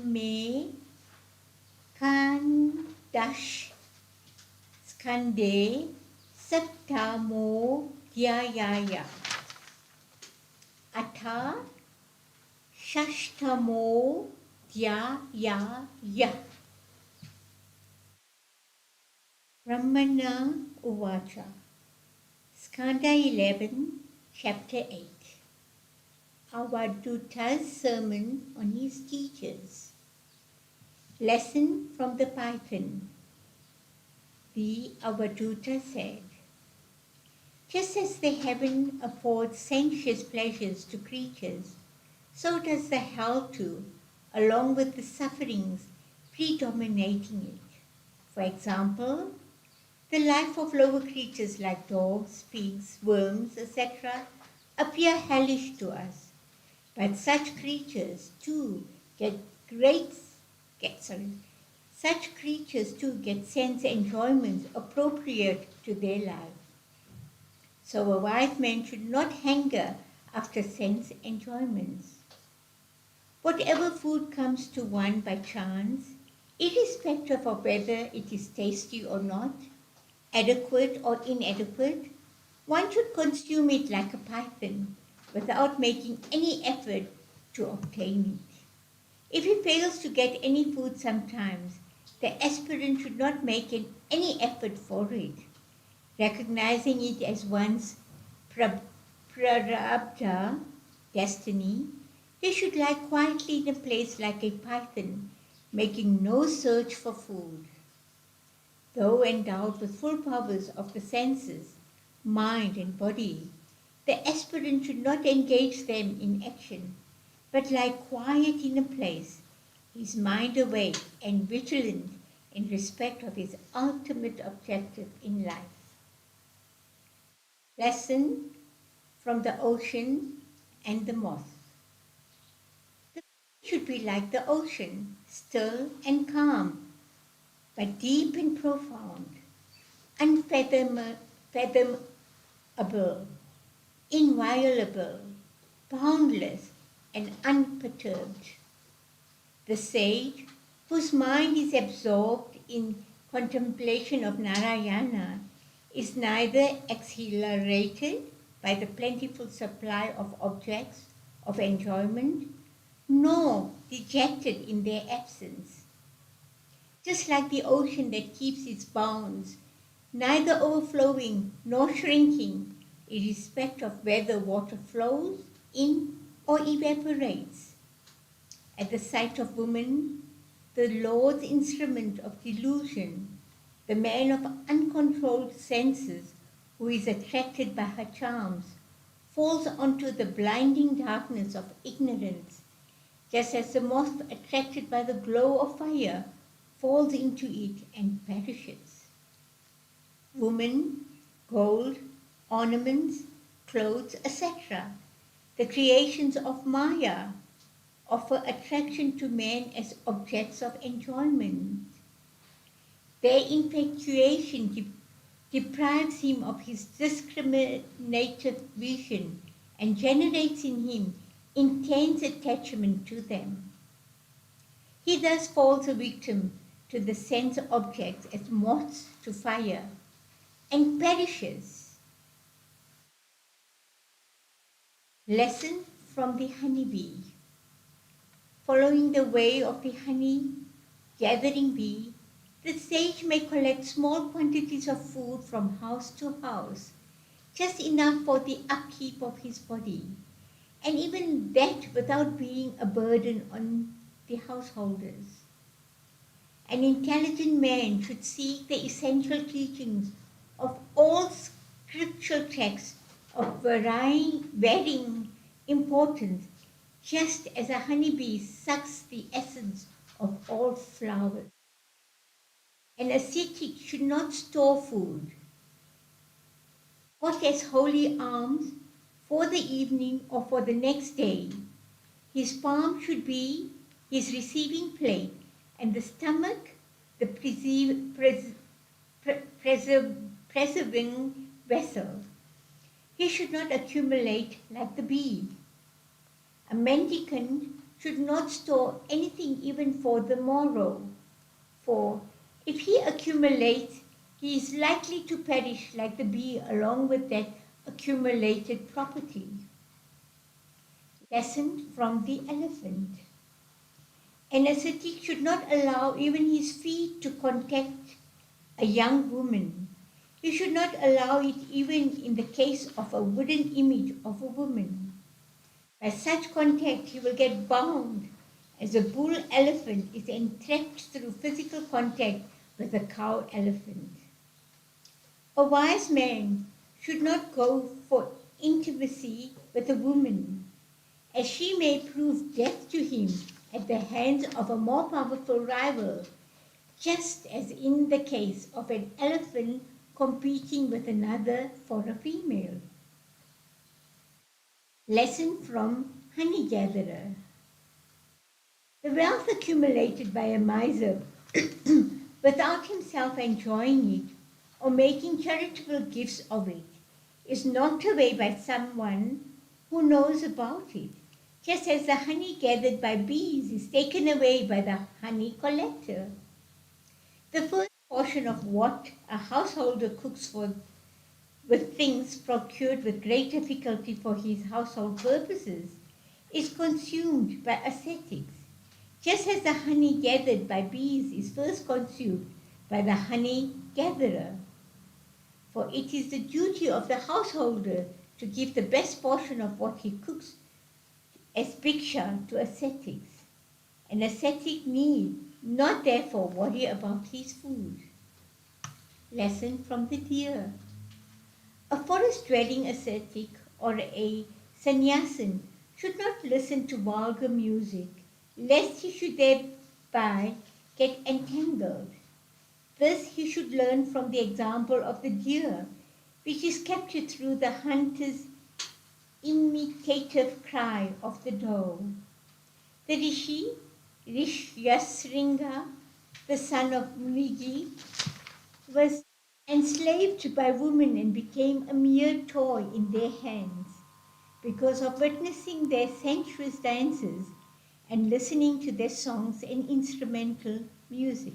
Me Kandash Skande Saptamo Dhyayaya. Atha Shashtamo Dhyaya. Brahmana Uvacha. Skanda 11, chapter 8. Avaduta's sermon on his teachers. Lesson from the Python. The Avaduta said, just as the heaven affords sensuous pleasures to creatures, so does the hell too, along with the sufferings predominating it. For example, the life of lower creatures like dogs, pigs, worms, etc. appear hellish to us, but such creatures too get sense enjoyments appropriate to their life. So a wise man should not hanker after sense enjoyments. Whatever food comes to one by chance, irrespective of whether it is tasty or not, adequate or inadequate, one should consume it like a python without making any effort to obtain it. If he fails to get any food sometimes, the aspirant should not make any effort for it. Recognizing it as one's prarabdha, destiny, he should lie quietly in a place like a python, making no search for food. Though endowed with full powers of the senses, mind and body, the aspirant should not engage them in action, but lie quiet in a place, his mind awake and vigilant in respect of his ultimate objective in life. Lesson from the ocean and the moth. The sea should be like the ocean, still and calm, but deep and profound, unfathomable, inviolable, boundless, and unperturbed. The sage, whose mind is absorbed in contemplation of Narayana, is neither exhilarated by the plentiful supply of objects of enjoyment, nor dejected in their absence. Just like the ocean that keeps its bounds, neither overflowing nor shrinking, in respect of whether water flows in or evaporates. At the sight of woman, the Lord's instrument of delusion, the man of uncontrolled senses who is attracted by her charms, falls onto the blinding darkness of ignorance, just as the moth attracted by the glow of fire falls into it and perishes. Woman, gold, ornaments, clothes, etc., the creations of Maya, offer attraction to man as objects of enjoyment. Their infatuation deprives him of his discriminative vision and generates in him intense attachment to them. He thus falls a victim to the sense objects as moths to fire and perishes. Lesson from the honeybee. Following the way of the honey-gathering bee, the sage may collect small quantities of food from house to house, just enough for the upkeep of his body, and even that without being a burden on the householders. An intelligent man should seek the essential teachings of all scriptural texts of varying importance, just as a honeybee sucks the essence of all flowers. An ascetic should not store food, hot as holy alms, for the evening or for the next day. His palm should be his receiving plate, and the stomach the preserving vessel. He should not accumulate like the bee. A mendicant should not store anything even for the morrow, for if he accumulates, he is likely to perish like the bee along with that accumulated property. Lesson from the elephant. An ascetic should not allow even his feet to contact a young woman. He should not allow it even in the case of a wooden image of a woman. By such contact, he will get bound, as a bull elephant is entrapped through physical contact with a cow elephant. A wise man should not go for intimacy with a woman, as she may prove death to him at the hands of a more powerful rival, just as in the case of an elephant competing with another for a female. Lesson from Honey Gatherer. The wealth accumulated by a miser without himself enjoying it or making charitable gifts of it is knocked away by someone who knows about it, just as the honey gathered by bees is taken away by the honey collector. The first portion of what a householder cooks for with things procured with great difficulty for his household purposes is consumed by ascetics, just as the honey gathered by bees is first consumed by the honey gatherer. For it is the duty of the householder to give the best portion of what he cooks as bhiksha to ascetics. An ascetic need not therefore worry about his food. Lesson from the deer. A forest-dwelling ascetic or a sannyasin should not listen to vulgar music, lest he should thereby get entangled. This he should learn from the example of the deer, which is captured through the hunter's imitative cry of the doe. The rishi, Rishyasringa, the son of Mrigi, was enslaved by women and became a mere toy in their hands because of witnessing their sensuous dances and listening to their songs and instrumental music.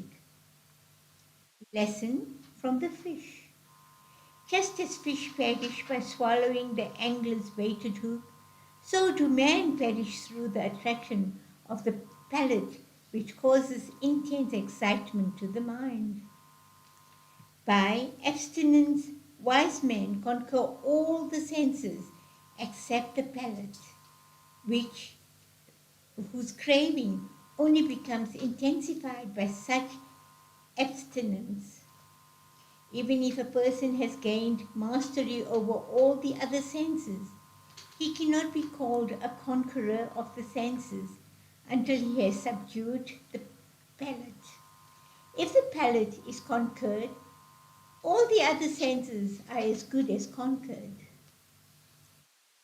Lesson from the fish. Just as fish perish by swallowing the angler's baited hook, so do men perish through the attraction of the palate, which causes intense excitement to the mind. By abstinence, wise men conquer all the senses except the palate, whose craving only becomes intensified by such abstinence. Even if a person has gained mastery over all the other senses, he cannot be called a conqueror of the senses until he has subdued the palate. If the palate is conquered, all the other senses are as good as conquered.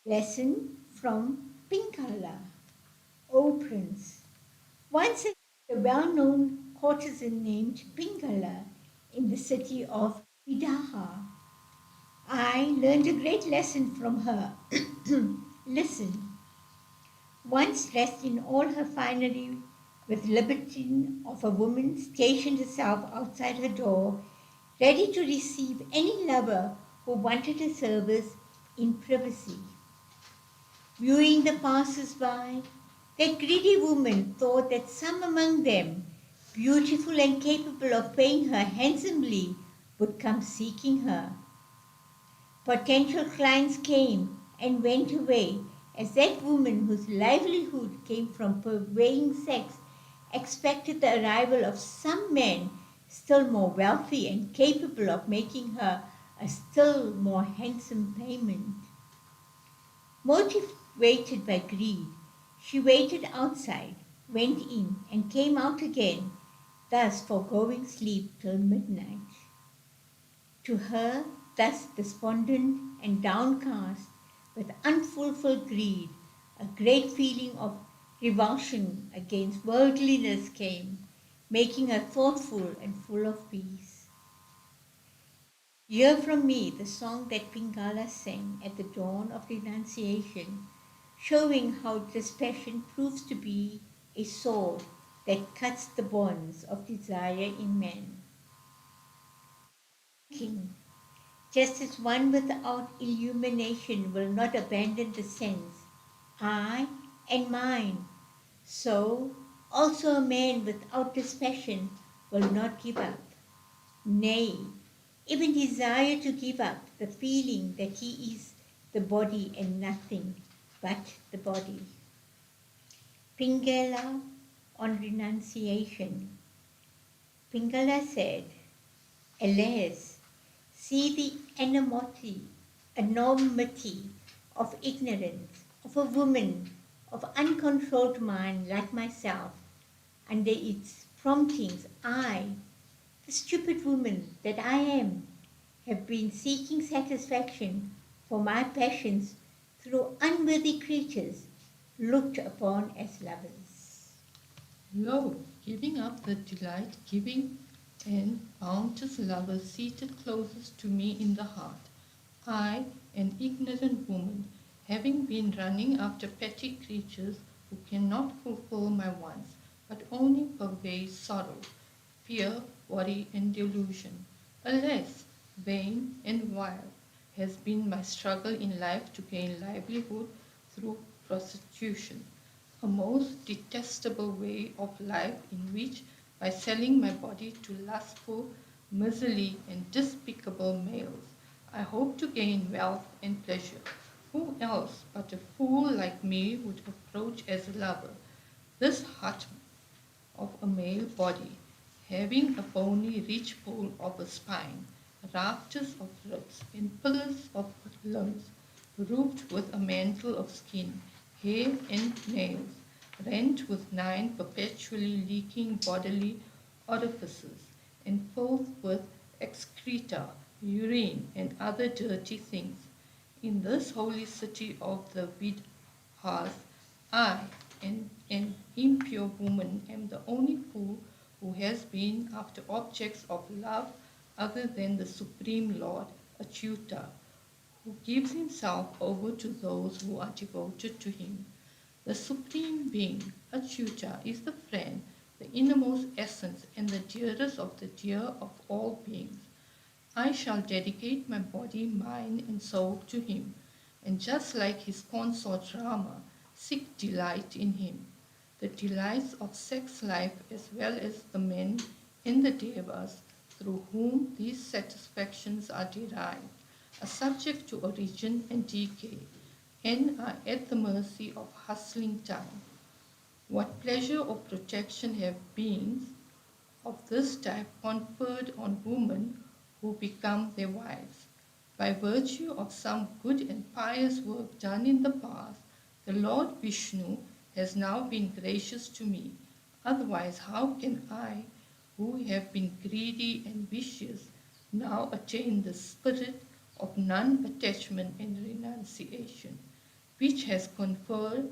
Lesson from Pingala. O Prince, once a well-known courtesan named Pingala in the city of Vidaha. I learned a great lesson from her. Listen. Once dressed in all her finery, with libertine of a woman stationed herself outside her door, ready to receive any lover who wanted her service in privacy. Viewing the passers-by, that greedy woman thought that some among them, beautiful and capable of paying her handsomely, would come seeking her. Potential clients came and went away, as that woman whose livelihood came from purveying sex expected the arrival of some man still more wealthy and capable of making her a still more handsome payment. Motivated by greed, she waited outside, went in, and came out again, thus foregoing sleep till midnight. To her, thus despondent and downcast, with unfulfilled greed, a great feeling of revulsion against worldliness came, making her thoughtful and full of peace. Hear from me the song that Pingala sang at the dawn of renunciation, showing how this passion proves to be a sword that cuts the bonds of desire in men. King, just as one without illumination will not abandon the sense, I and mine. So also a man without this passion will not give up. Nay, even desire to give up the feeling that he is the body and nothing but the body. Pingala on renunciation. Pingala said, Alas, see the enormity of ignorance of a woman of uncontrolled mind like myself. Under its promptings, I, the stupid woman that I am, have been seeking satisfaction for my passions through unworthy creatures looked upon as lovers. Lo, giving up the delight giving and bounteous lover seated closest to me in the heart, I, an ignorant woman, having been running after petty creatures who cannot fulfill my wants, but only purvey sorrow, fear, worry, and delusion. Alas, vain and vile has been my struggle in life to gain livelihood through prostitution, a most detestable way of life in which, by selling my body to lustful, miserly, and despicable males, I hope to gain wealth and pleasure. Who else but a fool like me would approach as a lover this hut of a male body, having a bony ridge pole of a spine, rafters of ribs, and pillars of limbs, roofed with a mantle of skin, hair, and nails, rent with 9 perpetually leaking bodily orifices, and filled with excreta, urine, and other dirty things. In this holy city of the Vidhas, I, an impure woman, am the only fool who has been after objects of love other than the Supreme Lord, a tutor, who gives himself over to those who are devoted to him. The Supreme Being, a tutor, is the friend, the innermost essence, and the dearest of the dear of all beings. I shall dedicate my body, mind, and soul to him, and just like his consort Rama, seek delight in him. The delights of sex life as well as the men and the devas through whom these satisfactions are derived are subject to origin and decay, and are at the mercy of hustling time. What pleasure or protection have beings of this type conferred on women who become their wives? By virtue of some good and pious work done in the past, the Lord Vishnu has now been gracious to me. Otherwise, how can I, who have been greedy and vicious, now attain the spirit of non-attachment and renunciation, which has conferred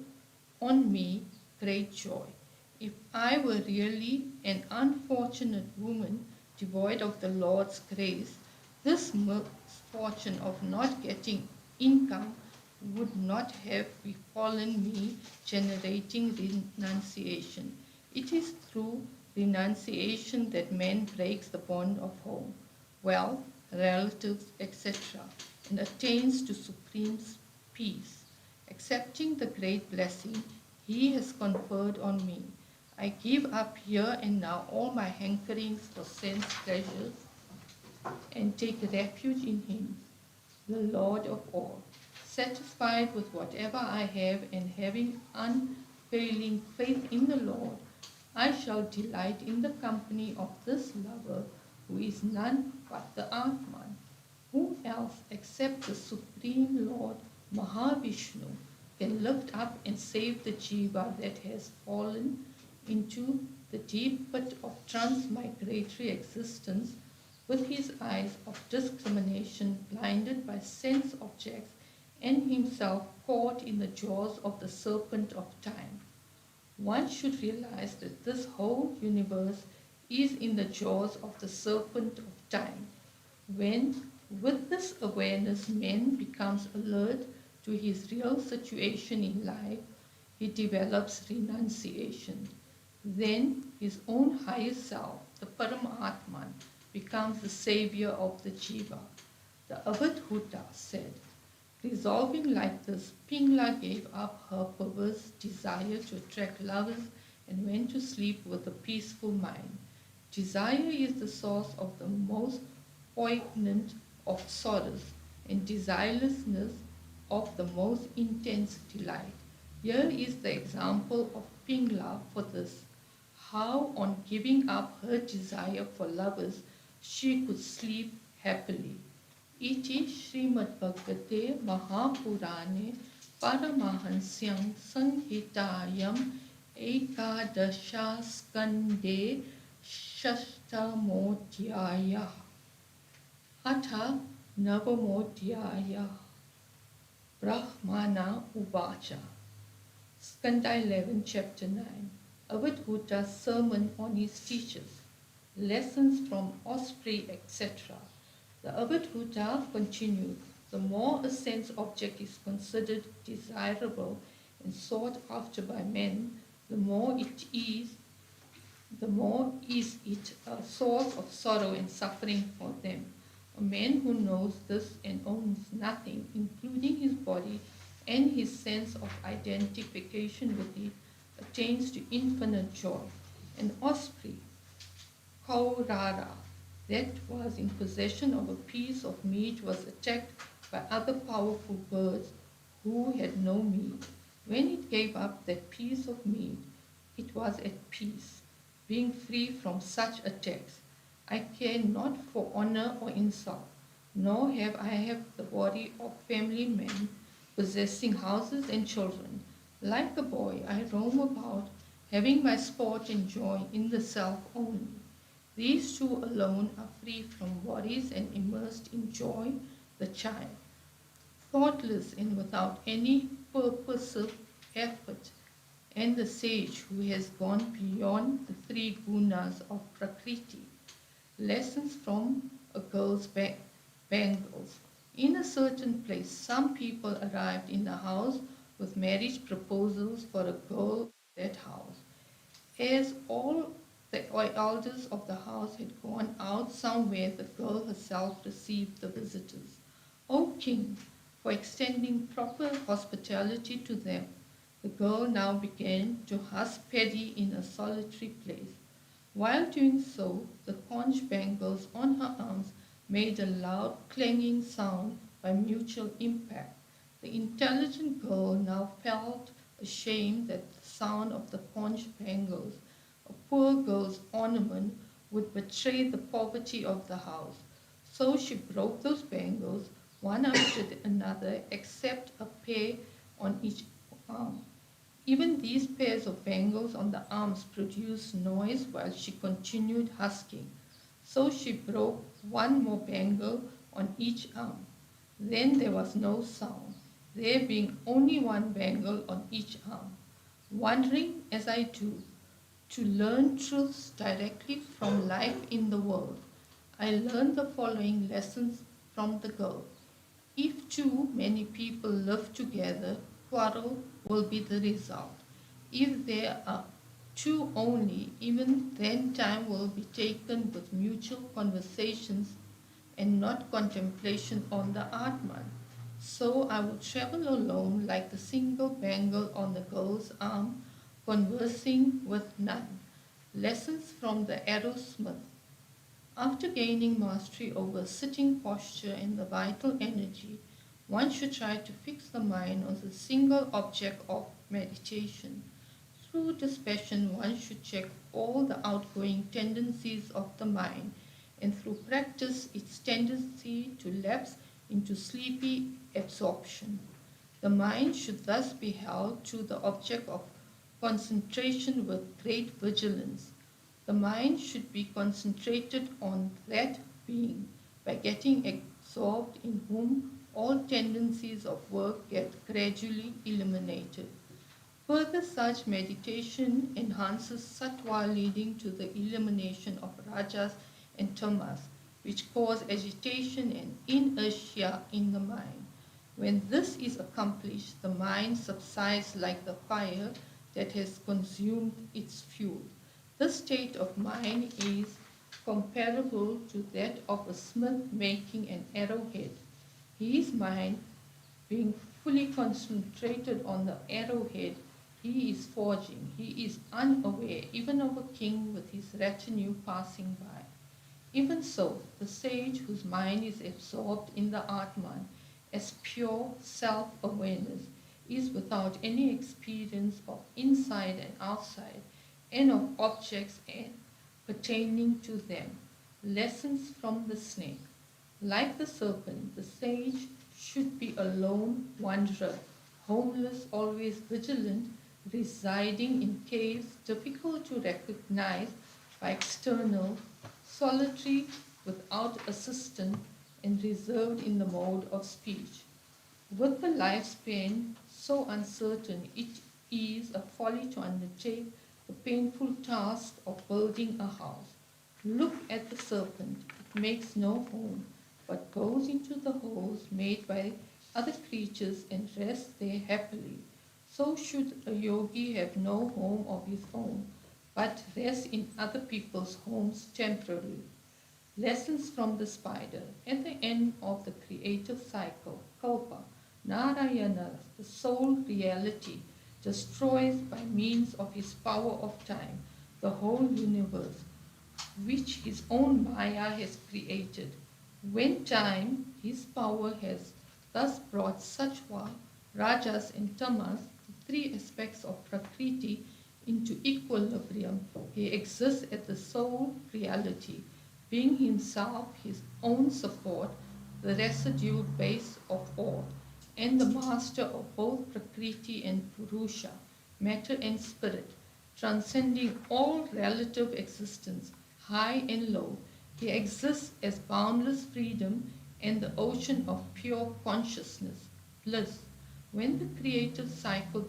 on me great joy? If I were really an unfortunate woman devoid of the Lord's grace, this misfortune of not getting income would not have befallen me, generating renunciation. It is through renunciation that man breaks the bond of home, wealth, relatives, etc., and attains to supreme peace. Accepting the great blessing he has conferred on me, I give up here and now all my hankerings for sense pleasures and take refuge in him, the Lord of all. Satisfied with whatever I have and having unfailing faith in the Lord, I shall delight in the company of this lover who is none but the Atman. Who else except the Supreme Lord Mahavishnu can lift up and save the jiva that has fallen into the deep pit of transmigratory existence with his eyes of discrimination blinded by sense objects and himself caught in the jaws of the serpent of time? One should realize that this whole universe is in the jaws of the serpent of time. When, with this awareness, man becomes alert to his real situation in life, he develops renunciation. Then his own higher self, the Paramatman, becomes the savior of the jiva. The Avadhuta said, Resolving like this, Pingla gave up her perverse desire to attract lovers and went to sleep with a peaceful mind. Desire is the source of the most poignant of sorrows, and desirelessness of the most intense delight. Here is the example of Pingla for this: how, on giving up her desire for lovers, she could sleep happily. Iti Shrimad Bhagavate Mahapurane Paramahansyam Sanhitayam Ekadasha Skande Shastamodhyaya Atha Navamodhyaya Brahmana Uvacha. Skanda 11, chapter 9. Avadhuta's sermon on his teachers. Lessons from Osprey, etc. The Avadhuta continued: the more a sense object is considered desirable and sought after by men, the more is it a source of sorrow and suffering for them. A man who knows this and owns nothing, including his body and his sense of identification with it, attains to infinite joy. An osprey, Kaurara, that was in possession of a piece of meat was attacked by other powerful birds who had no meat. When it gave up that piece of meat, it was at peace, being free from such attacks. I care not for honor or insult, nor have the body of family men, possessing houses and children. Like a boy, I roam about, having my sport and joy in the self only. These two alone are free from worries and immersed in joy, the child, thoughtless and without any purposive effort, and the sage who has gone beyond the three gunas of Prakriti. Lessons from a girl's bangles. In a certain place, some people arrived in the house with marriage proposals for a girl of that house. As all the elders of the house had gone out somewhere, the girl herself received the visitors. O king, for extending proper hospitality to them, the girl now began to husk paddy in a solitary place. While doing so, the conch bangles on her arms made a loud clanging sound by mutual impact. The intelligent girl now felt ashamed that the sound of the conch bangles, a poor girl's ornament, would betray the poverty of the house. So she broke those bangles, one after another, except a pair on each arm. Even these pairs of bangles on the arms produced noise while she continued husking. So she broke one more bangle on each arm. Then there was no sound, there being only one bangle on each arm. Wondering as I do, to learn truths directly from life in the world, I learned the following lessons from the girl. If too many people live together, quarrel will be the result. If there are two only, even then time will be taken with mutual conversations and not contemplation on the Atman. So I will travel alone like the single bangle on the girl's arm, conversing with none. Lessons from the arrowsmith. After gaining mastery over sitting posture and the vital energy, one should try to fix the mind on the single object of meditation. Through this passion, one should check all the outgoing tendencies of the mind, and through practice, its tendency to lapse into sleepy absorption. The mind should thus be held to the object of concentration with great vigilance. The mind should be concentrated on that being, by getting absorbed in whom all tendencies of work get gradually eliminated. Further, such meditation enhances sattva, leading to the elimination of rajas and tamas, which cause agitation and inertia in the mind. When this is accomplished, the mind subsides like the fire that has consumed its fuel. This state of mind is comparable to that of a smith making an arrowhead. His mind being fully concentrated on the arrowhead he is forging. He is unaware even of a king with his retinue passing by. Even so, the sage whose mind is absorbed in the Atman as pure self-awareness is without any experience of inside and outside and of objects and pertaining to them. Lessons from the snake. Like the serpent, the sage should be a lone wanderer, homeless, always vigilant, residing in caves difficult to recognize by external, solitary, without assistant, and reserved in the mode of speech. With the lifespan so uncertain, it is a folly to undertake the painful task of building a house. Look at the serpent. It makes no home, but goes into the holes made by other creatures and rests there happily. So should a yogi have no home of his own, but rest in other people's homes temporarily. Lessons from the spider. At the end of the creative cycle, Kalpa, Narayana, the sole reality, destroys by means of his power of time the whole universe, which his own Maya has created. When time, his power, has thus brought Sattva, Rajas, and Tamas, the three aspects of Prakriti, into equilibrium, he exists as the sole reality, being himself his own support, the residual base of all, and the master of both Prakriti and Purusha, matter and spirit, transcending all relative existence, high and low. He exists as boundless freedom and the ocean of pure consciousness, bliss. When the creative cycle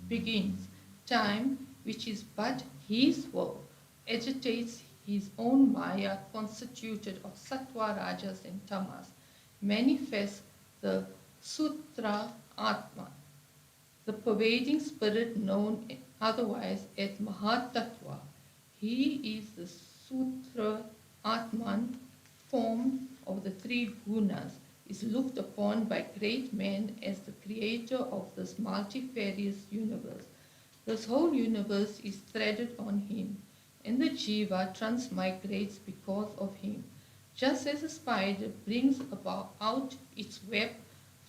begins, time, which is but his will, agitates his own Maya constituted of Sattva, Rajas, and Tamas, manifests the Sutra Atma, the pervading spirit known otherwise as Mahatattva. He is the Sutra Atman, form of the three gunas, is looked upon by great men as the creator of this multifarious universe. This whole universe is threaded on him, and the jiva transmigrates because of him. Just as a spider brings about out its web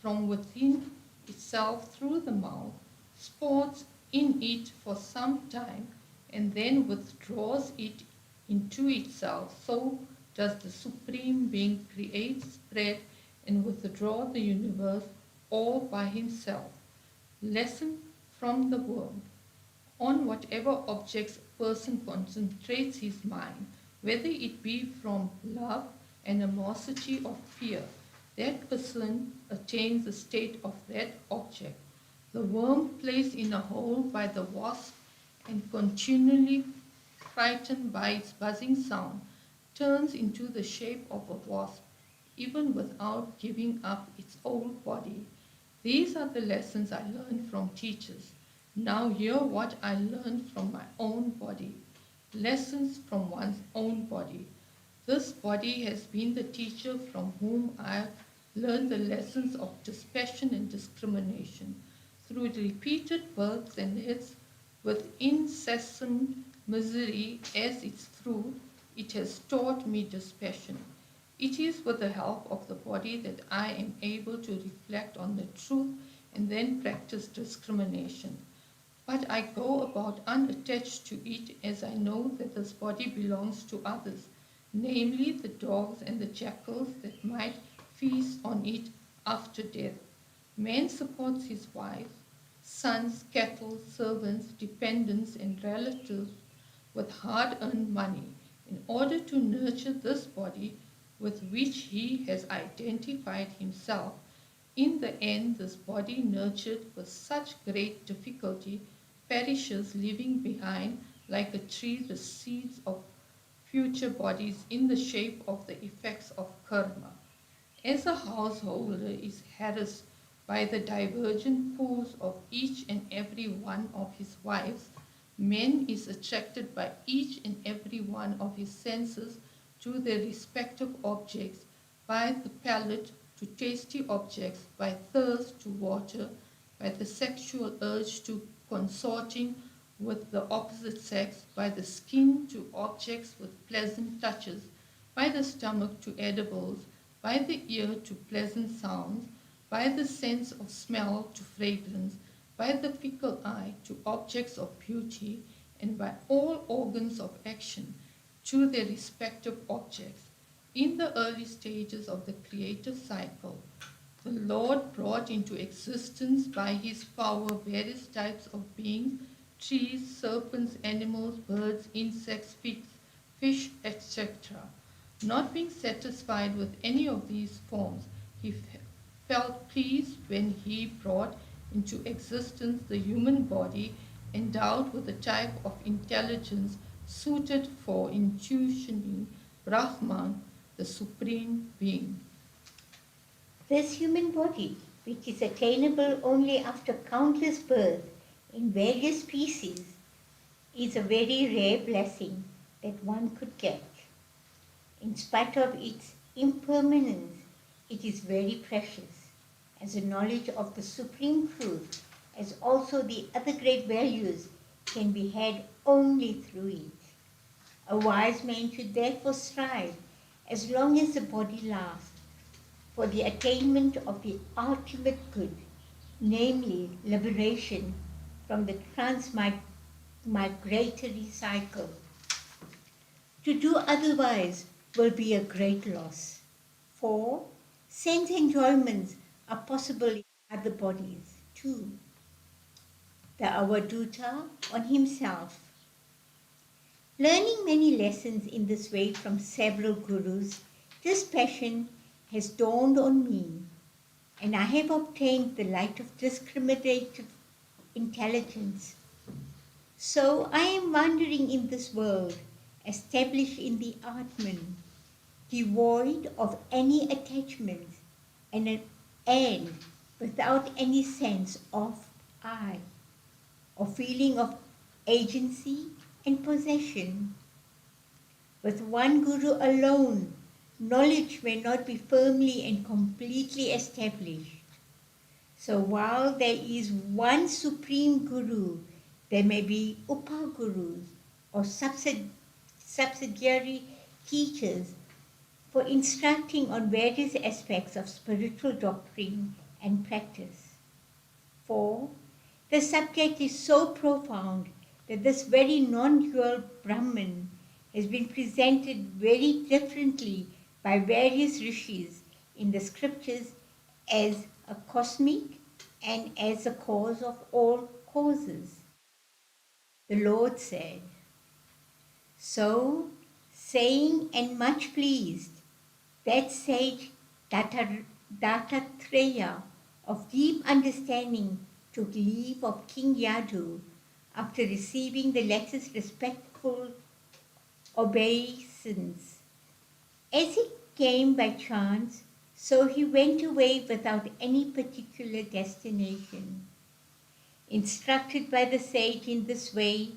from within itself through the mouth, sports in it for some time, and then withdraws it into itself, so does the Supreme Being create, spread, and withdraw the universe all by himself. Lesson from the world. On whatever objects a person concentrates his mind, whether it be from love, animosity, or fear, that person attains the state of that object. The worm placed in a hole by the wasp and continually frightened by its buzzing sound turns into the shape of a wasp, even without giving up its old body. These are the lessons I learned from teachers. Now hear what I learned from my own body. Lessons from one's own body. This body has been the teacher from whom I have learned the lessons of dispassion and discrimination. Through repeated births and deaths, with incessant misery as its fruit, it has taught me dispassion. It is with the help of the body that I am able to reflect on the truth and then practice discrimination. But I go about unattached to it, as I know that this body belongs to others, namely the dogs and the jackals that might feast on it after death. Man supports his wife, sons, cattle, servants, dependents, and relatives with hard-earned money in order to nurture this body with which he has identified himself. In the end, this body, nurtured with such great difficulty, perishes, leaving behind, like a tree, the seeds of future bodies in the shape of the effects of karma. As a householder is harassed by the divergent pulls of each and every one of his wives, man is attracted by each and every one of his senses to their respective objects, by the palate to tasty objects, by thirst to water, by the sexual urge to consorting with the opposite sex, by the skin to objects with pleasant touches, by the stomach to edibles, by the ear to pleasant sounds, by the sense of smell to fragrance, by the fickle eye to objects of beauty, and by all organs of action to their respective objects. In the early stages of the creative cycle, the Lord brought into existence by his power various types of beings, trees, serpents, animals, birds, insects, fish, etc. Not being satisfied with any of these forms, he felt pleased when he brought into existence the human body endowed with a type of intelligence suited for intuitioning Brahman, the Supreme Being. This human body, which is attainable only after countless births in various species, is a very rare blessing that one could get. In spite of its impermanence, it is very precious, as a knowledge of the supreme truth, as also the other great values, can be had only through it. A wise man should therefore strive, as long as the body lasts, for the attainment of the ultimate good, namely liberation from the transmigratory cycle. To do otherwise will be a great loss, for sense enjoyments are possible in other bodies too. The Avadhuta on himself. Learning many lessons in this way from several gurus, this passion has dawned on me, and I have obtained the light of discriminative intelligence. So I am wandering in this world, established in the Atman, devoid of any attachments and without any sense of I, or feeling of agency and possession. With one guru alone, knowledge may not be firmly and completely established. So while there is one supreme guru, there may be upagurus or subsidiary teachers for instructing on various aspects of spiritual doctrine and practice. For the subject is so profound that this very non-dual Brahman has been presented very differently by various rishis in the scriptures as a cosmic and as the cause of all causes. The Lord said, so, saying and much pleased, that sage Dattatreya of deep understanding took leave of King Yadu after receiving the latter's respectful obeisance. As he came by chance, so he went away without any particular destination. Instructed by the sage in this way,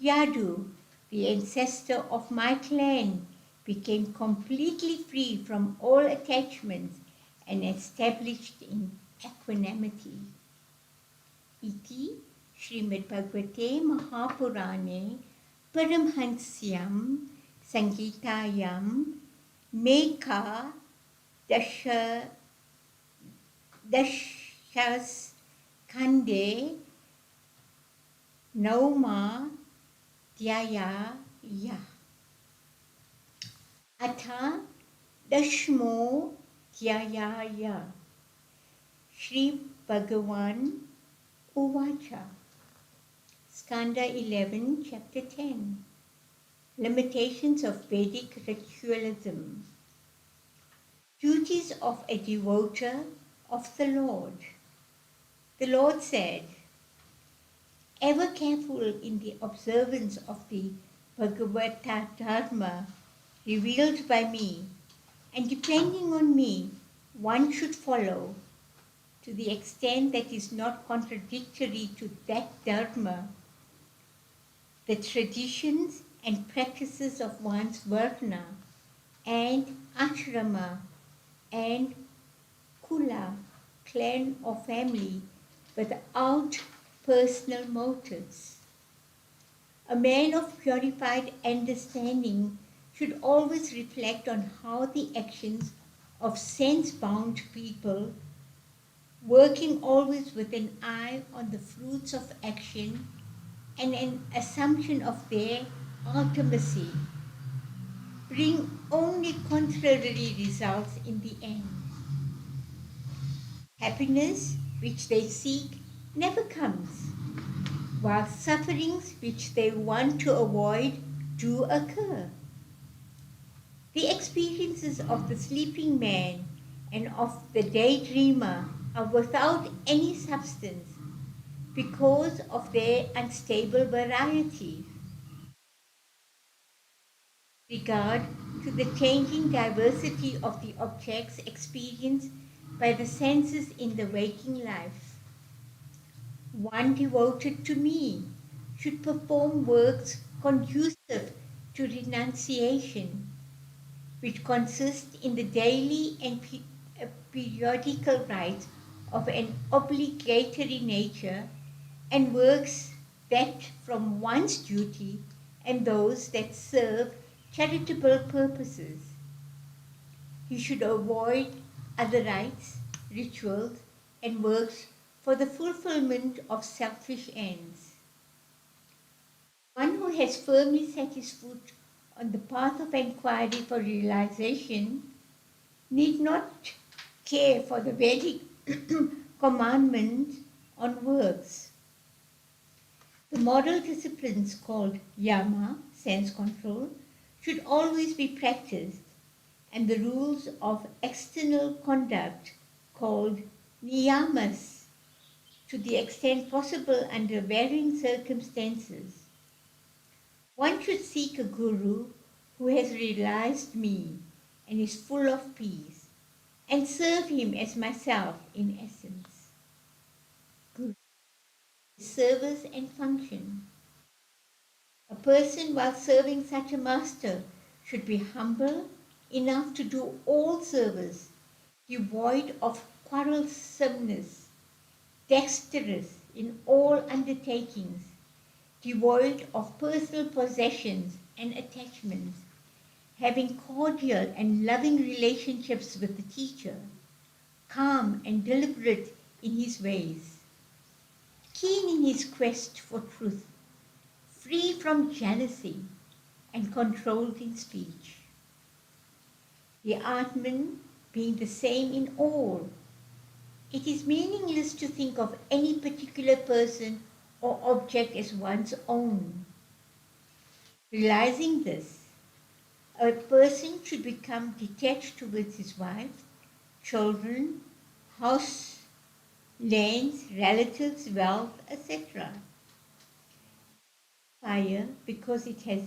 Yadu, the ancestor of my clan, became completely free from all attachments and established in equanimity. Iti Shrimad Bhagavate Mahapurane Paramhansyam Sangitayam Mekha Dashas Kande Nauma Dhyaya Ya Atha Dashmo Dhyaya Ya Shri Bhagavan Uvacha Skanda 11, Chapter 10. Limitations of Vedic Ritualism. Duties of a devoter of the Lord. The Lord said, ever careful in the observance of the Bhagavata Dharma revealed by me, and depending on me, one should follow to the extent that is not contradictory to that Dharma, the traditions and practices of one's varna and ashrama and kula, clan or family, without personal motives. A man of purified understanding should always reflect on how the actions of sense-bound people, working always with an eye on the fruits of action and an assumption of their ultimacy, bring only contrary results in the end. Happiness, which they seek, never comes, while sufferings which they want to avoid do occur. The experiences of the sleeping man and of the daydreamer are without any substance because of their unstable variety. Regard to the changing diversity of the objects experienced by the senses in the waking life. One devoted to me should perform works conducive to renunciation, which consist in the daily and periodical rites of an obligatory nature, and works that from one's duty and those that serve charitable purposes. He should avoid other rites, rituals, and works for the fulfillment of selfish ends. One who has firmly set his foot on the path of inquiry for realization need not care for the Vedic commandment on works. The moral disciplines called yama, sense control, should always be practiced, and the rules of external conduct called niyamas, to the extent possible under varying circumstances. One should seek a guru who has realized me and is full of peace, and serve him as myself in essence. Guru is service and function. A person, while serving such a master, should be humble enough to do all service, devoid of quarrelsomeness, dexterous in all undertakings, devoid of personal possessions and attachments, having cordial and loving relationships with the teacher, calm and deliberate in his ways, keen in his quest for truth, free from jealousy, and controlled in speech. The Atman being the same in all, it is meaningless to think of any particular person or object as one's own. Realizing this, a person should become detached towards his wife, children, house, lands, relatives, wealth, etc. Fire, because it has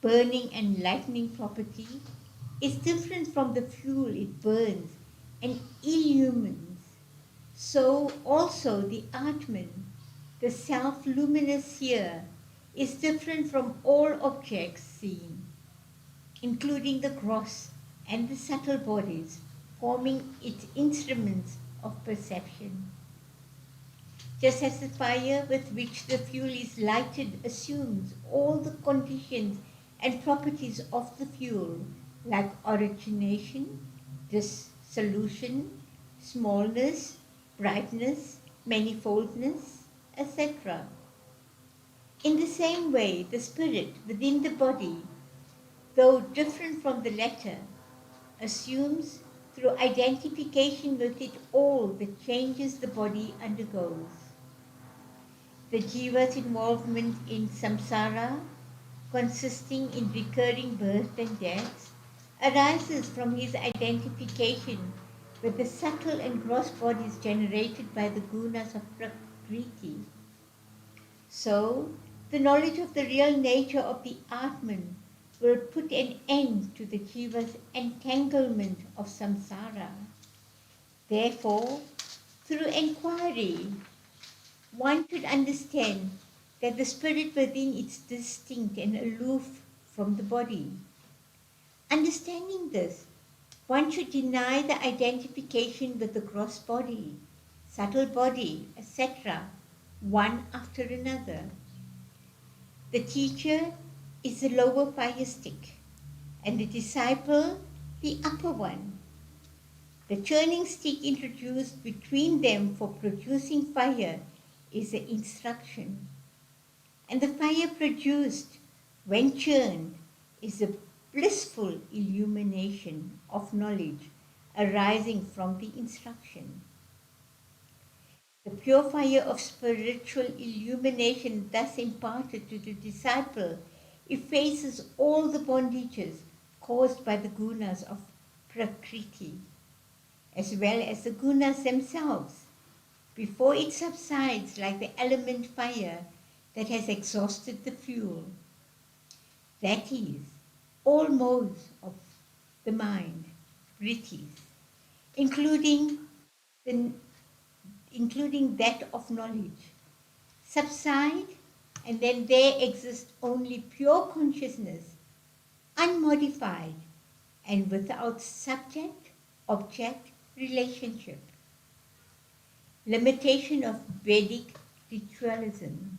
burning and lightning property, is different from the fuel it burns and illumines. So also the Atman, the self-luminous sphere, is different from all objects seen, including the gross and the subtle bodies, forming its instruments of perception. Just as the fire with which the fuel is lighted assumes all the conditions and properties of the fuel, like origination, dissolution, smallness, brightness, manifoldness, etc. In the same way, the spirit within the body, though different from the latter, assumes through identification with it all the changes the body undergoes. The jiva's involvement in samsara, consisting in recurring birth and death, arises from his identification with the subtle and gross bodies generated by the gunas of prakriti. So, the knowledge of the real nature of the Atman will put an end to the jiva's entanglement of samsara. Therefore, through inquiry, one should understand that the spirit within is distinct and aloof from the body. Understanding this, One should deny the identification with the gross body, subtle body, etc., one after another. The teacher is the lower fire stick, and the disciple the upper one. The churning stick introduced between them for producing fire is the instruction, and the fire produced when churned is the blissful illumination of knowledge arising from the instruction. The pure fire of spiritual illumination thus imparted to the disciple effaces all the bondages caused by the gunas of Prakriti, as well as the gunas themselves, before it subsides like the element fire that has exhausted the fuel. That is, all modes of the mind, vrittis, including, the, including that of knowledge, subside, and then there exists only pure consciousness, unmodified and without subject-object relationship. Limitation of Vedic ritualism.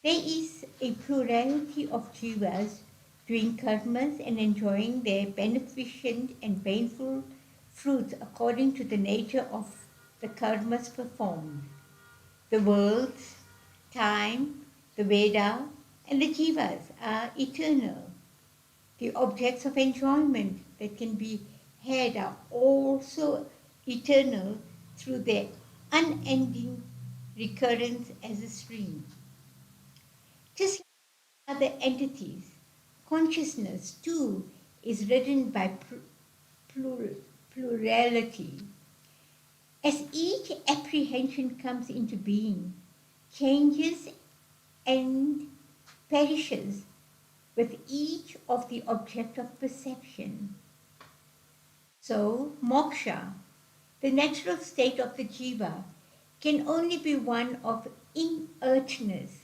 There is a plurality of jivas doing karmas and enjoying their beneficent and painful fruits according to the nature of the karmas performed. The worlds, time, the Veda, and the jivas are eternal. The objects of enjoyment that can be had are also eternal through their unending recurrence as a stream. Just like other entities, consciousness too is ridden by plurality. As each apprehension comes into being, changes and perishes with each of the object of perception. So, moksha, the natural state of the jiva, can only be one of inertness,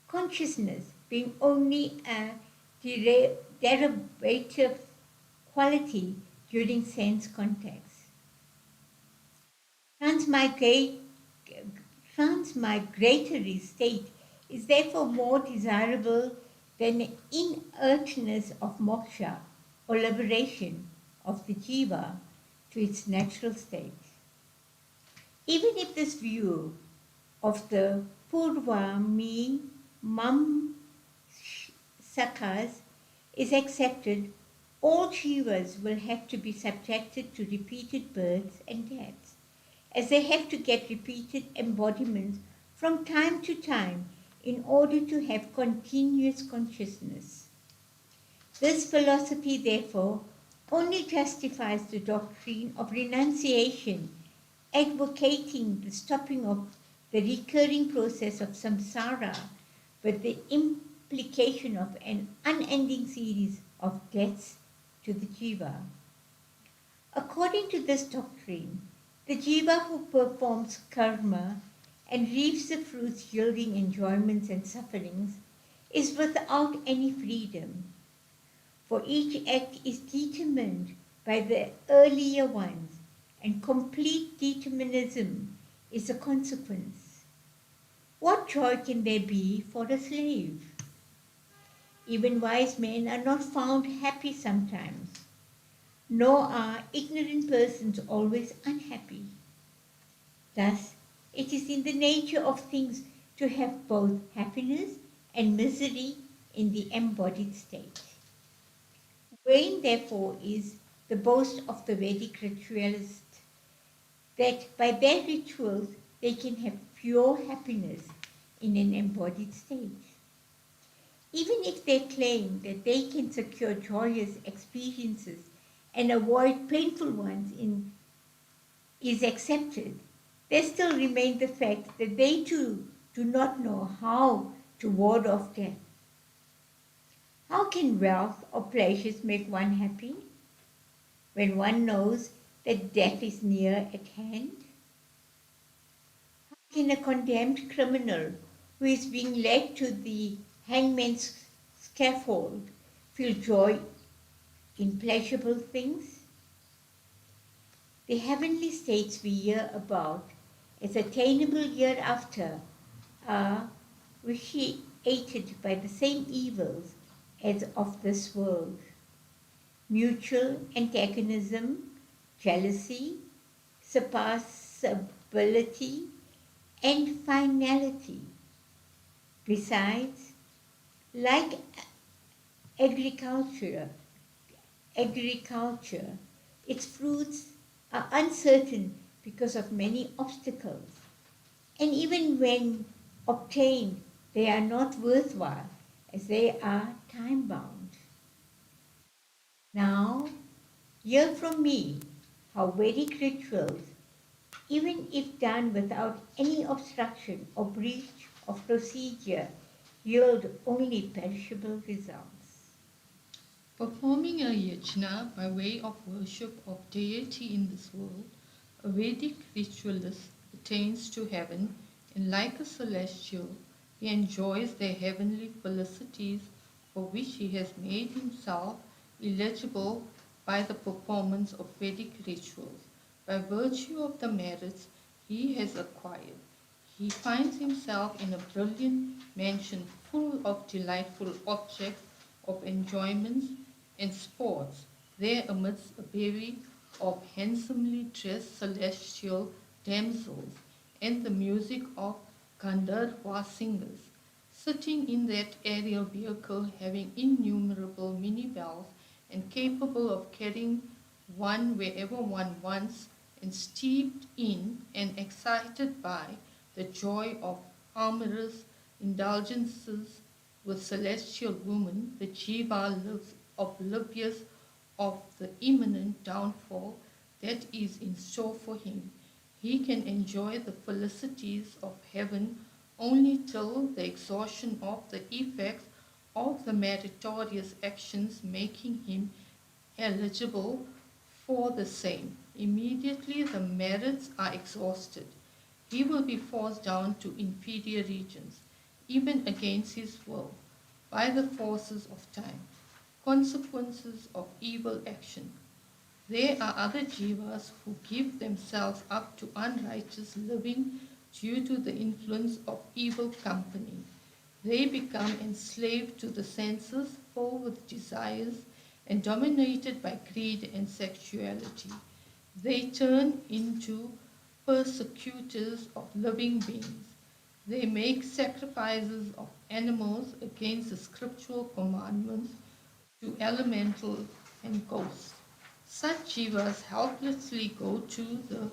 consciousness being only a derivative quality during sense context. Transmigratory state is therefore more desirable than the inertness of moksha or liberation of the jiva to its natural state. Even if this view of the purva me mam sakas is accepted, all jivas will have to be subjected to repeated births and deaths, as they have to get repeated embodiments from time to time in order to have continuous consciousness. This philosophy, therefore, only justifies the doctrine of renunciation, advocating the stopping of the recurring process of samsara with the implication of an unending series of deaths to the jiva. According to this doctrine, the jiva who performs karma and reaps the fruits yielding enjoyments and sufferings is without any freedom, for each act is determined by the earlier ones, and complete determinism is a consequence. What joy can there be for a slave? Even wise men are not found happy sometimes, nor are ignorant persons always unhappy. Thus, it is in the nature of things to have both happiness and misery in the embodied state. Vain, therefore, is the boast of the Vedic ritualist that by their rituals they can have pure happiness in an embodied state. Even if they claim that they can secure joyous experiences and avoid painful ones is accepted, there still remains the fact that they too do not know how to ward off death. How can wealth or pleasures make one happy when one knows that death is near at hand? How can a condemned criminal who is being led to the hangman's scaffold feel joy in pleasurable things? The heavenly states we hear about as attainable hereafter are vitiated by the same evils as of this world: mutual antagonism, jealousy, surpassability, and finality. Besides, like agriculture, agriculture, its fruits are uncertain because of many obstacles, and even when obtained, they are not worthwhile as they are time bound. Now, hear from me how Vedic rituals, even if done without any obstruction or breach of procedure, yield only perishable results. Performing a yajna by way of worship of deity in this world, a Vedic ritualist attains to heaven, and like a celestial, he enjoys the heavenly felicities for which he has made himself eligible by the performance of Vedic rituals. By virtue of the merits he has acquired, he finds himself in a brilliant mansion full of delightful objects of enjoyments and sports, there amidst a bevy of handsomely dressed celestial damsels and the music of Gandharva singers. Sitting in that aerial vehicle having innumerable mini bells and capable of carrying one wherever one wants, and steeped in and excited by the joy of amorous indulgences with celestial women, the jiva lives oblivious of the imminent downfall that is in store for him. He can enjoy the felicities of heaven only till the exhaustion of the effects of the meritorious actions making him eligible for the same. Immediately the merits are exhausted, he will be forced down to inferior regions, even against his will, by the forces of time, consequences of evil action. There are other jivas who give themselves up to unrighteous living due to the influence of evil company. They become enslaved to the senses, filled with desires, and dominated by greed and sexuality. They turn into persecutors of living beings. They make sacrifices of animals against the scriptural commandments to elemental and ghosts. Such jivas helplessly go to the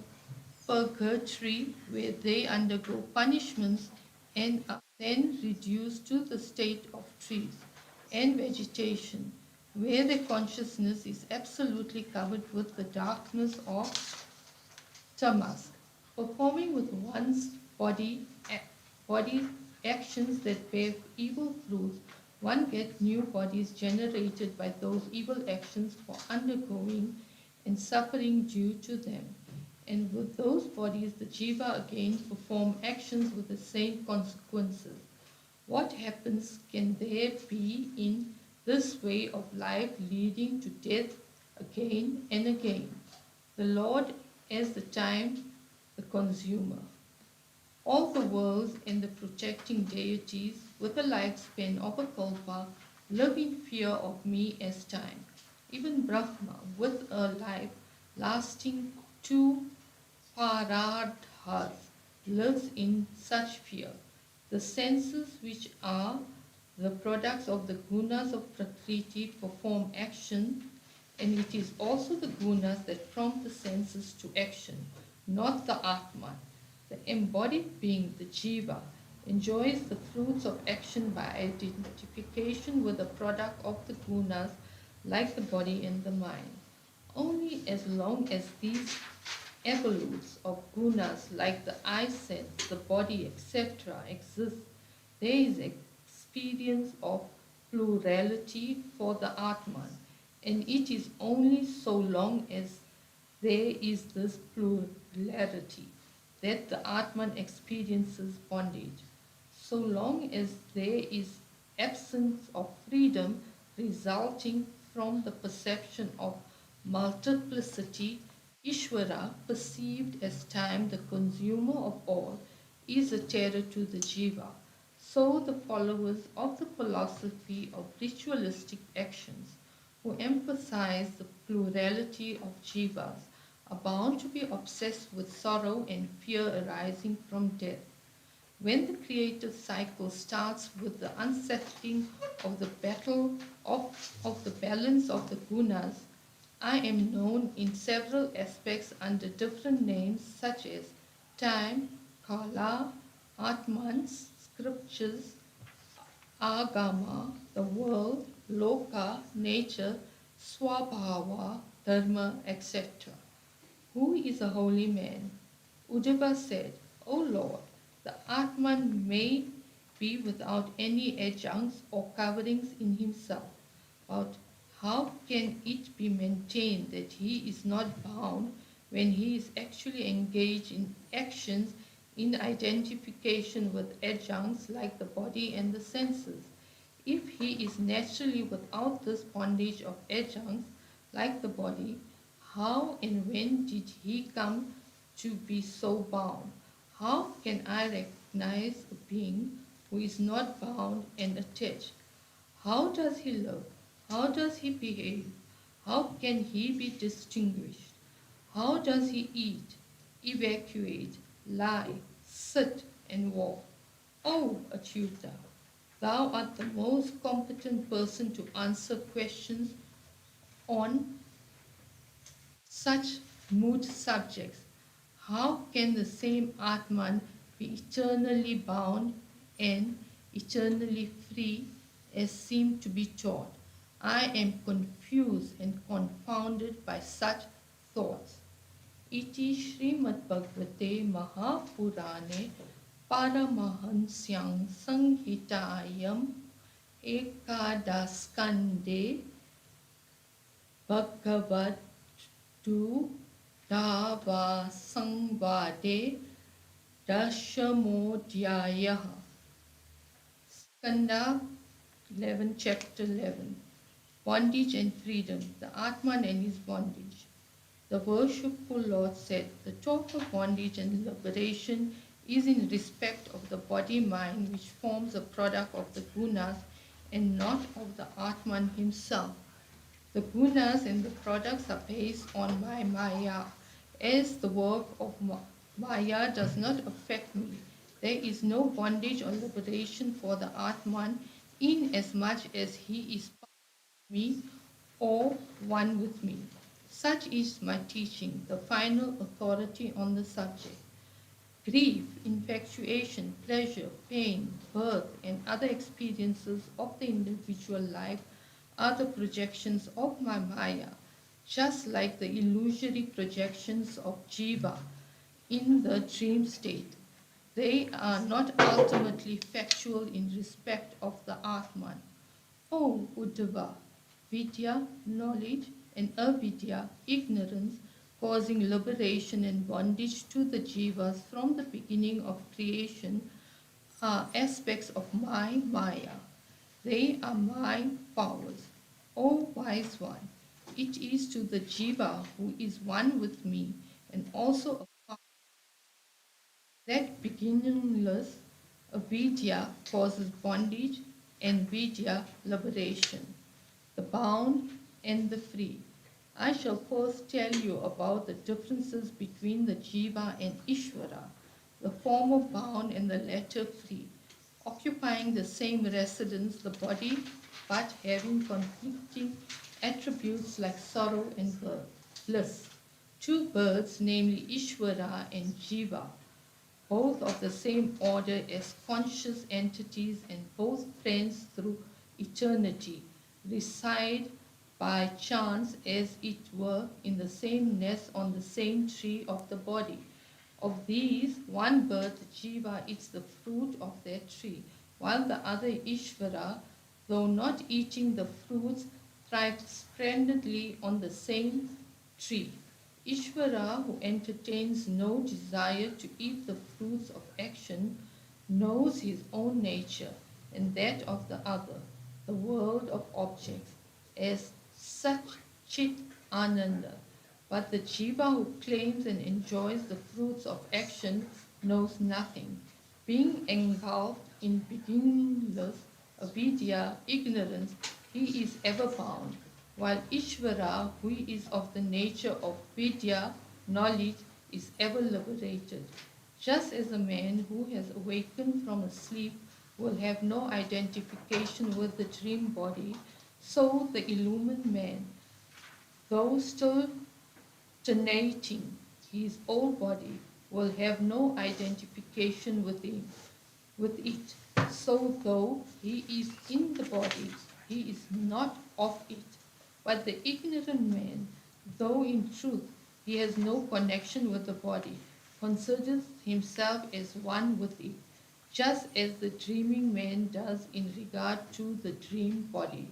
purgatory where they undergo punishments and are then reduced to the state of trees and vegetation, where their consciousness is absolutely covered with the darkness of tamas. Performing with one's body actions that bear evil fruits, one gets new bodies generated by those evil actions for undergoing and suffering due to them. And with those bodies, the jiva again perform actions with the same consequences. What happens can there be in this way of life leading to death again and again? The Lord as the time, the consumer. All the worlds and the protecting deities with a lifespan of a kalpa live in fear of me as time. Even Brahma with a life lasting 2 Paradhas lives in such fear. The senses, which are the products of the gunas of Prakriti, perform action, and it is also the gunas that prompt the senses to action, not the Atman. The embodied being, the Jiva, enjoys the fruits of action by identification with the product of the gunas, like the body and the mind. Only as long as these evolutes of gunas like the eye sense, the body, etc. exist, there is experience of plurality for the Atman, and it is only so long as there is this plurality that the Atman experiences bondage. So long as there is absence of freedom resulting from the perception of multiplicity, Ishvara, perceived as time the consumer of all, is a terror to the jiva. So the followers of the philosophy of ritualistic actions, who emphasize the plurality of jivas, are bound to be obsessed with sorrow and fear arising from death. When the creative cycle starts with the unsettling of the battle of the balance of the gunas, I am known in several aspects under different names such as time, kala, atmans, scriptures, agama, the world, loka, nature, swabhava, dharma, etc. Who is a holy man? Uddhava said, O Lord, the Atman may be without any adjuncts or coverings in himself, but how can it be maintained that he is not bound when he is actually engaged in actions in identification with adjuncts like the body and the senses? If he is naturally without this bondage of adjuncts like the body, how and when did he come to be so bound? How can I recognize a being who is not bound and attached? How does he live? How does he behave? How can he be distinguished? How does he eat, evacuate, lie, sit, and walk? O Achyuta, thou art the most competent person to answer questions on such moot subjects. How can the same Atman be eternally bound and eternally free as seem to be taught? I am confused and confounded by such thoughts. Iti Shrimad Bhagavate Mahapurane Paramahansyang Sanghitayam Ekadaskande Bhagavad Tu Dava Sangvade Dashamodhyaya. Skanda 11, chapter 11. Bondage and freedom, the Atman and his bondage. The worshipful Lord said, the talk of bondage and liberation is in respect of the body-mind which forms a product of the gunas and not of the Atman himself. The gunas and the products are based on my maya. As the work of maya does not affect me, there is no bondage or liberation for the Atman inasmuch as he is part of me or one with me. Such is my teaching, the final authority on the subject. Grief, infatuation, pleasure, pain, birth, and other experiences of the individual life are the projections of my maya, just like the illusory projections of jiva in the dream state. They are not ultimately factual in respect of the Atman. O Uddhava, vidya, knowledge, and avidya, ignorance, causing liberation and bondage to the jivas from the beginning of creation, are aspects of my maya. They are my powers. O wise one, it is to the jiva who is one with me and also a that beginningless avidya causes bondage and vidya liberation, the bound and the free. I shall first tell you about the differences between the jiva and Ishvara, the former bound and the latter free, occupying the same residence, the body, but having conflicting attributes like sorrow and bliss. Two birds, namely Ishvara and Jiva, both of the same order as conscious entities and both friends through eternity, reside by chance as it were in the same nest on the same tree of the body. Of these, one bird, Jiva, eats the fruit of that tree, while the other, Ishvara, though not eating the fruits, thrives splendidly on the same tree. Ishvara, who entertains no desire to eat the fruits of action, knows his own nature and that of the other, the world of objects, as such chit ananda. But the jiva who claims and enjoys the fruits of action knows nothing. Being engulfed in beginningless avidya, ignorance, he is ever bound, while Ishvara, who is of the nature of vidya, knowledge, is ever liberated. Just as a man who has awakened from a sleep will have no identification with the dream body, so the illumined man, though still tenating his old body, will have no identification with it. So though he is in the body, he is not of it. But the ignorant man, though in truth he has no connection with the body, considers himself as one with it, just as the dreaming man does in regard to the dream body.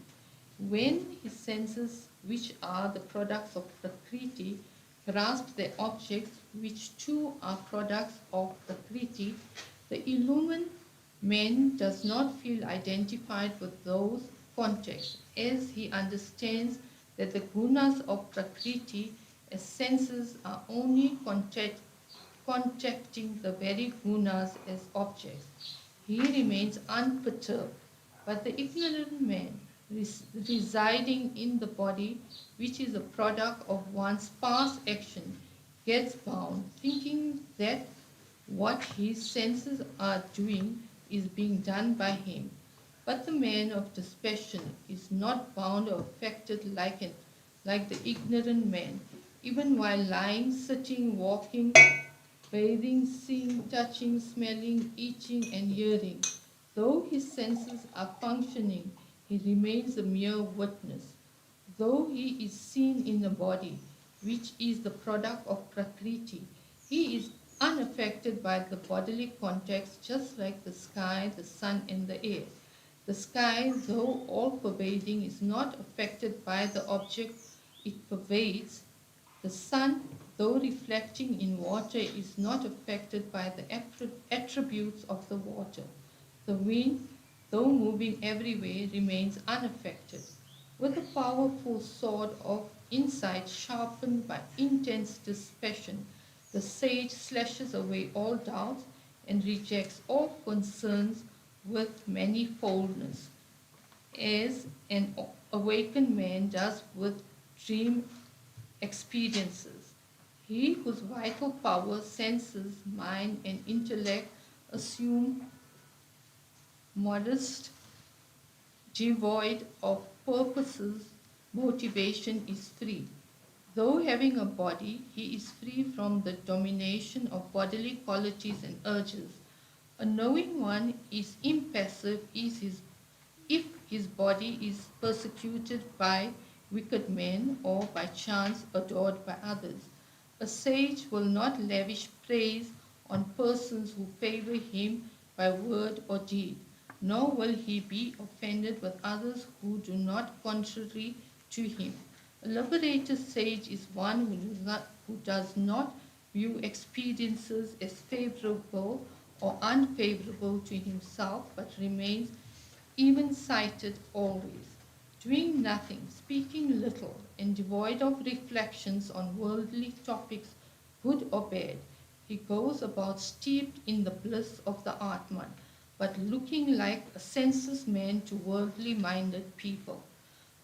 When his senses, which are the products of Prakriti, grasp the objects which too are products of Prakriti, the illumined man does not feel identified with those contexts, as he understands that the gunas of Prakriti as senses are only contacting the very gunas as objects. He remains unperturbed, but the ignorant man, residing in the body, which is a product of one's past action, gets bound, thinking that what his senses are doing is being done by him. But the man of dispassion is not bound or affected like the ignorant man, even while lying, sitting, walking, bathing, seeing, touching, smelling, eating, and hearing. Though his senses are functioning, he remains a mere witness. Though he is seen in the body, which is the product of Prakriti, he is unaffected by the bodily contacts, just like the sky, the sun, and the air. The sky, though all-pervading, is not affected by the object it pervades. The sun, though reflecting in water, is not affected by the attributes of the water. The wind, though moving everywhere, remains unaffected. With a powerful sword of insight sharpened by intense dispassion, the sage slashes away all doubts and rejects all concerns with manifoldness, as an awakened man does with dream experiences. He whose vital power, senses, mind, and intellect assume modest, devoid of purposes, motivation, is free. Though having a body, he is free from the domination of bodily qualities and urges. A knowing one is impassive if his body is persecuted by wicked men or by chance adored by others. A sage will not lavish praise on persons who favor him by word or deed, nor will he be offended with others who do not contrary to him. A liberated sage is one who does not view experiences as favorable or unfavorable to himself, but remains even-sighted always, doing nothing, speaking little, and devoid of reflections on worldly topics, good or bad. He goes about steeped in the bliss of the Atman, but looking like a senseless man to worldly-minded people.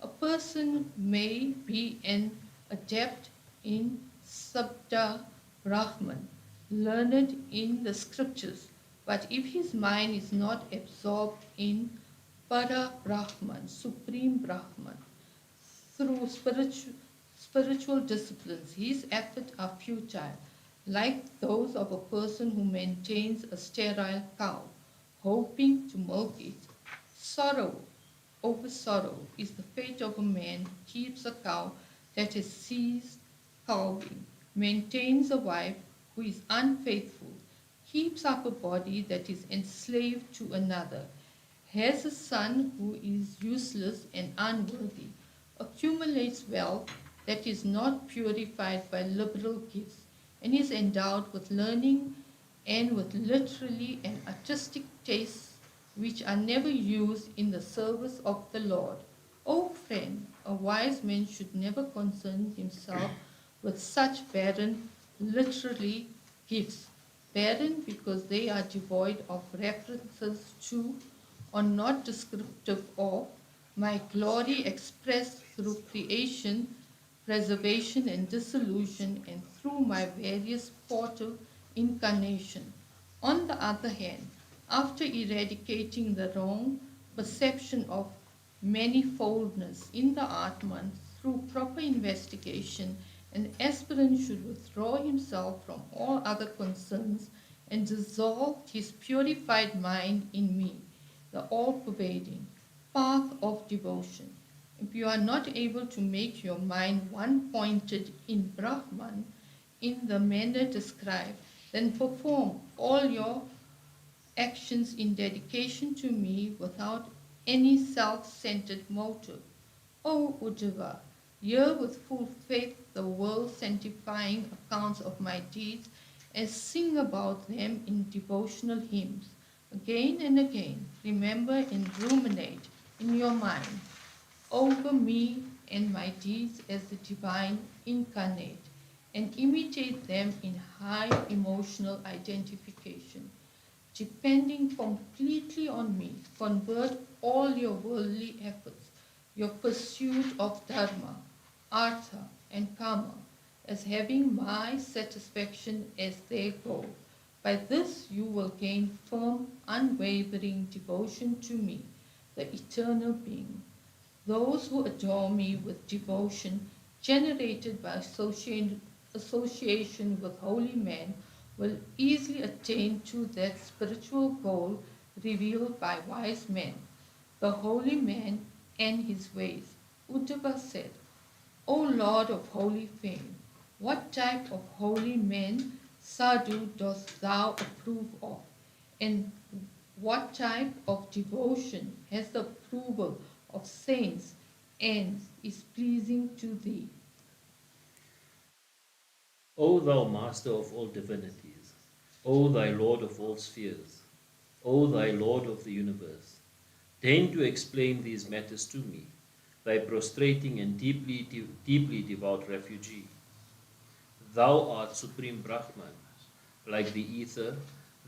A person may be an adept in Sabda Brahman, learned in the scriptures, but if his mind is not absorbed in Para Brahman, Supreme Brahman, through spiritual disciplines, his efforts are futile, like those of a person who maintains a sterile cow, hoping to milk it. Sorrow over sorrow is the fate of a man who keeps a cow that has ceased calving, maintains a wife who is unfaithful, keeps up a body that is enslaved to another, has a son who is useless and unworthy, accumulates wealth that is not purified by liberal gifts, and is endowed with learning and with literary and artistic tastes which are never used in the service of the Lord. O friend, a wise man should never concern himself with such barren, literally gifts. Barren because they are devoid of references to, or not descriptive of, my glory expressed through creation, preservation and dissolution, and through my various portal incarnation. On the other hand, after eradicating the wrong perception of manifoldness in the Atman through proper investigation, an aspirant should withdraw himself from all other concerns and dissolve his purified mind in me, the all-pervading path of devotion. If you are not able to make your mind one-pointed in Brahman in the manner described, then perform all your actions in dedication to me without any self-centered motive. O Uddhava, hear with full faith the world-sanctifying accounts of my deeds and sing about them in devotional hymns. Again and again, remember and ruminate in your mind over me and my deeds as the divine incarnate, and imitate them in high emotional identification. Depending completely on me, convert all your worldly efforts, your pursuit of dharma, artha, and kama, as having my satisfaction as their goal. By this you will gain firm, unwavering devotion to me, the eternal being. Those who adore me with devotion generated by association with holy men will easily attain to that spiritual goal revealed by wise men, the holy man and his ways. Uddhava said, O Lord of holy fame, what type of holy men, sadhu, dost thou approve of? And what type of devotion has the approval of saints and is pleasing to thee? O thou Master of all divinities, O thy Lord of all spheres, O thy Lord of the universe, deign to explain these matters to me, thy prostrating and deeply devout refugee. Thou art Supreme Brahman, like the ether,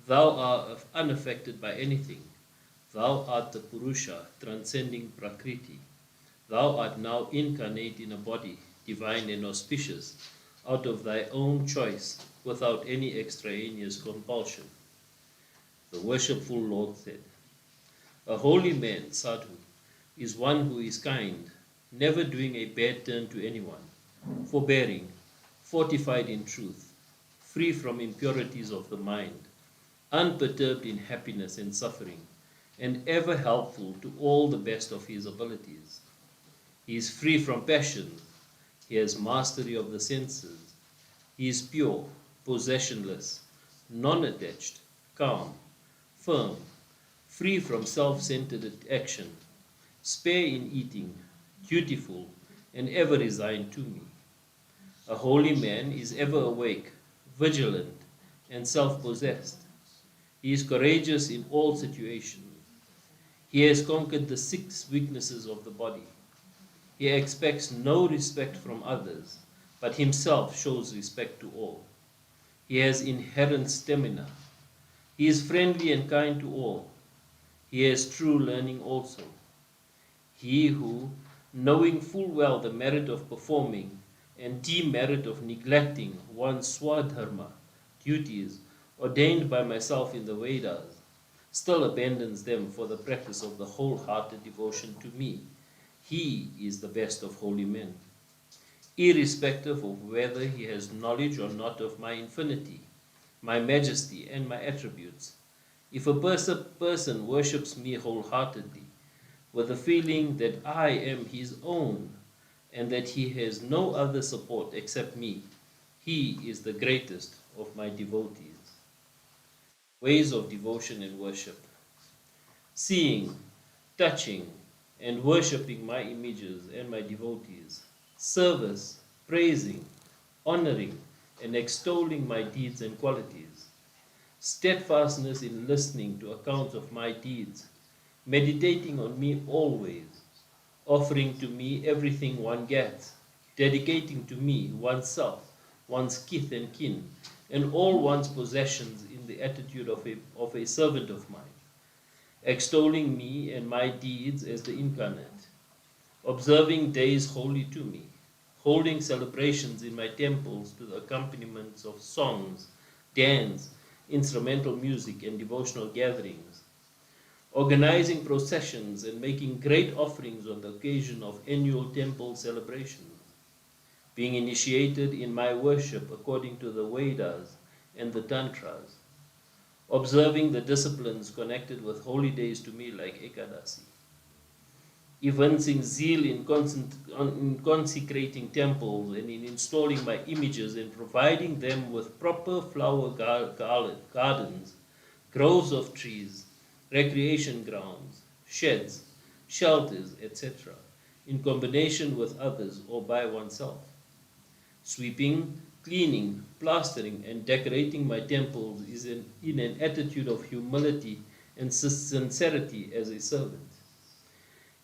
thou art unaffected by anything. Thou art the Purusha, transcending Prakriti. Thou art now incarnate in a body, divine and auspicious, out of thy own choice, without any extraneous compulsion. The worshipful Lord said, a holy man, sadhu, is one who is kind, never doing a bad turn to anyone, forbearing, fortified in truth, free from impurities of the mind, unperturbed in happiness and suffering, and ever helpful to all the best of his abilities. He is free from passion, he has mastery of the senses, he is pure, possessionless, non-attached, calm, firm, free from self-centered action, spare in eating, dutiful, and ever resigned to me. A holy man is ever awake, vigilant, and self-possessed. He is courageous in all situations. He has conquered the 6 weaknesses of the body. He expects no respect from others, but himself shows respect to all. He has inherent stamina. He is friendly and kind to all. He has true learning also. He who, knowing full well the merit of performing and demerit of neglecting one's swadharma, duties, ordained by myself in the Vedas, still abandons them for the practice of the wholehearted devotion to me, he is the best of holy men, irrespective of whether he has knowledge or not of my infinity, my majesty, and my attributes. If a person worships me wholeheartedly, with the feeling that I am his own, and that he has no other support except me, he is the greatest of my devotees. Ways of devotion and worship. Seeing, touching, and worshipping my images and my devotees. Service, praising, honoring, and extolling my deeds and qualities. Steadfastness in listening to accounts of my deeds, meditating on me always, offering to me everything one gets, dedicating to me oneself, one's kith and kin, and all one's possessions in the attitude of a servant of mine, extolling me and my deeds as the incarnate, observing days holy to me, holding celebrations in my temples to the accompaniments of songs, dance, instrumental music, and devotional gatherings, organizing processions and making great offerings on the occasion of annual temple celebrations, being initiated in my worship according to the Vedas and the Tantras, observing the disciplines connected with holy days to me like Ekadasi, evincing zeal in consecrating temples and in installing my images and providing them with proper flower gardens, groves of trees, recreation grounds, sheds, shelters, etc., in combination with others or by oneself. Sweeping, cleaning, plastering, and decorating my temples is in an attitude of humility and sincerity as a servant.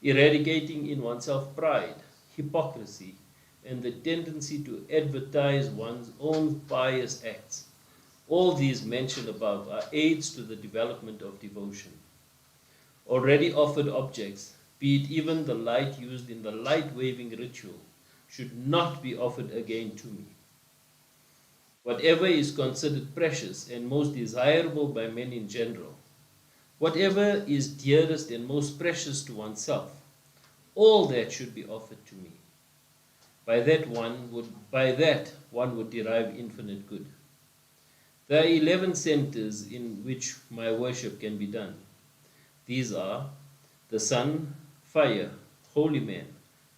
Eradicating in oneself pride, hypocrisy, and the tendency to advertise one's own pious acts. All these mentioned above are aids to the development of devotion. Already offered objects, be it even the light used in the light-waving ritual, should not be offered again to me. Whatever is considered precious and most desirable by men in general, whatever is dearest and most precious to oneself, all that should be offered to me. By that one would derive infinite good. There are 11 centers in which my worship can be done. These are the sun, fire, holy man,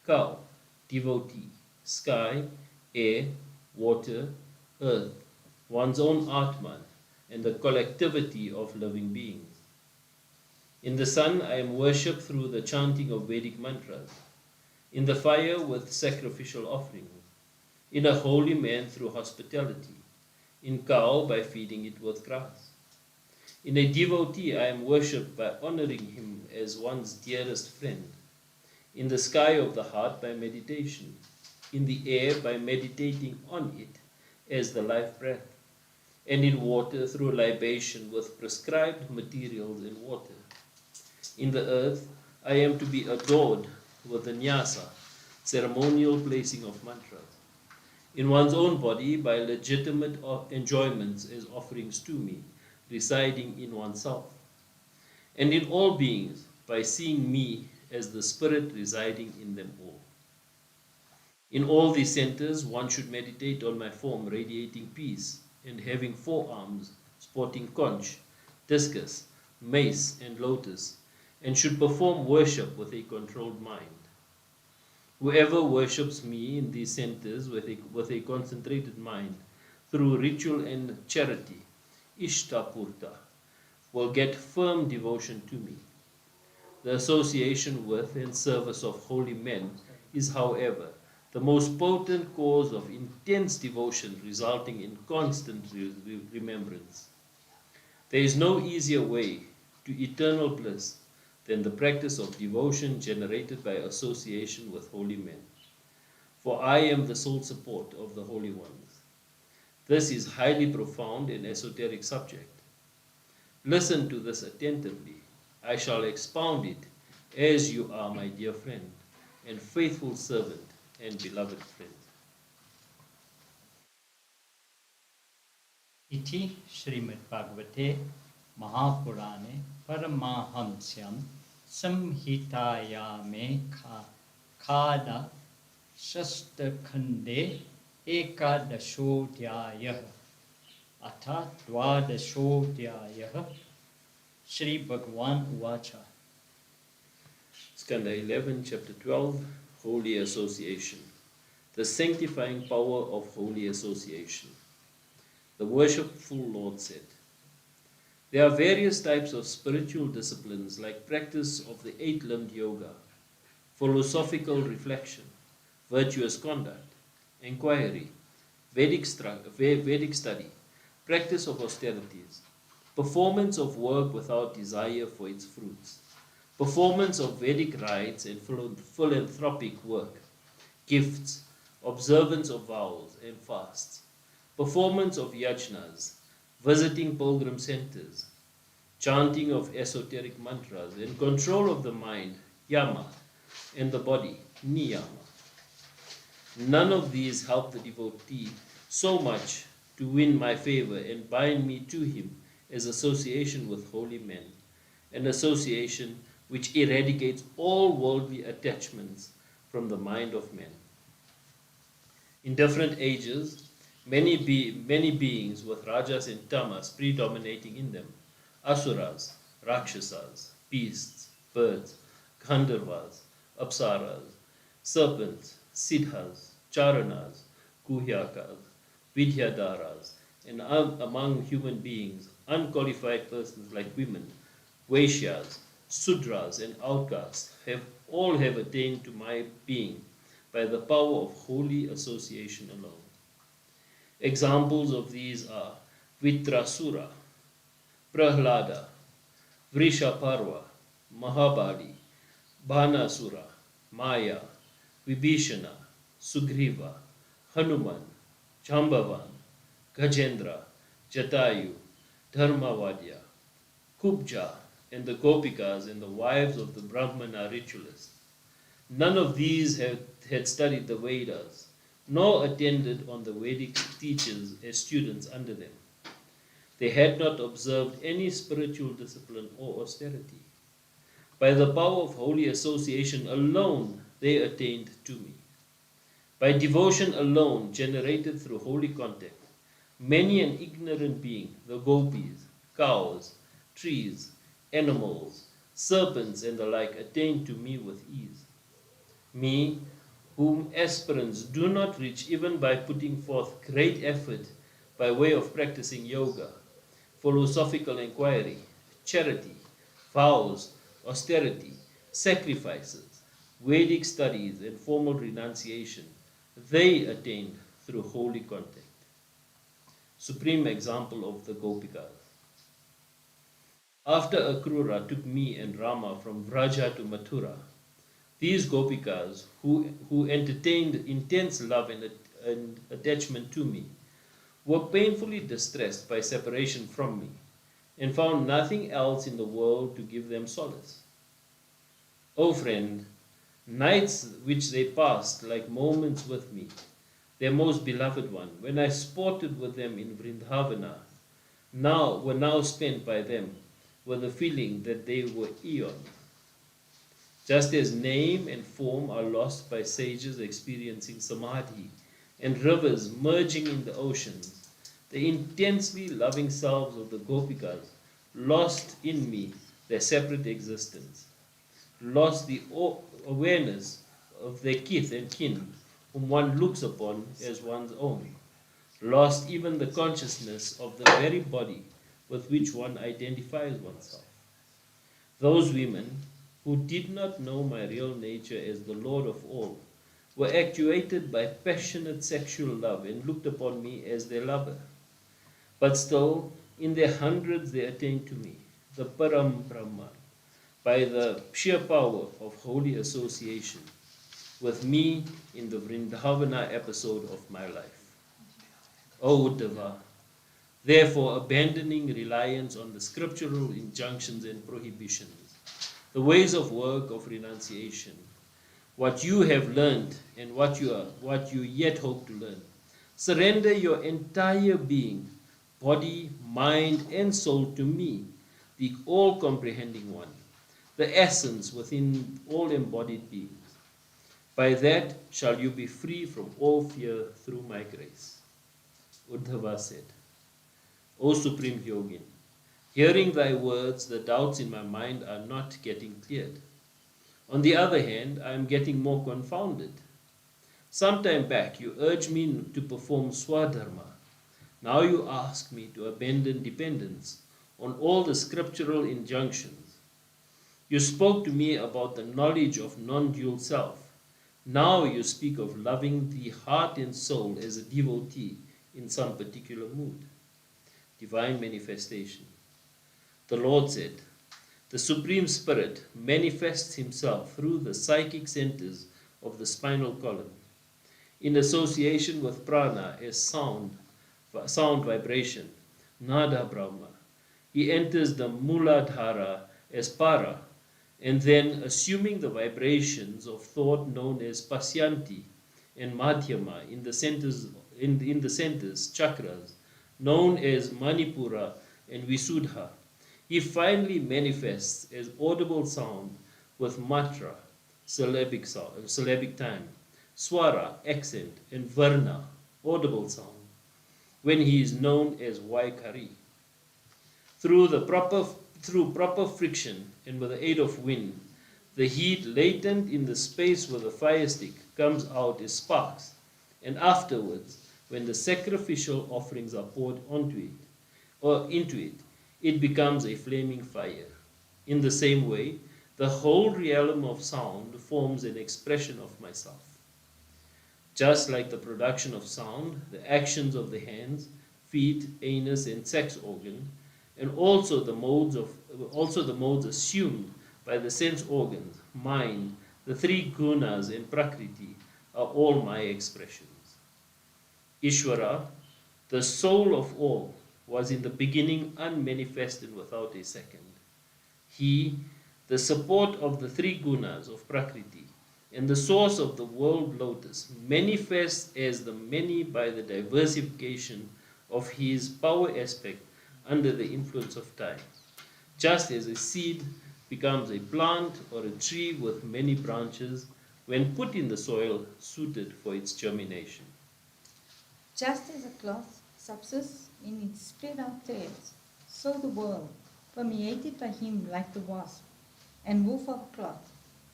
cow, devotee, sky, air, water, earth, one's own Atman, and the collectivity of living beings. In the sun, I am worshipped through the chanting of Vedic mantras. In the fire, with sacrificial offerings. In a holy man, through hospitality. In cow, by feeding it with grass. In a devotee, I am worshipped by honoring him as one's dearest friend. In the sky of the heart, by meditation. In the air, by meditating on it as the life breath. And in water, through libation with prescribed materials and water. In the earth, I am to be adored with the nyasa, ceremonial placing of mantras. In one's own body, by legitimate enjoyments as offerings to me, residing in oneself. And in all beings, by seeing me as the spirit residing in them all. In all these centers, one should meditate on my form radiating peace and having 4 arms, sporting conch, discus, mace, and lotus, and should perform worship with a controlled mind. Whoever worships me in these centers with a concentrated mind, through ritual and charity, Ishtapurta, will get firm devotion to me. The association with and service of holy men is, however, the most potent cause of intense devotion resulting in constant remembrance. There is no easier way to eternal bliss than the practice of devotion generated by association with holy men. For I am the sole support of the holy ones. This is highly profound and esoteric subject. Listen to this attentively. I shall expound it as you are my dear friend and faithful servant and beloved friend. Iti Shrimad Bhagavate Mahapurane Paramahamsyam Samhitayame Khada Shastakhande Ekadashodhyayah Atha Dwadashodhyayah Shri Bhagavan Uvacha. Skanda 11, chapter 12, Holy Association. The sanctifying power of holy association. The worshipful Lord said, there are various types of spiritual disciplines like practice of the 8-limbed yoga, philosophical reflection, virtuous conduct, inquiry, Vedic study, practice of austerities, performance of work without desire for its fruits, performance of Vedic rites and philanthropic work, gifts, observance of vows and fasts, performance of yajnas, visiting pilgrim centers, chanting of esoteric mantras, and control of the mind, yama, and the body, niyama. None of these help the devotee so much to win my favor and bind me to him as association with holy men, an association which eradicates all worldly attachments from the mind of men. In different ages, many beings with rajas and tamas predominating in them, asuras, rakshasas, beasts, birds, gandharvas, apsaras, serpents, siddhas, charanas, guhyakas, vidyadharas, and among human beings, unqualified persons like women, vaishyas, sudras, and outcasts all have attained to my being by the power of holy association alone. Examples of these are Vitrasura, Prahlada, Vrishaparva, Mahabali, Bhanasura, Maya, Vibhishana, Sugriva, Hanuman, Jambavan, Gajendra, Jatayu, Dharmavadya, Kubja, and the Gopikas and the wives of the Brahmana ritualists. None of these had studied the Vedas, nor attended on the Vedic teachers as students under them. They had not observed any spiritual discipline or austerity. By the power of holy association alone, they attained to me. By devotion alone, generated through holy contact, many an ignorant being, the gopis, cows, trees, animals, serpents, and the like, attained to me with ease. Me, whom aspirants do not reach even by putting forth great effort by way of practicing yoga, philosophical inquiry, charity, vows, austerity, sacrifices, Vedic studies, and formal renunciation, they attained through holy contact. Supreme example of the Gopikas. After Akrura took me and Rama from Vraja to Mathura, these Gopikas, who entertained intense love and attachment to me, were painfully distressed by separation from me, and found nothing else in the world to give them solace. O friend, nights which they passed like moments with me, their most beloved one, when I sported with them in Vrindavana, were now spent by them with the feeling that they were eons. Just as name and form are lost by sages experiencing samadhi and rivers merging in the oceans, the intensely loving selves of the Gopikas lost in me their separate existence, lost the awareness of their kith and kin whom one looks upon as one's own, lost even the consciousness of the very body with which one identifies oneself. Those women who did not know my real nature as the Lord of all were actuated by passionate sexual love and looked upon me as their lover. But still, in their hundreds they attained to me, the Param Brahman, by the sheer power of holy association with me in the Vrindavana episode of my life. O Uddhava, therefore abandoning reliance on the scriptural injunctions and prohibitions, the ways of work of renunciation, what you have learned and what you yet hope to learn, surrender your entire being, body, mind, and soul to me, the all-comprehending one, the essence within all embodied beings. By that shall you be free from all fear through my grace. Uddhava said, O Supreme Yogin, hearing thy words, the doubts in my mind are not getting cleared. On the other hand, I am getting more confounded. Some time back, you urged me to perform swadharma. Now you ask me to abandon dependence on all the scriptural injunctions. You spoke to me about the knowledge of non-dual self. Now you speak of loving the heart and soul as a devotee in some particular mood. Divine manifestation. The Lord said, the Supreme Spirit manifests himself through the psychic centers of the spinal column. In association with prana as sound vibration, nada brahma, he enters the Muladhara as para, and then assuming the vibrations of thought known as pasyanti and madhyama in the centers, chakras, known as manipura and visuddha, he finally manifests as audible sound with matra, syllabic time, swara, accent, and varna, audible sound, when he is known as Vaikari. Through proper friction and with the aid of wind, the heat latent in the space with the fire stick comes out as sparks, and afterwards, when the sacrificial offerings are poured into it, it becomes a flaming fire. In the same way, the whole realm of sound forms an expression of myself. Just like the production of sound, the actions of the hands, feet, anus, and sex organ, and also the modes assumed by the sense organs, mind, the three gunas, and prakriti are all my expressions. Ishvara, the soul of all, was in the beginning unmanifest and without a second. He, the support of the three gunas of prakriti, and the source of the world lotus, manifests as the many by the diversification of his power aspect under the influence of time, just as a seed becomes a plant or a tree with many branches when put in the soil suited for its germination. Just as a cloth subsists in its spread out threads, so the world, permeated by him like the wasp and woof of a cloth,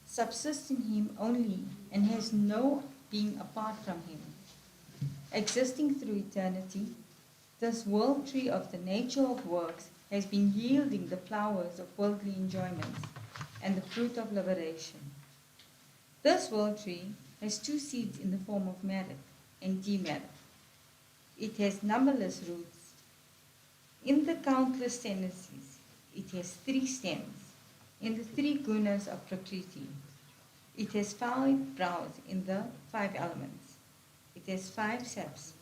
subsists in him only and has no being apart from him. Existing through eternity, this world tree of the nature of works has been yielding the flowers of worldly enjoyments and the fruit of liberation. This world tree has two seeds in the form of merit and demerit. It has numberless roots. In the countless tendencies, it has three stems. In the three gunas of Prakriti, it has 5 brows in the 5 elements. It has 5 saps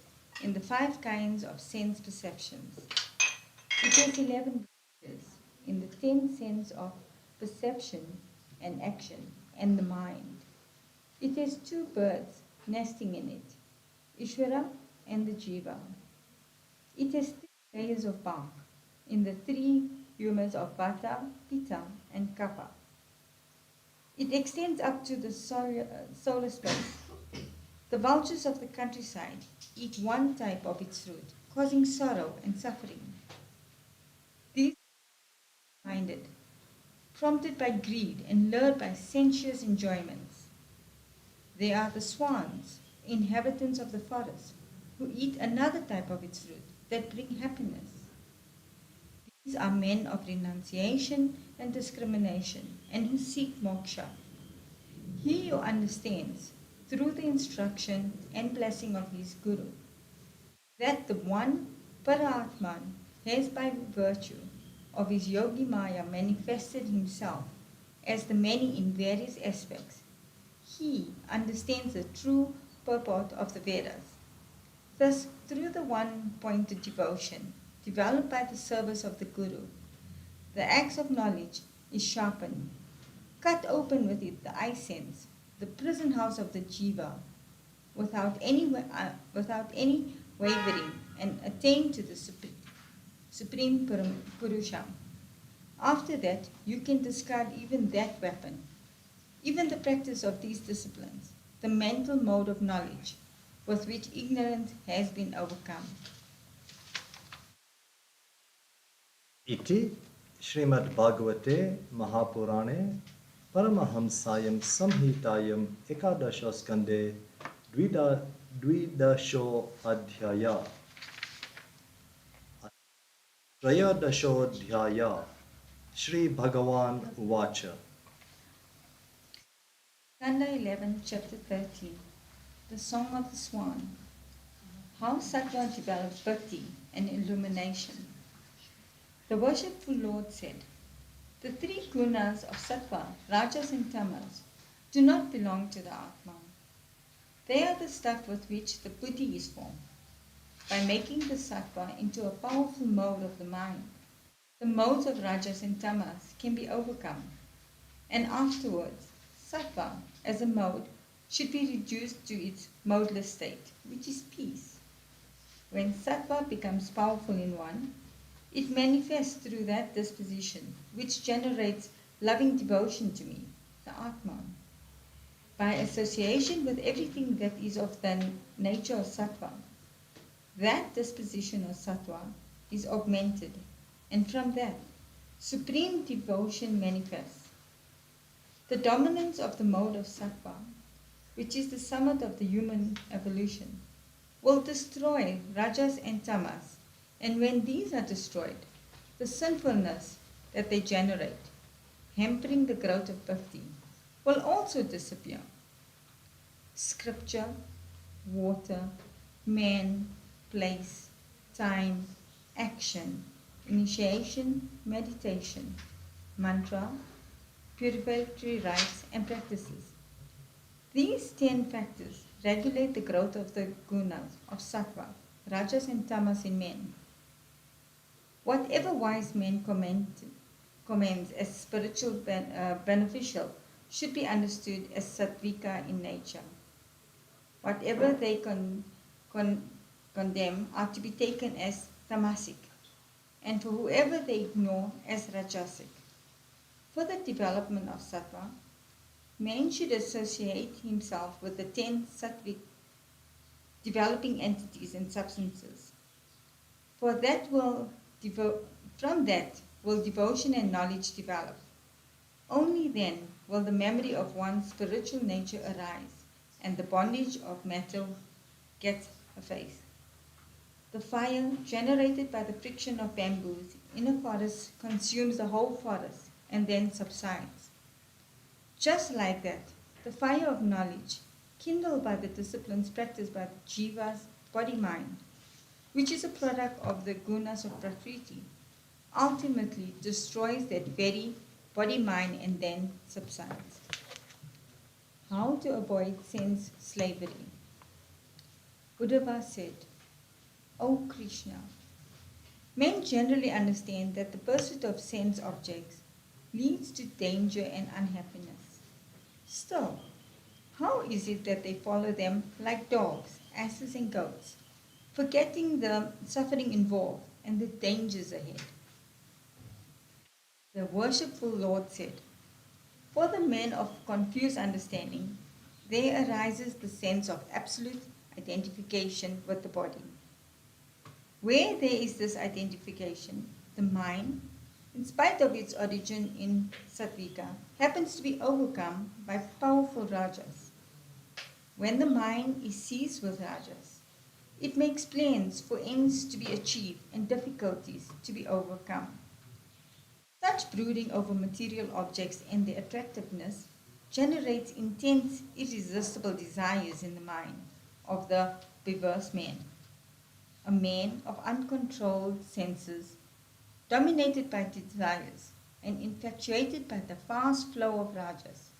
in the 5 kinds of sense perceptions. It has 11 branches in the 10 sense of perception and action and the mind. It has 2 birds nesting in it, Ishvara and the Jiva. It has 3 layers of bark in the 3 humours of Vata, Pitta and Kapha. It extends up to the solar space. The vultures of the countryside eat one type of its fruit, causing sorrow and suffering. These are minded, prompted by greed and lured by sensuous enjoyments. They are the swans, inhabitants of the forest, who eat another type of its fruit that bring happiness. These are men of renunciation and discrimination and who seek moksha. He who understands, through the instruction and blessing of his Guru, that the one Paratman has by virtue of his Yogi Maya manifested himself as the many in various aspects, he understands the true purport of the Vedas. Thus, through the one-pointed devotion developed by the service of the Guru, the axe of knowledge is sharpened. Cut open with it the eye sense, the prison house of the jiva, without any wavering, and attain to the supreme Purusha. After that, you can discard even that weapon, even the practice of these disciplines, the mental mode of knowledge with which ignorance has been overcome. Iti Shrimad Bhagavate Mahapurane Paramahamsayam Samhitayam Ekadasha Skande Dvidasho Adhyaya Trayadasho Dhyaya Shri Bhagavan Uvacha. Skanda 11, chapter 13, the Song of the Swan. How Sattva developed bhakti and illumination. The worshipful Lord said, The three gunas of sattva, rajas and tamas do not belong to the Atman. They are the stuff with which the buddhi is formed. By making the sattva into a powerful mode of the mind, the modes of rajas and tamas can be overcome, and afterwards, sattva as a mode should be reduced to its modeless state, which is peace. When sattva becomes powerful in one, it manifests through that disposition which generates loving devotion to me, the Atman. By association with everything that is of the nature of sattva, that disposition of sattva is augmented, and from that, supreme devotion manifests. The dominance of the mode of sattva, which is the summit of the human evolution, will destroy rajas and tamas, and when these are destroyed, the sinfulness that they generate, hampering the growth of bhakti, will also disappear. Scripture, water, man, place, time, action, initiation, meditation, mantra, purificatory rites and practices. These 10 factors regulate the growth of the gunas of sattva, rajas and tamas in men. Whatever wise men commends as spiritual beneficial should be understood as sattvika in nature. Whatever they condemn are to be taken as tamasic, and for whoever they ignore as rajasic. For the development of sattva, man should associate himself with the 10 sattvic developing entities and substances. From that will devotion and knowledge develop. Only then will the memory of one's spiritual nature arise and the bondage of matter get effaced. The fire generated by the friction of bamboos in a forest consumes the whole forest and then subsides. Just like that, the fire of knowledge, kindled by the disciplines practiced by the jiva's body-mind, which is a product of the gunas of prakriti, ultimately destroys that very body-mind and then subsides. How to avoid sense slavery? Uddhava said, O Krishna, men generally understand that the pursuit of sense objects leads to danger and unhappiness. Still, how is it that they follow them like dogs, asses and goats, forgetting the suffering involved and the dangers ahead? The worshipful Lord said, for the men of confused understanding, there arises the sense of absolute identification with the body. Where there is this identification, the mind, in spite of its origin in sattvika, happens to be overcome by powerful rajas. When the mind is seized with rajas, it makes plans for ends to be achieved and difficulties to be overcome. Such brooding over material objects and their attractiveness generates intense, irresistible desires in the mind of the perverse man. A man of uncontrolled senses, dominated by desires and infatuated by the fast flow of rajas,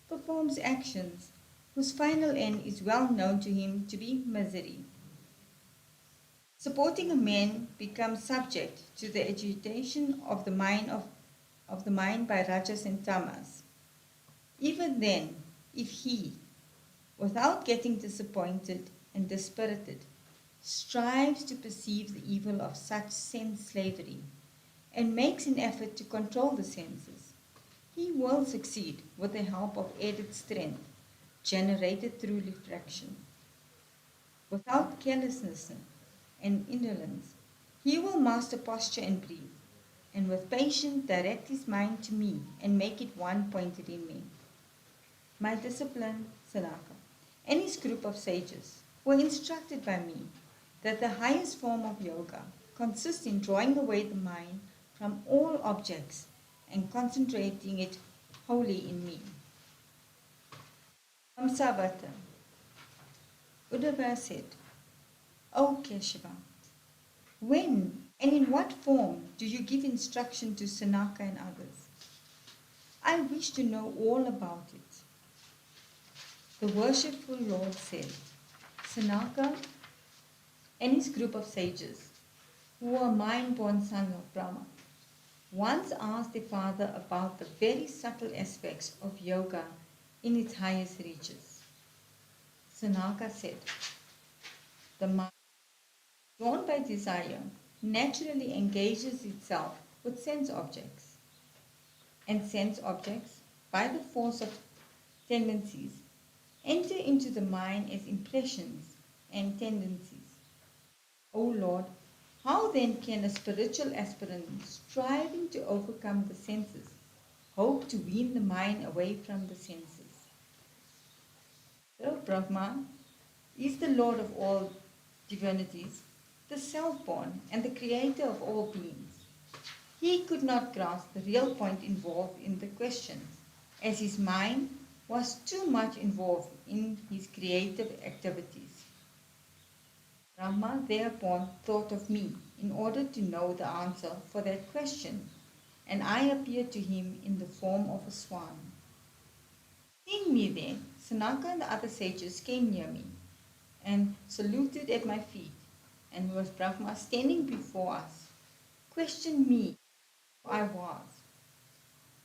performs actions whose final end is well known to him to be misery. Supporting a man becomes subject to the agitation of the mind by rajas and tamas. Even then, if he, without getting disappointed and dispirited, strives to perceive the evil of such sense slavery and makes an effort to control the senses, he will succeed with the help of added strength generated through refraction. Without carelessness and indolence, he will master posture and breathe, and with patience direct his mind to me and make it one pointed in me. My discipline, Sanaka, and his group of sages were instructed by me that the highest form of yoga consists in drawing away the mind from all objects and concentrating it wholly in me. Hamsavata. Uddhava said, O Keshava, when and in what form do you give instruction to Sanaka and others? I wish to know all about it. The worshipful Lord said, Sanaka and his group of sages, who were mind-born sons of Brahma, once asked their father about the very subtle aspects of yoga in its highest reaches. Sanaka said, the mind, drawn by desire, naturally engages itself with sense objects, and sense objects, by the force of tendencies, enter into the mind as impressions and tendencies. O Lord, how then can a spiritual aspirant striving to overcome the senses hope to wean the mind away from the senses? So Brahma is the Lord of all divinities, the self-born and the creator of all beings. He could not grasp the real point involved in the questions, as his mind was too much involved in his creative activities. Brahma thereupon thought of me in order to know the answer for that question, and I appeared to him in the form of a swan. Seeing me there, Sanaka and the other sages came near me and saluted at my feet, and with Brahma standing before us, questioned me who I was.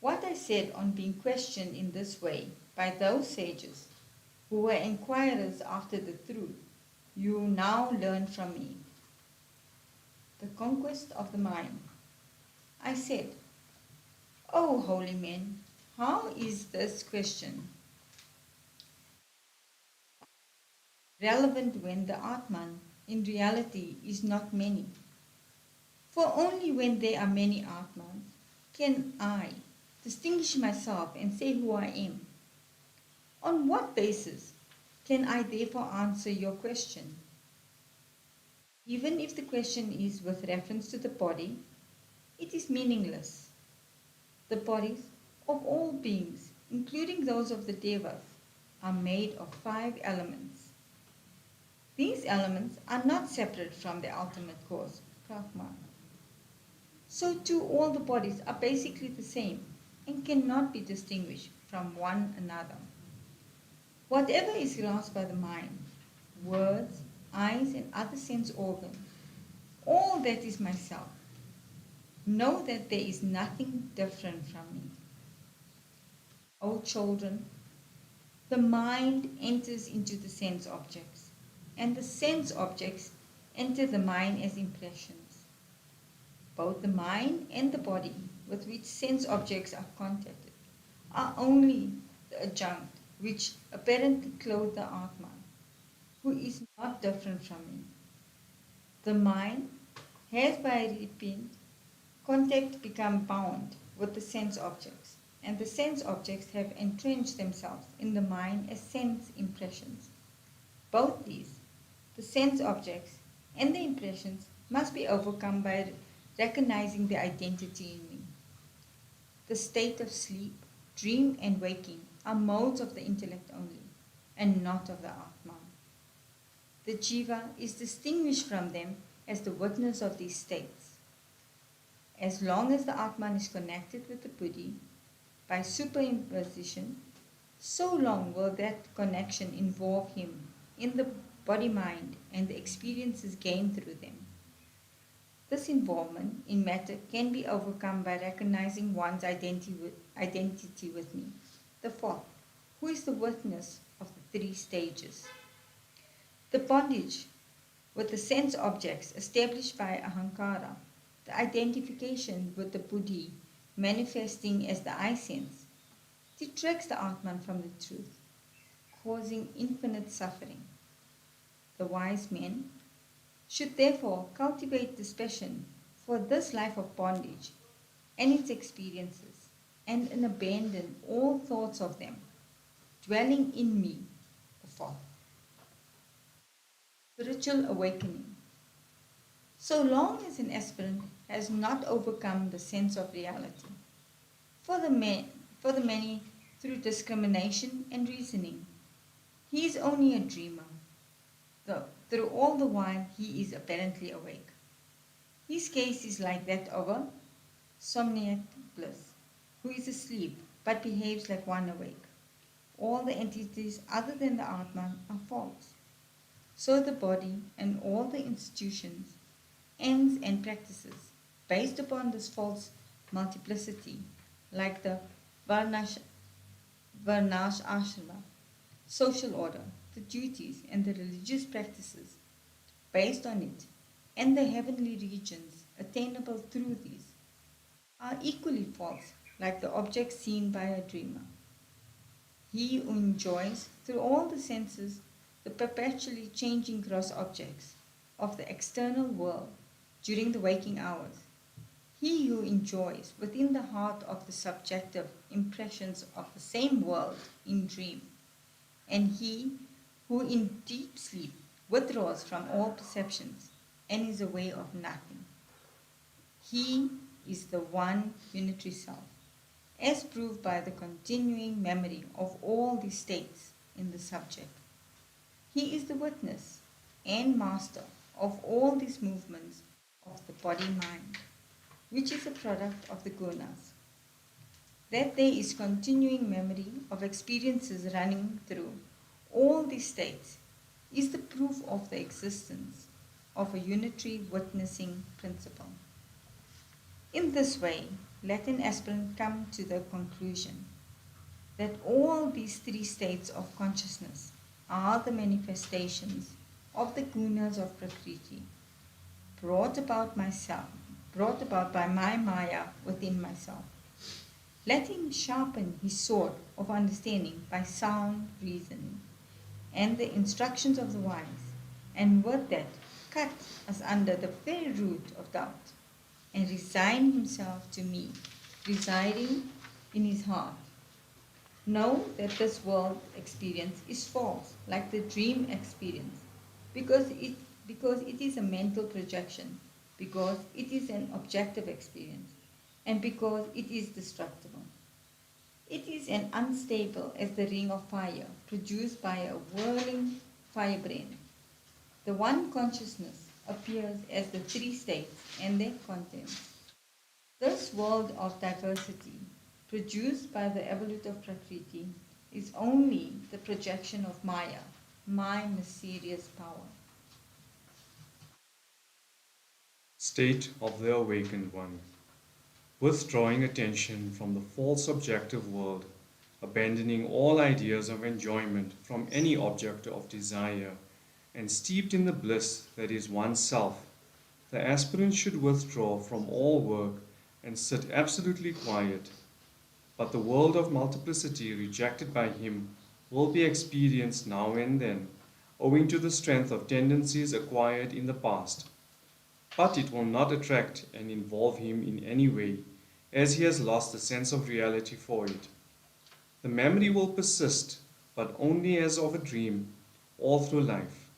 What I said on being questioned in this way by those sages who were inquirers after the truth, you now learn from me. The conquest of the mind. I said, O holy men, how is this question relevant when the Atman in reality is not many? For only when there are many Atmans can I distinguish myself and say who I am. On what basis can I therefore answer your question? Even if the question is with reference to the body, it is meaningless. The bodies of all beings, including those of the Devas, are made of 5 elements. These elements are not separate from the ultimate cause, Brahma. So too all the bodies are basically the same and cannot be distinguished from one another. Whatever is grasped by the mind, words, eyes, and other sense organs, all that is myself. Know that there is nothing different from me. O children, the mind enters into the sense objects, and the sense objects enter the mind as impressions. Both the mind and the body with which sense objects are contacted are only the adjunct which apparently clothe the Atman, who is not different from me. The mind has by repeat contact become bound with the sense objects, and the sense objects have entrenched themselves in the mind as sense impressions. Both these, the sense objects and the impressions, must be overcome by recognizing the identity in me. The state of sleep, dream, and waking are modes of the intellect only, and not of the Atman. The jiva is distinguished from them as the witness of these states. As long as the Atman is connected with the buddhi by superimposition, so long will that connection involve him in the body-mind and the experiences gained through them. This involvement in matter can be overcome by recognizing one's identity with me, the fourth, who is the witness of the 3 stages. The bondage with the sense objects established by ahankara, the identification with the buddhi manifesting as the I sense, detracts the Atman from the truth, causing infinite suffering. The wise men should therefore cultivate dispassion for this life of bondage and its experiences, and abandon all thoughts of them, dwelling in me, the fourth. Spiritual awakening. So long as an aspirant has not overcome the sense of reality, for the many through discrimination and reasoning, he is only a dreamer, though through all the while he is apparently awake. His case is like that of a somniac bliss, who is asleep but behaves like one awake. All the entities other than the Atman are false. So the body and all the institutions, ends and practices based upon this false multiplicity, like the Varnash Ashrama, social order, the duties and the religious practices based on it, and the heavenly regions attainable through these, are equally false, like the objects seen by a dreamer. He who enjoys through all the senses the perpetually changing gross objects of the external world during the waking hours, he who enjoys within the heart of the subjective impressions of the same world in dream, and he who in deep sleep withdraws from all perceptions and is aware of nothing. He is the one unitary self, as proved by the continuing memory of all the states in the subject. He is the witness and master of all these movements of the body-mind, which is a product of the gunas. That there is continuing memory of experiences running through all these states is the proof of the existence of a unitary witnessing principle. In this way, let an aspirant come to the conclusion that all these three states of consciousness are the manifestations of the gunas of Prakriti, brought about by my Maya within myself. Let him sharpen his sword of understanding by sound reasoning and the instructions of the wise, and with that cut us under the very root of doubt, and resign himself to me, residing in his heart. Know that this world experience is false, like the dream experience, because it is a mental projection, because it is an objective experience, and because it is destructible. It is an unstable as the ring of fire produced by a whirling firebrand. The one consciousness appears as the three states and their contents. This world of diversity, produced by the evolutive Prakriti, is only the projection of Maya, my mysterious power. State of the awakened one. Withdrawing attention from the false objective world, abandoning all ideas of enjoyment from any object of desire, and steeped in the bliss that is oneself, the aspirant should withdraw from all work and sit absolutely quiet. But the world of multiplicity rejected by him will be experienced now and then, owing to the strength of tendencies acquired in the past. But it will not attract and involve him in any way, as he has lost the sense of reality for it. The memory will persist, but only as of a dream, all through life.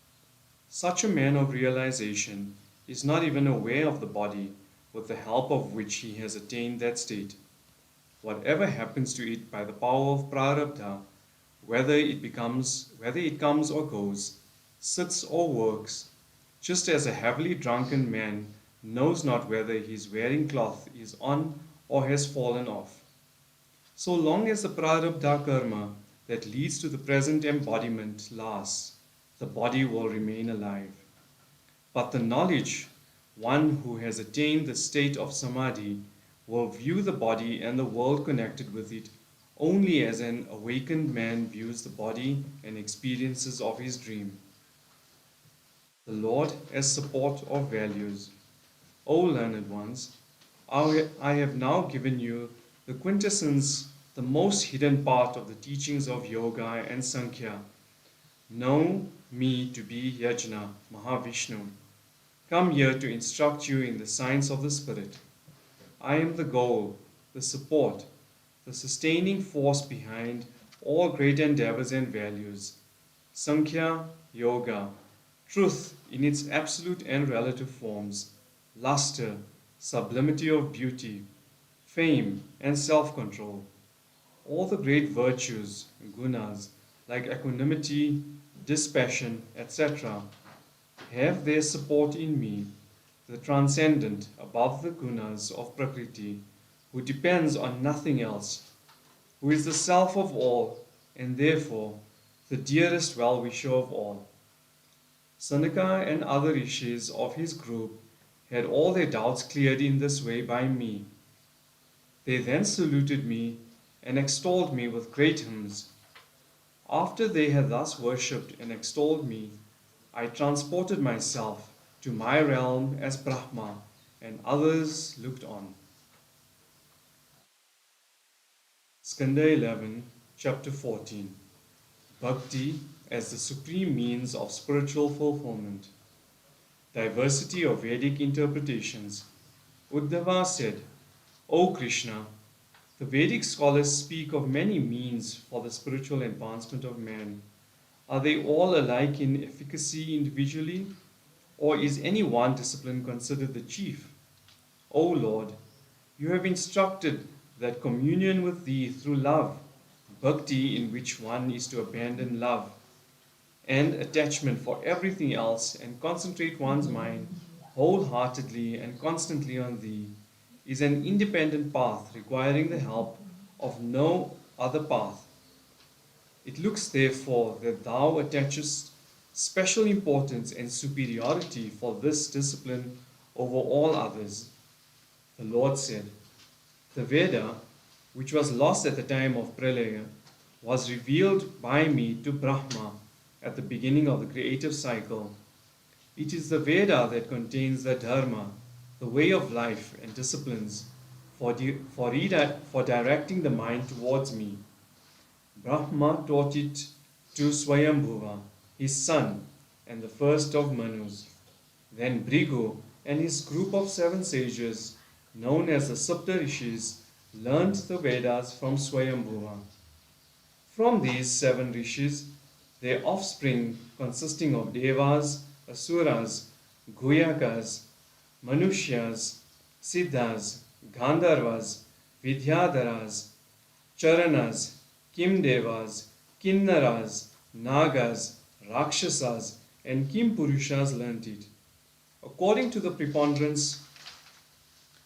Such a man of realization is not even aware of the body, with the help of which he has attained that state. Whatever happens to it by the power of prarabdha, whether it comes or goes, sits or works, just as a heavily drunken man knows not whether his wearing cloth is on or has fallen off. So long as the prarabdha karma that leads to the present embodiment lasts, the body will remain alive. But the knowledge, one who has attained the state of samadhi, will view the body and the world connected with it only as an awakened man views the body and experiences of his dream. The Lord as support of values. O learned ones, I have now given you the quintessence, the most hidden part of the teachings of Yoga and Sankhya. Know me to be Yajna, Mahavishnu. Come here to instruct you in the science of the Spirit. I am the goal, the support, the sustaining force behind all great endeavors and values. Sankhya, Yoga, truth in its absolute and relative forms, luster, sublimity of beauty, fame, and self-control. All the great virtues, gunas, like equanimity, dispassion, etc., have their support in me, the transcendent above the gunas of Prakriti, who depends on nothing else. who is the self of all, and therefore the dearest well-wisher of all. Sanaka and other rishis of his group had all their doubts cleared in this way by me. They then saluted me and extolled me with great hymns. After they had thus worshipped and extolled me, I transported myself to my realm as Brahma, and others looked on. Skanda 11, chapter 14. Bhakti as the supreme means of spiritual fulfillment. Diversity of Vedic interpretations. Uddhava said, O Krishna, the Vedic scholars speak of many means for the spiritual advancement of man. Are they all alike in efficacy individually, or is any one discipline considered the chief? O Lord, you have instructed that communion with Thee through love, bhakti in which one is to abandon love and attachment for everything else and concentrate one's mind wholeheartedly and constantly on Thee, is an independent path requiring the help of no other path. It looks therefore that Thou attachest special importance and superiority for this discipline over all others. The Lord said, the Veda, which was lost at the time of Pralaya, was revealed by me to Brahma at the beginning of the creative cycle. It is the Veda that contains the Dharma, the way of life and disciplines for directing the mind towards me. Brahma taught it to Swayambhuva, his son, and the first of Manus. Then Bhrigu and his group of 7 sages, known as the Sapta Rishis, learned the Vedas from Swayambhuva. From these 7 rishis, their offspring consisting of Devas, Asuras, Guyakas, Manushyas, Siddhas, Gandharvas, Vidyadharas, Charanas, Kimdevas, Kinnaras, Nagas, Rakshasas, and Kimpurushas learnt it. According to the preponderance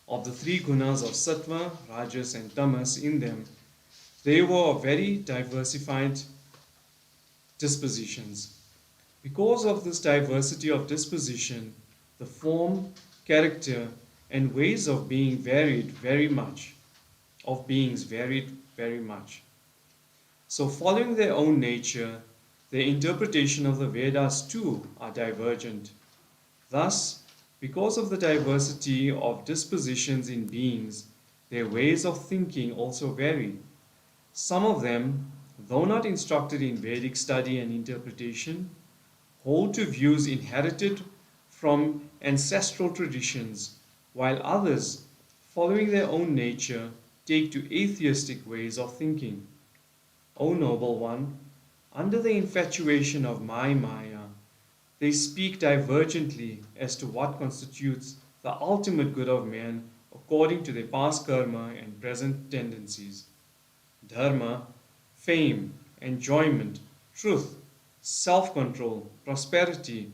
of the 3 gunas of Sattva, Rajas, and Tamas in them, they were of very diversified dispositions. Because of this diversity of disposition, the form, character, and ways of being varied very much. So following their own nature, their interpretation of the Vedas too are divergent. Thus, because of the diversity of dispositions in beings, their ways of thinking also vary. Some of them, though not instructed in Vedic study and interpretation, hold to views inherited from ancestral traditions, while others, following their own nature, take to atheistic ways of thinking. O noble one, under the infatuation of my Maya, they speak divergently as to what constitutes the ultimate good of man according to their past karma and present tendencies. Dharma, fame, enjoyment, truth, self-control, prosperity,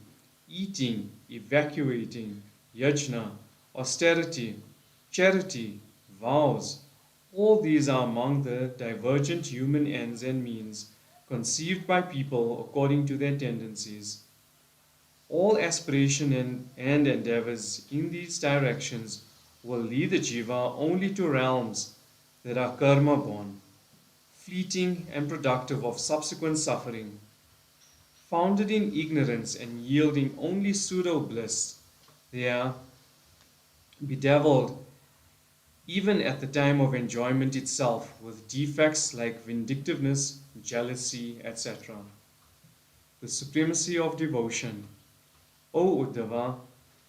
eating, evacuating, yajna, austerity, charity, vows, all these are among the divergent human ends and means conceived by people according to their tendencies. All aspiration and endeavors in these directions will lead the jiva only to realms that are karma born, fleeting and productive of subsequent suffering, founded in ignorance and yielding only pseudo bliss. They are bedeviled even at the time of enjoyment itself with defects like vindictiveness, jealousy, etc. The supremacy of devotion. O Uddhava,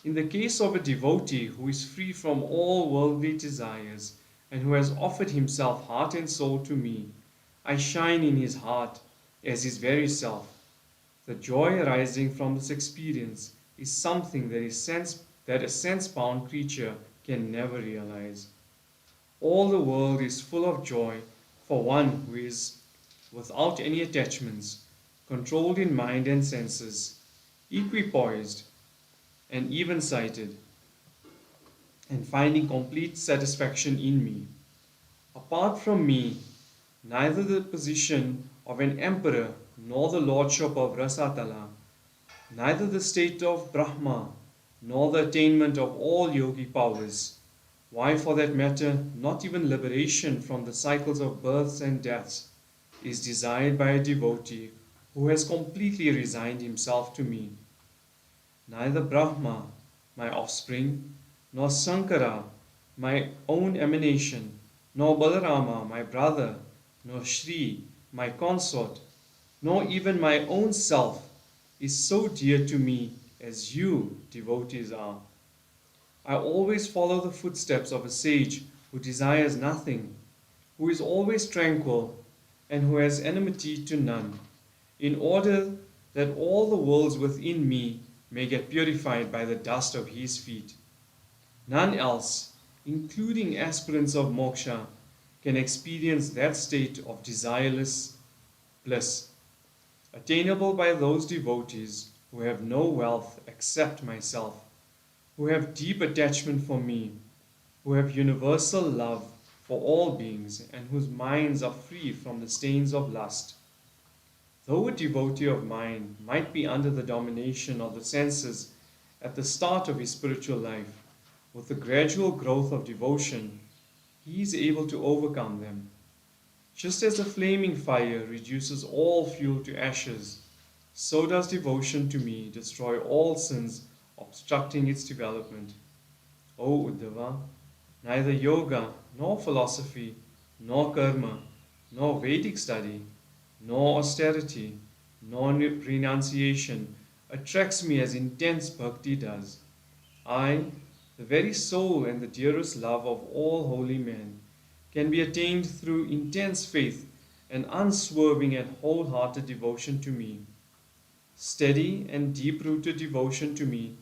in the case of a devotee who is free from all worldly desires and who has offered himself heart and soul to me, I shine in his heart as his very self. The joy arising from this experience is something that a sense-bound creature can never realize. All the world is full of joy for one who is without any attachments, controlled in mind and senses, equipoised and even-sighted, and finding complete satisfaction in me. Apart from me, neither the position of an emperor nor the lordship of Rasatala, neither the state of Brahma nor the attainment of all yogi powers. Why, for that matter, not even liberation from the cycles of births and deaths is desired by a devotee who has completely resigned himself to me. Neither Brahma, my offspring, nor Sankara, my own emanation, nor Balarama, my brother, nor Shri, my consort, nor even my own self is so dear to me as you, devotees, are. I always follow the footsteps of a sage who desires nothing, who is always tranquil, and who has enmity to none, in order that all the worlds within me may get purified by the dust of his feet. None else, including aspirants of moksha, can experience that state of desireless bliss, attainable by those devotees who have no wealth except myself, who have deep attachment for me, who have universal love for all beings, and whose minds are free from the stains of lust. Though a devotee of mine might be under the domination of the senses at the start of his spiritual life, with the gradual growth of devotion, he is able to overcome them. Just as a flaming fire reduces all fuel to ashes, so does devotion to me destroy all sins obstructing its development. O Uddhava, neither yoga, nor philosophy, nor karma, nor Vedic study, nor austerity, nor renunciation attracts me as intense bhakti does. I, the very soul and the dearest love of all holy men, can be attained through intense faith and unswerving and wholehearted devotion to me. Steady and deep-rooted devotion to me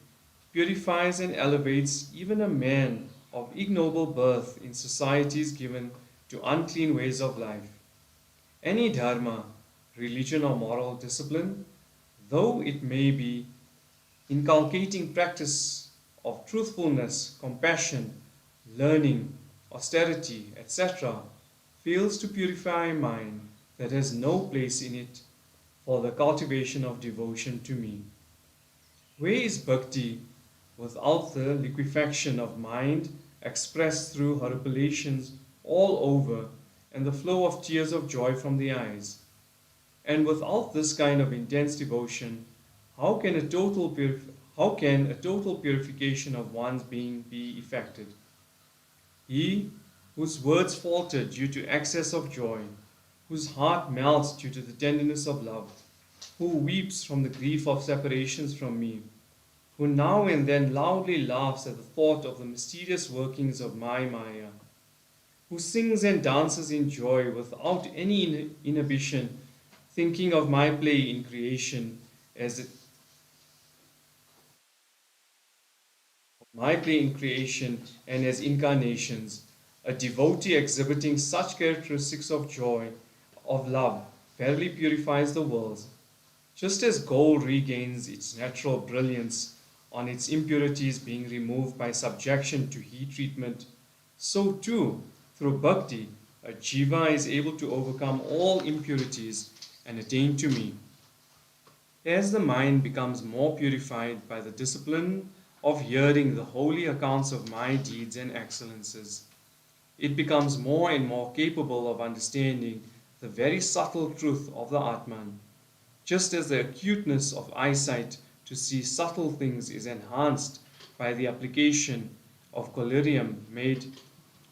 purifies and elevates even a man of ignoble birth in societies given to unclean ways of life. Any dharma, religion or moral discipline, though it may be inculcating practice of truthfulness, compassion, learning, austerity, etc., fails to purify a mind that has no place in it for the cultivation of devotion to me. Where is bhakti without the liquefaction of mind expressed through horripilations all over and the flow of tears of joy from the eyes? And without this kind of intense devotion, how can a total purification of one's being be effected? He whose words falter due to excess of joy, whose heart melts due to the tenderness of love, who weeps from the grief of separations from me, who now and then loudly laughs at the thought of the mysterious workings of my Maya, who sings and dances in joy without any inhibition, thinking of my play in creation as and as incarnations, a devotee exhibiting such characteristics of joy, of love, verily purifies the worlds. Just as gold regains its natural brilliance on its impurities being removed by subjection to heat treatment, so too, through bhakti, a jiva is able to overcome all impurities and attain to me. As the mind becomes more purified by the discipline of hearing the holy accounts of my deeds and excellences, it becomes more and more capable of understanding the very subtle truth of the Atman, just as the acuteness of eyesight to see subtle things is enhanced by the application of collyrium made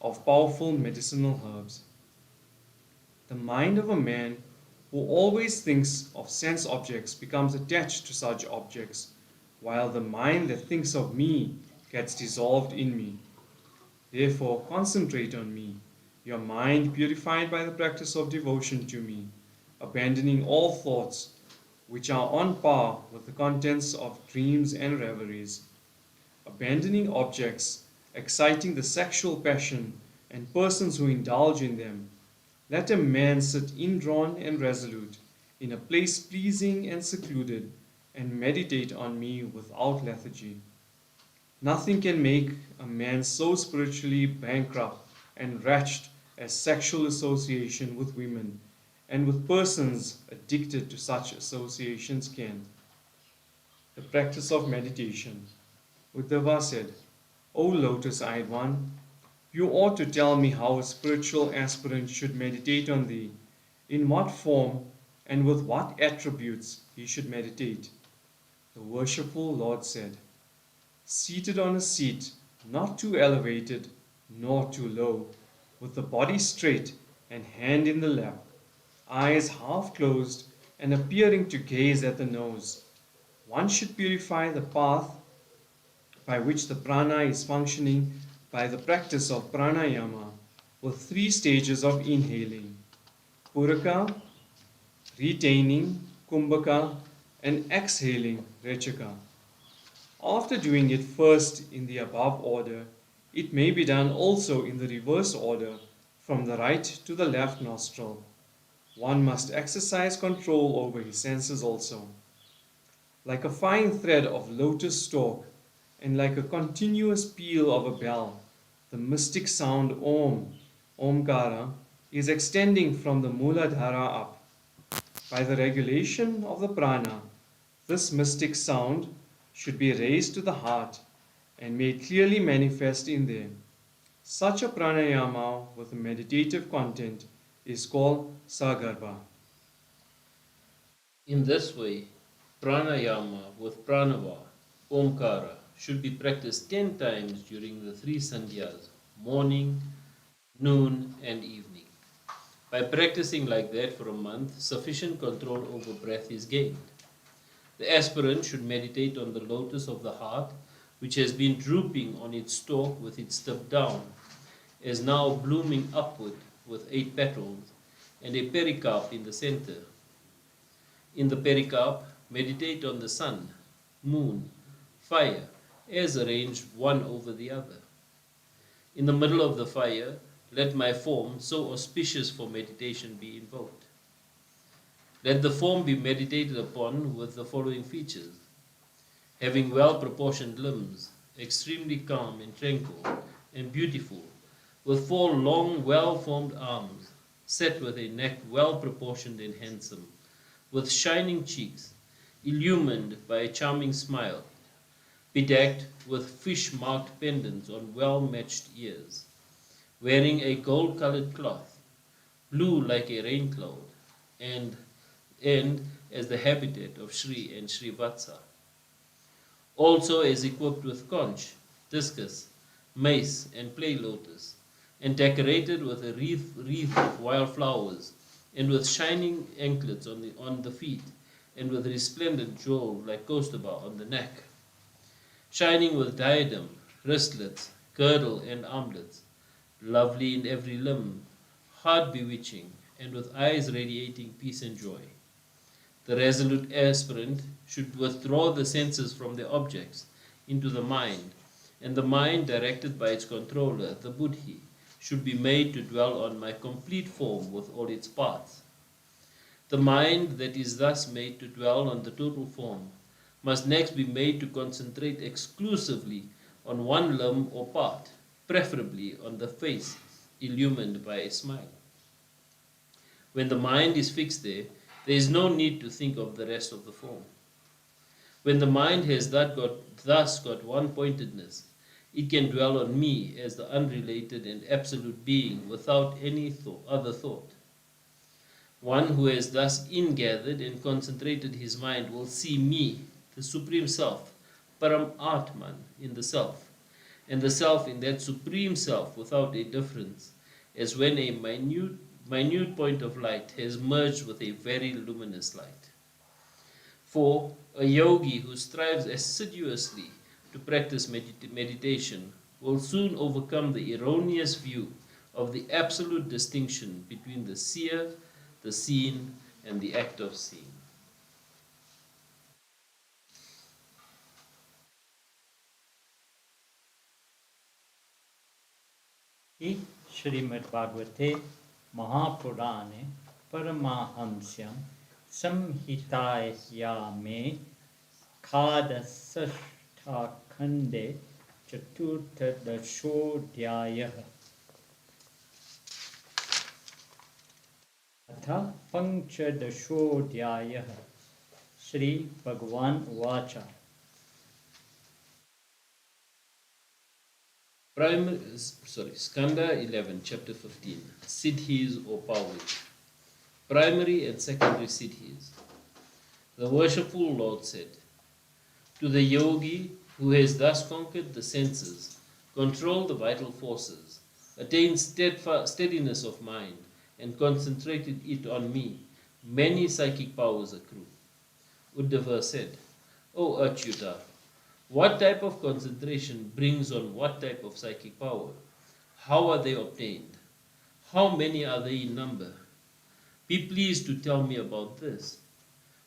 of powerful medicinal herbs. The mind of a man who always thinks of sense objects becomes attached to such objects, while the mind that thinks of me gets dissolved in me. Therefore, concentrate on me, your mind purified by the practice of devotion to me, abandoning all thoughts which are on par with the contents of dreams and reveries, abandoning objects exciting the sexual passion and persons who indulge in them. Let a man sit indrawn and resolute in a place pleasing and secluded, and meditate on me without lethargy. Nothing can make a man so spiritually bankrupt and wretched as sexual association with women and with persons addicted to such associations can. The practice of meditation. Uddhava said, O lotus-eyed one, you ought to tell me how a spiritual aspirant should meditate on thee, in what form and with what attributes he should meditate. The worshipful Lord said, seated on a seat not too elevated nor too low, with the body straight and hand in the lap, eyes half closed and appearing to gaze at the nose, one should purify the path by which the prana is functioning by the practice of pranayama with 3 stages of inhaling: puraka, retaining, kumbhaka, and exhaling, rechaka. After doing it first in the above order, it may be done also in the reverse order, from the right to the left nostril. One must exercise control over his senses also. Like a fine thread of lotus stalk, and like a continuous peal of a bell, the mystic sound Om, Omkara, is extending from the Muladhara up. By the regulation of the prana, this mystic sound should be raised to the heart and made clearly manifest in there. Such a pranayama with a meditative content is called sagarbha. In this way, pranayama with pranava, omkara, should be practiced 10 times during the 3 sandhyas, morning, noon, and evening. By practicing like that for a month, sufficient control over breath is gained. The aspirant should meditate on the lotus of the heart, which has been drooping on its stalk with its tip down, is now blooming upward with 8 petals and a pericarp in the center. In the pericarp, meditate on the sun, moon, fire, as arranged one over the other. In the middle of the fire, let my form, so auspicious for meditation, be invoked. Let the form be meditated upon with the following features: having well-proportioned limbs, extremely calm and tranquil and beautiful, with 4 long, well-formed arms, set with a neck well-proportioned and handsome, with shining cheeks, illumined by a charming smile, bedecked with fish-marked pendants on well-matched ears, wearing a gold-colored cloth, blue like a rain cloud, and as the habitat of Sri and Srivatsa. Also is equipped with conch, discus, mace, and play lotus, and decorated with a wreath of wild flowers, and with shining anklets on the feet, and with resplendent jewel like kostaba on the neck, shining with diadem, wristlets, girdle, and armlets, lovely in every limb, heart bewitching, and with eyes radiating peace and joy. The resolute aspirant should withdraw the senses from their objects into the mind, and the mind, directed by its controller, the buddhi, should be made to dwell on my complete form with all its parts. The mind that is thus made to dwell on the total form must next be made to concentrate exclusively on one limb or part, preferably on the face illumined by a smile. When the mind is fixed there is no need to think of the rest of the form. When the mind has thus got one-pointedness, it can dwell on me as the unrelated and absolute being without any other thought. One who has thus ingathered and concentrated his mind will see me, the Supreme Self, Param Atman, in the Self, and the Self in that Supreme Self without a difference, as when a minute point of light has merged with a very luminous light. For a yogi who strives assiduously to practice meditation will soon overcome the erroneous view of the absolute distinction between the seer, the seen, and the act of seeing. Shrimad Bhagavate Mahapurane Paramahamsyam Samhitayame Khadasashta Khande Chaturtha Dashodhyaya. अथ पञ्चदशोऽध्यायः श्रीभगवान् उवाच Skanda 11, chapter 15. Siddhis or powers. Primary and secondary siddhis. The worshipful Lord said, to the yogi who has thus conquered the senses, controlled the vital forces, attained steadiness of mind, and concentrated it on me, many psychic powers accrue. Uddhava said, O Achyuta, what type of concentration brings on what type of psychic power? How are they obtained? How many are they in number? Be pleased to tell me about this.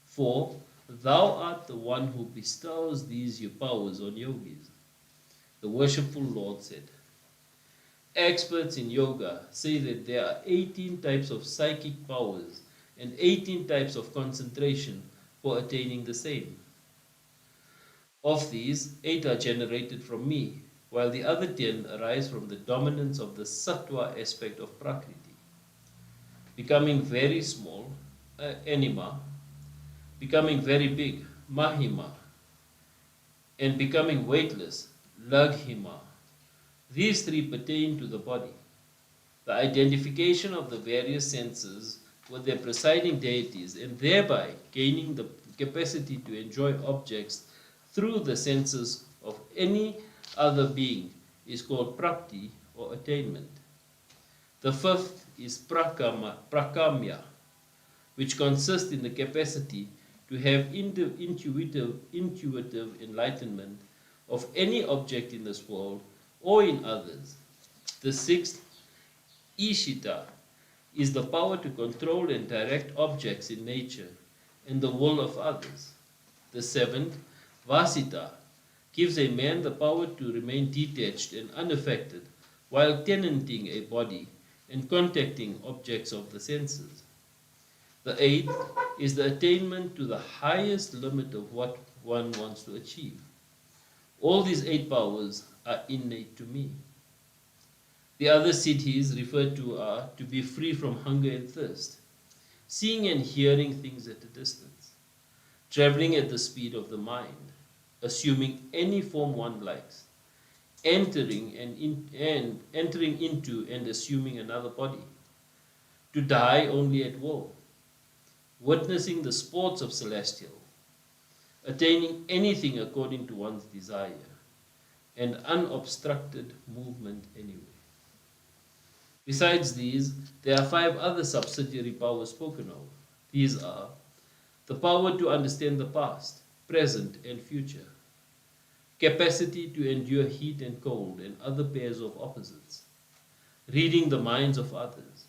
For thou art the one who bestows these your powers on yogis. The worshipful Lord said, experts in yoga say that there are 18 types of psychic powers and 18 types of concentration for attaining the same. Of these, 8 are generated from me, while the other 10 arise from the dominance of the sattva aspect of Prakriti. Becoming very small, anima, becoming very big, mahima, and becoming weightless, laghima. These 3 pertain to the body. The identification of the various senses with their presiding deities and thereby gaining the capacity to enjoy objects through the senses of any other being is called prapti or attainment. The 5th is prakamya, which consists in the capacity to have intuitive enlightenment of any object in this world or in others. The 6th, ishita, is the power to control and direct objects in nature and the will of others. The 7th, vasita, gives a man the power to remain detached and unaffected while tenanting a body and contacting objects of the senses. The 8th is the attainment to the highest limit of what one wants to achieve. All these 8 powers are innate to me. The other siddhis referred to are to be free from hunger and thirst, seeing and hearing things at a distance, traveling at the speed of the mind, assuming any form one likes, entering into and assuming another body, to die only at will, witnessing the sports of celestial, attaining anything according to one's desire, and unobstructed movement anywhere. Besides these, there are 5 other subsidiary powers spoken of. These are the power to understand the past, present, and future, capacity to endure heat and cold and other pairs of opposites, reading the minds of others,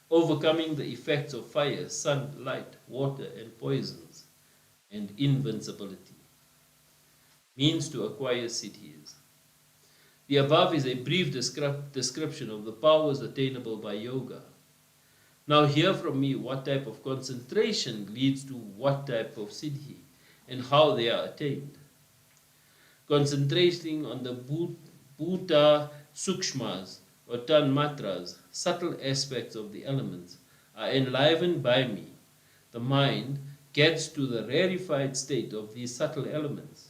overcoming the effects of fire, sun, light, water, and poisons, and invincibility. Means to acquire siddhis. The above is a brief description of the powers attainable by yoga. Now hear from me what type of concentration leads to what type of siddhi and how they are attained. Concentrating on the bhuta sukshmas or tanmatras, subtle aspects of the elements, are enlivened by me. The mind gets to the rarefied state of these subtle elements.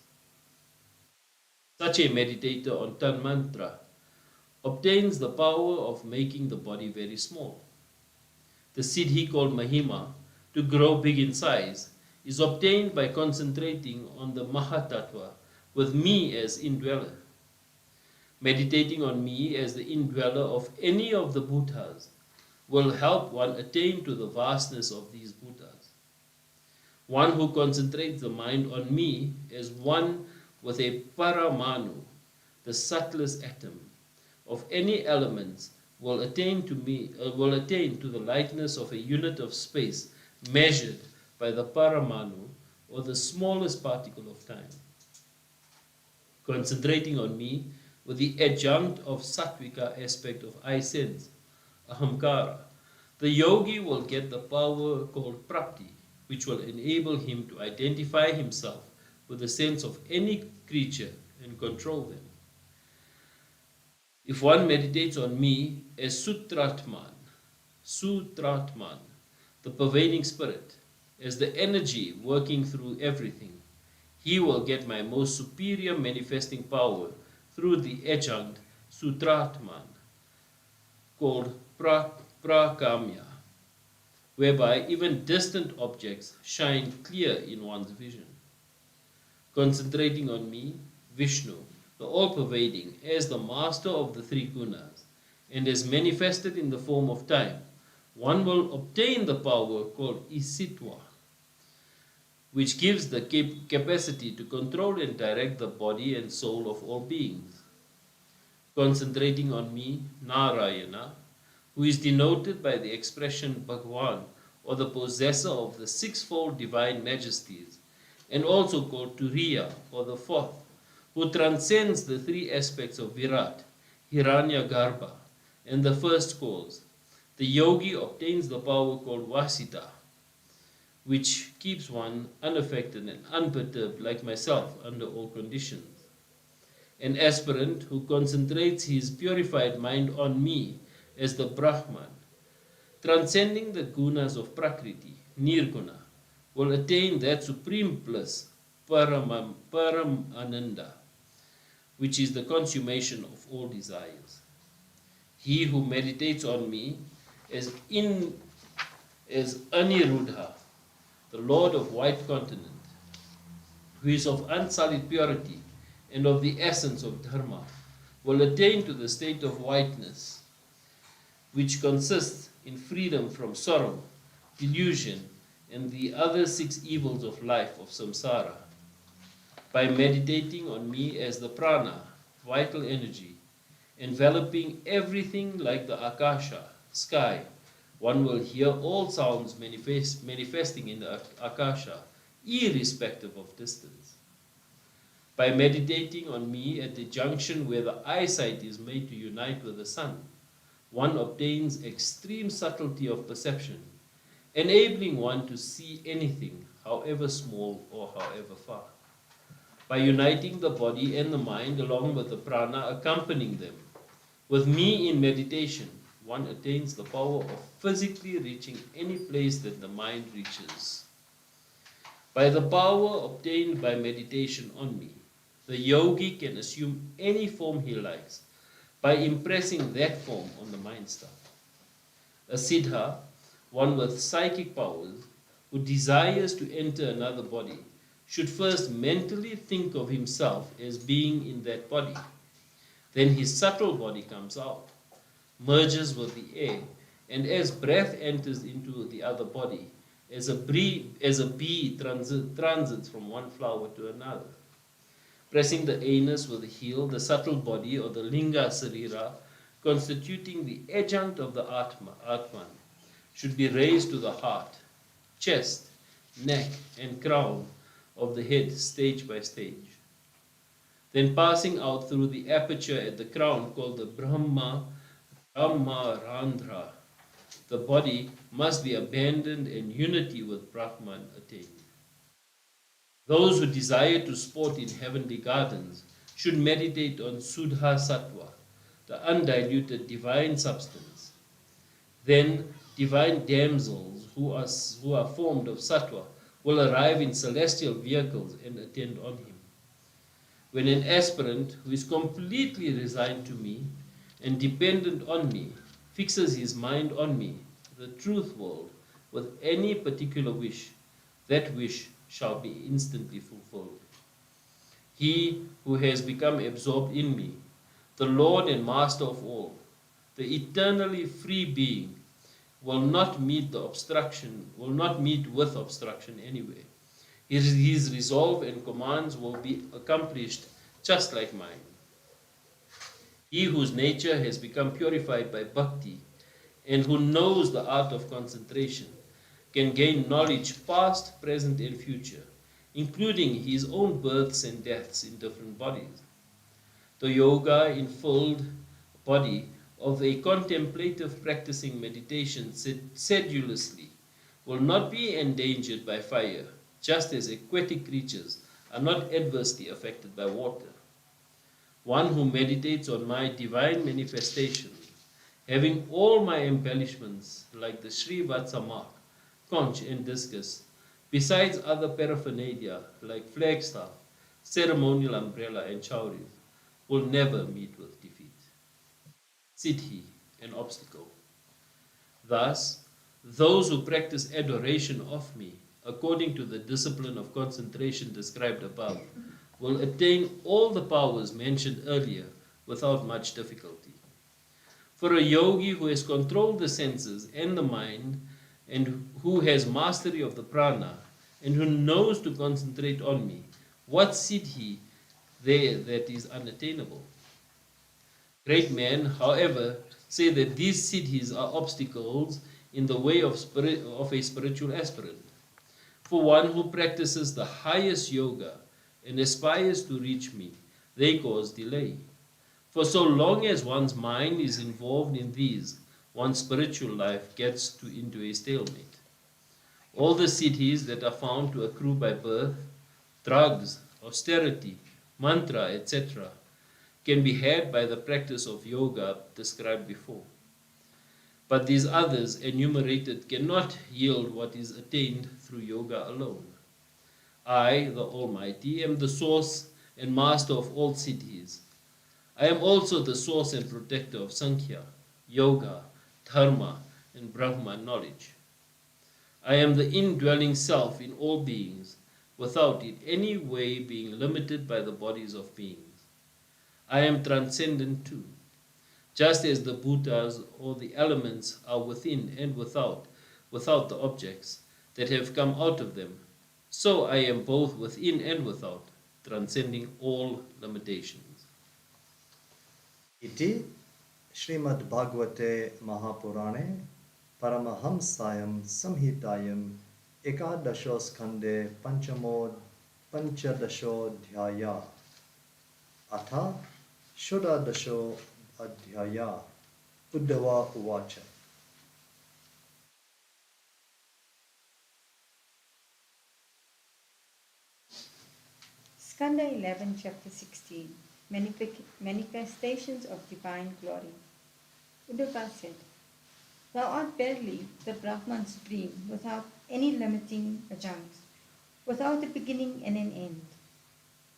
Such a meditator on Tanmantra obtains the power of making the body very small. The siddhi called Mahima, to grow big in size, is obtained by concentrating on the Mahatattva with me as indweller. Meditating on me as the indweller of any of the bhutas will help one attain to the vastness of these bhutas. One who concentrates the mind on me as one with a paramanu, the subtlest atom, of any elements will attain to the lightness of a unit of space measured by the paramanu or the smallest particle of time. Concentrating on me with the adjunct of sattvika aspect of I sense, ahamkara, the yogi will get the power called prapti, which will enable him to identify himself with the sense of any creature and control them. If one meditates on me as Sutratman, the pervading spirit, as the energy working through everything. He will get my most superior manifesting power through the adjunct Sutratman, called Prakamya, whereby even distant objects shine clear in one's vision. Concentrating on me, Vishnu, the all-pervading, as the master of the three gunas, and as manifested in the form of time, one will obtain the power called Isitwa, which gives the capacity to control and direct the body and soul of all beings. Concentrating on me, Narayana, who is denoted by the expression Bhagwan, or the possessor of the sixfold divine majesties, and also called Turiya, or the fourth, who transcends the three aspects of Virat, Hiranyagarbha, and the first cause. The yogi obtains the power called Vasita, which keeps one unaffected and unperturbed like myself under all conditions. An aspirant who concentrates his purified mind on me as the Brahman, transcending the gunas of Prakriti, Nirguna, will attain that supreme bliss, Param Ananda, which is the consummation of all desires. He who meditates on me as Aniruddha, the Lord of white continent, who is of unsullied purity and of the essence of Dharma, will attain to the state of whiteness, which consists in freedom from sorrow, delusion, and the other 6 evils of life of samsara. By meditating on me as the prana, vital energy, enveloping everything like the akasha, sky, one will hear all sounds manifesting in the akasha, irrespective of distance. By meditating on me at the junction where the eyesight is made to unite with the sun, one obtains extreme subtlety of perception, enabling one to see anything, however small or however far. By uniting the body and the mind along with the prana accompanying them, with me in meditation, one attains the power of physically reaching any place that the mind reaches. By the power obtained by meditation on me, the yogi can assume any form he likes by impressing that form on the mind stuff. A siddha, one with psychic powers, who desires to enter another body, should first mentally think of himself as being in that body. Then his subtle body comes out, merges with the air, and as breath enters into the other body, as a bee transits from one flower to another. Pressing the anus with the heel, the subtle body or the linga sarira, constituting the adjunct of the Atman, should be raised to the heart, chest, neck, and crown of the head, stage by stage. Then passing out through the aperture at the crown called the Brahmarandhra, the body must be abandoned and unity with Brahman attained. Those who desire to sport in heavenly gardens should meditate on Sudha Sattva, the undiluted divine substance. Then divine damsels who are formed of Sattva will arrive in celestial vehicles and attend on him. When an aspirant who is completely resigned to me and dependent on me fixes his mind on me, the truth world, with any particular wish, that wish shall be instantly fulfilled. He who has become absorbed in me, the Lord and Master of all, the eternally free being, will not meet with obstruction anyway. His resolve and commands will be accomplished just like mine. He whose nature has become purified by bhakti and who knows the art of concentration can gain knowledge past, present, and future, including his own births and deaths in different bodies. The yoga in filled body of a contemplative practicing meditation sedulously will not be endangered by fire, just as aquatic creatures are not adversely affected by water. One who meditates on my divine manifestation, having all my embellishments like the Shrivatsa mark, conch, and discus, besides other paraphernalia like flagstaff, ceremonial umbrella, and chowries, will never meet with defeat. Siddhi, an obstacle. Thus, those who practice adoration of me, according to the discipline of concentration described above, will attain all the powers mentioned earlier without much difficulty. For a yogi who has controlled the senses and the mind, and who has mastery of the prana, and who knows to concentrate on me, what siddhi there that is unattainable? Great men, however, say that these siddhis are obstacles in the way of a spiritual aspirant. For one who practices the highest yoga and aspires to reach me, they cause delay. For so long as one's mind is involved in these, one's spiritual life gets into a stalemate. All the siddhis that are found to accrue by birth, drugs, austerity, mantra, etc., can be had by the practice of yoga described before. But these others enumerated cannot yield what is attained through yoga alone. I, the Almighty, am the source and master of all siddhis. I am also the source and protector of Sankhya, Yoga, Dharma, and Brahma knowledge. I am the indwelling self in all beings, without in any way being limited by the bodies of beings. I am transcendent too. Just as the Bhutas or the elements are within and without the objects that have come out of them, so I am both within and without, transcending all limitations. Iti Shrimad Bhagavate Mahapurane Paramahamsayam Samhitayam Ekadasho Skande Panchadasho Dhyaya Atha Shodadasho Adhyaya Uddhava Uvacha. Skanda 11, chapter 16. Manifestations of divine glory. Uddhava said, Thou art verily the Brahman supreme, without any limiting adjuncts, without a beginning and an end.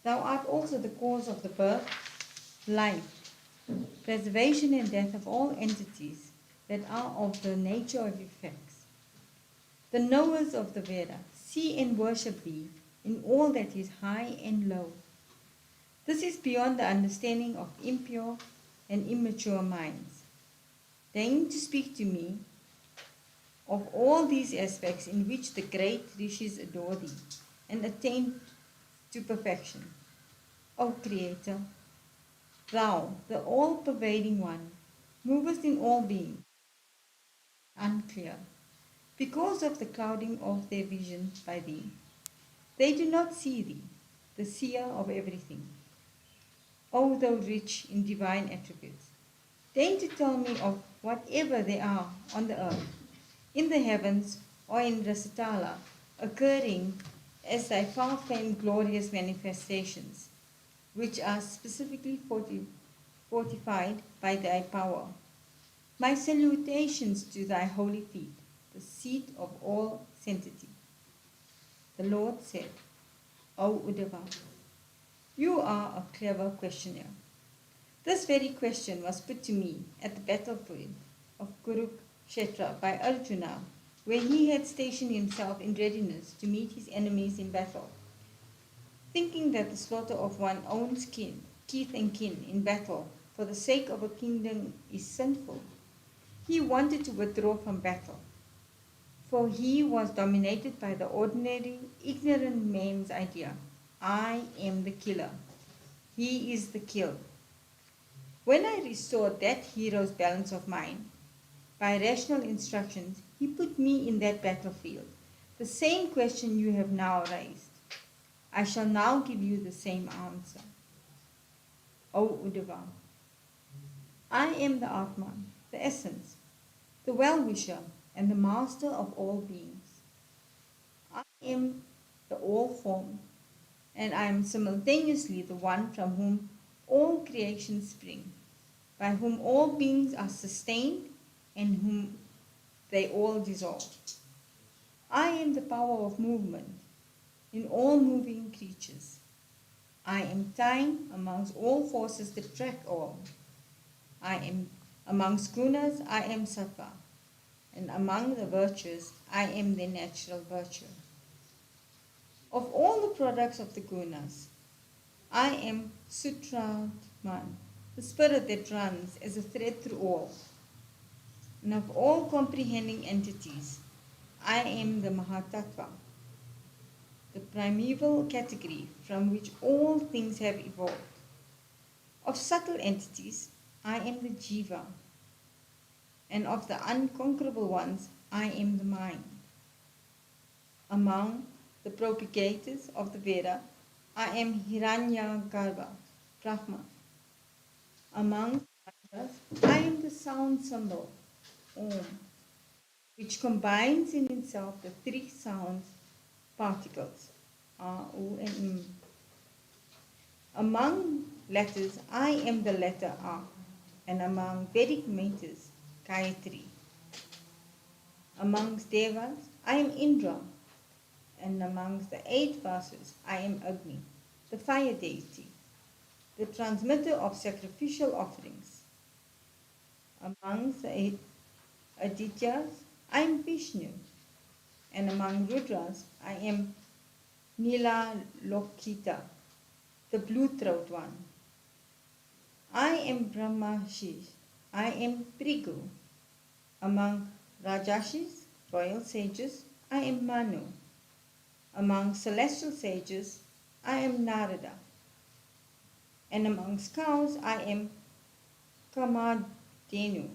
Thou art also the cause of the birth, life, preservation and death of all entities that are of the nature of effects. The knowers of the Veda see and worship thee in all that is high and low. This is beyond the understanding of impure and immature minds. Deign to speak to me of all these aspects in which the great rishis adore thee and attain to perfection. O Creator, thou, the all-pervading one, movest in all beings, unclear, because of the clouding of their vision by thee. They do not see thee, the seer of everything. O thou rich in divine attributes, deign to tell me of whatever there are on the earth, in the heavens, or in Rasatala, occurring as thy far-famed glorious manifestations, which are specifically fortified by thy power. My salutations to thy holy feet, the seat of all sanctity. The Lord said, O Uddhava, you are a clever questioner. This very question was put to me at the battlefield of Kurukshetra by Arjuna, where he had stationed himself in readiness to meet his enemies in battle. Thinking that the slaughter of one's own kith and kin in battle for the sake of a kingdom is sinful, he wanted to withdraw from battle, for he was dominated by the ordinary, ignorant man's idea, I am the killer, he is the killed. When I restored that hero's balance of mind, by rational instructions, he put me in that battlefield, the same question you have now raised. I shall now give you the same answer. O Uddhava, I am the Atman, the essence, the well-wisher, and the master of all beings. I am the all-formed, and I am simultaneously the one from whom all creations spring, by whom all beings are sustained, and whom they all dissolve. I am the power of movement in all moving creatures. I am time amongst all forces that track all. I am amongst gunas, I am sattva, and among the virtues, I am the natural virtue. Of all the products of the gunas, I am Sutratman, the spirit that runs as a thread through all. And of all comprehending entities, I am the Mahatattva, the primeval category from which all things have evolved. Of subtle entities, I am the Jiva, and of the unconquerable ones, I am the mind. Among the propagators of the Veda, I am Hiranyagarbha, Brahma. Among others, I am the sound symbol, Om, which combines in itself the three sounds particles, A, U, and M. Among letters, I am the letter A, and among Vedic meters, Gayatri. Amongst Devas, I am Indra, and amongst the 8 Vasas, I am Agni, the fire deity, the transmitter of sacrificial offerings. Amongst the Adityas, I am Vishnu, and among Rudras, I am Nila Lokita, the blue-throat one. I am Brahmashi, I am Brigu. Among Rajashis, royal sages, I am Manu. Among celestial sages, I am Narada. And amongst cows, I am Kamadhenu.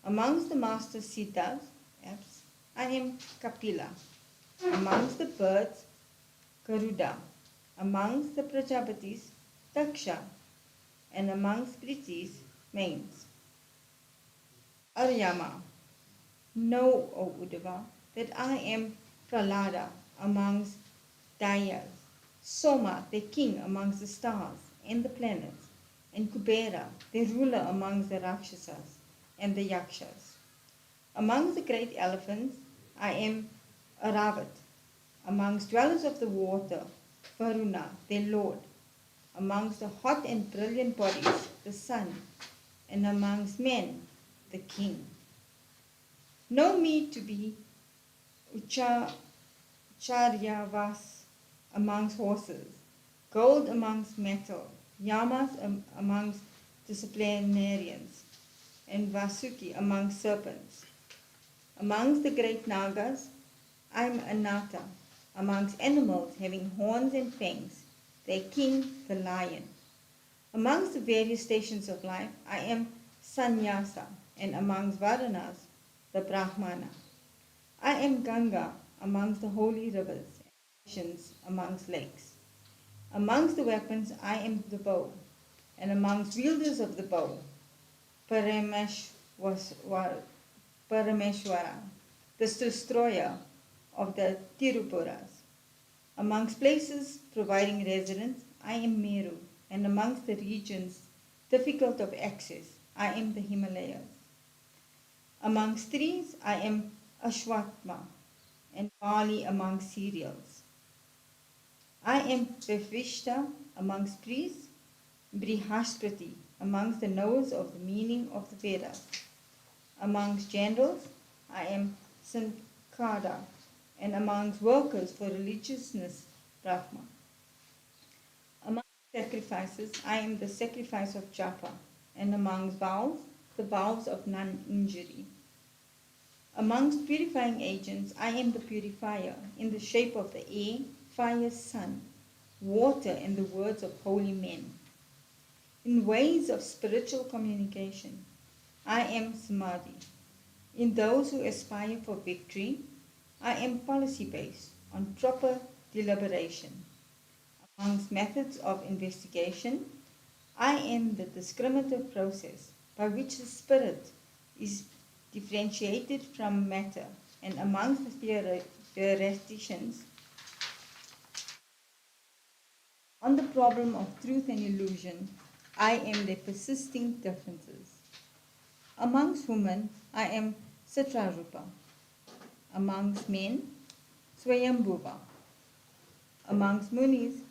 Amongst the master Siddhas, I am Kapila. Amongst the birds, Garuda. Amongst the Prajapatis, Daksha. And amongst Prithis, Mains. Aryama, know, O Uddhava, that I am Prahlada amongst Dayas, Soma, the king amongst the stars and the planets, and Kubera, the ruler amongst the Rakshasas and the Yakshas. Amongst the great elephants, I am Aravat. Amongst dwellers of the water, Varuna, their lord. Amongst the hot and brilliant bodies, the sun. And amongst men, the king. Know me to be Charyavas amongst horses, gold amongst metal, Yamas amongst disciplinarians, and Vasuki amongst serpents. Amongst the great Nagas, I am Anata, amongst animals having horns and fangs, their king, the lion. Amongst the various stations of life, I am Sannyasa, and amongst Varanas, the Brahmana. I am Ganga, amongst the holy rivers, and oceans amongst lakes. Amongst the weapons, I am the bow, and amongst wielders of the bow, Parameshwara, the destroyer of the Tirupuras. Amongst places providing residence, I am Meru, and amongst the regions difficult of access, I am the Himalayas. Amongst trees, I am Ashwatthama, and barley amongst cereals. I am Vivishta amongst priests, Brihaspati amongst the knowers of the meaning of the Vedas. Amongst generals, I am Sankada, and amongst workers for religiousness, Brahma. Among sacrifices, I am the sacrifice of japa, and amongst vows, the vows of non-injury. Amongst purifying agents, I am the purifier in the shape of the air, fire, sun, water, and the words of holy men. In ways of spiritual communication, I am Samadhi. In those who aspire for victory, I am policy-based on proper deliberation. Amongst methods of investigation, I am the discriminative process by which the spirit is differentiated from matter, and amongst the theoreticians on the problem of truth and illusion, I am the persisting differences. Amongst women, I am Citrarupa. Amongst men, Swayambhuva. Amongst Munis,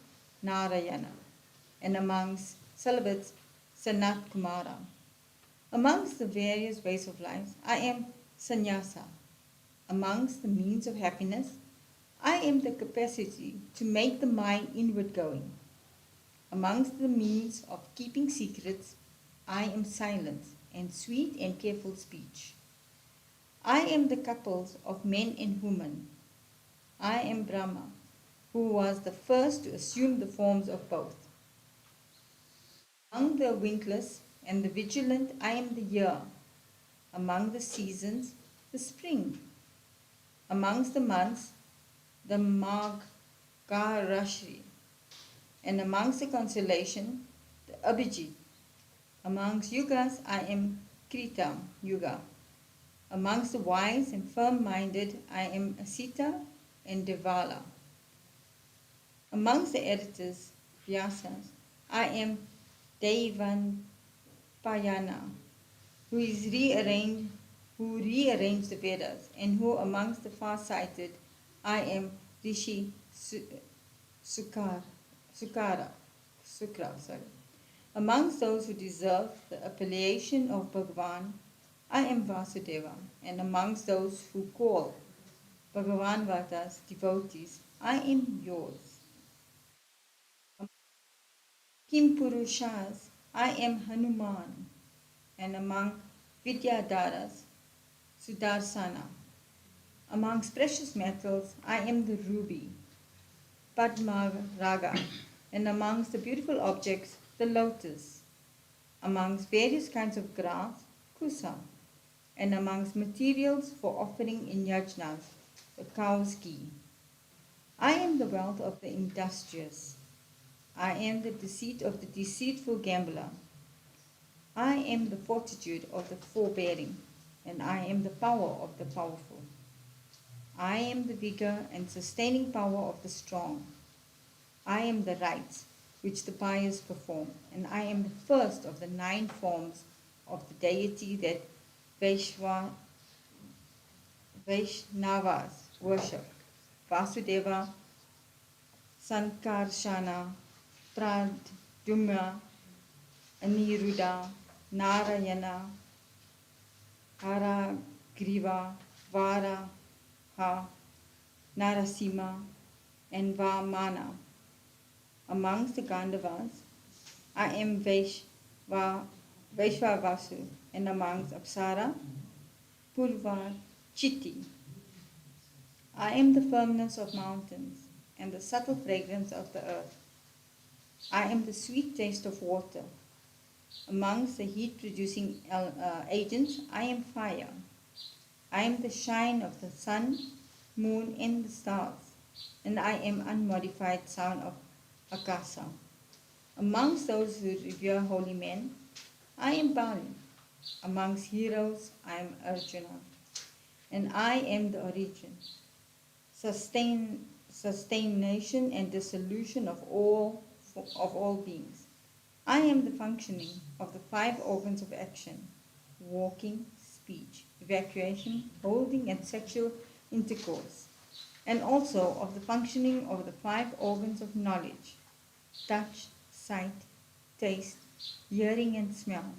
Narayana. And amongst celibates, Sanat Kumara. Amongst the various ways of life, I am sannyasa. Amongst the means of happiness, I am the capacity to make the mind inward going. Amongst the means of keeping secrets, I am silence and sweet and careful speech. I am the couples of men and women. I am Brahma, who was the first to assume the forms of both. Among the wingless and the vigilant, I am the year. Among the seasons, the spring. Amongst the months, the Margarashri. And amongst the constellation, the Abhijit. Amongst yugas, I am Kritam Yuga. Amongst the wise and firm-minded, I am Asita and Devala. Amongst the editors, Vyasas, I am Devanpayana, who rearranged the Vedas, and who amongst the far-sighted, I am Rishi Sukra. Amongst those who deserve the appellation of Bhagavan, I am Vasudeva, and amongst those who call Bhagavan Vata's devotees, I am yours. Kim Purushas, I am Hanuman, and among Vidyadharas, Sudarsana. Amongst precious metals, I am the ruby, Padma Raga, and amongst the beautiful objects, the lotus. Amongst various kinds of grass, Kusa, and amongst materials for offering in yajnas, the cow's ghee. I am the wealth of the industrious. I am the deceit of the deceitful gambler. I am the fortitude of the forbearing, and I am the power of the powerful. I am the vigor and sustaining power of the strong. I am the rites which the pious perform, and I am the first of the 9 forms of the deity that Vaishnavas worship: Vasudeva, Sankarshana, Pradyumna, Aniruddha, Narayana, Haragriva, Varaha, Narasimha, and Vamana. Amongst the Gandhavas, I am Vaishvavasu, and amongst Apsara, Purva Chitti. I am the firmness of mountains and the subtle fragrance of the earth. I am the sweet taste of water. Amongst the heat-producing agents, I am fire. I am the shine of the sun, moon, and the stars, and I am unmodified sound of Akasa. Amongst those who revere holy men, I am Bali. Amongst heroes, I am Arjuna, and I am the origin, sustaination and dissolution of all beings. I am the functioning of the 5 organs of action: walking, speech, evacuation, holding, and sexual intercourse, and also of the functioning of the 5 organs of knowledge: touch, sight, taste, hearing, and smell.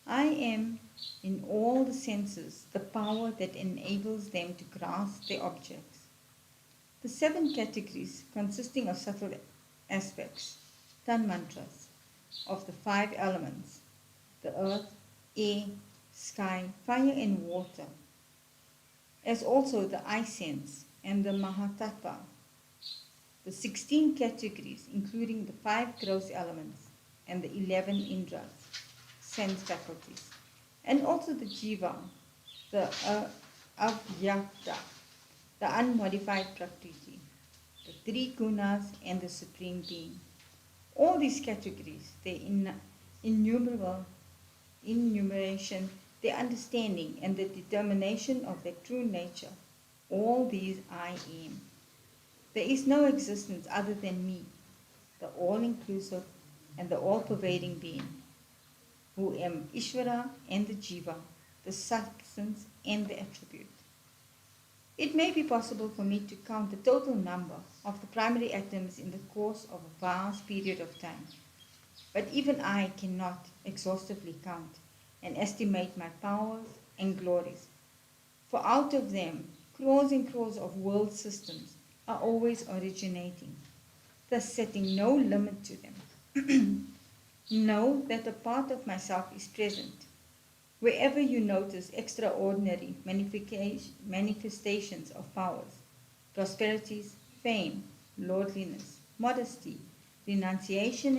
I am, in all the senses, the power that enables them to grasp their objects. The 7 categories, consisting of subtle aspects, tanmantras, of the 5 elements: the earth, air, sky, fire, and water, as also the eye sense and the mahatattva. The 16 categories, including the 5 gross elements and the 11 indras, sense faculties, and also the jiva, the avyakta, the unmodified prakriti, the 3 gunas, and the supreme being. All these categories, their enumeration, their understanding, and the determination of their true nature, all these I am. There is no existence other than me, the all-inclusive and the all-pervading being, who am Ishvara and the Jiva, the substance and the attribute. It may be possible for me to count the total number of the primary atoms in the course of a vast period of time, but even I cannot exhaustively count and estimate my powers and glories, for out of them crores and crores of world systems are always originating, thus setting no limit to them. Know that a part of myself is present wherever you notice extraordinary manifestations of powers, prosperities, fame, lordliness, modesty, renunciation,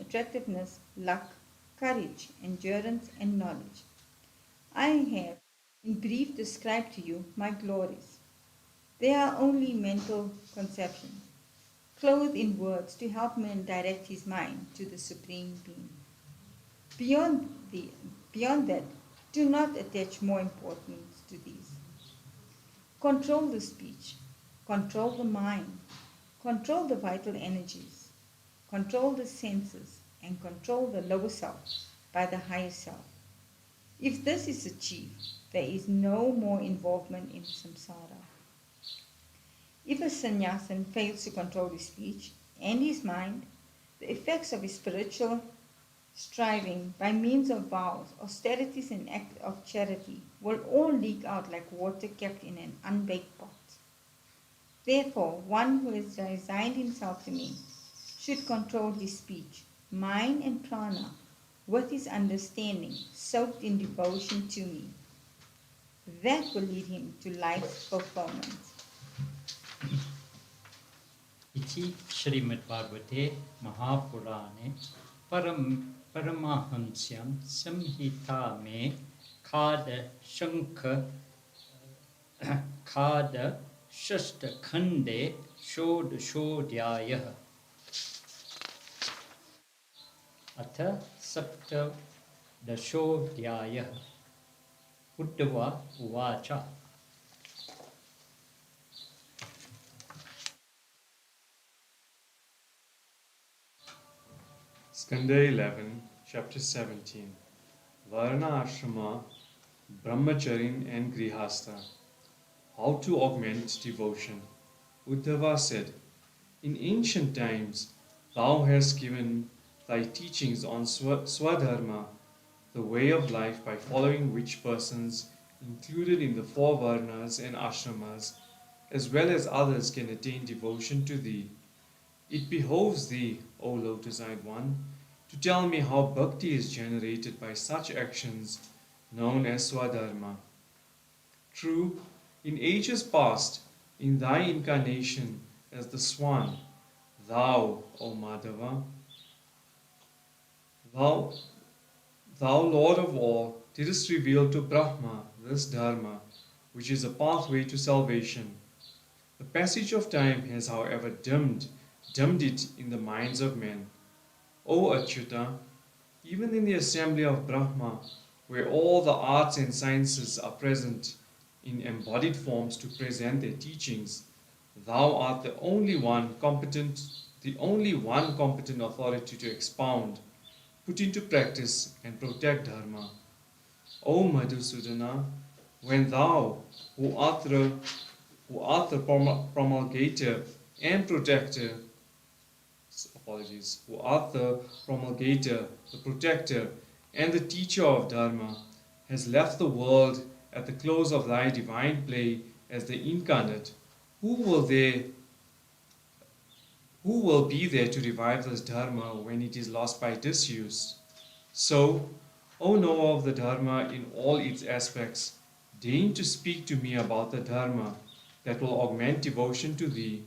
attractiveness, luck, courage, endurance, and knowledge. I have, in brief, described to you my glories. They are only mental conceptions, clothed in words to help man direct his mind to the Supreme Being. Beyond, the, beyond that, do not attach more importance to these. Control the speech, control the mind, control the vital energies, control the senses, and control the lower self by the higher self. If this is achieved, there is no more involvement in samsara. If a sannyasin fails to control his speech and his mind, the effects of his spiritual striving by means of vows, austerities, and acts of charity will all leak out like water kept in an unbaked pot. Therefore, one who has resigned himself to me should control his speech, mind, and prana with his understanding soaked in devotion to me. That will lead him to life's fulfillment. Iti Shrimad Bhagavate Mahapurane Paramahamsyam Samhita Me Kada Shankha Kada Shasta Khande Shodhyayah Atha Sapta Dashodhyayah Uddhava Uvacha. Skanda 11, chapter 17. Varna Ashrama, Brahmacharin and Grihastha. How to augment devotion. Uddhava said, in ancient times, thou hast given thy teachings on Swadharma, the way of life by following which persons included in the four Varnas and Ashramas, as well as others, can attain devotion to thee. It behoves thee, O lotus-eyed one, to tell me how bhakti is generated by such actions known as Swadharma. True, in ages past, in thy incarnation as the swan, thou, O Madhava, thou, Lord of all, didst reveal to Brahma this Dharma, which is a pathway to salvation. The passage of time has, however, dimmed it in the minds of men. O Achyuta, even in the assembly of Brahma, where all the arts and sciences are present in embodied forms to present their teachings, thou art the only one competent authority to expound, put into practice, and protect Dharma. O Madhusudana, when thou, who art the promulgator and protector, who art the promulgator, the protector, and the teacher of Dharma, has left the world at the close of thy divine play as the incarnate, who will be there to revive this Dharma when it is lost by disuse? So, O knower of the Dharma in all its aspects, deign to speak to me about the Dharma that will augment devotion to thee,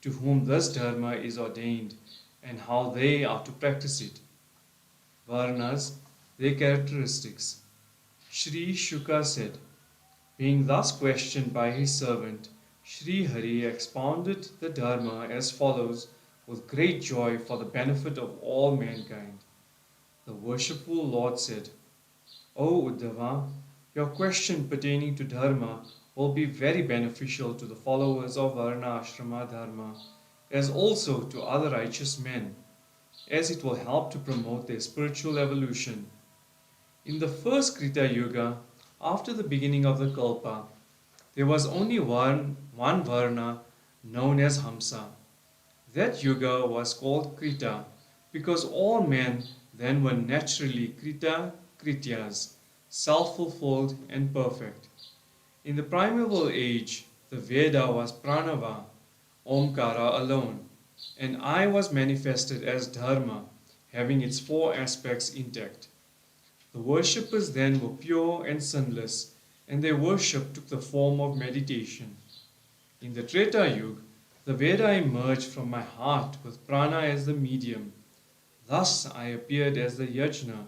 to whom this Dharma is ordained, and how they are to practice it. Varnas, their characteristics. Sri Shuka said, being thus questioned by his servant, Sri Hari expounded the Dharma as follows with great joy for the benefit of all mankind. The worshipful Lord said, O Uddhava, your question pertaining to Dharma will be very beneficial to the followers of Varna Ashrama Dharma, as also to other righteous men, as it will help to promote their spiritual evolution. In the first Krita Yuga, after the beginning of the Kalpa, there was only one Varna known as Hamsa. That yuga was called Krita because all men then were naturally Krityas, self-fulfilled and perfect. In the primeval age, the Veda was Pranava, Omkara alone, and I was manifested as Dharma, having its four aspects intact. The worshippers then were pure and sinless, and their worship took the form of meditation. In the Treta Yuga, the Veda emerged from my heart with prana as the medium. Thus I appeared as the Yajna,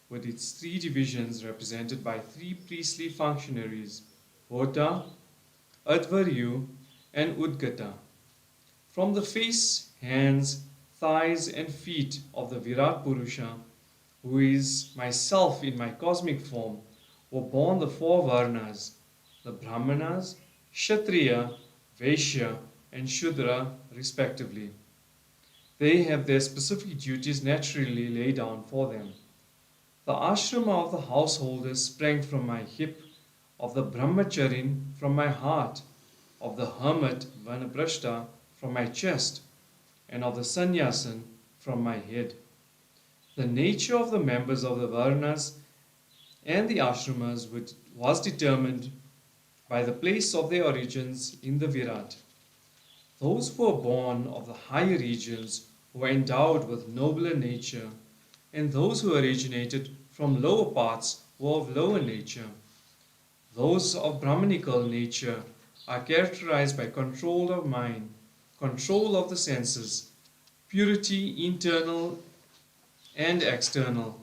with its three divisions represented by three priestly functionaries, Hota, Advaryu, and Udgata. From the face, hands, thighs, and feet of the Virat Purusha, who is myself in my cosmic form, were born the four Varnas, the Brahmanas, Kshatriya, Vaishya, and Shudra, respectively. They have their specific duties naturally laid down for them. The ashrama of the householders sprang from my hip, of the brahmacharin from my heart, of the hermit vanaprashta from my chest, and of the sannyasin from my head. The nature of the members of the varnas and the ashramas was determined by the place of their origins in the Virat. Those who were born of the higher regions were endowed with nobler nature, and those who originated from lower parts were of lower nature. Those of Brahmanical nature are characterized by control of mind, control of the senses, purity internal and external,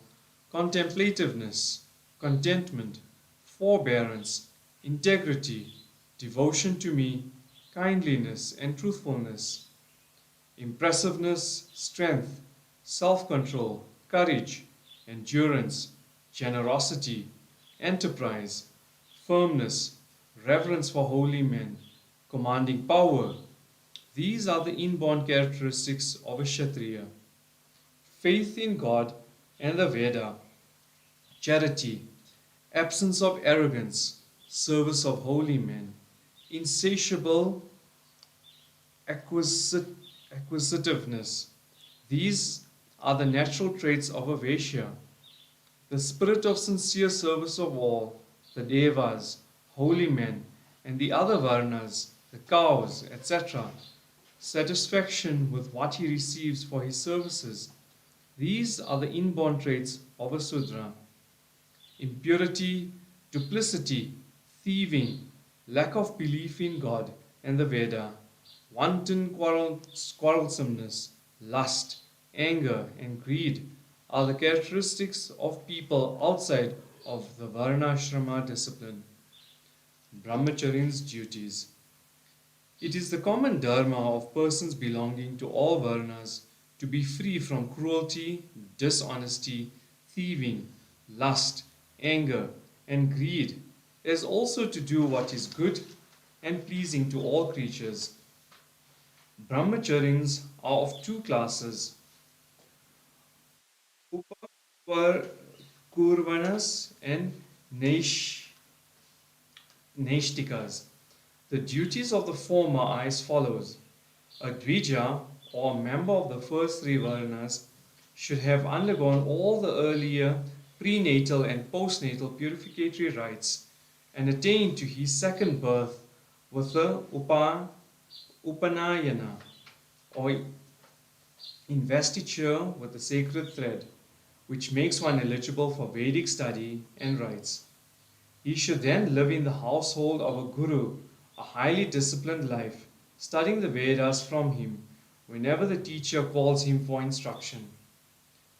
contemplativeness, contentment, forbearance, integrity, devotion to me, kindliness and truthfulness, impressiveness, strength, self-control, courage, endurance, generosity, enterprise, firmness, reverence for holy men, commanding power. These are the inborn characteristics of a Kshatriya. Faith in God and the Veda, charity, absence of arrogance, service of holy men, insatiable acquisitiveness. These are the natural traits of a Vaishya. The spirit of sincere service of all, the Devas, holy men, and the other Varnas, the cows, etc. Satisfaction with what he receives for his services. These are the inborn traits of a Sudra. Impurity, duplicity, thieving, lack of belief in God and the Veda, wanton quarrelsomeness, lust, anger, and greed are the characteristics of people outside of the Varnashrama discipline. Brahmacharin's duties. It is the common dharma of persons belonging to all Varnas to be free from cruelty, dishonesty, thieving, lust, anger, and greed, as also to do what is good and pleasing to all creatures. Brahmacharins are of two classes, Upakurvanas and Naishtikas. The duties of the former are as follows. A Dvija, or member of the first three Varnas, should have undergone all the earlier prenatal and postnatal purificatory rites and attained to his second birth with the Upanayana, or investiture with the sacred thread, which makes one eligible for Vedic study and rites. He should then live in the household of a guru, a highly disciplined life, studying the Vedas from him whenever the teacher calls him for instruction.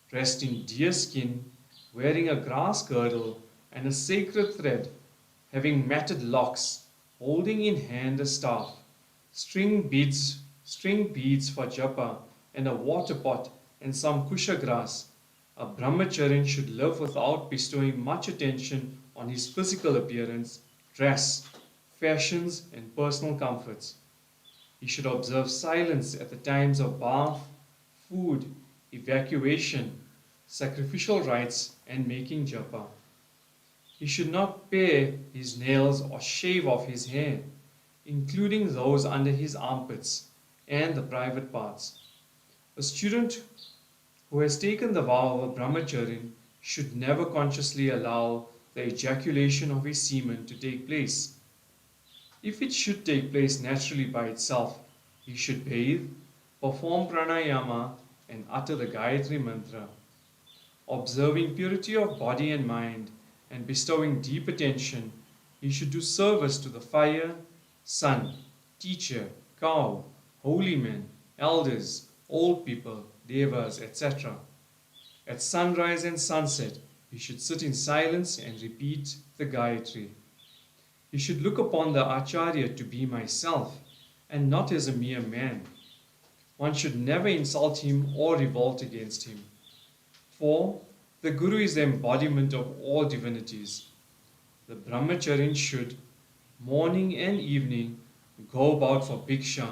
Dressed in deer skin, wearing a grass girdle and a sacred thread, having matted locks, holding in hand a staff, string beads for japa, and a water pot and some kusha grass, a brahmacharin should live without bestowing much attention on his physical appearance, dress, fashions, and personal comforts. He should observe silence at the times of bath, food, evacuation, sacrificial rites, and making japa. He should not pare his nails or shave off his hair, including those under his armpits and the private parts. A student who has taken the vow of a brahmacharya should never consciously allow the ejaculation of his semen to take place. If it should take place naturally by itself, he should bathe, perform pranayama, and utter the Gayatri mantra. Observing purity of body and mind and bestowing deep attention, he should do service to the fire, sun, teacher, cow, holy men, elders, old people, devas, etc. At sunrise and sunset, he should sit in silence and repeat the Gayatri. He should look upon the Acharya to be myself and not as a mere man. One should never insult him or revolt against him. For the Guru is the embodiment of all divinities. The brahmacharya should, morning and evening, go about for bhiksha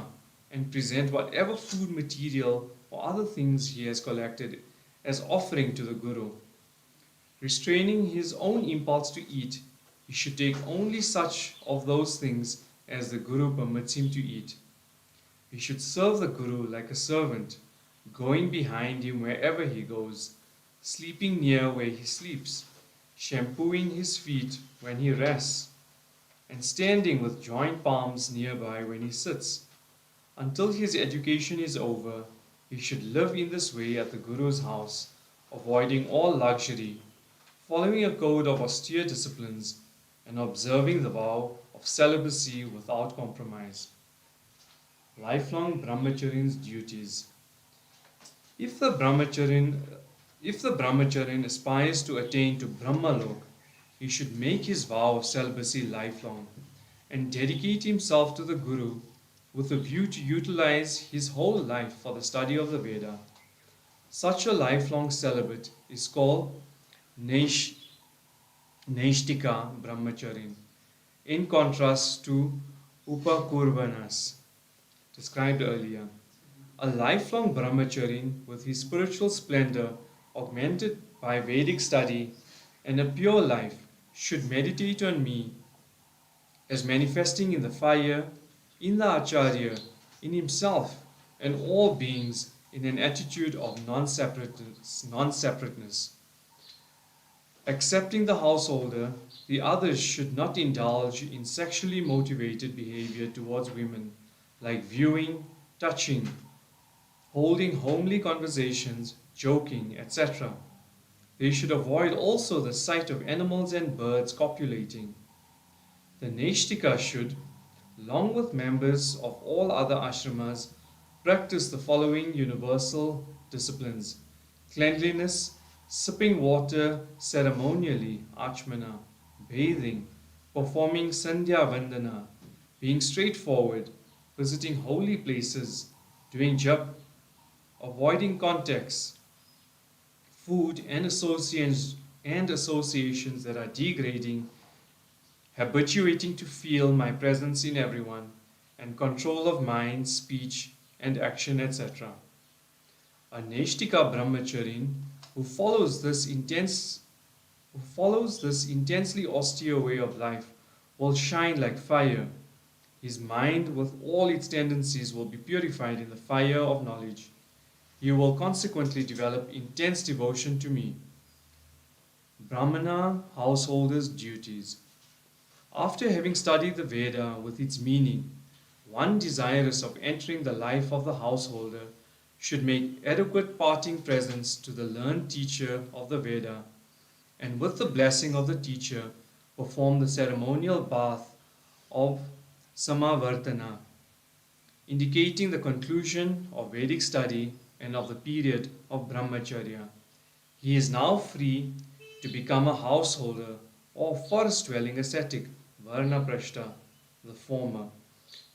and present whatever food material or other things he has collected as offering to the Guru. Restraining his own impulse to eat, he should take only such of those things as the Guru permits him to eat. He should serve the Guru like a servant, going behind him wherever he goes, sleeping near where he sleeps, shampooing his feet when he rests, and standing with joined palms nearby when he sits. Until his education is over, he should live in this way at the Guru's house, avoiding all luxury, following a code of austere disciplines, and observing the vow of celibacy without compromise. Lifelong brahmacharyan's duties. If the brahmacharyan aspires to attain to Brahmalok, he should make his vow of celibacy lifelong and dedicate himself to the Guru with a view to utilize his whole life for the study of the Veda. Such a lifelong celibate is called Naishtika Brahmacharya, in contrast to Upakurvanas, described earlier. A lifelong brahmacharya with his spiritual splendor augmented by Vedic study and a pure life should meditate on me as manifesting in the fire, in the Acharya, in himself and all beings in an attitude of non-separateness. Accepting the householder, the others should not indulge in sexually motivated behavior towards women, like viewing, touching, holding homely conversations, joking, etc. They should avoid also the sight of animals and birds copulating. The Naishtika should, along with members of all other ashramas, practice the following universal disciplines: cleanliness, sipping water ceremonially, achmana, bathing, performing sandhya vandana, being straightforward, visiting holy places, doing jap, avoiding contacts, food and associations that are degrading, habituating to feel my presence in everyone, and control of mind, speech, and action, etc. A Naishtika brahmacharya who follows this intensely austere way of life will shine like fire. His mind with all its tendencies will be purified in the fire of knowledge. He will consequently develop intense devotion to me. Brahmana householder's duties. After having studied the Veda with its meaning, one desirous of entering the life of the householder should make adequate parting presents to the learned teacher of the Veda, and with the blessing of the teacher, perform the ceremonial bath of Samavartana, indicating the conclusion of Vedic study and of the period of Brahmacharya. He is now free to become a householder or forest-dwelling ascetic, Varnaprashta, the former.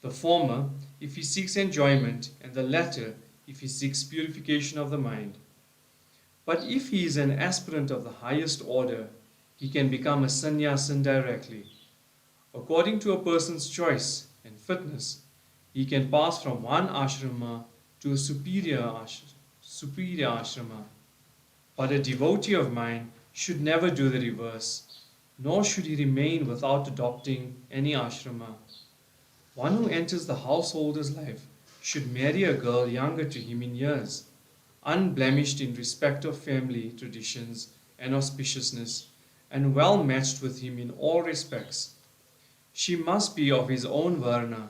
The former, if he seeks enjoyment, and the latter, if he seeks purification of the mind. But if he is an aspirant of the highest order, he can become a sannyasin directly. According to a person's choice and fitness, he can pass from one ashrama to a superior ashrama. But a devotee of mine should never do the reverse. nor should he remain without adopting any ashrama. One who enters the householder's life should marry a girl younger to him in years, unblemished in respect of family traditions and auspiciousness, and well matched with him in all respects. She must be of his own varna,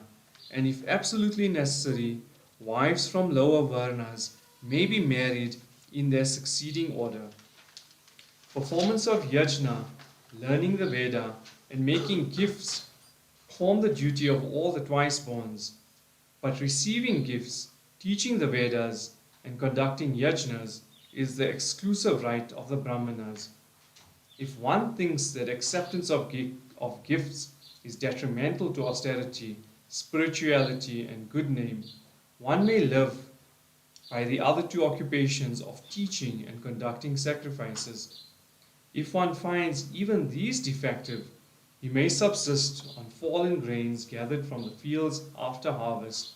and if absolutely necessary, wives from lower varnas may be married in their succeeding order. Performance of yajna, learning the Veda, and making gifts form the duty of all the twice-borns. But receiving gifts, teaching the Vedas, and conducting yajnas is the exclusive right of the Brahmanas. If one thinks that acceptance of gifts is detrimental to austerity, spirituality, and good name, one may live by the other two occupations of teaching and conducting sacrifices. If one finds even these defective, he may subsist on fallen grains gathered from the fields after harvest.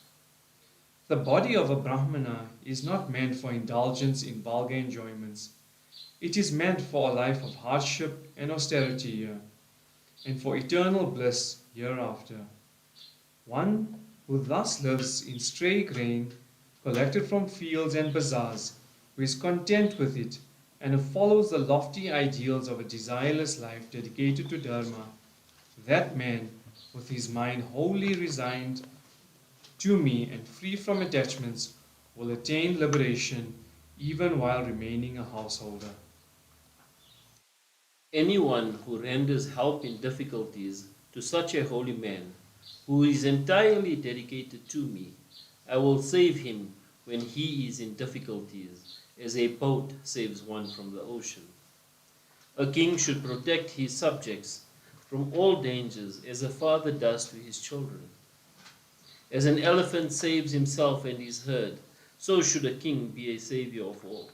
The body of a Brahmana is not meant for indulgence in vulgar enjoyments. It is meant for a life of hardship and austerity here, and for eternal bliss hereafter. One who thus lives in stray grain collected from fields and bazaars, who is content with it, and who follows the lofty ideals of a desireless life dedicated to Dharma, that man, with his mind wholly resigned to me and free from attachments, will attain liberation even while remaining a householder. Anyone who renders help in difficulties to such a holy man, who is entirely dedicated to me, I will save him when he is in difficulties, as a boat saves one from the ocean. A king should protect his subjects from all dangers as a father does to his children. As an elephant saves himself and his herd, so should a king be a savior of all.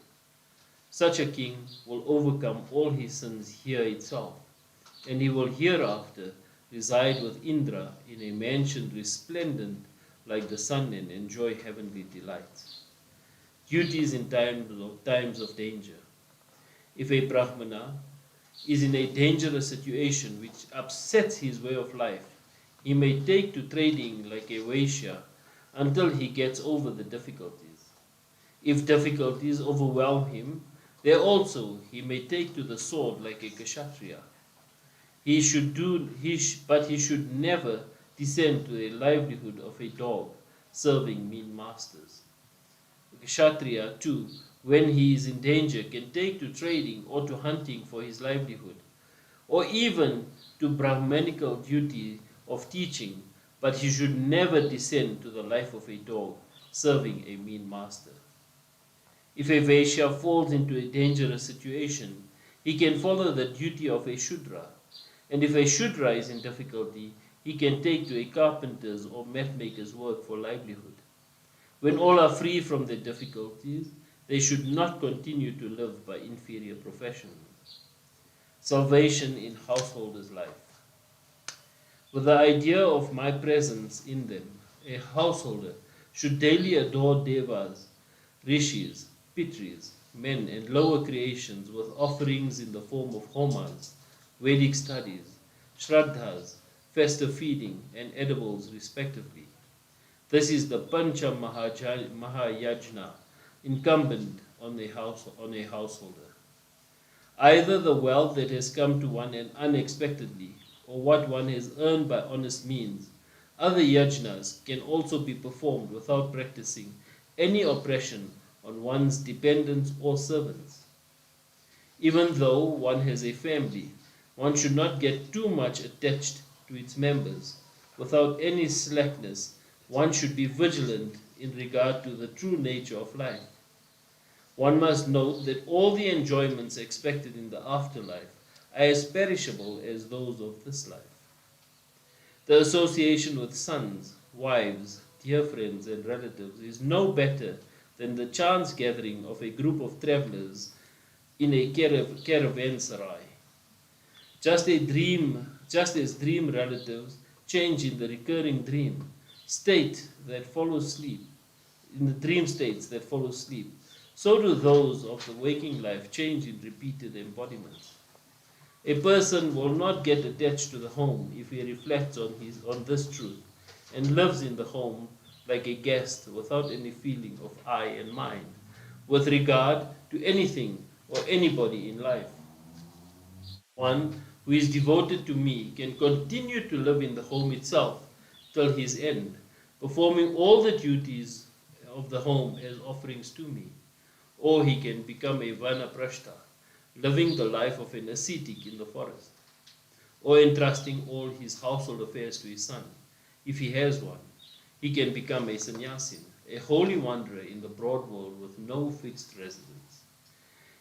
Such a king will overcome all his sins here itself, and he will hereafter reside with Indra in a mansion resplendent like the sun and enjoy heavenly delights. Duties in times of danger. If a Brahmana is in a dangerous situation which upsets his way of life, he may take to trading like a Vaishya until he gets over the difficulties. If difficulties overwhelm him, there also he may take to the sword like a Kshatriya. But he should never descend to a livelihood of a dog serving mean masters. A Kshatriya, too, when he is in danger, can take to trading or to hunting for his livelihood, or even to Brahmanical duty of teaching, but he should never descend to the life of a dog serving a mean master. If a Vaishya falls into a dangerous situation, he can follow the duty of a Shudra, and if a Shudra is in difficulty, he can take to a carpenter's or matmaker's work for livelihood. When all are free from their difficulties, they should not continue to live by inferior professions. Salvation in householders' life. With the idea of my presence in them, a householder should daily adore devas, rishis, pitris, men and lower creations with offerings in the form of homas, Vedic studies, shraddhas, festive feeding, and edibles respectively. This is the Pancha Mahayajna incumbent on a householder. Either the wealth that has come to one and unexpectedly, or what one has earned by honest means, other yajnas can also be performed without practicing any oppression on one's dependents or servants. Even though one has a family, one should not get too much attached to its members. Without any slackness, one should be vigilant in regard to the true nature of life. One must note that all the enjoyments expected in the afterlife are as perishable as those of this life. The association with sons, wives, dear friends, and relatives is no better than the chance gathering of a group of travelers in a caravanserai. Just as dream relatives change in the recurring dream state that follows sleep, in the dream states that follow sleep, so do those of the waking life change in repeated embodiments. A person will not get attached to the home if he reflects on this truth and lives in the home like a guest without any feeling of I and mine with regard to anything or anybody in life. One who is devoted to me can continue to live in the home itself till his end, performing all the duties of the home as offerings to me. Or he can become a vanaprashta, living the life of an ascetic in the forest, or entrusting all his household affairs to his son, if he has one. He can become a sannyasin, a holy wanderer in the broad world with no fixed residence.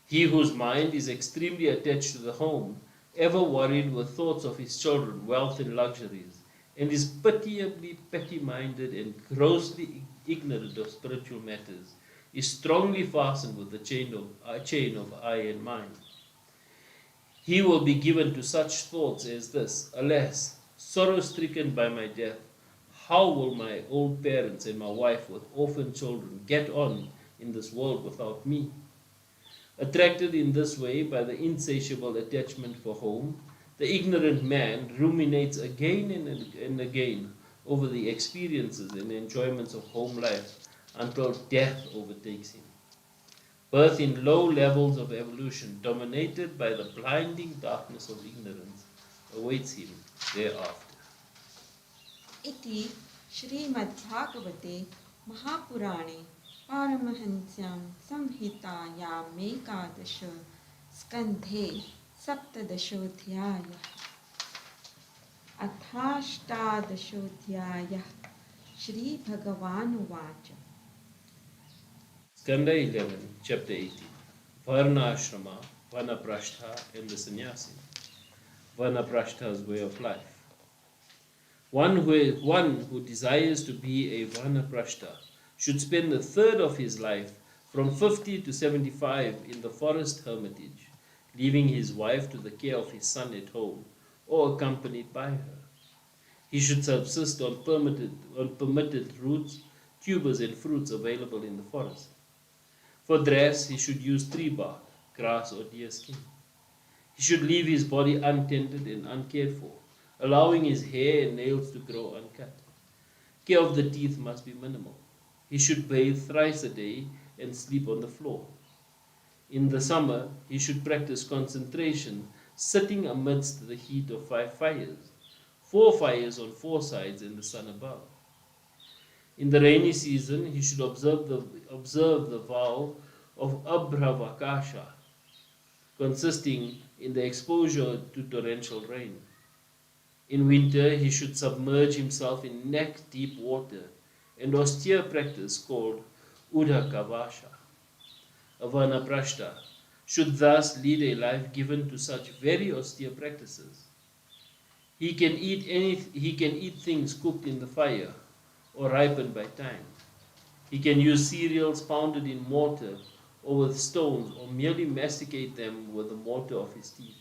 He whose mind is extremely attached to the home, ever worried with thoughts of his children, wealth, and luxuries, and is pitiably petty-minded and grossly ignorant of spiritual matters, is strongly fastened with the chain of I and mine. He will be given to such thoughts as this: alas, sorrow-stricken by my death, how will my old parents and my wife with orphan children get on in this world without me? Attracted in this way by the insatiable attachment for home, the ignorant man ruminates again and again over the experiences and enjoyments of home life until death overtakes him. Birth in low levels of evolution, dominated by the blinding darkness of ignorance, awaits him thereafter. Iti Shrimad Bhagavate Mahapurane Paramahansyam Samhitayam Ekadasha Skandhe Saptadashodhyaya Athashtadashodhyaya Shri Bhagavan Skanda 11, chapter 18. Varna Ashrama, Vanaprastha, and the Sannyasi. Vanaprastha's way of life. One who desires to be a Vanaprastha should spend a third of his life, from 50 to 75, in the forest hermitage, leaving his wife to the care of his son at home, or accompanied by her. He should subsist on permitted roots, tubers, and fruits available in the forest. For dress, he should use tree bark, grass, or deer skin. He should leave his body untended and uncared for, allowing his hair and nails to grow uncut. Care of the teeth must be minimal. He should bathe thrice a day and sleep on the floor. In the summer, he should practice concentration, sitting amidst the heat of 5 fires, 4 fires on 4 sides and the sun above. In the rainy season, he should observe the vow of Abhravakasha, consisting in the exposure to torrential rain. In winter, he should submerge himself in neck-deep water, an austere practice called Udhakavasha. A Vanaprastha should thus lead a life given to such very austere practices. He can eat things cooked in the fire or ripened by time. He can use cereals pounded in mortar or with stones, or merely masticate them with the mortar of his teeth.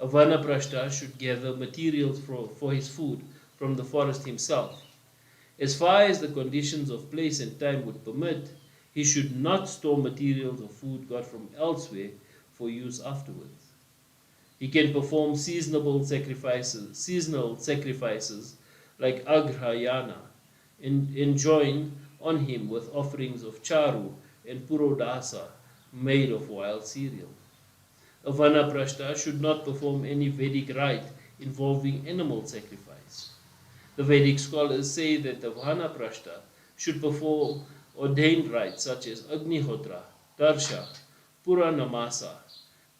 A Vanaprastha should gather materials for his food from the forest himself. As far as the conditions of place and time would permit, he should not store materials or food got from elsewhere for use afterwards. He can perform seasonal sacrifices like Agrayana, and enjoin on him with offerings of charu and purodasa made of wild cereal. A Vanaprastha should not perform any Vedic rite involving animal sacrifice. The Vedic scholars say that the Vanaprastha should perform ordained rites such as Agnihotra, Darsha, Puranamasa,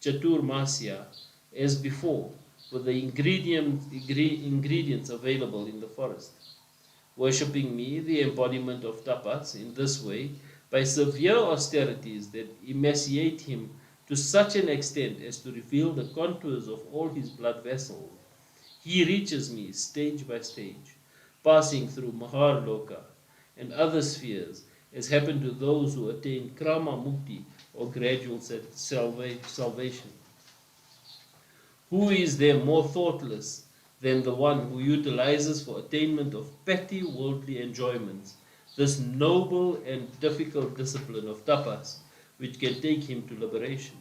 Chaturmasya as before, with the ingredients available in the forest. Worshipping me, the embodiment of tapas, in this way, by severe austerities that emaciate him to such an extent as to reveal the contours of all his blood vessels, he reaches me stage by stage, passing through Maharloka and other spheres, as happened to those who attain Krama Mukti, or gradual salvation. Who is there more thoughtless than the one who utilizes for attainment of petty worldly enjoyments this noble and difficult discipline of tapas, which can take him to liberation?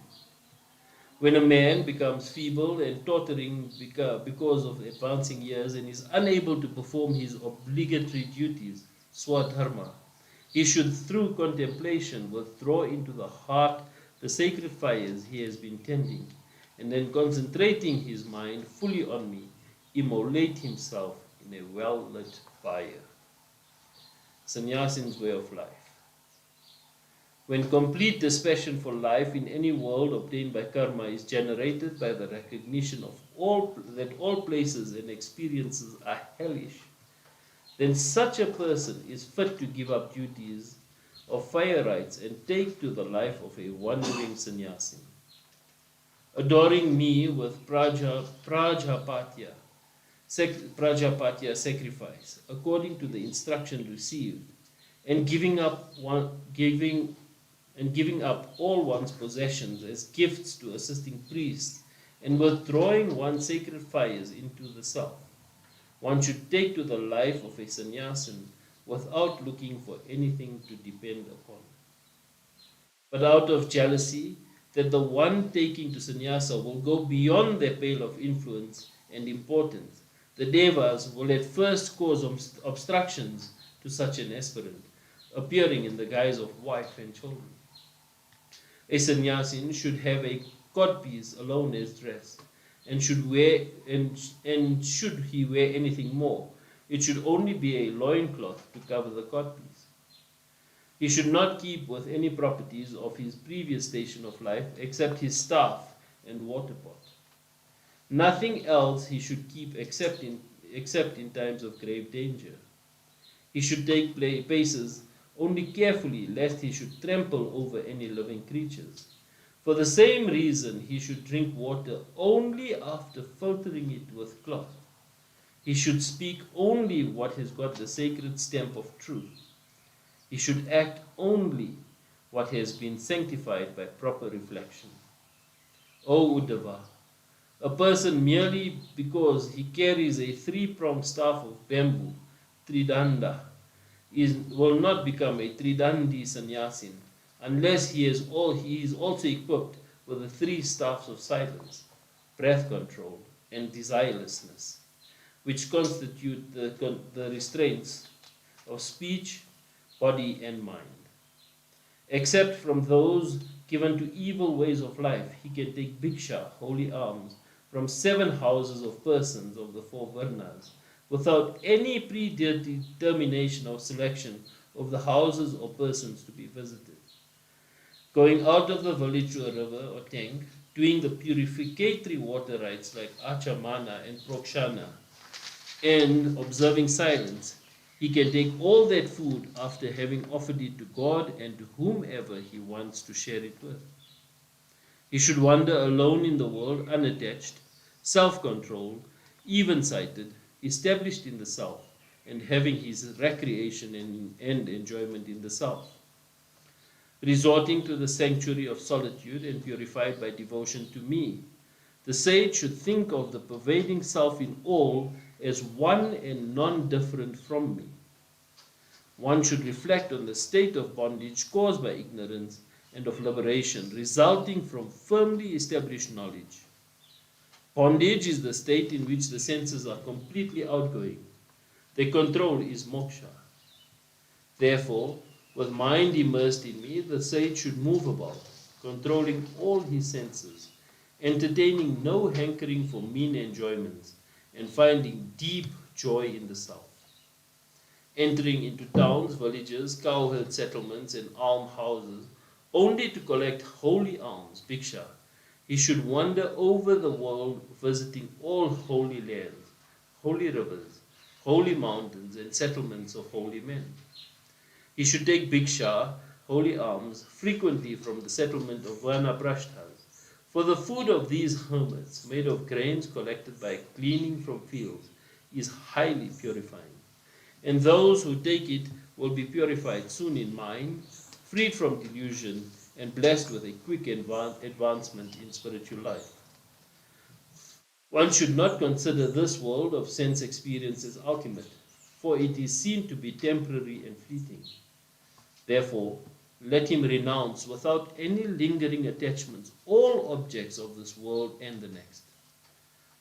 When a man becomes feeble and tottering because of advancing years and is unable to perform his obligatory duties, swadharma, he should, through contemplation, withdraw into the heart the sacred fires he has been tending, and then concentrating his mind fully on me, immolate himself in a well-lit fire. Sannyasin's way of life. When complete dispassion for life in any world obtained by karma is generated by the recognition of that all places and experiences are hellish, then such a person is fit to give up duties of fire rites and take to the life of a wandering sannyasi. Adoring me with prajapatya sacrifice, according to the instruction received, and giving up all one's possessions as gifts to assisting priests, and withdrawing one's sacred fires into the self. One should take to the life of a sannyasin without looking for anything to depend upon. But out of jealousy that the one taking to sannyasa will go beyond their pale of influence and importance, the devas will at first cause obstructions to such an aspirant, appearing in the guise of wife and children. A sannyasin should have a codpiece alone as dress, and should he wear anything more, it should only be a loincloth to cover the codpiece. He should not keep with any properties of his previous station of life except his staff and water pot. Nothing else he should keep except in times of grave danger. He should take paces only carefully lest he should trample over any living creatures. For the same reason, he should drink water only after filtering it with cloth. He should speak only what has got the sacred stamp of truth. He should act only what has been sanctified by proper reflection. O Uddhava, a person merely because he carries a three-pronged staff of bamboo, tridanda, will not become a tridandi sannyasin unless he is also equipped with the three staffs of silence, breath control, and desirelessness, which constitute the restraints of speech, body, and mind. Except from those given to evil ways of life, he can take bhiksha, holy alms, from 7 houses of persons of the 4 varnas, without any predetermination of selection of the houses or persons to be visited. Going out of the village to a river or tank, doing the purificatory water rites like achamana and prokshana, and observing silence, he can take all that food after having offered it to God and to whomever he wants to share it with. He should wander alone in the world, unattached, self-controlled, even-sighted, established in the self, and having his recreation and enjoyment in the self. Resorting to the sanctuary of solitude and purified by devotion to me, the sage should think of the pervading self in all as one and non-different from me. One should reflect on the state of bondage caused by ignorance and of liberation resulting from firmly established knowledge. Bondage is the state in which the senses are completely outgoing. Their control is moksha. Therefore, with mind immersed in me, the sage should move about, controlling all his senses, entertaining no hankering for mean enjoyments, and finding deep joy in the self. Entering into towns, villages, cowherd settlements, and almhouses, only to collect holy alms, bhiksha, he should wander over the world, visiting all holy lands, holy rivers, holy mountains, and settlements of holy men. He should take bhiksha, holy alms, frequently from the settlement of vanaprashthas, for the food of these hermits, made of grains collected by gleaning from fields, is highly purifying. And those who take it will be purified soon in mind, freed from delusion, and blessed with a quick advancement in spiritual life. One should not consider this world of sense experience as ultimate, for it is seen to be temporary and fleeting. Therefore, let him renounce without any lingering attachments all objects of this world and the next,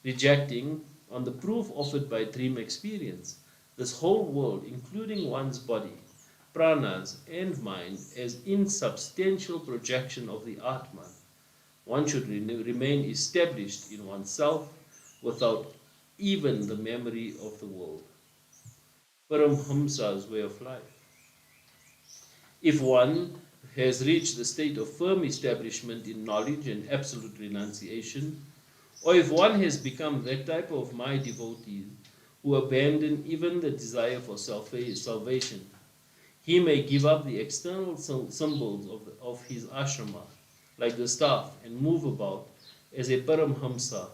rejecting, on the proof offered by dream experience, this whole world, including one's body, pranas, and mind, as insubstantial projection of the Atman. One should remain established in oneself without even the memory of the world. Paramhamsa's way of life. If one has reached the state of firm establishment in knowledge and absolute renunciation, or if one has become that type of my devotees who abandon even the desire for salvation, he may give up the external symbols of his ashrama, like the staff, and move about as a Paramhamsa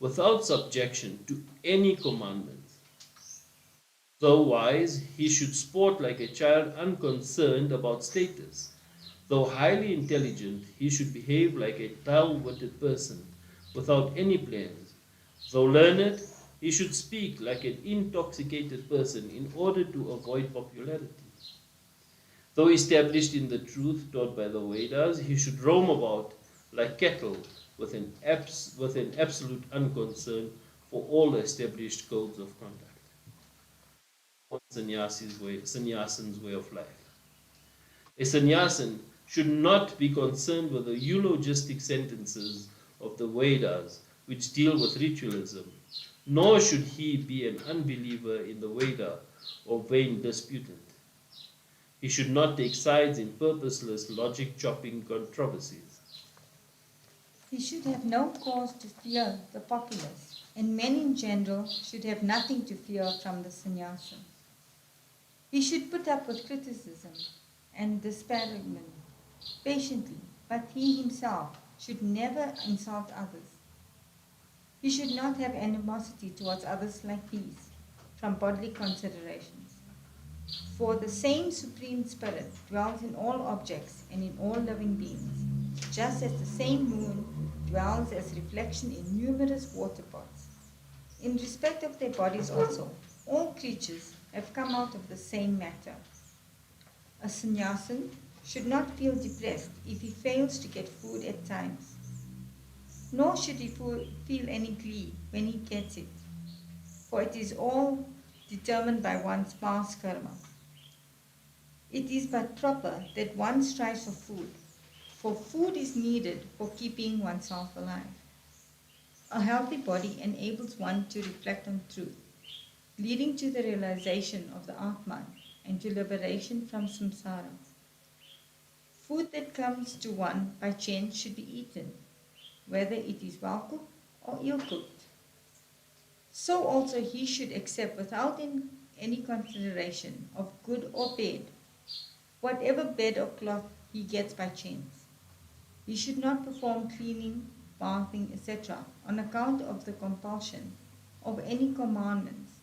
without subjection to any commandment. Though wise, he should sport like a child unconcerned about status. Though highly intelligent, he should behave like a dull-witted person without any plans. Though learned, he should speak like an intoxicated person in order to avoid popularity. Though established in the truth taught by the Vedas, he should roam about like cattle with an absolute unconcern for all established codes of conduct. Sannyasin's way of life. A sannyasin should not be concerned with the eulogistic sentences of the Vedas which deal with ritualism, nor should he be an unbeliever in the Veda or vain disputant. He should not take sides in purposeless logic-chopping controversies. He should have no cause to fear the populace, and men in general should have nothing to fear from the sannyasin. He should put up with criticism and disparagement patiently, but he himself should never insult others. He should not have animosity towards others like these, from bodily considerations. For the same Supreme Spirit dwells in all objects and in all living beings, just as the same moon dwells as reflection in numerous water pots. In respect of their bodies also, all creatures have come out of the same matter. A sannyasin should not feel depressed if he fails to get food at times, nor should he feel any glee when he gets it, for it is all determined by one's past karma. It is but proper that one strives for food is needed for keeping oneself alive. A healthy body enables one to reflect on truth, leading to the realization of the Atman and to liberation from samsara. Food that comes to one by chance should be eaten, whether it is well cooked or ill cooked. So also he should accept without any consideration of good or bad, whatever bed or cloth he gets by chance. He should not perform cleaning, bathing, etc. on account of the compulsion of any commandments,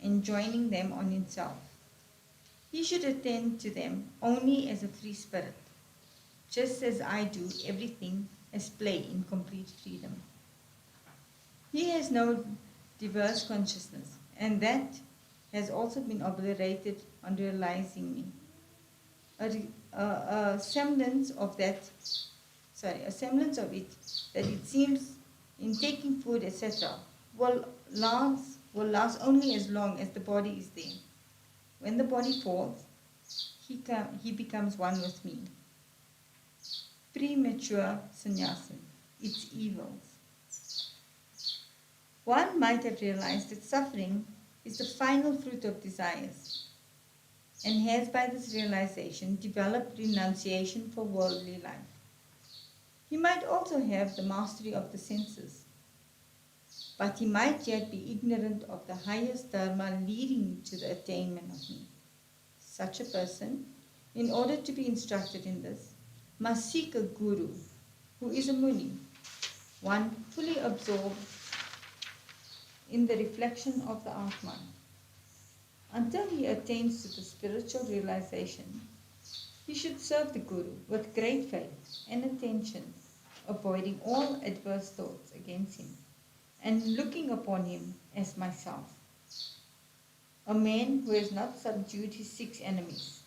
enjoining them on himself. He should attend to them only as a free spirit, just as I do everything as play in complete freedom. He has no diverse consciousness, and that has also been obliterated on realizing me. A semblance of it, that it seems in taking food, etc., will last only as long as the body is there. When the body falls, he becomes one with me. Premature sannyasin, its evils. One might have realized that suffering is the final fruit of desires, and has by this realization developed renunciation for worldly life. He might also have the mastery of the senses, but he might yet be ignorant of the highest dharma leading to the attainment of me. Such a person, in order to be instructed in this, must seek a guru who is a muni, one fully absorbed in the reflection of the Atman. Until he attains to the spiritual realization, he should serve the Guru with great faith and attention, avoiding all adverse thoughts against him, and looking upon him as myself. A man who has not subdued his 6 enemies,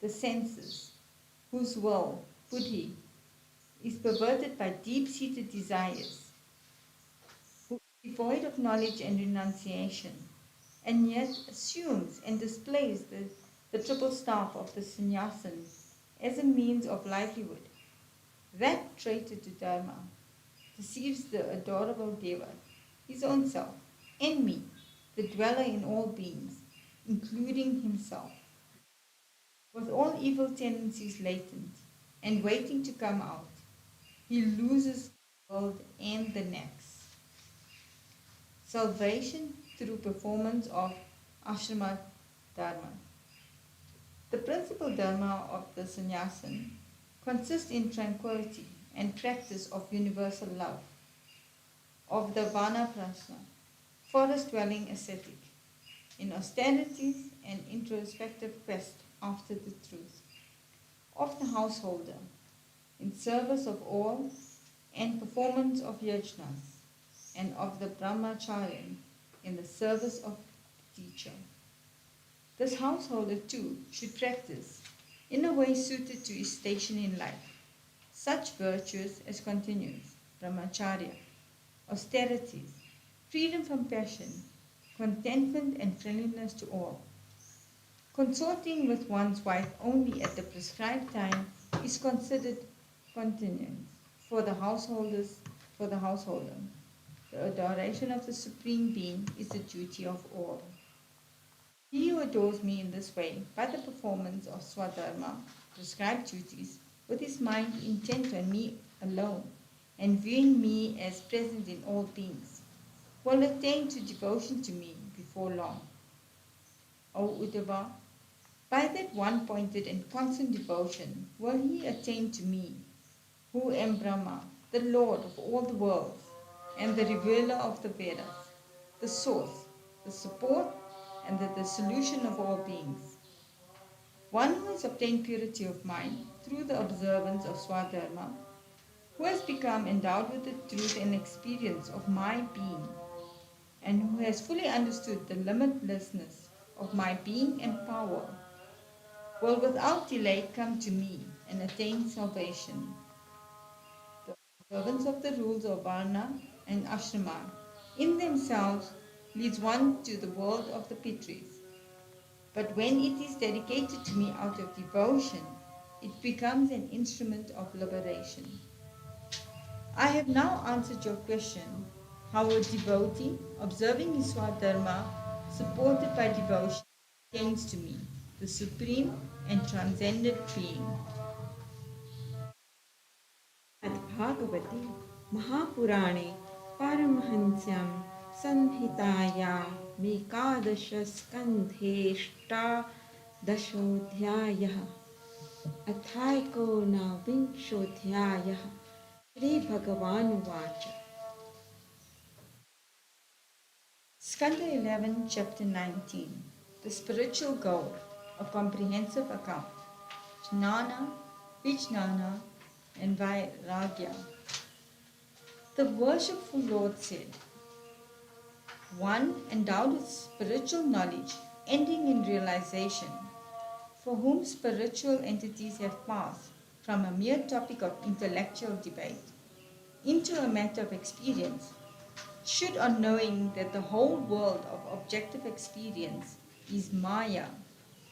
the senses, whose will, buddhi, is perverted by deep-seated desires, who is devoid of knowledge and renunciation, and yet assumes and displays the triple staff of the sannyasin as a means of livelihood. That traitor to Dharma deceives the adorable Deva, his own self, and me, the dweller in all beings, including himself, with all evil tendencies latent and waiting to come out. He loses the world and the next. Salvation through performance of ashrama dharma. The principal dharma of the sannyasin consists in tranquility and practice of universal love, of the vanaprastha, forest-dwelling ascetic, in austerities and introspective quest after the truth, of the householder, in service of all and performance of yajnas, and of the brahmacharya, in the service of the teacher. This householder too should practice, in a way suited to his station in life, such virtues as continuance, brahmacharya, austerities, freedom from passion, contentment and friendliness to all. Consorting with one's wife only at the prescribed time is considered continence for the householder. The adoration of the Supreme Being is the duty of all. He who adores me in this way, by the performance of swadharma, prescribed duties, with his mind intent on me alone, and viewing me as present in all beings, will attain to devotion to me before long. O Uddhava, by that one-pointed and constant devotion will he attain to me, who am Brahma, the Lord of all the worlds, and the revealer of the Vedas, the source, the support, and the solution of all beings. One who has obtained purity of mind through the observance of Swadharma, who has become endowed with the truth and experience of my being, and who has fully understood the limitlessness of my being and power, will without delay come to me and attain salvation. The observance of the rules of Varna and Ashrama in themselves leads one to the world of the Pitris. But when it is dedicated to me out of devotion, it becomes an instrument of liberation. I have now answered your question, how a devotee, observing his Swadharma, supported by devotion, attains to me, the supreme and transcendent being. Bhagavate Mahapurane Paramhansam Samhitaya Mekadasha Skandheshta Dashodhyayah Athaiko Navinkshodhyayah Shri Bhagavan Vacha. Skanda 11, chapter 19. The spiritual goal, a comprehensive account. Jnana, Vijnana, and Vairagya. The worshipful Lord said, one endowed with spiritual knowledge ending in realization, for whom spiritual entities have passed from a mere topic of intellectual debate into a matter of experience, should, on knowing that the whole world of objective experience is Maya,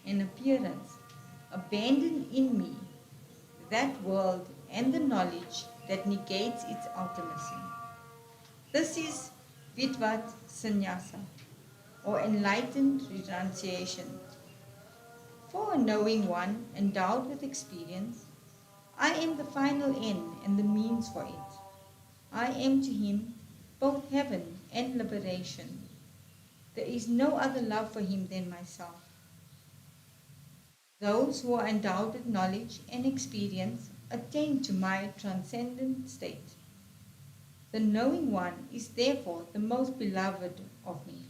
an appearance, abandon in me that world and the knowledge that negates its ultimacy. This is Vidvat Sannyasa, or enlightened renunciation. For a knowing one endowed with experience, I am the final end and the means for it. I am to him both heaven and liberation. There is no other love for him than myself. Those who are endowed with knowledge and experience attain to my transcendent state. The knowing one is therefore the most beloved of me.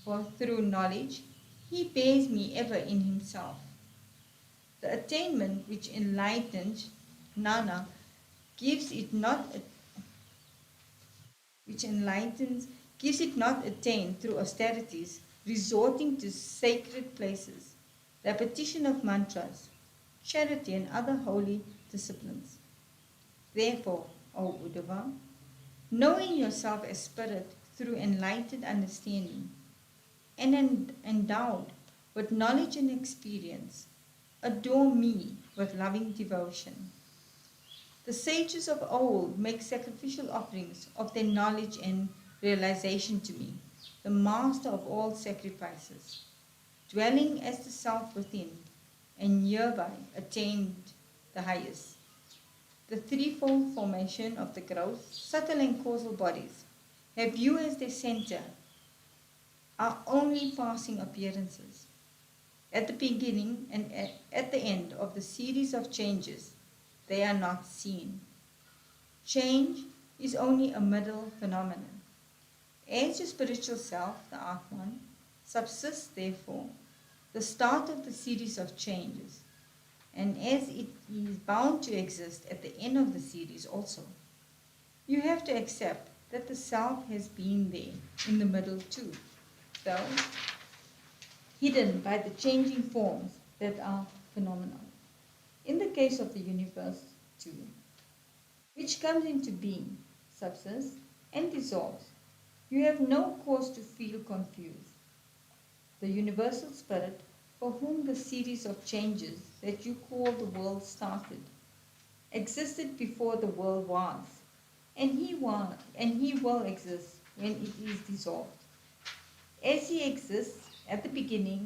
For through knowledge he bears me ever in himself. The attainment which enlightens Nana gives it not attained through austerities, resorting to sacred places, repetition of mantras, charity, and other holy disciplines. Therefore, O Uddhava, knowing yourself as spirit through enlightened understanding and endowed with knowledge and experience, adore me with loving devotion. The sages of old make sacrificial offerings of their knowledge and realization to me, the master of all sacrifices, dwelling as the self within, and hereby attained the highest. The threefold formation of the gross, subtle, and causal bodies have you as their center, are only passing appearances. At the beginning and at the end of the series of changes, they are not seen. Change is only a middle phenomenon. As your spiritual self, the Atman, subsists therefore, the start of the series of changes, and as it is bound to exist at the end of the series also, you have to accept that the self has been there in the middle too, though hidden by the changing forms that are phenomenal. In the case of the universe too, which comes into being, subsists, and dissolves, you have no cause to feel confused. The universal spirit, for whom the series of changes that you call the world started, existed before the world was, and he will exist when it is dissolved. As he exists at the beginning